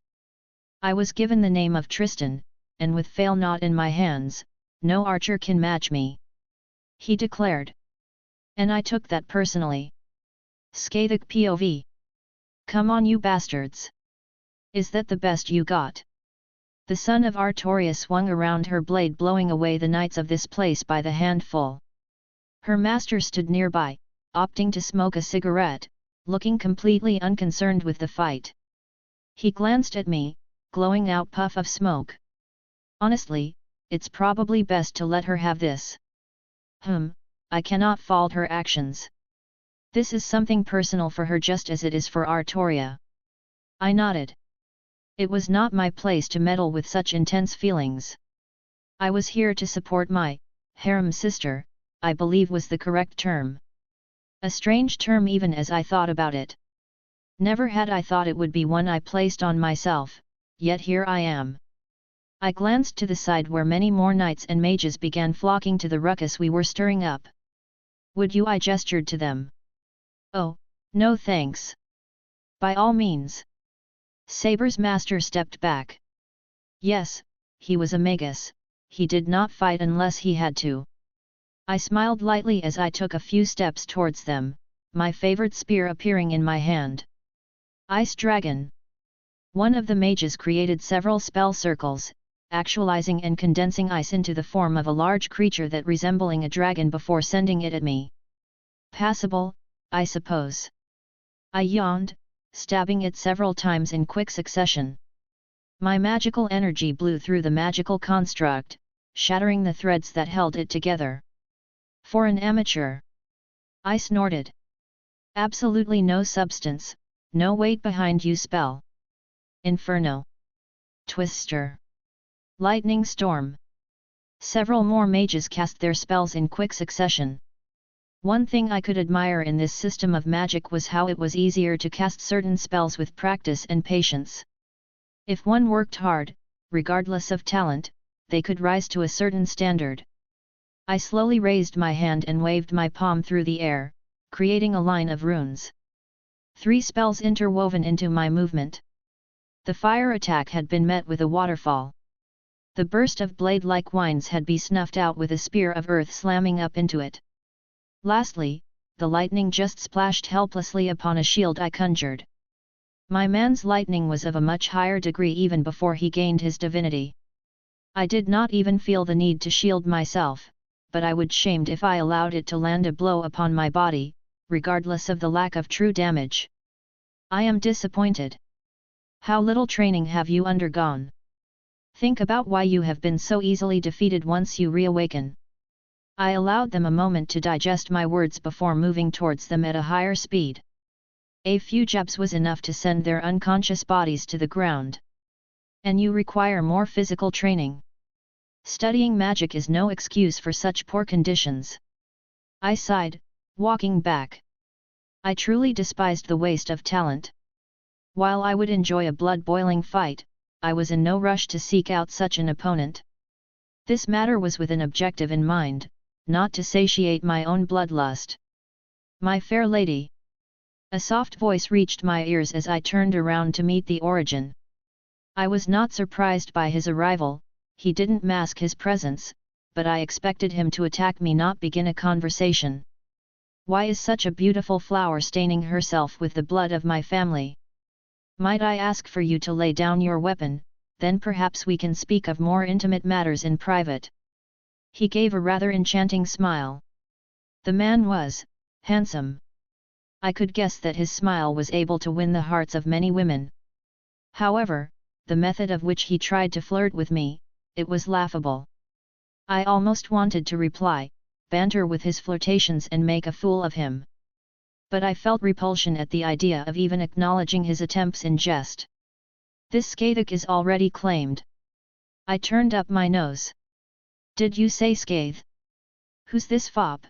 I was given the name of Tristan, and with fail not in my hands, no archer can match me. He declared. And I took that personally. Scathing POV. Come on you bastards! Is that the best you got? The son of Artoria swung around her blade blowing away the knights of this place by the handful. Her master stood nearby, opting to smoke a cigarette, looking completely unconcerned with the fight. He glanced at me, glowing out puff of smoke. Honestly, it's probably best to let her have this. I cannot fault her actions. This is something personal for her just as it is for Artoria. I nodded. It was not my place to meddle with such intense feelings. I was here to support my harem sister, I believe was the correct term. A strange term even as I thought about it. Never had I thought it would be one I placed on myself, yet here I am. I glanced to the side where many more knights and mages began flocking to the ruckus we were stirring up. Would you? I gestured to them. Oh, no thanks. By all means. Saber's master stepped back. Yes, he was a magus, he did not fight unless he had to. I smiled lightly as I took a few steps towards them, my favorite spear appearing in my hand. Ice Dragon. One of the mages created several spell circles, actualizing and condensing ice into the form of a large creature that resembling a dragon before sending it at me. Passable, I suppose. I yawned, stabbing it several times in quick succession. My magical energy blew through the magical construct, shattering the threads that held it together. For an amateur. I snorted. Absolutely no substance, no weight behind you spell. Inferno. Twister. Lightning storm. Several more mages cast their spells in quick succession. One thing I could admire in this system of magic was how it was easier to cast certain spells with practice and patience. If one worked hard, regardless of talent, they could rise to a certain standard. I slowly raised my hand and waved my palm through the air, creating a line of runes. 3 spells interwoven into my movement. The fire attack had been met with a waterfall. The burst of blade-like winds had been snuffed out with a spear of earth slamming up into it. Lastly, the lightning just splashed helplessly upon a shield I conjured. My man's lightning was of a much higher degree even before he gained his divinity. I did not even feel the need to shield myself, but I would shamed if I allowed it to land a blow upon my body, regardless of the lack of true damage. I am disappointed. How little training have you undergone? Think about why you have been so easily defeated once you reawaken. I allowed them a moment to digest my words before moving towards them at a higher speed. A few jabs was enough to send their unconscious bodies to the ground. And you require more physical training. Studying magic is no excuse for such poor conditions. I sighed, walking back. I truly despised the waste of talent. While I would enjoy a blood-boiling fight, I was in no rush to seek out such an opponent. This matter was with an objective in mind, not to satiate my own bloodlust. My fair lady. A soft voice reached my ears as I turned around to meet the Origin. I was not surprised by his arrival, he didn't mask his presence, but I expected him to attack me, not begin a conversation. Why is such a beautiful flower staining herself with the blood of my family? Might I ask for you to lay down your weapon, then perhaps we can speak of more intimate matters in private. He gave a rather enchanting smile. The man was handsome. I could guess that his smile was able to win the hearts of many women. However, the method of which he tried to flirt with me, it was laughable. I almost wanted to reply, banter with his flirtations and make a fool of him. But I felt repulsion at the idea of even acknowledging his attempts in jest. This Scathach is already claimed. I turned up my nose. Did you say Scath? Who's this fop?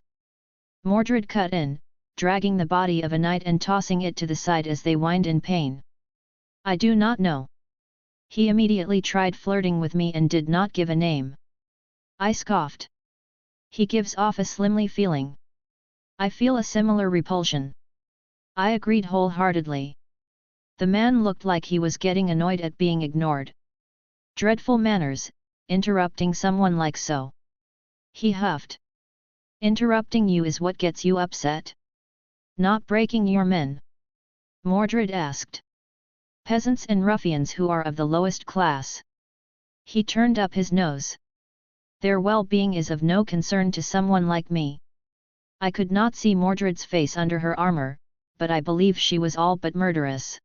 Mordred cut in, dragging the body of a knight and tossing it to the side as they whined in pain. I do not know. He immediately tried flirting with me and did not give a name. I scoffed. He gives off a slimly feeling. I feel a similar repulsion. I agreed wholeheartedly. The man looked like he was getting annoyed at being ignored. Dreadful manners, interrupting someone like so. He huffed. Interrupting you is what gets you upset? Not breaking your men? Mordred asked. Peasants and ruffians who are of the lowest class. He turned up his nose. Their well-being is of no concern to someone like me. I could not see Mordred's face under her armor, but I believe she was all but murderous.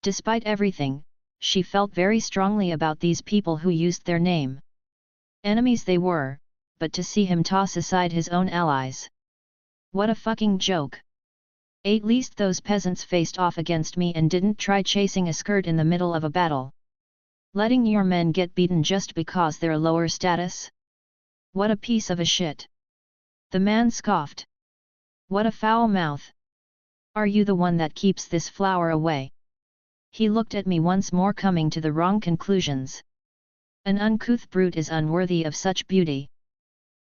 Despite everything, she felt very strongly about these people who used their name. Enemies they were, but to see him toss aside his own allies. What a fucking joke. At least those peasants faced off against me and didn't try chasing a skirt in the middle of a battle. Letting your men get beaten just because they're lower status? What a piece of a shit! The man scoffed. What a foul mouth! Are you the one that keeps this flower away? He looked at me once more, coming to the wrong conclusions. An uncouth brute is unworthy of such beauty.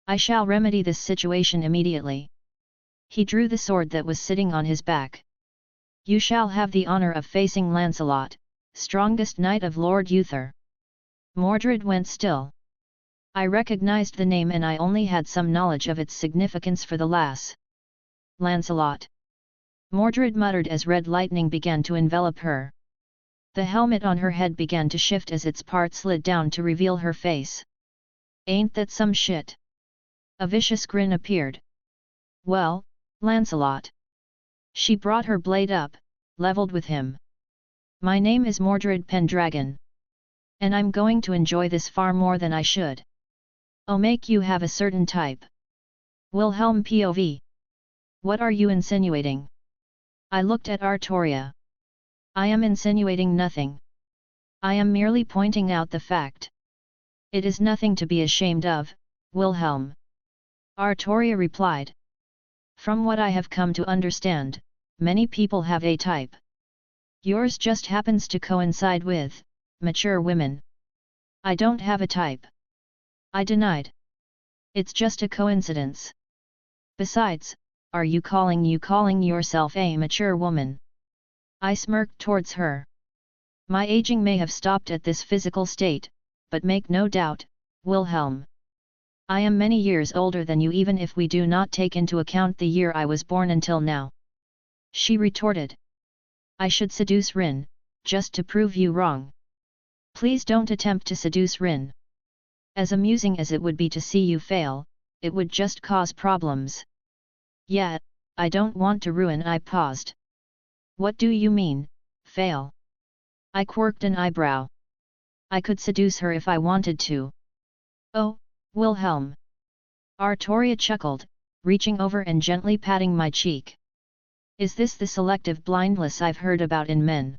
I shall remedy this situation immediately. He drew the sword that was sitting on his back. You shall have the honor of facing Lancelot, strongest knight of Lord Uther. Mordred went still. I recognized the name, and I only had some knowledge of its significance for the lass. Lancelot. Mordred muttered as red lightning began to envelop her. The helmet on her head began to shift as its part slid down to reveal her face. Ain't that some shit? A vicious grin appeared. Well, Lancelot. She brought her blade up, leveled with him. My name is Mordred Pendragon. And I'm going to enjoy this far more than I should. Oh, make you have a certain type. Wilhelm POV. What are you insinuating? I looked at Artoria. I am insinuating nothing. I am merely pointing out the fact. It is nothing to be ashamed of, Wilhelm. Artoria replied. From what I have come to understand, many people have a type. Yours just happens to coincide with mature women. I don't have a type. I denied. It's just a coincidence. Besides, are you calling yourself a mature woman? I smirked towards her. My aging may have stopped at this physical state, but make no doubt, Wilhelm. I am many years older than you, even if we do not take into account the year I was born until now. She retorted. I should seduce Rin, just to prove you wrong. Please don't attempt to seduce Rin. As amusing as it would be to see you fail, it would just cause problems. Yeah, I don't want to ruin. I paused. What do you mean, fail? I quirked an eyebrow. I could seduce her if I wanted to. Oh, Wilhelm. Artoria chuckled, reaching over and gently patting my cheek. Is this the selective blindness I've heard about in men?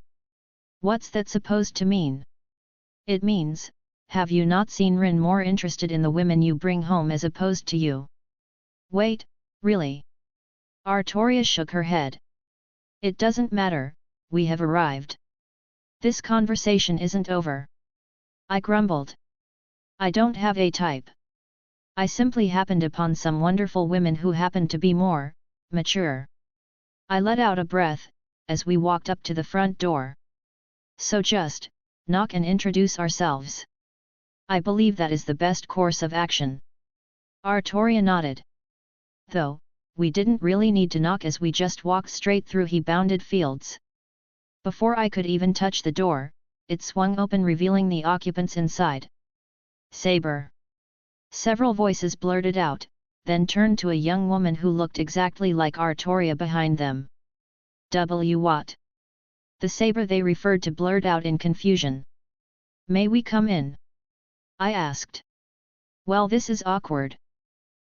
What's that supposed to mean? It means, have you not seen Rin more interested in the women you bring home as opposed to you? Wait, really? Artoria shook her head. It doesn't matter, we have arrived. This conversation isn't over. I grumbled. I don't have a type. I simply happened upon some wonderful women who happened to be more mature. I let out a breath, as we walked up to the front door. So just knock and introduce ourselves. I believe that is the best course of action. Artoria nodded. Though, we didn't really need to knock, as we just walked straight through he-bounded fields. Before I could even touch the door, it swung open, revealing the occupants inside. Saber. Several voices blurted out, then turned to a young woman who looked exactly like Artoria behind them. What? The Saber they referred to blurred out in confusion. May we come in? I asked. Well, this is awkward.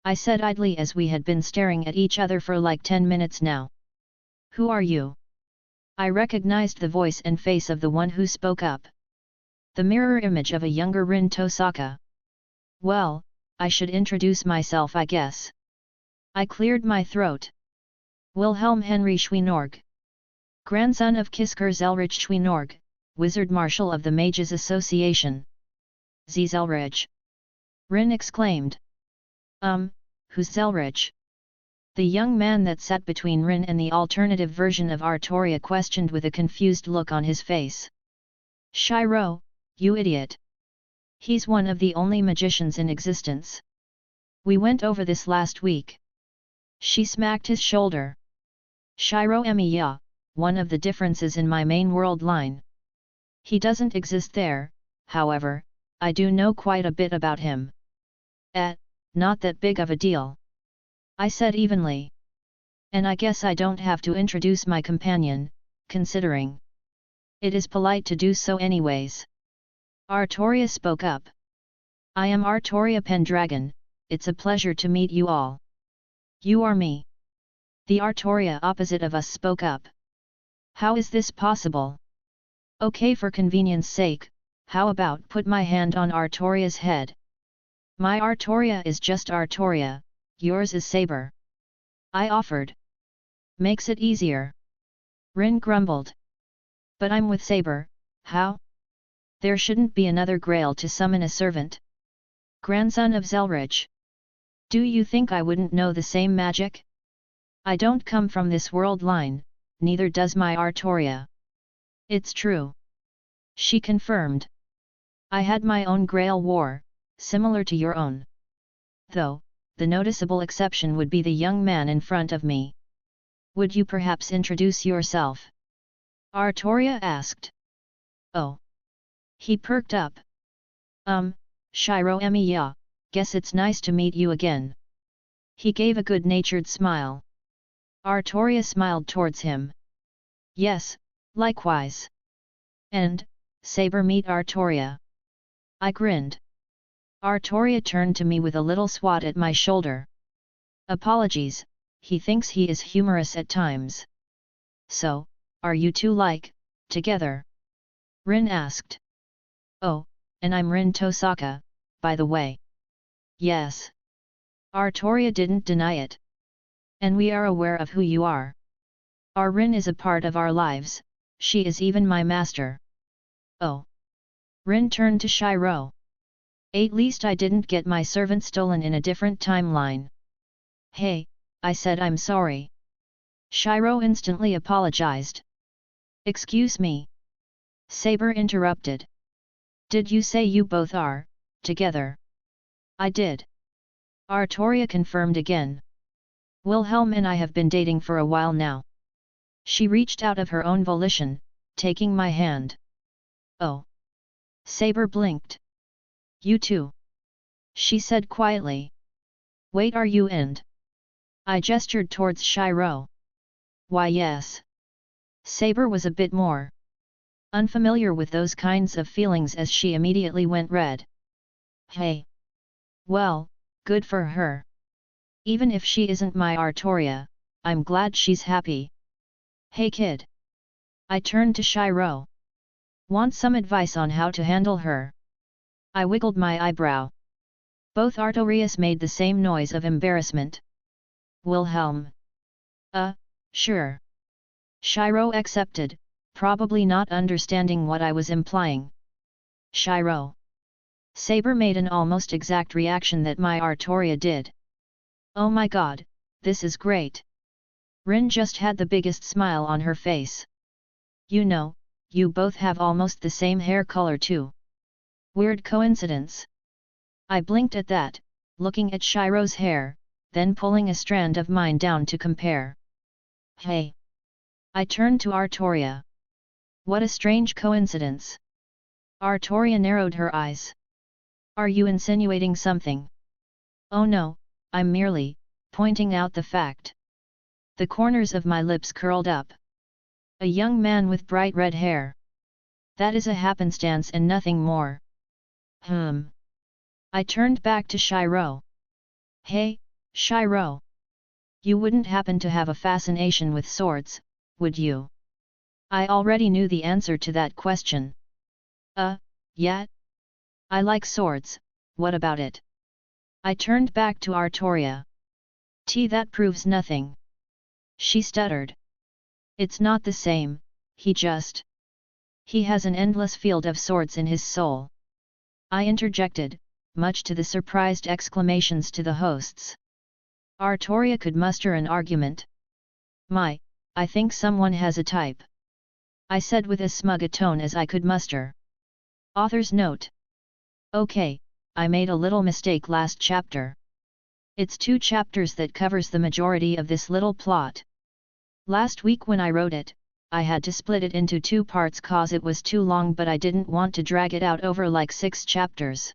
I said idly, as we had been staring at each other for like 10 minutes now. Who are you? I recognized the voice and face of the one who spoke up. The mirror image of a younger Rin Tosaka. Well, I should introduce myself, I guess. I cleared my throat. Wilhelm Henry Schweenorg. Grandson of Kisker Zelretch Schweenorg, Wizard Marshal of the Mages Association. Zelretch. Rin exclaimed. Who's Zelretch? The young man that sat between Rin and the alternative version of Artoria questioned with a confused look on his face. Shiro, you idiot. He's one of the only magicians in existence. We went over this last week. She smacked his shoulder. Shiro Emiya, one of the differences in my main world line. He doesn't exist there, however, I do know quite a bit about him. Not that big of a deal. I said evenly. And I guess I don't have to introduce my companion, considering. It is polite to do so anyways. Artoria spoke up. I am Artoria Pendragon, it's a pleasure to meet you all. You are me. The Artoria opposite of us spoke up. How is this possible? Okay, for convenience sake, How about put my hand on Artoria's head? My Artoria is just Artoria, yours is Saber. I offered. Makes it easier. Rin grumbled. But I'm with Saber, how? There shouldn't be another Grail to summon a servant. Grandson of Zelretch. Do you think I wouldn't know the same magic? I don't come from this world line, neither does my Artoria. It's true. She confirmed. I had my own Grail war, similar to your own. Though, the noticeable exception would be the young man in front of me. Would you perhaps introduce yourself? Artoria asked. Oh. He perked up. Shiro Emiya, guess it's nice to meet you again. He gave a good-natured smile. Artoria smiled towards him. Yes, likewise. And, Saber meet Artoria. I grinned. Artoria turned to me with a little swat at my shoulder. Apologies, he thinks he is humorous at times. So, are you two together? Rin asked. Oh, and I'm Rin Tosaka, by the way. Yes. Artoria didn't deny it. And we are aware of who you are. Our Rin is a part of our lives, she is even my master. Oh. Rin turned to Shiro. At least I didn't get my servant stolen in a different timeline. Hey, I said I'm sorry. Shiro instantly apologized. Excuse me. Saber interrupted. Did you say you both are, together? I did. Artoria confirmed again. Wilhelm and I have been dating for a while now. She reached out of her own volition, taking my hand. Oh. Saber blinked. You too. She said quietly. Wait, are you and? I gestured towards Shiro. Why yes. Saber was a bit more unfamiliar with those kinds of feelings as she immediately went red. Hey. Well, good for her. Even if she isn't my Artoria, I'm glad she's happy. Hey kid. I turned to Shiro. Want some advice on how to handle her? I wiggled my eyebrow. Both Artorias made the same noise of embarrassment. Wilhelm. Sure. Shiro accepted, probably not understanding what I was implying. Shiro. Saber made an almost exact reaction that my Artoria did. Oh my god, this is great. Rin just had the biggest smile on her face. You know, you both have almost the same hair color too. Weird coincidence. I blinked at that, looking at Shiro's hair, then pulling a strand of mine down to compare. Hey. I turned to Artoria. What a strange coincidence. Artoria narrowed her eyes. Are you insinuating something? Oh no, I'm merely pointing out the fact. The corners of my lips curled up. A young man with bright red hair. That is a happenstance and nothing more. I turned back to Shiro. Hey, Shiro. You wouldn't happen to have a fascination with swords, would you? I already knew the answer to that question. Yeah? I like swords, what about it? I turned back to Artoria. That proves nothing. She stuttered. It's not the same, he has an endless field of swords in his soul. I interjected, much to the surprised exclamations to the hosts. Artoria could muster an argument. I think someone has a type. I said with as smug a tone as I could muster. Author's note. Okay, I made a little mistake last chapter. It's 2 chapters that covers the majority of this little plot. Last week when I wrote it, I had to split it into 2 parts cause it was too long, but I didn't want to drag it out over like 6 chapters.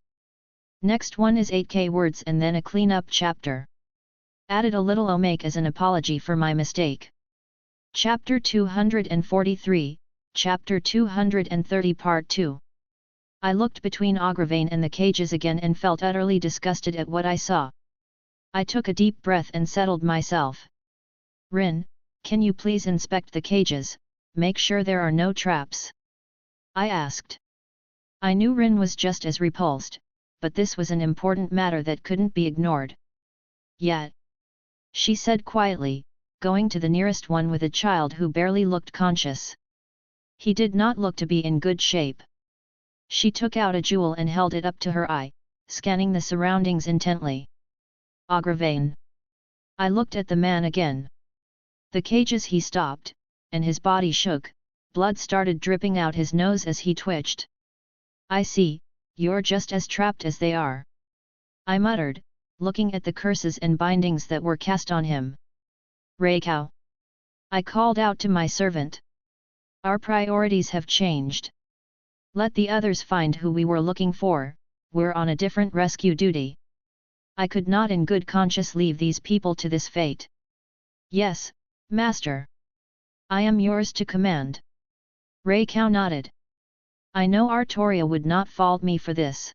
Next one is 8k words and then a clean-up chapter. Added a little omake as an apology for my mistake. Chapter 243, Chapter 230 Part 2. I looked between Agravain and the cages again and felt utterly disgusted at what I saw. I took a deep breath and settled myself. Rin, can you please inspect the cages, make sure there are no traps? I asked. I knew Rin was just as repulsed, but this was an important matter that couldn't be ignored. Yet, she said quietly, going to the nearest one with a child who barely looked conscious. He did not look to be in good shape. She took out a jewel and held it up to her eye, scanning the surroundings intently. Agravain. I looked at the man again. The cages he stopped, and his body shook, blood started dripping out his nose as he twitched. I see, you're just as trapped as they are. I muttered, looking at the curses and bindings that were cast on him. Reikau. I called out to my servant. Our priorities have changed. Let the others find who we were looking for, we're on a different rescue duty. I could not in good conscience leave these people to this fate. Yes, Master. I am yours to command. Reikau nodded. I know Artoria would not fault me for this.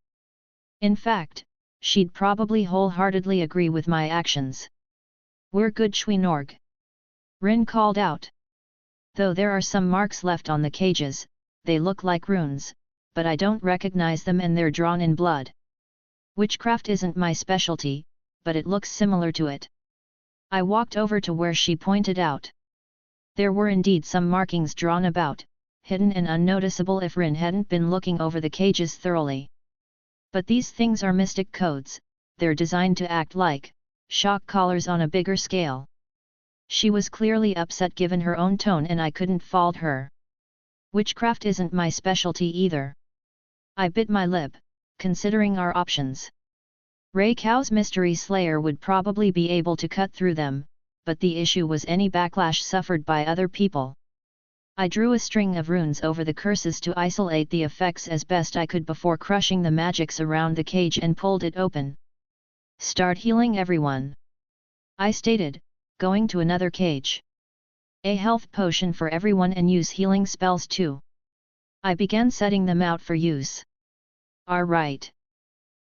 In fact, she'd probably wholeheartedly agree with my actions. We're good Shwinorg. Rin called out. Though there are some marks left on the cages, they look like runes, but I don't recognize them and they're drawn in blood. Witchcraft isn't my specialty, but it looks similar to it. I walked over to where she pointed out. There were indeed some markings drawn about, hidden and unnoticeable if Rin hadn't been looking over the cages thoroughly. But these things are mystic codes, they're designed to act like shock collars on a bigger scale. She was clearly upset given her own tone and I couldn't fault her. Witchcraft isn't my specialty either. I bit my lip, considering our options. Reikau's mystery slayer would probably be able to cut through them, but the issue was any backlash suffered by other people. I drew a string of runes over the curses to isolate the effects as best I could before crushing the magics around the cage and pulled it open. Start healing everyone. I stated, going to another cage. A health potion for everyone and use healing spells too. I began setting them out for use. Right.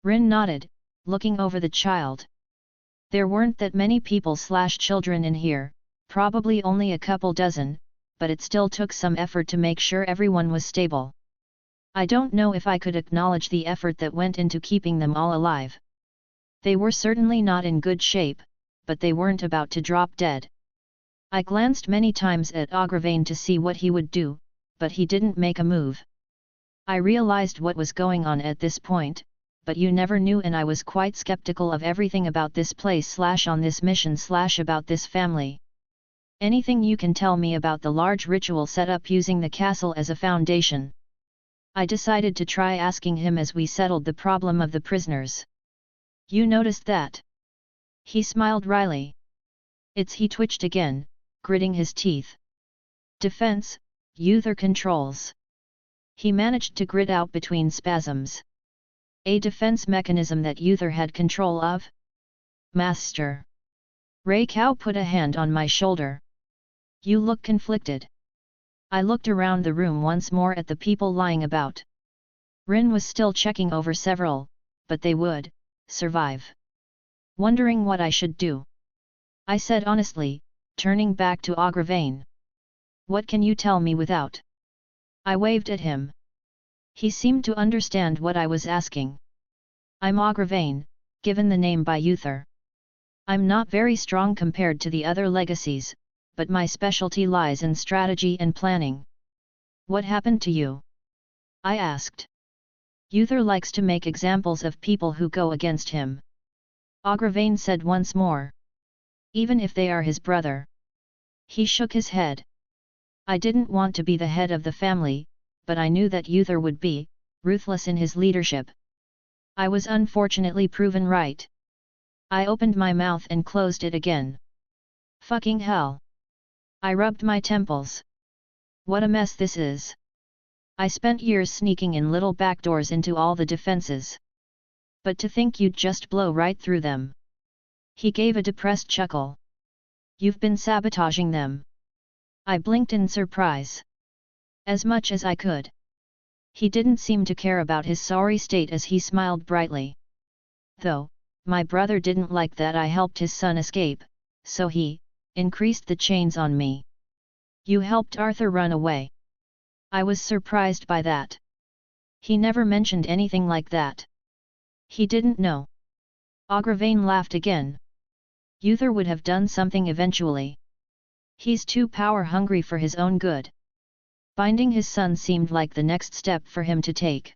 Rin nodded, looking over the child. There weren't that many people/children in here, probably only a couple dozen, but it still took some effort to make sure everyone was stable. I don't know if I could acknowledge the effort that went into keeping them all alive. They were certainly not in good shape, but they weren't about to drop dead. I glanced many times at Agravain to see what he would do, but he didn't make a move. I realized what was going on at this point, but you never knew and I was quite skeptical of everything about this place/on this mission/about this family. Anything you can tell me about the large ritual set up using the castle as a foundation? I decided to try asking him as we settled the problem of the prisoners. You noticed that? He smiled wryly. He twitched again, gritting his teeth. Defense, Uther controls. He managed to grit out between spasms. A defense mechanism that Uther had control of? Master. Reikau put a hand on my shoulder. You look conflicted. I looked around the room once more at the people lying about. Rin was still checking over several, but they would survive. Wondering what I should do. I said honestly, turning back to Agravain. What can you tell me without? I waved at him. He seemed to understand what I was asking. I'm Agravain, given the name by Uther. I'm not very strong compared to the other legacies, but my specialty lies in strategy and planning. What happened to you? I asked. Uther likes to make examples of people who go against him. Agravain said once more. Even if they are his brother. He shook his head. I didn't want to be the head of the family, but I knew that Uther would be ruthless in his leadership. I was unfortunately proven right. I opened my mouth and closed it again. Fucking hell. I rubbed my temples. What a mess this is. I spent years sneaking in little back doors into all the defenses. But to think you'd just blow right through them. He gave a depressed chuckle. You've been sabotaging them. I blinked in surprise. As much as I could. He didn't seem to care about his sorry state as he smiled brightly. Though, my brother didn't like that I helped his son escape, so he increased the chains on me. You helped Arthur run away. I was surprised by that. He never mentioned anything like that. He didn't know. Agravain laughed again. Uther would have done something eventually. He's too power-hungry for his own good. Binding his son seemed like the next step for him to take.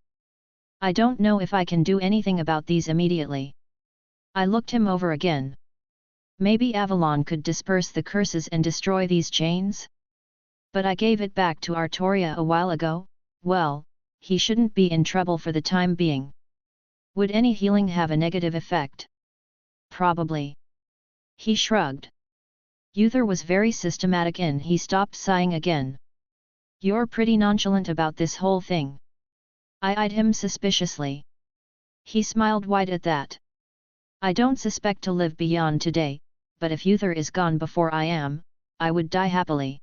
I don't know if I can do anything about these immediately. I looked him over again. Maybe Avalon could disperse the curses and destroy these chains? But I gave it back to Artoria a while ago. Well, he shouldn't be in trouble for the time being. Would any healing have a negative effect? Probably. He shrugged. Uther was very systematic and he stopped sighing again. You're pretty nonchalant about this whole thing. I eyed him suspiciously. He smiled wide at that. I don't suspect to live beyond today, but if Uther is gone before I am, I would die happily.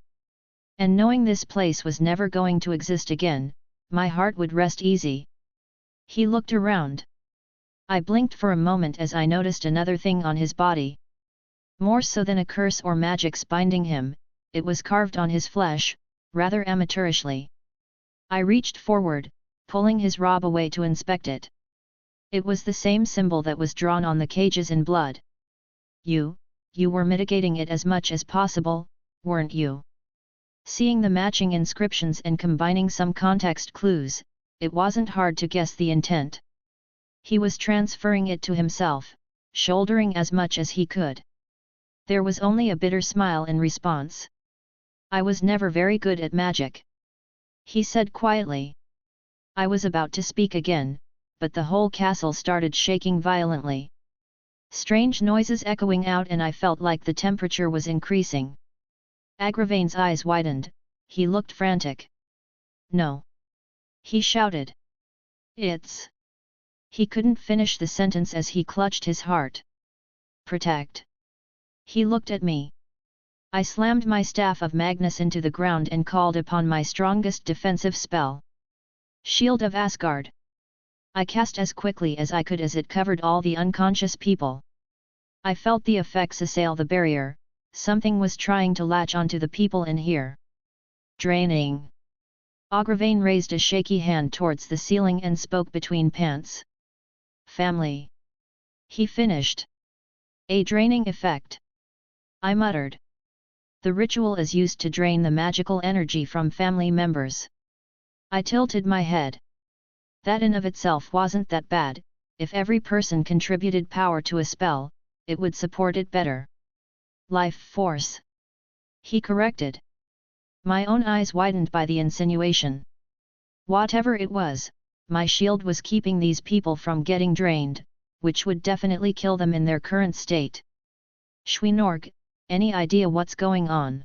And knowing this place was never going to exist again, my heart would rest easy. He looked around. I blinked for a moment as I noticed another thing on his body. More so than a curse or magic's binding him, it was carved on his flesh, rather amateurishly. I reached forward, pulling his robe away to inspect it. It was the same symbol that was drawn on the cages in blood. You were mitigating it as much as possible, weren't you? Seeing the matching inscriptions and combining some context clues, it wasn't hard to guess the intent. He was transferring it to himself, shouldering as much as he could. There was only a bitter smile in response. I was never very good at magic. He said quietly. I was about to speak again, but the whole castle started shaking violently. Strange noises echoing out and I felt like the temperature was increasing. Agravain's eyes widened, he looked frantic. No! He shouted. It's... He couldn't finish the sentence as he clutched his heart. Protect. He looked at me. I slammed my staff of Magnus into the ground and called upon my strongest defensive spell. Shield of Asgard. I cast as quickly as I could as it covered all the unconscious people. I felt the effects assail the barrier, something was trying to latch onto the people in here. Draining. Agravain raised a shaky hand towards the ceiling and spoke between pants. Family. He finished. A draining effect. I muttered. The ritual is used to drain the magical energy from family members. I tilted my head. That in of itself wasn't that bad, if every person contributed power to a spell, it would support it better. Life force. He corrected. My own eyes widened by the insinuation. Whatever it was, my shield was keeping these people from getting drained, which would definitely kill them in their current state. Schweinorg, any idea what's going on?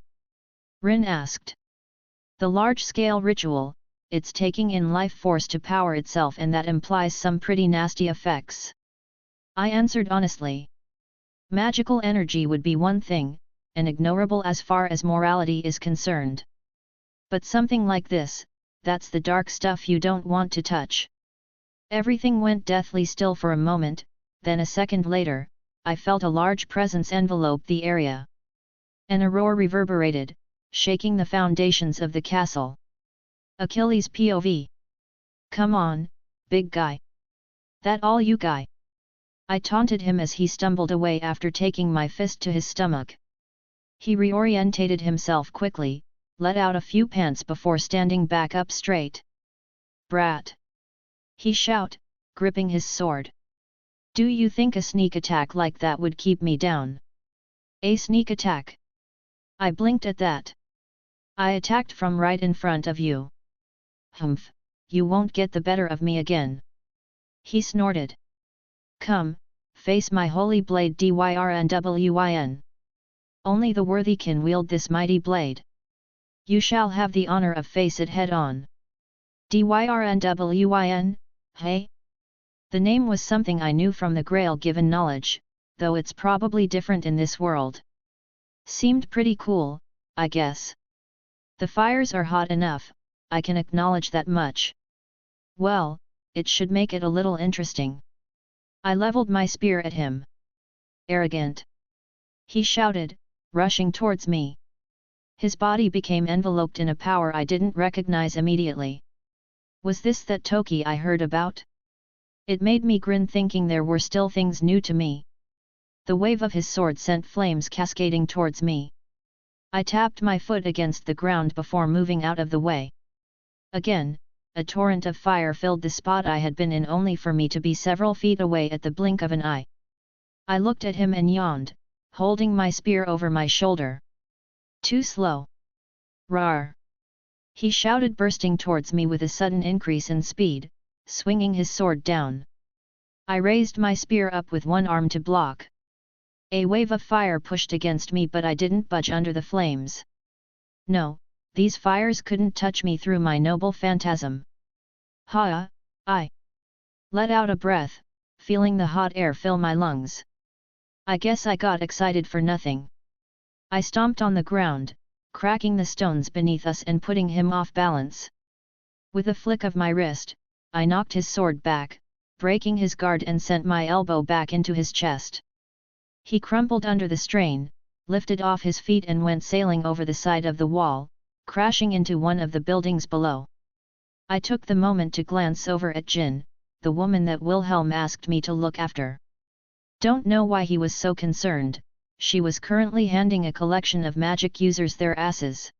Rin asked. The large-scale ritual, it's taking in life force to power itself and that implies some pretty nasty effects. I answered honestly. Magical energy would be one thing, and ignorable as far as morality is concerned. But something like this, that's the dark stuff you don't want to touch. Everything went deathly still for a moment, then a second later, I felt a large presence envelope the area. An roar reverberated, shaking the foundations of the castle. Achilles' POV. Come on, big guy. That all you guy? I taunted him as he stumbled away after taking my fist to his stomach. He reorientated himself quickly, let out a few pants before standing back up straight. Brat! He shouted, gripping his sword. Do you think a sneak attack like that would keep me down? A sneak attack? I blinked at that. I attacked from right in front of you. Humph, you won't get the better of me again. He snorted. Come, face my holy blade Dyrnwyn. Only the worthy can wield this mighty blade. You shall have the honor of face it head on. Dyrnwyn, hey? The name was something I knew from the Grail-given knowledge, though it's probably different in this world. Seemed pretty cool, I guess. The fires are hot enough, I can acknowledge that much. Well, it should make it a little interesting. I leveled my spear at him. Arrogant! He shouted, rushing towards me. His body became enveloped in a power I didn't recognize immediately. Was this that Toki I heard about? It made me grin thinking there were still things new to me. The wave of his sword sent flames cascading towards me. I tapped my foot against the ground before moving out of the way. Again, a torrent of fire filled the spot I had been in only for me to be several feet away at the blink of an eye. I looked at him and yawned, holding my spear over my shoulder. Too slow. Rawr! He shouted, bursting towards me with a sudden increase in speed, swinging his sword down. I raised my spear up with one arm to block. A wave of fire pushed against me, but I didn't budge under the flames. No, these fires couldn't touch me through my noble phantasm. Ha! I let out a breath, feeling the hot air fill my lungs. I guess I got excited for nothing. I stomped on the ground, cracking the stones beneath us and putting him off balance. With a flick of my wrist, I knocked his sword back, breaking his guard, and sent my elbow back into his chest. He crumpled under the strain, lifted off his feet and went sailing over the side of the wall, crashing into one of the buildings below. I took the moment to glance over at Jin, the woman that Wilhelm asked me to look after. Don't know why he was so concerned. She was currently handing a collection of magic users their asses.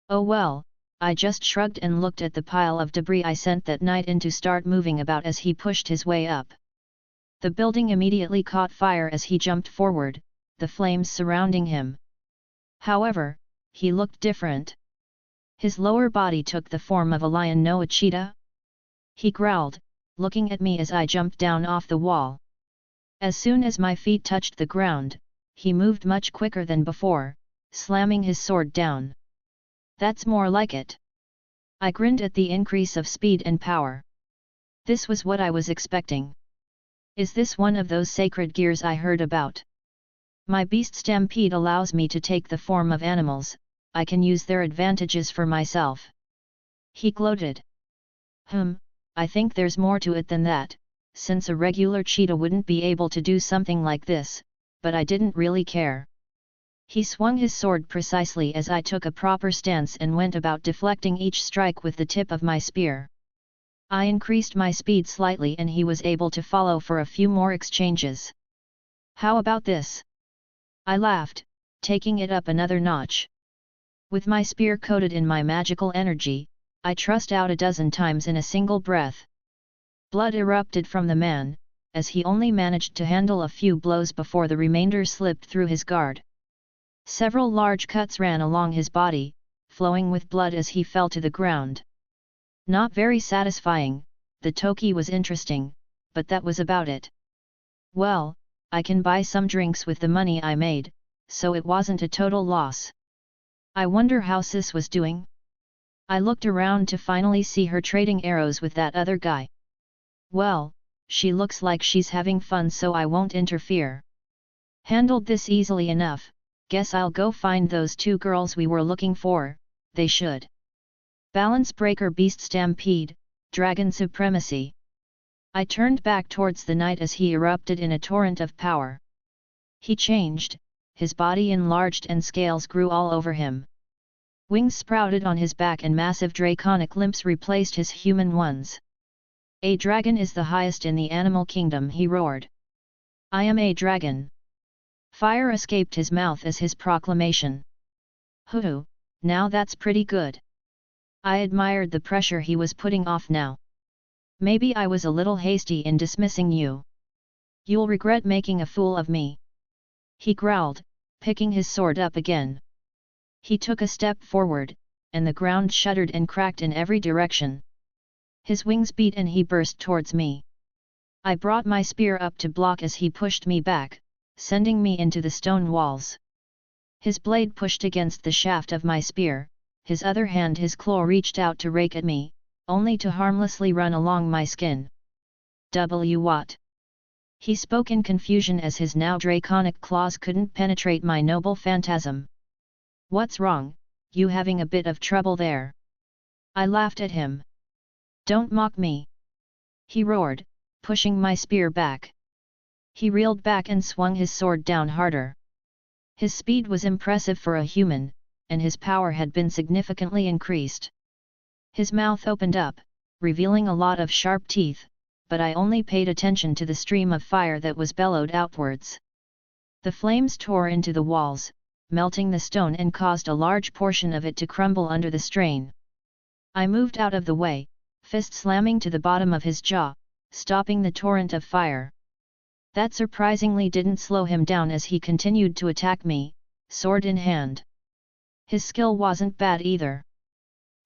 Oh well, I just shrugged and looked at the pile of debris I sent that night in to start moving about as he pushed his way up. The building immediately caught fire as he jumped forward, the flames surrounding him. However, he looked different. His lower body took the form of a lion, no a cheetah. He growled, looking at me as I jumped down off the wall. As soon as my feet touched the ground, he moved much quicker than before, slamming his sword down. That's more like it. I grinned at the increase of speed and power. This was what I was expecting. Is this one of those sacred gears I heard about? My beast stampede allows me to take the form of animals. I can use their advantages for myself. He gloated. I think there's more to it than that, since a regular cheetah wouldn't be able to do something like this, but I didn't really care. He swung his sword precisely as I took a proper stance and went about deflecting each strike with the tip of my spear. I increased my speed slightly and he was able to follow for a few more exchanges. How about this? I laughed, taking it up another notch. With my spear coated in my magical energy, I thrust out a dozen times in a single breath. Blood erupted from the man, as he only managed to handle a few blows before the remainder slipped through his guard. Several large cuts ran along his body, flowing with blood as he fell to the ground. Not very satisfying. The Toki was interesting, but that was about it. Well, I can buy some drinks with the money I made, so it wasn't a total loss. I wonder how Sis was doing? I looked around to finally see her trading arrows with that other guy. Well, she looks like she's having fun, so I won't interfere. Handled this easily enough. Guess I'll go find those two girls we were looking for. They should. Balance breaker, beast stampede, dragon supremacy. I turned back towards the knight as he erupted in a torrent of power. He changed, his body enlarged and scales grew all over him. Wings sprouted on his back and massive draconic limbs replaced his human ones. A dragon is the highest in the animal kingdom, he roared. I am a dragon. Fire escaped his mouth as his proclamation. Hoo, now that's pretty good. I admired the pressure he was putting off now. Maybe I was a little hasty in dismissing you. You'll regret making a fool of me. He growled, picking his sword up again. He took a step forward, and the ground shuddered and cracked in every direction. His wings beat and he burst towards me. I brought my spear up to block as he pushed me back, sending me into the stone walls. His blade pushed against the shaft of my spear, his other hand his claw reached out to rake at me, only to harmlessly run along my skin. What? He spoke in confusion as his now draconic claws couldn't penetrate my noble phantasm. What's wrong, you having a bit of trouble there? I laughed at him. Don't mock me. He roared, pushing my spear back. He reeled back and swung his sword down harder. His speed was impressive for a human, and his power had been significantly increased. His mouth opened up, revealing a lot of sharp teeth, but I only paid attention to the stream of fire that was bellowed outwards. The flames tore into the walls, melting the stone and caused a large portion of it to crumble under the strain. I moved out of the way, fist slamming to the bottom of his jaw, stopping the torrent of fire. That surprisingly didn't slow him down as he continued to attack me, sword in hand. His skill wasn't bad either.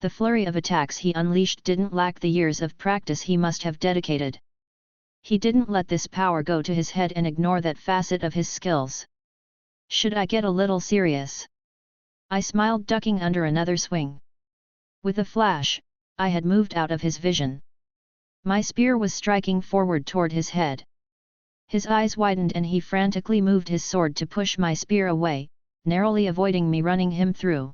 The flurry of attacks he unleashed didn't lack the years of practice he must have dedicated. He didn't let this power go to his head and ignore that facet of his skills. Should I get a little serious? I smiled, ducking under another swing. With a flash, I had moved out of his vision. My spear was striking forward toward his head. His eyes widened and he frantically moved his sword to push my spear away, narrowly avoiding me running him through.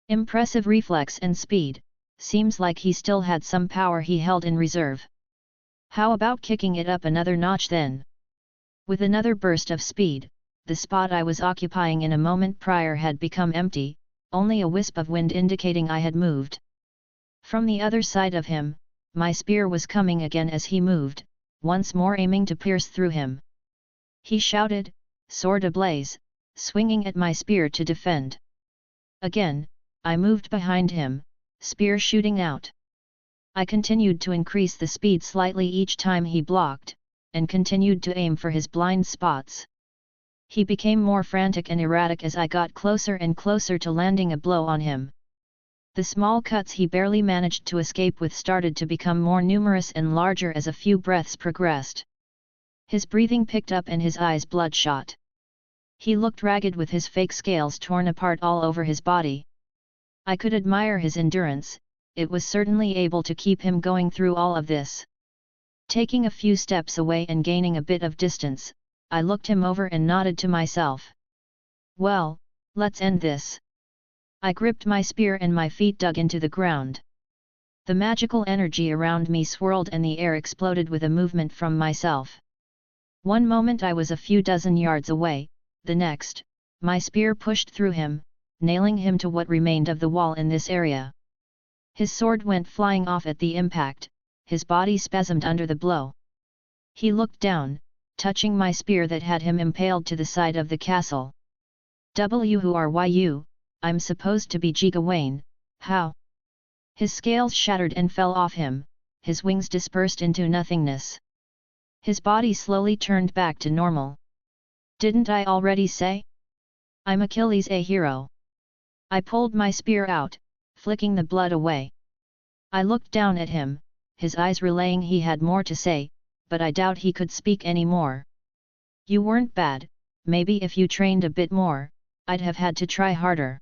Impressive reflex and speed, seems like he still had some power he held in reserve. How about kicking it up another notch then? With another burst of speed, the spot I was occupying in a moment prior had become empty, only a wisp of wind indicating I had moved. From the other side of him, my spear was coming again as he moved, once more aiming to pierce through him. He shouted, sword ablaze, swinging at my spear to defend. Again, I moved behind him, spear shooting out. I continued to increase the speed slightly each time he blocked, and continued to aim for his blind spots. He became more frantic and erratic as I got closer and closer to landing a blow on him. The small cuts he barely managed to escape with started to become more numerous and larger as a few breaths progressed. His breathing picked up and his eyes bloodshot. He looked ragged with his fake scales torn apart all over his body. I could admire his endurance, it was certainly able to keep him going through all of this. Taking a few steps away and gaining a bit of distance, I looked him over and nodded to myself. Well, let's end this. I gripped my spear and my feet dug into the ground. The magical energy around me swirled and the air exploded with a movement from myself. One moment I was a few dozen yards away, the next, my spear pushed through him, nailing him to what remained of the wall in this area. His sword went flying off at the impact, his body spasmed under the blow. He looked down, touching my spear that had him impaled to the side of the castle. Who are you? I'm supposed to be Jigawain, how? His scales shattered and fell off him, his wings dispersed into nothingness. His body slowly turned back to normal. Didn't I already say? I'm Achilles, a hero. I pulled my spear out, flicking the blood away. I looked down at him, his eyes relaying he had more to say, but I doubt he could speak any more. You weren't bad, maybe if you trained a bit more, I'd have had to try harder.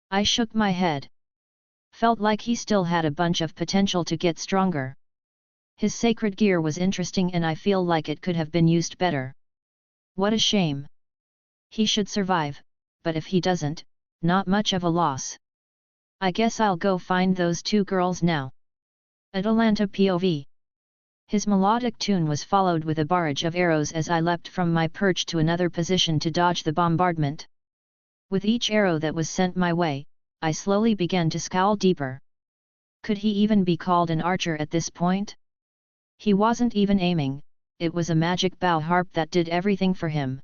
I shook my head. Felt like he still had a bunch of potential to get stronger. His sacred gear was interesting and I feel like it could have been used better. What a shame. He should survive, but if he doesn't, not much of a loss. I guess I'll go find those two girls now. Atalanta POV. His melodic tune was followed with a barrage of arrows as I leapt from my perch to another position to dodge the bombardment. With each arrow that was sent my way, I slowly began to scowl deeper. Could he even be called an archer at this point? He wasn't even aiming, it was a magic bow harp that did everything for him.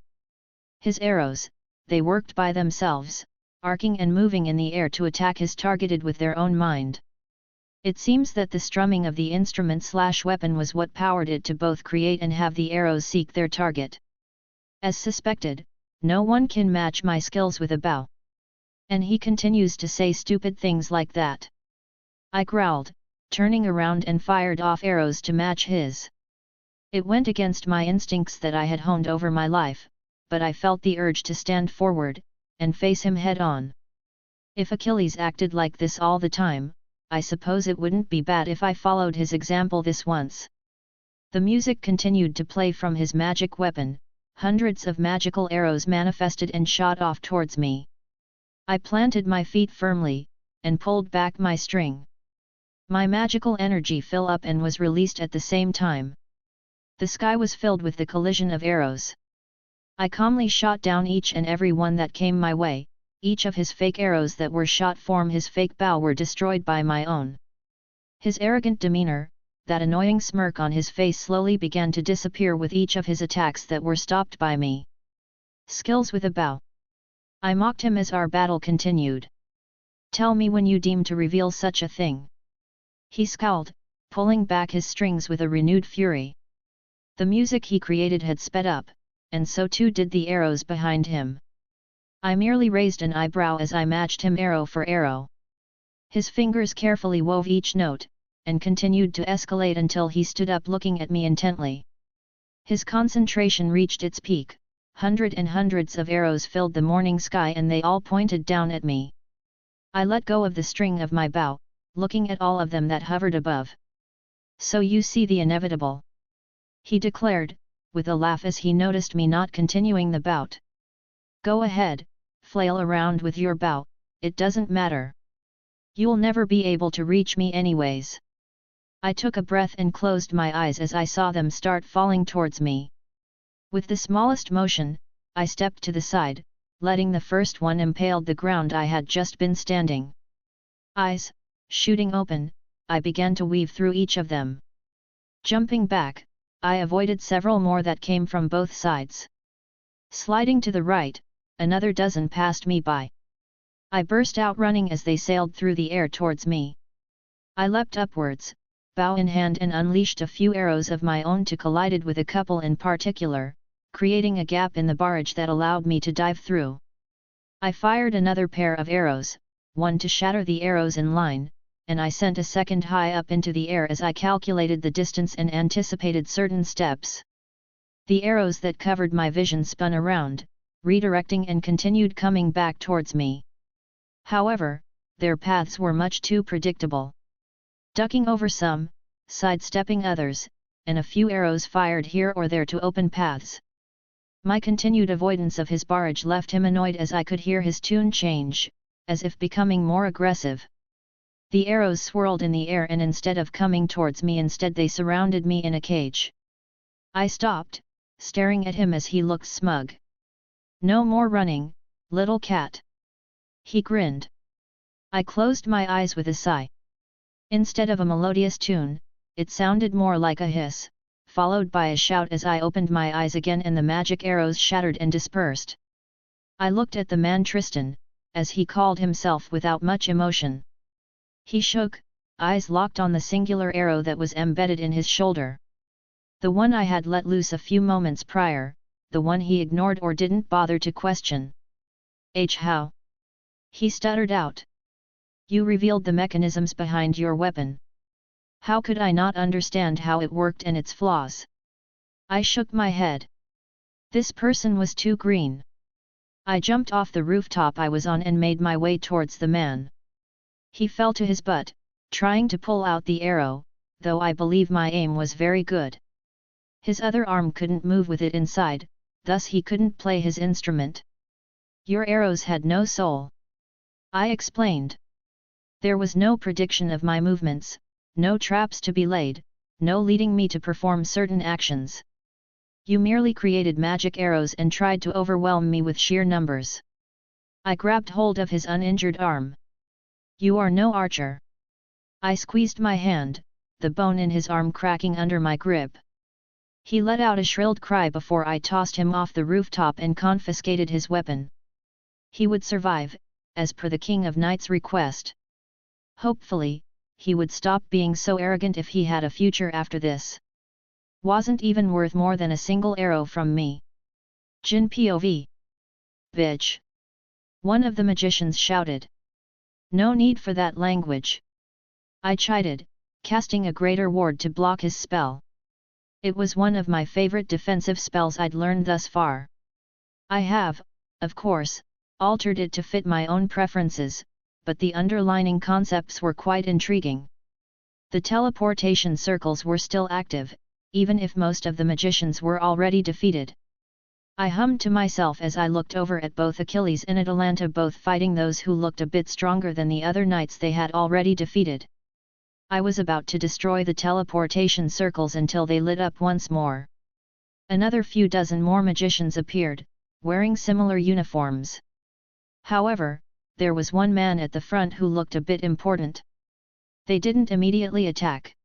His arrows, they worked by themselves, arcing and moving in the air to attack his targeted with their own mind. It seems that the strumming of the instrument/weapon was what powered it to both create and have the arrows seek their target. As suspected, no one can match my skills with a bow. And he continues to say stupid things like that. I growled, turning around and fired off arrows to match his. It went against my instincts that I had honed over my life, but I felt the urge to stand forward, and face him head on. If Achilles acted like this all the time, I suppose it wouldn't be bad if I followed his example this once. The music continued to play from his magic weapon, hundreds of magical arrows manifested and shot off towards me. I planted my feet firmly, and pulled back my string. My magical energy filled up and was released at the same time. The sky was filled with the collision of arrows. I calmly shot down each and every one that came my way. Each of his fake arrows that were shot from his fake bow were destroyed by my own. His arrogant demeanor, that annoying smirk on his face slowly began to disappear with each of his attacks that were stopped by me. Skills with a bow. I mocked him as our battle continued. Tell me when you deem to reveal such a thing. He scowled, pulling back his strings with a renewed fury. The music he created had sped up, and so too did the arrows behind him. I merely raised an eyebrow as I matched him arrow for arrow. His fingers carefully wove each note, and continued to escalate until he stood up looking at me intently. His concentration reached its peak, hundreds of arrows filled the morning sky and they all pointed down at me. I let go of the string of my bow, looking at all of them that hovered above. So you see the inevitable, he declared, with a laugh as he noticed me not continuing the bout. Go ahead, flail around with your bow, it doesn't matter. You'll never be able to reach me anyways. I took a breath and closed my eyes as I saw them start falling towards me. With the smallest motion, I stepped to the side, letting the first one impale the ground I had just been standing. Eyes shooting open, I began to weave through each of them. Jumping back, I avoided several more that came from both sides. Sliding to the right, another dozen passed me by. I burst out running as they sailed through the air towards me. I leapt upwards, bow in hand, and unleashed a few arrows of my own to collided with a couple in particular, creating a gap in the barrage that allowed me to dive through. I fired another pair of arrows, one to shatter the arrows in line, and I sent a second high up into the air as I calculated the distance and anticipated certain steps. The arrows that covered my vision spun around, redirecting and continued coming back towards me. However, their paths were much too predictable. Ducking over some, sidestepping others, and a few arrows fired here or there to open paths. My continued avoidance of his barrage left him annoyed as I could hear his tune change, as if becoming more aggressive. The arrows swirled in the air and instead of coming towards me, instead they surrounded me in a cage. I stopped, staring at him as he looked smug. No more running, little cat. He grinned. I closed my eyes with a sigh. Instead of a melodious tune, it sounded more like a hiss, followed by a shout as I opened my eyes again and the magic arrows shattered and dispersed. I looked at the man Tristan, as he called himself without much emotion. He shook, eyes locked on the singular arrow that was embedded in his shoulder. The one I had let loose a few moments prior, the one he ignored or didn't bother to question. How? He stuttered out. You revealed the mechanisms behind your weapon. How could I not understand how it worked and its flaws? I shook my head. This person was too green. I jumped off the rooftop I was on and made my way towards the man. He fell to his butt, trying to pull out the arrow, though I believe my aim was very good. His other arm couldn't move with it inside, thus he couldn't play his instrument. Your arrows had no soul, I explained. There was no prediction of my movements, no traps to be laid, no leading me to perform certain actions. You merely created magic arrows and tried to overwhelm me with sheer numbers. I grabbed hold of his uninjured arm. You are no archer. I squeezed my hand, the bone in his arm cracking under my grip. He let out a shrilled cry before I tossed him off the rooftop and confiscated his weapon. He would survive, as per the King of Knights' request. Hopefully, he would stop being so arrogant if he had a future after this. Wasn't even worth more than a single arrow from me. Jin POV. Bitch! One of the magicians shouted. No need for that language. I chided, casting a greater ward to block his spell. It was one of my favorite defensive spells I'd learned thus far. I have, of course, altered it to fit my own preferences, but the underlying concepts were quite intriguing. The teleportation circles were still active, even if most of the magicians were already defeated. I hummed to myself as I looked over at both Achilles and Atalanta, both fighting those who looked a bit stronger than the other knights they had already defeated. I was about to destroy the teleportation circles until they lit up once more. Another few dozen more magicians appeared, wearing similar uniforms. However, there was one man at the front who looked a bit important. They didn't immediately attack.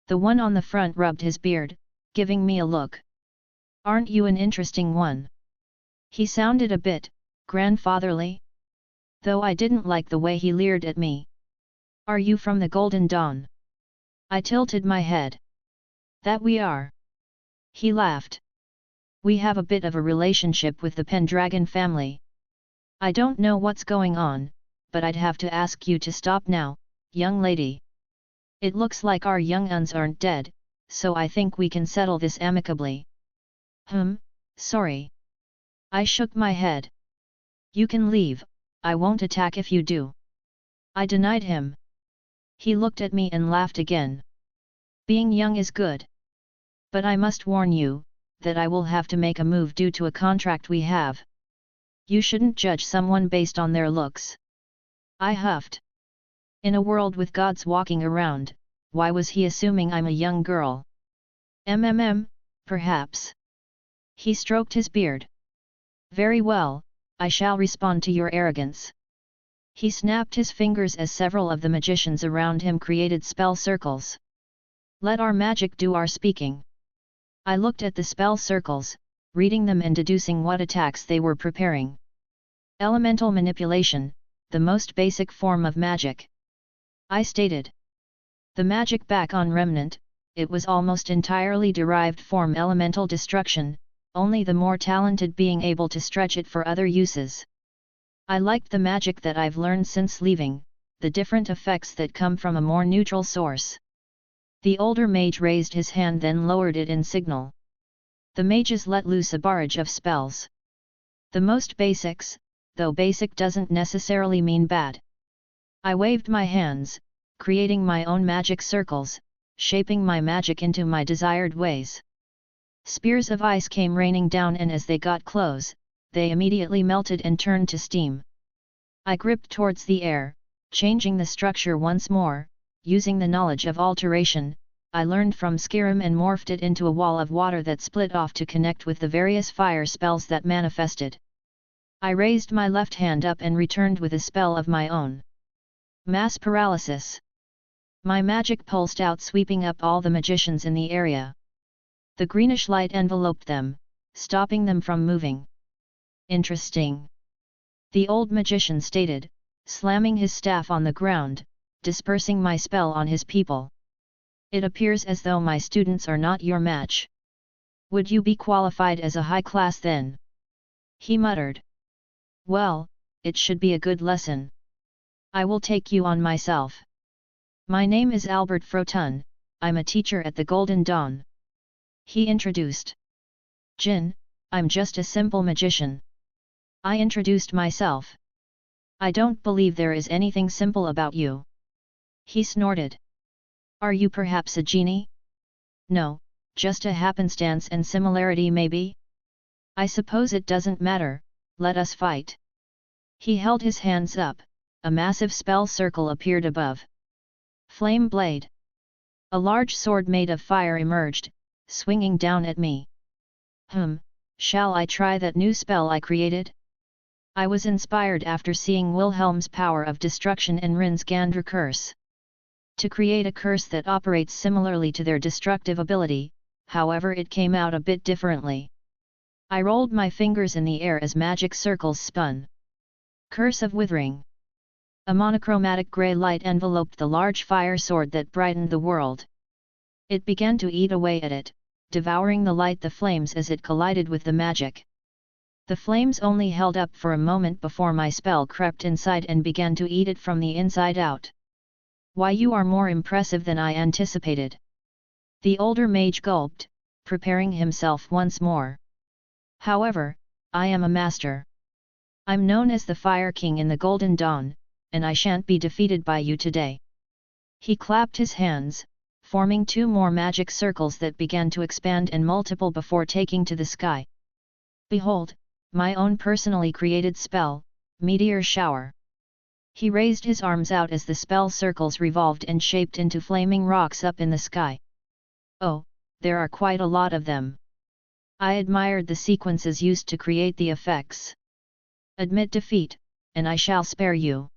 The one on the front rubbed his beard, giving me a look. "Aren't you an interesting one?" He sounded a bit grandfatherly, though I didn't like the way he leered at me. "Are you from the Golden Dawn?" I tilted my head. "That we are." He laughed. "We have a bit of a relationship with the Pendragon family. I don't know what's going on, but I'd have to ask you to stop now, young lady. It looks like our young uns aren't dead, so I think we can settle this amicably." Sorry. I shook my head. "You can leave, I won't attack if you do." I denied him. He looked at me and laughed again. "Being young is good. But I must warn you, that I will have to make a move due to a contract we have. You shouldn't judge someone based on their looks." I huffed. In a world with gods walking around, why was he assuming I'm a young girl? Perhaps. He stroked his beard. "Very well, I shall respond to your arrogance." He snapped his fingers as several of the magicians around him created spell circles. "Let our magic do our speaking." I looked at the spell circles, reading them and deducing what attacks they were preparing. "Elemental manipulation, the most basic form of magic," I stated. The magic back on Remnant, it was almost entirely derived from elemental destruction, only the more talented being able to stretch it for other uses. I liked the magic that I've learned since leaving, the different effects that come from a more neutral source. The older mage raised his hand, then lowered it in signal. The mages let loose a barrage of spells. The most basics, though basic doesn't necessarily mean bad. I waved my hands, creating my own magic circles, shaping my magic into my desired ways. Spears of ice came raining down, and as they got close, they immediately melted and turned to steam. I gripped towards the air, changing the structure once more. Using the knowledge of alteration, I learned from Skyrim and morphed it into a wall of water that split off to connect with the various fire spells that manifested. I raised my left hand up and returned with a spell of my own. Mass paralysis. My magic pulsed out, sweeping up all the magicians in the area. The greenish light enveloped them, stopping them from moving. "Interesting," the old magician stated, slamming his staff on the ground, dispersing my spell on his people. "It appears as though my students are not your match. Would you be qualified as a high class then?" he muttered. "Well, it should be a good lesson. I will take you on myself. My name is Albert Frotun, I'm a teacher at the Golden Dawn," he introduced. "Jin, I'm just a simple magician." I introduced myself. "I don't believe there is anything simple about you," he snorted. "Are you perhaps a genie?" "No, just a happenstance and similarity maybe." "I suppose it doesn't matter, let us fight." He held his hands up, a massive spell circle appeared above. Flame blade. A large sword made of fire emerged, swinging down at me. Shall I try that new spell I created? I was inspired after seeing Wilhelm's power of destruction and Rin's Gandra curse. To create a curse that operates similarly to their destructive ability, however it came out a bit differently. I rolled my fingers in the air as magic circles spun. Curse of Withering. A monochromatic grey light enveloped the large fire sword that brightened the world. It began to eat away at it, devouring the light, the flames, as it collided with the magic. The flames only held up for a moment before my spell crept inside and began to eat it from the inside out. "Why, you are more impressive than I anticipated." The older mage gulped, preparing himself once more. "However, I am a master. I'm known as the Fire King in the Golden Dawn, and I shan't be defeated by you today." He clapped his hands, forming two more magic circles that began to expand and multiple before taking to the sky. "Behold, my own personally created spell, Meteor Shower." He raised his arms out as the spell circles revolved and shaped into flaming rocks up in the sky. "Oh, there are quite a lot of them." I admired the sequences used to create the effects. "Admit defeat, and I shall spare you."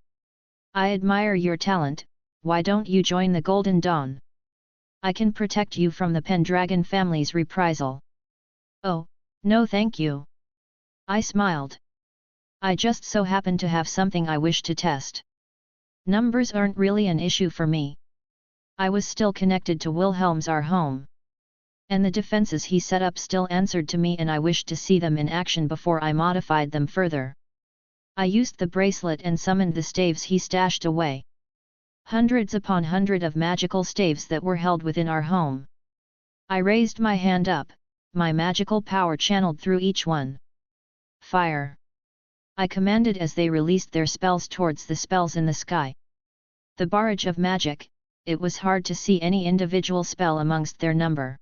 "I admire your talent, why don't you join the Golden Dawn? I can protect you from the Pendragon family's reprisal. Oh, no thank you. I smiled. I just so happen to have something I wish to test. Numbers aren't really an issue for me. I was still connected to Wilhelm's our home. And the defenses he set up still answered to me, and I wished to see them in action before I modified them further. I used the bracelet and summoned the staves he stashed away. Hundreds upon hundreds of magical staves that were held within our home. I raised my hand up, my magical power channeled through each one. Fire! I commanded as they released their spells towards the spells in the sky. The barrage of magic, it was hard to see any individual spell amongst their number.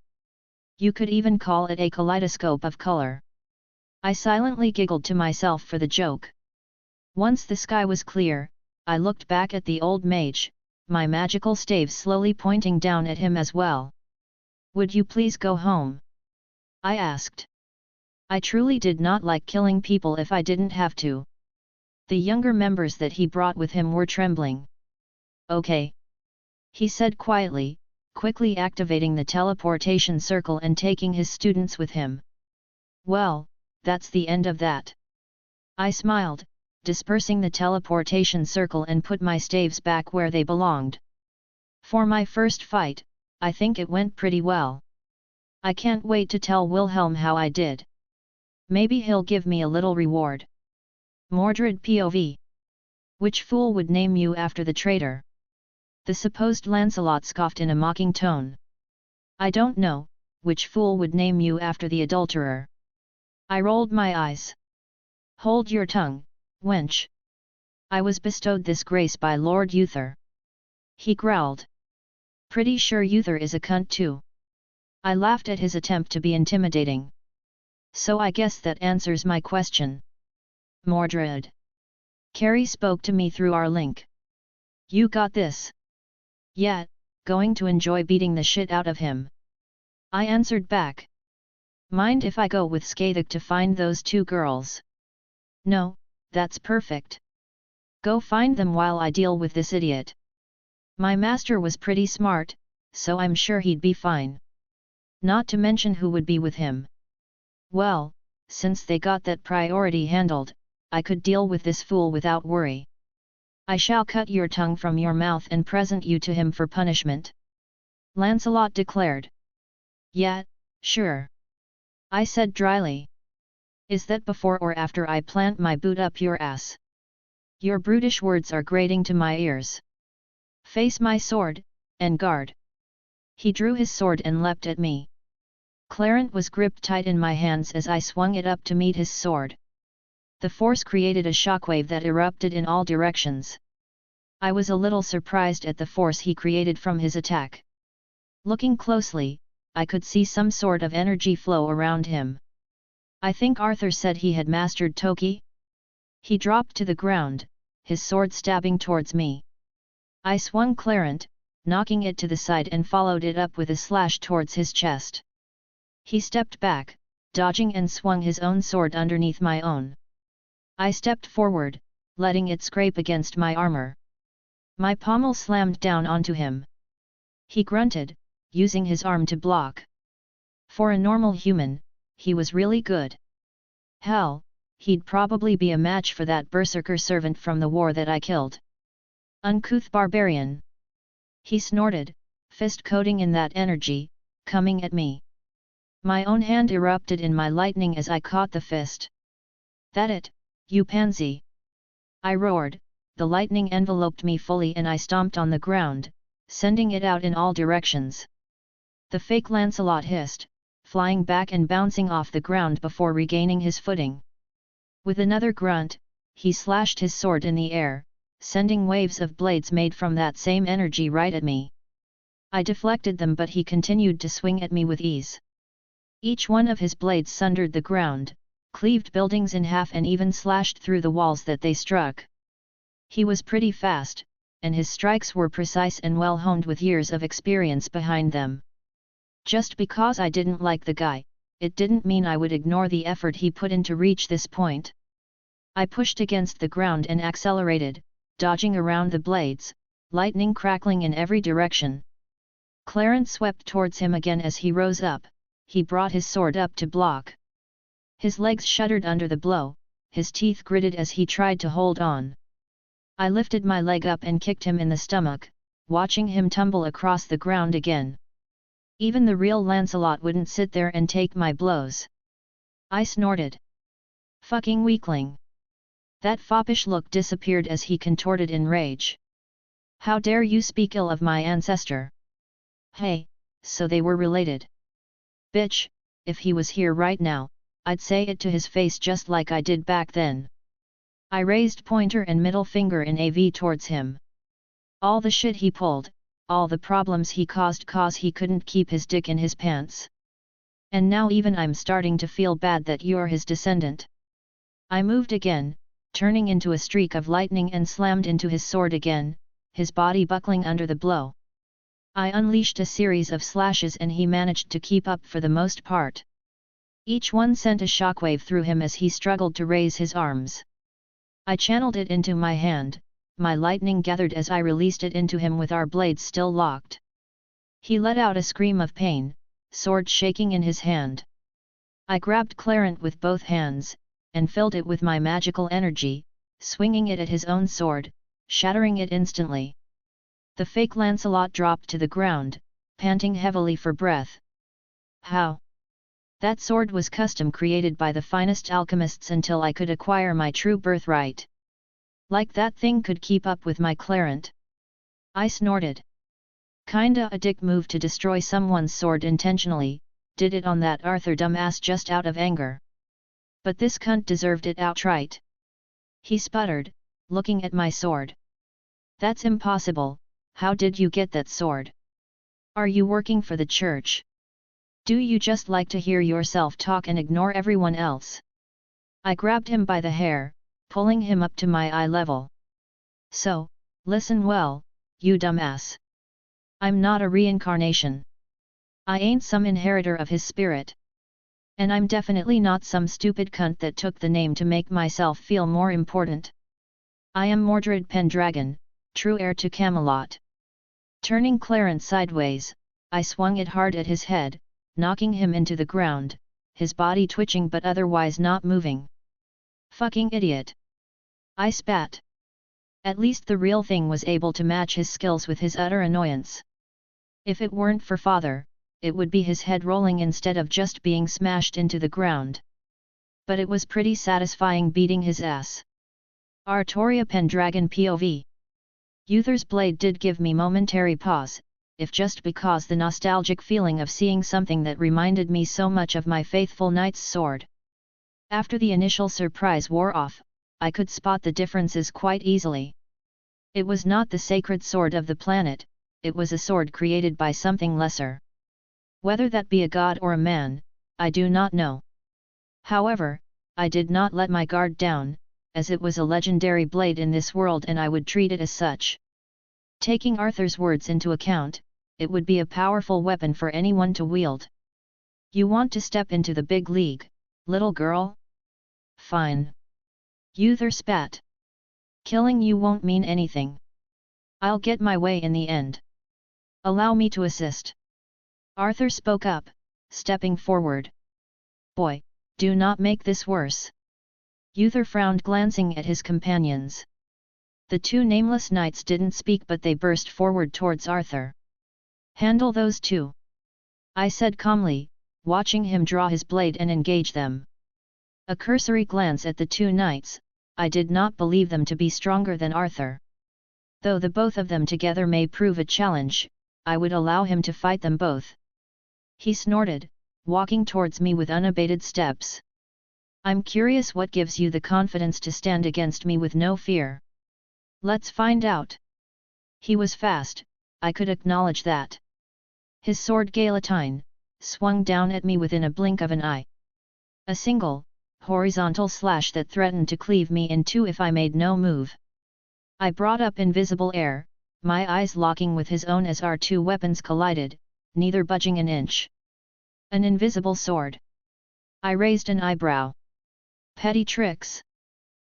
You could even call it a kaleidoscope of color. I silently giggled to myself for the joke. Once the sky was clear, I looked back at the old mage, my magical staves slowly pointing down at him as well. Would you please go home? I asked. I truly did not like killing people if I didn't have to. The younger members that he brought with him were trembling. Okay. He said quietly, quickly activating the teleportation circle and taking his students with him. Well, that's the end of that. I smiled, dispersing the teleportation circle and put my staves back where they belonged. For my first fight, I think it went pretty well. I can't wait to tell Wilhelm how I did. Maybe he'll give me a little reward. Mordred POV. Which fool would name you after the traitor? The supposed Lancelot scoffed in a mocking tone. I don't know, which fool would name you after the adulterer? I rolled my eyes. Hold your tongue, wench. I was bestowed this grace by Lord Uther. He growled. Pretty sure Uther is a cunt too. I laughed at his attempt to be intimidating. So I guess that answers my question. Mordred. Carrie spoke to me through our link. You got this. Yeah, going to enjoy beating the shit out of him. I answered back. Mind if I go with Skathik to find those two girls? No, that's perfect. Go find them while I deal with this idiot. My master was pretty smart, so I'm sure he'd be fine. Not to mention who would be with him. Well, since they got that priority handled, I could deal with this fool without worry. I shall cut your tongue from your mouth and present you to him for punishment. Lancelot declared. Yeah, sure. I said dryly. Is that before or after I plant my boot up your ass? Your brutish words are grating to my ears. Face my sword, and guard. He drew his sword and leapt at me. Clarent was gripped tight in my hands as I swung it up to meet his sword. The force created a shockwave that erupted in all directions. I was a little surprised at the force he created from his attack. Looking closely, I could see some sort of energy flow around him. I think Arthur said he had mastered Toki. He dropped to the ground, his sword stabbing towards me. I swung Clarent, knocking it to the side and followed it up with a slash towards his chest. He stepped back, dodging and swung his own sword underneath my own. I stepped forward, letting it scrape against my armor. My pommel slammed down onto him. He grunted, using his arm to block. For a normal human, he was really good. Hell, he'd probably be a match for that berserker servant from the war that I killed. Uncouth barbarian. He snorted, fist coating in that energy, coming at me. My own hand erupted in my lightning as I caught the fist. That it, you pansy! I roared, the lightning enveloped me fully and I stomped on the ground, sending it out in all directions. The fake Lancelot hissed, flying back and bouncing off the ground before regaining his footing. With another grunt, he slashed his sword in the air, sending waves of blades made from that same energy right at me. I deflected them, but he continued to swing at me with ease. Each one of his blades sundered the ground, cleaved buildings in half and even slashed through the walls that they struck. He was pretty fast, and his strikes were precise and well honed with years of experience behind them. Just because I didn't like the guy, it didn't mean I would ignore the effort he put in to reach this point. I pushed against the ground and accelerated, dodging around the blades, lightning crackling in every direction. Clarence swept towards him again as he rose up, he brought his sword up to block. His legs shuddered under the blow, his teeth gritted as he tried to hold on. I lifted my leg up and kicked him in the stomach, watching him tumble across the ground again. Even the real Lancelot wouldn't sit there and take my blows. I snorted. Fucking weakling. That foppish look disappeared as he contorted in rage. How dare you speak ill of my ancestor? Hey, so they were related. Bitch, if he was here right now, I'd say it to his face just like I did back then. I raised pointer and middle finger in AV towards him. All the shit he pulled, all the problems he caused cause he couldn't keep his dick in his pants. And now even I'm starting to feel bad that you're his descendant. I moved again, turning into a streak of lightning and slammed into his sword again, his body buckling under the blow. I unleashed a series of slashes and he managed to keep up for the most part. Each one sent a shockwave through him as he struggled to raise his arms. I channeled it into my hand, my lightning gathered as I released it into him with our blades still locked. He let out a scream of pain, sword shaking in his hand. I grabbed Clarence with both hands, and filled it with my magical energy, swinging it at his own sword, shattering it instantly. The fake Lancelot dropped to the ground, panting heavily for breath. How? That sword was custom created by the finest alchemists until I could acquire my true birthright. Like that thing could keep up with my Clarence. I snorted. Kinda a dick move to destroy someone's sword intentionally, did it on that Arthur dumbass just out of anger. But this cunt deserved it outright. He sputtered, looking at my sword. That's impossible, how did you get that sword? Are you working for the church? Do you just like to hear yourself talk and ignore everyone else? I grabbed him by the hair, pulling him up to my eye level. So, listen well, you dumbass. I'm not a reincarnation. I ain't some inheritor of his spirit. And I'm definitely not some stupid cunt that took the name to make myself feel more important. I am Mordred Pendragon, true heir to Camelot. Turning Clarence sideways, I swung it hard at his head, knocking him into the ground, his body twitching but otherwise not moving. Fucking idiot. I spat. At least the real thing was able to match his skills with his utter annoyance. If it weren't for father, it would be his head rolling instead of just being smashed into the ground. But it was pretty satisfying beating his ass. Artoria Pendragon POV. Uther's blade did give me momentary pause, if just because the nostalgic feeling of seeing something that reminded me so much of my faithful knight's sword. After the initial surprise wore off, I could spot the differences quite easily. It was not the sacred sword of the planet, it was a sword created by something lesser. Whether that be a god or a man, I do not know. However, I did not let my guard down, as it was a legendary blade in this world and I would treat it as such. Taking Arthur's words into account, it would be a powerful weapon for anyone to wield. You want to step into the big league, little girl? Fine. Uther spat. Killing you won't mean anything. I'll get my way in the end. Allow me to assist. Arthur spoke up, stepping forward. Boy, do not make this worse. Uther frowned, glancing at his companions. The two nameless knights didn't speak, but they burst forward towards Arthur. Handle those two, I said calmly, watching him draw his blade and engage them. A cursory glance at the two knights, I did not believe them to be stronger than Arthur. Though the both of them together may prove a challenge, I would allow him to fight them both. He snorted, walking towards me with unabated steps. I'm curious what gives you the confidence to stand against me with no fear. Let's find out. He was fast, I could acknowledge that. His sword Galatine swung down at me within a blink of an eye. A single, horizontal slash that threatened to cleave me in two if I made no move. I brought up invisible air, my eyes locking with his own as our two weapons collided, neither budging an inch. An invisible sword. I raised an eyebrow. Petty tricks.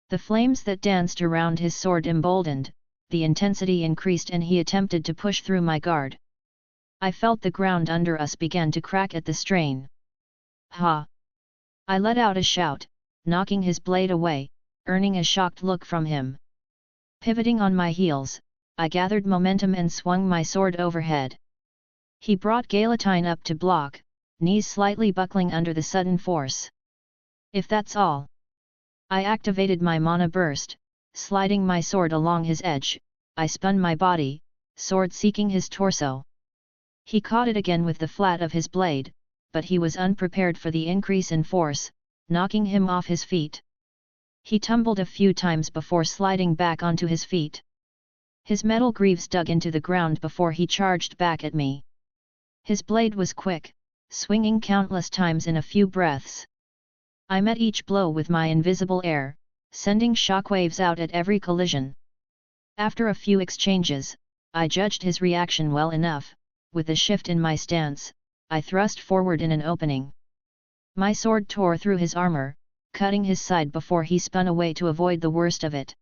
The flames that danced around his sword emboldened, the intensity increased and he attempted to push through my guard. I felt the ground under us began to crack at the strain. Ha! I let out a shout, knocking his blade away, earning a shocked look from him. Pivoting on my heels, I gathered momentum and swung my sword overhead. He brought Galatine up to block, knees slightly buckling under the sudden force. If that's all. I activated my mana burst, sliding my sword along his edge, I spun my body, sword seeking his torso. He caught it again with the flat of his blade, but he was unprepared for the increase in force, knocking him off his feet. He tumbled a few times before sliding back onto his feet. His metal greaves dug into the ground before he charged back at me. His blade was quick, swinging countless times in a few breaths. I met each blow with my invisible air, sending shockwaves out at every collision. After a few exchanges, I judged his reaction well enough. With a shift in my stance, I thrust forward in an opening. My sword tore through his armor, cutting his side before he spun away to avoid the worst of it.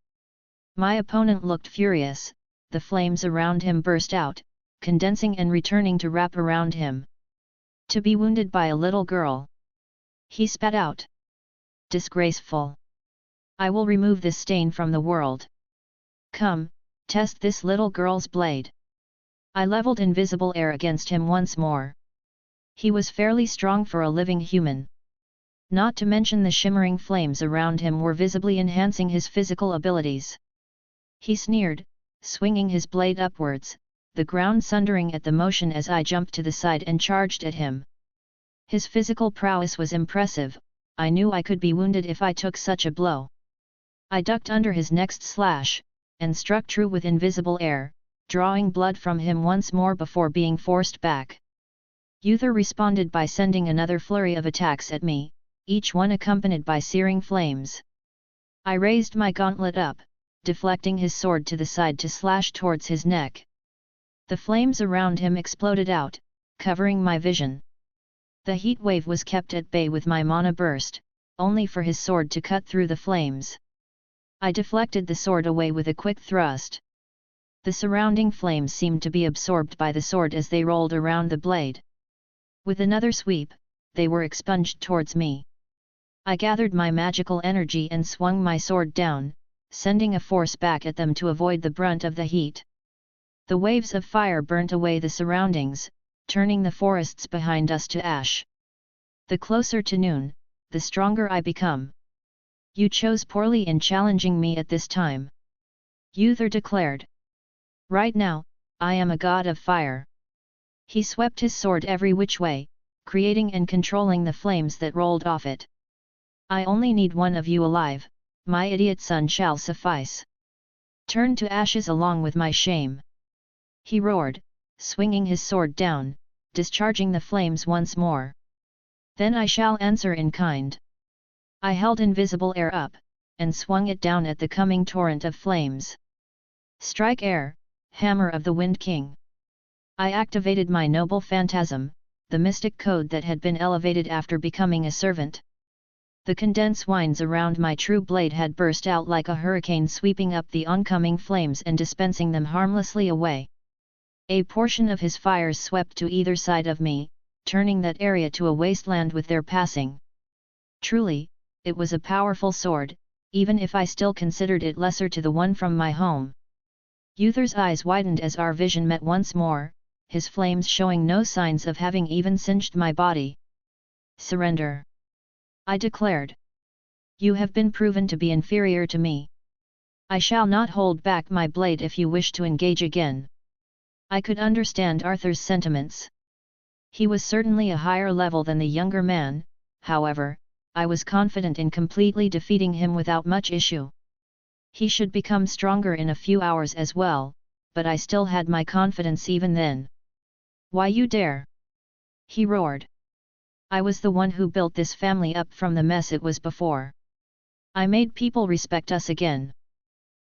My opponent looked furious, the flames around him burst out, condensing and returning to wrap around him. To be wounded by a little girl. He spat out. Disgraceful. I will remove this stain from the world. Come, test this little girl's blade. I leveled invisible air against him once more. He was fairly strong for a living human. Not to mention the shimmering flames around him were visibly enhancing his physical abilities. He sneered, swinging his blade upwards, the ground sundering at the motion as I jumped to the side and charged at him. His physical prowess was impressive. I knew I could be wounded if I took such a blow. I ducked under his next slash, and struck true with invisible air, drawing blood from him once more before being forced back. Uther responded by sending another flurry of attacks at me, each one accompanied by searing flames. I raised my gauntlet up, deflecting his sword to the side to slash towards his neck. The flames around him exploded out, covering my vision. The heat wave was kept at bay with my mana burst, only for his sword to cut through the flames. I deflected the sword away with a quick thrust. The surrounding flames seemed to be absorbed by the sword as they rolled around the blade. With another sweep, they were expunged towards me. I gathered my magical energy and swung my sword down, sending a force back at them to avoid the brunt of the heat. The waves of fire burnt away the surroundings, turning the forests behind us to ash. The closer to noon, the stronger I become. You chose poorly in challenging me at this time. Uther declared. Right now, I am a god of fire. He swept his sword every which way, creating and controlling the flames that rolled off it. I only need one of you alive, my idiot son shall suffice. Turn to ashes along with my shame. He roared, swinging his sword down, discharging the flames once more. Then I shall answer in kind. I held invisible air up, and swung it down at the coming torrent of flames. Strike air, hammer of the Wind King. I activated my noble phantasm, the mystic code that had been elevated after becoming a servant. The condensed winds around my true blade had burst out like a hurricane, sweeping up the oncoming flames and dispensing them harmlessly away. A portion of his fires swept to either side of me, turning that area to a wasteland with their passing. Truly, it was a powerful sword, even if I still considered it lesser to the one from my home. Uther's eyes widened as our vision met once more, his flames showing no signs of having even singed my body. Surrender! I declared. You have been proven to be inferior to me. I shall not hold back my blade if you wish to engage again. I could understand Arthur's sentiments. He was certainly a higher level than the younger man, however, I was confident in completely defeating him without much issue. He should become stronger in a few hours as well, but I still had my confidence even then. Why you dare? He roared. I was the one who built this family up from the mess it was before. I made people respect us again.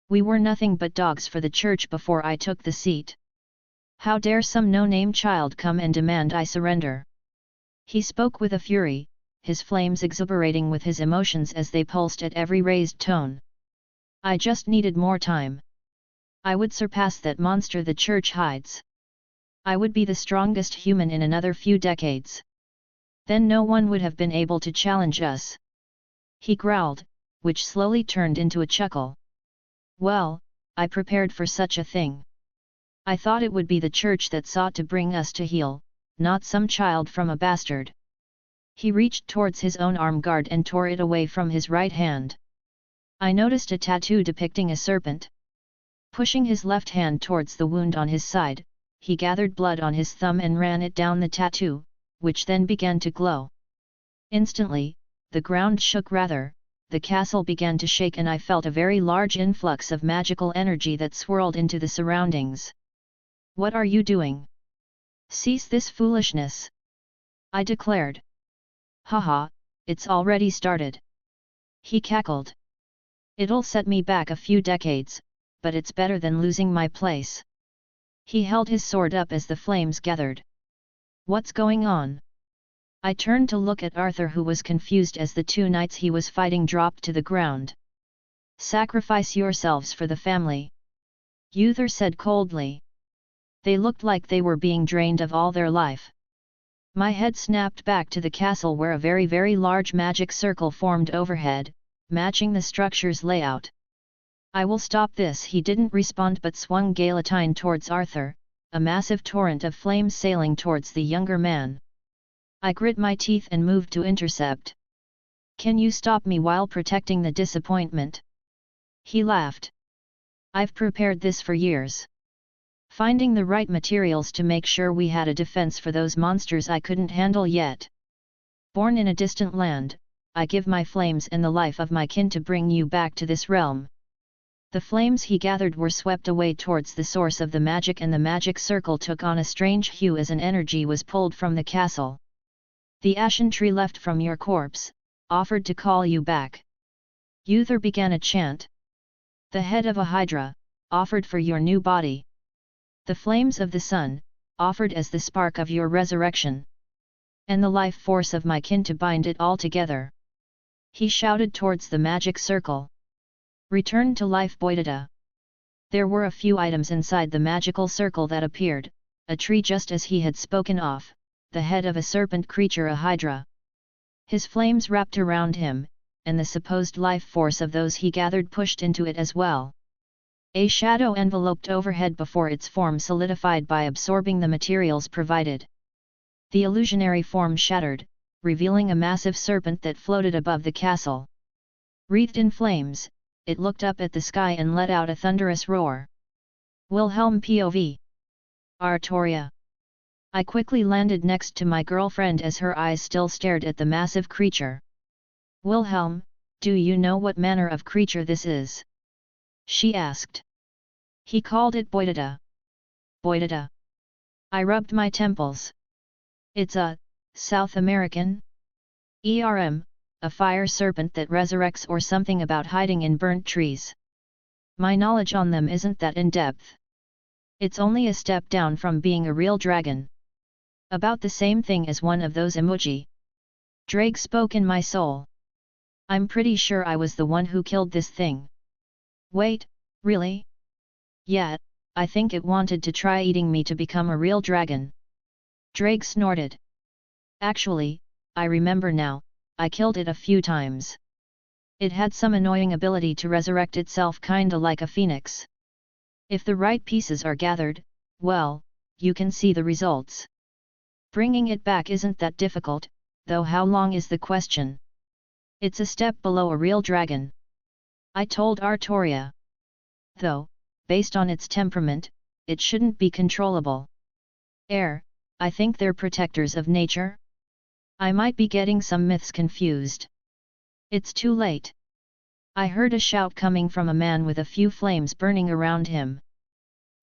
We were nothing but dogs for the church before I took the seat. How dare some no-name child come and demand I surrender? He spoke with a fury, his flames exuberating with his emotions as they pulsed at every raised tone. I just needed more time. I would surpass that monster the church hides. I would be the strongest human in another few decades. Then no one would have been able to challenge us. He growled, which slowly turned into a chuckle. Well, I prepared for such a thing. I thought it would be the church that sought to bring us to heel, not some child from a bastard. He reached towards his own arm guard and tore it away from his right hand. I noticed a tattoo depicting a serpent. Pushing his left hand towards the wound on his side, he gathered blood on his thumb and ran it down the tattoo, which then began to glow. Instantly, the ground shook rather, the castle began to shake and I felt a very large influx of magical energy that swirled into the surroundings. What are you doing? Cease this foolishness! I declared. Haha, it's already started. He cackled. It'll set me back a few decades, but it's better than losing my place. He held his sword up as the flames gathered. What's going on? I turned to look at Arthur, who was confused as the two knights he was fighting dropped to the ground. Sacrifice yourselves for the family, Uther said coldly. They looked like they were being drained of all their life. My head snapped back to the castle where a very very large magic circle formed overhead, matching the structure's layout. I will stop this. He didn't respond but swung Galatine towards Arthur, a massive torrent of flames sailing towards the younger man. I grit my teeth and moved to intercept. Can you stop me while protecting the disappointment? He laughed. I've prepared this for years. Finding the right materials to make sure we had a defense for those monsters I couldn't handle yet. Born in a distant land, I give my flames and the life of my kin to bring you back to this realm. The flames he gathered were swept away towards the source of the magic, and the magic circle took on a strange hue as an energy was pulled from the castle. The ashen tree left from your corpse, offered to call you back. Uther began a chant. The head of a hydra, offered for your new body. The flames of the sun, offered as the spark of your resurrection. And the life force of my kin to bind it all together. He shouted towards the magic circle. Return to life, Boydada. There were a few items inside the magical circle that appeared, a tree just as he had spoken of, the head of a serpent creature, a hydra. His flames wrapped around him, and the supposed life force of those he gathered pushed into it as well. A shadow enveloped overhead before its form solidified by absorbing the materials provided. The illusionary form shattered, revealing a massive serpent that floated above the castle. Wreathed in flames, it looked up at the sky and let out a thunderous roar. Wilhelm POV. Artoria. I quickly landed next to my girlfriend as her eyes still stared at the massive creature. Wilhelm, do you know what manner of creature this is? She asked. He called it Boydada. Boydada. I rubbed my temples. It's a South American? ERM, a fire serpent that resurrects or something about hiding in burnt trees. My knowledge on them isn't that in-depth. It's only a step down from being a real dragon. About the same thing as one of those emoji. Drake spoke in my soul. I'm pretty sure I was the one who killed this thing. Wait, really? Yeah, I think it wanted to try eating me to become a real dragon. Drake snorted. Actually, I remember now, I killed it a few times. It had some annoying ability to resurrect itself, kinda like a phoenix. If the right pieces are gathered, well, you can see the results. Bringing it back isn't that difficult, though how long is the question. It's a step below a real dragon. I told Artoria. Though, based on its temperament, it shouldn't be controllable. I think they're protectors of nature? I might be getting some myths confused. It's too late. I heard a shout coming from a man with a few flames burning around him.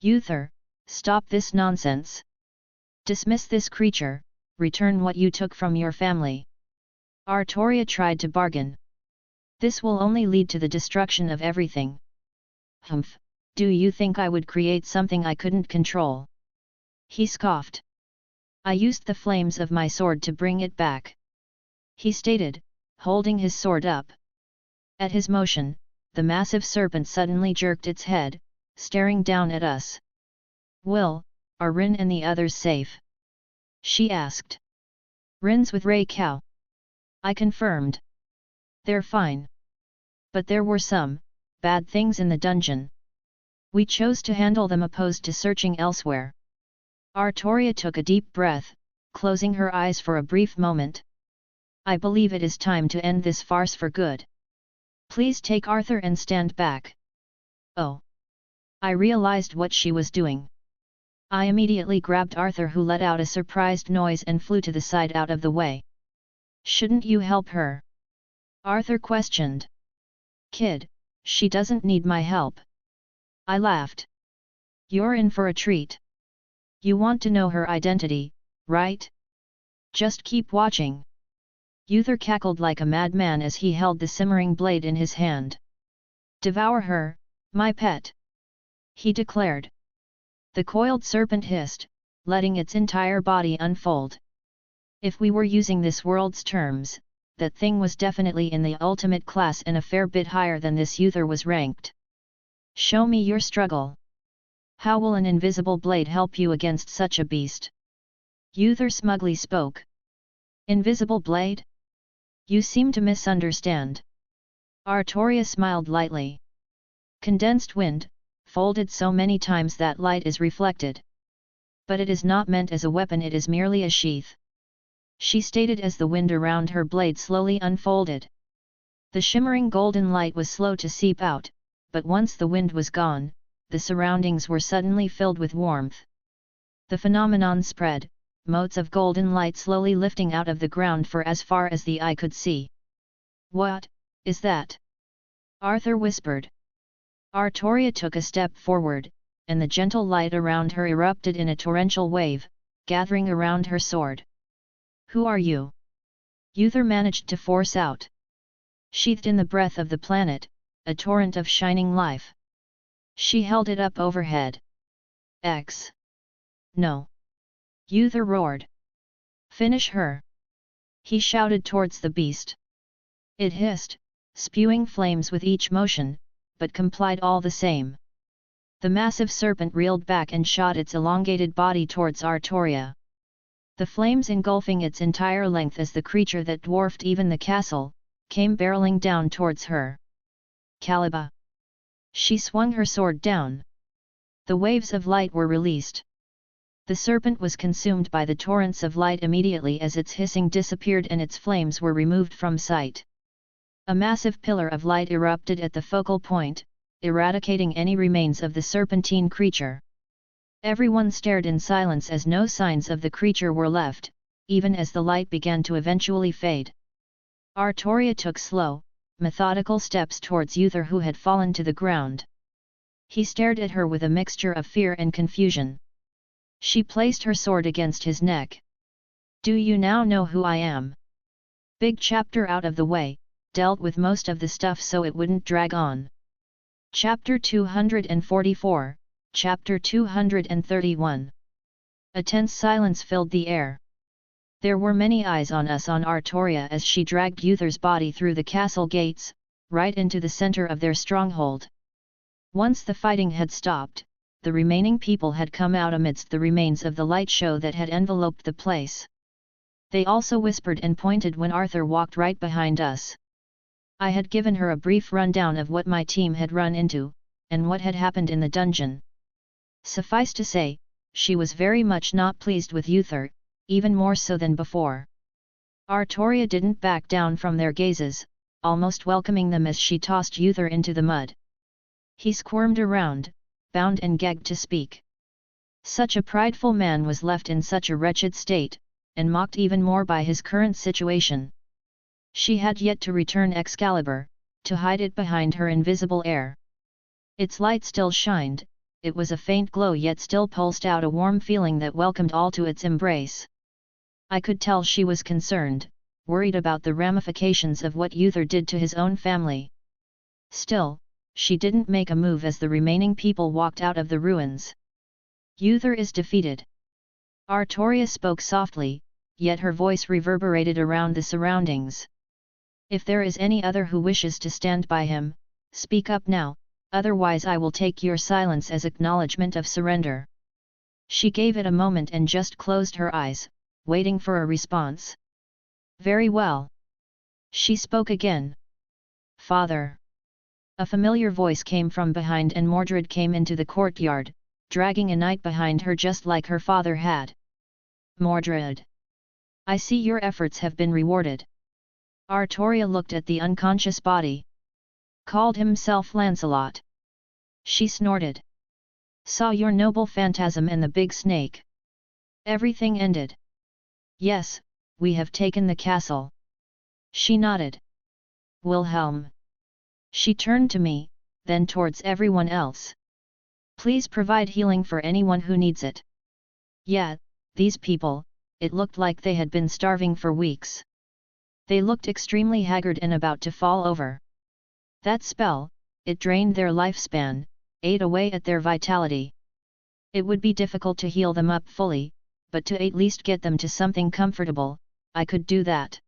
Uther, stop this nonsense. Dismiss this creature, return what you took from your family. Artoria tried to bargain. This will only lead to the destruction of everything. Humph, do you think I would create something I couldn't control? He scoffed. I used the flames of my sword to bring it back. He stated, holding his sword up. At his motion, the massive serpent suddenly jerked its head, staring down at us. "Will, are Rin and the others safe?" she asked. "Rin's with Ray Cow," I confirmed. "They're fine. But there were some bad things in the dungeon. We chose to handle them opposed to searching elsewhere." Artoria took a deep breath, closing her eyes for a brief moment. "I believe it is time to end this farce for good. Please take Arthur and stand back." Oh! I realized what she was doing. I immediately grabbed Arthur, who let out a surprised noise and flew to the side out of the way. "Shouldn't you help her?" Arthur questioned. "Kid, she doesn't need my help." I laughed. "You're in for a treat. You want to know her identity, right? Just keep watching." Uther cackled like a madman as he held the simmering blade in his hand. "Devour her, my pet," he declared. The coiled serpent hissed, letting its entire body unfold. If we were using this world's terms, that thing was definitely in the ultimate class and a fair bit higher than this Uther was ranked. "Show me your struggle. How will an invisible blade help you against such a beast?" Uther smugly spoke. "Invisible blade? You seem to misunderstand." Artoria smiled lightly. "Condensed wind, folded so many times that light is reflected. But it is not meant as a weapon, it is merely a sheath," she stated as the wind around her blade slowly unfolded. The shimmering golden light was slow to seep out, but once the wind was gone, the surroundings were suddenly filled with warmth. The phenomenon spread, motes of golden light slowly lifting out of the ground for as far as the eye could see. "What is that?" Arthur whispered. Artoria took a step forward, and the gentle light around her erupted in a torrential wave, gathering around her sword. "Who are you?" Uther managed to force out. "Sheathed in the breath of the planet, a torrent of shining life." She held it up overhead. "X. No!" Uther roared. "Finish her!" he shouted towards the beast. It hissed, spewing flames with each motion, but complied all the same. The massive serpent reeled back and shot its elongated body towards Artoria. The flames engulfing its entire length as the creature that dwarfed even the castle, came barreling down towards her. "Caliba!" She swung her sword down. The waves of light were released. The serpent was consumed by the torrents of light immediately as its hissing disappeared and its flames were removed from sight. A massive pillar of light erupted at the focal point, eradicating any remains of the serpentine creature. Everyone stared in silence as no signs of the creature were left, even as the light began to eventually fade. Artoria took slow, methodical steps towards Uther, who had fallen to the ground. He stared at her with a mixture of fear and confusion. She placed her sword against his neck. "Do you now know who I am?" Big chapter out of the way, dealt with most of the stuff so it wouldn't drag on. Chapter 244, Chapter 231. A tense silence filled the air. There were many eyes on us on Artoria as she dragged Uther's body through the castle gates, right into the center of their stronghold. Once the fighting had stopped, the remaining people had come out amidst the remains of the light show that had enveloped the place. They also whispered and pointed when Arthur walked right behind us. I had given her a brief rundown of what my team had run into, and what had happened in the dungeon. Suffice to say, she was very much not pleased with Uther, even more so than before. Artoria didn't back down from their gazes, almost welcoming them as she tossed Uther into the mud. He squirmed around, bound and gagged to speak. Such a prideful man was left in such a wretched state, and mocked even more by his current situation. She had yet to return Excalibur, to hide it behind her invisible air. Its light still shined, it was a faint glow yet still pulsed out a warm feeling that welcomed all to its embrace. I could tell she was concerned, worried about the ramifications of what Uther did to his own family. Still, she didn't make a move as the remaining people walked out of the ruins. "Uther is defeated." Artoria spoke softly, yet her voice reverberated around the surroundings. "If there is any other who wishes to stand by him, speak up now," otherwise I will take your silence as acknowledgement of surrender. She gave it a moment and just closed her eyes, waiting for a response. Very well. She spoke again. Father. A familiar voice came from behind and Mordred came into the courtyard, dragging a knight behind her just like her father had. Mordred. I see your efforts have been rewarded. Artoria looked at the unconscious body. Called himself Lancelot. She snorted. Saw your noble phantasm and the big snake. Everything ended. Yes, we have taken the castle. She nodded. Wilhelm. She turned to me, then towards everyone else. Please provide healing for anyone who needs it. Yeah, these people, it looked like they had been starving for weeks. They looked extremely haggard and about to fall over. That spell, it drained their lifespan, ate away at their vitality. It would be difficult to heal them up fully, but to at least get them to something comfortable, I could do that.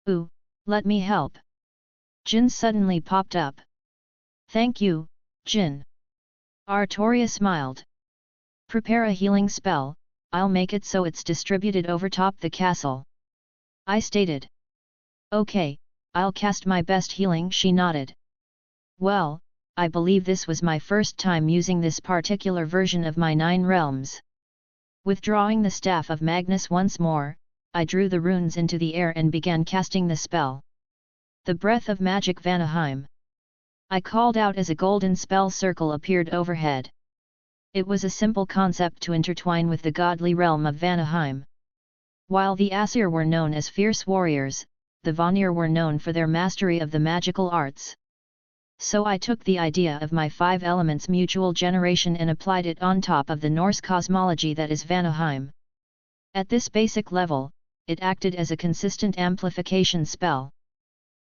Ooh, let me help. Jin suddenly popped up. Thank you, Jin. Artoria smiled. Prepare a healing spell, I'll make it so it's distributed over top the castle. I stated. Okay, I'll cast my best healing. She nodded. Well, I believe this was my first time using this particular version of my 9 realms. Withdrawing the staff of Magnus once more, I drew the runes into the air and began casting the spell. The breath of magic Vanaheim. I called out as a golden spell circle appeared overhead. It was a simple concept to intertwine with the godly realm of Vanaheim. While the Aesir were known as fierce warriors, the Vanir were known for their mastery of the magical arts. So I took the idea of my 5 elements mutual generation and applied it on top of the Norse cosmology that is Vanaheim. At this basic level, it acted as a consistent amplification spell.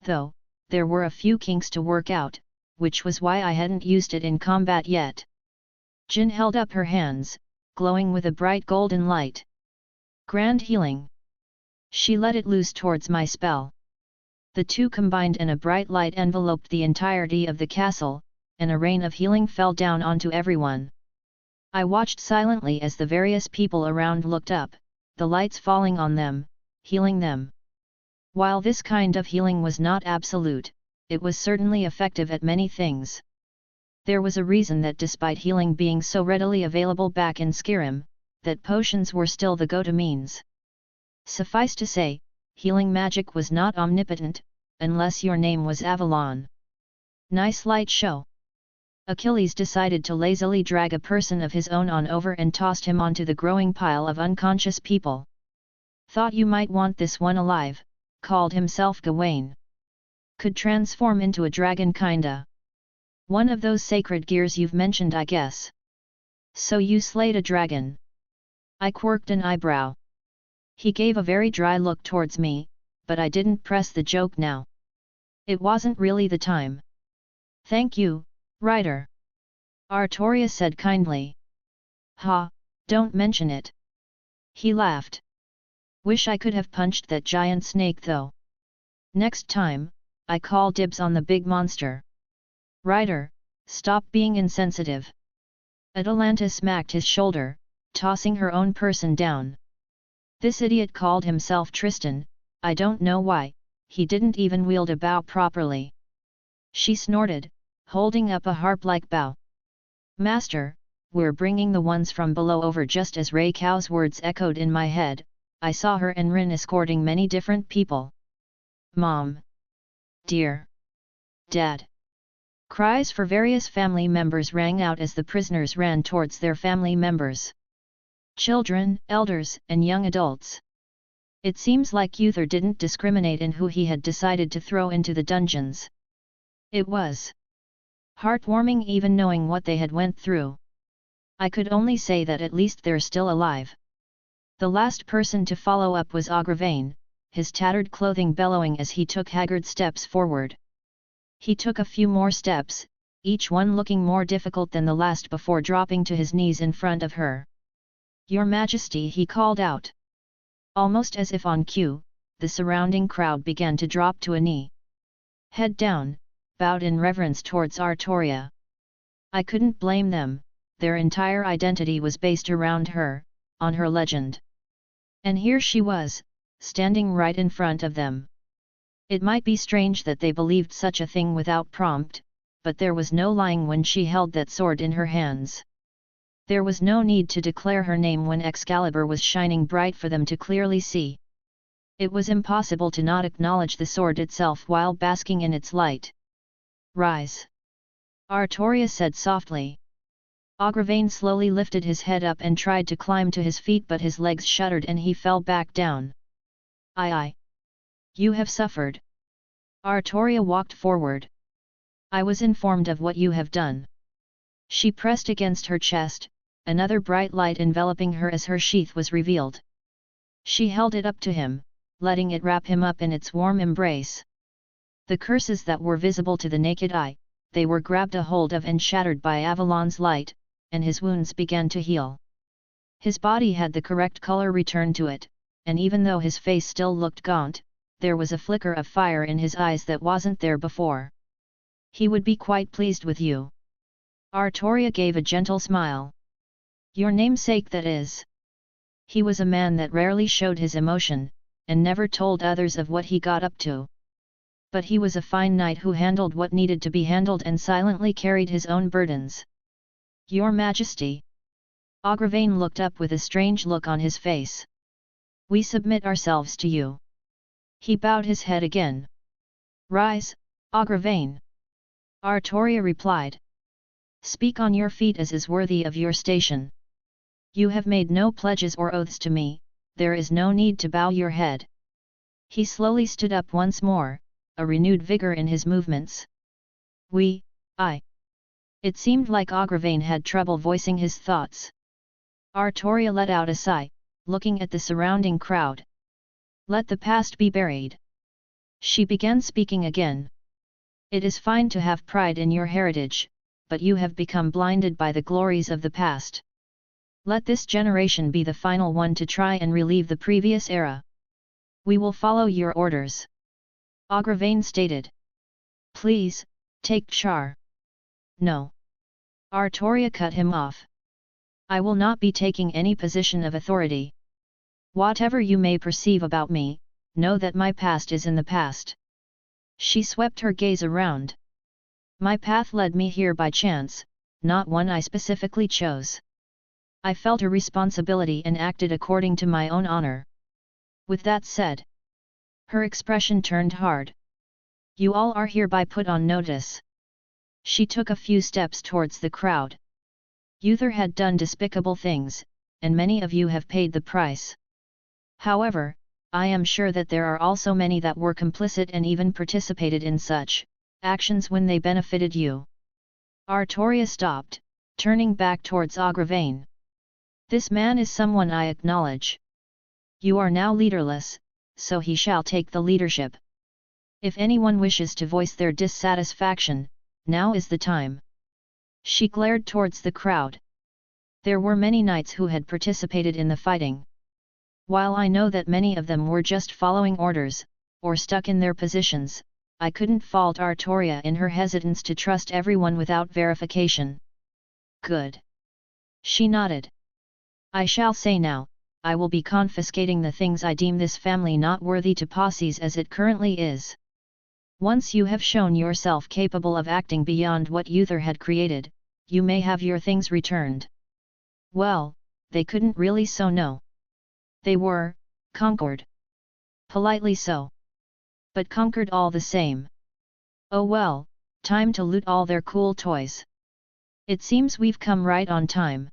Though, there were a few kinks to work out, which was why I hadn't used it in combat yet. Jin held up her hands, glowing with a bright golden light. Grand healing. She let it loose towards my spell. The two combined and a bright light enveloped the entirety of the castle, and a rain of healing fell down onto everyone. I watched silently as the various people around looked up, the lights falling on them, healing them. While this kind of healing was not absolute, it was certainly effective at many things. There was a reason that despite healing being so readily available back in Skyrim, that potions were still the go-to means. Suffice to say, healing magic was not omnipotent, unless your name was Avalon. Nice light show. Achilles decided to lazily drag a person of his own on over and tossed him onto the growing pile of unconscious people. Thought you might want this one alive, called himself Gawain. Could transform into a dragon kinda. One of those sacred gears you've mentioned, I guess. So you slayed a dragon. I quirked an eyebrow. He gave a very dry look towards me, but I didn't press the joke now. It wasn't really the time. Thank you, Ryder. Artoria said kindly. Ha, don't mention it. He laughed. Wish I could have punched that giant snake though. Next time, I call dibs on the big monster. Ryder, stop being insensitive. Atalanta smacked his shoulder, tossing her own person down. This idiot called himself Tristan, I don't know why, he didn't even wield a bow properly. She snorted, holding up a harp-like bow. Master, we're bringing the ones from below over. Just as Ray Cow's words echoed in my head, I saw her and Rin escorting many different people. Mom. Dear. Dad. Cries for various family members rang out as the prisoners ran towards their family members. Children, elders, and young adults. It seems like Uther didn't discriminate in who he had decided to throw into the dungeons. It was heartwarming even knowing what they had went through. I could only say that at least they're still alive. The last person to follow up was Agravain, his tattered clothing bellowing as he took haggard steps forward. He took a few more steps, each one looking more difficult than the last before dropping to his knees in front of her. Your Majesty, he called out. Almost as if on cue, the surrounding crowd began to drop to a knee. Head down, bowed in reverence towards Artoria. I couldn't blame them, their entire identity was based around her, on her legend. And here she was, standing right in front of them. It might be strange that they believed such a thing without prompt, but there was no lying when she held that sword in her hands. There was no need to declare her name when Excalibur was shining bright for them to clearly see. It was impossible to not acknowledge the sword itself while basking in its light. "Rise," Artoria said softly. Agravain slowly lifted his head up and tried to climb to his feet, but his legs shuddered and he fell back down. "I. You have suffered." Artoria walked forward. "I was informed of what you have done." She pressed against her chest, another bright light enveloping her as her sheath was revealed. She held it up to him, letting it wrap him up in its warm embrace. The curses that were visible to the naked eye, they were grabbed a hold of and shattered by Avalon's light, and his wounds began to heal. His body had the correct color return to it, and even though his face still looked gaunt, there was a flicker of fire in his eyes that wasn't there before. "He would be quite pleased with you." Artoria gave a gentle smile. "Your namesake, that is." He was a man that rarely showed his emotion, and never told others of what he got up to. But he was a fine knight who handled what needed to be handled and silently carried his own burdens. "Your Majesty." Agravain looked up with a strange look on his face. "We submit ourselves to you." He bowed his head again. "Rise, Agravain." Artoria replied. "Speak on your feet as is worthy of your station. You have made no pledges or oaths to me, there is no need to bow your head." He slowly stood up once more, a renewed vigor in his movements. I. It seemed like Agravain had trouble voicing his thoughts. Artoria let out a sigh, looking at the surrounding crowd. "Let the past be buried." She began speaking again. "It is fine to have pride in your heritage, but you have become blinded by the glories of the past. Let this generation be the final one to try and relieve the previous era. We will follow your orders." Agravain stated. "Please, take Char." "No." Artoria cut him off. "I will not be taking any position of authority. Whatever you may perceive about me, know that my past is in the past." She swept her gaze around. "My path led me here by chance, not one I specifically chose. I felt a responsibility and acted according to my own honor." With that said, her expression turned hard. "You all are hereby put on notice." She took a few steps towards the crowd. "Uther had done despicable things, and many of you have paid the price. However, I am sure that there are also many that were complicit and even participated in such actions when they benefited you." Artoria stopped, turning back towards Agravain. "This man is someone I acknowledge. You are now leaderless, so he shall take the leadership. If anyone wishes to voice their dissatisfaction, now is the time." She glared towards the crowd. There were many knights who had participated in the fighting. While I know that many of them were just following orders, or stuck in their positions, I couldn't fault Artoria in her hesitance to trust everyone without verification. "Good." She nodded. "I shall say now, I will be confiscating the things I deem this family not worthy to possess as it currently is. Once you have shown yourself capable of acting beyond what Uther had created, you may have your things returned." Well, they couldn't really so no. They were, conquered. Politely so. But conquered all the same. Oh well, time to loot all their cool toys. It seems we've come right on time.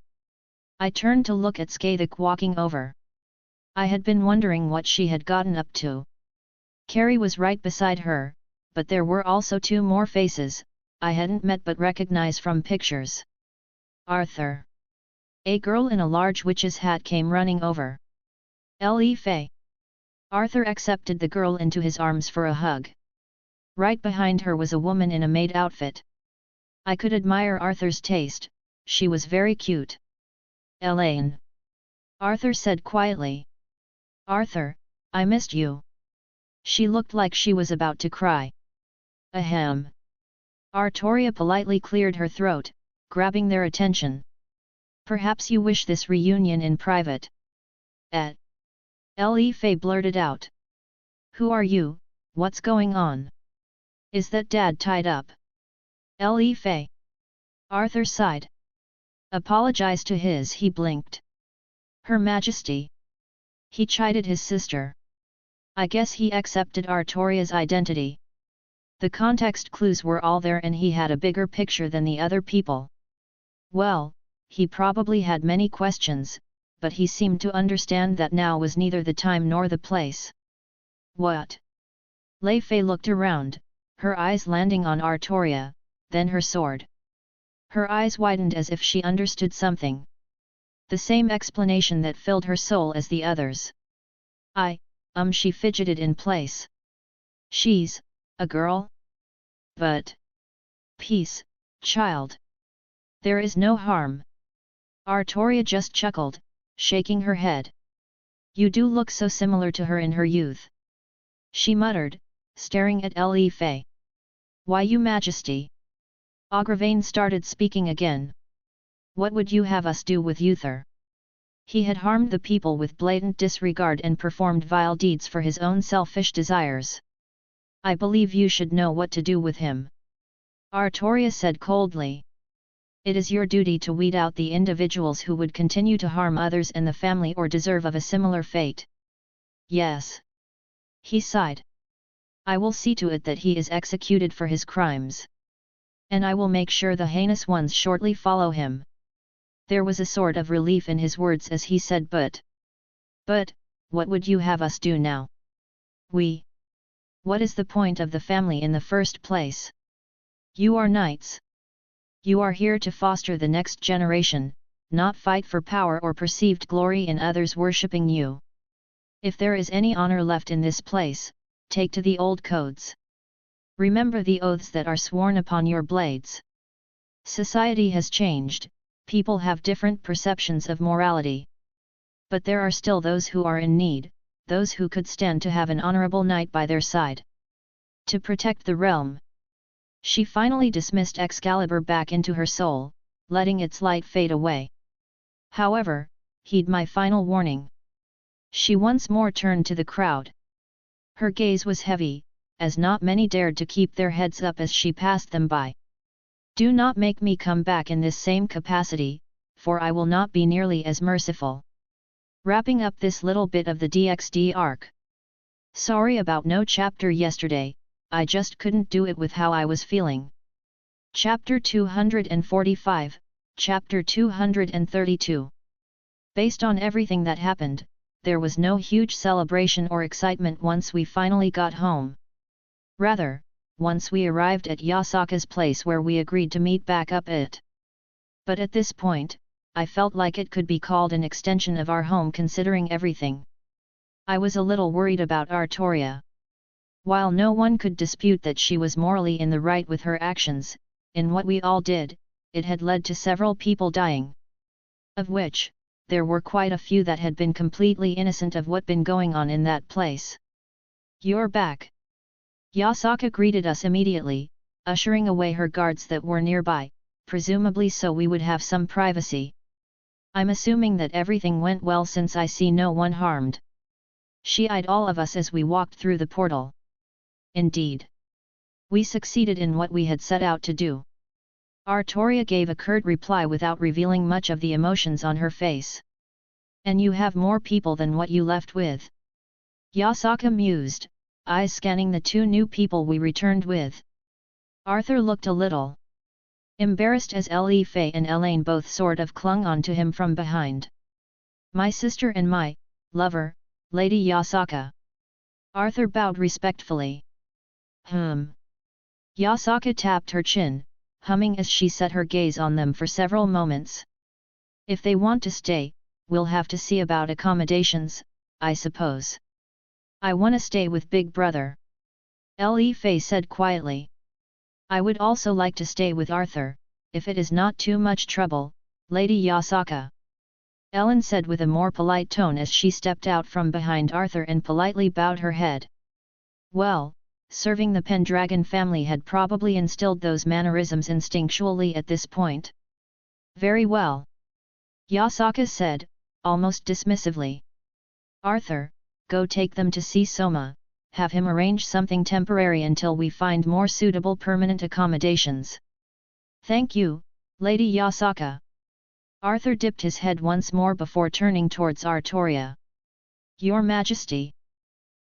I turned to look at Skathik walking over. I had been wondering what she had gotten up to. Carrie was right beside her, but there were also two more faces, I hadn't met but recognized from pictures. "Arthur." A girl in a large witch's hat came running over. "Fay." Arthur accepted the girl into his arms for a hug. Right behind her was a woman in a maid outfit. I could admire Arthur's taste, she was very cute. "Elaine," Arthur said quietly. "Arthur, I missed you." She looked like she was about to cry. "Ahem." Artoria politely cleared her throat, grabbing their attention. Perhaps you wish this reunion in private. Li Fei blurted out. Who are you, what's going on? Is that Dad tied up? Li Fei. Arthur sighed. Apologize to he blinked. Her Majesty. He chided his sister. I guess he accepted Artoria's identity. The context clues were all there and he had a bigger picture than the other people. Well, he probably had many questions, but he seemed to understand that now was neither the time nor the place. What? Lei Fei looked around, her eyes landing on Artoria, then her sword. Her eyes widened as if she understood something. The same explanation that filled her soul as the others. She fidgeted in place. She's a girl? But... Peace, child. There is no harm. Artoria just chuckled, shaking her head. You do look so similar to her in her youth. She muttered, staring at Li Fei. Why, you Majesty? Agravain started speaking again. What would you have us do with Uther? He had harmed the people with blatant disregard and performed vile deeds for his own selfish desires. I believe you should know what to do with him. Artoria said coldly. It is your duty to weed out the individuals who would continue to harm others and the family or deserve of a similar fate. Yes. He sighed. I will see to it that he is executed for his crimes. And I will make sure the heinous ones shortly follow him. There was a sort of relief in his words as he said but, what would you have us do now? What is the point of the family in the first place? You are knights. You are here to foster the next generation, not fight for power or perceived glory in others worshipping you. If there is any honor left in this place, take to the old codes. Remember the oaths that are sworn upon your blades. Society has changed, people have different perceptions of morality. But there are still those who are in need, those who could stand to have an honorable knight by their side. To protect the realm. She finally dismissed Excalibur back into her soul, letting its light fade away. However, heed my final warning. She once more turned to the crowd. Her gaze was heavy, as not many dared to keep their heads up as she passed them by. Do not make me come back in this same capacity, for I will not be nearly as merciful. Wrapping up this little bit of the DxD arc. Sorry about no chapter yesterday, I just couldn't do it with how I was feeling. Chapter 245, Chapter 232. Based on everything that happened, there was no huge celebration or excitement once we finally got home. Rather, once we arrived at Yasaka's place where we agreed to meet back up at. But at this point, I felt like it could be called an extension of our home considering everything. I was a little worried about Artoria. While no one could dispute that she was morally in the right with her actions, in what we all did, it had led to several people dying. Of which, there were quite a few that had been completely innocent of what been going on in that place. You're back. Yasaka greeted us immediately, ushering away her guards that were nearby, presumably so we would have some privacy. I'm assuming that everything went well since I see no one harmed. She eyed all of us as we walked through the portal. Indeed. We succeeded in what we had set out to do. Artoria gave a curt reply without revealing much of the emotions on her face. And you have more people than what you left with. Yasaka mused, eyes scanning the two new people we returned with. Arthur looked a little embarrassed as Li Fei and Elaine both sort of clung on to him from behind. My sister and my lover, Lady Yasaka. Arthur bowed respectfully. Yasaka tapped her chin, humming as she set her gaze on them for several moments. If they want to stay, we'll have to see about accommodations, I suppose. I wanna stay with Big Brother. Li Fei said quietly. I would also like to stay with Arthur, if it is not too much trouble, Lady Yasaka. Ellen said with a more polite tone as she stepped out from behind Arthur and politely bowed her head. Well, serving the Pendragon family had probably instilled those mannerisms instinctually at this point. Very well. Yasaka said, almost dismissively. Arthur, go take them to see Soma, have him arrange something temporary until we find more suitable permanent accommodations. Thank you, Lady Yasaka. Arthur dipped his head once more before turning towards Artoria. Your Majesty,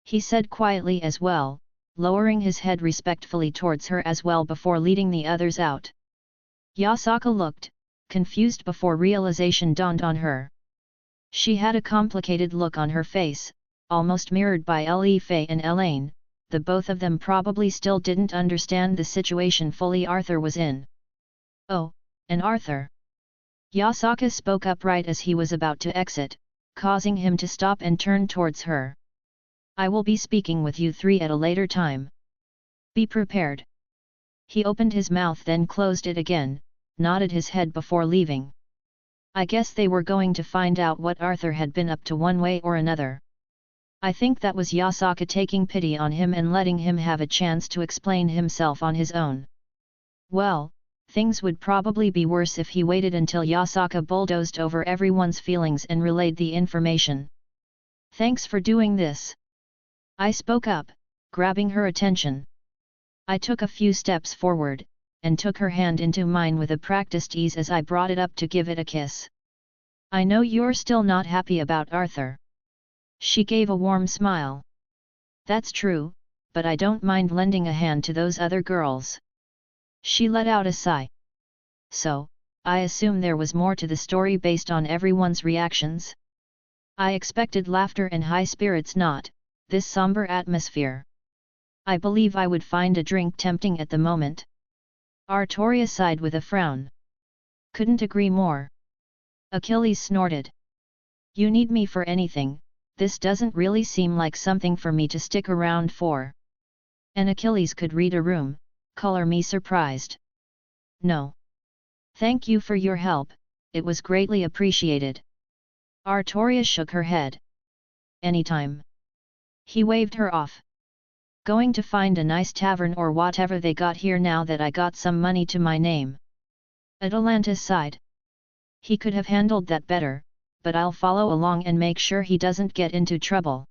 he said quietly as well, lowering his head respectfully towards her as well before leading the others out. Yasaka looked, confused before realization dawned on her. She had a complicated look on her face, almost mirrored by Le Fay and Elaine, the both of them probably still didn't understand the situation fully Arthur was in. Oh, and Arthur. Yasaka spoke up right as he was about to exit, causing him to stop and turn towards her. I will be speaking with you three at a later time. Be prepared. He opened his mouth then closed it again, nodded his head before leaving. I guess they were going to find out what Arthur had been up to one way or another. I think that was Yasaka taking pity on him and letting him have a chance to explain himself on his own. Well, things would probably be worse if he waited until Yasaka bulldozed over everyone's feelings and relayed the information. Thanks for doing this. I spoke up, grabbing her attention. I took a few steps forward, and took her hand into mine with a practiced ease as I brought it up to give it a kiss. I know you're still not happy about Arthur. She gave a warm smile. That's true, but I don't mind lending a hand to those other girls. She let out a sigh. So, I assume there was more to the story based on everyone's reactions? I expected laughter and high spirits, not this somber atmosphere. I believe I would find a drink tempting at the moment. Artoria sighed with a frown. Couldn't agree more. Achilles snorted. You need me for anything, this doesn't really seem like something for me to stick around for. And Achilles could read a room, color me surprised. No. Thank you for your help, it was greatly appreciated. Artoria shook her head. Anytime. He waved her off. Going to find a nice tavern or whatever they got here now that I got some money to my name. Atalanta sighed. He could have handled that better, but I'll follow along and make sure he doesn't get into trouble.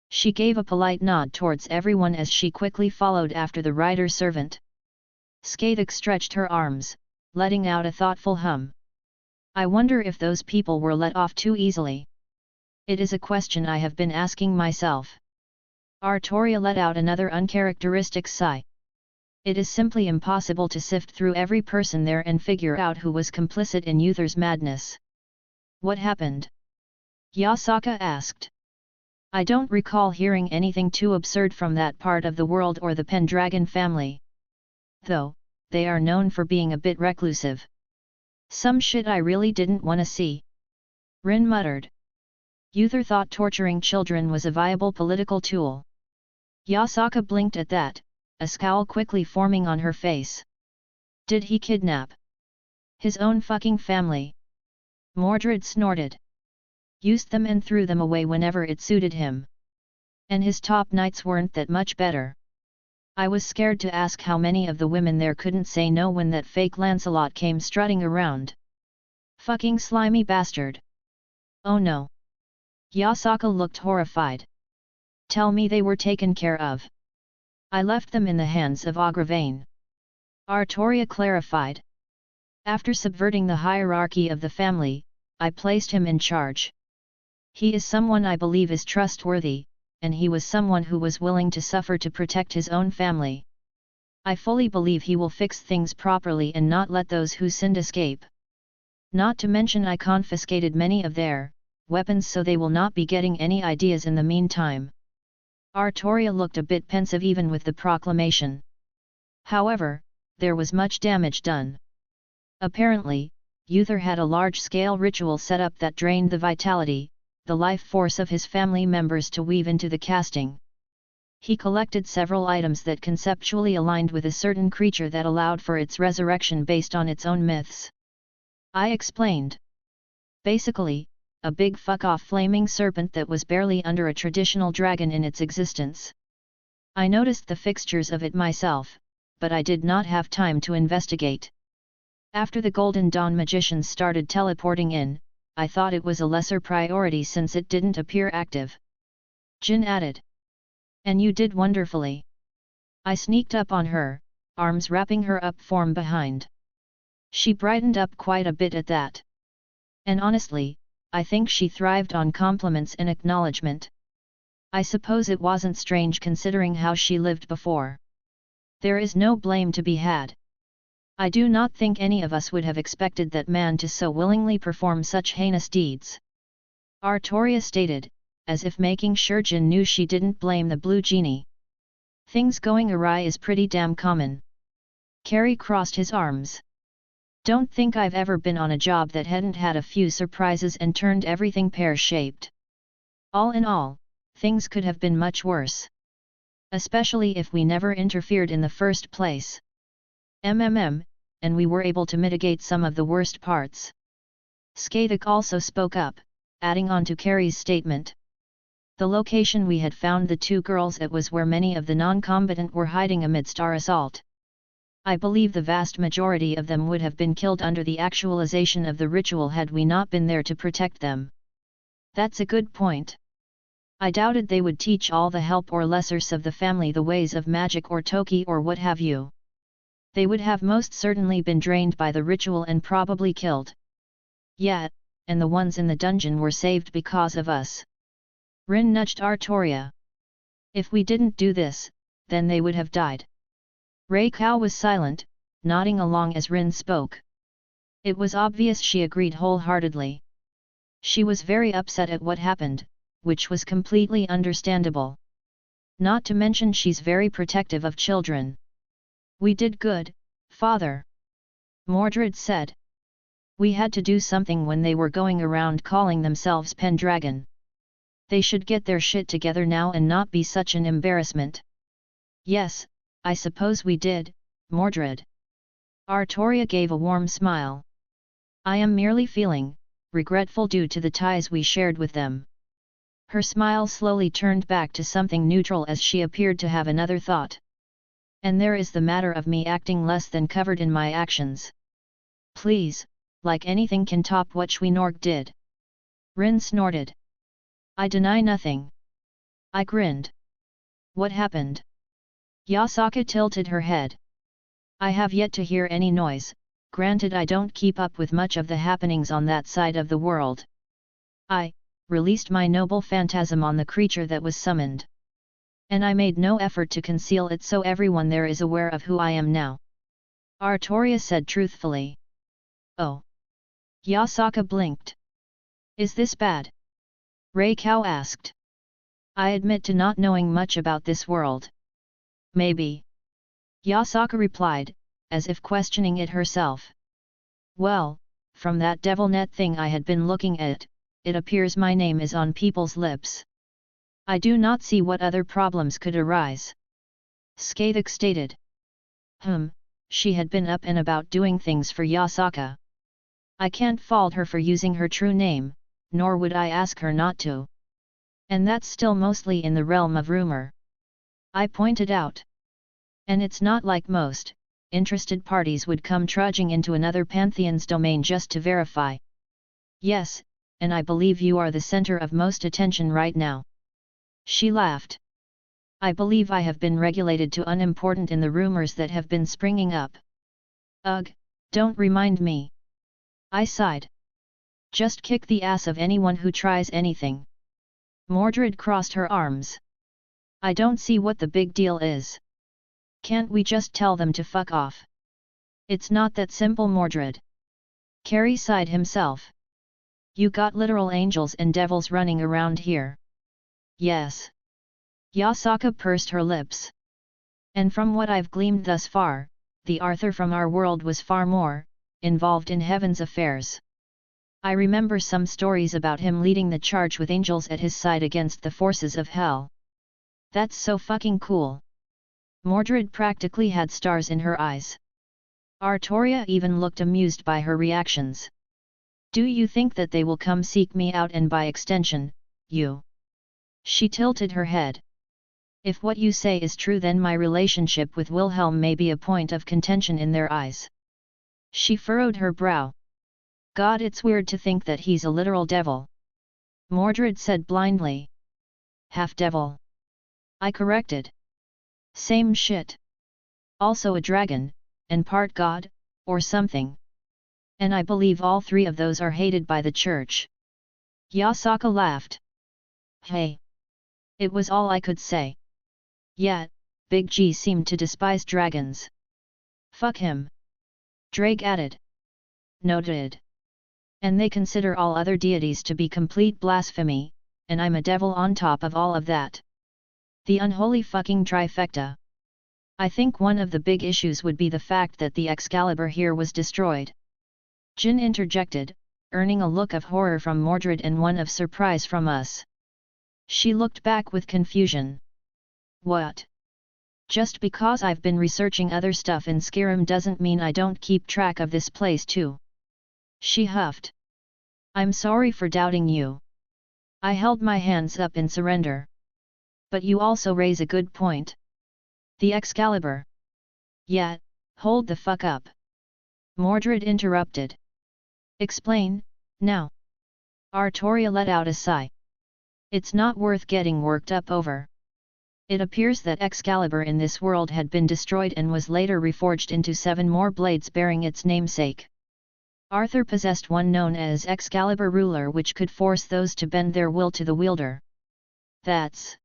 She gave a polite nod towards everyone as she quickly followed after the rider-servant. Scathach stretched her arms, letting out a thoughtful hum. I wonder if those people were let off too easily. It is a question I have been asking myself. Artoria let out another uncharacteristic sigh. It is simply impossible to sift through every person there and figure out who was complicit in Uther's madness. What happened? Yasaka asked. I don't recall hearing anything too absurd from that part of the world or the Pendragon family. Though, they are known for being a bit reclusive. Some shit I really didn't wanna see. Rin muttered. Uther thought torturing children was a viable political tool. Yasaka blinked at that, a scowl quickly forming on her face. Did he kidnap his own fucking family? Mordred snorted. Used them and threw them away whenever it suited him. And his top knights weren't that much better. I was scared to ask how many of the women there couldn't say no when that fake Lancelot came strutting around. Fucking slimy bastard. Oh no. Yasaka looked horrified. Tell me they were taken care of. I left them in the hands of Agravain. Artoria clarified. After subverting the hierarchy of the family, I placed him in charge. He is someone I believe is trustworthy, and he was someone who was willing to suffer to protect his own family. I fully believe he will fix things properly and not let those who sinned escape. Not to mention I confiscated many of their weapons so they will not be getting any ideas in the meantime. Artoria looked a bit pensive even with the proclamation. However, there was much damage done. Apparently, Uther had a large-scale ritual set up that drained the vitality, the life force of his family members to weave into the casting. He collected several items that conceptually aligned with a certain creature that allowed for its resurrection based on its own myths. I explained. Basically, a big fuck-off flaming serpent that was barely under a traditional dragon in its existence. I noticed the fixtures of it myself, but I did not have time to investigate. After the Golden Dawn magicians started teleporting in, I thought it was a lesser priority since it didn't appear active. Jin added. And you did wonderfully. I sneaked up on her, arms wrapping her up from behind. She brightened up quite a bit at that. And honestly, I think she thrived on compliments and acknowledgement. I suppose it wasn't strange considering how she lived before. There is no blame to be had. I do not think any of us would have expected that man to so willingly perform such heinous deeds. Artoria stated, as if making sure Jin knew she didn't blame the blue genie. Things going awry is pretty damn common. Carrie crossed his arms. Don't think I've ever been on a job that hadn't had a few surprises and turned everything pear-shaped. All in all, things could have been much worse. Especially if we never interfered in the first place. And we were able to mitigate some of the worst parts. Skathik also spoke up, adding on to Carrie's statement. The location we had found the two girls at was where many of the non-combatant were hiding amidst our assault. I believe the vast majority of them would have been killed under the actualization of the ritual had we not been there to protect them. That's a good point. I doubted they would teach all the help or lessers of the family the ways of magic or Toki or what have you. They would have most certainly been drained by the ritual and probably killed. Yeah, and the ones in the dungeon were saved because of us. Rin nudged Artoria. If we didn't do this, then they would have died. Rei Kao was silent, nodding along as Rin spoke. It was obvious she agreed wholeheartedly. She was very upset at what happened, which was completely understandable. Not to mention she's very protective of children. We did good, father. Mordred said. We had to do something when they were going around calling themselves Pendragon. They should get their shit together now and not be such an embarrassment. Yes, I suppose we did, Mordred. Artoria gave a warm smile. I am merely feeling regretful due to the ties we shared with them. Her smile slowly turned back to something neutral as she appeared to have another thought. And there is the matter of me acting less than covered in my actions. Please, like anything can top what Schweinorg did. Rin snorted. I deny nothing. I grinned. What happened? Yasaka tilted her head. I have yet to hear any noise, granted I don't keep up with much of the happenings on that side of the world. I released my noble phantasm on the creature that was summoned. And I made no effort to conceal it so everyone there is aware of who I am now. Artoria said truthfully. Oh. Yasaka blinked. Is this bad? Rei Kao asked. I admit to not knowing much about this world. Maybe. Yasaka replied, as if questioning it herself. Well, from that devil net thing I had been looking at, it appears my name is on people's lips. I do not see what other problems could arise. Skathik stated. She had been up and about doing things for Yasaka. I can't fault her for using her true name, nor would I ask her not to. And that's still mostly in the realm of rumor. I pointed out. And it's not like most interested parties would come trudging into another pantheon's domain just to verify. Yes, and I believe you are the center of most attention right now. She laughed. I believe I have been regulated to unimportant in the rumors that have been springing up. Ugh, don't remind me. I sighed. Just kick the ass of anyone who tries anything. Mordred crossed her arms. I don't see what the big deal is. Can't we just tell them to fuck off? It's not that simple, Mordred. Carrie sighed himself. You got literal angels and devils running around here. Yes. Yasaka pursed her lips. And from what I've gleaned thus far, the Arthur from our world was far more involved in heaven's affairs. I remember some stories about him leading the charge with angels at his side against the forces of hell. That's so fucking cool. Mordred practically had stars in her eyes. Artoria even looked amused by her reactions. Do you think that they will come seek me out and by extension, you? She tilted her head. If what you say is true, then my relationship with Wilhelm may be a point of contention in their eyes. She furrowed her brow. God, it's weird to think that he's a literal devil. Mordred said blindly. Half devil. I corrected. Same shit. Also a dragon, and part god, or something. And I believe all three of those are hated by the church. Yasaka laughed. Hey. It was all I could say. Yet, Big G seemed to despise dragons. Fuck him. Drake added. Noted. And they consider all other deities to be complete blasphemy, and I'm a devil on top of all of that. The unholy fucking trifecta. I think one of the big issues would be the fact that the Excalibur here was destroyed. Jin interjected, earning a look of horror from Mordred and one of surprise from us. She looked back with confusion. What? Just because I've been researching other stuff in Skyrim doesn't mean I don't keep track of this place too. She huffed. I'm sorry for doubting you. I held my hands up in surrender. But you also raise a good point. The Excalibur. Yeah, hold the fuck up. Mordred interrupted. Explain, now. Artoria let out a sigh. It's not worth getting worked up over. It appears that Excalibur in this world had been destroyed and was later reforged into 7 more blades bearing its namesake. Arthur possessed one known as Excalibur Ruler, which could force those to bend their will to the wielder. That's...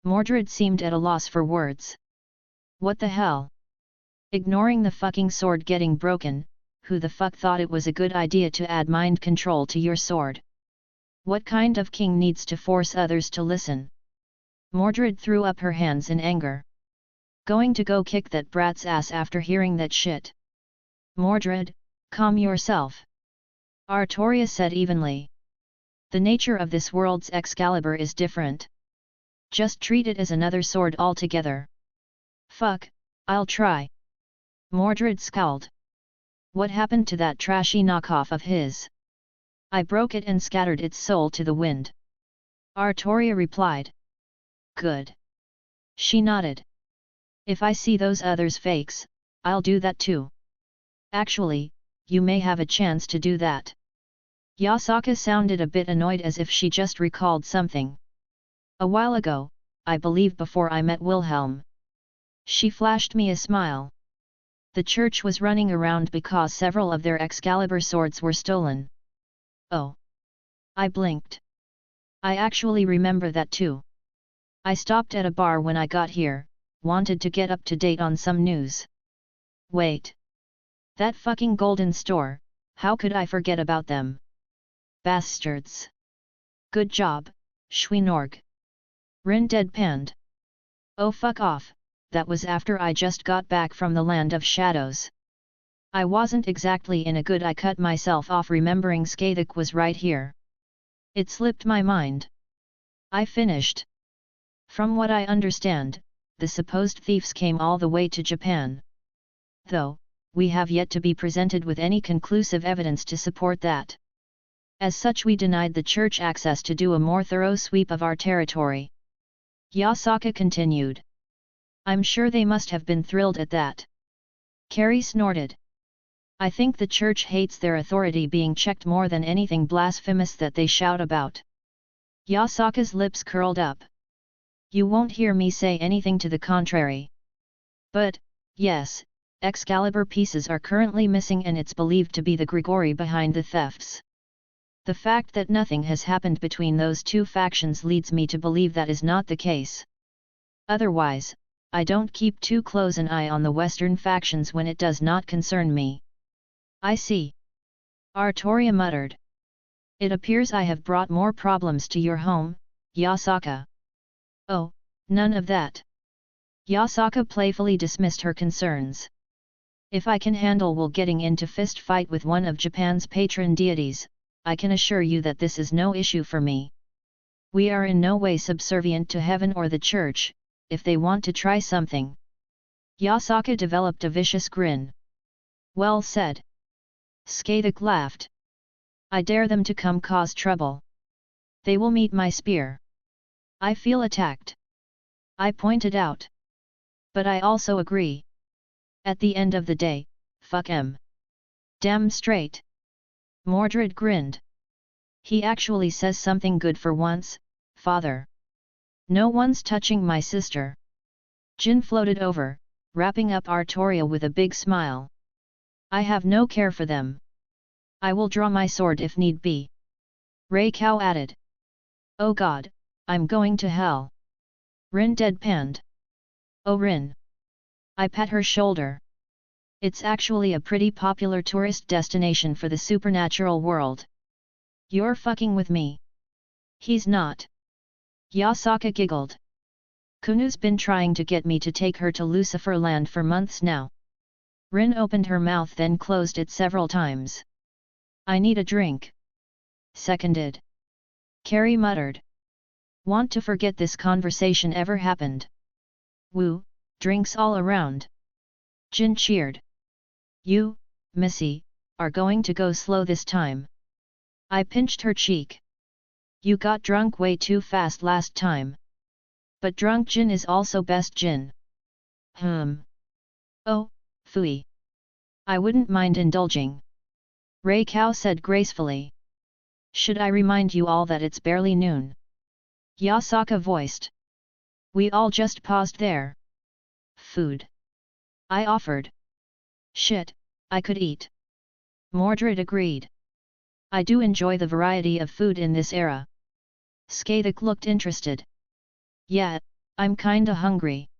Mordred seemed at a loss for words. What the hell? Ignoring the fucking sword getting broken, who the fuck thought it was a good idea to add mind control to your sword? What kind of king needs to force others to listen? Mordred threw up her hands in anger. Going to go kick that brat's ass after hearing that shit. Mordred, calm yourself. Artoria said evenly. The nature of this world's Excalibur is different. Just treat it as another sword altogether. Fuck, I'll try. Mordred scowled. What happened to that trashy knockoff of his? I broke it and scattered its soul to the wind. Artoria replied. Good. She nodded. If I see those others fakes, I'll do that too. Actually, you may have a chance to do that. Yasaka sounded a bit annoyed as if she just recalled something. A while ago, I believe before I met Wilhelm. She flashed me a smile. The church was running around because several of their Excalibur swords were stolen. Oh. I blinked. I actually remember that too. I stopped at a bar when I got here, wanted to get up to date on some news. Wait. That fucking golden store, how could I forget about them? Bastards. Good job, Schweinorg. Rin deadpanned. Oh fuck off, that was after I just got back from the land of shadows. I wasn't exactly in a good I cut myself off remembering Skathik was right here. It slipped my mind. I finished. From what I understand, the supposed thieves came all the way to Japan. Though, we have yet to be presented with any conclusive evidence to support that. As such, we denied the church access to do a more thorough sweep of our territory. Yasaka continued. I'm sure they must have been thrilled at that. Carrie snorted. I think the church hates their authority being checked more than anything blasphemous that they shout about. Yasaka's lips curled up. You won't hear me say anything to the contrary. But, yes, Excalibur pieces are currently missing and it's believed to be the Grigori behind the thefts. The fact that nothing has happened between those two factions leads me to believe that is not the case. Otherwise, I don't keep too close an eye on the Western factions when it does not concern me. I see. Artoria muttered. It appears I have brought more problems to your home, Yasaka. Oh, none of that. Yasaka playfully dismissed her concerns. If I can handle getting into fist fight with one of Japan's patron deities, I can assure you that this is no issue for me. We are in no way subservient to heaven or the church, if they want to try something. Yasaka developed a vicious grin. Well said. Skathik laughed. I dare them to come cause trouble. They will meet my spear. I feel attacked. I pointed out. But I also agree. At the end of the day, fuck 'em. Damn straight. Mordred grinned. He actually says something good for once, father. No one's touching my sister. Jin floated over, wrapping up Artoria with a big smile. I have no care for them. I will draw my sword if need be. Rei Cao added. Oh god, I'm going to hell. Rin deadpanned. Oh Rin. I pat her shoulder. It's actually a pretty popular tourist destination for the supernatural world. You're fucking with me. He's not. Yasaka giggled. Kunu's been trying to get me to take her to Lucifer Land for months now. Rin opened her mouth then closed it several times. I need a drink. Seconded. Carrie muttered. Want to forget this conversation ever happened. Woo, drinks all around. Jin cheered. You, Missy, are going to go slow this time. I pinched her cheek. You got drunk way too fast last time. But drunk gin is also best gin. Oh, phooey. I wouldn't mind indulging. Rei Cao said gracefully. Should I remind you all that it's barely noon? Yasaka voiced. We all just paused there. Food. I offered. Shit, I could eat. Mordred agreed. I do enjoy the variety of food in this era. Skathik looked interested. Yeah, I'm kinda hungry.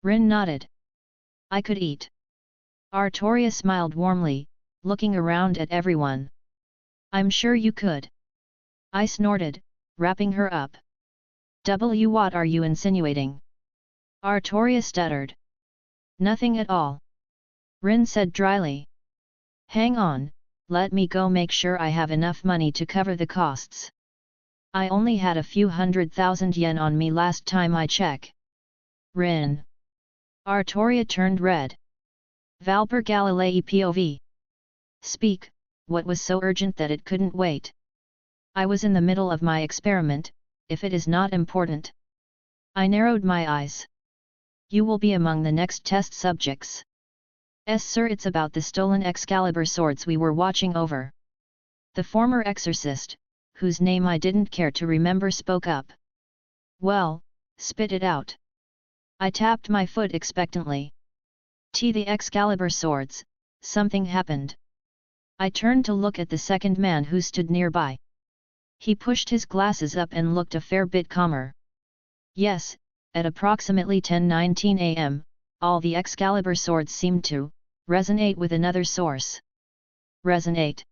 Rin nodded. I could eat. Artoria smiled warmly, looking around at everyone. I'm sure you could. I snorted, wrapping her up. What are you insinuating? Artoria stuttered. Nothing at all. Rin said dryly. Hang on, let me go make sure I have enough money to cover the costs. I only had a few 100,000 yen on me last time I check. Rin. Artoria turned red. Valper Galilei POV. Speak, what was so urgent that it couldn't wait? I was in the middle of my experiment, if it is not important. I narrowed my eyes. You will be among the next test subjects. Yes sir, it's about the stolen Excalibur swords we were watching over. The former exorcist, whose name I didn't care to remember, spoke up. Well, spit it out. I tapped my foot expectantly. The Excalibur swords, something happened. I turned to look at the second man who stood nearby. He pushed his glasses up and looked a fair bit calmer. Yes, at approximately 10:19 am, all the Excalibur swords seemed to resonate with another source. Resonate?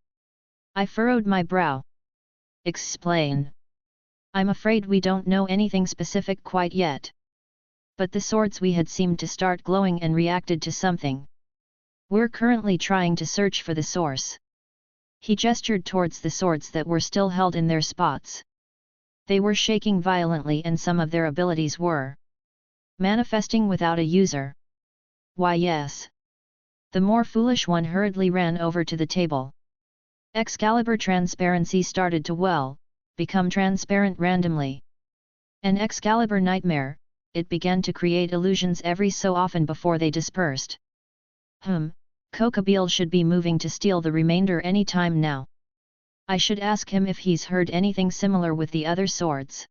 I furrowed my brow. Explain. I'm afraid we don't know anything specific quite yet. But the swords we had seemed to start glowing and reacted to something. We're currently trying to search for the source. He gestured towards the swords that were still held in their spots. They were shaking violently and some of their abilities were manifesting without a user. Why yes. The more foolish one hurriedly ran over to the table. Excalibur transparency started to become transparent randomly. An Excalibur nightmare, it began to create illusions every so often before they dispersed. Kokabeel should be moving to steal the remainder any time now. I should ask him if he's heard anything similar with the other swords.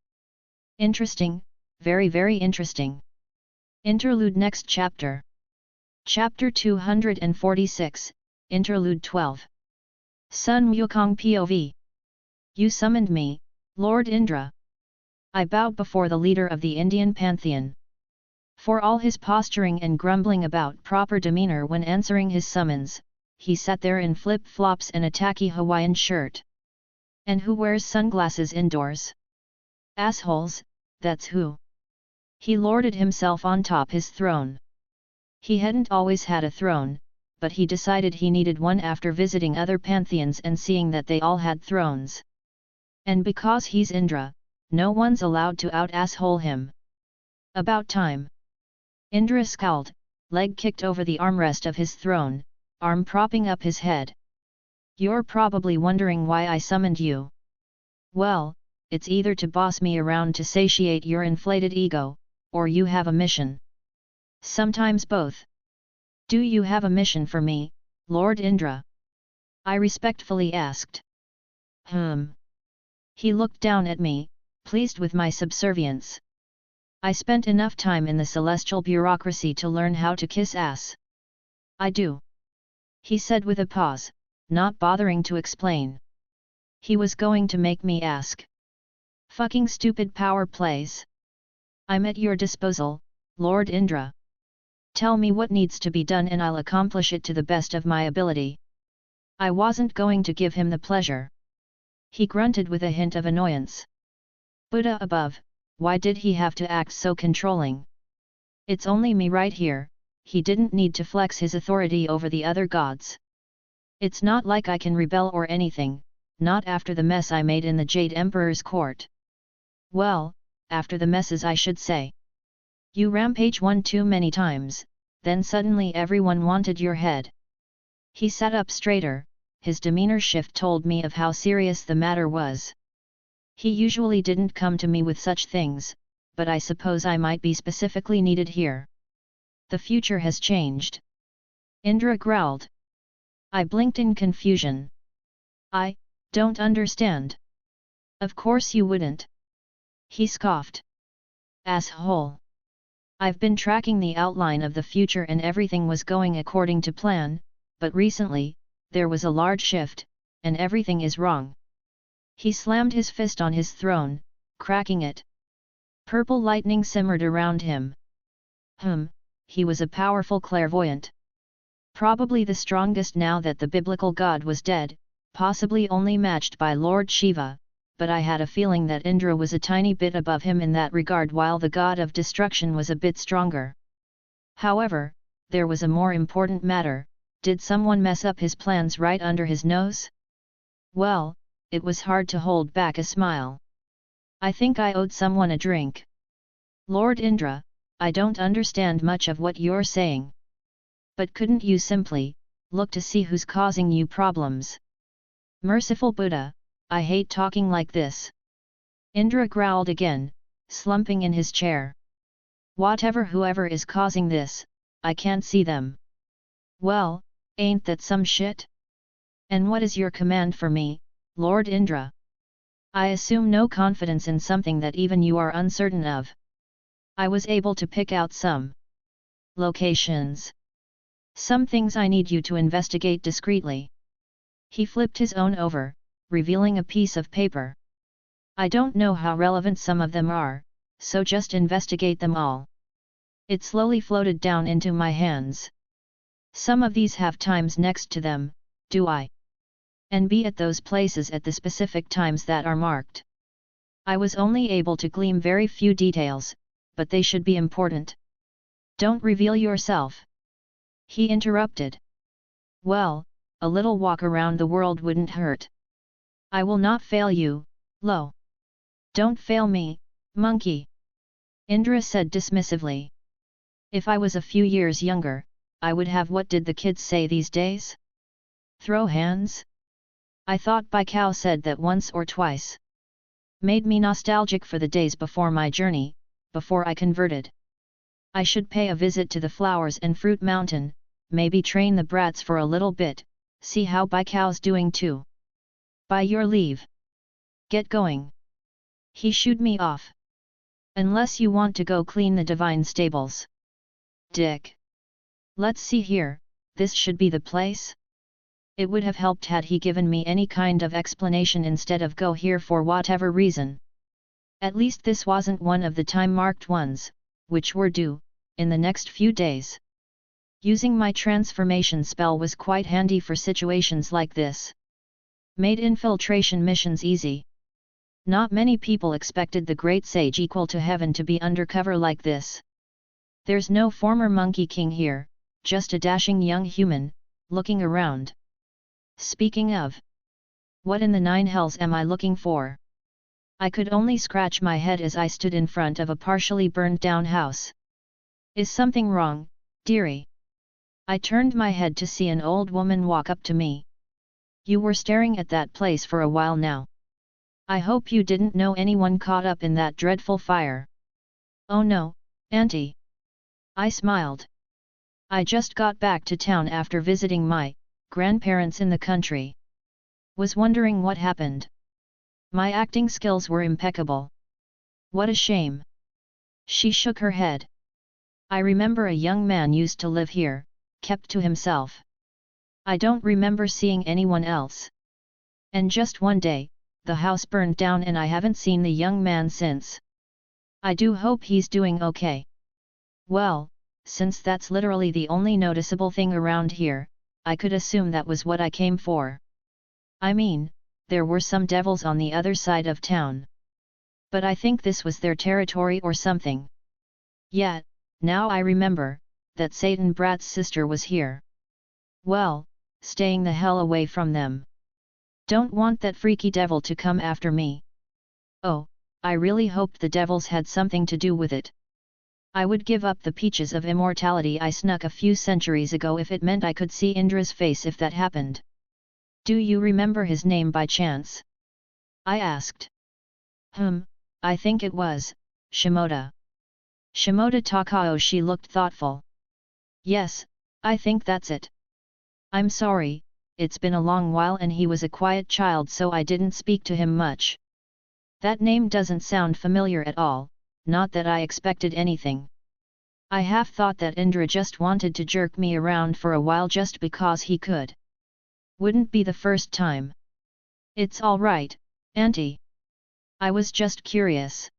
Interesting, very very interesting. Interlude next chapter. Chapter 246, Interlude 12. Sun Mukong POV. You summoned me, Lord Indra. I bowed before the leader of the Indian pantheon. For all his posturing and grumbling about proper demeanor when answering his summons, he sat there in flip-flops and a tacky Hawaiian shirt. And who wears sunglasses indoors? Assholes, that's who. He lorded himself on top his throne. He hadn't always had a throne, but he decided he needed one after visiting other pantheons and seeing that they all had thrones. And because he's Indra, no one's allowed to out-asshole him. About time. Indra scowled, leg kicked over the armrest of his throne, arm propping up his head. You're probably wondering why I summoned you. Well, it's either to boss me around to satiate your inflated ego, or you have a mission. Sometimes both. Do you have a mission for me, Lord Indra? I respectfully asked. He looked down at me, pleased with my subservience. I spent enough time in the celestial bureaucracy to learn how to kiss ass. I do. He said with a pause, not bothering to explain. He was going to make me ask. Fucking stupid power plays. I'm at your disposal, Lord Indra. Tell me what needs to be done and I'll accomplish it to the best of my ability. I wasn't going to give him the pleasure. He grunted with a hint of annoyance. Buddha above, why did he have to act so controlling? It's only me right here, he didn't need to flex his authority over the other gods. It's not like I can rebel or anything, not after the mess I made in the Jade Emperor's court. Well, after the messes I should say. You rampage one too many times, then suddenly everyone wanted your head. He sat up straighter, his demeanor shift told me of how serious the matter was. He usually didn't come to me with such things, but I suppose I might be specifically needed here. The future has changed. Indra growled. I blinked in confusion. I don't understand. Of course you wouldn't. He scoffed. Asshole. I've been tracking the outline of the future and everything was going according to plan, but recently, there was a large shift, and everything is wrong. He slammed his fist on his throne, cracking it. Purple lightning simmered around him. He was a powerful clairvoyant. Probably the strongest now that the biblical god was dead, possibly only matched by Lord Shiva, but I had a feeling that Indra was a tiny bit above him in that regard while the god of destruction was a bit stronger. However, there was a more important matter, did someone mess up his plans right under his nose? Well, it was hard to hold back a smile. I think I owed someone a drink. Lord Indra, I don't understand much of what you're saying. But couldn't you simply look to see who's causing you problems? Merciful Buddha, I hate talking like this. Indra growled again, slumping in his chair. Whoever is causing this, I can't see them. Well, ain't that some shit? And what is your command for me, Lord Indra? I assume no confidence in something that even you are uncertain of. I was able to pick out some locations. Some things I need you to investigate discreetly. He flipped his own over, revealing a piece of paper. I don't know how relevant some of them are, so just investigate them all. It slowly floated down into my hands. Some of these have times next to them, do I? And be at those places at the specific times that are marked. I was only able to glean very few details, but they should be important. Don't reveal yourself. He interrupted. Well, a little walk around the world wouldn't hurt. I will not fail you, Lo. Don't fail me, monkey. Indra said dismissively. If I was a few years younger, I would have what did the kids say these days? Throw hands? I thought Baikao said that once or twice. Made me nostalgic for the days before my journey, before I converted. I should pay a visit to the Flowers and Fruit Mountain, maybe train the brats for a little bit, see how Baikao's doing too. By your leave. Get going. He shooed me off. Unless you want to go clean the divine stables. Dick. Let's see here, this should be the place? It would have helped had he given me any kind of explanation instead of go here for whatever reason. At least this wasn't one of the time-marked ones, which were due, in the next few days. Using my transformation spell was quite handy for situations like this. Made infiltration missions easy. Not many people expected the great sage equal to heaven to be undercover like this. There's no former Monkey King here, just a dashing young human, looking around. Speaking of, what in the nine hells am I looking for? I could only scratch my head as I stood in front of a partially burned down house. Is something wrong, dearie? I turned my head to see an old woman walk up to me. You were staring at that place for a while now. I hope you didn't know anyone caught up in that dreadful fire. Oh no, Auntie. I smiled. I just got back to town after visiting my grandparents in the country. Was wondering what happened. My acting skills were impeccable. What a shame. She shook her head. I remember a young man used to live here, kept to himself. I don't remember seeing anyone else. And just one day, the house burned down and I haven't seen the young man since. I do hope he's doing okay. Well, since that's literally the only noticeable thing around here, I could assume that was what I came for. I mean, there were some devils on the other side of town. But I think this was their territory or something. Yet, now I remember, that Satan Brat's sister was here. Well, staying the hell away from them. Don't want that freaky devil to come after me. Oh, I really hoped the devils had something to do with it. I would give up the peaches of immortality I snuck a few centuries ago if it meant I could see Indra's face if that happened. Do you remember his name by chance? I asked. I think it was, Shimoda. Shimoda Takao. She looked thoughtful. Yes, I think that's it. I'm sorry, it's been a long while and he was a quiet child so I didn't speak to him much. That name doesn't sound familiar at all, not that I expected anything. I half thought that Indra just wanted to jerk me around for a while just because he could. Wouldn't be the first time. It's all right, Auntie. I was just curious.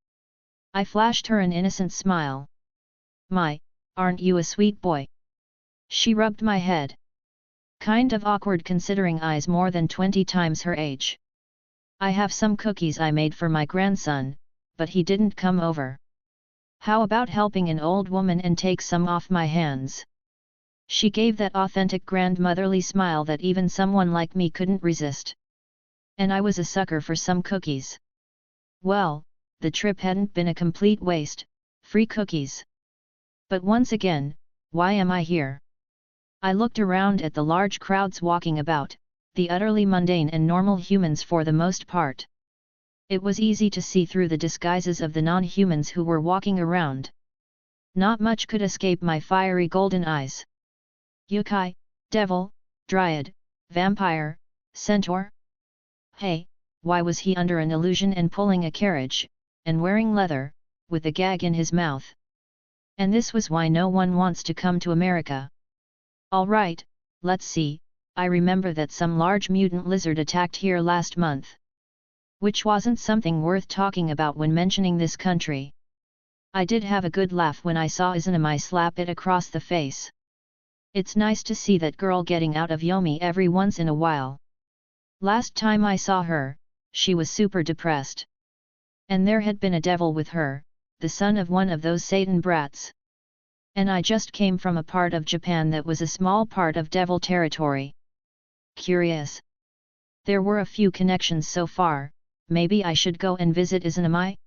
I flashed her an innocent smile. My, aren't you a sweet boy? She rubbed my head. Kind of awkward considering I's more than 20 times her age. I have some cookies I made for my grandson, but he didn't come over. How about helping an old woman and take some off my hands? She gave that authentic grandmotherly smile that even someone like me couldn't resist. And I was a sucker for some cookies. Well, the trip hadn't been a complete waste, free cookies. But once again, why am I here? I looked around at the large crowds walking about, the utterly mundane and normal humans for the most part. It was easy to see through the disguises of the non-humans who were walking around. Not much could escape my fiery golden eyes. Yokai, devil, dryad, vampire, centaur? Hey, why was he under an illusion and pulling a carriage, and wearing leather, with a gag in his mouth? And this was why no one wants to come to America. Alright, let's see, I remember that some large mutant lizard attacked here last month. Which wasn't something worth talking about when mentioning this country. I did have a good laugh when I saw Izanami slap it across the face. It's nice to see that girl getting out of Yomi every once in a while. Last time I saw her, she was super depressed. And there had been a devil with her, the son of one of those Satan brats. And I just came from a part of Japan that was a small part of devil territory. Curious. There were a few connections so far, maybe I should go and visit Izanami?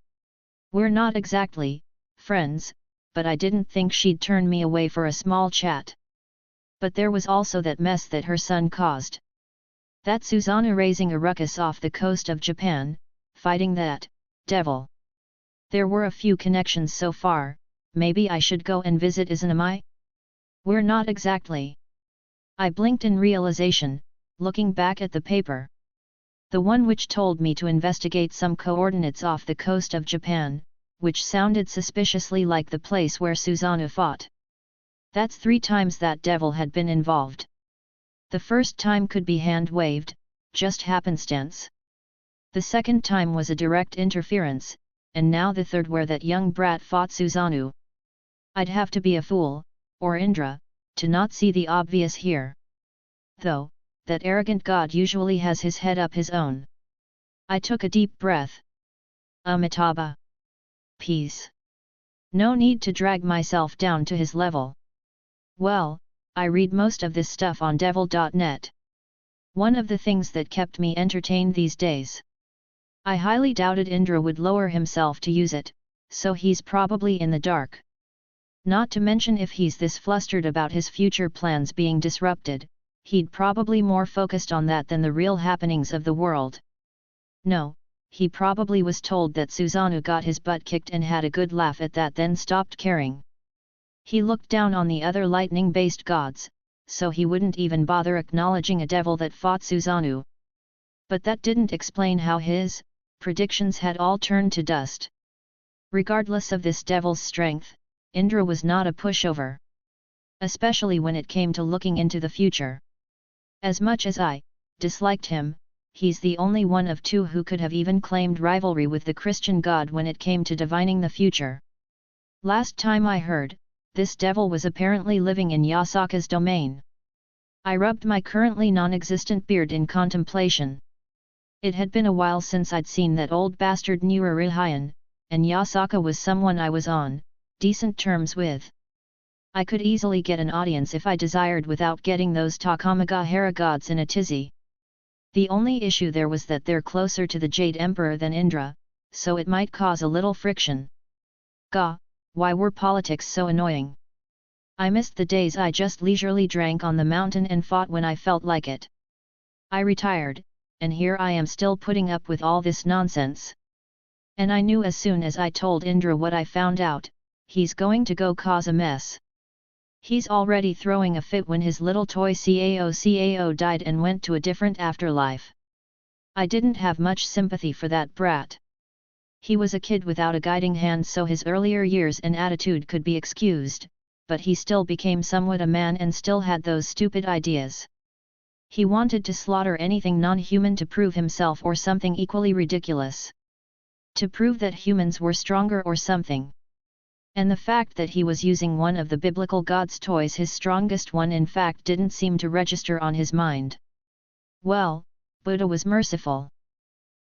We're not exactly friends, but I didn't think she'd turn me away for a small chat. But there was also that mess that her son caused. That Susanoo raising a ruckus off the coast of Japan, fighting that devil. There were a few connections so far, maybe I should go and visit Izanami? We're not exactly. I blinked in realization, looking back at the paper. The one which told me to investigate some coordinates off the coast of Japan, which sounded suspiciously like the place where Susanoo fought. That's 3 times that devil had been involved. The first time could be hand-waved, just happenstance. The second time was a direct interference, and now the third where that young brat fought Susanoo. I'd have to be a fool, or Indra, to not see the obvious here. Though, that arrogant god usually has his head up his own. I took a deep breath. Amitabha. Peace. No need to drag myself down to his level. Well, I read most of this stuff on devil.net. One of the things that kept me entertained these days. I highly doubted Indra would lower himself to use it, so he's probably in the dark. Not to mention if he's this flustered about his future plans being disrupted, he'd probably more focused on that than the real happenings of the world. No, he probably was told that Susanoo got his butt kicked and had a good laugh at that then stopped caring. He looked down on the other lightning-based gods, so he wouldn't even bother acknowledging a devil that fought Susanoo. But that didn't explain how his predictions had all turned to dust. Regardless of this devil's strength, Indra was not a pushover. Especially when it came to looking into the future. As much as I disliked him, he's the only one of two who could have even claimed rivalry with the Christian God when it came to divining the future. Last time I heard, this devil was apparently living in Yasaka's domain. I rubbed my currently non-existent beard in contemplation. It had been a while since I'd seen that old bastard Nurarihayan, and Yasaka was someone I was on decent terms with. I could easily get an audience if I desired without getting those Takamagahara gods in a tizzy. The only issue there was that they're closer to the Jade Emperor than Indra, so it might cause a little friction. Gah, why were politics so annoying? I missed the days I just leisurely drank on the mountain and fought when I felt like it. I retired, and here I am still putting up with all this nonsense. And I knew as soon as I told Indra what I found out, he's going to go cause a mess. He's already throwing a fit when his little toy Cao died and went to a different afterlife. I didn't have much sympathy for that brat. He was a kid without a guiding hand, so his earlier years and attitude could be excused, but he still became somewhat a man and still had those stupid ideas. He wanted to slaughter anything non-human to prove himself or something equally ridiculous. To prove that humans were stronger or something. And the fact that he was using one of the biblical god's toys, his strongest one, in fact didn't seem to register on his mind. Well, Buddha was merciful.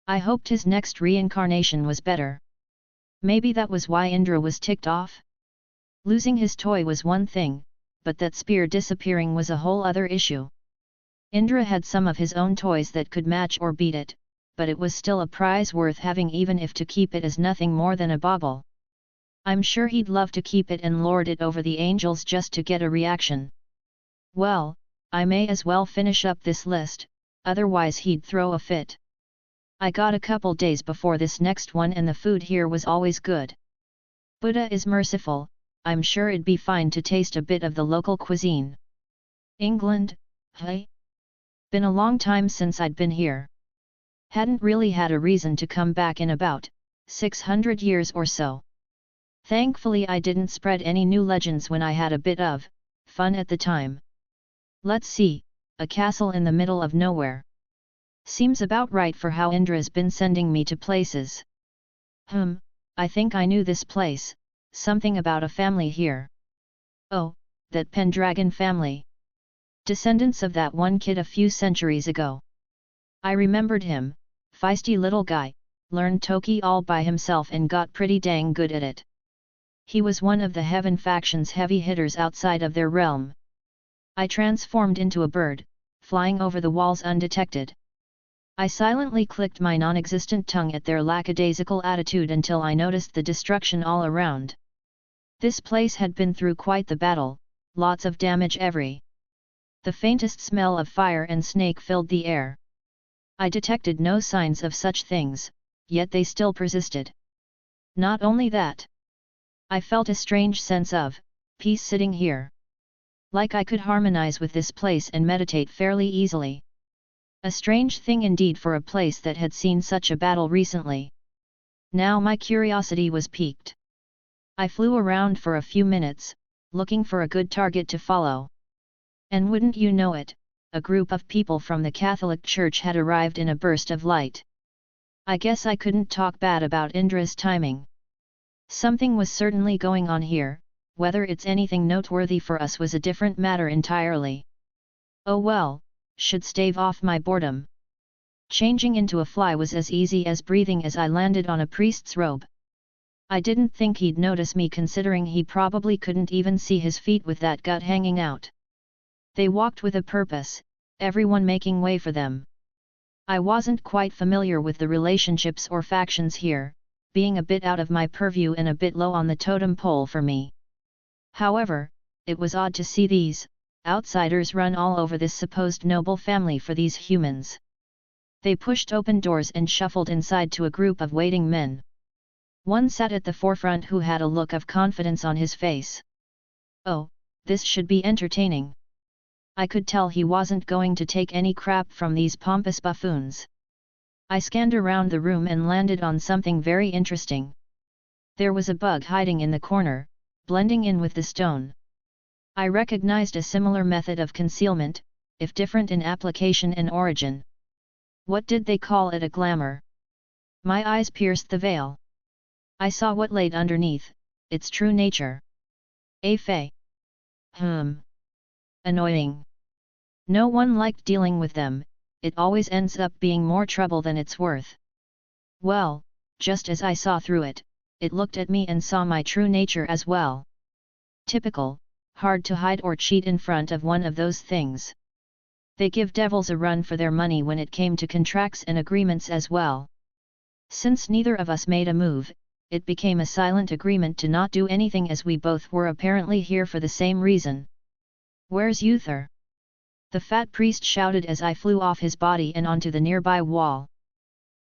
I hoped his next reincarnation was better. Maybe that was why Indra was ticked off? Losing his toy was one thing, but that spear disappearing was a whole other issue. Indra had some of his own toys that could match or beat it, but it was still a prize worth having, even if to keep it as nothing more than a bauble. I'm sure he'd love to keep it and lord it over the angels just to get a reaction. Well, I may as well finish up this list, otherwise he'd throw a fit. I got a couple days before this next one and the food here was always good. Buddha is merciful, I'm sure it'd be fine to taste a bit of the local cuisine. England, hey? Been a long time since I'd been here. Hadn't really had a reason to come back in about 600 years or so. Thankfully I didn't spread any new legends when I had a bit of fun at the time. Let's see, a castle in the middle of nowhere. Seems about right for how Indra's been sending me to places. I think I knew this place, something about a family here. Oh, that Pendragon family. Descendants of that one kid a few centuries ago. I remembered him, feisty little guy, learned Toki all by himself and got pretty dang good at it. He was one of the Heaven faction's heavy hitters outside of their realm. I transformed into a bird, flying over the walls undetected. I silently clicked my non-existent tongue at their lackadaisical attitude until I noticed the destruction all around. This place had been through quite the battle, lots of damage every. The faintest smell of fire and snake filled the air. I detected no signs of such things, yet they still persisted. Not only that. I felt a strange sense of peace sitting here. Like I could harmonize with this place and meditate fairly easily. A strange thing indeed for a place that had seen such a battle recently. Now my curiosity was piqued. I flew around for a few minutes, looking for a good target to follow. And wouldn't you know it, a group of people from the Catholic Church had arrived in a burst of light. I guess I couldn't talk bad about Indra's timing. Something was certainly going on here, whether it's anything noteworthy for us was a different matter entirely. Oh well, should stave off my boredom. Changing into a fly was as easy as breathing as I landed on a priest's robe. I didn't think he'd notice me considering he probably couldn't even see his feet with that gut hanging out. They walked with a purpose, everyone making way for them. I wasn't quite familiar with the relationships or factions here, being a bit out of my purview and a bit low on the totem pole for me. However, it was odd to see these outsiders run all over this supposed noble family for these humans. They pushed open doors and shuffled inside to a group of waiting men. One sat at the forefront who had a look of confidence on his face. Oh, this should be entertaining. I could tell he wasn't going to take any crap from these pompous buffoons. I scanned around the room and landed on something very interesting. There was a bug hiding in the corner, blending in with the stone. I recognized a similar method of concealment, if different in application and origin. What did they call it? A glamour? My eyes pierced the veil. I saw what laid underneath, its true nature. A fey. Annoying. No one liked dealing with them, it always ends up being more trouble than it's worth. Well, just as I saw through it, it looked at me and saw my true nature as well. Typical, hard to hide or cheat in front of one of those things. They give devils a run for their money when it came to contracts and agreements as well. Since neither of us made a move, it became a silent agreement to not do anything, as we both were apparently here for the same reason. Where's Uther? The fat priest shouted as I flew off his body and onto the nearby wall.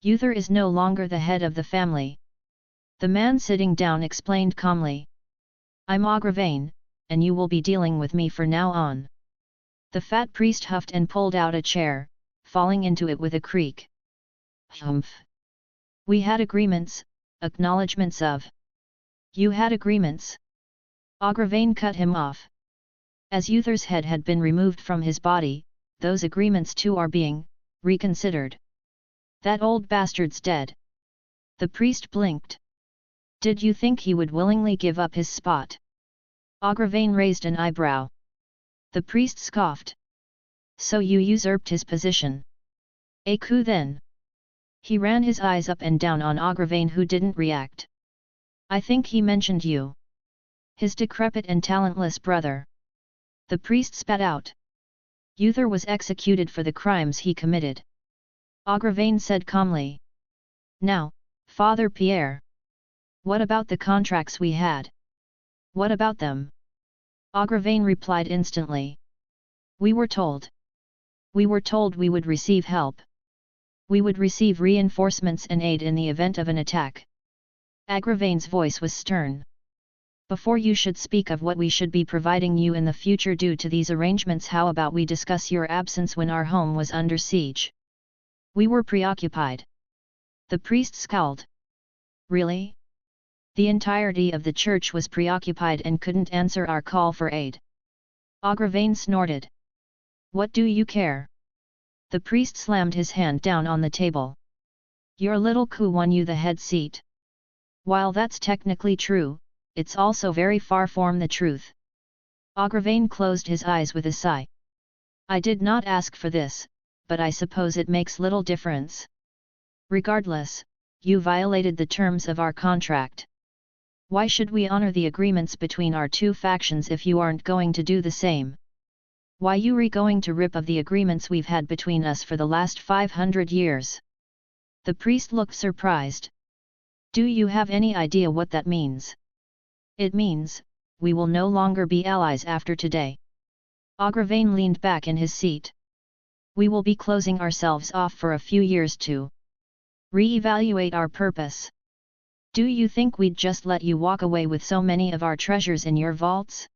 Uther is no longer the head of the family. The man sitting down explained calmly. I'm Agravain, and you will be dealing with me for now on. The fat priest huffed and pulled out a chair, falling into it with a creak. Humph. We had agreements, acknowledgements of. You had agreements? Agravain cut him off. As Uther's head had been removed from his body, those agreements too are being reconsidered. That old bastard's dead. The priest blinked. Did you think he would willingly give up his spot? Agravain raised an eyebrow. The priest scoffed. So you usurped his position. A coup then? He ran his eyes up and down on Agravain, who didn't react. I think he mentioned you. His decrepit and talentless brother. The priest spat out. Uther was executed for the crimes he committed. Agravain said calmly. Now, Father Pierre. What about the contracts we had? What about them? Agravain replied instantly. We were told. We were told we would receive help. We would receive reinforcements and aid in the event of an attack. Agravain's voice was stern. Before you should speak of what we should be providing you in the future due to these arrangements, how about we discuss your absence when our home was under siege? We were preoccupied. The priest scowled. Really? The entirety of the church was preoccupied and couldn't answer our call for aid. Agravain snorted. What do you care? The priest slammed his hand down on the table. Your little coup won you the head seat. While that's technically true, it's also very far from the truth. Agravain closed his eyes with a sigh. I did not ask for this, but I suppose it makes little difference. Regardless, you violated the terms of our contract. Why should we honor the agreements between our two factions if you aren't going to do the same? Why you re going to rip of the agreements we've had between us for the last 500 years? The priest looked surprised. Do you have any idea what that means? It means, we will no longer be allies after today. Agravain leaned back in his seat. We will be closing ourselves off for a few years to re-evaluate our purpose. Do you think we'd just let you walk away with so many of our treasures in your vaults?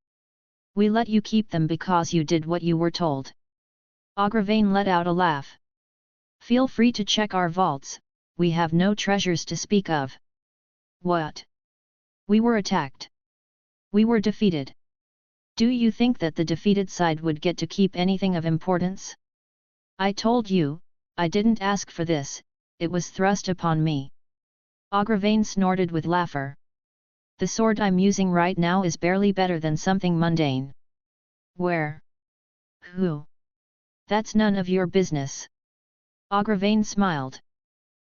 We let you keep them because you did what you were told. Agravain let out a laugh. Feel free to check our vaults, we have no treasures to speak of. What? We were attacked. We were defeated. Do you think that the defeated side would get to keep anything of importance? I told you, I didn't ask for this, it was thrust upon me. Agravain snorted with laughter. The sword I'm using right now is barely better than something mundane. Where? Who? That's none of your business. Agravain smiled.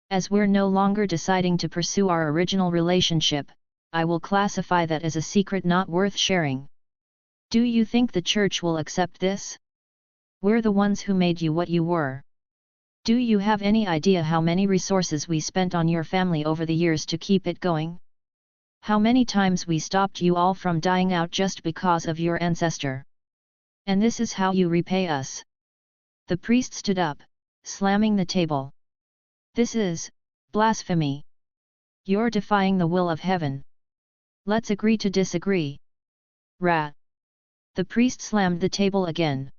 As we're no longer deciding to pursue our original relationship, I will classify that as a secret not worth sharing. Do you think the church will accept this? We're the ones who made you what you were. Do you have any idea how many resources we spent on your family over the years to keep it going? How many times we stopped you all from dying out just because of your ancestor? And this is how you repay us. The priest stood up, slamming the table. This is blasphemy. You're defying the will of heaven. Let's agree to disagree. Rat. The priest slammed the table again.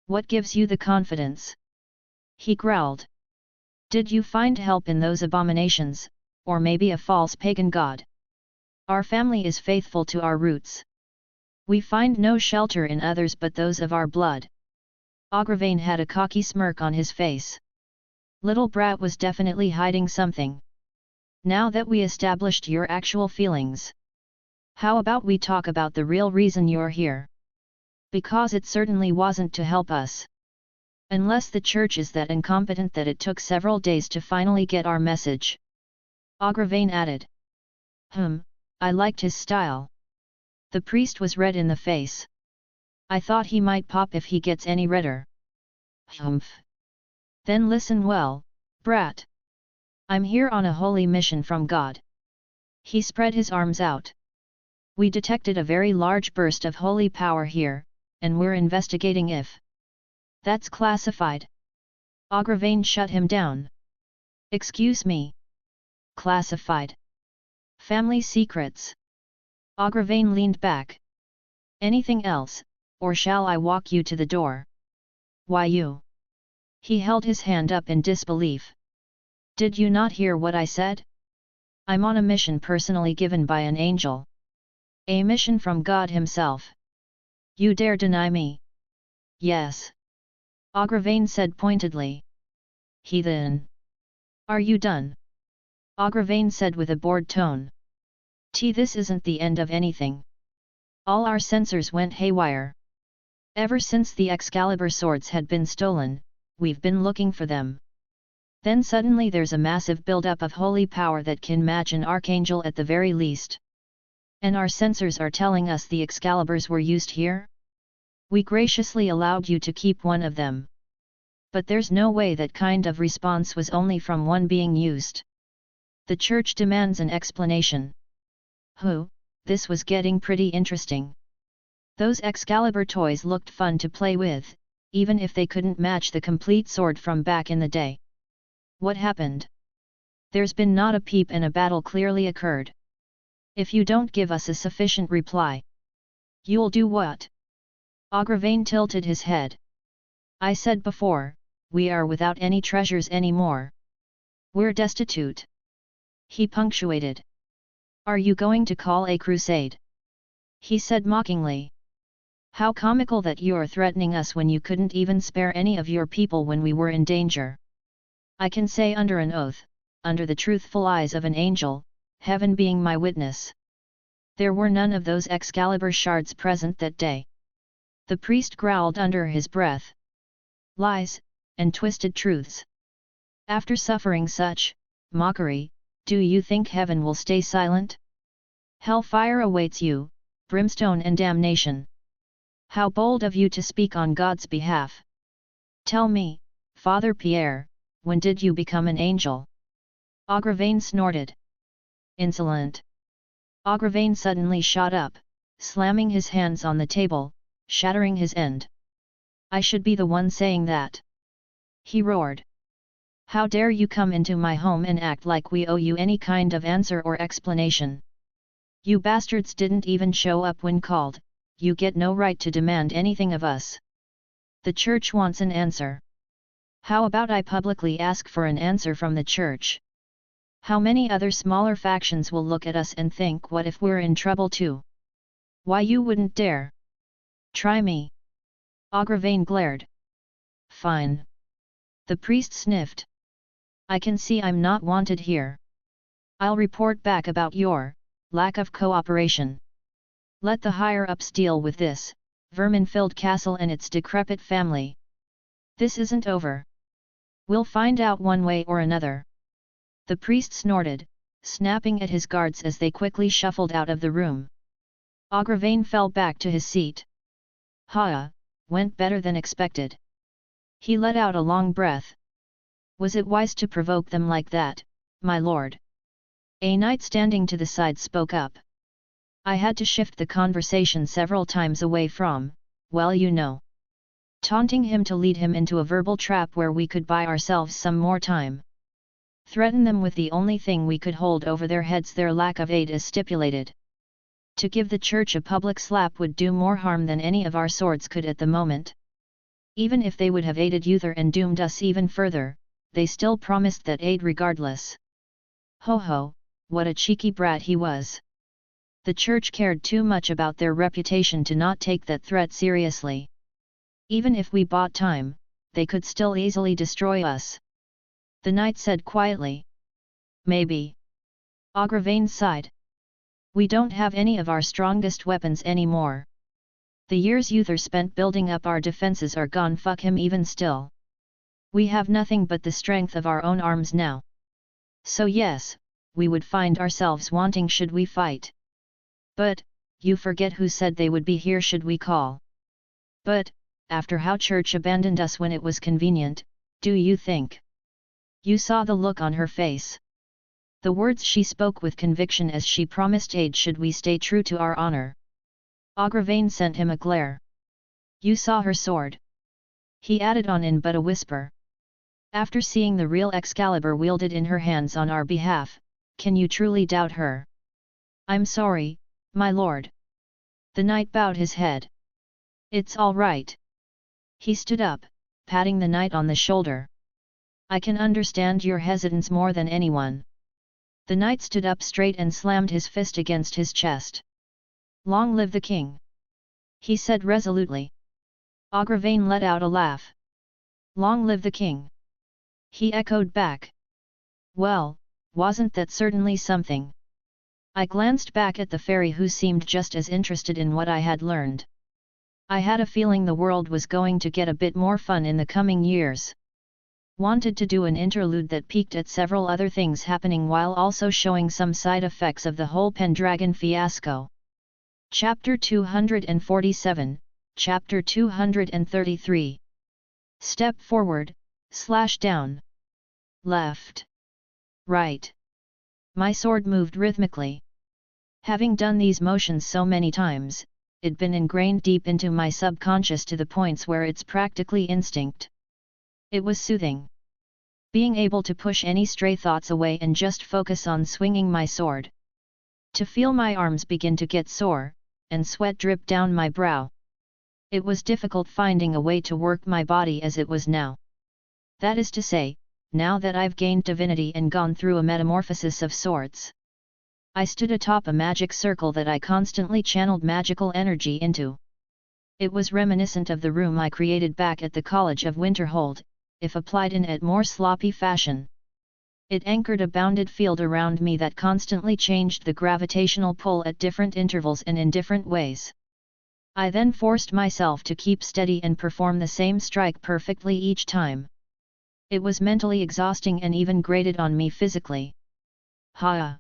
What gives you the confidence? He growled. Did you find help in those abominations, or maybe a false pagan god? Our family is faithful to our roots. We find no shelter in others but those of our blood. Agravain had a cocky smirk on his face. Little brat was definitely hiding something. Now that we established your actual feelings, how about we talk about the real reason you're here? Because it certainly wasn't to help us. Unless the church is that incompetent that it took several days to finally get our message. Agravain added. I liked his style. The priest was red in the face. I thought he might pop if he gets any redder. Humph. Then listen well, brat. I'm here on a holy mission from God. He spread his arms out. We detected a very large burst of holy power here, and we're investigating if that's classified. Agravain shut him down. Excuse me. Classified. Family secrets. Agravain leaned back. Anything else, or shall I walk you to the door? Why you? He held his hand up in disbelief. Did you not hear what I said? I'm on a mission personally given by an angel. A mission from God himself. You dare deny me? Yes. Agravain said pointedly. Heathen. Are you done? Agravain said with a bored tone. This isn't the end of anything. All our sensors went haywire. Ever since the Excalibur swords had been stolen, we've been looking for them. Then suddenly there's a massive buildup of holy power that can match an archangel at the very least. And our sensors are telling us the Excaliburs were used here? We graciously allowed you to keep one of them. But there's no way that kind of response was only from one being used. The church demands an explanation. This was getting pretty interesting. Those Excalibur toys looked fun to play with, even if they couldn't match the complete sword from back in the day. What happened? There's been not a peep and a battle clearly occurred. If you don't give us a sufficient reply, you'll do what? Agravain tilted his head. I said before, we are without any treasures anymore. We're destitute. He punctuated. Are you going to call a crusade? He said mockingly. How comical that you're threatening us when you couldn't even spare any of your people when we were in danger. I can say under an oath, under the truthful eyes of an angel, heaven being my witness. There were none of those Excalibur shards present that day. The priest growled under his breath. Lies, and twisted truths. After suffering such mockery, do you think heaven will stay silent? Hellfire awaits you, brimstone and damnation. How bold of you to speak on God's behalf. Tell me, Father Pierre, when did you become an angel? Agravain snorted. Insolent. Agravain suddenly shot up, slamming his hands on the table, shattering his end. I should be the one saying that. He roared. How dare you come into my home and act like we owe you any kind of answer or explanation? You bastards didn't even show up when called, you get no right to demand anything of us. The church wants an answer. How about I publicly ask for an answer from the church? How many other smaller factions will look at us and think, what if we're in trouble too? Why you wouldn't dare? Try me. Agravain glared. Fine. The priest sniffed. I can see I'm not wanted here. I'll report back about your lack of cooperation. Let the higher-ups deal with this vermin-filled castle and its decrepit family. This isn't over. We'll find out one way or another. The priest snorted, snapping at his guards as they quickly shuffled out of the room. Agravain fell back to his seat. Went better than expected. He let out a long breath. Was it wise to provoke them like that, my lord? A knight standing to the side spoke up. I had to shift the conversation several times away from, well, you know. Taunting him to lead him into a verbal trap where we could buy ourselves some more time. Threaten them with the only thing we could hold over their heads, their lack of aid as stipulated. To give the church a public slap would do more harm than any of our swords could at the moment. Even if they would have aided Uther and doomed us even further, they still promised that aid regardless. Ho ho, what a cheeky brat he was. The church cared too much about their reputation to not take that threat seriously. Even if we bought time, they could still easily destroy us. The knight said quietly. Maybe. Agravain sighed. We don't have any of our strongest weapons anymore. The years Uther spent building up our defenses are gone, fuck him even still. We have nothing but the strength of our own arms now. So yes, we would find ourselves wanting should we fight. But, you forget who said they would be here should we call. But, after how church abandoned us when it was convenient, do you think? You saw the look on her face. The words she spoke with conviction as she promised aid should we stay true to our honor. Agravain sent him a glare. You saw her sword. He added on in but a whisper. After seeing the real Excalibur wielded in her hands on our behalf, can you truly doubt her? I'm sorry, my lord. The knight bowed his head. It's all right. He stood up, patting the knight on the shoulder. I can understand your hesitance more than anyone. The knight stood up straight and slammed his fist against his chest. Long live the king! He said resolutely. Agravain let out a laugh. Long live the king! He echoed back. Well, wasn't that certainly something? I glanced back at the fairy who seemed just as interested in what I had learned. I had a feeling the world was going to get a bit more fun in the coming years. Wanted to do an interlude that peeked at several other things happening while also showing some side effects of the whole Pendragon fiasco. Chapter 247, Chapter 233. Step forward, slash down. Left. Right. My sword moved rhythmically. Having done these motions so many times, it'd been ingrained deep into my subconscious to the points where it's practically instinct. It was soothing. Being able to push any stray thoughts away and just focus on swinging my sword. To feel my arms begin to get sore, and sweat drip down my brow. It was difficult finding a way to work my body as it was now. That is to say, now that I've gained divinity and gone through a metamorphosis of sorts. I stood atop a magic circle that I constantly channeled magical energy into. It was reminiscent of the room I created back at the College of Winterhold, if applied in a more sloppy fashion. It anchored a bounded field around me that constantly changed the gravitational pull at different intervals and in different ways. I then forced myself to keep steady and perform the same strike perfectly each time. It was mentally exhausting and even grated on me physically. Ha!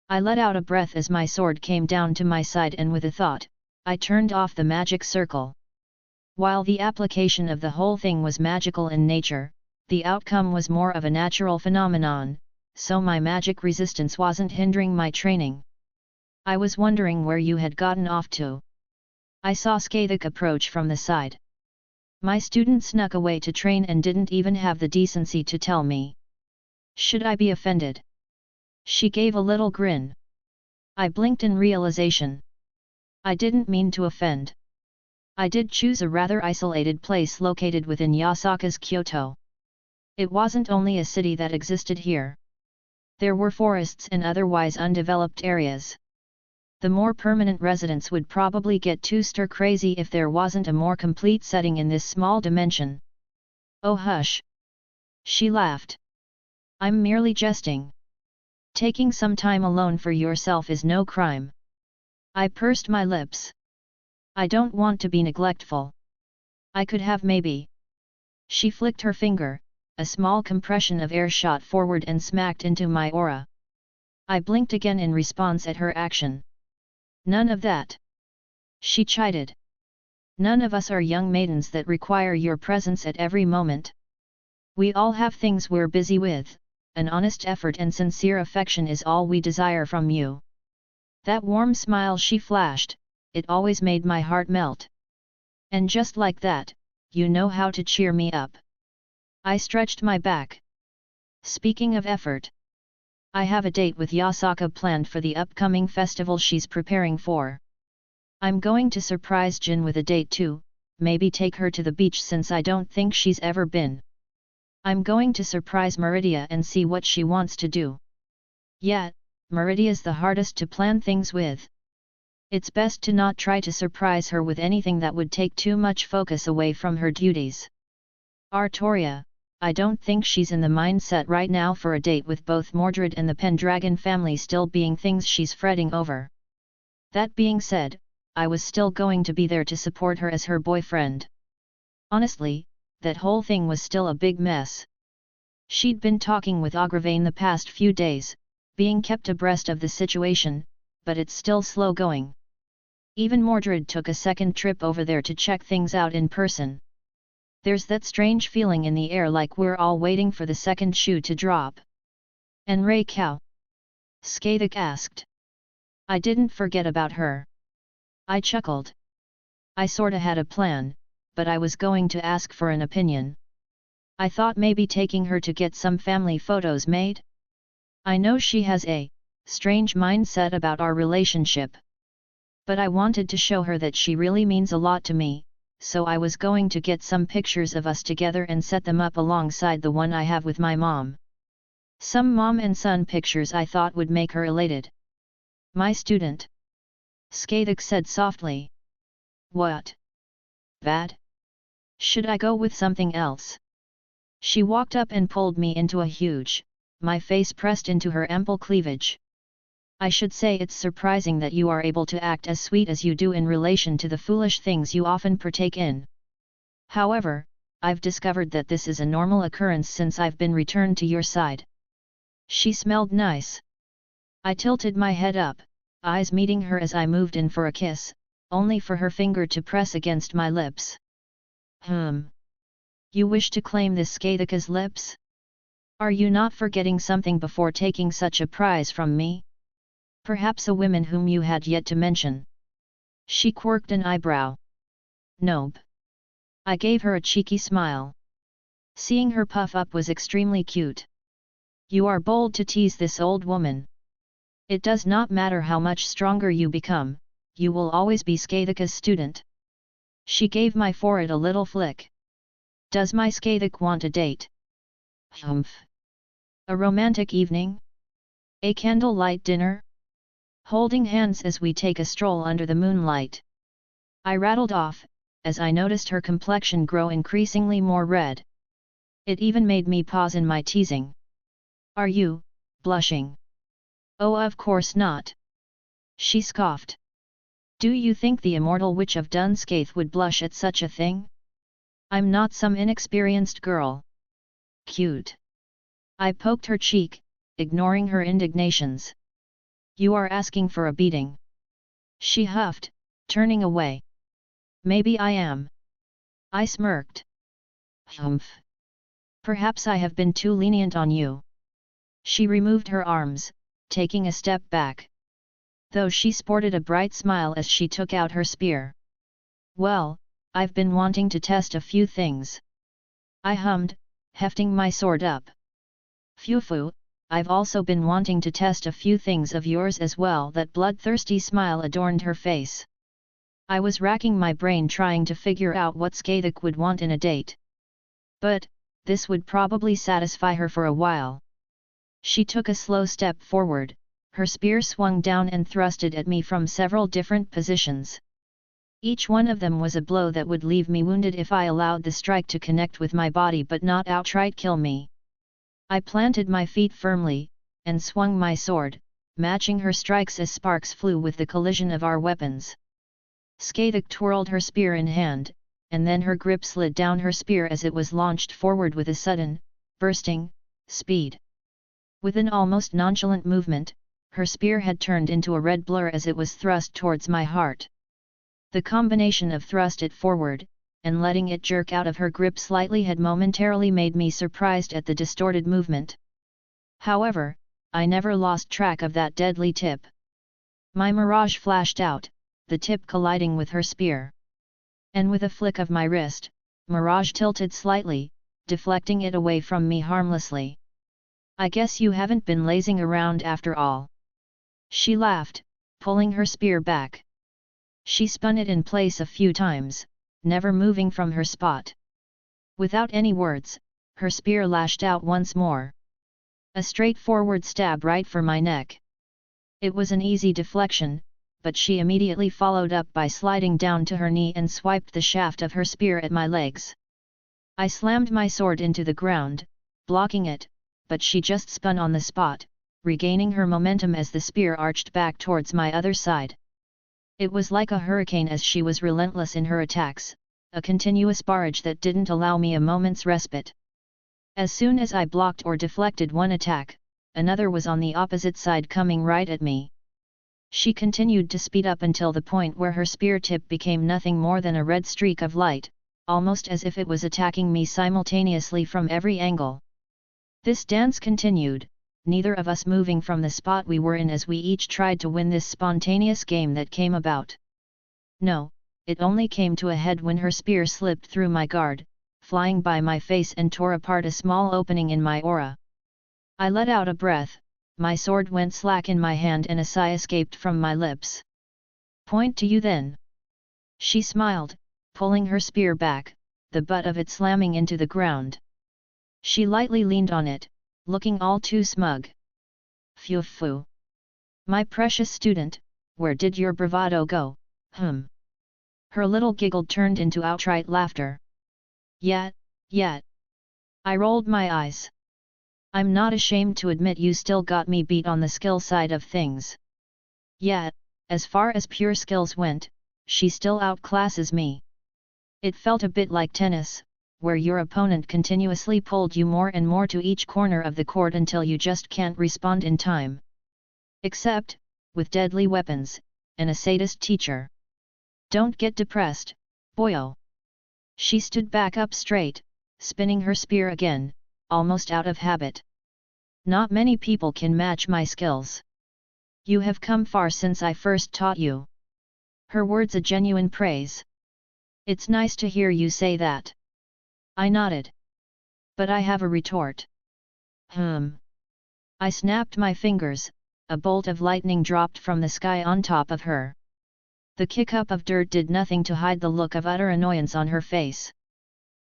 I let out a breath as my sword came down to my side, and with a thought, I turned off the magic circle. While the application of the whole thing was magical in nature, the outcome was more of a natural phenomenon, so my magic resistance wasn't hindering my training. I was wondering where you had gotten off to. I saw Skathik approach from the side. My student snuck away to train and didn't even have the decency to tell me. Should I be offended? She gave a little grin. I blinked in realization. I didn't mean to offend. I did choose a rather isolated place located within Yasaka's Kyoto. It wasn't only a city that existed here. There were forests and otherwise undeveloped areas. The more permanent residents would probably get too stir-crazy if there wasn't a more complete setting in this small dimension. Oh hush! She laughed. I'm merely jesting. Taking some time alone for yourself is no crime. I pursed my lips. I don't want to be neglectful. I could have maybe. She flicked her finger, a small compression of air shot forward and smacked into my aura. I blinked again in response at her action. None of that. She chided. None of us are young maidens that require your presence at every moment. We all have things we're busy with, an honest effort and sincere affection is all we desire from you. That warm smile she flashed, it always made my heart melt. And just like that, you know how to cheer me up. I stretched my back. Speaking of effort, I have a date with Yasaka planned for the upcoming festival she's preparing for. I'm going to surprise Jin with a date too, maybe take her to the beach since I don't think she's ever been. I'm going to surprise Meridia and see what she wants to do. Yet, Meridia's the hardest to plan things with. It's best to not try to surprise her with anything that would take too much focus away from her duties. Artoria, I don't think she's in the mindset right now for a date with both Mordred and the Pendragon family still being things she's fretting over. That being said, I was still going to be there to support her as her boyfriend. Honestly, that whole thing was still a big mess. She'd been talking with Agravain the past few days, being kept abreast of the situation, but it's still slow going. Even Mordred took a second trip over there to check things out in person. There's that strange feeling in the air like we're all waiting for the second shoe to drop. And Ray Cow? Skathik asked. I didn't forget about her. I chuckled. I sorta had a plan, but I was going to ask for an opinion. I thought maybe taking her to get some family photos made? I know she has a strange mindset about our relationship. But I wanted to show her that she really means a lot to me, so I was going to get some pictures of us together and set them up alongside the one I have with my mom. Some mom and son pictures I thought would make her elated. My student. Skathik said softly. What? Bad? Should I go with something else? She walked up and pulled me into a huge, my face pressed into her ample cleavage. I should say it's surprising that you are able to act as sweet as you do in relation to the foolish things you often partake in. However, I've discovered that this is a normal occurrence since I've been returned to your side. She smelled nice. I tilted my head up, eyes meeting her as I moved in for a kiss, only for her finger to press against my lips. You wish to claim this Skathika's lips? Are you not forgetting something before taking such a prize from me? Perhaps a woman whom you had yet to mention. She quirked an eyebrow. Nope. I gave her a cheeky smile. Seeing her puff up was extremely cute. You are bold to tease this old woman. It does not matter how much stronger you become, you will always be Skathika's student. She gave my forehead a little flick. Does my Skathik want a date? Humph. A romantic evening? A candlelight dinner? Holding hands as we take a stroll under the moonlight. I rattled off, as I noticed her complexion grow increasingly more red. It even made me pause in my teasing. Are you blushing? Oh, of course not. She scoffed. Do you think the immortal witch of Dunscath would blush at such a thing? I'm not some inexperienced girl. Cute. I poked her cheek, ignoring her indignations. You are asking for a beating. She huffed, turning away. Maybe I am. I smirked. Humph. Perhaps I have been too lenient on you. She removed her arms, taking a step back. Though she sported a bright smile as she took out her spear. Well, I've been wanting to test a few things. I hummed, hefting my sword up. Phew, I've also been wanting to test a few things of yours as well. That bloodthirsty smile adorned her face. I was racking my brain trying to figure out what Skathik would want in a date. But, this would probably satisfy her for a while. She took a slow step forward, her spear swung down and thrusted at me from several different positions. Each one of them was a blow that would leave me wounded if I allowed the strike to connect with my body but not outright kill me. I planted my feet firmly, and swung my sword, matching her strikes as sparks flew with the collision of our weapons. Skathik twirled her spear in hand, and then her grip slid down her spear as it was launched forward with a sudden, bursting, speed. With an almost nonchalant movement, her spear had turned into a red blur as it was thrust towards my heart. The combination of thrust it forward, and letting it jerk out of her grip slightly had momentarily made me surprised at the distorted movement. However, I never lost track of that deadly tip. My mirage flashed out, the tip colliding with her spear. And with a flick of my wrist, Mirage tilted slightly, deflecting it away from me harmlessly. I guess you haven't been lazing around after all. She laughed, pulling her spear back. She spun it in place a few times, never moving from her spot. Without any words, her spear lashed out once more. A straightforward stab right for my neck. It was an easy deflection, but she immediately followed up by sliding down to her knee and swiped the shaft of her spear at my legs. I slammed my sword into the ground, blocking it, but she just spun on the spot, regaining her momentum as the spear arched back towards my other side. It was like a hurricane as she was relentless in her attacks, a continuous barrage that didn't allow me a moment's respite. As soon as I blocked or deflected one attack, another was on the opposite side coming right at me. She continued to speed up until the point where her spear tip became nothing more than a red streak of light, almost as if it was attacking me simultaneously from every angle. This dance continued, neither of us moving from the spot we were in as we each tried to win this spontaneous game that came about. No, it only came to a head when her spear slipped through my guard, flying by my face and tore apart a small opening in my aura. I let out a breath, my sword went slack in my hand and a sigh escaped from my lips. "Point to you then." She smiled, pulling her spear back, the butt of it slamming into the ground. She lightly leaned on it, looking all too smug. "Phew. My precious student, where did your bravado go, Her little giggle turned into outright laughter. Yet. I rolled my eyes. "I'm not ashamed to admit you still got me beat on the skill side of things. Yet, as far as pure skills went, she still outclasses me. It felt a bit like tennis, where your opponent continuously pulled you more and more to each corner of the court until you just can't respond in time. Except, with deadly weapons, and a sadist teacher. Don't get depressed, boyo." She stood back up straight, spinning her spear again, almost out of habit. "Not many people can match my skills. You have come far since I first taught you." Her words a genuine praise. "It's nice to hear you say that." I nodded. "But I have a retort." I snapped my fingers, a bolt of lightning dropped from the sky on top of her. The kick-up of dirt did nothing to hide the look of utter annoyance on her face.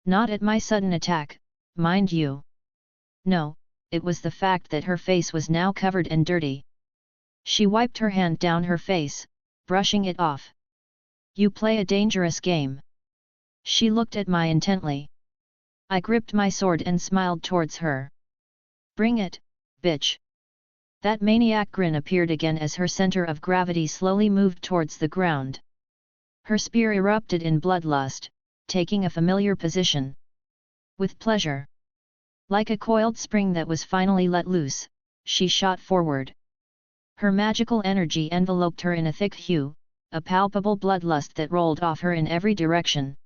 Not at my sudden attack, mind you. No, it was the fact that her face was now covered and dirty. She wiped her hand down her face, brushing it off. "You play a dangerous game." She looked at me intently. I gripped my sword and smiled towards her. "Bring it, bitch." That maniac grin appeared again as her center of gravity slowly moved towards the ground. Her spear erupted in bloodlust, taking a familiar position. With pleasure. Like a coiled spring that was finally let loose, she shot forward. Her magical energy enveloped her in a thick hue, a palpable bloodlust that rolled off her in every direction.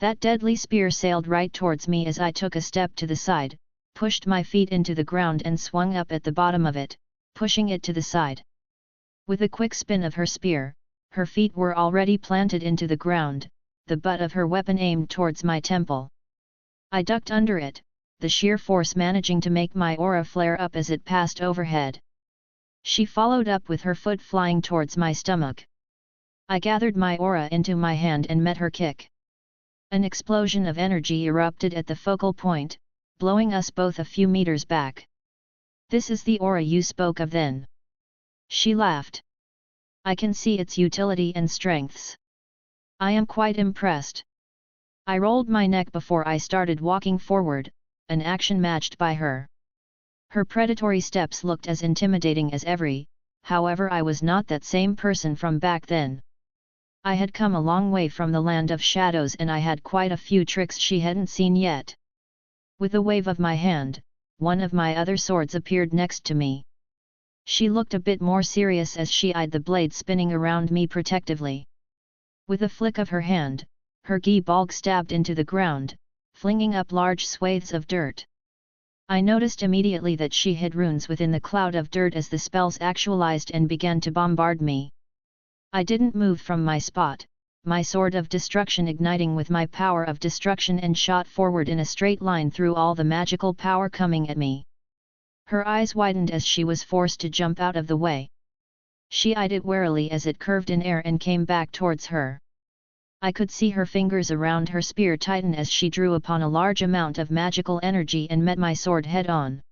That deadly spear sailed right towards me as I took a step to the side, pushed my feet into the ground and swung up at the bottom of it, pushing it to the side. With a quick spin of her spear, her feet were already planted into the ground, the butt of her weapon aimed towards my temple. I ducked under it, the sheer force managing to make my aura flare up as it passed overhead. She followed up with her foot flying towards my stomach. I gathered my aura into my hand and met her kick. An explosion of energy erupted at the focal point, blowing us both a few meters back. "This is the aura you spoke of then." She laughed. "I can see its utility and strengths. I am quite impressed." I rolled my neck before I started walking forward, an action matched by her. Her predatory steps looked as intimidating as ever, however I was not that same person from back then. I had come a long way from the land of shadows and I had quite a few tricks she hadn't seen yet. With a wave of my hand, one of my other swords appeared next to me. She looked a bit more serious as she eyed the blade spinning around me protectively. With a flick of her hand, her gi balg stabbed into the ground, flinging up large swathes of dirt. I noticed immediately that she hid runes within the cloud of dirt as the spells actualized and began to bombard me. I didn't move from my spot, my sword of destruction igniting with my power of destruction and shot forward in a straight line through all the magical power coming at me. Her eyes widened as she was forced to jump out of the way. She eyed it warily as it curved in air and came back towards her. I could see her fingers around her spear tighten as she drew upon a large amount of magical energy and met my sword head-on.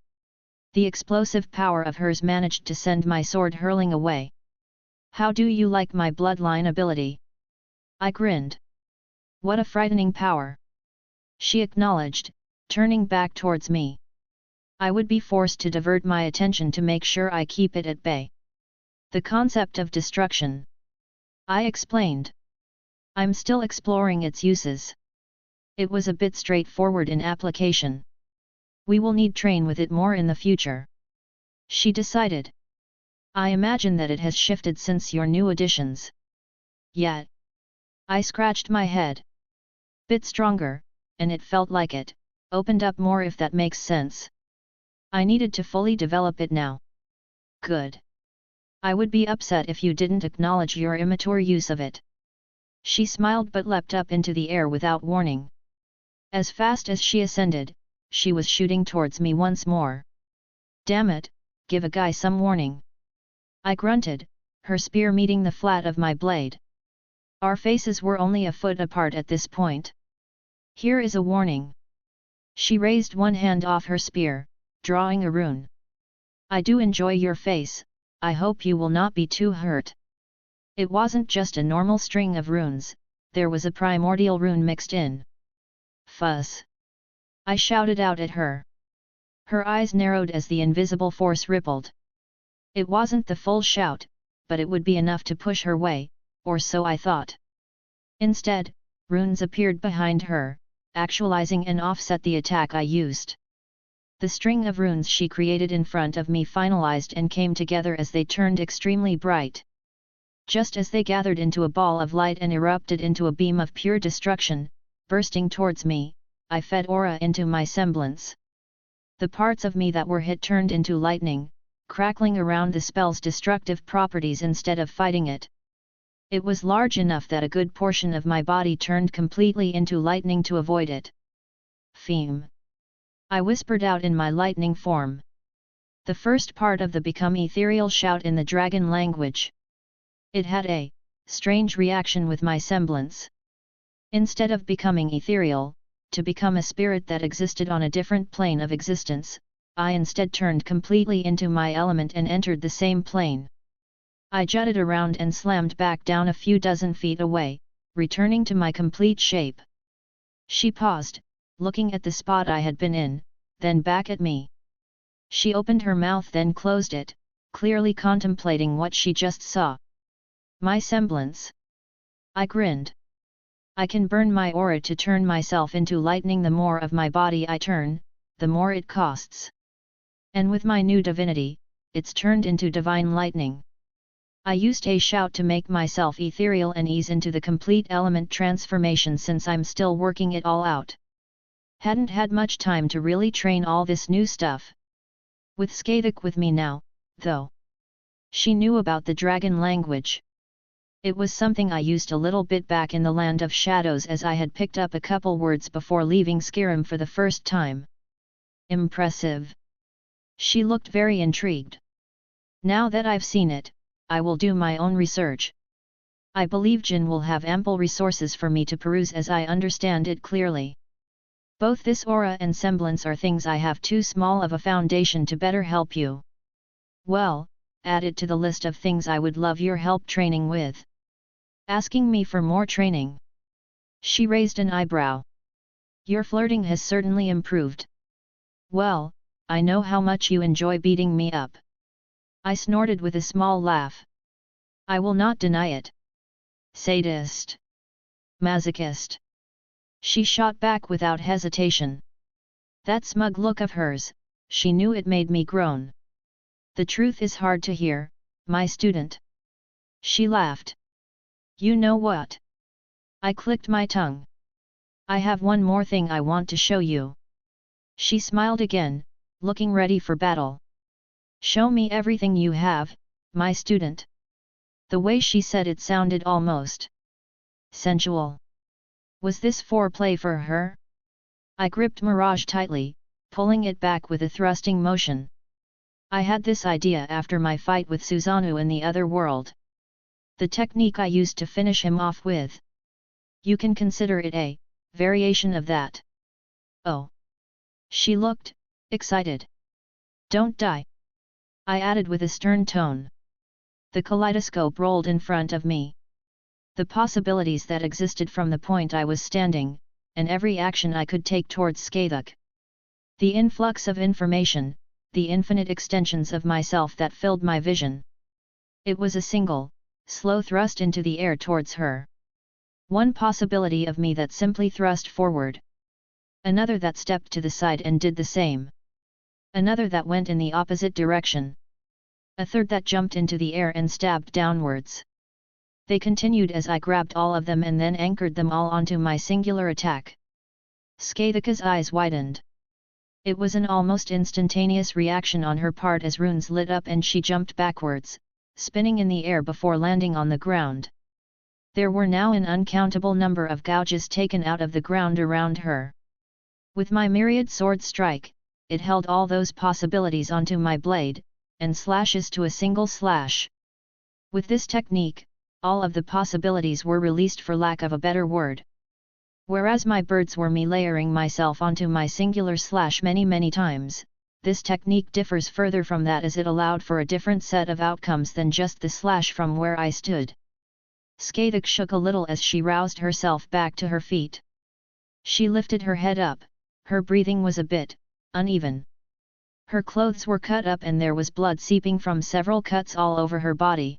The explosive power of hers managed to send my sword hurling away. "How do you like my bloodline ability?" I grinned. "What a frightening power!" she acknowledged, turning back towards me. I would be forced to divert my attention to make sure I keep it at bay. "The concept of destruction," I explained. "I'm still exploring its uses. It was a bit straightforward in application. We will need train with it more in the future," she decided. "I imagine that it has shifted since your new additions." "Yet." I scratched my head. "Bit stronger, and it felt like it opened up more, if that makes sense. I needed to fully develop it now." "Good. I would be upset if you didn't acknowledge your immature use of it." She smiled but leapt up into the air without warning. As fast as she ascended, she was shooting towards me once more. "Damn it, give a guy some warning," I grunted, her spear meeting the flat of my blade. Our faces were only a foot apart at this point. "Here is a warning." She raised one hand off her spear, drawing a rune. "I do enjoy your face, I hope you will not be too hurt." It wasn't just a normal string of runes, there was a primordial rune mixed in. "Fuzz!" I shouted out at her. Her eyes narrowed as the invisible force rippled. It wasn't the full shout, but it would be enough to push her way, or so I thought. Instead, runes appeared behind her, actualizing and offset the attack I used. The string of runes she created in front of me finalized and came together as they turned extremely bright. Just as they gathered into a ball of light and erupted into a beam of pure destruction, bursting towards me, I fed aura into my semblance. The parts of me that were hit turned into lightning, crackling around the spell's destructive properties instead of fighting it. It was large enough that a good portion of my body turned completely into lightning to avoid it. "Theme," I whispered out in my lightning form. The first part of the become ethereal shout in the dragon language. It had a strange reaction with my semblance. Instead of becoming ethereal, to become a spirit that existed on a different plane of existence, I instead turned completely into my element and entered the same plane. I jutted around and slammed back down a few dozen feet away, returning to my complete shape. She paused, looking at the spot I had been in, then back at me. She opened her mouth then closed it, clearly contemplating what she just saw. "My semblance?" I grinned. "I can burn my aura to turn myself into lightning. The more of my body I turn, the more it costs. And with my new divinity, it's turned into divine lightning. I used a shout to make myself ethereal and ease into the complete element transformation since I'm still working it all out. Hadn't had much time to really train all this new stuff. With Skathik with me now, though. She knew about the dragon language. It was something I used a little bit back in the Land of Shadows as I had picked up a couple words before leaving Skyrim for the first time. Impressive. She looked very intrigued. Now that I've seen it, I will do my own research. I believe Jin will have ample resources for me to peruse as I understand it clearly. Both this aura and semblance are things I have too small of a foundation to better help you. Well, add it to the list of things I would love your help training with. Asking me for more training? She raised an eyebrow. Your flirting has certainly improved. Well, I know how much you enjoy beating me up. I snorted with a small laugh. I will not deny it. Sadist. Masochist. She shot back without hesitation. That smug look of hers, she knew it made me groan. The truth is hard to hear, my student. She laughed. You know what? I clicked my tongue. I have one more thing I want to show you. She smiled again, looking ready for battle. Show me everything you have, my student. The way she said it sounded almost sensual. Was this foreplay for her? I gripped Mirage tightly, pulling it back with a thrusting motion. I had this idea after my fight with Susanoo in the other world. The technique I used to finish him off with. You can consider it a variation of that. Oh. She looked excited. Don't die, I added with a stern tone. The kaleidoscope rolled in front of me. The possibilities that existed from the point I was standing, and every action I could take towards Skathuk. The influx of information, the infinite extensions of myself that filled my vision. It was a single, slow thrust into the air towards her. One possibility of me that simply thrust forward. Another that stepped to the side and did the same. Another that went in the opposite direction. A third that jumped into the air and stabbed downwards. They continued as I grabbed all of them and then anchored them all onto my singular attack. Skathuka's eyes widened. It was an almost instantaneous reaction on her part as runes lit up and she jumped backwards, spinning in the air before landing on the ground. There were now an uncountable number of gouges taken out of the ground around her. With my myriad sword strike, it held all those possibilities onto my blade, and slashes to a single slash. With this technique, all of the possibilities were released for lack of a better word. Whereas my birds were me layering myself onto my singular slash many times, this technique differs further from that as it allowed for a different set of outcomes than just the slash from where I stood. Skathuk shook a little as she roused herself back to her feet. She lifted her head up, her breathing was a bit uneven. Her clothes were cut up and there was blood seeping from several cuts all over her body.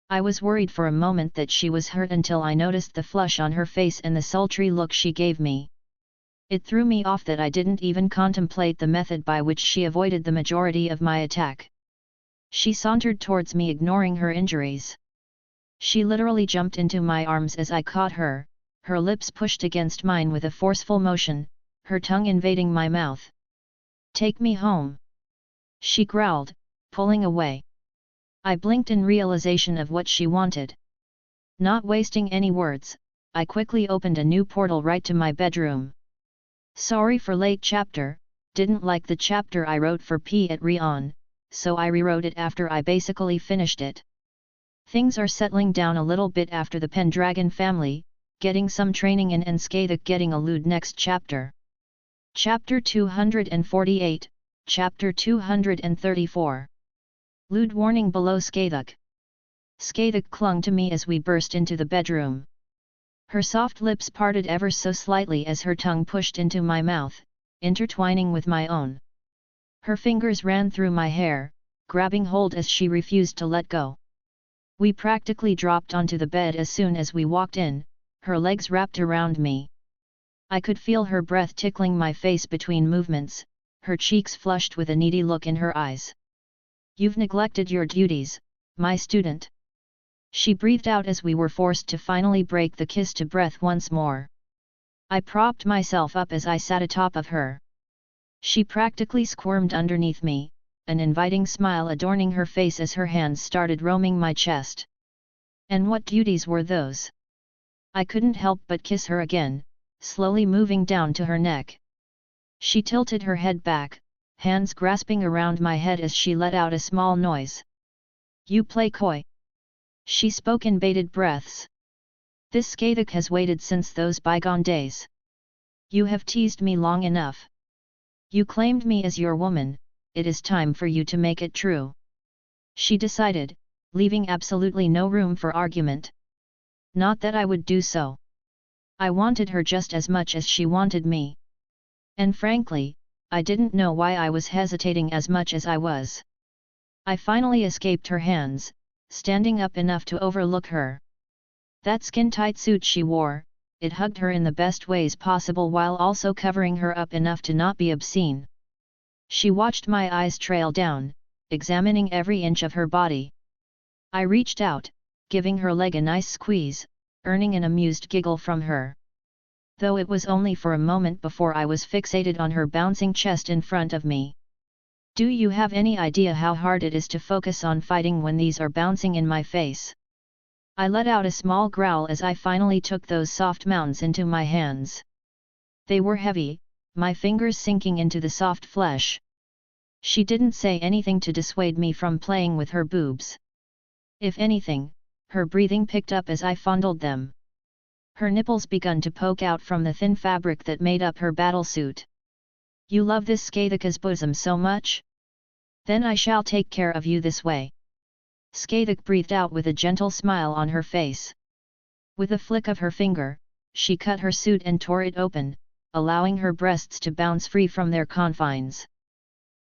I was worried for a moment that she was hurt until I noticed the flush on her face and the sultry look she gave me. It threw me off that I didn't even contemplate the method by which she avoided the majority of my attack. She sauntered towards me ignoring her injuries. She literally jumped into my arms as I caught her, her lips pushed against mine with a forceful motion, her tongue invading my mouth. "Take me home," she growled, pulling away. I blinked in realization of what she wanted. Not wasting any words, I quickly opened a new portal right to my bedroom. Sorry for late chapter, didn't like the chapter I wrote for P at Rion, so I rewrote it after I basically finished it. Things are settling down a little bit after the Pendragon family, getting some training in and Skathuk getting a lewd next chapter. Chapter 248, Chapter 234. Lewd warning below Skathuk. Skathuk clung to me as we burst into the bedroom. Her soft lips parted ever so slightly as her tongue pushed into my mouth, intertwining with my own. Her fingers ran through my hair, grabbing hold as she refused to let go. We practically dropped onto the bed as soon as we walked in, her legs wrapped around me. I could feel her breath tickling my face between movements, her cheeks flushed with a needy look in her eyes. "You've neglected your duties, my student," she breathed out as we were forced to finally break the kiss to breath once more. I propped myself up as I sat atop of her. She practically squirmed underneath me, an inviting smile adorning her face as her hands started roaming my chest. And what duties were those? I couldn't help but kiss her again, slowly moving down to her neck. She tilted her head back, hands grasping around my head as she let out a small noise. "You play coy," she spoke in bated breaths. "This Skathuk has waited since those bygone days. You have teased me long enough. You claimed me as your woman, it is time for you to make it true," she decided, leaving absolutely no room for argument. Not that I would do so. I wanted her just as much as she wanted me. And frankly, I didn't know why I was hesitating as much as I was. I finally escaped her hands, standing up enough to overlook her. That skin-tight suit she wore, it hugged her in the best ways possible while also covering her up enough to not be obscene. She watched my eyes trail down, examining every inch of her body. I reached out, giving her leg a nice squeeze, earning an amused giggle from her. Though it was only for a moment before I was fixated on her bouncing chest in front of me. Do you have any idea how hard it is to focus on fighting when these are bouncing in my face? I let out a small growl as I finally took those soft mounds into my hands. They were heavy, my fingers sinking into the soft flesh. She didn't say anything to dissuade me from playing with her boobs. If anything, her breathing picked up as I fondled them. Her nipples begun to poke out from the thin fabric that made up her battle suit. You love this Skathika's bosom so much? Then I shall take care of you this way. Skathik breathed out with a gentle smile on her face. With a flick of her finger, she cut her suit and tore it open, allowing her breasts to bounce free from their confines.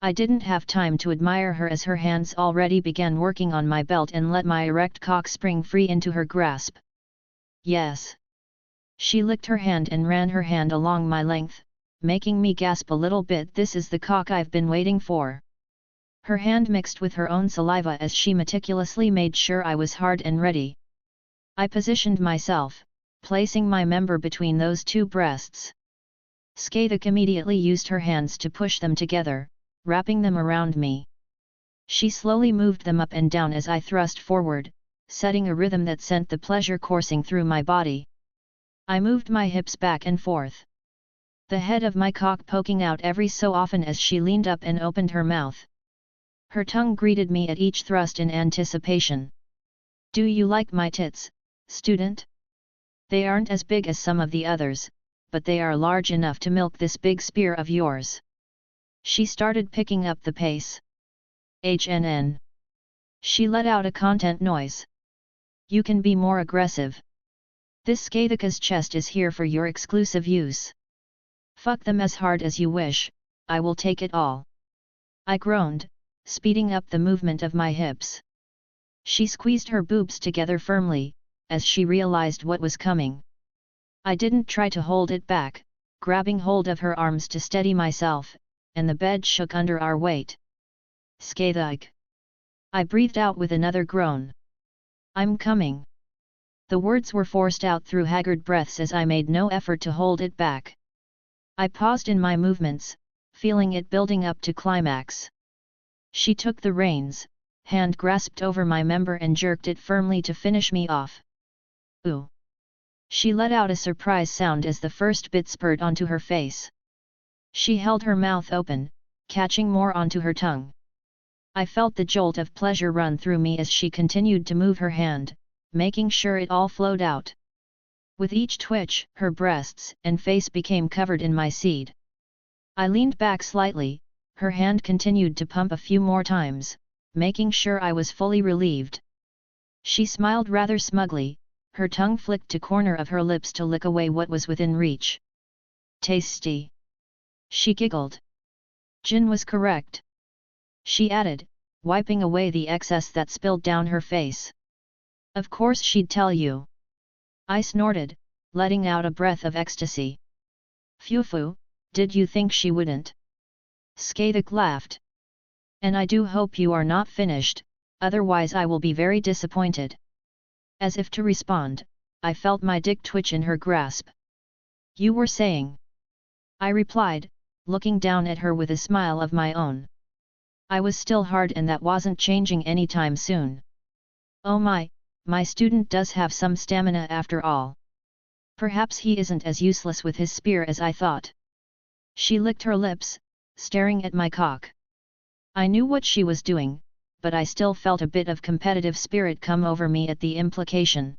I didn't have time to admire her as her hands already began working on my belt and let my erect cock spring free into her grasp. Yes. She licked her hand and ran her hand along my length, making me gasp a little bit. This is the cock I've been waiting for. Her hand mixed with her own saliva as she meticulously made sure I was hard and ready. I positioned myself, placing my member between those two breasts. Skathik immediately used her hands to push them together, wrapping them around me. She slowly moved them up and down as I thrust forward, setting a rhythm that sent the pleasure coursing through my body. I moved my hips back and forth, the head of my cock poking out every so often as she leaned up and opened her mouth. Her tongue greeted me at each thrust in anticipation. Do you like my tits, student? They aren't as big as some of the others, but they are large enough to milk this big spear of yours. She started picking up the pace. HNN. She let out a content noise. You can be more aggressive. This Skathika's chest is here for your exclusive use. Fuck them as hard as you wish, I will take it all. I groaned, speeding up the movement of my hips. She squeezed her boobs together firmly, as she realized what was coming. I didn't try to hold it back, grabbing hold of her arms to steady myself, and the bed shook under our weight. Skathik. I breathed out with another groan. I'm coming. The words were forced out through haggard breaths as I made no effort to hold it back. I paused in my movements, feeling it building up to climax. She took the reins, hand grasped over my member and jerked it firmly to finish me off. Ooh! She let out a surprise sound as the first bit spurred onto her face. She held her mouth open, catching more onto her tongue. I felt the jolt of pleasure run through me as she continued to move her hand, making sure it all flowed out. With each twitch, her breasts and face became covered in my seed. I leaned back slightly, her hand continued to pump a few more times, making sure I was fully relieved. She smiled rather smugly, her tongue flicked to corner of her lips to lick away what was within reach. Tasty. She giggled. Jin was correct. She added, wiping away the excess that spilled down her face. Of course she'd tell you. I snorted, letting out a breath of ecstasy. Phew, did you think she wouldn't? Skathik laughed. And I do hope you are not finished, otherwise I will be very disappointed. As if to respond, I felt my dick twitch in her grasp. You were saying? I replied, looking down at her with a smile of my own. I was still hard and that wasn't changing anytime soon. Oh my student does have some stamina after all. Perhaps he isn't as useless with his spear as I thought. She licked her lips, staring at my cock. I knew what she was doing, but I still felt a bit of competitive spirit come over me at the implication.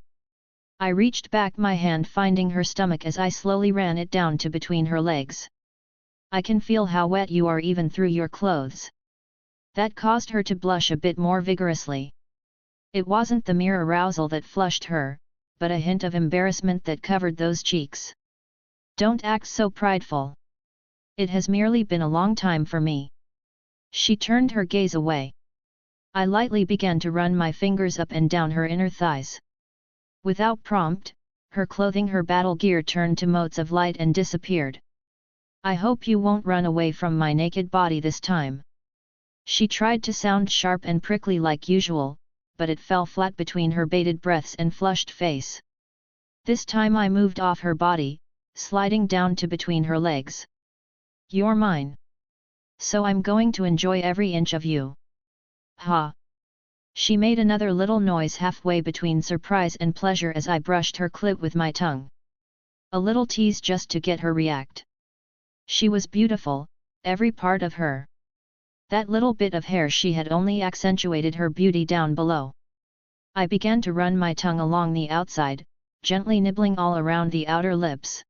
I reached back my hand finding her stomach as I slowly ran it down to between her legs. I can feel how wet you are even through your clothes. That caused her to blush a bit more vigorously. It wasn't the mere arousal that flushed her, but a hint of embarrassment that covered those cheeks. Don't act so prideful. It has merely been a long time for me. She turned her gaze away. I lightly began to run my fingers up and down her inner thighs. Without prompt, her clothing, her battle gear turned to motes of light and disappeared. I hope you won't run away from my naked body this time. She tried to sound sharp and prickly like usual, but it fell flat between her bated breaths and flushed face. This time I moved off her body, sliding down to between her legs. You're mine. So I'm going to enjoy every inch of you. Ha! She made another little noise halfway between surprise and pleasure as I brushed her clit with my tongue. A little tease just to get her react. She was beautiful, every part of her. That little bit of hair she had only accentuated her beauty down below. I began to run my tongue along the outside, gently nibbling all around the outer lips.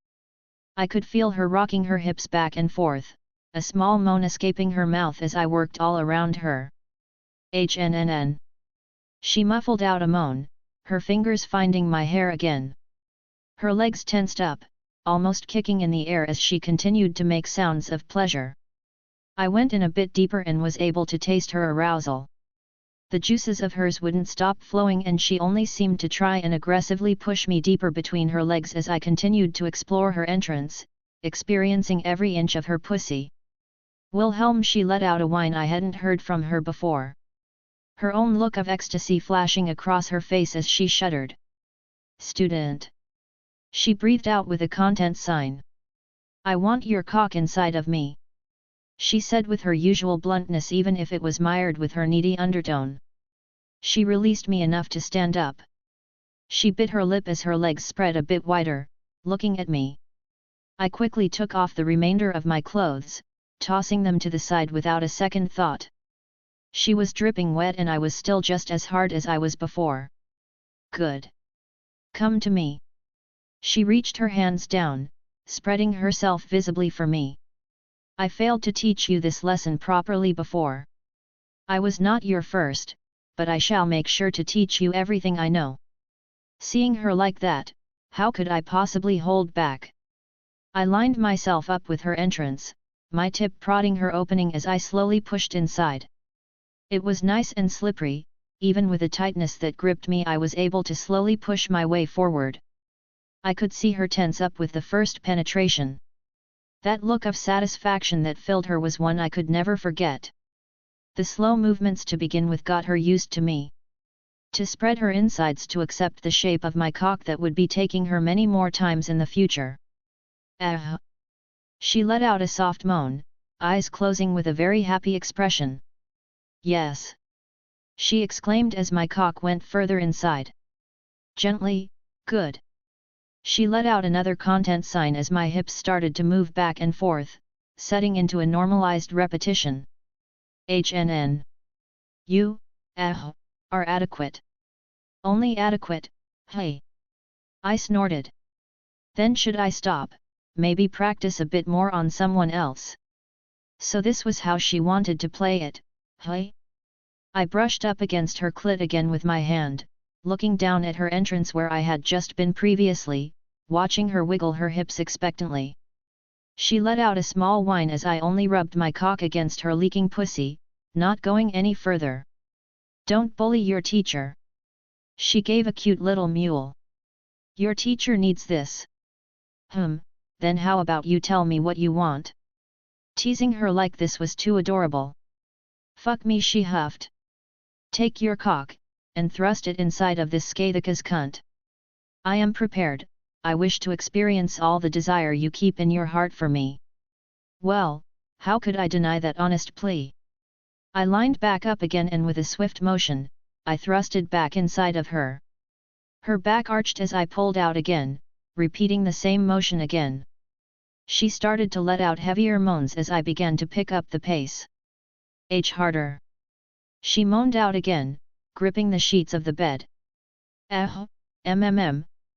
I could feel her rocking her hips back and forth, a small moan escaping her mouth as I worked all around her. HNNN. She muffled out a moan, her fingers finding my hair again. Her legs tensed up, almost kicking in the air as she continued to make sounds of pleasure. I went in a bit deeper and was able to taste her arousal. The juices of hers wouldn't stop flowing and she only seemed to try and aggressively push me deeper between her legs as I continued to explore her entrance, experiencing every inch of her pussy. Wilhelm, she let out a whine I hadn't heard from her before. Her own look of ecstasy flashing across her face as she shuddered. Student. She breathed out with a content sign. I want your cock inside of me. She said with her usual bluntness, even if it was mired with her needy undertone. She released me enough to stand up. She bit her lip as her legs spread a bit wider, looking at me. I quickly took off the remainder of my clothes, tossing them to the side without a second thought. She was dripping wet and I was still just as hard as I was before. Good. Come to me. She reached her hands down, spreading herself visibly for me. I failed to teach you this lesson properly before. I was not your first, but I shall make sure to teach you everything I know. Seeing her like that, how could I possibly hold back? I lined myself up with her entrance, my tip prodding her opening as I slowly pushed inside. It was nice and slippery, even with the tightness that gripped me I was able to slowly push my way forward. I could see her tense up with the first penetration. That look of satisfaction that filled her was one I could never forget. The slow movements to begin with got her used to me. To spread her insides to accept the shape of my cock that would be taking her many more times in the future. She let out a soft moan, eyes closing with a very happy expression. Yes. She exclaimed as my cock went further inside. Gently, good. She let out another content sign as my hips started to move back and forth, setting into a normalized repetition. HNN. You, are adequate. Only adequate, hey. I snorted. Then should I stop, maybe practice a bit more on someone else? So this was how she wanted to play it, hey? I brushed up against her clit again with my hand, looking down at her entrance where I had just been previously, watching her wiggle her hips expectantly. She let out a small whine as I only rubbed my cock against her leaking pussy, not going any further. Don't bully your teacher. She gave a cute little mewl. Your teacher needs this. Then how about you tell me what you want? Teasing her like this was too adorable. Fuck me, she huffed. Take your cock, and thrust it inside of this Skathika's cunt. I am prepared, I wish to experience all the desire you keep in your heart for me. Well, how could I deny that honest plea? I lined back up again and with a swift motion, I thrusted back inside of her. Her back arched as I pulled out again, repeating the same motion again. She started to let out heavier moans as I began to pick up the pace. Harder. She moaned out again, gripping the sheets of the bed.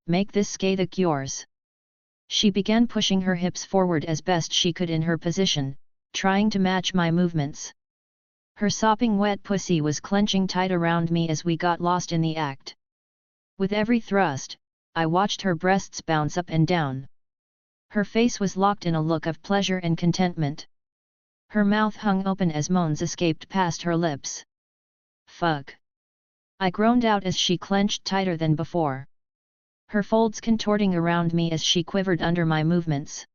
Make this Skathik yours. She began pushing her hips forward as best she could in her position, trying to match my movements. Her sopping wet pussy was clenching tight around me as we got lost in the act. With every thrust, I watched her breasts bounce up and down. Her face was locked in a look of pleasure and contentment. Her mouth hung open as moans escaped past her lips. Fuck. I groaned out as she clenched tighter than before. Her folds contorting around me as she quivered under my movements.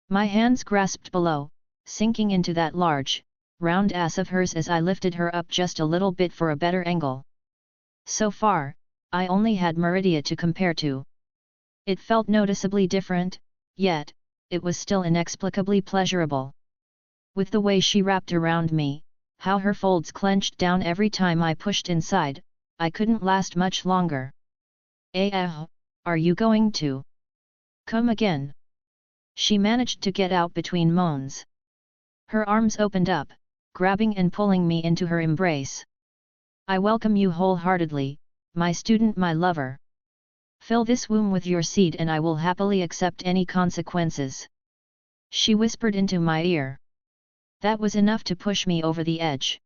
My hands grasped below, sinking into that large, round ass of hers as I lifted her up just a little bit for a better angle. So far, I only had Meridia to compare to. It felt noticeably different, yet, it was still inexplicably pleasurable. With the way she wrapped around me, how her folds clenched down every time I pushed inside, I couldn't last much longer. Are you going to come again? She managed to get out between moans. Her arms opened up, grabbing and pulling me into her embrace. I welcome you wholeheartedly, my student, my lover. Fill this womb with your seed and I will happily accept any consequences. She whispered into my ear. That was enough to push me over the edge.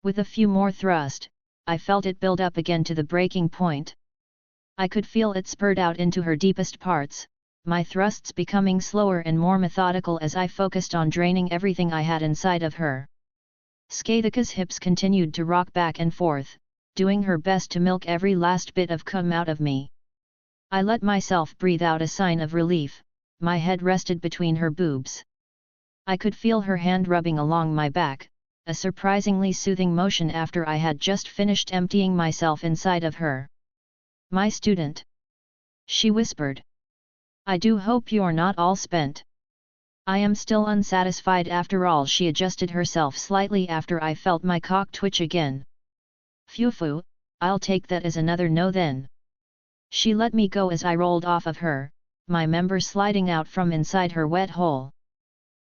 With a few more thrusts, I felt it build up again to the breaking point. I could feel it spurt out into her deepest parts, my thrusts becoming slower and more methodical as I focused on draining everything I had inside of her. Skadika's hips continued to rock back and forth, doing her best to milk every last bit of cum out of me. I let myself breathe out a sign of relief, my head rested between her boobs. I could feel her hand rubbing along my back, a surprisingly soothing motion after I had just finished emptying myself inside of her. My student, she whispered. I do hope you're not all spent. I am still unsatisfied after all. She adjusted herself slightly after I felt my cock twitch again. Phew, I'll take that as another no then. She let me go as I rolled off of her, my member sliding out from inside her wet hole.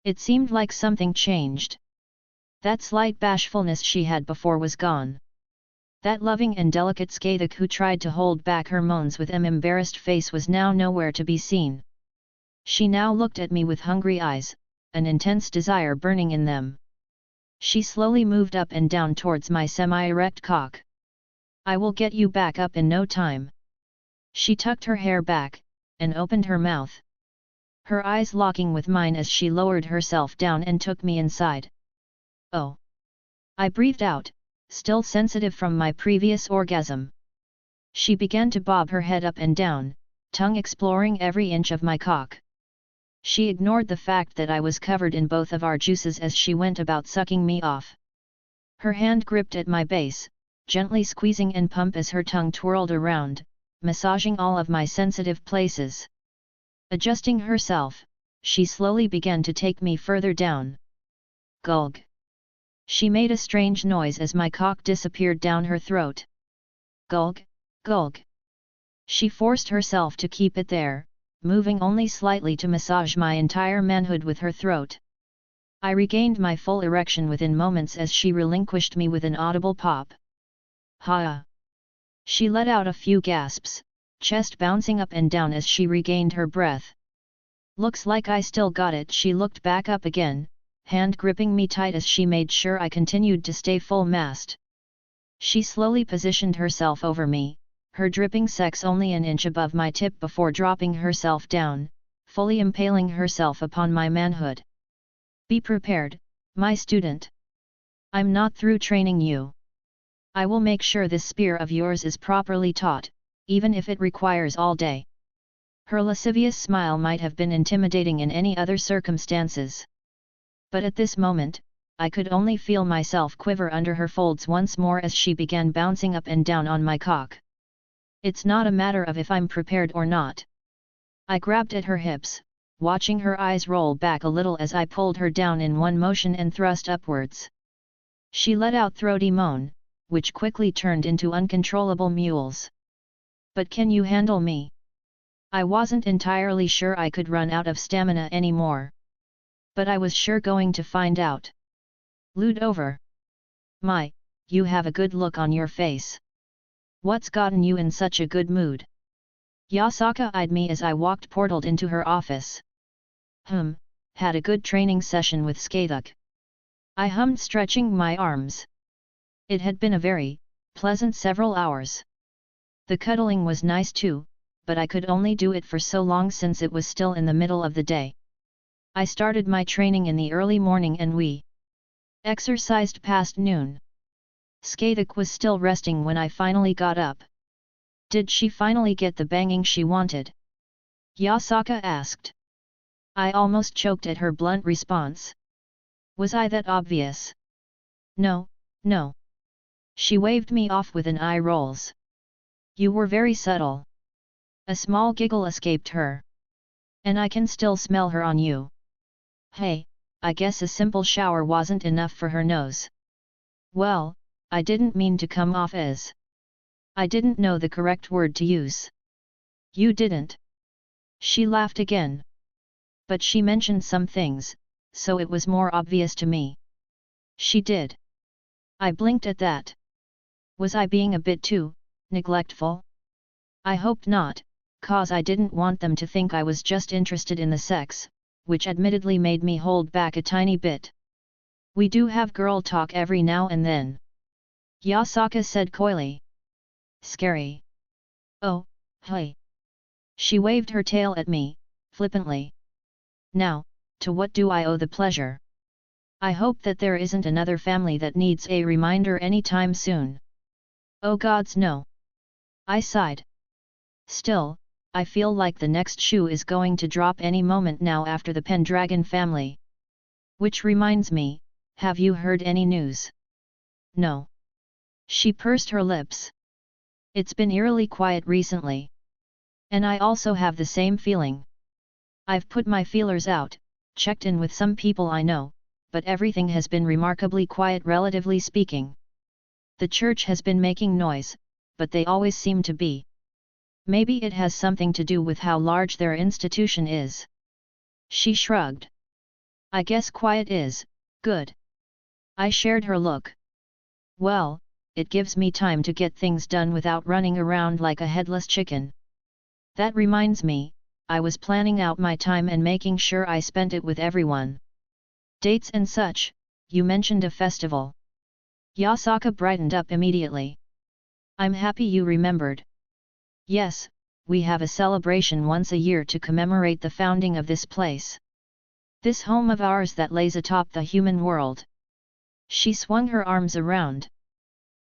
It seemed like something changed. That slight bashfulness she had before was gone. That loving and delicate Skadik who tried to hold back her moans with an embarrassed face was now nowhere to be seen. She now looked at me with hungry eyes, an intense desire burning in them. She slowly moved up and down towards my semi-erect cock. I will get you back up in no time. She tucked her hair back, and opened her mouth. Her eyes locking with mine as she lowered herself down and took me inside. Oh! I breathed out, still sensitive from my previous orgasm. She began to bob her head up and down, tongue exploring every inch of my cock. She ignored the fact that I was covered in both of our juices as she went about sucking me off. Her hand gripped at my base, gently squeezing and pump as her tongue twirled around, massaging all of my sensitive places. Adjusting herself, she slowly began to take me further down. Gulg. She made a strange noise as my cock disappeared down her throat. Gulg, gulg. She forced herself to keep it there, moving only slightly to massage my entire manhood with her throat. I regained my full erection within moments as she relinquished me with an audible pop. Ha! She let out a few gasps, chest bouncing up and down as she regained her breath. Looks like I still got it. She looked back up again, hand gripping me tight as she made sure I continued to stay full mast. She slowly positioned herself over me, her dripping sex only an inch above my tip before dropping herself down, fully impaling herself upon my manhood. Be prepared, my student. I'm not through training you. I will make sure this spear of yours is properly taught, even if it requires all day. Her lascivious smile might have been intimidating in any other circumstances. But at this moment, I could only feel myself quiver under her folds once more as she began bouncing up and down on my cock. It's not a matter of if I'm prepared or not. I grabbed at her hips, watching her eyes roll back a little as I pulled her down in one motion and thrust upwards. She let out throaty moan, which quickly turned into uncontrollable mewls. But can you handle me? I wasn't entirely sure I could run out of stamina anymore. But I was sure going to find out. Lude over. My, you have a good look on your face. What's gotten you in such a good mood? Yasaka eyed me as I walked portaled into her office. Had a good training session with Skaduk. I hummed, stretching my arms. It had been a very pleasant several hours. The cuddling was nice too, but I could only do it for so long since it was still in the middle of the day. I started my training in the early morning and we exercised past noon. Skaduk was still resting when I finally got up. Did she finally get the banging she wanted? Yasaka asked. I almost choked at her blunt response. Was I that obvious? No, no. She waved me off with an eye rolls. You were very subtle. A small giggle escaped her. And I can still smell her on you. Hey, I guess a simple shower wasn't enough for her nose. Well, I didn't mean to come off as. I didn't know the correct word to use. You didn't. She laughed again. But she mentioned some things, so it was more obvious to me. She did. I blinked at that. Was I being a bit too neglectful? I hoped not, cause I didn't want them to think I was just interested in the sex, which admittedly made me hold back a tiny bit. We do have girl talk every now and then. Yasaka said coyly. Scary. Oh, hey. She waved her tail at me, flippantly. Now, to what do I owe the pleasure? I hope that there isn't another family that needs a reminder anytime soon. Oh gods no. I sighed. Still, I feel like the next shoe is going to drop any moment now after the Pendragon family. Which reminds me, have you heard any news? No. She pursed her lips. It's been eerily quiet recently. And I also have the same feeling. I've put my feelers out, checked in with some people I know, but everything has been remarkably quiet relatively speaking. The church has been making noise, but they always seem to be. Maybe it has something to do with how large their institution is. She shrugged. I guess quiet is good. I shared her look. Well, it gives me time to get things done without running around like a headless chicken. That reminds me, I was planning out my time and making sure I spent it with everyone. Dates and such, you mentioned a festival. Yasaka brightened up immediately. I'm happy you remembered. Yes, we have a celebration once a year to commemorate the founding of this place. This home of ours that lays atop the human world. She swung her arms around.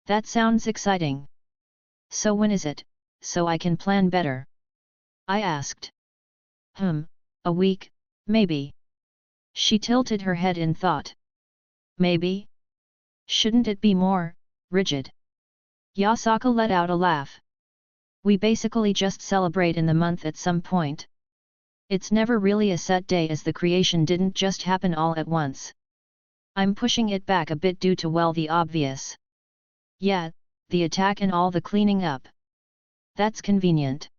That sounds exciting. So when is it, so I can plan better? I asked. A week, maybe. She tilted her head in thought. Maybe? Shouldn't it be more rigid? Yasaka let out a laugh. We basically just celebrate in the month at some point. It's never really a set day as the creation didn't just happen all at once. I'm pushing it back a bit due to the obvious. Yeah, the attack and all the cleaning up. That's convenient.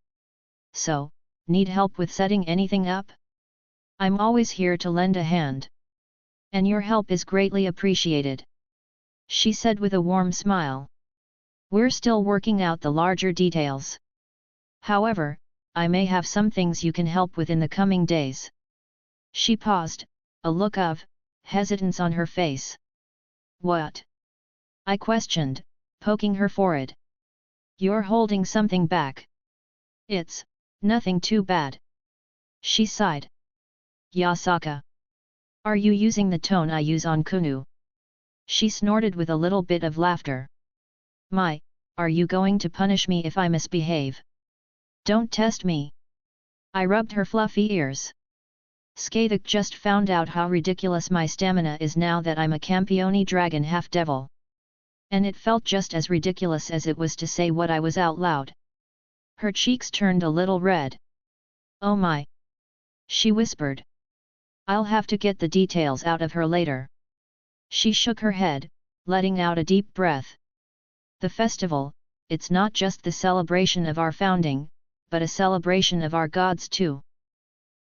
So, need help with setting anything up? I'm always here to lend a hand. And your help is greatly appreciated. She said with a warm smile. We're still working out the larger details. However, I may have some things you can help with in the coming days. She paused, a look of hesitance on her face. What? I questioned, poking her forehead. You're holding something back. It's nothing too bad. She sighed. Yasaka. Are you using the tone I use on Kunu? She snorted with a little bit of laughter. Are you going to punish me if I misbehave? Don't test me. I rubbed her fluffy ears. Skathik just found out how ridiculous my stamina is now that I'm a Campione dragon half-devil. And it felt just as ridiculous as it was to say what I was out loud. Her cheeks turned a little red. Oh my! She whispered. I'll have to get the details out of her later. She shook her head, letting out a deep breath. The festival, it's not just the celebration of our founding, but a celebration of our gods too.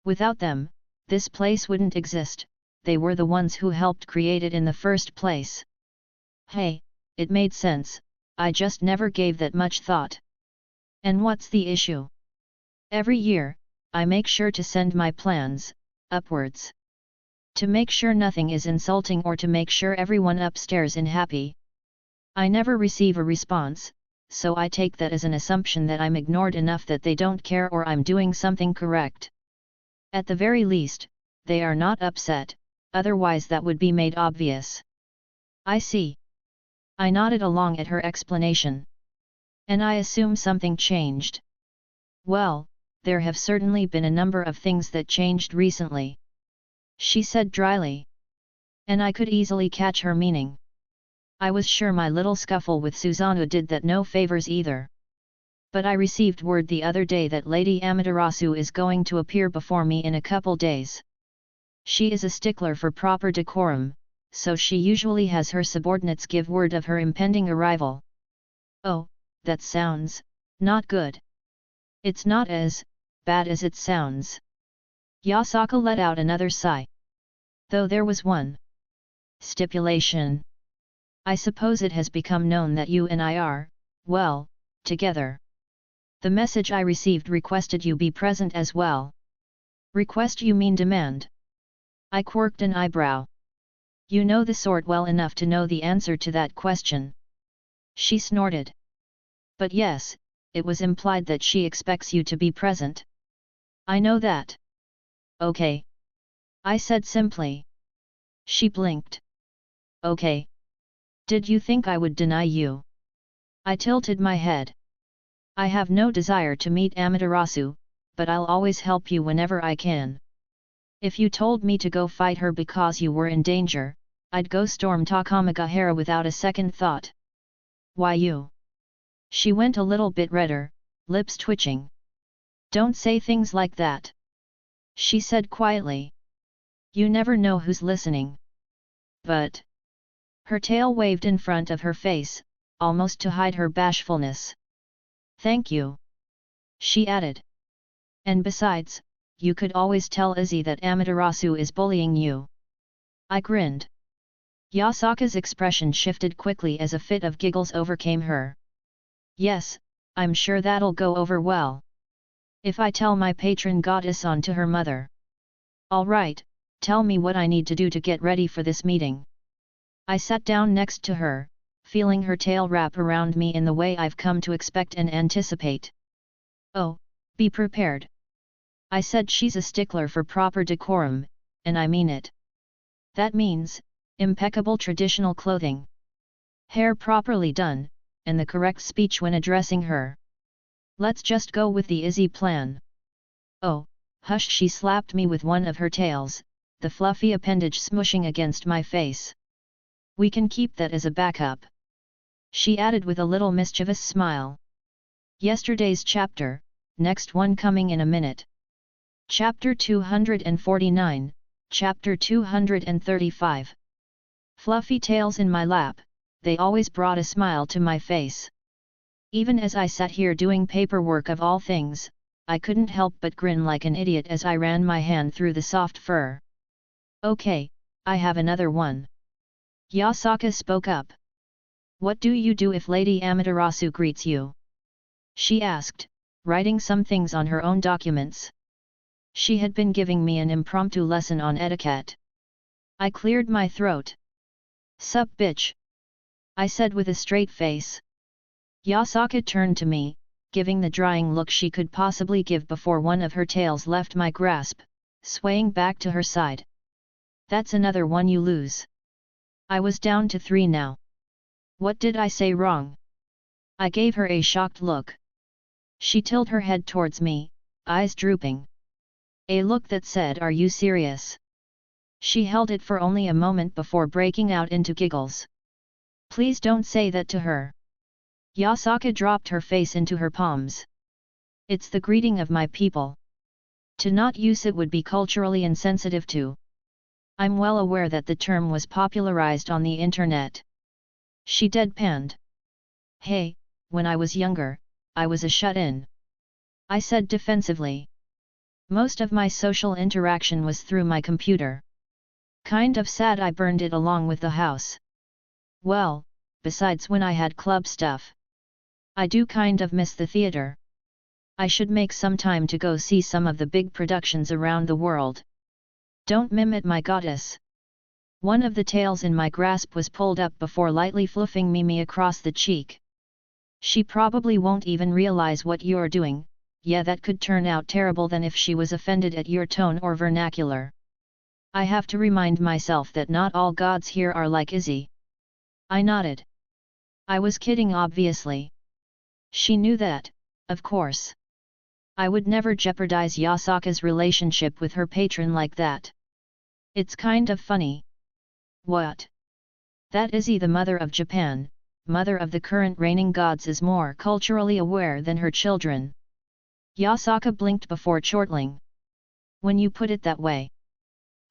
Without them, this place wouldn't exist, they were the ones who helped create it in the first place. Hey, it made sense, I just never gave that much thought. And what's the issue? Every year, I make sure to send my plans, upwards. To make sure nothing is insulting or to make sure everyone upstairs is happy. I never receive a response, so I take that as an assumption that I'm ignored enough that they don't care or I'm doing something correct. At the very least, they are not upset, otherwise that would be made obvious. I see. I nodded along at her explanation. And I assume something changed. Well, there have certainly been a number of things that changed recently. She said dryly. And I could easily catch her meaning. I was sure my little scuffle with Susanoo did that no favors either. But I received word the other day that Lady Amaterasu is going to appear before me in a couple days. She is a stickler for proper decorum, so she usually has her subordinates give word of her impending arrival. Oh, that sounds not good. It's not as bad as it sounds. Yasaka let out another sigh. Though there was one stipulation. I suppose it has become known that you and I are, well, together. The message I received requested you be present as well. Request you mean demand? I quirked an eyebrow. You know the sort well enough to know the answer to that question. She snorted. But yes, it was implied that she expects you to be present. I know that. Okay. I said simply. She blinked. Okay. Did you think I would deny you? I tilted my head. I have no desire to meet Amaterasu, but I'll always help you whenever I can. If you told me to go fight her because you were in danger, I'd go storm Takamagahara without a second thought. Why you? She went a little bit redder, lips twitching. Don't say things like that. She said quietly. You never know who's listening. But... Her tail waved in front of her face, almost to hide her bashfulness. Thank you. She added. And besides, you could always tell Izzy that Amaterasu is bullying you. I grinned. Yasaka's expression shifted quickly as a fit of giggles overcame her. Yes, I'm sure that'll go over well. If I tell my patron goddess on to her mother. All right, tell me what I need to do to get ready for this meeting. I sat down next to her, feeling her tail wrap around me in the way I've come to expect and anticipate. Oh, be prepared. I said she's a stickler for proper decorum, and I mean it. That means, impeccable traditional clothing. Hair properly done, and the correct speech when addressing her. Let's just go with the Izzy plan. Oh, hush, she slapped me with one of her tails, the fluffy appendage smushing against my face. We can keep that as a backup. She added with a little mischievous smile. Yesterday's chapter, next one coming in a minute. Chapter 249, Chapter 235. Fluffy tails in my lap, they always brought a smile to my face. Even as I sat here doing paperwork of all things, I couldn't help but grin like an idiot as I ran my hand through the soft fur. Okay, I have another one. Yasaka spoke up. What do you do if Lady Amaterasu greets you? She asked, writing some things on her own documents. She had been giving me an impromptu lesson on etiquette. I cleared my throat. Sup bitch? I said with a straight face. Yasaka turned to me, giving the drying look she could possibly give before one of her tails left my grasp, swaying back to her side. That's another one you lose. I was down to 3 now. What did I say wrong? I gave her a shocked look. She tilted her head towards me, eyes drooping. A look that said, "Are you serious?" She held it for only a moment before breaking out into giggles. Please don't say that to her. Yasaka dropped her face into her palms. It's the greeting of my people. To not use it would be culturally insensitive too. I'm well aware that the term was popularized on the internet. She deadpanned. Hey, when I was younger, I was a shut-in. I said defensively. Most of my social interaction was through my computer. Kind of sad I burned it along with the house. Well, besides when I had club stuff. I do kind of miss the theater. I should make some time to go see some of the big productions around the world. Don't mimic my goddess. One of the tails in my grasp was pulled up before lightly fluffing me across the cheek. She probably won't even realize what you're doing. Yeah, that could turn out terrible then if she was offended at your tone or vernacular. I have to remind myself that not all gods here are like Izzy. I nodded. I was kidding obviously. She knew that, of course. I would never jeopardize Yasaka's relationship with her patron like that. It's kind of funny. What? That Izzy, the mother of Japan, mother of the current reigning gods, is more culturally aware than her children. Yasaka blinked before chortling. When you put it that way.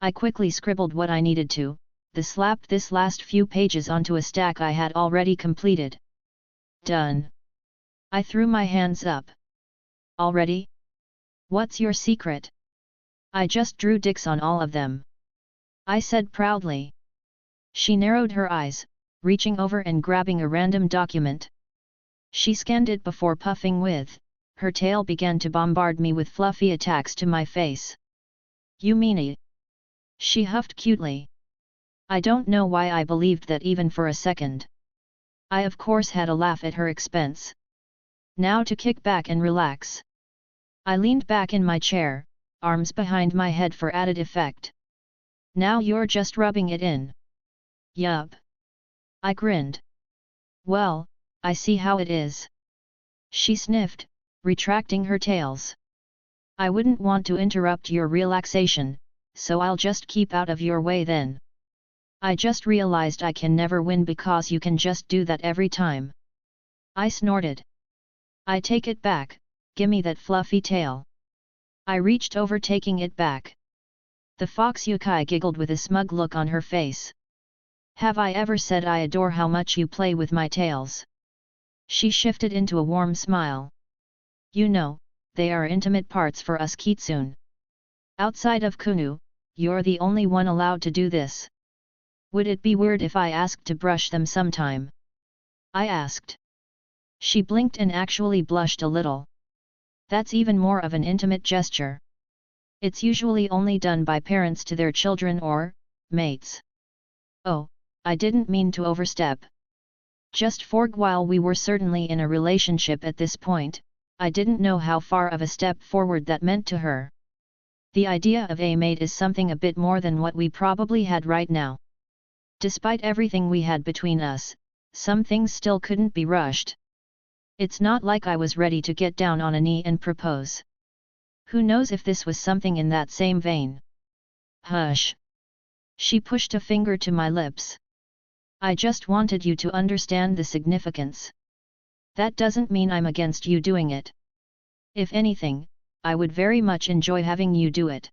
I quickly scribbled what I needed to, slapped this last few pages onto a stack I had already completed. Done. I threw my hands up. Already? What's your secret? I just drew dicks on all of them. I said proudly. She narrowed her eyes, reaching over and grabbing a random document. She scanned it before puffing with, her tail began to bombard me with fluffy attacks to my face. "You meanie!" she huffed cutely. I don't know why I believed that even for a second. I of course had a laugh at her expense. Now to kick back and relax. I leaned back in my chair, arms behind my head for added effect. "Now you're just rubbing it in." "Yup." I grinned. "Well, I see how it is." She sniffed, retracting her tails. "I wouldn't want to interrupt your relaxation, so I'll just keep out of your way then. I just realized I can never win because you can just do that every time." I snorted. "I take it back, gimme that fluffy tail." I reached over taking it back. The fox Yukai giggled with a smug look on her face. "Have I ever said I adore how much you play with my tails?" She shifted into a warm smile. "You know, they are intimate parts for us kitsune. Outside of Kunu, you're the only one allowed to do this. Would it be weird if I asked to brush them sometime?" I asked. She blinked and actually blushed a little. "That's even more of an intimate gesture. It's usually only done by parents to their children or mates." "Oh, I didn't mean to overstep. Just for while we were certainly in a relationship at this point, I didn't know how far of a step forward that meant to her. The idea of a mate is something a bit more than what we probably had right now. Despite everything we had between us, some things still couldn't be rushed. It's not like I was ready to get down on a knee and propose. Who knows if this was something in that same vein?" "Hush!" She pushed a finger to my lips. "I just wanted you to understand the significance. That doesn't mean I'm against you doing it. If anything, I would very much enjoy having you do it."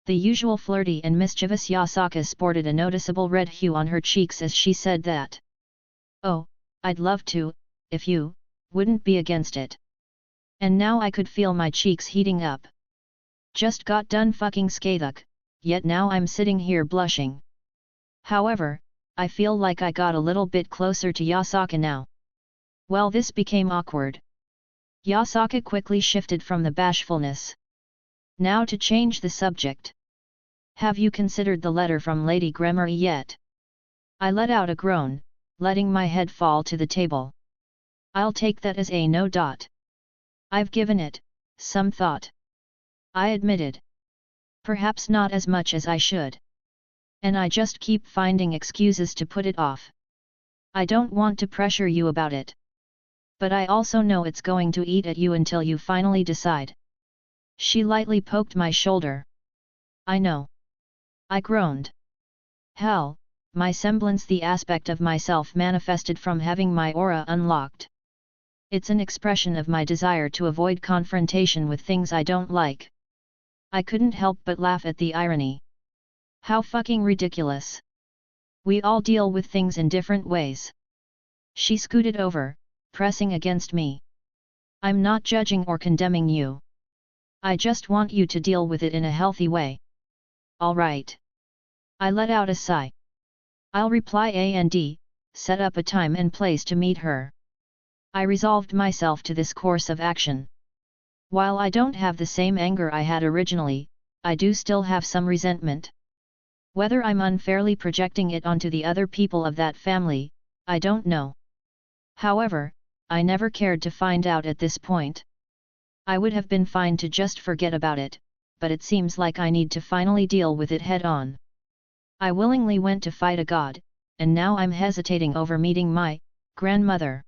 The usual flirty and mischievous Yasaka sported a noticeable red hue on her cheeks as she said that. "Oh, I'd love to, if you wouldn't be against it." And now I could feel my cheeks heating up. Just got done fucking Skathuk, yet now I'm sitting here blushing. However, I feel like I got a little bit closer to Yasaka now. Well, this became awkward. Yasaka quickly shifted from the bashfulness. Now to change the subject. "Have you considered the letter from Lady Gremory yet?" I let out a groan, letting my head fall to the table. "I'll take that as a no. I've given it some thought," I admitted. "Perhaps not as much as I should. And I just keep finding excuses to put it off. I don't want to pressure you about it. But I also know it's going to eat at you until you finally decide." She lightly poked my shoulder. "I know." I groaned. Hell, my semblance, the aspect of myself manifested from having my aura unlocked. It's an expression of my desire to avoid confrontation with things I don't like. I couldn't help but laugh at the irony. How fucking ridiculous. We all deal with things in different ways. She scooted over, pressing against me. "I'm not judging or condemning you. I just want you to deal with it in a healthy way." "All right." I let out a sigh. "I'll reply and set up a time and place to meet her." I resolved myself to this course of action. While I don't have the same anger I had originally, I do still have some resentment. Whether I'm unfairly projecting it onto the other people of that family, I don't know. However, I never cared to find out at this point. I would have been fine to just forget about it, but it seems like I need to finally deal with it head on. I willingly went to fight a god, and now I'm hesitating over meeting my grandmother.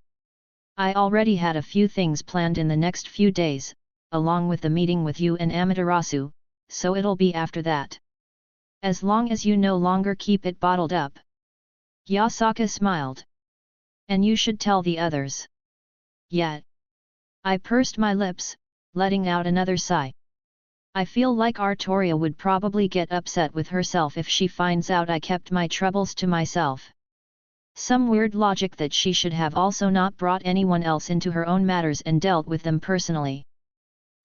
I already had a few things planned in the next few days, along with the meeting with you and Amaterasu, so it'll be after that. As long as you no longer keep it bottled up." Yasaka smiled. "And you should tell the others." "Yet." I pursed my lips, letting out another sigh. I feel like Artoria would probably get upset with herself if she finds out I kept my troubles to myself. Some weird logic that she should have also not brought anyone else into her own matters and dealt with them personally.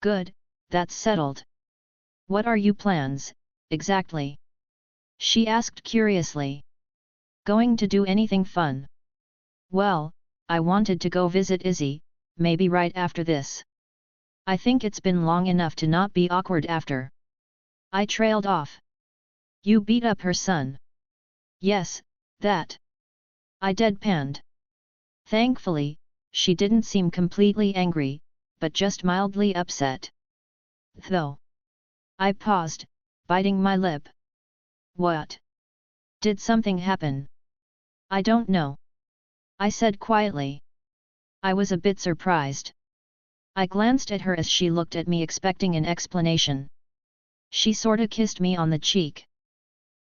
Good, that's settled. "What are your plans, exactly?" she asked curiously. "Going to do anything fun?" "Well, I wanted to go visit Izzy, maybe right after this. I think it's been long enough to not be awkward after. I trailed off. You beat up her son? Yes, that. I deadpanned. Thankfully, she didn't seem completely angry, but just mildly upset. Though. I paused, biting my lip. What? Did something happen? I don't know. I said quietly. I was a bit surprised. I glanced at her as she looked at me expecting an explanation. She sorta kissed me on the cheek.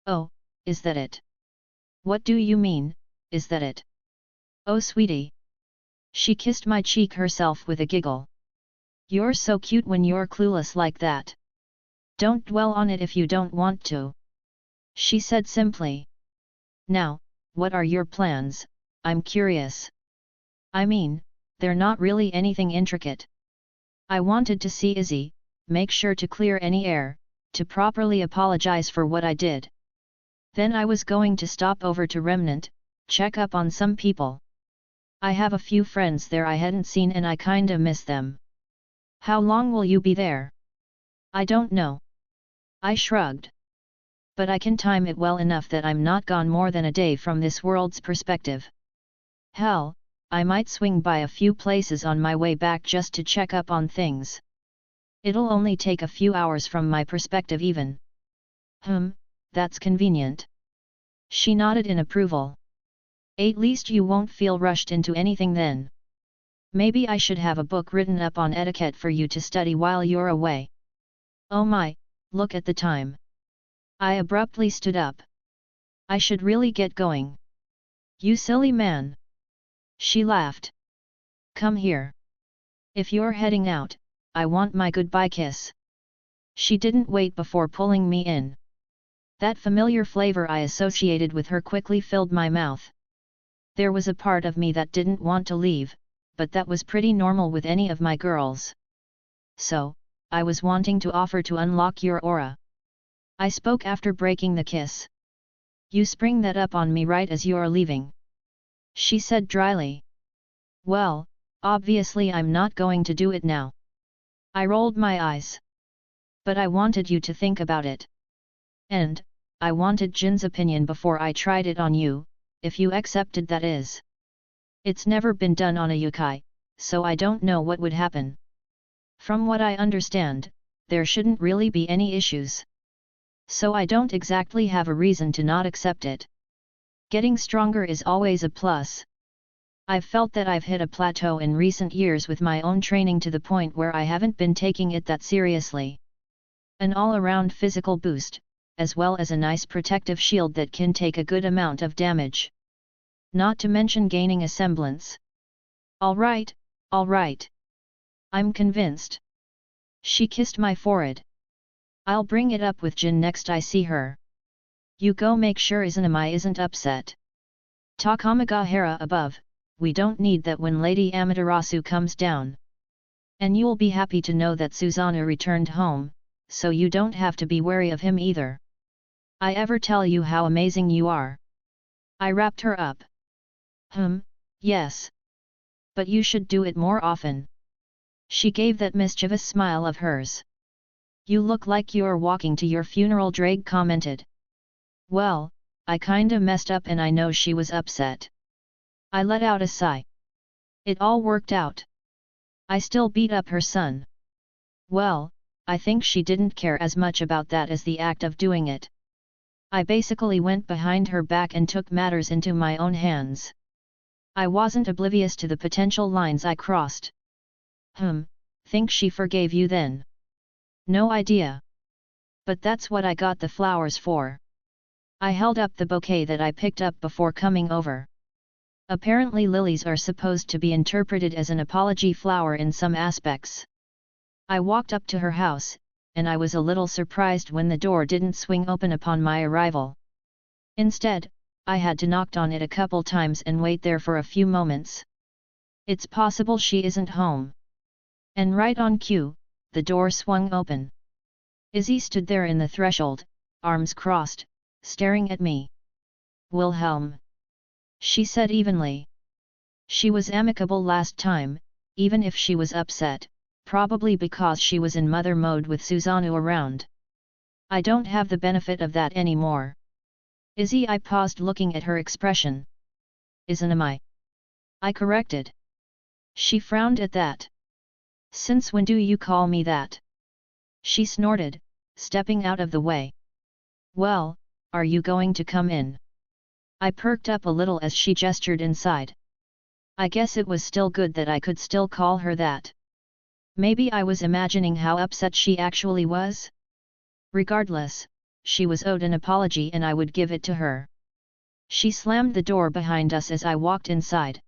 Oh, is that it? What do you mean, is that it? Oh sweetie. She kissed my cheek herself with a giggle. You're so cute when you're clueless like that. Don't dwell on it if you don't want to. She said simply. Now, what are your plans? I'm curious. I mean, they're not really anything intricate. I wanted to see Izzy, make sure to clear any air, to properly apologize for what I did. Then I was going to stop over to Remnant, check up on some people. I have a few friends there I hadn't seen and I kinda miss them. How long will you be there? I don't know. I shrugged. But I can time it well enough that I'm not gone more than a day from this world's perspective. Hell, I might swing by a few places on my way back just to check up on things. It'll only take a few hours from my perspective even. That's convenient. She nodded in approval. At least you won't feel rushed into anything then. Maybe I should have a book written up on etiquette for you to study while you're away. Oh my, look at the time. I abruptly stood up. I should really get going. You silly man. She laughed. Come here. If you're heading out, I want my goodbye kiss. She didn't wait before pulling me in. That familiar flavor I associated with her quickly filled my mouth. There was a part of me that didn't want to leave, but that was pretty normal with any of my girls. So, I was wanting to offer to unlock your aura. I spoke after breaking the kiss. You spring that up on me right as you're leaving. She said dryly. Well, obviously I'm not going to do it now. I rolled my eyes. But I wanted you to think about it. And, I wanted Jin's opinion before I tried it on you, if you accepted that is. It's never been done on a yokai, so I don't know what would happen. From what I understand, there shouldn't really be any issues. So I don't exactly have a reason to not accept it. Getting stronger is always a plus. I've felt that I've hit a plateau in recent years with my own training to the point where I haven't been taking it that seriously. An all-around physical boost, as well as a nice protective shield that can take a good amount of damage. Not to mention gaining a semblance. All right. I'm convinced. She kissed my forehead. I'll bring it up with Jin next I see her. You go make sure Izanami isn't upset. Takamagahara above, we don't need that when Lady Amaterasu comes down. And you'll be happy to know that Susanna returned home, so you don't have to be wary of him either. I ever tell you how amazing you are? I wrapped her up. Yes. But you should do it more often. She gave that mischievous smile of hers. You look like you're walking to your funeral, Drake commented. Well, I kinda messed up and I know she was upset. I let out a sigh. It all worked out. I still beat up her son. Well, I think she didn't care as much about that as the act of doing it. I basically went behind her back and took matters into my own hands. I wasn't oblivious to the potential lines I crossed. Think she forgave you then? No idea. But that's what I got the flowers for. I held up the bouquet that I picked up before coming over. Apparently lilies are supposed to be interpreted as an apology flower in some aspects. I walked up to her house, and I was a little surprised when the door didn't swing open upon my arrival. Instead, I had to knock on it a couple times and wait there for a few moments. It's possible she isn't home. And right on cue, the door swung open. Izzy stood there in the threshold, arms crossed, staring at me. Wilhelm. She said evenly. She was amicable last time, even if she was upset, probably because she was in mother mode with Susanoo around. I don't have the benefit of that anymore. Izzy, I paused looking at her expression. Isn't am I corrected. She frowned at that. Since when do you call me that? She snorted, stepping out of the way. Well, are you going to come in? I perked up a little as she gestured inside. I guess it was still good that I could still call her that. Maybe I was imagining how upset she actually was? Regardless, she was owed an apology and I would give it to her. She slammed the door behind us as I walked inside.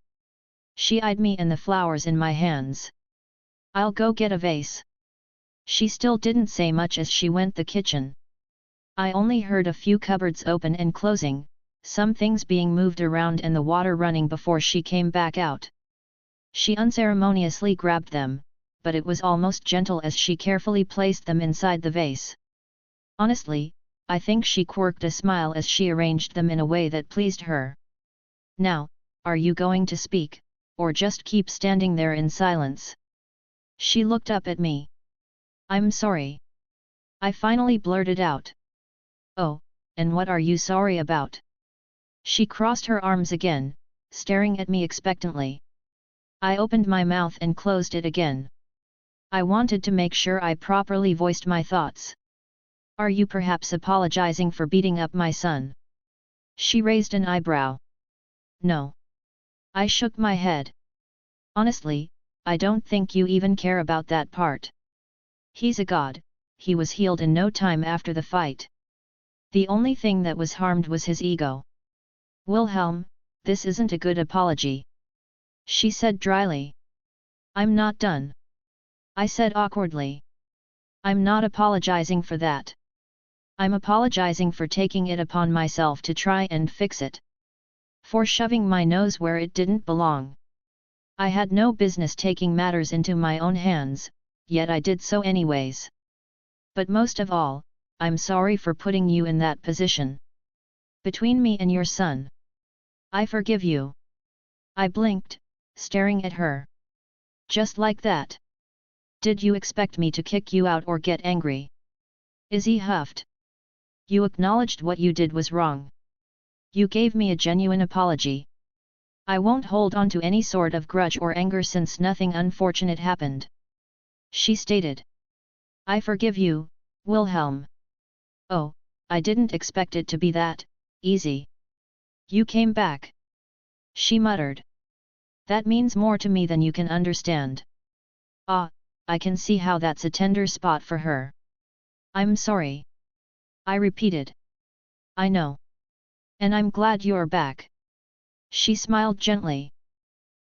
She eyed me and the flowers in my hands. I'll go get a vase. She still didn't say much as she went the kitchen. I only heard a few cupboards open and closing, some things being moved around and the water running before she came back out. She unceremoniously grabbed them, but it was almost gentle as she carefully placed them inside the vase. Honestly, I think she quirked a smile as she arranged them in a way that pleased her. Now, are you going to speak, or just keep standing there in silence? She looked up at me. I'm sorry. I finally blurted out. Oh, and what are you sorry about? She crossed her arms again, staring at me expectantly. I opened my mouth and closed it again. I wanted to make sure I properly voiced my thoughts. Are you perhaps apologizing for beating up my son? She raised an eyebrow. No. I shook my head. Honestly, I don't think you even care about that part. He's a god, he was healed in no time after the fight. The only thing that was harmed was his ego. Wilhelm, this isn't a good apology. She said dryly. I'm not done. I said awkwardly. I'm not apologizing for that. I'm apologizing for taking it upon myself to try and fix it. For shoving my nose where it didn't belong. I had no business taking matters into my own hands, yet I did so anyways. But most of all, I'm sorry for putting you in that position. Between me and your son. I forgive you. I blinked, staring at her. Just like that. Did you expect me to kick you out or get angry? Izzy huffed. You acknowledged what you did was wrong. You gave me a genuine apology. I won't hold on to any sort of grudge or anger since nothing unfortunate happened. She stated. I forgive you, Wilhelm. Oh, I didn't expect it to be that easy. You came back. She muttered. That means more to me than you can understand. Ah, I can see how that's a tender spot for her. I'm sorry. I repeated. I know. And I'm glad you're back. She smiled gently.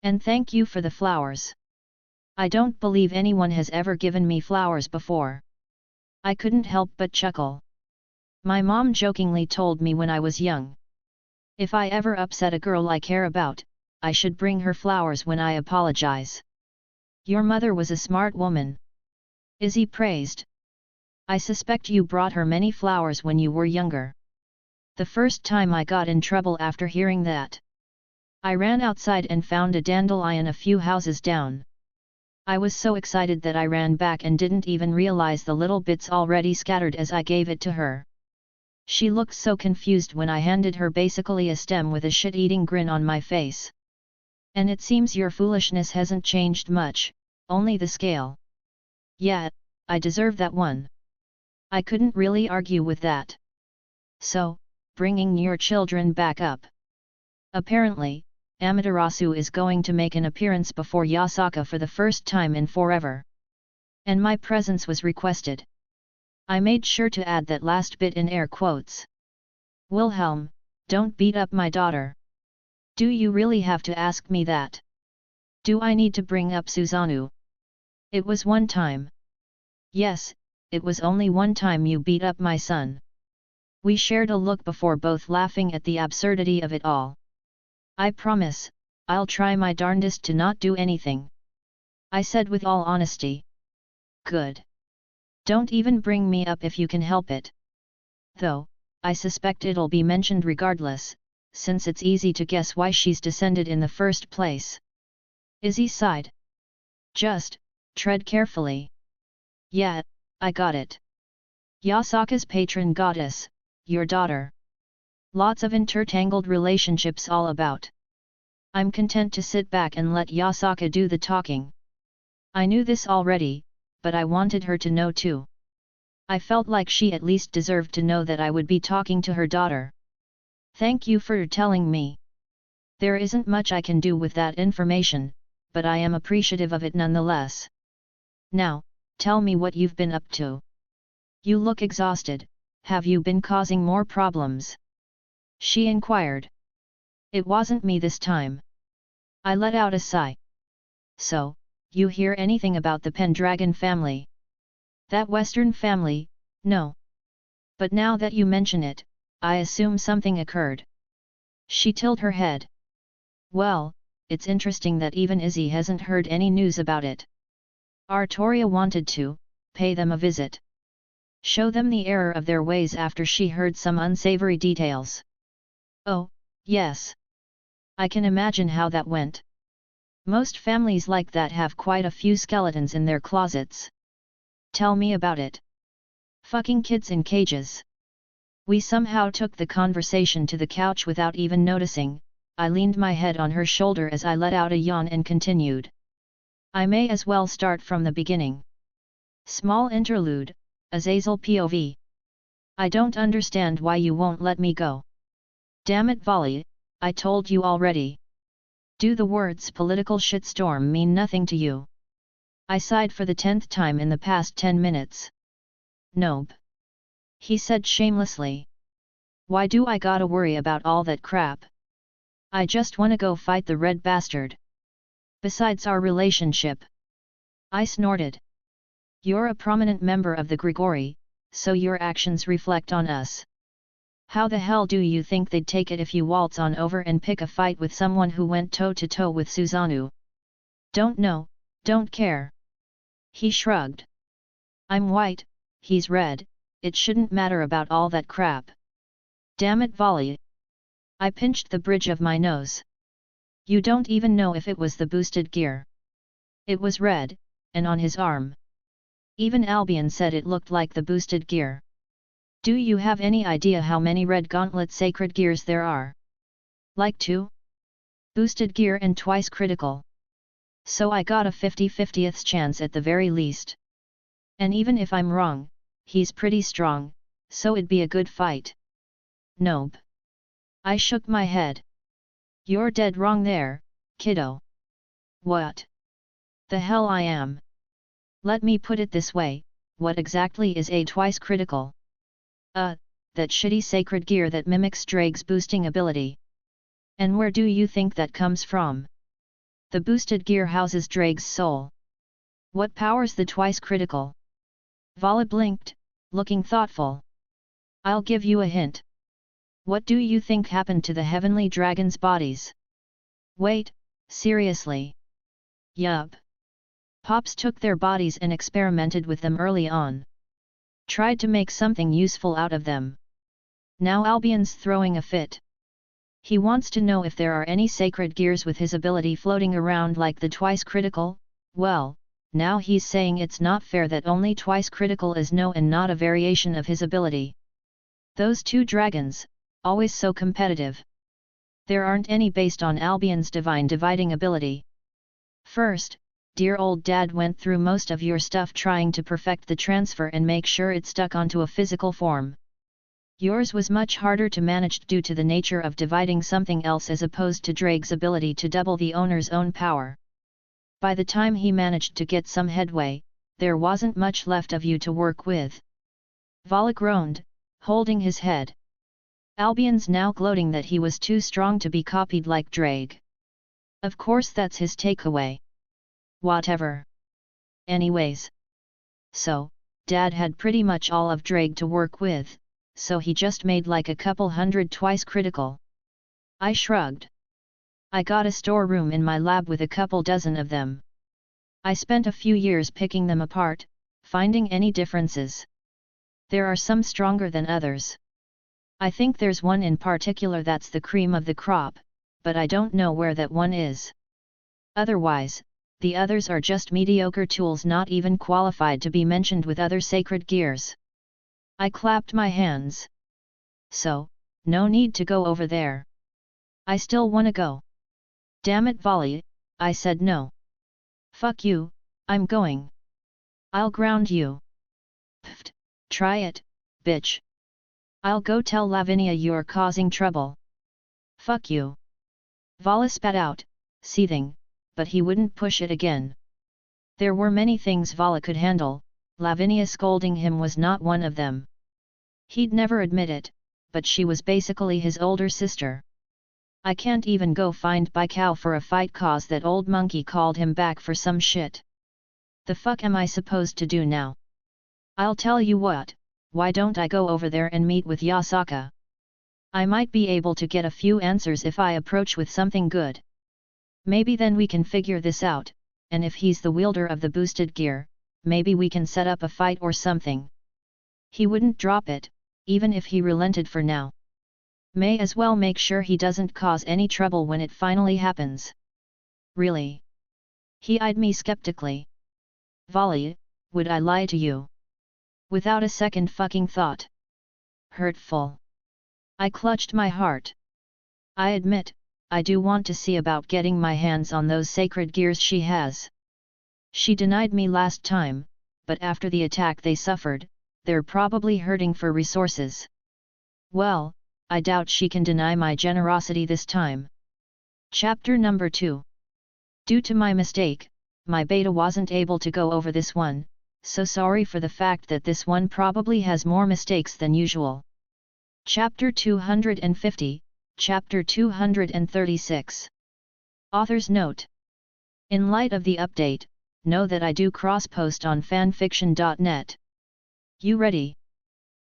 And thank you for the flowers. I don't believe anyone has ever given me flowers before. I couldn't help but chuckle. My mom jokingly told me when I was young. If I ever upset a girl I care about, I should bring her flowers when I apologize. Your mother was a smart woman. Izzy praised. I suspect you brought her many flowers when you were younger. The first time I got in trouble after hearing that. I ran outside and found a dandelion a few houses down. I was so excited that I ran back and didn't even realize the little bits already scattered as I gave it to her. She looked so confused when I handed her basically a stem with a shit-eating grin on my face. And it seems your foolishness hasn't changed much, only the scale. Yeah, I deserve that one. I couldn't really argue with that. So, bringing your children back up. Apparently, Amaterasu is going to make an appearance before Yasaka for the first time in forever. And my presence was requested. I made sure to add that last bit in air quotes. Wilhelm, don't beat up my daughter. Do you really have to ask me that? Do I need to bring up Susanoo? It was one time. Yes, it was only one time you beat up my son. We shared a look before both laughing at the absurdity of it all. I promise, I'll try my darndest to not do anything. I said with all honesty. Good. Don't even bring me up if you can help it. Though, I suspect it'll be mentioned regardless, since it's easy to guess why she's descended in the first place. Izzy sighed. Just Tread carefully. Yeah, I got it. Yasaka's patron goddess, your daughter. Lots of intertangled relationships all about. I'm content to sit back and let Yasaka do the talking. I knew this already, but I wanted her to know too. I felt like she at least deserved to know that I would be talking to her daughter. Thank you for telling me. There isn't much I can do with that information, but I am appreciative of it nonetheless. Now, tell me what you've been up to. You look exhausted. Have you been causing more problems? She inquired. It wasn't me this time. I let out a sigh. So, you hear anything about the Pendragon family? That Western family? No. But now that you mention it, I assume something occurred. She tilted her head. Well, it's interesting that even Izzy hasn't heard any news about it. Artoria wanted to pay them a visit. Show them the error of their ways after she heard some unsavory details. Oh, yes. I can imagine how that went. Most families like that have quite a few skeletons in their closets. Tell me about it. Fucking kids in cages. We somehow took the conversation to the couch without even noticing. I leaned my head on her shoulder as I let out a yawn and continued. I may as well start from the beginning. Small interlude, Azazel POV. I don't understand why you won't let me go. Damn it, Volley, I told you already. Do the words political shitstorm mean nothing to you? I sighed for the 10th time in the past 10 minutes. Nope. He said shamelessly. Why do I gotta worry about all that crap? I just wanna go fight the red bastard. Besides our relationship. I snorted. You're a prominent member of the Grigori, so your actions reflect on us. How the hell do you think they'd take it if you waltz on over and pick a fight with someone who went toe-to-toe with Susanoo? Don't know, don't care. He shrugged. I'm white, he's red, it shouldn't matter about all that crap. Damn it, Volley. I pinched the bridge of my nose. You don't even know if it was the boosted gear. It was red, and on his arm. Even Albion said it looked like the boosted gear. Do you have any idea how many red gauntlet sacred gears there are? Like 2? Boosted gear and twice critical. So I got a 50/50th chance at the very least. And even if I'm wrong, he's pretty strong, so it'd be a good fight. Nope. I shook my head. You're dead wrong there, kiddo. What? The hell I am. Let me put it this way, what exactly is a twice critical? That shitty sacred gear that mimics Drake's boosting ability. And where do you think that comes from? The boosted gear houses Drake's soul. What powers the twice critical? Vala blinked, looking thoughtful. I'll give you a hint. What do you think happened to the heavenly dragon's bodies? Wait, seriously? Yup. Pops took their bodies and experimented with them early on. Tried to make something useful out of them. Now Albion's throwing a fit. He wants to know if there are any sacred gears with his ability floating around like the twice critical. Well, now he's saying it's not fair that only twice critical is no and not a variation of his ability. Those two dragons, always so competitive. There aren't any based on Albion's divine dividing ability. First, dear old dad went through most of your stuff trying to perfect the transfer and make sure it stuck onto a physical form. Yours was much harder to manage due to the nature of dividing something else as opposed to Drake's ability to double the owner's own power. By the time he managed to get some headway, there wasn't much left of you to work with. Vala groaned, holding his head. Albion's now gloating that he was too strong to be copied like Drake. Of course that's his takeaway. Whatever. Anyways. So, Dad had pretty much all of Drake to work with, so he just made like a couple hundred twice critical. I shrugged. I got a storeroom in my lab with a couple dozen of them. I spent a few years picking them apart, finding any differences. There are some stronger than others. I think there's one in particular that's the cream of the crop, but I don't know where that one is. Otherwise, the others are just mediocre tools not even qualified to be mentioned with other sacred gears. I clapped my hands. So, no need to go over there. I still wanna go. Damn it, Volley, I said no. Fuck you, I'm going. I'll ground you. Pfft, try it, bitch. I'll go tell Lavinia you're causing trouble. Fuck you. Vala spat out, seething, but he wouldn't push it again. There were many things Vala could handle, Lavinia scolding him was not one of them. He'd never admit it, but she was basically his older sister. I can't even go find Baikao for a fight cause that old monkey called him back for some shit. The fuck am I supposed to do now? I'll tell you what, why don't I go over there and meet with Yasaka? I might be able to get a few answers if I approach with something good. Maybe then we can figure this out, and if he's the wielder of the boosted gear, maybe we can set up a fight or something. He wouldn't drop it, even if he relented for now. May as well make sure he doesn't cause any trouble when it finally happens. Really? He eyed me skeptically. Volley, would I lie to you? Without a second fucking thought. Hurtful. I clutched my heart. I admit, I do want to see about getting my hands on those sacred gears she has. She denied me last time, but after the attack they suffered, they're probably hurting for resources. Well, I doubt she can deny my generosity this time. Chapter number 2. Due to my mistake, my beta wasn't able to go over this one, so sorry for the fact that this one probably has more mistakes than usual. Chapter 250, Chapter 236. Author's note. In light of the update, know that I do cross-post on fanfiction.net. You ready?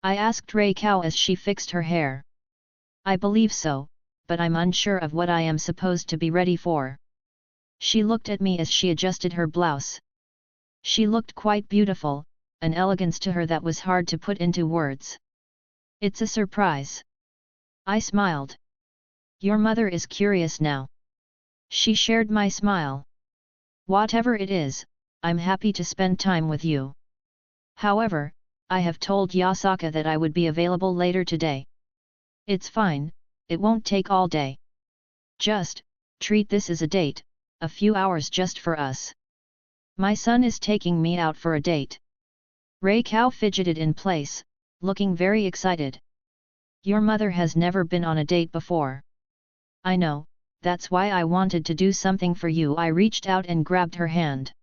I asked Rei Cow as she fixed her hair. I believe so, but I'm unsure of what I am supposed to be ready for. She looked at me as she adjusted her blouse. She looked quite beautiful, an elegance to her that was hard to put into words. It's a surprise. I smiled. Your mother is curious now. She shared my smile. Whatever it is, I'm happy to spend time with you. However, I have told Yasaka that I would be available later today. It's fine, it won't take all day. Just, treat this as a date, a few hours just for us. My son is taking me out for a date. Rei Cow fidgeted in place, looking very excited. Your mother has never been on a date before. I know, that's why I wanted to do something for you. I reached out and grabbed her hand.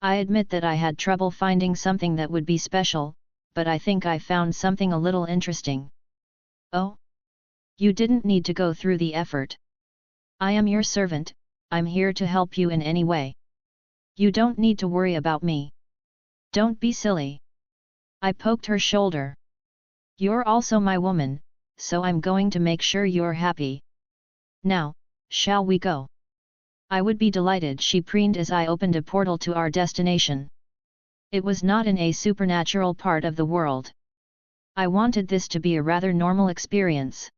I admit that I had trouble finding something that would be special, but I think I found something a little interesting. Oh? You didn't need to go through the effort. I am your servant, I'm here to help you in any way. You don't need to worry about me. Don't be silly. I poked her shoulder. You're also my woman, so I'm going to make sure you're happy. Now, shall we go? I would be delighted, she preened as I opened a portal to our destination. It was not in a supernatural part of the world. I wanted this to be a rather normal experience.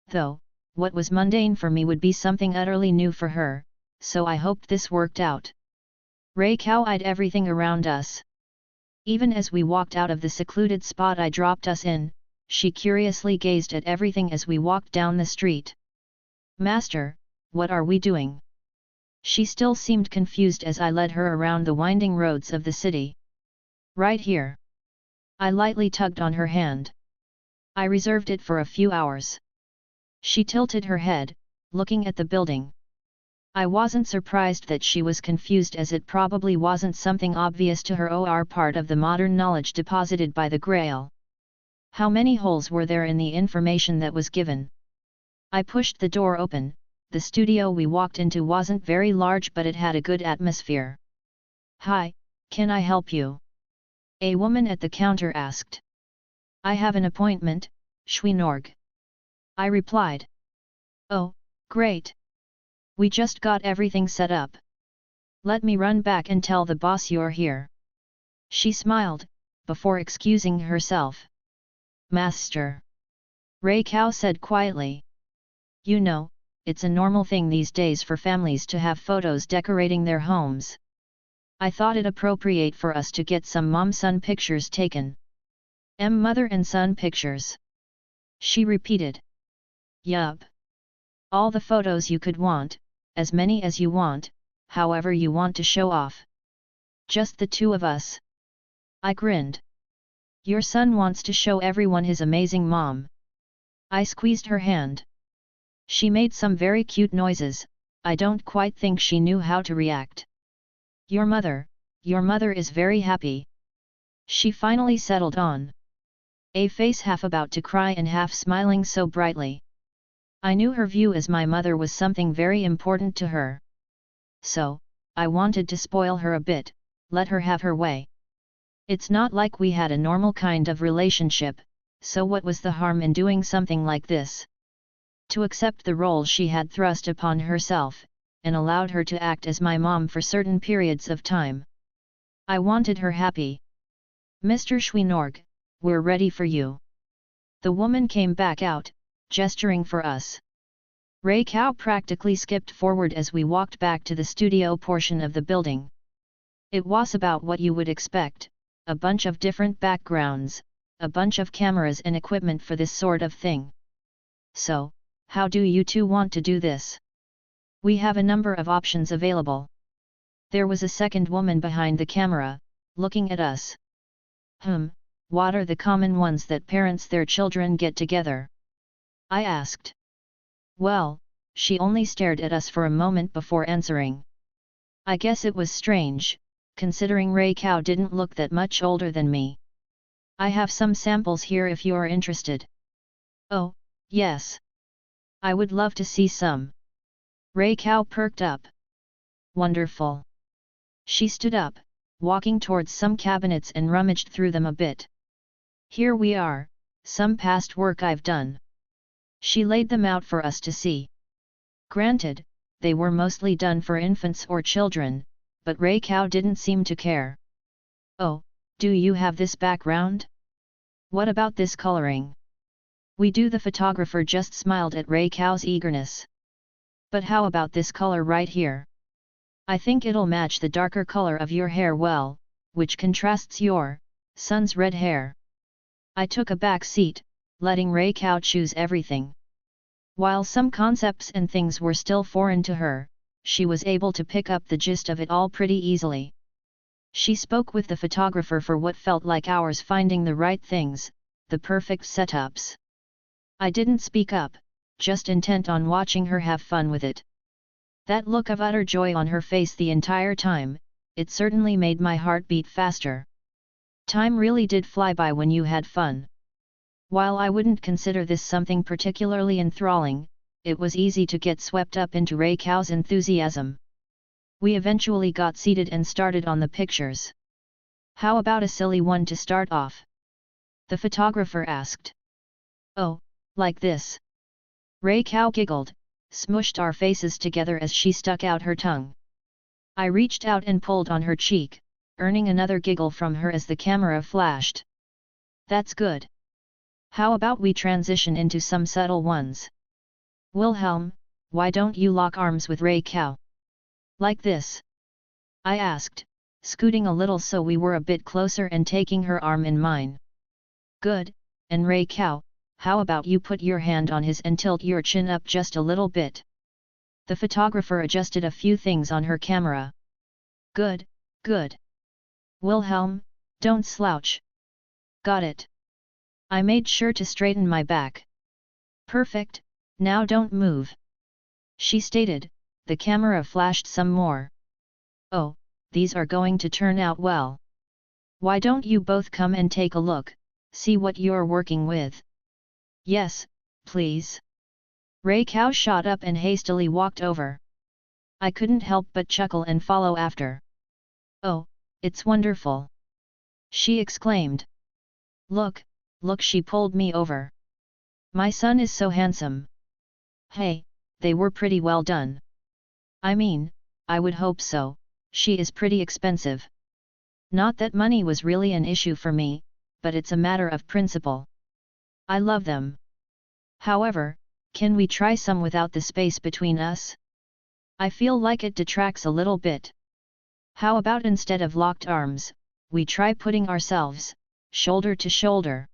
Though, what was mundane for me would be something utterly new for her, so I hoped this worked out. Rei Cow eyed everything around us. Even as we walked out of the secluded spot I dropped us in, she curiously gazed at everything as we walked down the street. Master, what are we doing? She still seemed confused as I led her around the winding roads of the city. Right here. I lightly tugged on her hand. I reserved it for a few hours. She tilted her head, looking at the building. I wasn't surprised that she was confused, as it probably wasn't something obvious to her or part of the modern knowledge deposited by the Grail. How many holes were there in the information that was given? I pushed the door open. The studio we walked into wasn't very large, but it had a good atmosphere. Hi, can I help you? A woman at the counter asked. I have an appointment, Schweinorg. I replied. Oh, great. We just got everything set up. Let me run back and tell the boss you're here. She smiled, before excusing herself. Master. Rei Cow said quietly. You know, it's a normal thing these days for families to have photos decorating their homes. I thought it appropriate for us to get some mom-son pictures taken. Mother and son pictures. She repeated. Yup. All the photos you could want, as many as you want, however you want to show off. Just the two of us. I grinned. Your son wants to show everyone his amazing mom. I squeezed her hand. She made some very cute noises. I don't quite think she knew how to react. Your mother is very happy. She finally settled on a face half about to cry and half smiling so brightly. I knew her view as my mother was something very important to her. So, I wanted to spoil her a bit, let her have her way. It's not like we had a normal kind of relationship, so what was the harm in doing something like this? To accept the role she had thrust upon herself, and allowed her to act as my mom for certain periods of time. I wanted her happy. Mr. Schweinorg, we're ready for you. The woman came back out, gesturing for us. Ray Cow practically skipped forward as we walked back to the studio portion of the building. It was about what you would expect, a bunch of different backgrounds, a bunch of cameras and equipment for this sort of thing. So, how do you two want to do this? We have a number of options available. There was a second woman behind the camera, looking at us. What are the common ones that parents their children get together? I asked. Well, she only stared at us for a moment before answering. I guess it was strange, considering Ray Cow didn't look that much older than me. I have some samples here if you're interested. Oh, yes. I would love to see some. Ray Cow perked up. Wonderful. She stood up, walking towards some cabinets and rummaged through them a bit. Here we are, some past work I've done. She laid them out for us to see. Granted, they were mostly done for infants or children, but Ray Cow didn't seem to care. Oh, do you have this background? What about this coloring? We do. The photographer just smiled at Ray Cow's eagerness. But how about this color right here? I think it'll match the darker color of your hair well, which contrasts your son's red hair. I took a back seat, letting Ray Cow choose everything. While some concepts and things were still foreign to her, she was able to pick up the gist of it all pretty easily. She spoke with the photographer for what felt like hours, finding the right things, the perfect setups. I didn't speak up, just intent on watching her have fun with it. That look of utter joy on her face the entire time, it certainly made my heart beat faster. Time really did fly by when you had fun. While I wouldn't consider this something particularly enthralling, it was easy to get swept up into Ray Cow's enthusiasm. We eventually got seated and started on the pictures. How about a silly one to start off? The photographer asked. Oh, like this. Ray Cow giggled, smushed our faces together as she stuck out her tongue. I reached out and pulled on her cheek, earning another giggle from her as the camera flashed. That's good. How about we transition into some subtle ones? Wilhelm, why don't you lock arms with Ray Cow? Like this? I asked, scooting a little so we were a bit closer and taking her arm in mine. Good, and Ray Cow, how about you put your hand on his and tilt your chin up just a little bit? The photographer adjusted a few things on her camera. Good, good. Wilhelm, don't slouch. Got it. I made sure to straighten my back. Perfect, now don't move. She stated, the camera flashed some more. Oh, these are going to turn out well. Why don't you both come and take a look, see what you're working with? Yes, please. Ray Cow shot up and hastily walked over. I couldn't help but chuckle and follow after. Oh, it's wonderful! She exclaimed. Look, look, she pulled me over. My son is so handsome. Hey, they were pretty well done. I mean, I would hope so, she is pretty expensive. Not that money was really an issue for me, but it's a matter of principle. I love them. However, Can we try some without the space between us? I feel like it detracts a little bit. How about instead of locked arms, we try putting ourselves, shoulder to shoulder?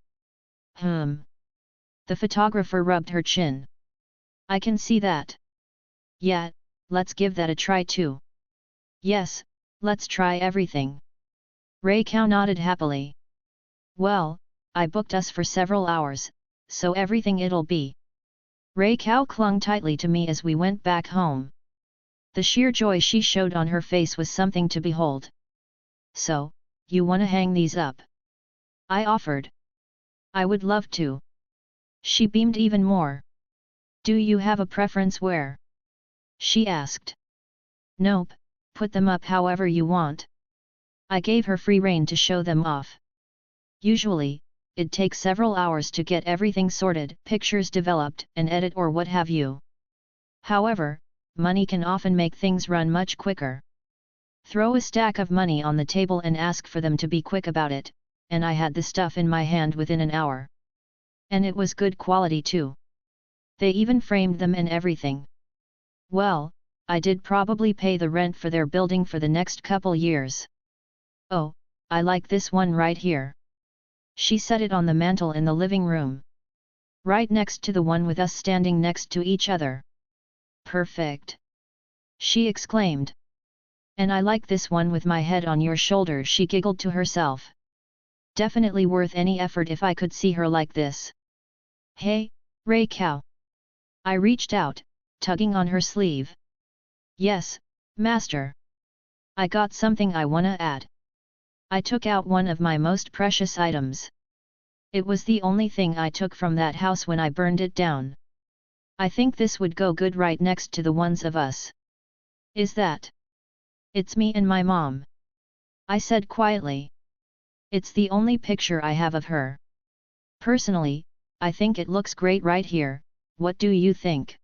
The photographer rubbed her chin. I can see that. Yeah, let's give that a try too. Yes, let's try everything. Ray Cow nodded happily. Well, I booked us for several hours, so everything it'll be. Ray Cow clung tightly to me as we went back home. The sheer joy she showed on her face was something to behold. So, you wanna hang these up? I offered. I would love to. She beamed even more. Do you have a preference where? She asked. Nope, put them up however you want. I gave her free rein to show them off. Usually, it takes several hours to get everything sorted, pictures developed, and edit or what have you. However, money can often make things run much quicker. Throw a stack of money on the table and ask for them to be quick about it, and I had the stuff in my hand within an hour. And it was good quality too. They even framed them and everything. Well, I did probably pay the rent for their building for the next couple years. Oh, I like this one right here. She set it on the mantel in the living room. Right next to the one with us standing next to each other. Perfect! She exclaimed. And I like this one with my head on your shoulder, she giggled to herself. Definitely worth any effort if I could see her like this. Hey, Ray Cow. I reached out, tugging on her sleeve. Yes, master. I got something I wanna add. I took out one of my most precious items. It was the only thing I took from that house when I burned it down. I think this would go good right next to the ones of us. Is that? It's me and my mom. I said quietly. It's the only picture I have of her. Personally, I think it looks great right here, what do you think?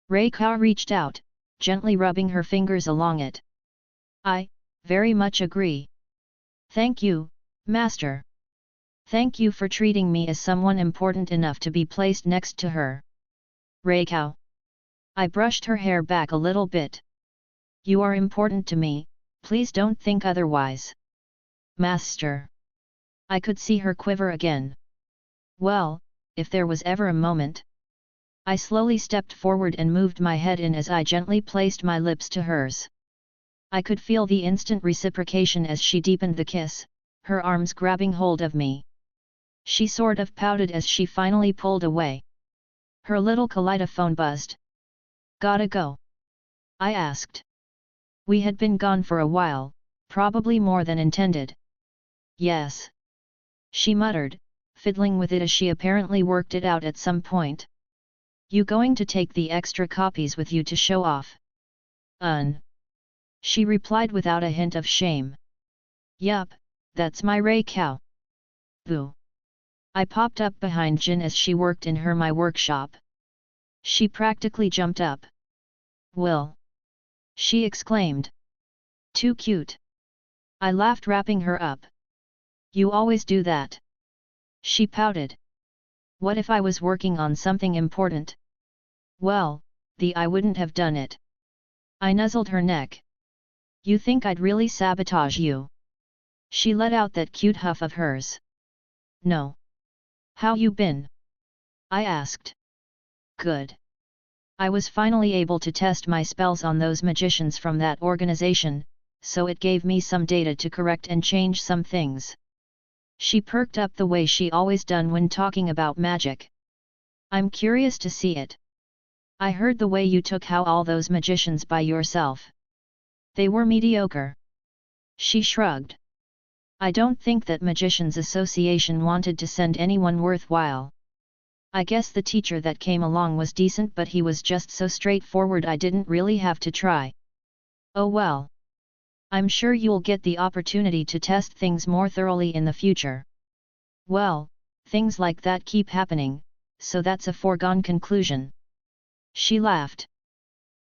Ray Cow reached out, gently rubbing her fingers along it. I very much agree. Thank you, master. Thank you for treating me as someone important enough to be placed next to her. Ray Cow. I brushed her hair back a little bit. You are important to me, please don't think otherwise. Master. I could see her quiver again. Well, if there was ever a moment. I slowly stepped forward and moved my head in as I gently placed my lips to hers. I could feel the instant reciprocation as she deepened the kiss, her arms grabbing hold of me. She sort of pouted as she finally pulled away. Her little kaleidophone buzzed. Gotta go? I asked. We had been gone for a while, probably more than intended. Yes. She muttered, fiddling with it as she apparently worked it out at some point. You going to take the extra copies with you to show off? She replied without a hint of shame. Yup, that's my Ray Cow. Boo. I popped up behind Jin as she worked in my workshop. She practically jumped up. Will. She exclaimed. Too cute. I laughed, wrapping her up. You always do that. She pouted. What if I was working on something important? Well, I wouldn't have done it. I nuzzled her neck. You think I'd really sabotage you? She let out that cute huff of hers. No. How you been? I asked. Good. I was finally able to test my spells on those magicians from that organization, so it gave me some data to correct and change some things. She perked up the way she always done when talking about magic. I'm curious to see it. I heard the way you took how all those magicians by yourself. They were mediocre. She shrugged. I don't think that Magicians Association wanted to send anyone worthwhile. I guess the teacher that came along was decent, but he was just so straightforward I didn't really have to try. Oh well. I'm sure you'll get the opportunity to test things more thoroughly in the future. Well, things like that keep happening, so that's a foregone conclusion. She laughed.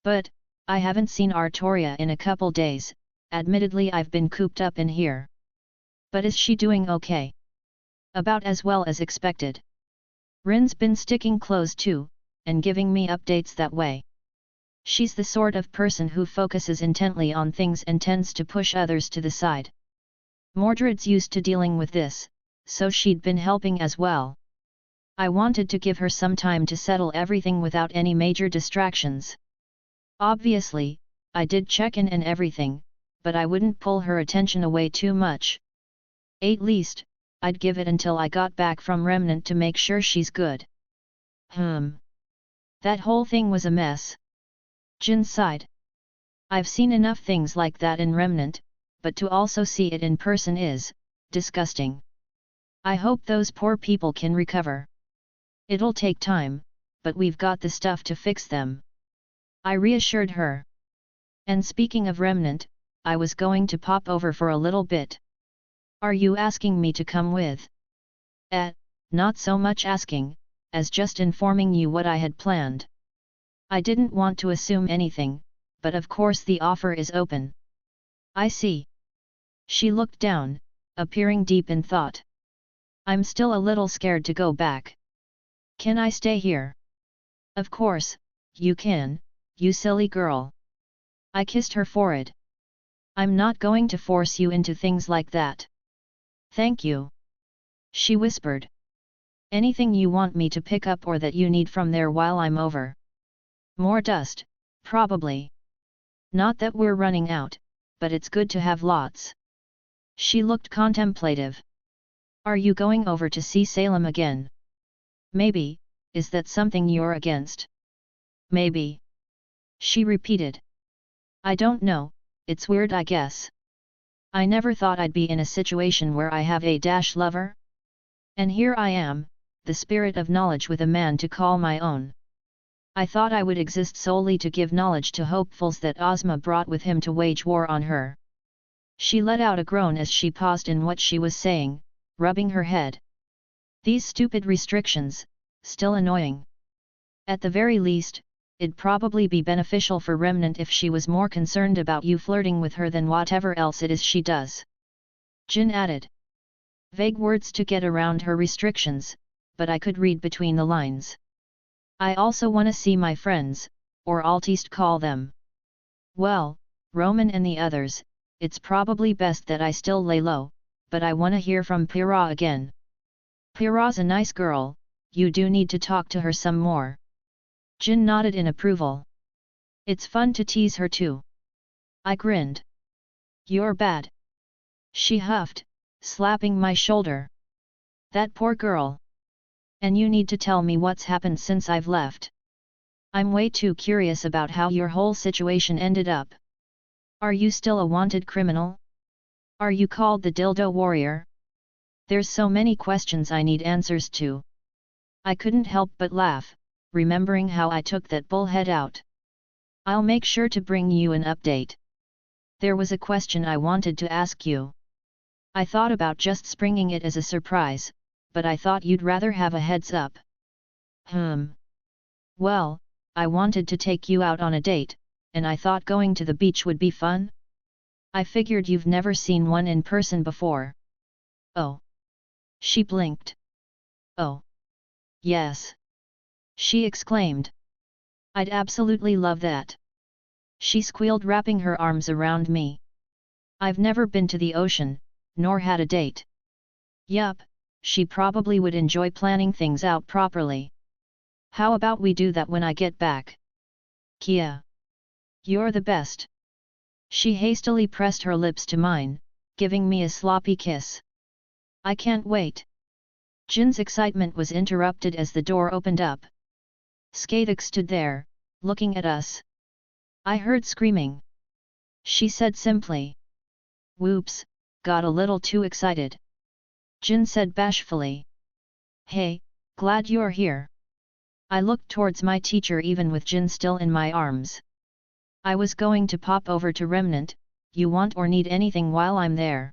But, I haven't seen Artoria in a couple days, admittedly I've been cooped up in here. But is she doing okay? About as well as expected. Rin's been sticking close too, and giving me updates that way. She's the sort of person who focuses intently on things and tends to push others to the side. Mordred's used to dealing with this, so she'd been helping as well. I wanted to give her some time to settle everything without any major distractions. Obviously, I did check in and everything, but I wouldn't pull her attention away too much. At least, I'd give it until I got back from Remnant to make sure she's good. That whole thing was a mess. Jin sighed. I've seen enough things like that in Remnant, but to also see it in person is disgusting. I hope those poor people can recover. It'll take time, but we've got the stuff to fix them. I reassured her. And speaking of Remnant, I was going to pop over for a little bit. Are you asking me to come with? Not so much asking, as just informing you what I had planned. I didn't want to assume anything, but of course the offer is open. I see. She looked down, appearing deep in thought. I'm still a little scared to go back. Can I stay here? Of course, you can, you silly girl. I kissed her forehead. I'm not going to force you into things like that. Thank you. She whispered. Anything you want me to pick up or that you need from there while I'm over? More dust, probably. Not that we're running out, but it's good to have lots. She looked contemplative. Are you going over to see Salem again? Maybe, is that something you're against? Maybe. She repeated. I don't know, it's weird I guess. I never thought I'd be in a situation where I have a lover. And here I am, the spirit of knowledge with a man to call my own. I thought I would exist solely to give knowledge to hopefuls that Ozma brought with him to wage war on her. She let out a groan as she paused in what she was saying, rubbing her head. These stupid restrictions, still annoying. At the very least, it'd probably be beneficial for Remnant if she was more concerned about you flirting with her than whatever else it is she does. Jin added. Vague words to get around her restrictions, but I could read between the lines. I also want to see my friends, or Altiste call them. Well, Roman and the others, it's probably best that I still lay low, but I want to hear from Pyrrha again. Pyrrha's a nice girl, you do need to talk to her some more. Jin nodded in approval. It's fun to tease her too. I grinned. You're bad. She huffed, slapping my shoulder. That poor girl. And you need to tell me what's happened since I've left. I'm way too curious about how your whole situation ended up. Are you still a wanted criminal? Are you called the Dildo Warrior? There's so many questions I need answers to. I couldn't help but laugh, remembering how I took that bullhead out. I'll make sure to bring you an update. There was a question I wanted to ask you. I thought about just springing it as a surprise, but I thought you'd rather have a heads up. Well, I wanted to take you out on a date, and I thought going to the beach would be fun. I figured you've never seen one in person before. Oh. She blinked. Oh. Yes. She exclaimed. I'd absolutely love that. She squealed, wrapping her arms around me. I've never been to the ocean, nor had a date. Yup, she probably would enjoy planning things out properly. How about we do that when I get back? Kia. You're the best. She hastily pressed her lips to mine, giving me a sloppy kiss. I can't wait. Jin's excitement was interrupted as the door opened up. Skathik stood there, looking at us. I heard screaming. She said simply. Whoops, got a little too excited. Jin said bashfully. Hey, glad you're here. I looked towards my teacher even with Jin still in my arms. I was going to pop over to Remnant, you want or need anything while I'm there?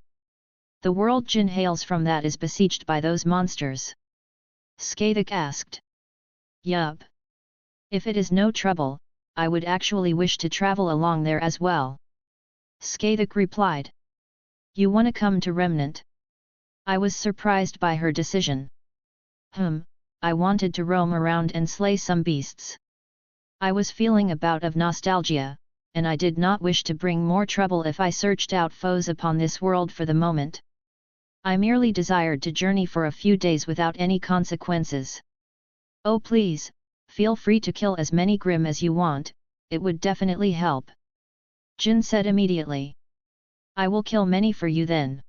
The world Jin hails from that is besieged by those monsters. Skathik asked. Yup. If it is no trouble, I would actually wish to travel along there as well. Skathik replied. You wanna come to Remnant? I was surprised by her decision. I wanted to roam around and slay some beasts. I was feeling a bout of nostalgia, and I did not wish to bring more trouble if I searched out foes upon this world for the moment. I merely desired to journey for a few days without any consequences. Oh please, feel free to kill as many Grimm as you want, it would definitely help. Jin said immediately. I will kill many for you then.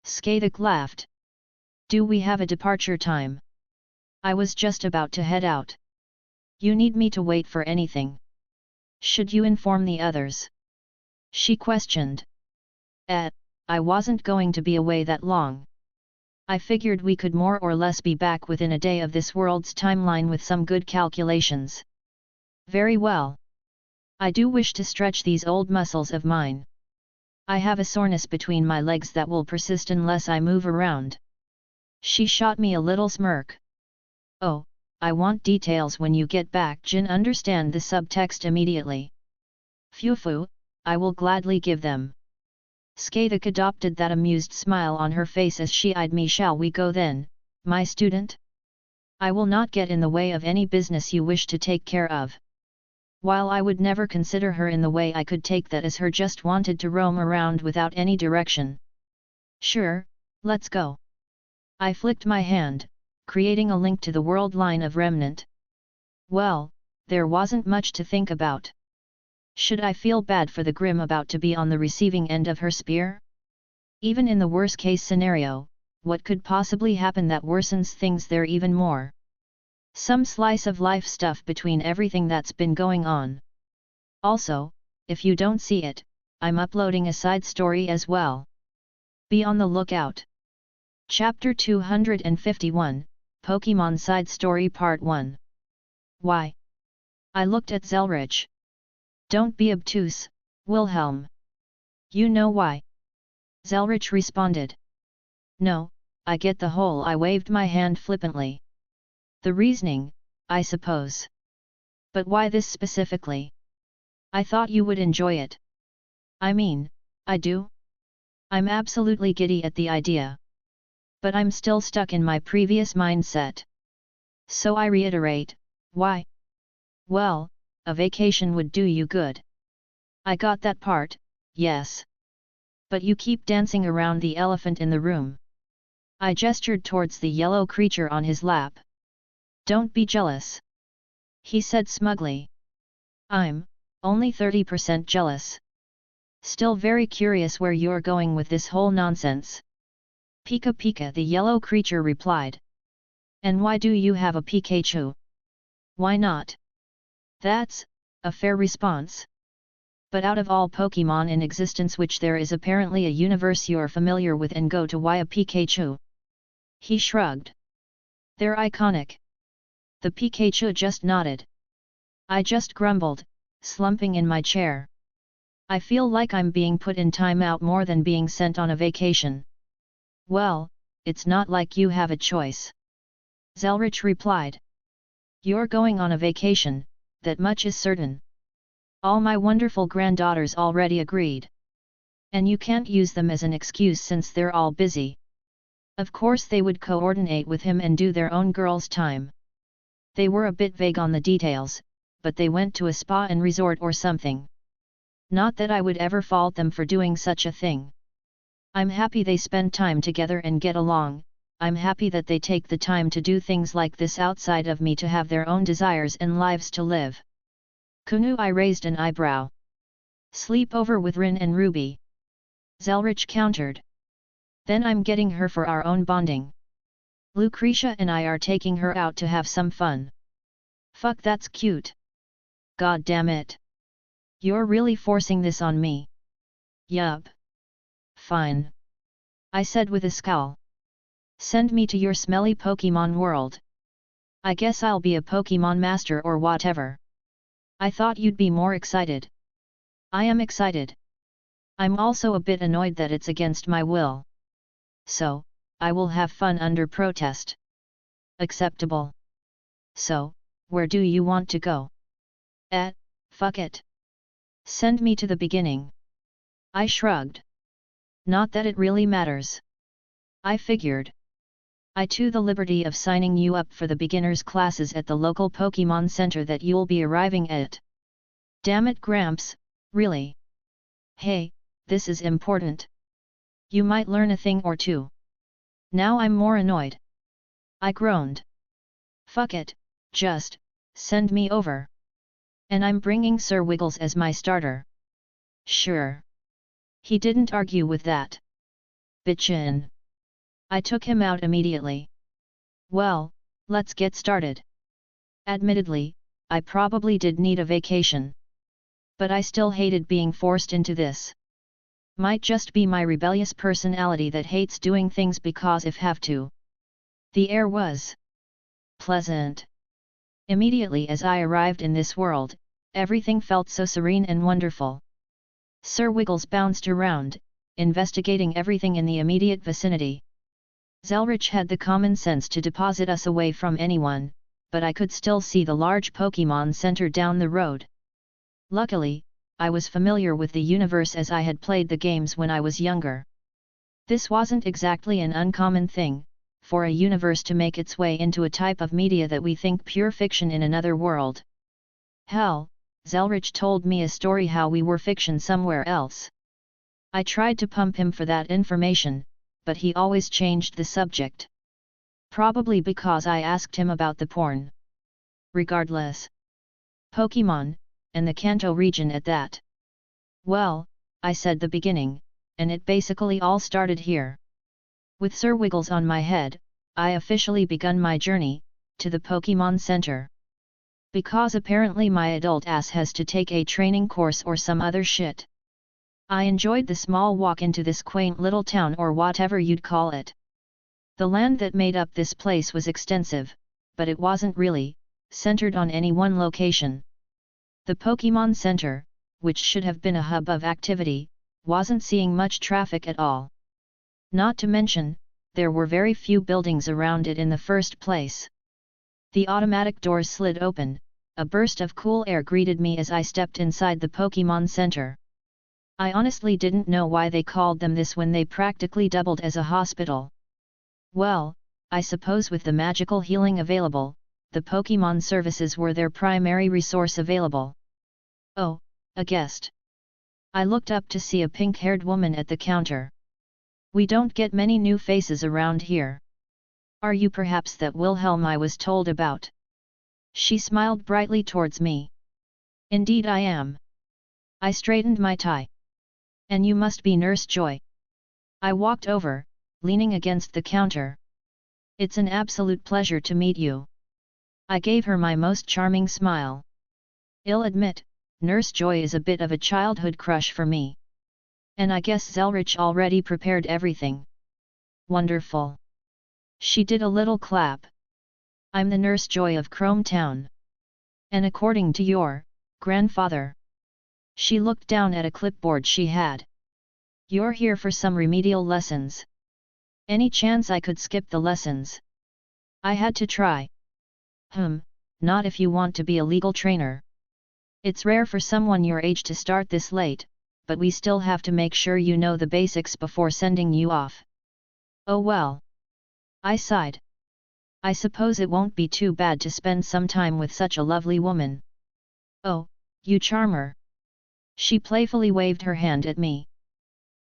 Skadik laughed. Do we have a departure time? I was just about to head out. You need me to wait for anything? Should you inform the others? She questioned. I wasn't going to be away that long. I figured we could more or less be back within a day of this world's timeline with some good calculations. Very well. I do wish to stretch these old muscles of mine. I have a soreness between my legs that will persist unless I move around. She shot me a little smirk. Oh, I want details when you get back. Jin understand the subtext immediately. Phew, I will gladly give them. Skadik adopted that amused smile on her face as she eyed me. Shall we go then, my student? I will not get in the way of any business you wish to take care of. While I would never consider her in the way, I could take that as her just wanted to roam around without any direction. Sure, let's go. I flicked my hand, creating a link to the world line of Remnant. Well, there wasn't much to think about. Should I feel bad for the Grimm about to be on the receiving end of her spear? Even in the worst case scenario, what could possibly happen that worsens things there even more? Some slice of life stuff between everything that's been going on. Also, if you don't see it, I'm uploading a side story as well. Be on the lookout. Chapter 251, Pokemon Side Story Part 1. Why? I looked at Zelretch. Don't be obtuse, Wilhelm. You know why? Zelretch responded. No, I get the whole. I waved my hand flippantly. The reasoning, I suppose. But why this specifically? I thought you would enjoy it. I mean, I do. I'm absolutely giddy at the idea. But I'm still stuck in my previous mindset. So I reiterate, why? Well, a vacation would do you good. I got that part, yes. But you keep dancing around the elephant in the room. I gestured towards the yellow creature on his lap. Don't be jealous. He said smugly. I'm only 30% jealous. Still very curious where you're going with this whole nonsense. Pika Pika, the yellow creature replied. And why do you have a Pikachu? Why not? That's a fair response. But out of all Pokemon in existence, which there is apparently a universe you're familiar with, and go to why a Pikachu? He shrugged. They're iconic. The Pikachu just nodded. I just grumbled, slumping in my chair. I feel like I'm being put in timeout more than being sent on a vacation. Well, it's not like you have a choice. Zelretch replied. You're going on a vacation, that much is certain. All my wonderful granddaughters already agreed. And you can't use them as an excuse since they're all busy. Of course they would coordinate with him and do their own girls' time. They were a bit vague on the details, but they went to a spa and resort or something. Not that I would ever fault them for doing such a thing. I'm happy they spend time together and get along. I'm happy that they take the time to do things like this outside of me, to have their own desires and lives to live. Kunu, I raised an eyebrow. Sleep over with Rin and Ruby. Zelretch countered. Then I'm getting her for our own bonding. Lucretia and I are taking her out to have some fun. Fuck, that's cute. God damn it. You're really forcing this on me. Yup. Fine. I said with a scowl. Send me to your smelly Pokemon world. I guess I'll be a Pokemon master or whatever. I thought you'd be more excited. I am excited. I'm also a bit annoyed that it's against my will. So, I will have fun under protest. Acceptable. So, where do you want to go? Fuck it. Send me to the beginning. I shrugged. Not that it really matters. I figured. I took the liberty of signing you up for the beginners classes at the local Pokemon Center that you'll be arriving at. Damn it, Gramps, really? Hey, this is important. You might learn a thing or two. Now I'm more annoyed. I groaned. Fuck it, just send me over. And I'm bringing Sir Wiggles as my starter. Sure. He didn't argue with that. Bitchin'. I took him out immediately. Well, let's get started. Admittedly, I probably did need a vacation. But I still hated being forced into this. Might just be my rebellious personality that hates doing things because if have to. The air was pleasant. Immediately as I arrived in this world, everything felt so serene and wonderful. Sir Wiggles bounced around, investigating everything in the immediate vicinity. Zelretch had the common sense to deposit us away from anyone, but I could still see the large Pokemon Center down the road. Luckily, I was familiar with the universe as I had played the games when I was younger. This wasn't exactly an uncommon thing, for a universe to make its way into a type of media that we think pure fiction in another world. Hell, Zelretch told me a story how we were fiction somewhere else. I tried to pump him for that information, but he always changed the subject. Probably because I asked him about the porn. Regardless. Pokemon, and the Kanto region at that. Well, I said the beginning, and it basically all started here. With Sir Wiggles on my head, I officially begun my journey to the Pokemon Center. Because apparently my adult ass has to take a training course or some other shit. I enjoyed the small walk into this quaint little town or whatever you'd call it. The land that made up this place was extensive, but it wasn't really centered on any one location. The Pokemon Center, which should have been a hub of activity, wasn't seeing much traffic at all. Not to mention, there were very few buildings around it in the first place. The automatic doors slid open, a burst of cool air greeted me as I stepped inside the Pokemon Center. I honestly didn't know why they called them this when they practically doubled as a hospital. Well, I suppose with the magical healing available, the Pokemon services were their primary resource available. Oh, a guest. I looked up to see a pink-haired woman at the counter. We don't get many new faces around here. Are you perhaps that Wilhelm I was told about? She smiled brightly towards me. Indeed I am. I straightened my tie. And you must be Nurse Joy. I walked over, leaning against the counter. It's an absolute pleasure to meet you. I gave her my most charming smile. I'll admit, Nurse Joy is a bit of a childhood crush for me. And I guess Zelretch already prepared everything. Wonderful. She did a little clap. I'm the Nurse Joy of Chrome Town. And according to your grandfather. She looked down at a clipboard she had. You're here for some remedial lessons. Any chance I could skip the lessons? I had to try. Not if you want to be a legal trainer. It's rare for someone your age to start this late, but we still have to make sure you know the basics before sending you off. Oh well. I sighed. I suppose it won't be too bad to spend some time with such a lovely woman. Oh, you charmer. She playfully waved her hand at me.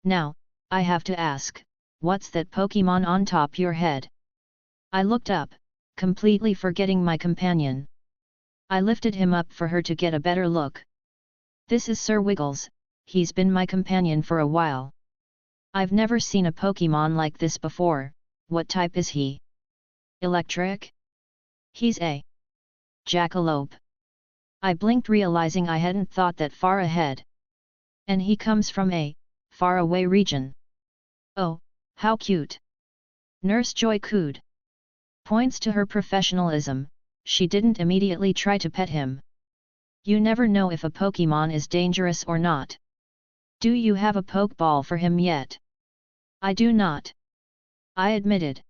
Now, I have to ask, what's that Pokemon on top your head? I looked up, completely forgetting my companion. I lifted him up for her to get a better look. This is Sir Wiggles, he's been my companion for a while. I've never seen a Pokemon like this before. What type is he? Electric? He's a jackalope. I blinked, realizing I hadn't thought that far ahead. And he comes from a faraway region. Oh, how cute. Nurse Joy cooed. Points to her professionalism, she didn't immediately try to pet him. You never know if a Pokemon is dangerous or not. Do you have a Pokeball for him yet? I do not. I admitted.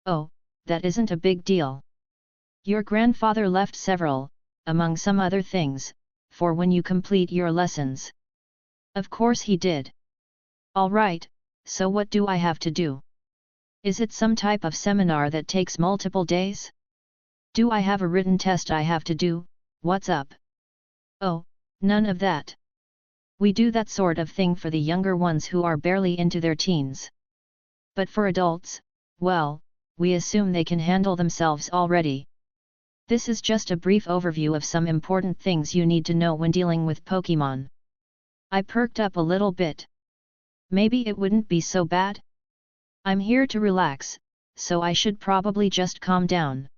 Oh, that isn't a big deal. Your grandfather left several, among some other things, for when you complete your lessons. Of course he did. All right, so what do I have to do? Is it some type of seminar that takes multiple days? Do I have a written test I have to do? What's up? Oh, none of that. We do that sort of thing for the younger ones who are barely into their teens. But for adults, well, we assume they can handle themselves already. This is just a brief overview of some important things you need to know when dealing with Pokemon. I perked up a little bit. Maybe it wouldn't be so bad? I'm here to relax, so I should probably just calm down.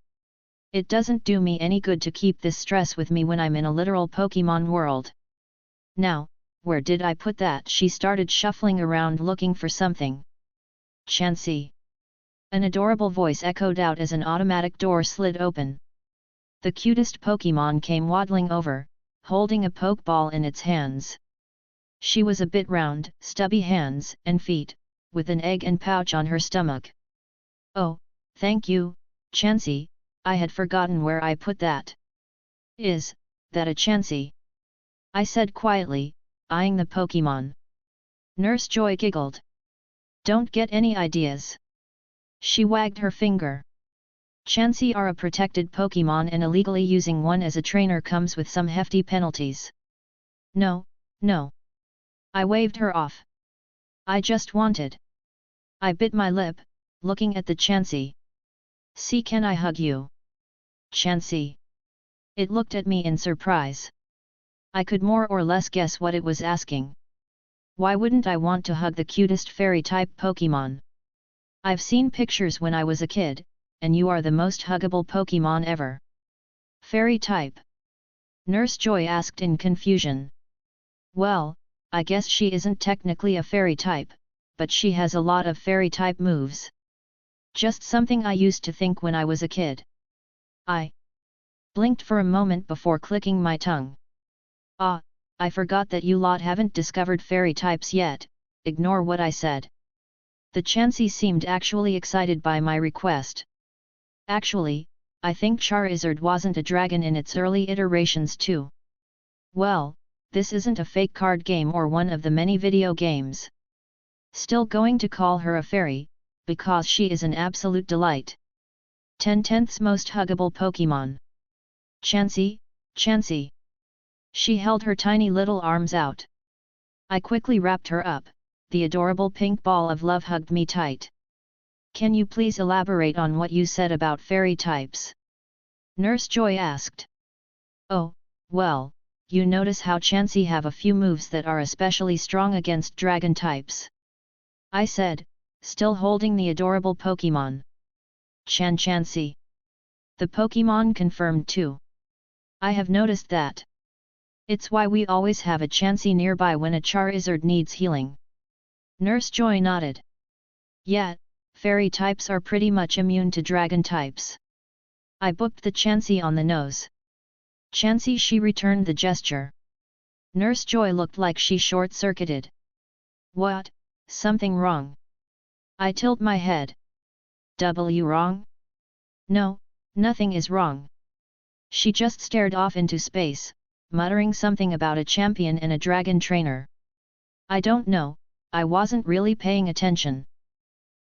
It doesn't do me any good to keep this stress with me when I'm in a literal Pokemon world. Now, where did I put that? She started shuffling around looking for something. Chansey. An adorable voice echoed out as an automatic door slid open. The cutest Pokemon came waddling over, holding a Pokeball in its hands. She was a bit round, stubby hands and feet, with an egg and pouch on her stomach. Oh, thank you, Chansey, I had forgotten where I put that. Is that a Chansey? I said quietly, eyeing the Pokemon. Nurse Joy giggled. Don't get any ideas. She wagged her finger. Chansey are a protected Pokemon and illegally using one as a trainer comes with some hefty penalties. No, no. I waved her off. I just wanted. I bit my lip, looking at the Chansey. See, can I hug you? Chansey. It looked at me in surprise. I could more or less guess what it was asking. Why wouldn't I want to hug the cutest fairy-type Pokemon? I've seen pictures when I was a kid, and you are the most huggable Pokemon ever. Fairy-type? Nurse Joy asked in confusion. Well, I guess she isn't technically a fairy-type, but she has a lot of fairy-type moves. Just something I used to think when I was a kid. I blinked for a moment before clicking my tongue. Ah, I forgot that you lot haven't discovered fairy types yet, ignore what I said. The Chansey seemed actually excited by my request. Actually, I think Charizard wasn't a dragon in its early iterations too. Well, this isn't a fake card game or one of the many video games. Still going to call her a fairy, because she is an absolute delight. 10/10 most huggable Pokemon. Chansey, Chansey. She held her tiny little arms out. I quickly wrapped her up, the adorable pink ball of love hugged me tight. Can you please elaborate on what you said about fairy types? Nurse Joy asked. Oh, well, you notice how Chansey have a few moves that are especially strong against dragon types. I said, still holding the adorable Pokemon. Chansey. The Pokemon confirmed too. I have noticed that. It's why we always have a Chansey nearby when a Charizard needs healing. Nurse Joy nodded. Yeah, fairy types are pretty much immune to dragon types. I booped the Chansey on the nose. Chansey, she returned the gesture. Nurse Joy looked like she short-circuited. What? Something wrong? I tilt my head. W wrong? No, nothing is wrong. She just stared off into space, muttering something about a champion and a dragon trainer. I don't know, I wasn't really paying attention.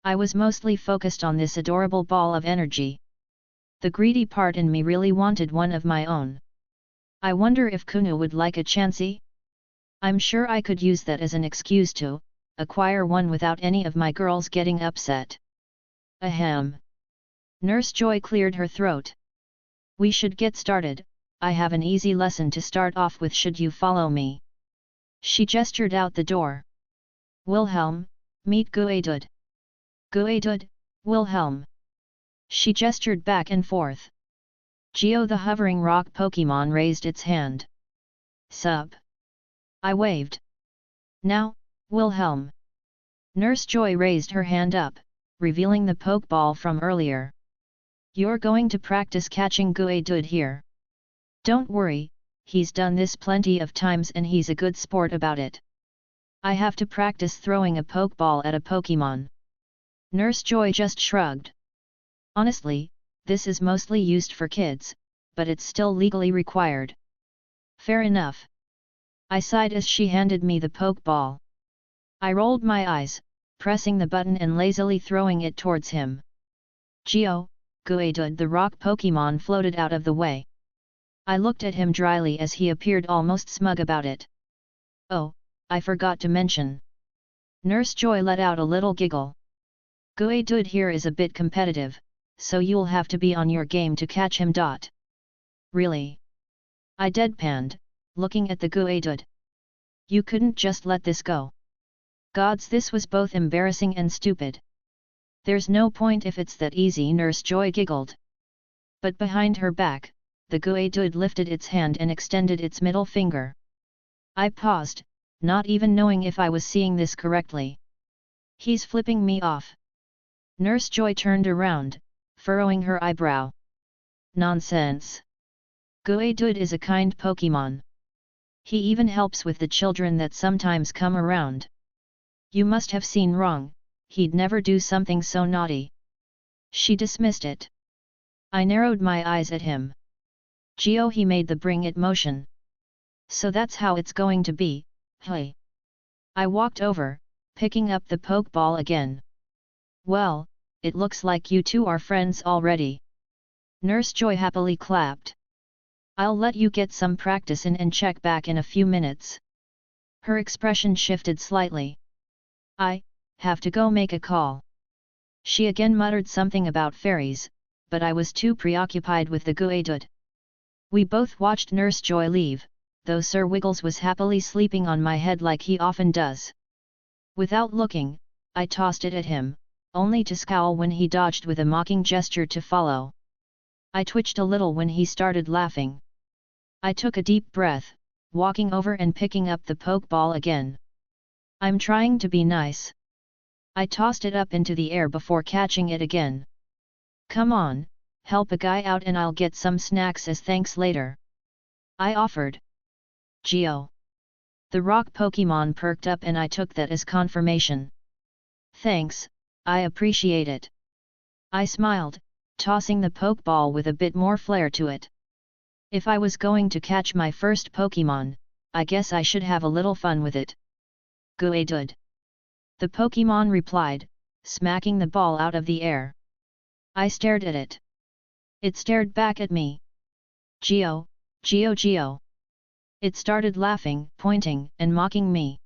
I was mostly focused on this adorable ball of energy. The greedy part in me really wanted one of my own. I wonder if Kunu would like a Chansey? I'm sure I could use that as an excuse to acquire one without any of my girls getting upset. Ahem. Nurse Joy cleared her throat. We should get started. I have an easy lesson to start off with. Should you follow me? She gestured out the door. Wilhelm, meet Guedud. Guedud, Wilhelm. She gestured back and forth. Geo, the hovering rock Pokemon, raised its hand. Sup? I waved. Now, Wilhelm. Nurse Joy raised her hand up, revealing the Pokeball from earlier. You're going to practice catching Guedud here. Don't worry, he's done this plenty of times and he's a good sport about it. I have to practice throwing a Pokeball at a Pokemon. Nurse Joy just shrugged. Honestly, this is mostly used for kids, but it's still legally required. Fair enough. I sighed as she handed me the Pokeball. I rolled my eyes, pressing the button and lazily throwing it towards him. Geo, Guedud, the rock Pokemon floated out of the way. I looked at him dryly as he appeared almost smug about it. Oh, I forgot to mention. Nurse Joy let out a little giggle. Guedud here is a bit competitive, so you'll have to be on your game to catch him. Really? I deadpanned, looking at the Guedud. You couldn't just let this go. Gods, this was both embarrassing and stupid. There's no point if it's that easy, Nurse Joy giggled. But behind her back, the Guedud lifted its hand and extended its middle finger. I paused, not even knowing if I was seeing this correctly. He's flipping me off. Nurse Joy turned around, furrowing her eyebrow. Nonsense. Guedud is a kind Pokemon. He even helps with the children that sometimes come around. You must have seen wrong, he'd never do something so naughty. She dismissed it. I narrowed my eyes at him. Geo, he made the bring it motion. So that's how it's going to be, hey. I walked over, picking up the Pokeball again. Well, it looks like you two are friends already. Nurse Joy happily clapped. I'll let you get some practice in and check back in a few minutes. Her expression shifted slightly. I have to go make a call. She again muttered something about fairies, but I was too preoccupied with the Guedud. We both watched Nurse Joy leave, though Sir Wiggles was happily sleeping on my head like he often does. Without looking, I tossed it at him, only to scowl when he dodged with a mocking gesture to follow. I twitched a little when he started laughing. I took a deep breath, walking over and picking up the Pokeball again. I'm trying to be nice. I tossed it up into the air before catching it again. Come on, help a guy out and I'll get some snacks as thanks later. I offered. Geo. The rock Pokemon perked up and I took that as confirmation. Thanks, I appreciate it. I smiled, tossing the Pokeball with a bit more flair to it. If I was going to catch my first Pokemon, I guess I should have a little fun with it. Guedud. The Pokemon replied, smacking the ball out of the air. I stared at it. It stared back at me. Geo, Geo, Geo. It started laughing, pointing, and mocking me.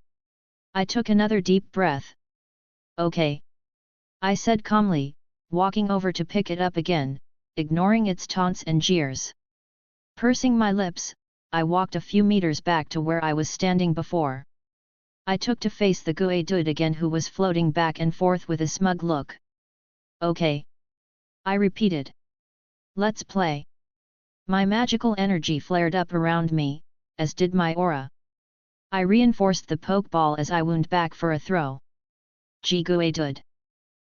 I took another deep breath. Okay. I said calmly, walking over to pick it up again, ignoring its taunts and jeers. Pursing my lips, I walked a few meters back to where I was standing before. I took to face the Guedud again, who was floating back and forth with a smug look. Okay. I repeated. Let's play. My magical energy flared up around me, as did my aura. I reinforced the Pokeball as I wound back for a throw. Gee, Guedud.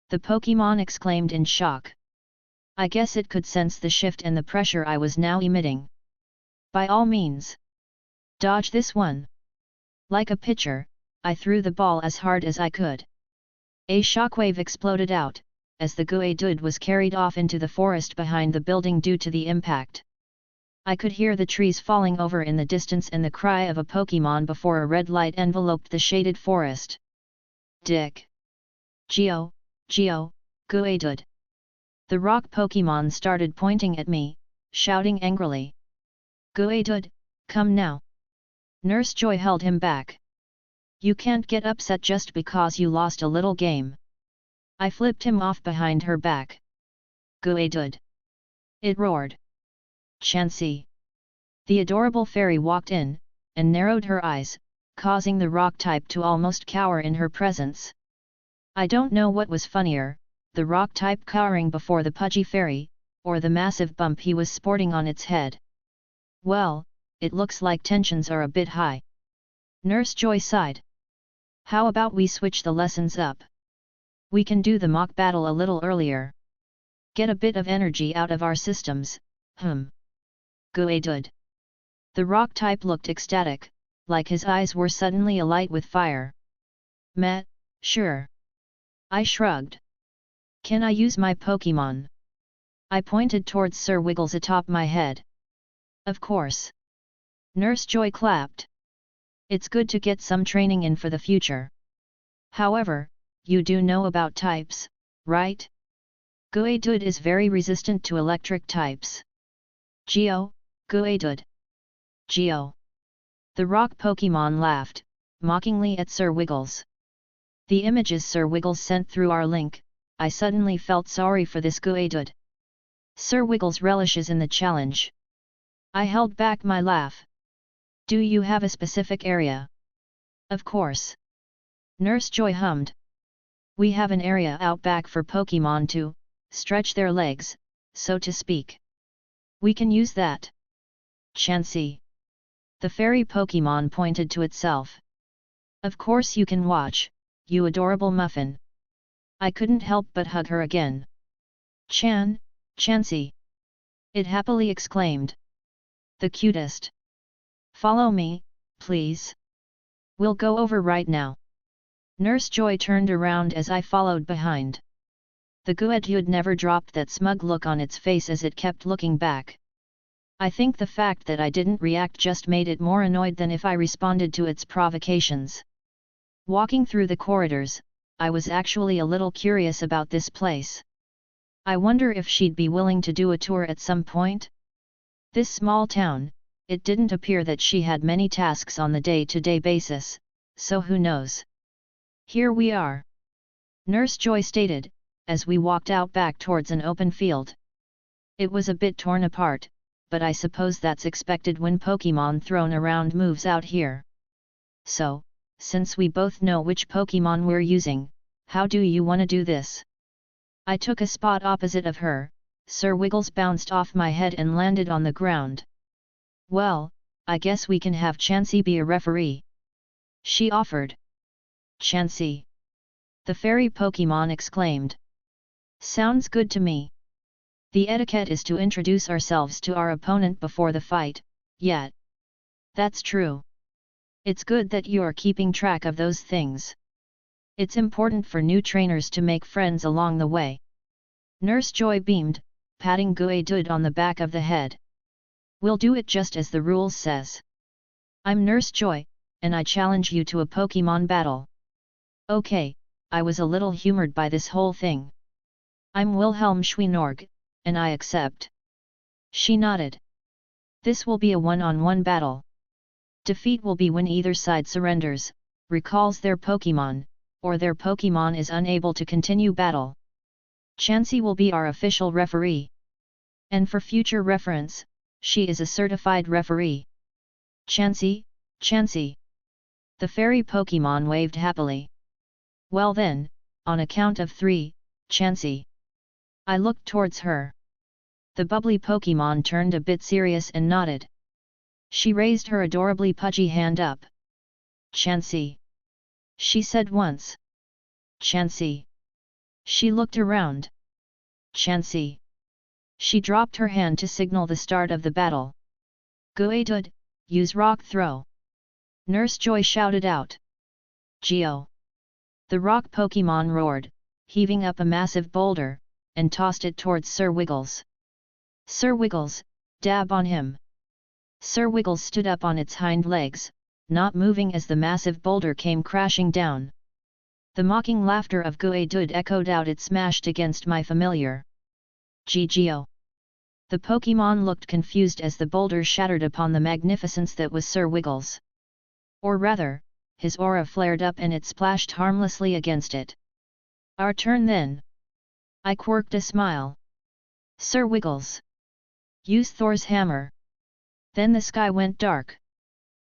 The Pokemon exclaimed in shock. I guess it could sense the shift and the pressure I was now emitting. By all means. Dodge this one. Like a pitcher, I threw the ball as hard as I could. A shockwave exploded out, as the Guedud was carried off into the forest behind the building due to the impact. I could hear the trees falling over in the distance and the cry of a Pokemon before a red light enveloped the shaded forest. Dick. Geo, Geo, Guedud. The rock Pokemon started pointing at me, shouting angrily. Guedud, come now. Nurse Joy held him back. You can't get upset just because you lost a little game. I flipped him off behind her back. Guedud. It roared. Chansey. The adorable fairy walked in, and narrowed her eyes, causing the rock type to almost cower in her presence. I don't know what was funnier, the rock type cowering before the pudgy fairy, or the massive bump he was sporting on its head. Well, it looks like tensions are a bit high. Nurse Joy sighed. How about we switch the lessons up? We can do the mock battle a little earlier. Get a bit of energy out of our systems, Guedud. The rock type looked ecstatic, like his eyes were suddenly alight with fire. Meh, sure. I shrugged. Can I use my Pokemon? I pointed towards Sir Wiggles atop my head. Of course. Nurse Joy clapped. It's good to get some training in for the future. However, you do know about types, right? Guedud is very resistant to electric types. Geo, Guedud. Geo. The rock Pokemon laughed, mockingly at Sir Wiggles. The images Sir Wiggles sent through our link, I suddenly felt sorry for this Guedud. Sir Wiggles relishes in the challenge. I held back my laugh. Do you have a specific area? Of course. Nurse Joy hummed. We have an area out back for Pokemon to stretch their legs, so to speak. We can use that. Chansey. The fairy Pokemon pointed to itself. Of course you can watch, you adorable muffin. I couldn't help but hug her again. Chansey. It happily exclaimed. The cutest. Follow me, please. We'll go over right now. Nurse Joy turned around as I followed behind. The Guedud never dropped that smug look on its face as it kept looking back. I think the fact that I didn't react just made it more annoyed than if I responded to its provocations. Walking through the corridors, I was actually a little curious about this place. I wonder if she'd be willing to do a tour at some point? This small town, it didn't appear that she had many tasks on the day-to-day basis, so who knows? Here we are. Nurse Joy stated, as we walked out back towards an open field. It was a bit torn apart, but I suppose that's expected when Pokemon thrown around moves out here. So, since we both know which Pokemon we're using, how do you want to do this? I took a spot opposite of her. Sir Wiggles bounced off my head and landed on the ground. Well, I guess we can have Chansey be a referee. She offered. Chansey. The fairy Pokemon exclaimed. Sounds good to me. The etiquette is to introduce ourselves to our opponent before the fight, yet. That's true. It's good that you're keeping track of those things. It's important for new trainers to make friends along the way. Nurse Joy beamed, patting Guedud on the back of the head. We'll do it just as the rules says. I'm Nurse Joy, and I challenge you to a Pokemon battle. Okay, I was a little humored by this whole thing. I'm Wilhelm Schweinorg, and I accept. She nodded. This will be a one-on-one battle. Defeat will be when either side surrenders, recalls their Pokemon, or their Pokemon is unable to continue battle. Chansey will be our official referee. And for future reference, she is a certified referee. Chansey. The fairy Pokemon waved happily. Well then, on a count of 3, Chansey. I looked towards her. The bubbly Pokemon turned a bit serious and nodded. She raised her adorably pudgy hand up. Chansey. She said once. Chansey. She looked around. Chansey. She dropped her hand to signal the start of the battle. Guedud, use rock throw. Nurse Joy shouted out. Geo. The rock Pokemon roared, heaving up a massive boulder, and tossed it towards Sir Wiggles. Sir Wiggles, dab on him. Sir Wiggles stood up on its hind legs, not moving as the massive boulder came crashing down. The mocking laughter of Guedud echoed out. It smashed against my familiar. Geo. The Pokemon looked confused as the boulder shattered upon the magnificence that was Sir Wiggles. Or rather, his aura flared up and it splashed harmlessly against it. Our turn then. I quirked a smile. Sir Wiggles. Use Thor's hammer. Then the sky went dark.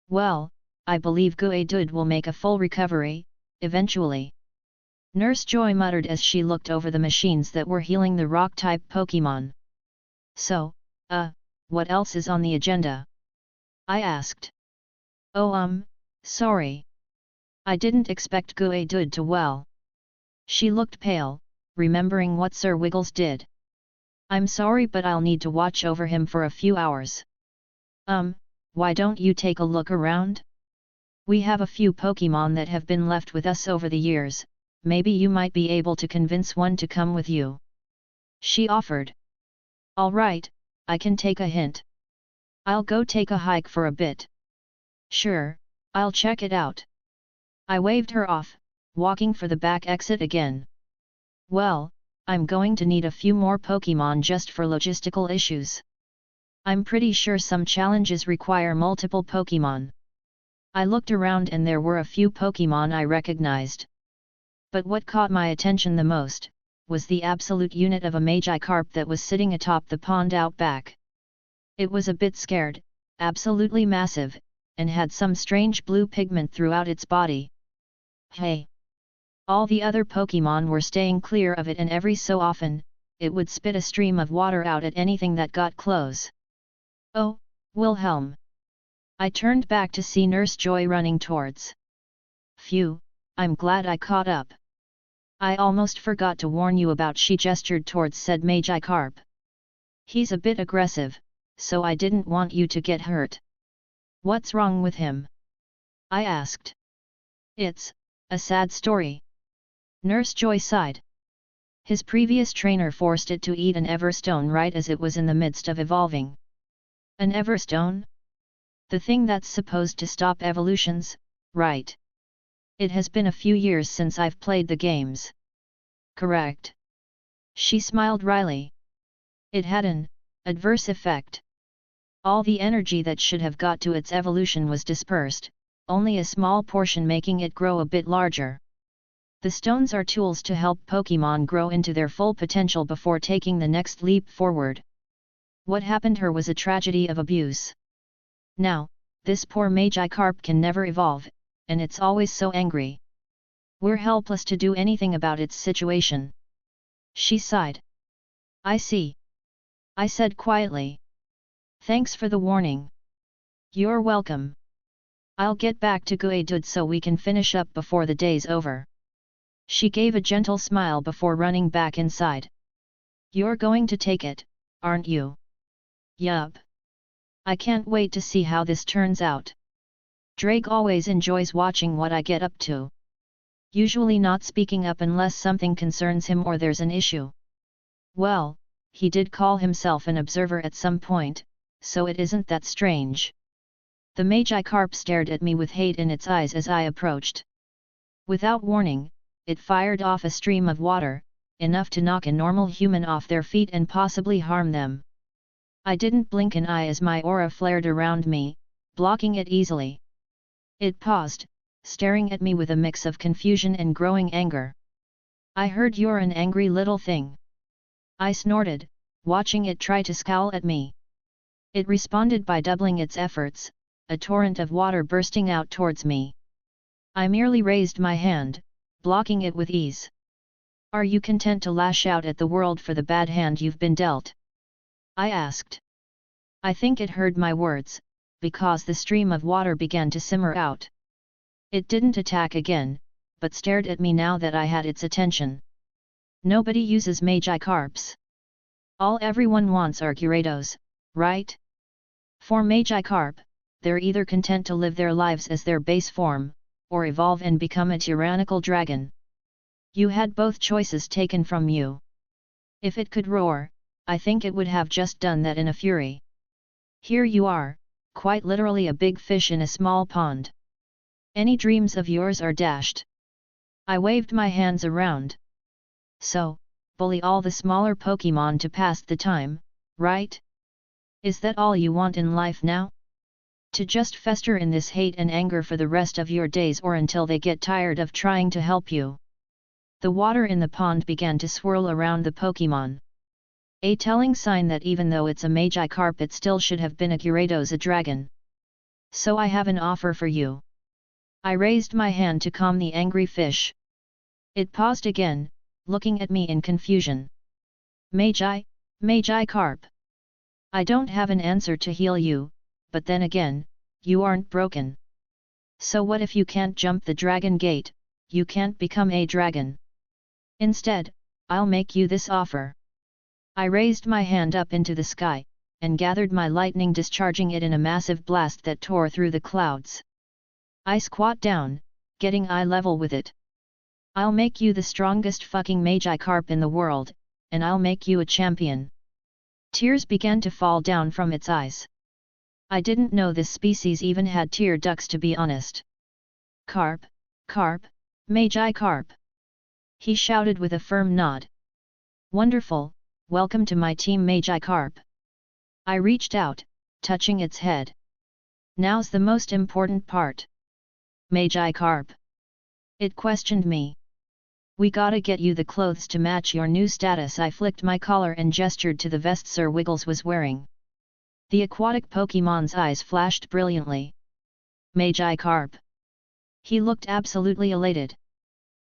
Well, I believe Guedud will make a full recovery, eventually. Nurse Joy muttered as she looked over the machines that were healing the rock-type Pokemon. So, what else is on the agenda? I asked. Oh sorry. I didn't expect Guedud to well. She looked pale, remembering what Sir Wiggles did. I'm sorry, but I'll need to watch over him for a few hours. Why don't you take a look around? We have a few Pokemon that have been left with us over the years, maybe you might be able to convince one to come with you. She offered. All right, I can take a hint. I'll go take a hike for a bit. Sure, I'll check it out. I waved her off, walking for the back exit again. Well, I'm going to need a few more Pokemon just for logistical issues. I'm pretty sure some challenges require multiple Pokemon. I looked around and there were a few Pokemon I recognized. But what caught my attention the most was the absolute unit of a Magikarp that was sitting atop the pond out back. It was a bit scared, absolutely massive, and had some strange blue pigment throughout its body. Hey! All the other Pokemon were staying clear of it, and every so often, it would spit a stream of water out at anything that got close. Oh, Wilhelm! I turned back to see Nurse Joy running towards. Phew, I'm glad I caught up. I almost forgot to warn you about. She gestured towards said Magikarp. He's a bit aggressive, so I didn't want you to get hurt. What's wrong with him? I asked. It's a sad story. Nurse Joy sighed. His previous trainer forced it to eat an Everstone right as it was in the midst of evolving. An Everstone? The thing that's supposed to stop evolutions, right? It has been a few years since I've played the games. Correct. She smiled wryly. It had an adverse effect. All the energy that should have got to its evolution was dispersed, only a small portion making it grow a bit larger. The stones are tools to help Pokemon grow into their full potential before taking the next leap forward. What happened to her was a tragedy of abuse. Now, this poor Magikarp can never evolve, and it's always so angry. We're helpless to do anything about its situation. She sighed. I see. I said quietly. Thanks for the warning. You're welcome. I'll get back to Guadud so we can finish up before the day's over. She gave a gentle smile before running back inside. You're going to take it, aren't you? Yup. I can't wait to see how this turns out. Drake always enjoys watching what I get up to. Usually not speaking up unless something concerns him or there's an issue. Well, he did call himself an observer at some point, so it isn't that strange. The Magikarp stared at me with hate in its eyes as I approached. Without warning, it fired off a stream of water, enough to knock a normal human off their feet and possibly harm them. I didn't blink an eye as my aura flared around me, blocking it easily. It paused, staring at me with a mix of confusion and growing anger. I heard you're an angry little thing. I snorted, watching it try to scowl at me. It responded by doubling its efforts, a torrent of water bursting out towards me. I merely raised my hand, blocking it with ease. Are you content to lash out at the world for the bad hand you've been dealt? I asked. I think it heard my words, because the stream of water began to simmer out. It didn't attack again, but stared at me now that I had its attention. Nobody uses Magikarps. All everyone wants are Gyarados, right? For Magikarp, they're either content to live their lives as their base form, or evolve and become a tyrannical dragon. You had both choices taken from you. If it could roar, I think it would have just done that in a fury. Here you are, quite literally a big fish in a small pond. Any dreams of yours are dashed. I waved my hands around. So, bully all the smaller Pokemon to pass the time, right? Is that all you want in life now? To just fester in this hate and anger for the rest of your days or until they get tired of trying to help you? The water in the pond began to swirl around the Pokemon. A telling sign that even though it's a Magikarp it still should have been a Gyarados, a dragon. So I have an offer for you. I raised my hand to calm the angry fish. It paused again, looking at me in confusion. Magikarp. I don't have an answer to heal you, but then again, you aren't broken. So what if you can't jump the dragon gate, you can't become a dragon? Instead, I'll make you this offer. I raised my hand up into the sky, and gathered my lightning, discharging it in a massive blast that tore through the clouds. I squat down, getting eye level with it. I'll make you the strongest fucking Magikarp in the world, and I'll make you a champion. Tears began to fall down from its eyes. I didn't know this species even had tear ducts, to be honest. Carp, Magikarp! He shouted with a firm nod. Wonderful, welcome to my team Magikarp. I reached out, touching its head. Now's the most important part. Magikarp. It questioned me. We gotta get you the clothes to match your new status. I flicked my collar and gestured to the vest Sir Wiggles was wearing. The aquatic Pokémon's eyes flashed brilliantly. Magikarp. He looked absolutely elated.